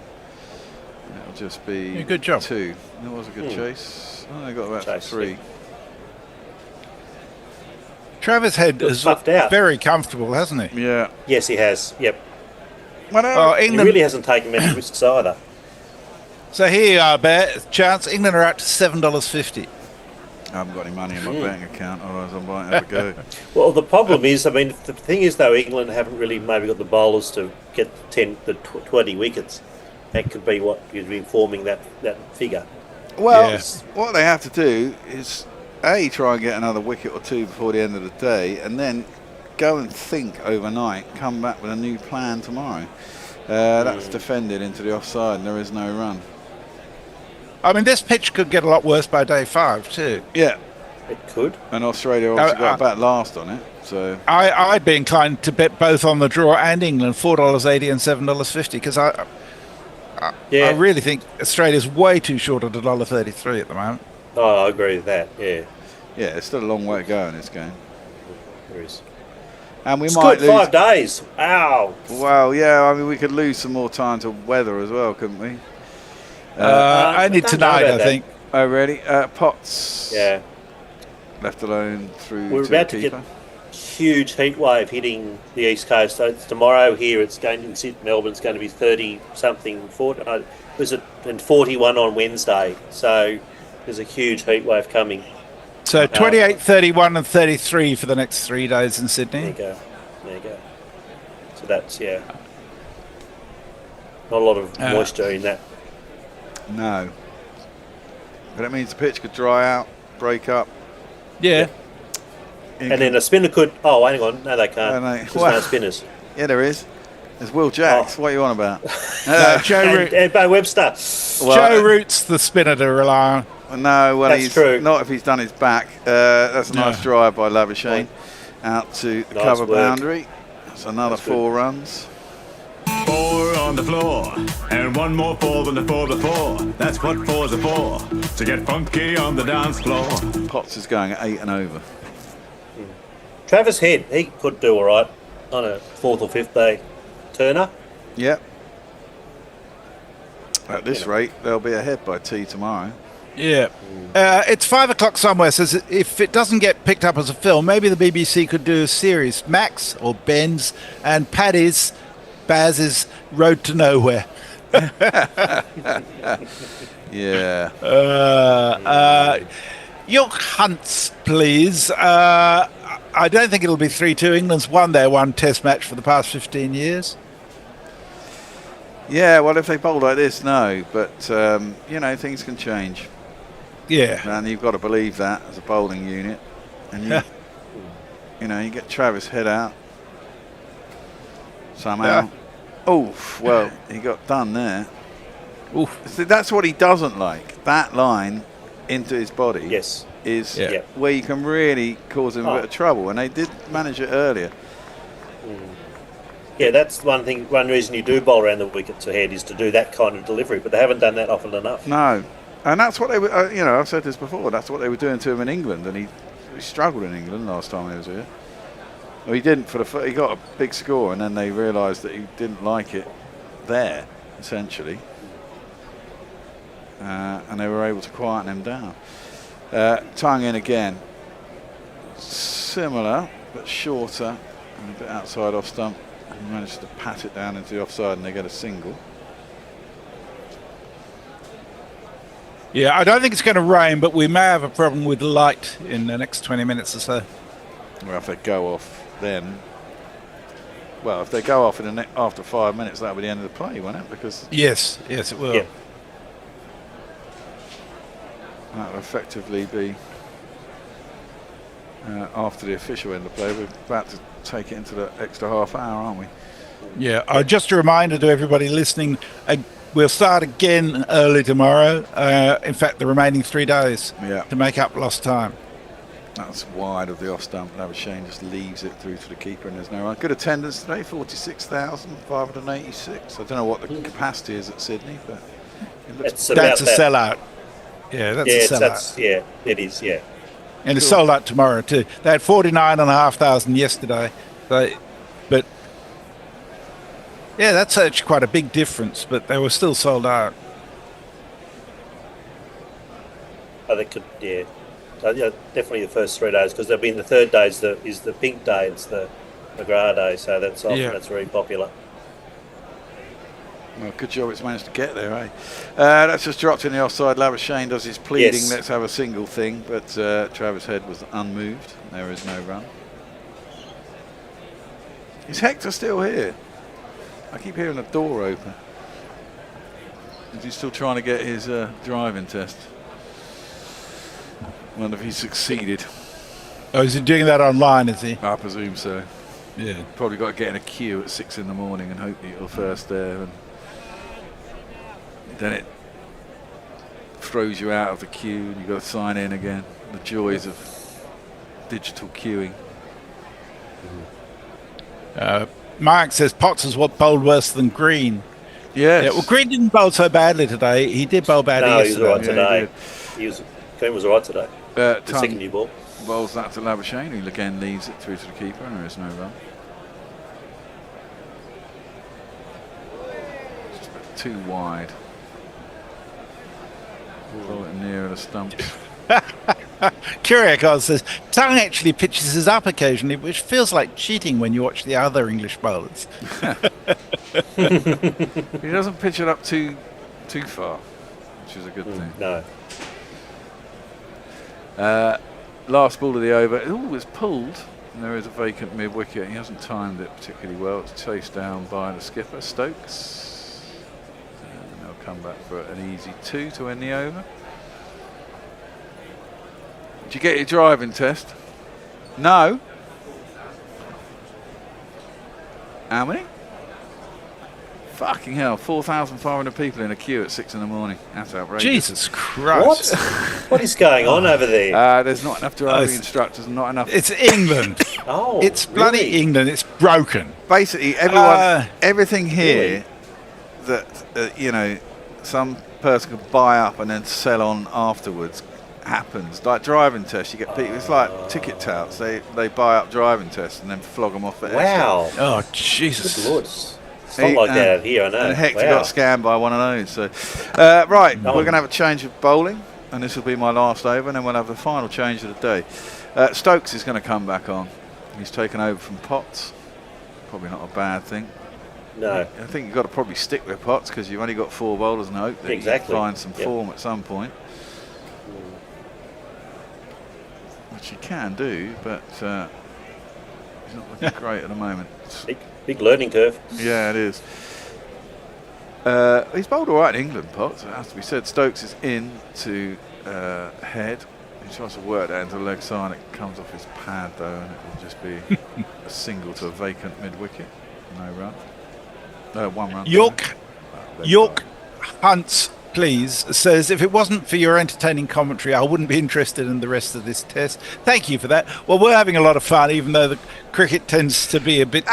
S2: It'll just be
S4: good job.
S2: 2. That was a good chase. Oh, they got about 3.
S4: Travis Head is very comfortable, hasn't he?
S2: Yeah.
S9: Yes, he has. Yep.
S4: England,
S9: he really hasn't taken many risks either.
S4: So here you are, Bear. Chance, England are out to $7.50.
S2: I haven't got any money in my bank account, otherwise I might have a go.
S9: Well, the problem is, the thing is, though, England haven't really maybe got the bowlers to get 20 wickets. That could be what you'd be forming that figure.
S2: Well, what they have to do is try and get another wicket or 2 before the end of the day, and then go and think overnight, come back with a new plan tomorrow. That's defended into the offside and there is no run.
S4: I mean, this pitch could get a lot worse by day 5 too.
S2: Yeah,
S9: it could.
S2: And Australia also got bat last on it. So
S4: I'd be inclined to bet both on the draw and England, $4.80 and $7.50, because I really think Australia's way too short at $1.33 at the moment.
S9: Oh, I agree with that. Yeah.
S2: Yeah, it's still a long way to go in this game.
S9: There is.
S2: And we
S9: it's
S2: might
S9: good
S2: lose
S9: 5 days. Wow.
S2: Well, yeah. I mean, we could lose some more time to weather as well, couldn't we?
S4: Only tonight, I think.
S2: Oh, really? Potts.
S9: Yeah.
S2: Left alone through.
S9: We're about to get huge heat wave hitting the east coast. So it's tomorrow here. It's going to sit Melbourne. It's going to be 30 something, 40. And 41 on Wednesday. So there's a huge heat wave coming.
S4: So 28, 31, and 33 for the next 3 days in Sydney.
S9: There you go. So that's not a lot of moisture in that.
S2: No. But it means the pitch could dry out, break up.
S4: Yeah.
S9: And then a spinner could... Oh, hang on. No, they can't. There's no spinners.
S2: Yeah, there is. There's Will Jacks. What are you on about?
S9: And Bo Webster.
S4: Joe Root's the spinner to rely on.
S2: No, well,
S9: That's true.
S2: Not if he's done his back. That's a nice drive by Labuschagne out to the cover boundary. That's another 4 runs.
S5: 4 on the floor, and 1 more 4 than the 4 before. That's what 4s are for, to get funky on the dance floor.
S2: Potts is going at 8 and over.
S9: Travis Head, he could do all right on a 4th or 5th day turner.
S2: Yep. At this rate, they'll be ahead by tea tomorrow.
S4: Yeah. It's 5 o'clock somewhere. Says if it doesn't get picked up as a film, maybe the BBC could do a series. Max or Ben's and Paddy's, Baz's Road to Nowhere.
S2: Yeah.
S4: Your Hunts, please. I don't think it'll be 3-2. England's won their 1 test match for the past 15 years.
S2: Yeah, well, if they bowl like this, no. But, things can change.
S4: Yeah.
S2: And you've got to believe that as a bowling unit. And, you get Travis Head out somehow. Oof, well, he got done there.
S4: Oof.
S2: See, that's what he doesn't like. That line into his body is where you can really cause him a bit of trouble. And they did manage it earlier.
S9: Yeah, that's one reason you do bowl around the wicket to Head is to do that kind of delivery, but they haven't done that often enough.
S2: No. And that's what they were, I've said this before, that's what they were doing to him in England, and he struggled in England last time he was here. Well, he didn't he got a big score, and then they realised that he didn't like it there, essentially. And they were able to quieten him down. Tongue in again. Similar, but shorter, and a bit outside off stump. And managed to pat it down into the offside, and they get a single.
S4: Yeah, I don't think it's going to rain, but we may have a problem with light in the next 20 minutes or so.
S2: Well, if they go off then... Well, if they go off after 5 minutes, that'll be the end of the play, won't it? Because
S4: yes, it will.
S2: Yeah. That'll effectively be after the official end of play. We're about to take it into the extra half hour, aren't we?
S4: Yeah, just a reminder to everybody listening, we'll start again early tomorrow. In fact, the remaining 3 days to make up lost time.
S2: That's wide of the off stump. Labuschagne just leaves it through to the keeper, and there's no run. Good attendance today, 46,586. I don't know what the capacity is at Sydney, but it looks
S4: that's a sellout. Yeah, that's a sellout.
S9: It is, yeah.
S4: And it's sold out tomorrow too. They had 49,500 yesterday. But yeah, that's actually quite a big difference, but they were still sold out.
S9: I think, definitely the first 3 days, because there'll be in the third day is the pink day, it's the McGrath day, so that's very popular.
S2: Well, good job it's managed to get there, eh? That's just dropped in the offside. Labuschagne does his pleading,
S9: Yes.
S2: let's have a single thing, but Travis Head was unmoved. There is no run. Is Hector still here? I keep hearing the door open. Is he still trying to get his driving test? Wonder if he succeeded.
S4: Oh, is he doing that online, is he?
S2: I presume so.
S4: Yeah.
S2: Probably got to get in a queue at 6 in the morning and hope that you're first there, and then it throws you out of the queue and you've got to sign in again. The joys of digital queuing.
S4: Mark says Potts is what bowled worse than Green.
S2: Yes.
S4: Yeah, well, Green didn't bowl so badly today. He did bowl badly yesterday.
S9: Green was all right today. The
S2: Tongue
S9: second new ball.
S2: bowls that to Labuschagne, who again leaves it through to the keeper, and there is no run. Just a bit too wide. Ball it nearer the stumps.
S4: Kyriakos says, tongue actually pitches his up occasionally, which feels like cheating when you watch the other English bowlers.
S2: He doesn't pitch it up too far, which is a good thing.
S9: No.
S2: Last ball of the over. Oh, it's pulled. And there is a vacant mid-wicket. He hasn't timed it particularly well. It's chased down by the skipper, Stokes. And they'll come back for an easy 2 to end the over. Did you get your driving test? No. How many? Fucking hell, 4,500 people in a queue at 6 in the morning. That's outrageous.
S4: Jesus Christ.
S9: What is going on over there?
S2: There's not enough driving instructors and not enough.
S4: It's England. It's bloody
S9: really?
S4: England. It's broken.
S2: Basically, everything here that, some person could buy up and then sell on afterwards happens. Like driving tests, you get people, it's like ticket touts. They buy up driving tests and then flog them off at
S9: Wow.
S4: Oh, Jesus.
S9: Good Lord. It's not like that out here, I know.
S2: And Hector got scammed by one of those. So, right, we're going to have a change of bowling, and this will be my last over, and then we'll have the final change of the day. Stokes is going to come back on. He's taken over from Potts. Probably not a bad thing.
S9: No.
S2: I think you've got to probably stick with Potts because you've only got 4 bowlers and hope that you can find some form at some point. Which you can do, but he's not looking great at the moment.
S9: Big learning curve.
S2: Yeah, it is. He's bowled all right in England, Potts. It has to be said. Stokes is in to head. He tries to work that into the leg side. It comes off his pad, though, and it will just be a single to a vacant mid-wicket. No run. 1 run.
S4: York Hunts, please, says, if it wasn't for your entertaining commentary, I wouldn't be interested in the rest of this test. Thank you for that. Well, we're having a lot of fun, even though the cricket tends to be a bit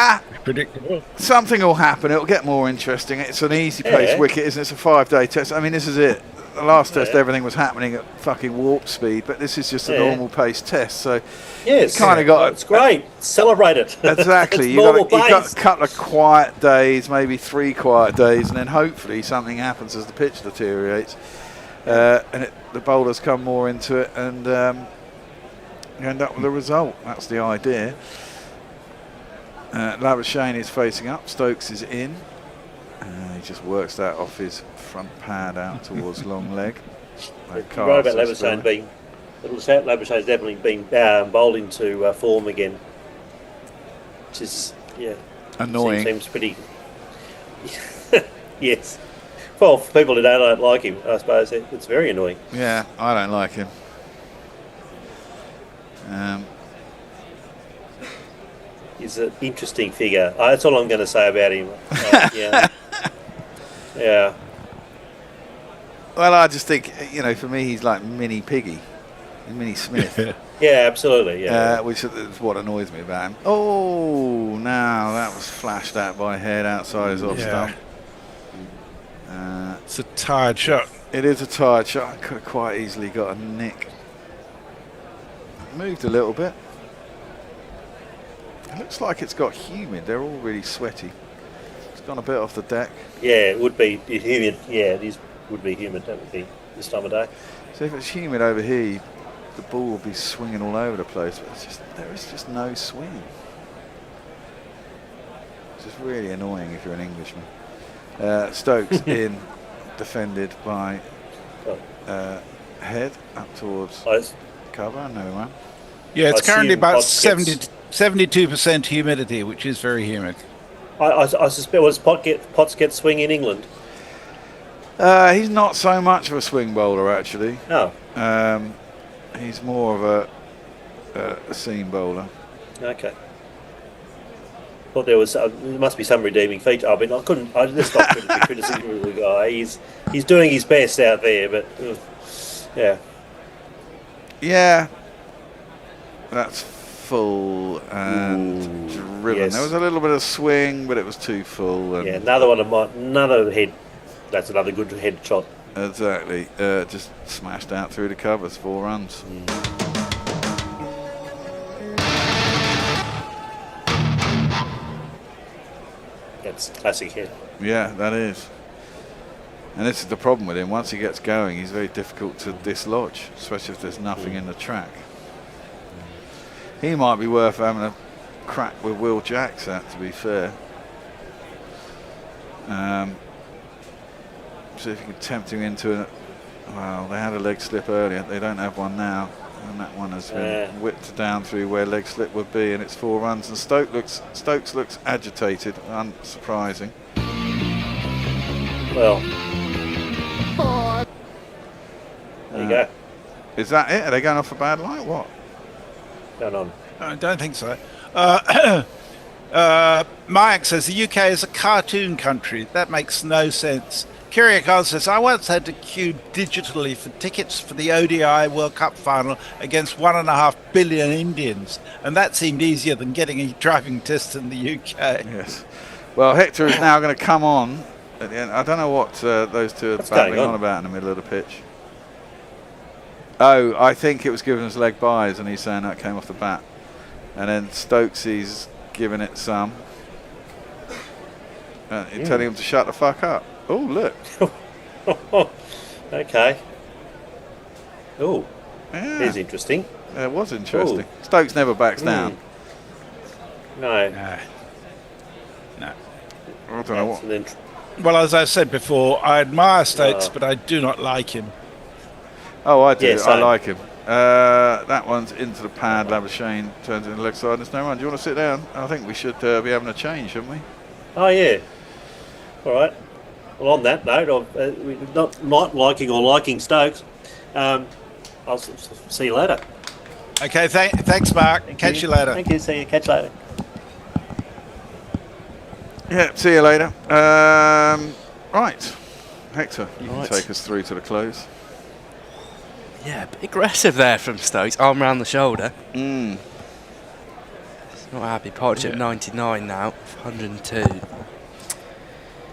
S4: predictable.
S2: Something will happen. It'll get more interesting. It's an easy-paced wicket, isn't it? It's a 5-day test. I mean, this is it. The last test, everything was happening at fucking warp speed, but this is just a normal pace test. So
S9: yes,
S2: you kind of got.
S9: It's great. Celebrate it.
S2: Exactly. You've got a couple of quiet days, maybe 3 quiet days, and then hopefully something happens as the pitch deteriorates, and the bowlers come more into it, and you end up with a result. That's the idea. Labuschagne is facing up. Stokes is in. He just works that off his front pad out towards long leg.
S9: You're right about Labuschagne being. Labuschagne's definitely been bowled into form again, which is
S2: annoying.
S9: Seems pretty. Yes. Well, for people who don't like him, I suppose it's very annoying.
S2: Yeah, I don't like him.
S9: He's an interesting figure. That's all I'm going to say about him. Yeah.
S2: Well, I just think, for me, he's like Mini Piggy, Mini Smith.
S9: Yeah, absolutely. Yeah.
S2: Which is what annoys me about him. Oh, now that was flashed at by head outside his off stump.
S4: It's a tired shot.
S2: It is a tired shot. I could have quite easily got a nick. Moved a little bit. It looks like it's got humid. They're all really sweaty. It's gone a bit off the deck.
S9: Yeah, it would be humid. Yeah, would be humid. That would be this time of day.
S2: So if it's humid over here, the ball will be swinging all over the place. But there is just no swing. It's just really annoying if you're an Englishman. Stokes in, defended by head up towards cover. No one.
S4: Yeah, it's currently about 72% humidity, which is very humid.
S9: I suspect, Potts get swing in England?
S2: He's not so much of a swing bowler, actually.
S9: No.
S2: He's more of a seam bowler.
S9: Okay. Thought there must be some redeeming feature. I mean, I just not criticising the guy. He's doing his best out there, but yeah.
S2: Yeah. That's full and driven.
S9: Yes.
S2: There was a little bit of swing, but it was too full. And
S9: another head. That's another good head shot.
S2: Exactly. Just smashed out through the covers. 4 runs.
S9: That's classic head.
S2: Yeah, that is. And this is the problem with him. Once he gets going, he's very difficult to dislodge, especially if there's nothing in the track. He might be worth having a crack with Will Jacks at, to be fair. See if you can tempt him into it. Well, they had a leg slip earlier. They don't have one now. And that one has been whipped down through where leg slip would be, and it's 4 runs. And Stokes looks agitated, unsurprising.
S9: Well, there you go.
S2: Is that it? Are they going off a bad light? What?
S9: Going on.
S4: I don't think so. Mike says the UK is a cartoon country. That makes no sense. Kyriakos says, I once had to queue digitally for tickets for the ODI World Cup final against 1.5 billion Indians, and that seemed easier than getting a driving test in the UK.
S2: Yes. Well, Hector is now going to come on at the end. I don't know what those two are battling on about in the middle of the pitch. Oh, I think it was giving us leg byes, and he's saying that came off the bat. And then Stokes, he's giving it some. You're telling him to shut the fuck up. Oh, look.
S9: Okay. Oh,
S2: yeah.
S9: It's interesting.
S2: It was interesting. Ooh. Stokes never backs down.
S9: No.
S2: I don't know what.
S4: Well, as I said before, I admire Stokes, but I do not like him.
S2: Oh, I do.
S9: Yes,
S2: I like him. That one's into the pad. Labuschagne turns in the leg side. There's no run. Do you want to sit down? I think we should be having a change, shouldn't we?
S9: Oh, yeah. All right. Well, on that note, not liking or liking Stokes, I'll see you later.
S4: Okay, thanks, Mark. Catch you later.
S9: Thank you. See you. Catch you later.
S2: Yeah, see you later. Right. Hector, you can take us through to the close.
S10: Yeah, bit aggressive there from Stokes. Arm round the shoulder.
S2: It's
S10: not happy. Partnership 99 now, 102.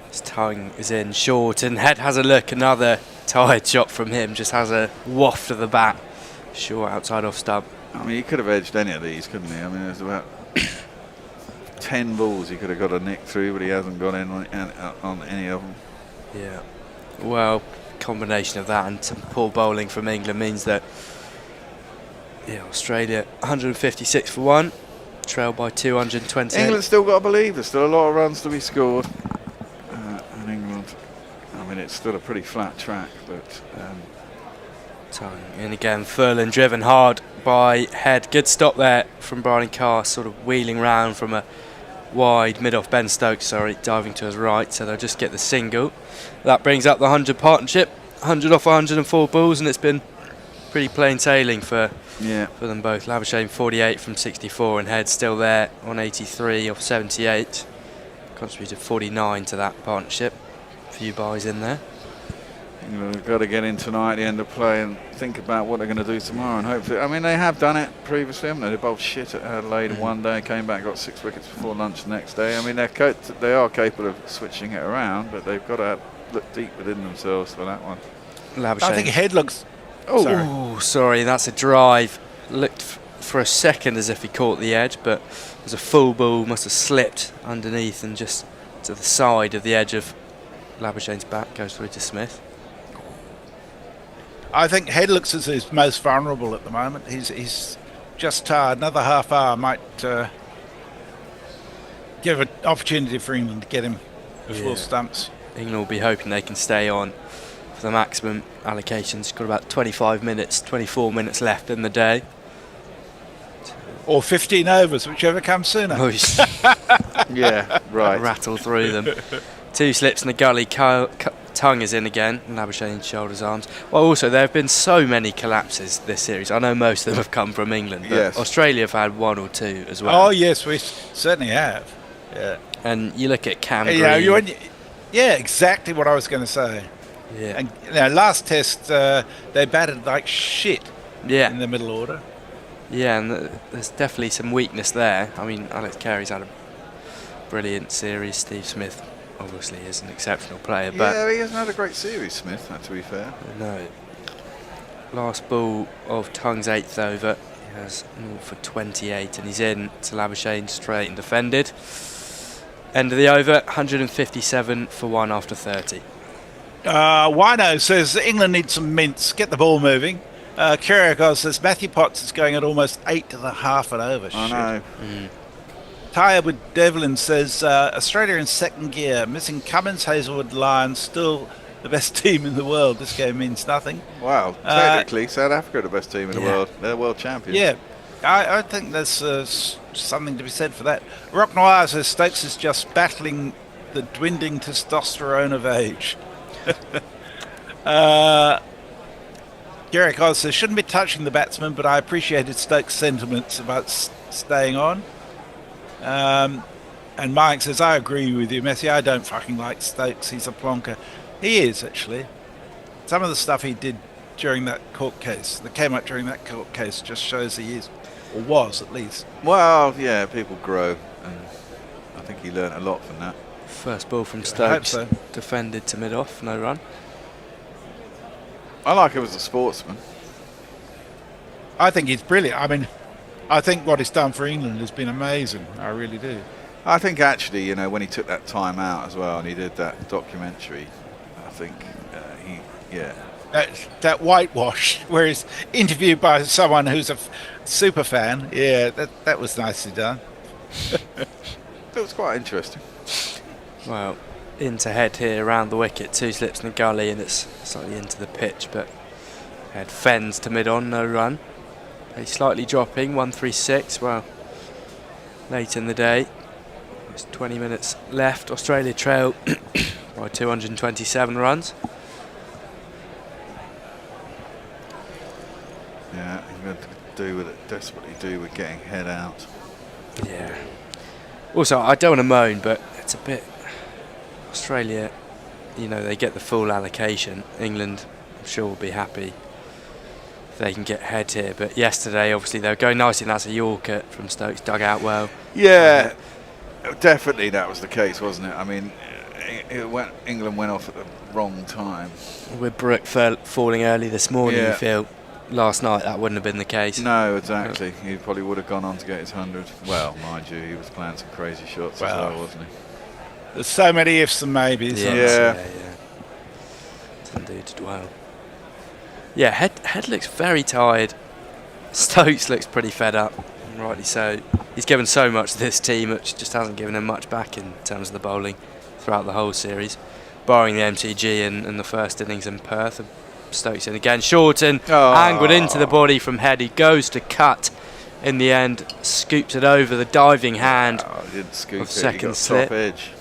S10: His tongue is in short, and Head has a look. Another tired shot from him. Just has a waft of the bat. Short outside off stump.
S2: I mean, he could have edged any of these, couldn't he? I mean, there's about 10 balls he could have got a nick through, but he hasn't got in on any of them.
S10: Yeah. Well, combination of that and some poor bowling from England means that Australia 156 for 1, trailed by 220.
S2: England still got to believe there's still a lot of runs to be scored. And England, I mean, it's still a pretty flat track, but
S10: Tongue in again, Furlan driven hard by Head. Good stop there from Brian Carr, sort of wheeling round from a wide mid-off. Ben Stokes, diving to his right, so they'll just get the single. That brings up the 100 partnership, 100 off 104 balls, and it's been pretty plain sailing for them both. Labuschagne 48 from 64, and Head still there on 83 off 78. Contributed 49 to that partnership. A few buys in there.
S2: They've got to get in tonight at the end of play and think about what they're going to do tomorrow, and hopefully, I mean, they have done it previously, haven't they? They bowled shit at Adelaide one day, came back, got 6 wickets before lunch the next day. I mean, they are capable of switching it around, but they've got to look deep within themselves for that one.
S10: Labuschagne.
S4: I think Head looks...
S10: sorry, that's a drive. Looked for a second as if he caught the edge, but it was a full ball, must have slipped underneath and just to the side of the edge of Labuschagne's bat, goes through to Smith.
S4: I think Head looks as he's most vulnerable at the moment. He's just tired. Another half hour might give an opportunity for England to get him before stumps.
S10: England will be hoping they can stay on for the maximum allocations. Got about 24 minutes left in the day.
S4: Or 15 overs, whichever comes sooner.
S2: Yeah, right.
S10: Rattle through them. 2 slips in the gully. Tongue is in again. Labuschagne shoulders, arms. Well, also, there have been so many collapses this series. I know most of them have come from England, but Australia have had 1 or 2 as well.
S4: Oh, yes, we certainly have. Yeah.
S10: And you look at Cam Green.
S4: Yeah, exactly what I was going to say.
S10: Yeah.
S4: And last test, they batted like shit in the middle order.
S10: Yeah, and there's definitely some weakness there. I mean, Alex Carey's had a brilliant series. Steve Smith obviously is an exceptional player. But
S2: he hasn't had a great series, Smith, to be fair.
S10: No. Last ball of Tongue's 8th over. He has 0 for 28, and he's in to Labuschagne straight and defended. End of the over, 157 for 1 after 30.
S4: Wino says England needs some mints. Get the ball moving. Kyriakos says Matthew Potts is going at almost 8 to the half and over.
S2: I know.
S4: Tired with Devlin says Australia in second gear. Missing Cummins, Hazelwood, Lyons. Still the best team in the world. This game means nothing.
S2: Wow. Technically, South Africa are the best team in the world. They're world champions.
S4: Yeah. I think there's something to be said for that. Rock Noir says Stokes is just battling the dwindling testosterone of age. Garrick Oz says, shouldn't be touching the batsman, but I appreciated Stokes' sentiments about staying on. And Mike says, I agree with you, Messi. I don't fucking like Stokes. He's a plonker. He is, actually. Some of the stuff he did during that court case, that came up during that court case, just shows he is, or was at least.
S2: Well, yeah, people grow, and I think he learned a lot from that.
S10: First ball from
S4: I hope
S10: Stokes,
S4: so.
S10: defended to mid-off, no run.
S2: I like him as a sportsman.
S4: I think he's brilliant. I mean, I think what he's done for England has been amazing. I really do.
S2: I think actually, you know, when he took that time out as well and he did that documentary, I think
S4: That whitewash, where he's interviewed by someone who's a super fan. Yeah, that was nicely done.
S2: It was quite interesting.
S10: Well, into head here around the wicket, 2 slips in the gully, and it's slightly into the pitch, but head fends to mid-on, no run. He's slightly dropping, 136. Well, late in the day. There's 20 minutes left. Australia trail by 227 runs.
S2: Yeah, England desperately do with getting head out.
S10: Yeah. Also, I don't want to moan, but it's a bit... Australia, you know, they get the full allocation. England, I'm sure, will be happy if they can get head here. But yesterday, obviously, they were going nicely, and that's a Yorker from Stokes, dug out well.
S2: Yeah, definitely that was the case, wasn't it? I mean, England went off at the wrong time.
S10: With Brook falling early this morning, you feel last night that wouldn't have been the case.
S2: No, exactly. He probably would have gone on to get his 100. Well, mind you, he was playing some crazy shots as well, wasn't he?
S4: There's so many ifs and maybes.
S10: Yeah. Indeed, well. Yeah, head looks very tired. Stokes looks pretty fed up, and rightly so. He's given so much to this team, which just hasn't given him much back in terms of the bowling throughout the whole series. Barring the MCG and the first innings in Perth. Stokes in again. Shorten, angled into the body from head. He goes to cut. In the end, scoops it over the diving hand of second slip.
S2: Top edge.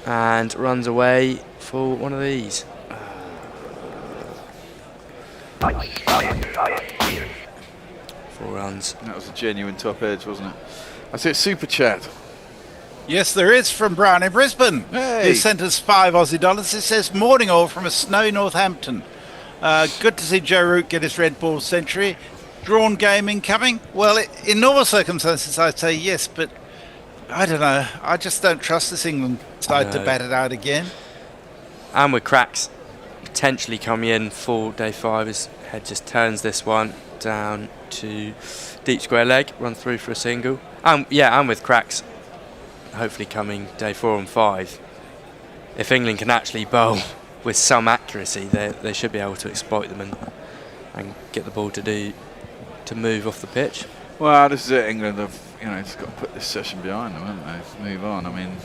S10: And runs away for one of these. 4 runs.
S2: That was a genuine top edge, wasn't it? I see a super chat.
S4: Yes, there is, from Brian in Brisbane.
S2: Hey.
S4: He sent us $5 Aussie. It says, morning all from a snowy Northampton. Good to see Joe Root get his red ball century. Drawn game incoming? Well, in normal circumstances, I'd say yes, but I don't know. I just don't trust this England side to bat it out again.
S10: And with cracks potentially coming in for day 5, his head just turns this one down to deep square leg, run through for a single. And with cracks hopefully coming day 4 and 5. If England can actually bowl with some accuracy, they should be able to exploit them and get the ball to move off the pitch.
S2: Well, this is it. England have just got to put this session behind them, haven't they? Move on. I mean,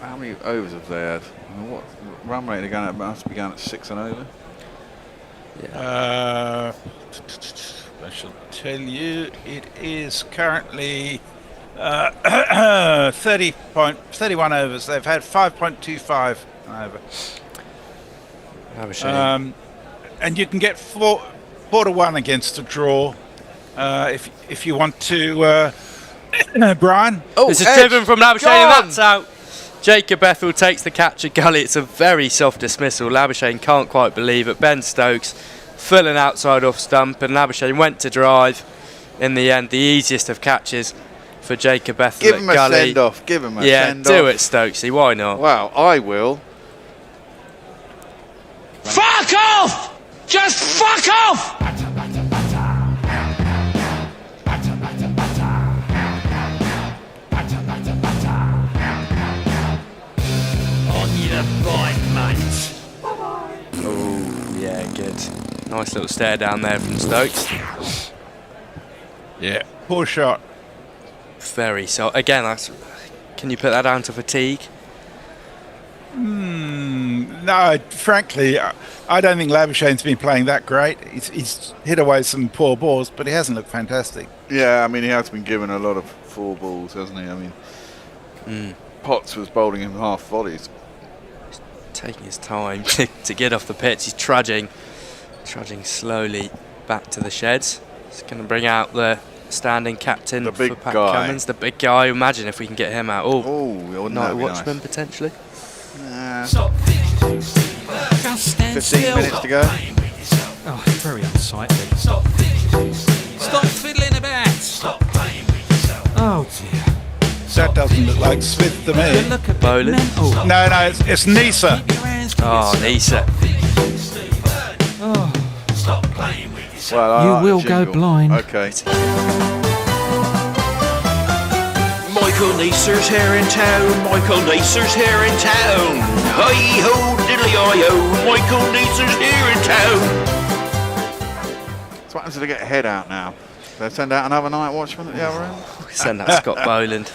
S2: how many overs have they had? I mean, what run rate they're going at? Must be going at 6 and over.
S4: I shall tell you, it is currently 31 overs. They've had 5.25 over. And you can get 4 to 1 against a draw if you want to. Brian.
S10: This is driven from Labuschagne, and that's out. Jacob Ethel takes the catch at gully. It's a very soft dismissal. Labuschagne can't quite believe it. Ben Stokes full and outside off stump, and Labuschagne went to drive. In the end, the easiest of catches for Jacob Ethel
S2: Give
S10: at
S2: him
S10: gully.
S2: a send off. Give him a send off.
S10: Yeah, do it, Stokesy. Why not?
S2: Well, I will.
S11: Fuck off! Just fuck off! On your right, mate.
S10: Nice little stare down there from Stokes.
S4: Yeah, poor shot.
S10: Very so. Again, can you put that down to fatigue?
S4: No, frankly, I don't think Labuschagne's been playing that great. He's hit away some poor balls, but he hasn't looked fantastic.
S2: Yeah, I mean, he has been given a lot of 4 balls, hasn't he? I mean, Potts was bowling him half volleys.
S10: He's taking his time to get off the pitch. He's trudging slowly back to the sheds. He's going to bring out the standing captain for Pat Cummins, the big guy. Imagine if we can get him out. Night watchman nice. Potentially.
S1: Stop.
S2: 15 minutes to go.
S1: Oh, very unsightly. Stop fiddling about. Stop playing with yourself. Oh dear.
S4: That doesn't look like Smith to me.
S10: Boland?
S4: No, it's Nisa.
S10: Oh, Nisa.
S1: Oh.
S2: Stop playing with yourself.
S1: You will go blind.
S2: Okay.
S7: Michael Neeser's here in town. Michael Neeser's here in town. Hi-ho, diddly-i-ho. Michael Neeser's here in town.
S2: So what happens if they get a head out now? They send out another night watchman at the other end?
S10: Send out Scott Boland.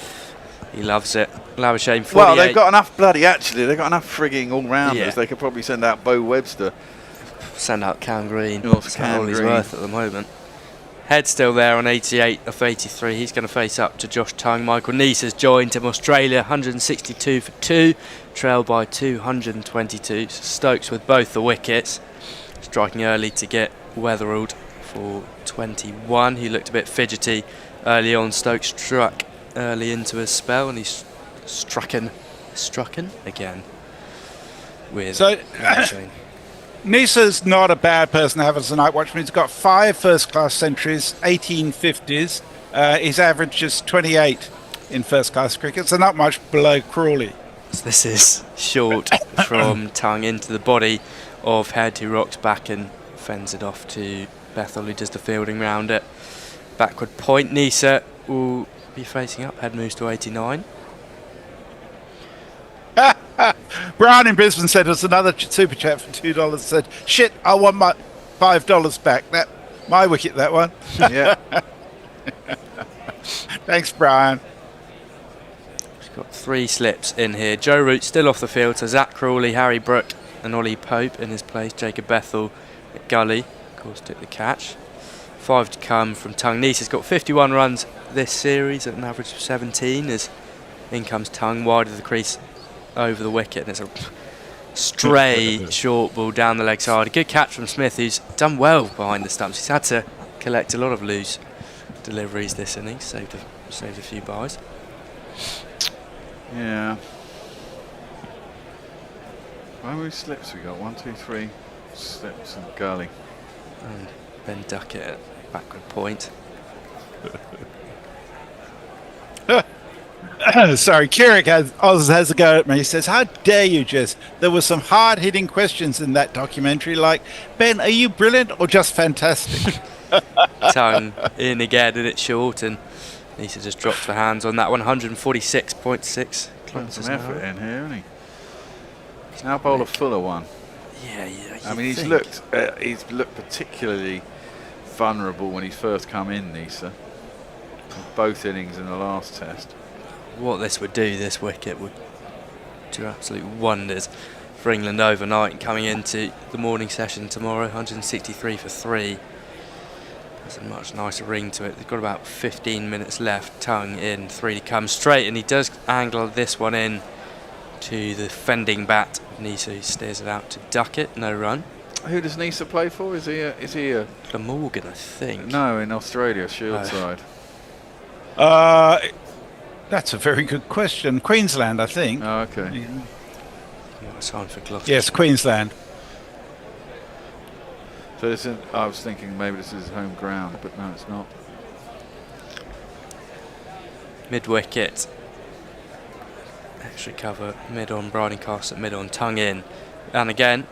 S10: He loves it. Labuschagne 48.
S2: Well, they've got enough they've got enough frigging all-rounders. They could probably send out Bo Webster.
S10: Send out Cam Green.
S2: That's
S10: all he's worth at the moment. Head still there on 88 of 83. He's going to face up to Josh Tongue. Michael Neese has joined him. Australia 162 for 2, trailed by 222. So Stokes with both the wickets, striking early to get Weatherald for 21. He looked a bit fidgety early on. Stokes struck early into his spell, and he's strucken again with Shane.
S4: Nisa's not a bad person to have as a night watchman. He's got 5 first-class centuries, 18 50s. His average is 28 in first-class cricket, so not much below Crawley.
S10: So this is short from Tongue into the body of Head, who rocks back and fends it off to Bethel, who does the fielding round it. Backward point. Nisa will be facing up. Head moves to 89.
S4: Brian in Brisbane sent us another super chat for $2. Said, "Shit, I want my $5 back. That my wicket, that one."
S2: Yeah.
S4: Thanks, Brian.
S10: He's got 3 slips in here. Joe Root still off the field. So Zach Crawley, Harry Brook, and Ollie Pope in his place. Jacob Bethel at Gully, of course, took the catch. 5 to come from Tongue. Nice has got 51 runs this series at an average of 17. As in comes Tongue wide of the crease, over the wicket, and it's a stray short ball down the leg side. A good catch from Smith, who's done well behind the stumps. He's had to collect a lot of loose deliveries this innings, saved a few byes.
S2: Yeah. How many slips we got? 1, 2, 3 slips and Gully.
S10: And Ben Duckett at backward point.
S4: Sorry, Kieran has a go at me. He says, "How dare you, Jess? There were some hard-hitting questions in that documentary, like, Ben, are you brilliant or just fantastic?"
S10: Tongue in again, and it's short, and Nisa just dropped the hands on that one. 146.6
S2: kilometres some effort in here, isn't he? He's now bowled a fuller one.
S10: Yeah.
S2: I mean, he's looked particularly vulnerable when he first come in, Nisa. Both innings in the last test.
S10: What this would do, this wicket would do absolute wonders for England overnight, and coming into the morning session tomorrow. 163 for 3. That's a much nicer ring to it. They've got about 15 minutes left. Tongue in, 3 to come straight, and he does angle this one in to the fending bat of Nisa, who steers it out to Duckett. No run.
S2: Who does Nisa play for? Is he a
S10: Glamorgan, I think?
S2: No, in Australia, Shield side.
S4: That's a very good question. Queensland, I think.
S2: Oh, okay.
S10: Yeah. It's time for Gloucester.
S4: Yes, Queensland.
S2: So this is, I was thinking maybe this is home ground, but no, it's not.
S10: Mid wicket. Extra cover mid on. Briding cast at mid on. Tongue in, and again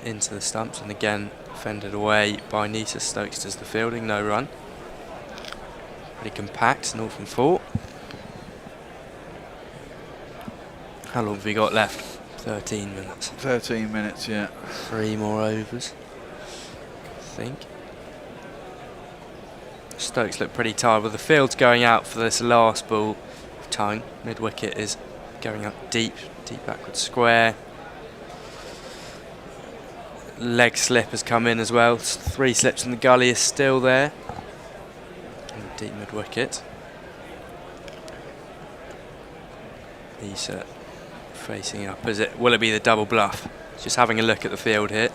S10: into the stumps, and again fended away by Nisa. Stokes does the fielding. No run. Pretty compact. Northern 4. How long have we got left? 13 minutes.
S2: 13 minutes, yeah.
S10: 3 more overs. think. Stokes look pretty tired. Well, the field's going out for this last ball. Tongue, mid-wicket is going up deep backward square. Leg slip has come in as well. 3 slips in the gully is still there. And deep mid-wicket. He's facing up. Will it be the double bluff? Just having a look at the field here.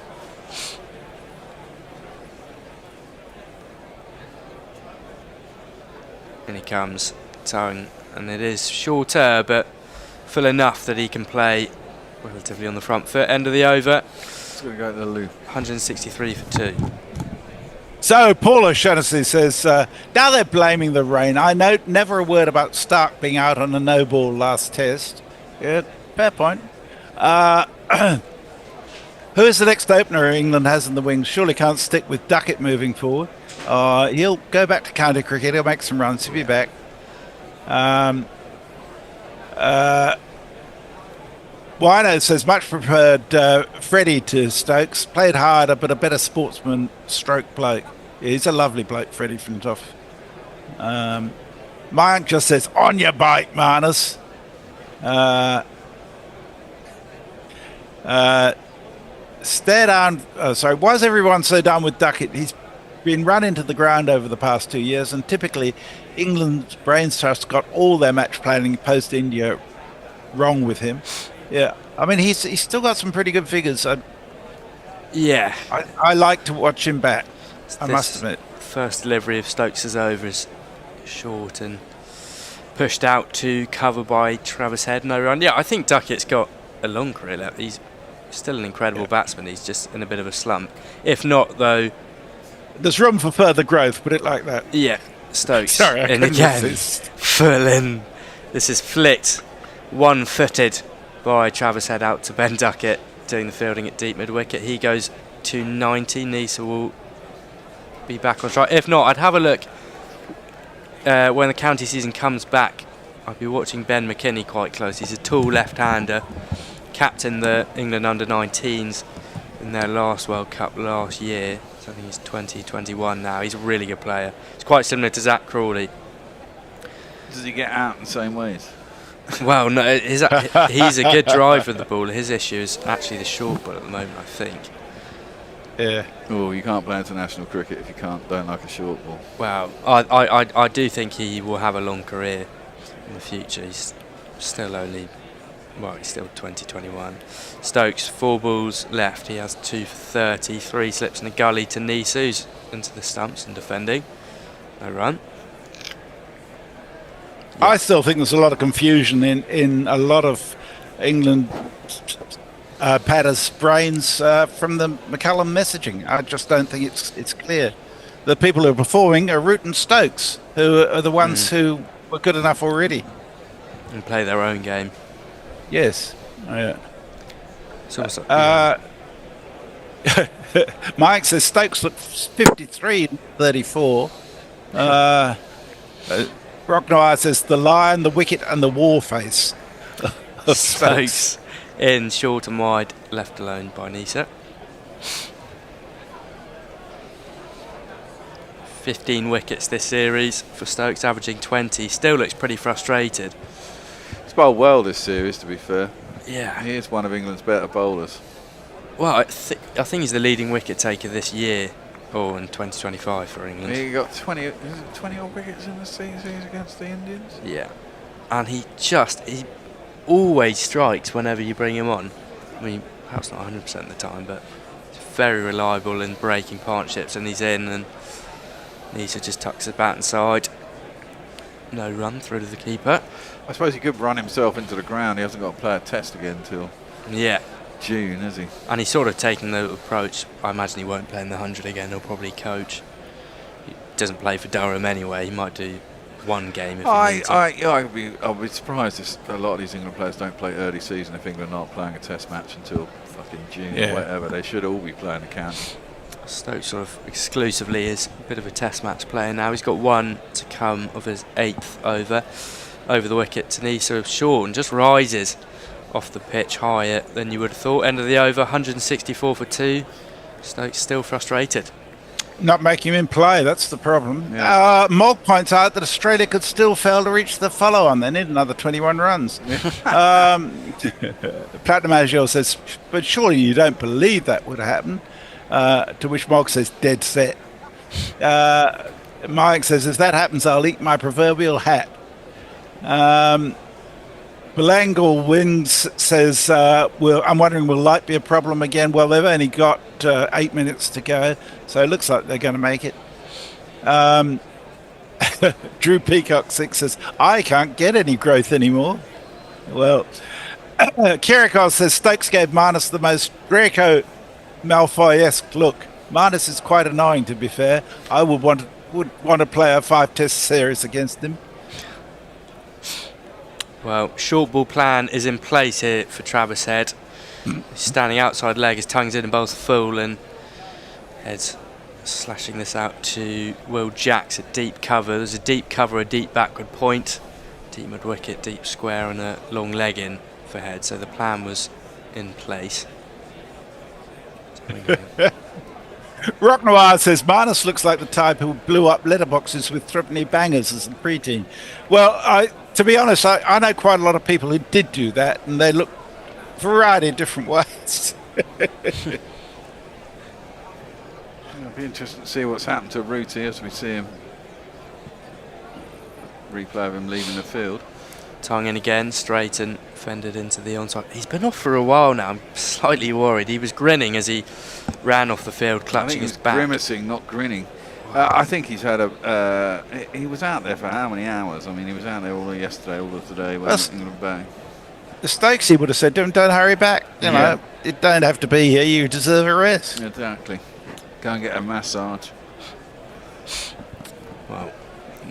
S10: And he comes, Tongue, and it is shorter, but full enough that he can play relatively on the front foot. End of the over.
S2: It's going to go to the loop.
S10: 163 for 2.
S4: So Paul O'Shaughnessy says, now they're blaming the rain. I note never a word about Stark being out on a no ball last test. Yeah, fair point. Who is the next opener England has in the wings? Surely can't stick with Duckett moving forward. He'll go back to county cricket. He'll make some runs. He'll be back. Wino says much preferred Freddie to Stokes. Played harder, but a better sportsman stroke bloke. Yeah, he's a lovely bloke, Freddie from Toff. Mayank just says, on your bike, Marnus. Stare down. Why is everyone so done with Duckett? He's been run into the ground over the past 2 years, and typically England's brains trust got all their match planning post-India wrong with him. Yeah, I mean, he's still got some pretty good figures.
S10: Yeah.
S4: I like to watch him bat, I must admit.
S10: First delivery of Stokes' over is short and pushed out to cover by Travis Head. No run. Yeah, I think Duckett's got a long career left. He's still an incredible batsman. He's just in a bit of a slump. If not, though...
S4: There's room for further growth, put it like that.
S10: Yeah, Stokes.
S4: Sorry, I
S10: and
S4: couldn't
S10: again,
S4: resist.
S10: full in. This is flicked, one-footed by Travis Head out to Ben Duckett, doing the fielding at deep mid-wicket. He goes to 90. Nisa will be back on track. If not, I'd have a look when the county season comes back. I'd be watching Ben McKinney quite close. He's a tall left-hander, captained the England under-19s in their last World Cup last year. So I think he's 20, 21 now. He's a really good player. He's quite similar to Zach Crawley.
S2: Does he get out in the same ways?
S10: Well, no, he's a good driver of the ball. His issue is actually the short ball at the moment, I think.
S4: Yeah.
S2: Oh, you can't play international cricket if you don't like a short ball.
S10: Well, I do think he will have a long career in the future. He's still he's still 20, 21. Stokes, 4 balls left. He has 2 for 30. 3 slips in the gully to Nisa, who's into the stumps and defending. No run.
S4: Yeah. I still think there's a lot of confusion in a lot of England batters' brains from the McCullum messaging. I just don't think it's clear. The people who are performing are Root and Stokes, who are the ones who were good enough already.
S10: And play their own game.
S4: Yes. Yeah. Mike says Stokes looked 53 34. Rock Noir says the lion, the wicket, and the war face.
S10: Stokes in short and wide, left alone by Nisa. 15 wickets this series for Stokes, averaging 20. Still looks pretty frustrated.
S2: He's bowled well this series, to be fair.
S10: Yeah.
S2: He is one of England's better bowlers.
S10: Well, I think he's the leading wicket taker this year, or in 2025 for England.
S2: He got 20 odd wickets in the series against the Indians.
S10: Yeah. And he always strikes whenever you bring him on. I mean, perhaps not 100% of the time, but he's very reliable in breaking partnerships, and he's in, and Nisa just tucks his bat inside. No run through to the keeper.
S2: I suppose he could run himself into the ground. He hasn't got to play a test again until June, has he?
S10: And he's sort of taking the approach. I imagine he won't play in the 100 again. He'll probably coach. He doesn't play for Durham anyway. He might do one game if he needs it.
S2: I'll be surprised if a lot of these England players don't play early season if England aren't playing a test match until fucking June or whatever. They should all be playing a county.
S10: Stokes sort of exclusively is a bit of a test match player now. He's got one to come of his 8th over the wicket. Tanisa Shawn just rises off the pitch higher than you would have thought. End of the over, 164 for 2. Stokes still frustrated.
S4: Not making him in play, that's the problem.
S2: Yeah.
S4: Mog points out that Australia could still fail to reach the follow-on. They need another 21 runs. Platinum Azure says, but surely you don't believe that would happen. To which Mog says, dead set. Mike says, if that happens, I'll eat my proverbial hat. Belangle Wins says, I'm wondering, will light be a problem again? Well, they've only got 8 minutes to go, so it looks like they're going to make it. Drew Peacock 6 says, I can't get any growth anymore. Well, Kirikov says, Stokes gave Marnus the most Draco Malfoy-esque look. Marnus is quite annoying, to be fair. I would want to play a 5-test series against him.
S10: Well, short ball plan is in place here for Travis Head. Standing outside leg, his tongue's in and bowls full, and Head's slashing this out to Will Jacks at deep cover. There's a deep cover, a deep backward point, deep mid wicket, deep square, and a long leg in for Head. So the plan was in place.
S4: Rock Noir says Marnus looks like the type who blew up letterboxes with threepenny bangers as a preteen. Well, to be honest, I know quite a lot of people who did do that, and they look a variety of different ways.
S2: It'll be interesting to see what's happened to Rooty as we see him. Replay of him leaving the field.
S10: Tongue in again, straight and fended into the onside. He's been off for a while now. I'm slightly worried. He was grinning as he ran off the field, clutching his back.
S2: Grimacing, not grinning. I think he's had he was out there for how many hours? I mean, he was out there all of yesterday, all of today. England bang.
S4: The Stokesy would have said, don't hurry back. You know, it don't have to be here. You deserve a rest.
S2: Exactly. Go and get a massage.
S10: Well,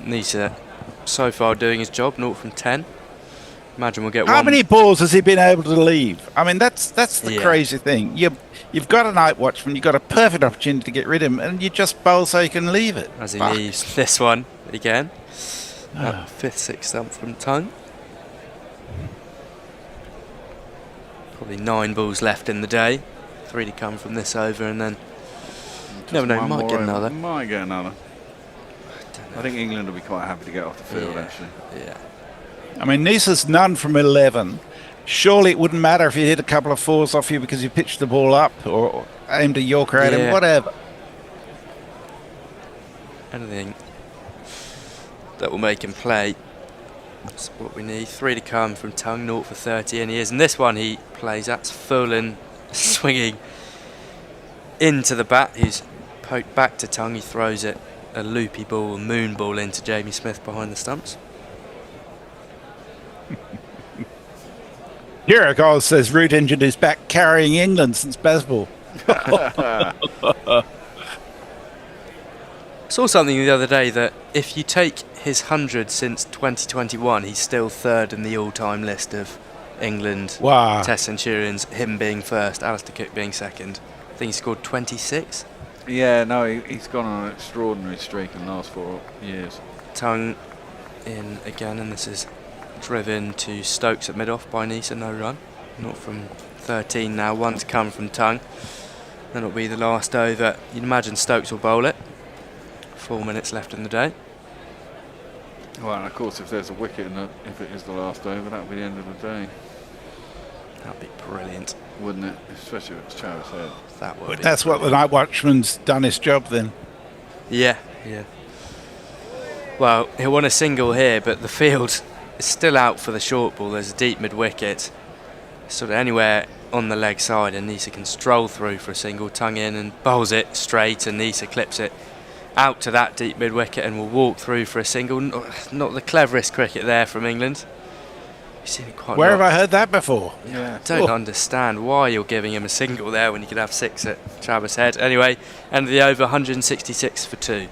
S10: Nisa so far doing his job, 0 from 10. Imagine we'll get
S4: How
S10: one.
S4: many balls has he been able to leave? I mean, that's the crazy thing. You've got a night watchman, you've got a perfect opportunity to get rid of him, and you just bowl so you can leave it.
S10: As he leaves this one again. Fifth, sixth stump from Tongue. Probably 9 balls left in the day. 3 to come from this over, and then never know, might get another.
S2: Might get another. I think England will be quite happy to get off the field, actually.
S10: Yeah.
S4: I mean, Nisa's none from 11. Surely it wouldn't matter if you hit a couple of 4s off you because you pitched the ball up or aimed a Yorker at him, whatever.
S10: Anything that will make him play. That's what we need. 3 to come from Tongue, 0 for 30, and he is. And this one he plays, that's full and swinging into the bat. He's poked back to Tongue, he throws it. A loopy ball, a moon ball into Jamie Smith behind the stumps.
S4: Kirikov says Root injured his back carrying England since baseball.
S10: Saw something the other day that if you take his 100 since 2021, he's still 3rd in the all-time list of England Test centurions, him being first, Alistair Cook being second. I think he scored 26.
S2: Yeah, no, he's gone on an extraordinary streak in the last 4 years.
S10: Tongue in again, and this is driven to Stokes at mid-off by Nisa, no run. Not from 13 now, 1 to come from Tongue. Then it'll be the last over. You'd imagine Stokes will bowl it. 4 minutes left in the day.
S2: Well, and of course, if there's a wicket, if it is the last over, that'll be the end of the day.
S10: That'd be brilliant.
S2: Wouldn't it? Especially if it's Travis Head.
S10: That would
S4: But
S10: be
S4: that's what the night watchman's done his job then.
S10: Yeah. Well, he'll want a single here, but the field is still out for the short ball. There's a deep mid-wicket. Sort of anywhere on the leg side, and Nisa can stroll through for a single, Tongue in and bowls it straight, and Nisa clips it out to that deep mid-wicket and will walk through for a single. Not the cleverest cricket there from England. You've seen it quite
S4: Where
S10: a lot.
S4: have I heard that before?
S10: Yeah. Don't understand why you're giving him a single there when you could have 6 at Travis Head. Anyway, end of the over, 166 for 2.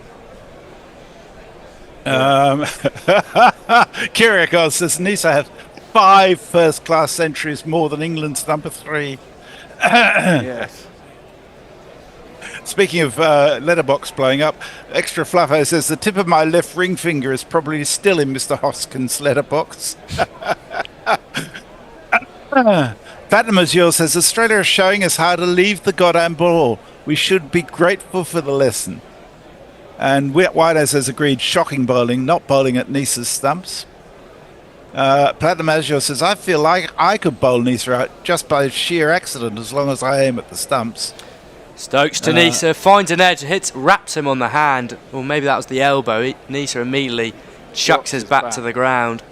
S4: Kirikov says Nisa has 5 first-class centuries more than England's number 3.
S2: Yes.
S4: Speaking of letterbox blowing up, Extra Fluffo says the tip of my left ring finger is probably still in Mr. Hoskins' letterbox. Fatima Azure says Australia is showing us how to leave the goddamn ball. We should be grateful for the lesson. And Whitehouse has agreed shocking bowling, not bowling at Nisa's stumps. Platinum Azure says, I feel like I could bowl Nisa out just by sheer accident as long as I aim at the stumps.
S10: Stokes to Nisa, finds an edge, wraps him on the hand, or maybe that was the elbow. Nisa immediately chucks his bat to the ground.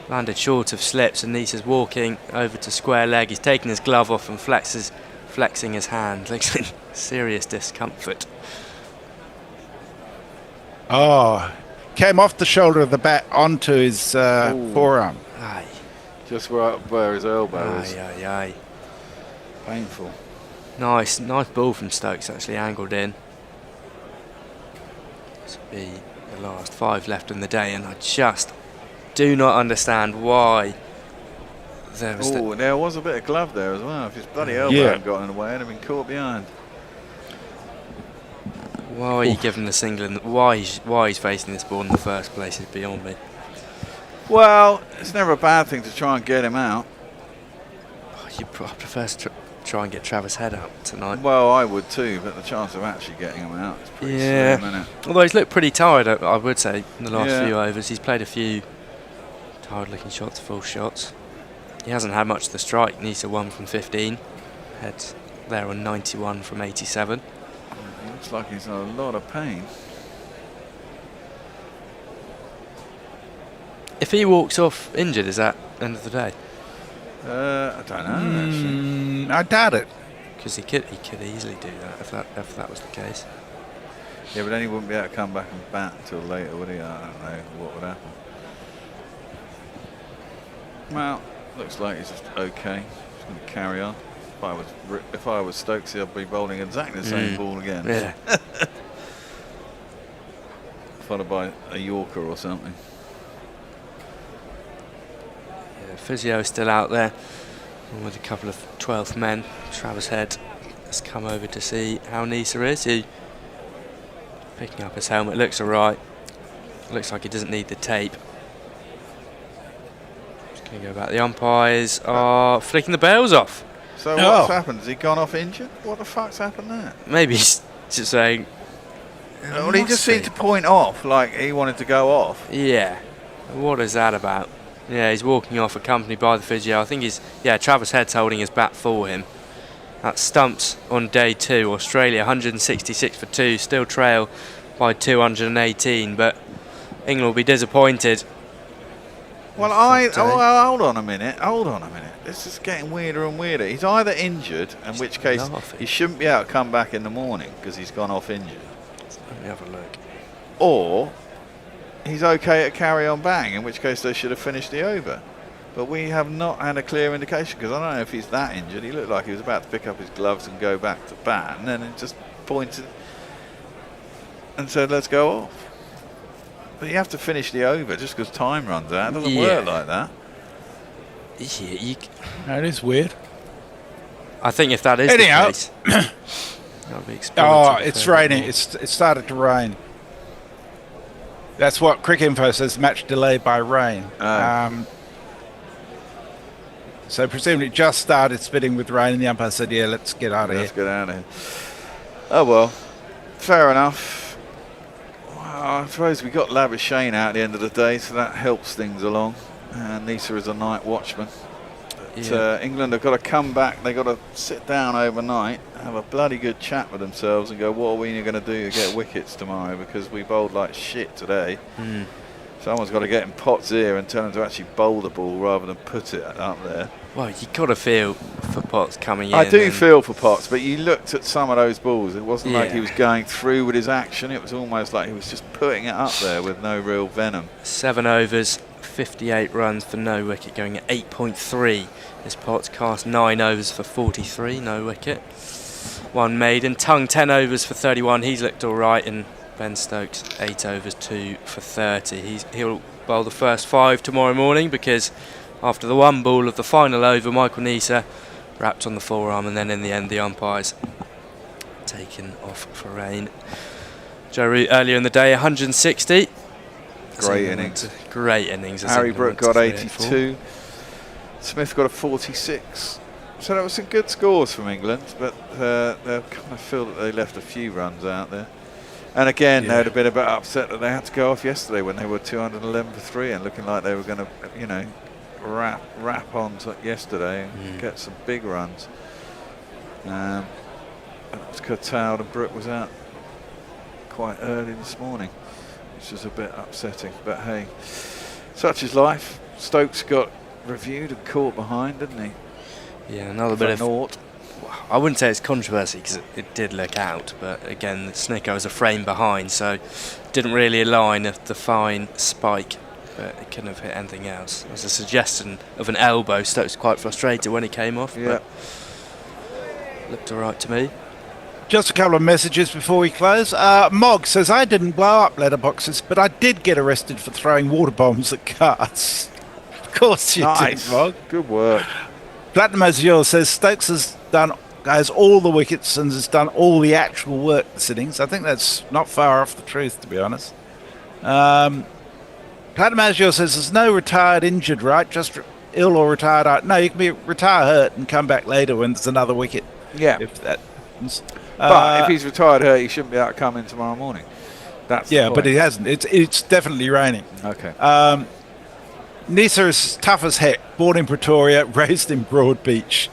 S10: Landed short of slips, and Nisa's walking over to square leg. He's taking his glove off and flexing his hand. Looks in serious discomfort.
S4: Oh, came off the shoulder of the bat onto his forearm.
S10: Aye.
S2: Just right where his elbow is.
S10: Aye.
S2: Painful.
S10: Nice ball from Stokes, actually angled in. This will be the last 5 left in the day, and I just do not understand why there was.
S2: There was a bit of glove there as well. If his bloody elbow hadn't gotten in the way, it'd have been caught behind.
S10: Why are you giving this England? Why he's facing this ball in the first place is beyond me.
S2: Well, it's never a bad thing to try and get him out.
S10: I prefer to try and get Travis Head out tonight.
S2: Well, I would too, but the chance of actually getting him out is pretty slim, isn't it?
S10: Although he's looked pretty tired, I would say, in the last few overs. He's played a few tired-looking shots, full shots. He hasn't had much to strike. Nisa 1 from 15. Head's there on 91 from 87.
S2: Looks like he's in a lot of pain.
S10: If he walks off injured, is that end of the day?
S2: I don't know, actually.
S4: I doubt it.
S10: Because he could easily do that if that was the case.
S2: Yeah, but then he wouldn't be able to come back and bat until later, would he? I don't know what would happen. Well, looks like he's just okay. Just going to carry on. If I was Stokes, I'd be bowling exactly the same ball again.
S10: Yeah.
S2: Followed by a Yorker or something.
S10: Yeah, physio is still out there with a couple of 12th men. Travis Head has come over to see how Nisa is. He picking up his helmet. Looks alright. Looks like he doesn't need the tape. Just going to go back. The umpires are flicking the bails off.
S2: So what's happened? Has he gone off injured? What the fuck's happened there?
S10: Maybe he's just saying.
S2: Well, he just seemed to point off like he wanted to go off.
S10: Yeah. What is that about? Yeah, he's walking off accompanied by the physio. I think Travis Head's holding his bat for him. That's stumps on day 2. Australia 166 for 2, still trail by 218, but England will be disappointed.
S2: Well, hold on a minute. This is getting weirder and weirder. He's either injured, in which case he shouldn't be able to come back in the morning because he's gone off injured.
S10: Let me have a look.
S2: Or he's okay to carry on batting, in which case they should have finished the over. But we have not had a clear indication because I don't know if he's that injured. He looked like he was about to pick up his gloves and go back to bat, and then it just pointed and said, let's go off. But you have to finish the over just because time runs out. It doesn't work like that.
S4: No, it is weird.
S10: I think if that is the case, that'll be
S4: it's raining. It started to rain. That's what Cricket Info says, match delayed by rain. So presumably it just started spitting with rain, and the umpire said, yeah, let's get out of here.
S2: Let's get out of here. Oh, well, fair enough. Well, I suppose we got Labuschagne out at the end of the day, so that helps things along. And Nisa is a night watchman. But, England have got to come back. They've got to sit down overnight, have a bloody good chat with themselves and go, what are we going to do to get wickets tomorrow? Because we bowled like shit today. Someone's got to get in Potts' ear and tell him to actually bowl the ball rather than put it up there.
S10: Well, you've got to feel for Potts coming in.
S2: I do feel for Potts, but you looked at some of those balls. It wasn't like he was going through with his action. It was almost like he was just putting it up there with no real venom.
S10: 7 overs, 58 runs for no wicket, going at 8.3. This Potts cast 9 overs for 43, no wicket. 1 maiden. Tongue 10 overs for 31. He's looked all right. And Ben Stokes 8 overs, 2 for 30. He'll bowl the first 5 tomorrow morning because after the 1 ball of the final over, Michael Nisa wrapped on the forearm, and then in the end the umpires taken off for rain. Joe Root earlier in the day 160.
S2: Great innings.
S10: Great innings.
S2: Harry Brook got 82. Smith got a 46. So that was some good scores from England, but they kind of feel that they left a few runs out there. And again, they'd have been a bit upset that they had to go off yesterday when they were 211 for 3 and looking like they were going to, you know, wrap on to yesterday and get some big runs. It was curtailed and Brook was out quite early this morning, which was a bit upsetting. But hey, such is life. Stokes got reviewed and caught behind, didn't he?
S10: Yeah, another bit of naught. I wouldn't say it's controversy because it did look out, but again, Snicko was a frame behind, so didn't really align a fine spike, but it couldn't have hit anything else. There was a suggestion of an elbow. Stokes was quite frustrated when he came off, but looked all right to me.
S4: Just a couple of messages before we close. Mog says, I didn't blow up letterboxes, but I did get arrested for throwing water bombs at cars. Of course you did, Mog.
S2: Good work.
S4: Platinum Azure says, Stokes has all the wickets and has done all the actual work this innings. I think that's not far off the truth, to be honest. Platinum Azure says, there's no retired injured, right? Just ill or retired out. No, you can be retire hurt and come back later when there's another wicket.
S2: Yeah.
S4: If that happens.
S2: But if he's retired hurt, he shouldn't be out coming tomorrow morning. That's the point.
S4: But he hasn't. It's definitely raining.
S2: Okay.
S4: Nisa is tough as heck. Born in Pretoria, raised in Broadbeach.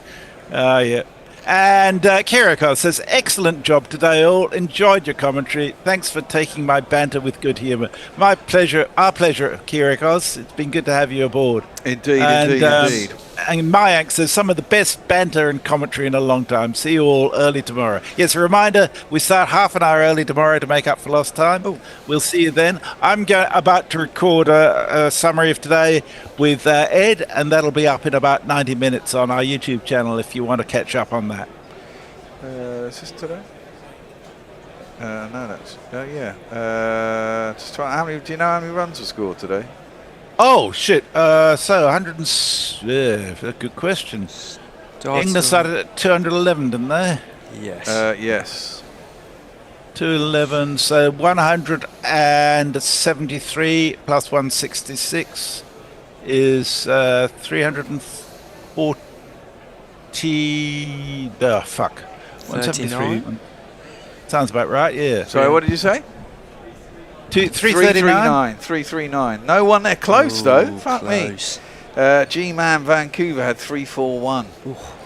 S4: Yeah. And Kiriko says, excellent job today, all. Enjoyed your commentary. Thanks for taking my banter with good humour. My pleasure, our pleasure, Kirikos. It's been good to have you aboard.
S2: Indeed.
S4: And Mayank says, some of the best banter and commentary in a long time. See you all early tomorrow. Yes, a reminder, we start half an hour early tomorrow to make up for lost time. We'll see you then. I'm about to record a summary of today with Ed, and that'll be up in about 90 minutes on our YouTube channel if you want to catch up on that.
S2: Is this today? No, that's just try. How many? Do you know how many runs were scored today?
S4: Oh shit! So 100. Good question. England started at 211, didn't they?
S10: Yes.
S2: Yes.
S4: 211. So 173 plus 166 is 340. Oh fuck. 173. Sounds about right. Yeah.
S2: Sorry, what did you say?
S4: 339.
S2: 339. No one there close though. Fuck
S10: close.
S2: me. G-Man Vancouver had 341.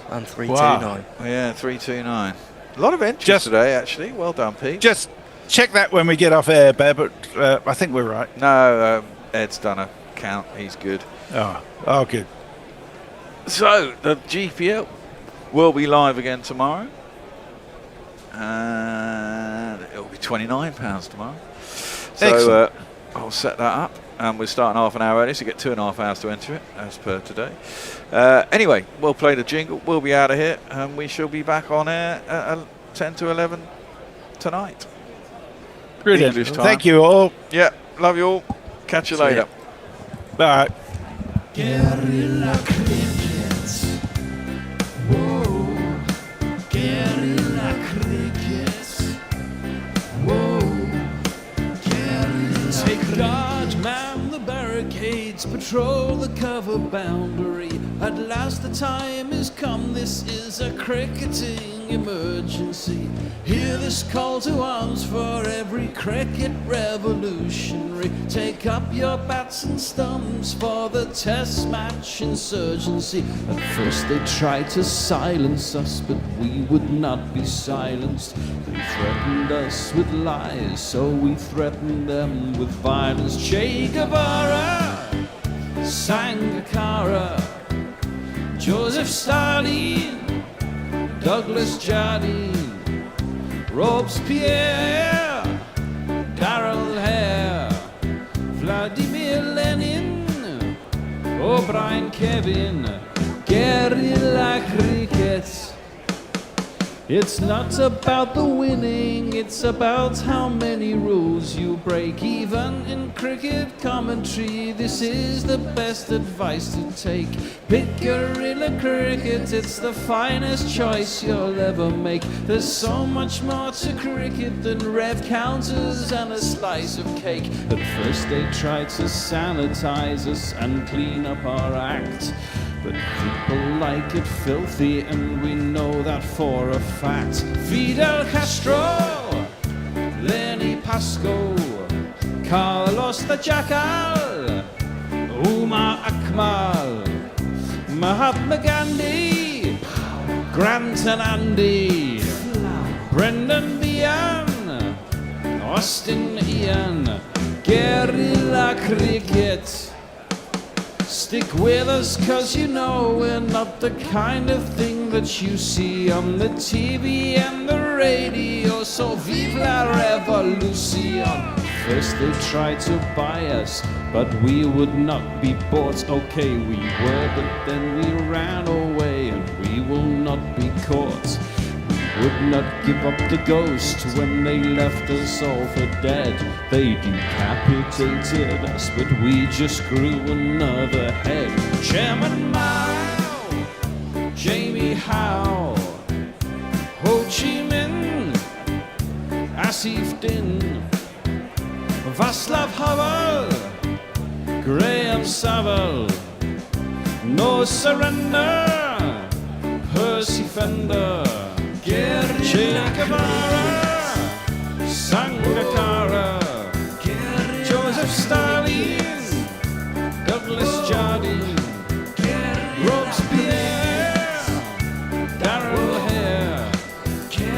S10: And 329.
S2: Wow. Yeah, 329. A lot of entries today, actually. Well done, Pete.
S4: Just check that when we get off air, Bear, but I think we're right.
S2: No, Ed's done a count. He's good.
S4: Oh, good.
S2: So, the GPL will be live again tomorrow. And it'll be £29 tomorrow. So I'll set that up. And we're starting half an hour early, so you get 2.5 hours to enter it, as per today. Anyway, we'll play the jingle. We'll be out of here, and we shall be back on air at 10 to 11 tonight.
S4: Brilliant.
S2: English time.
S4: Thank you all.
S2: Yeah, love you all. Catch you later.
S4: Bye.
S1: Guerrilla crickets. Whoa. Guerrilla crickets. Whoa. Guerrilla. Take guard, man the barricades, patrol the cover boundary. At last the time is come, this is a cricketing emergency. Hear this call to arms for every cricket revolutionary. Take up your bats and stumps for the test match insurgency. At first they tried to silence us, but we would not be silenced. They threatened us with lies, so we threatened them with violence. Che Guevara, Sangakkara, Joseph Stalin, Douglas Jardine, Robespierre, Darrell Hare, Vladimir Lenin, O'Brien Kevin, guerrilla cricket. It's not about the winning, it's about how many rules you break. Even in cricket commentary, this is the best advice to take. Pick guerrilla cricket, it's the finest choice you'll ever make. There's so much more to cricket than rev counters and a slice of cake. At first they tried to sanitize us and clean up our act, but people like it filthy, and we know that for a fact. Fidel Castro, Lenny Pascoe, Carlos the Jackal, Umar Akmal, Mahatma Gandhi, Grant and Andy, Brendan Behan, Austin Ian, Guerrilla Cricket. Stick with us, cause you know we're not the kind of thing that you see on the TV and the radio. So vive la revolution. First they tried to buy us, but we would not be bought. Okay, we were, but then we ran away, and we will not be caught. We would not give up the ghost when they left us all for dead. They decapitated us, but we just grew another head. Chairman Mao, Jamie Howe, Ho Chi Minh, Asif Din, Václav Havel, Graham Saville, No Surrender, Percy Fender, Che Guevara, Sangakkara, Joseph Stalin, Douglas Jardine, Robespierre, Darrell Hare,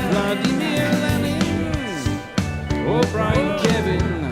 S1: Vladimir Lenin, O'Brien Kevin,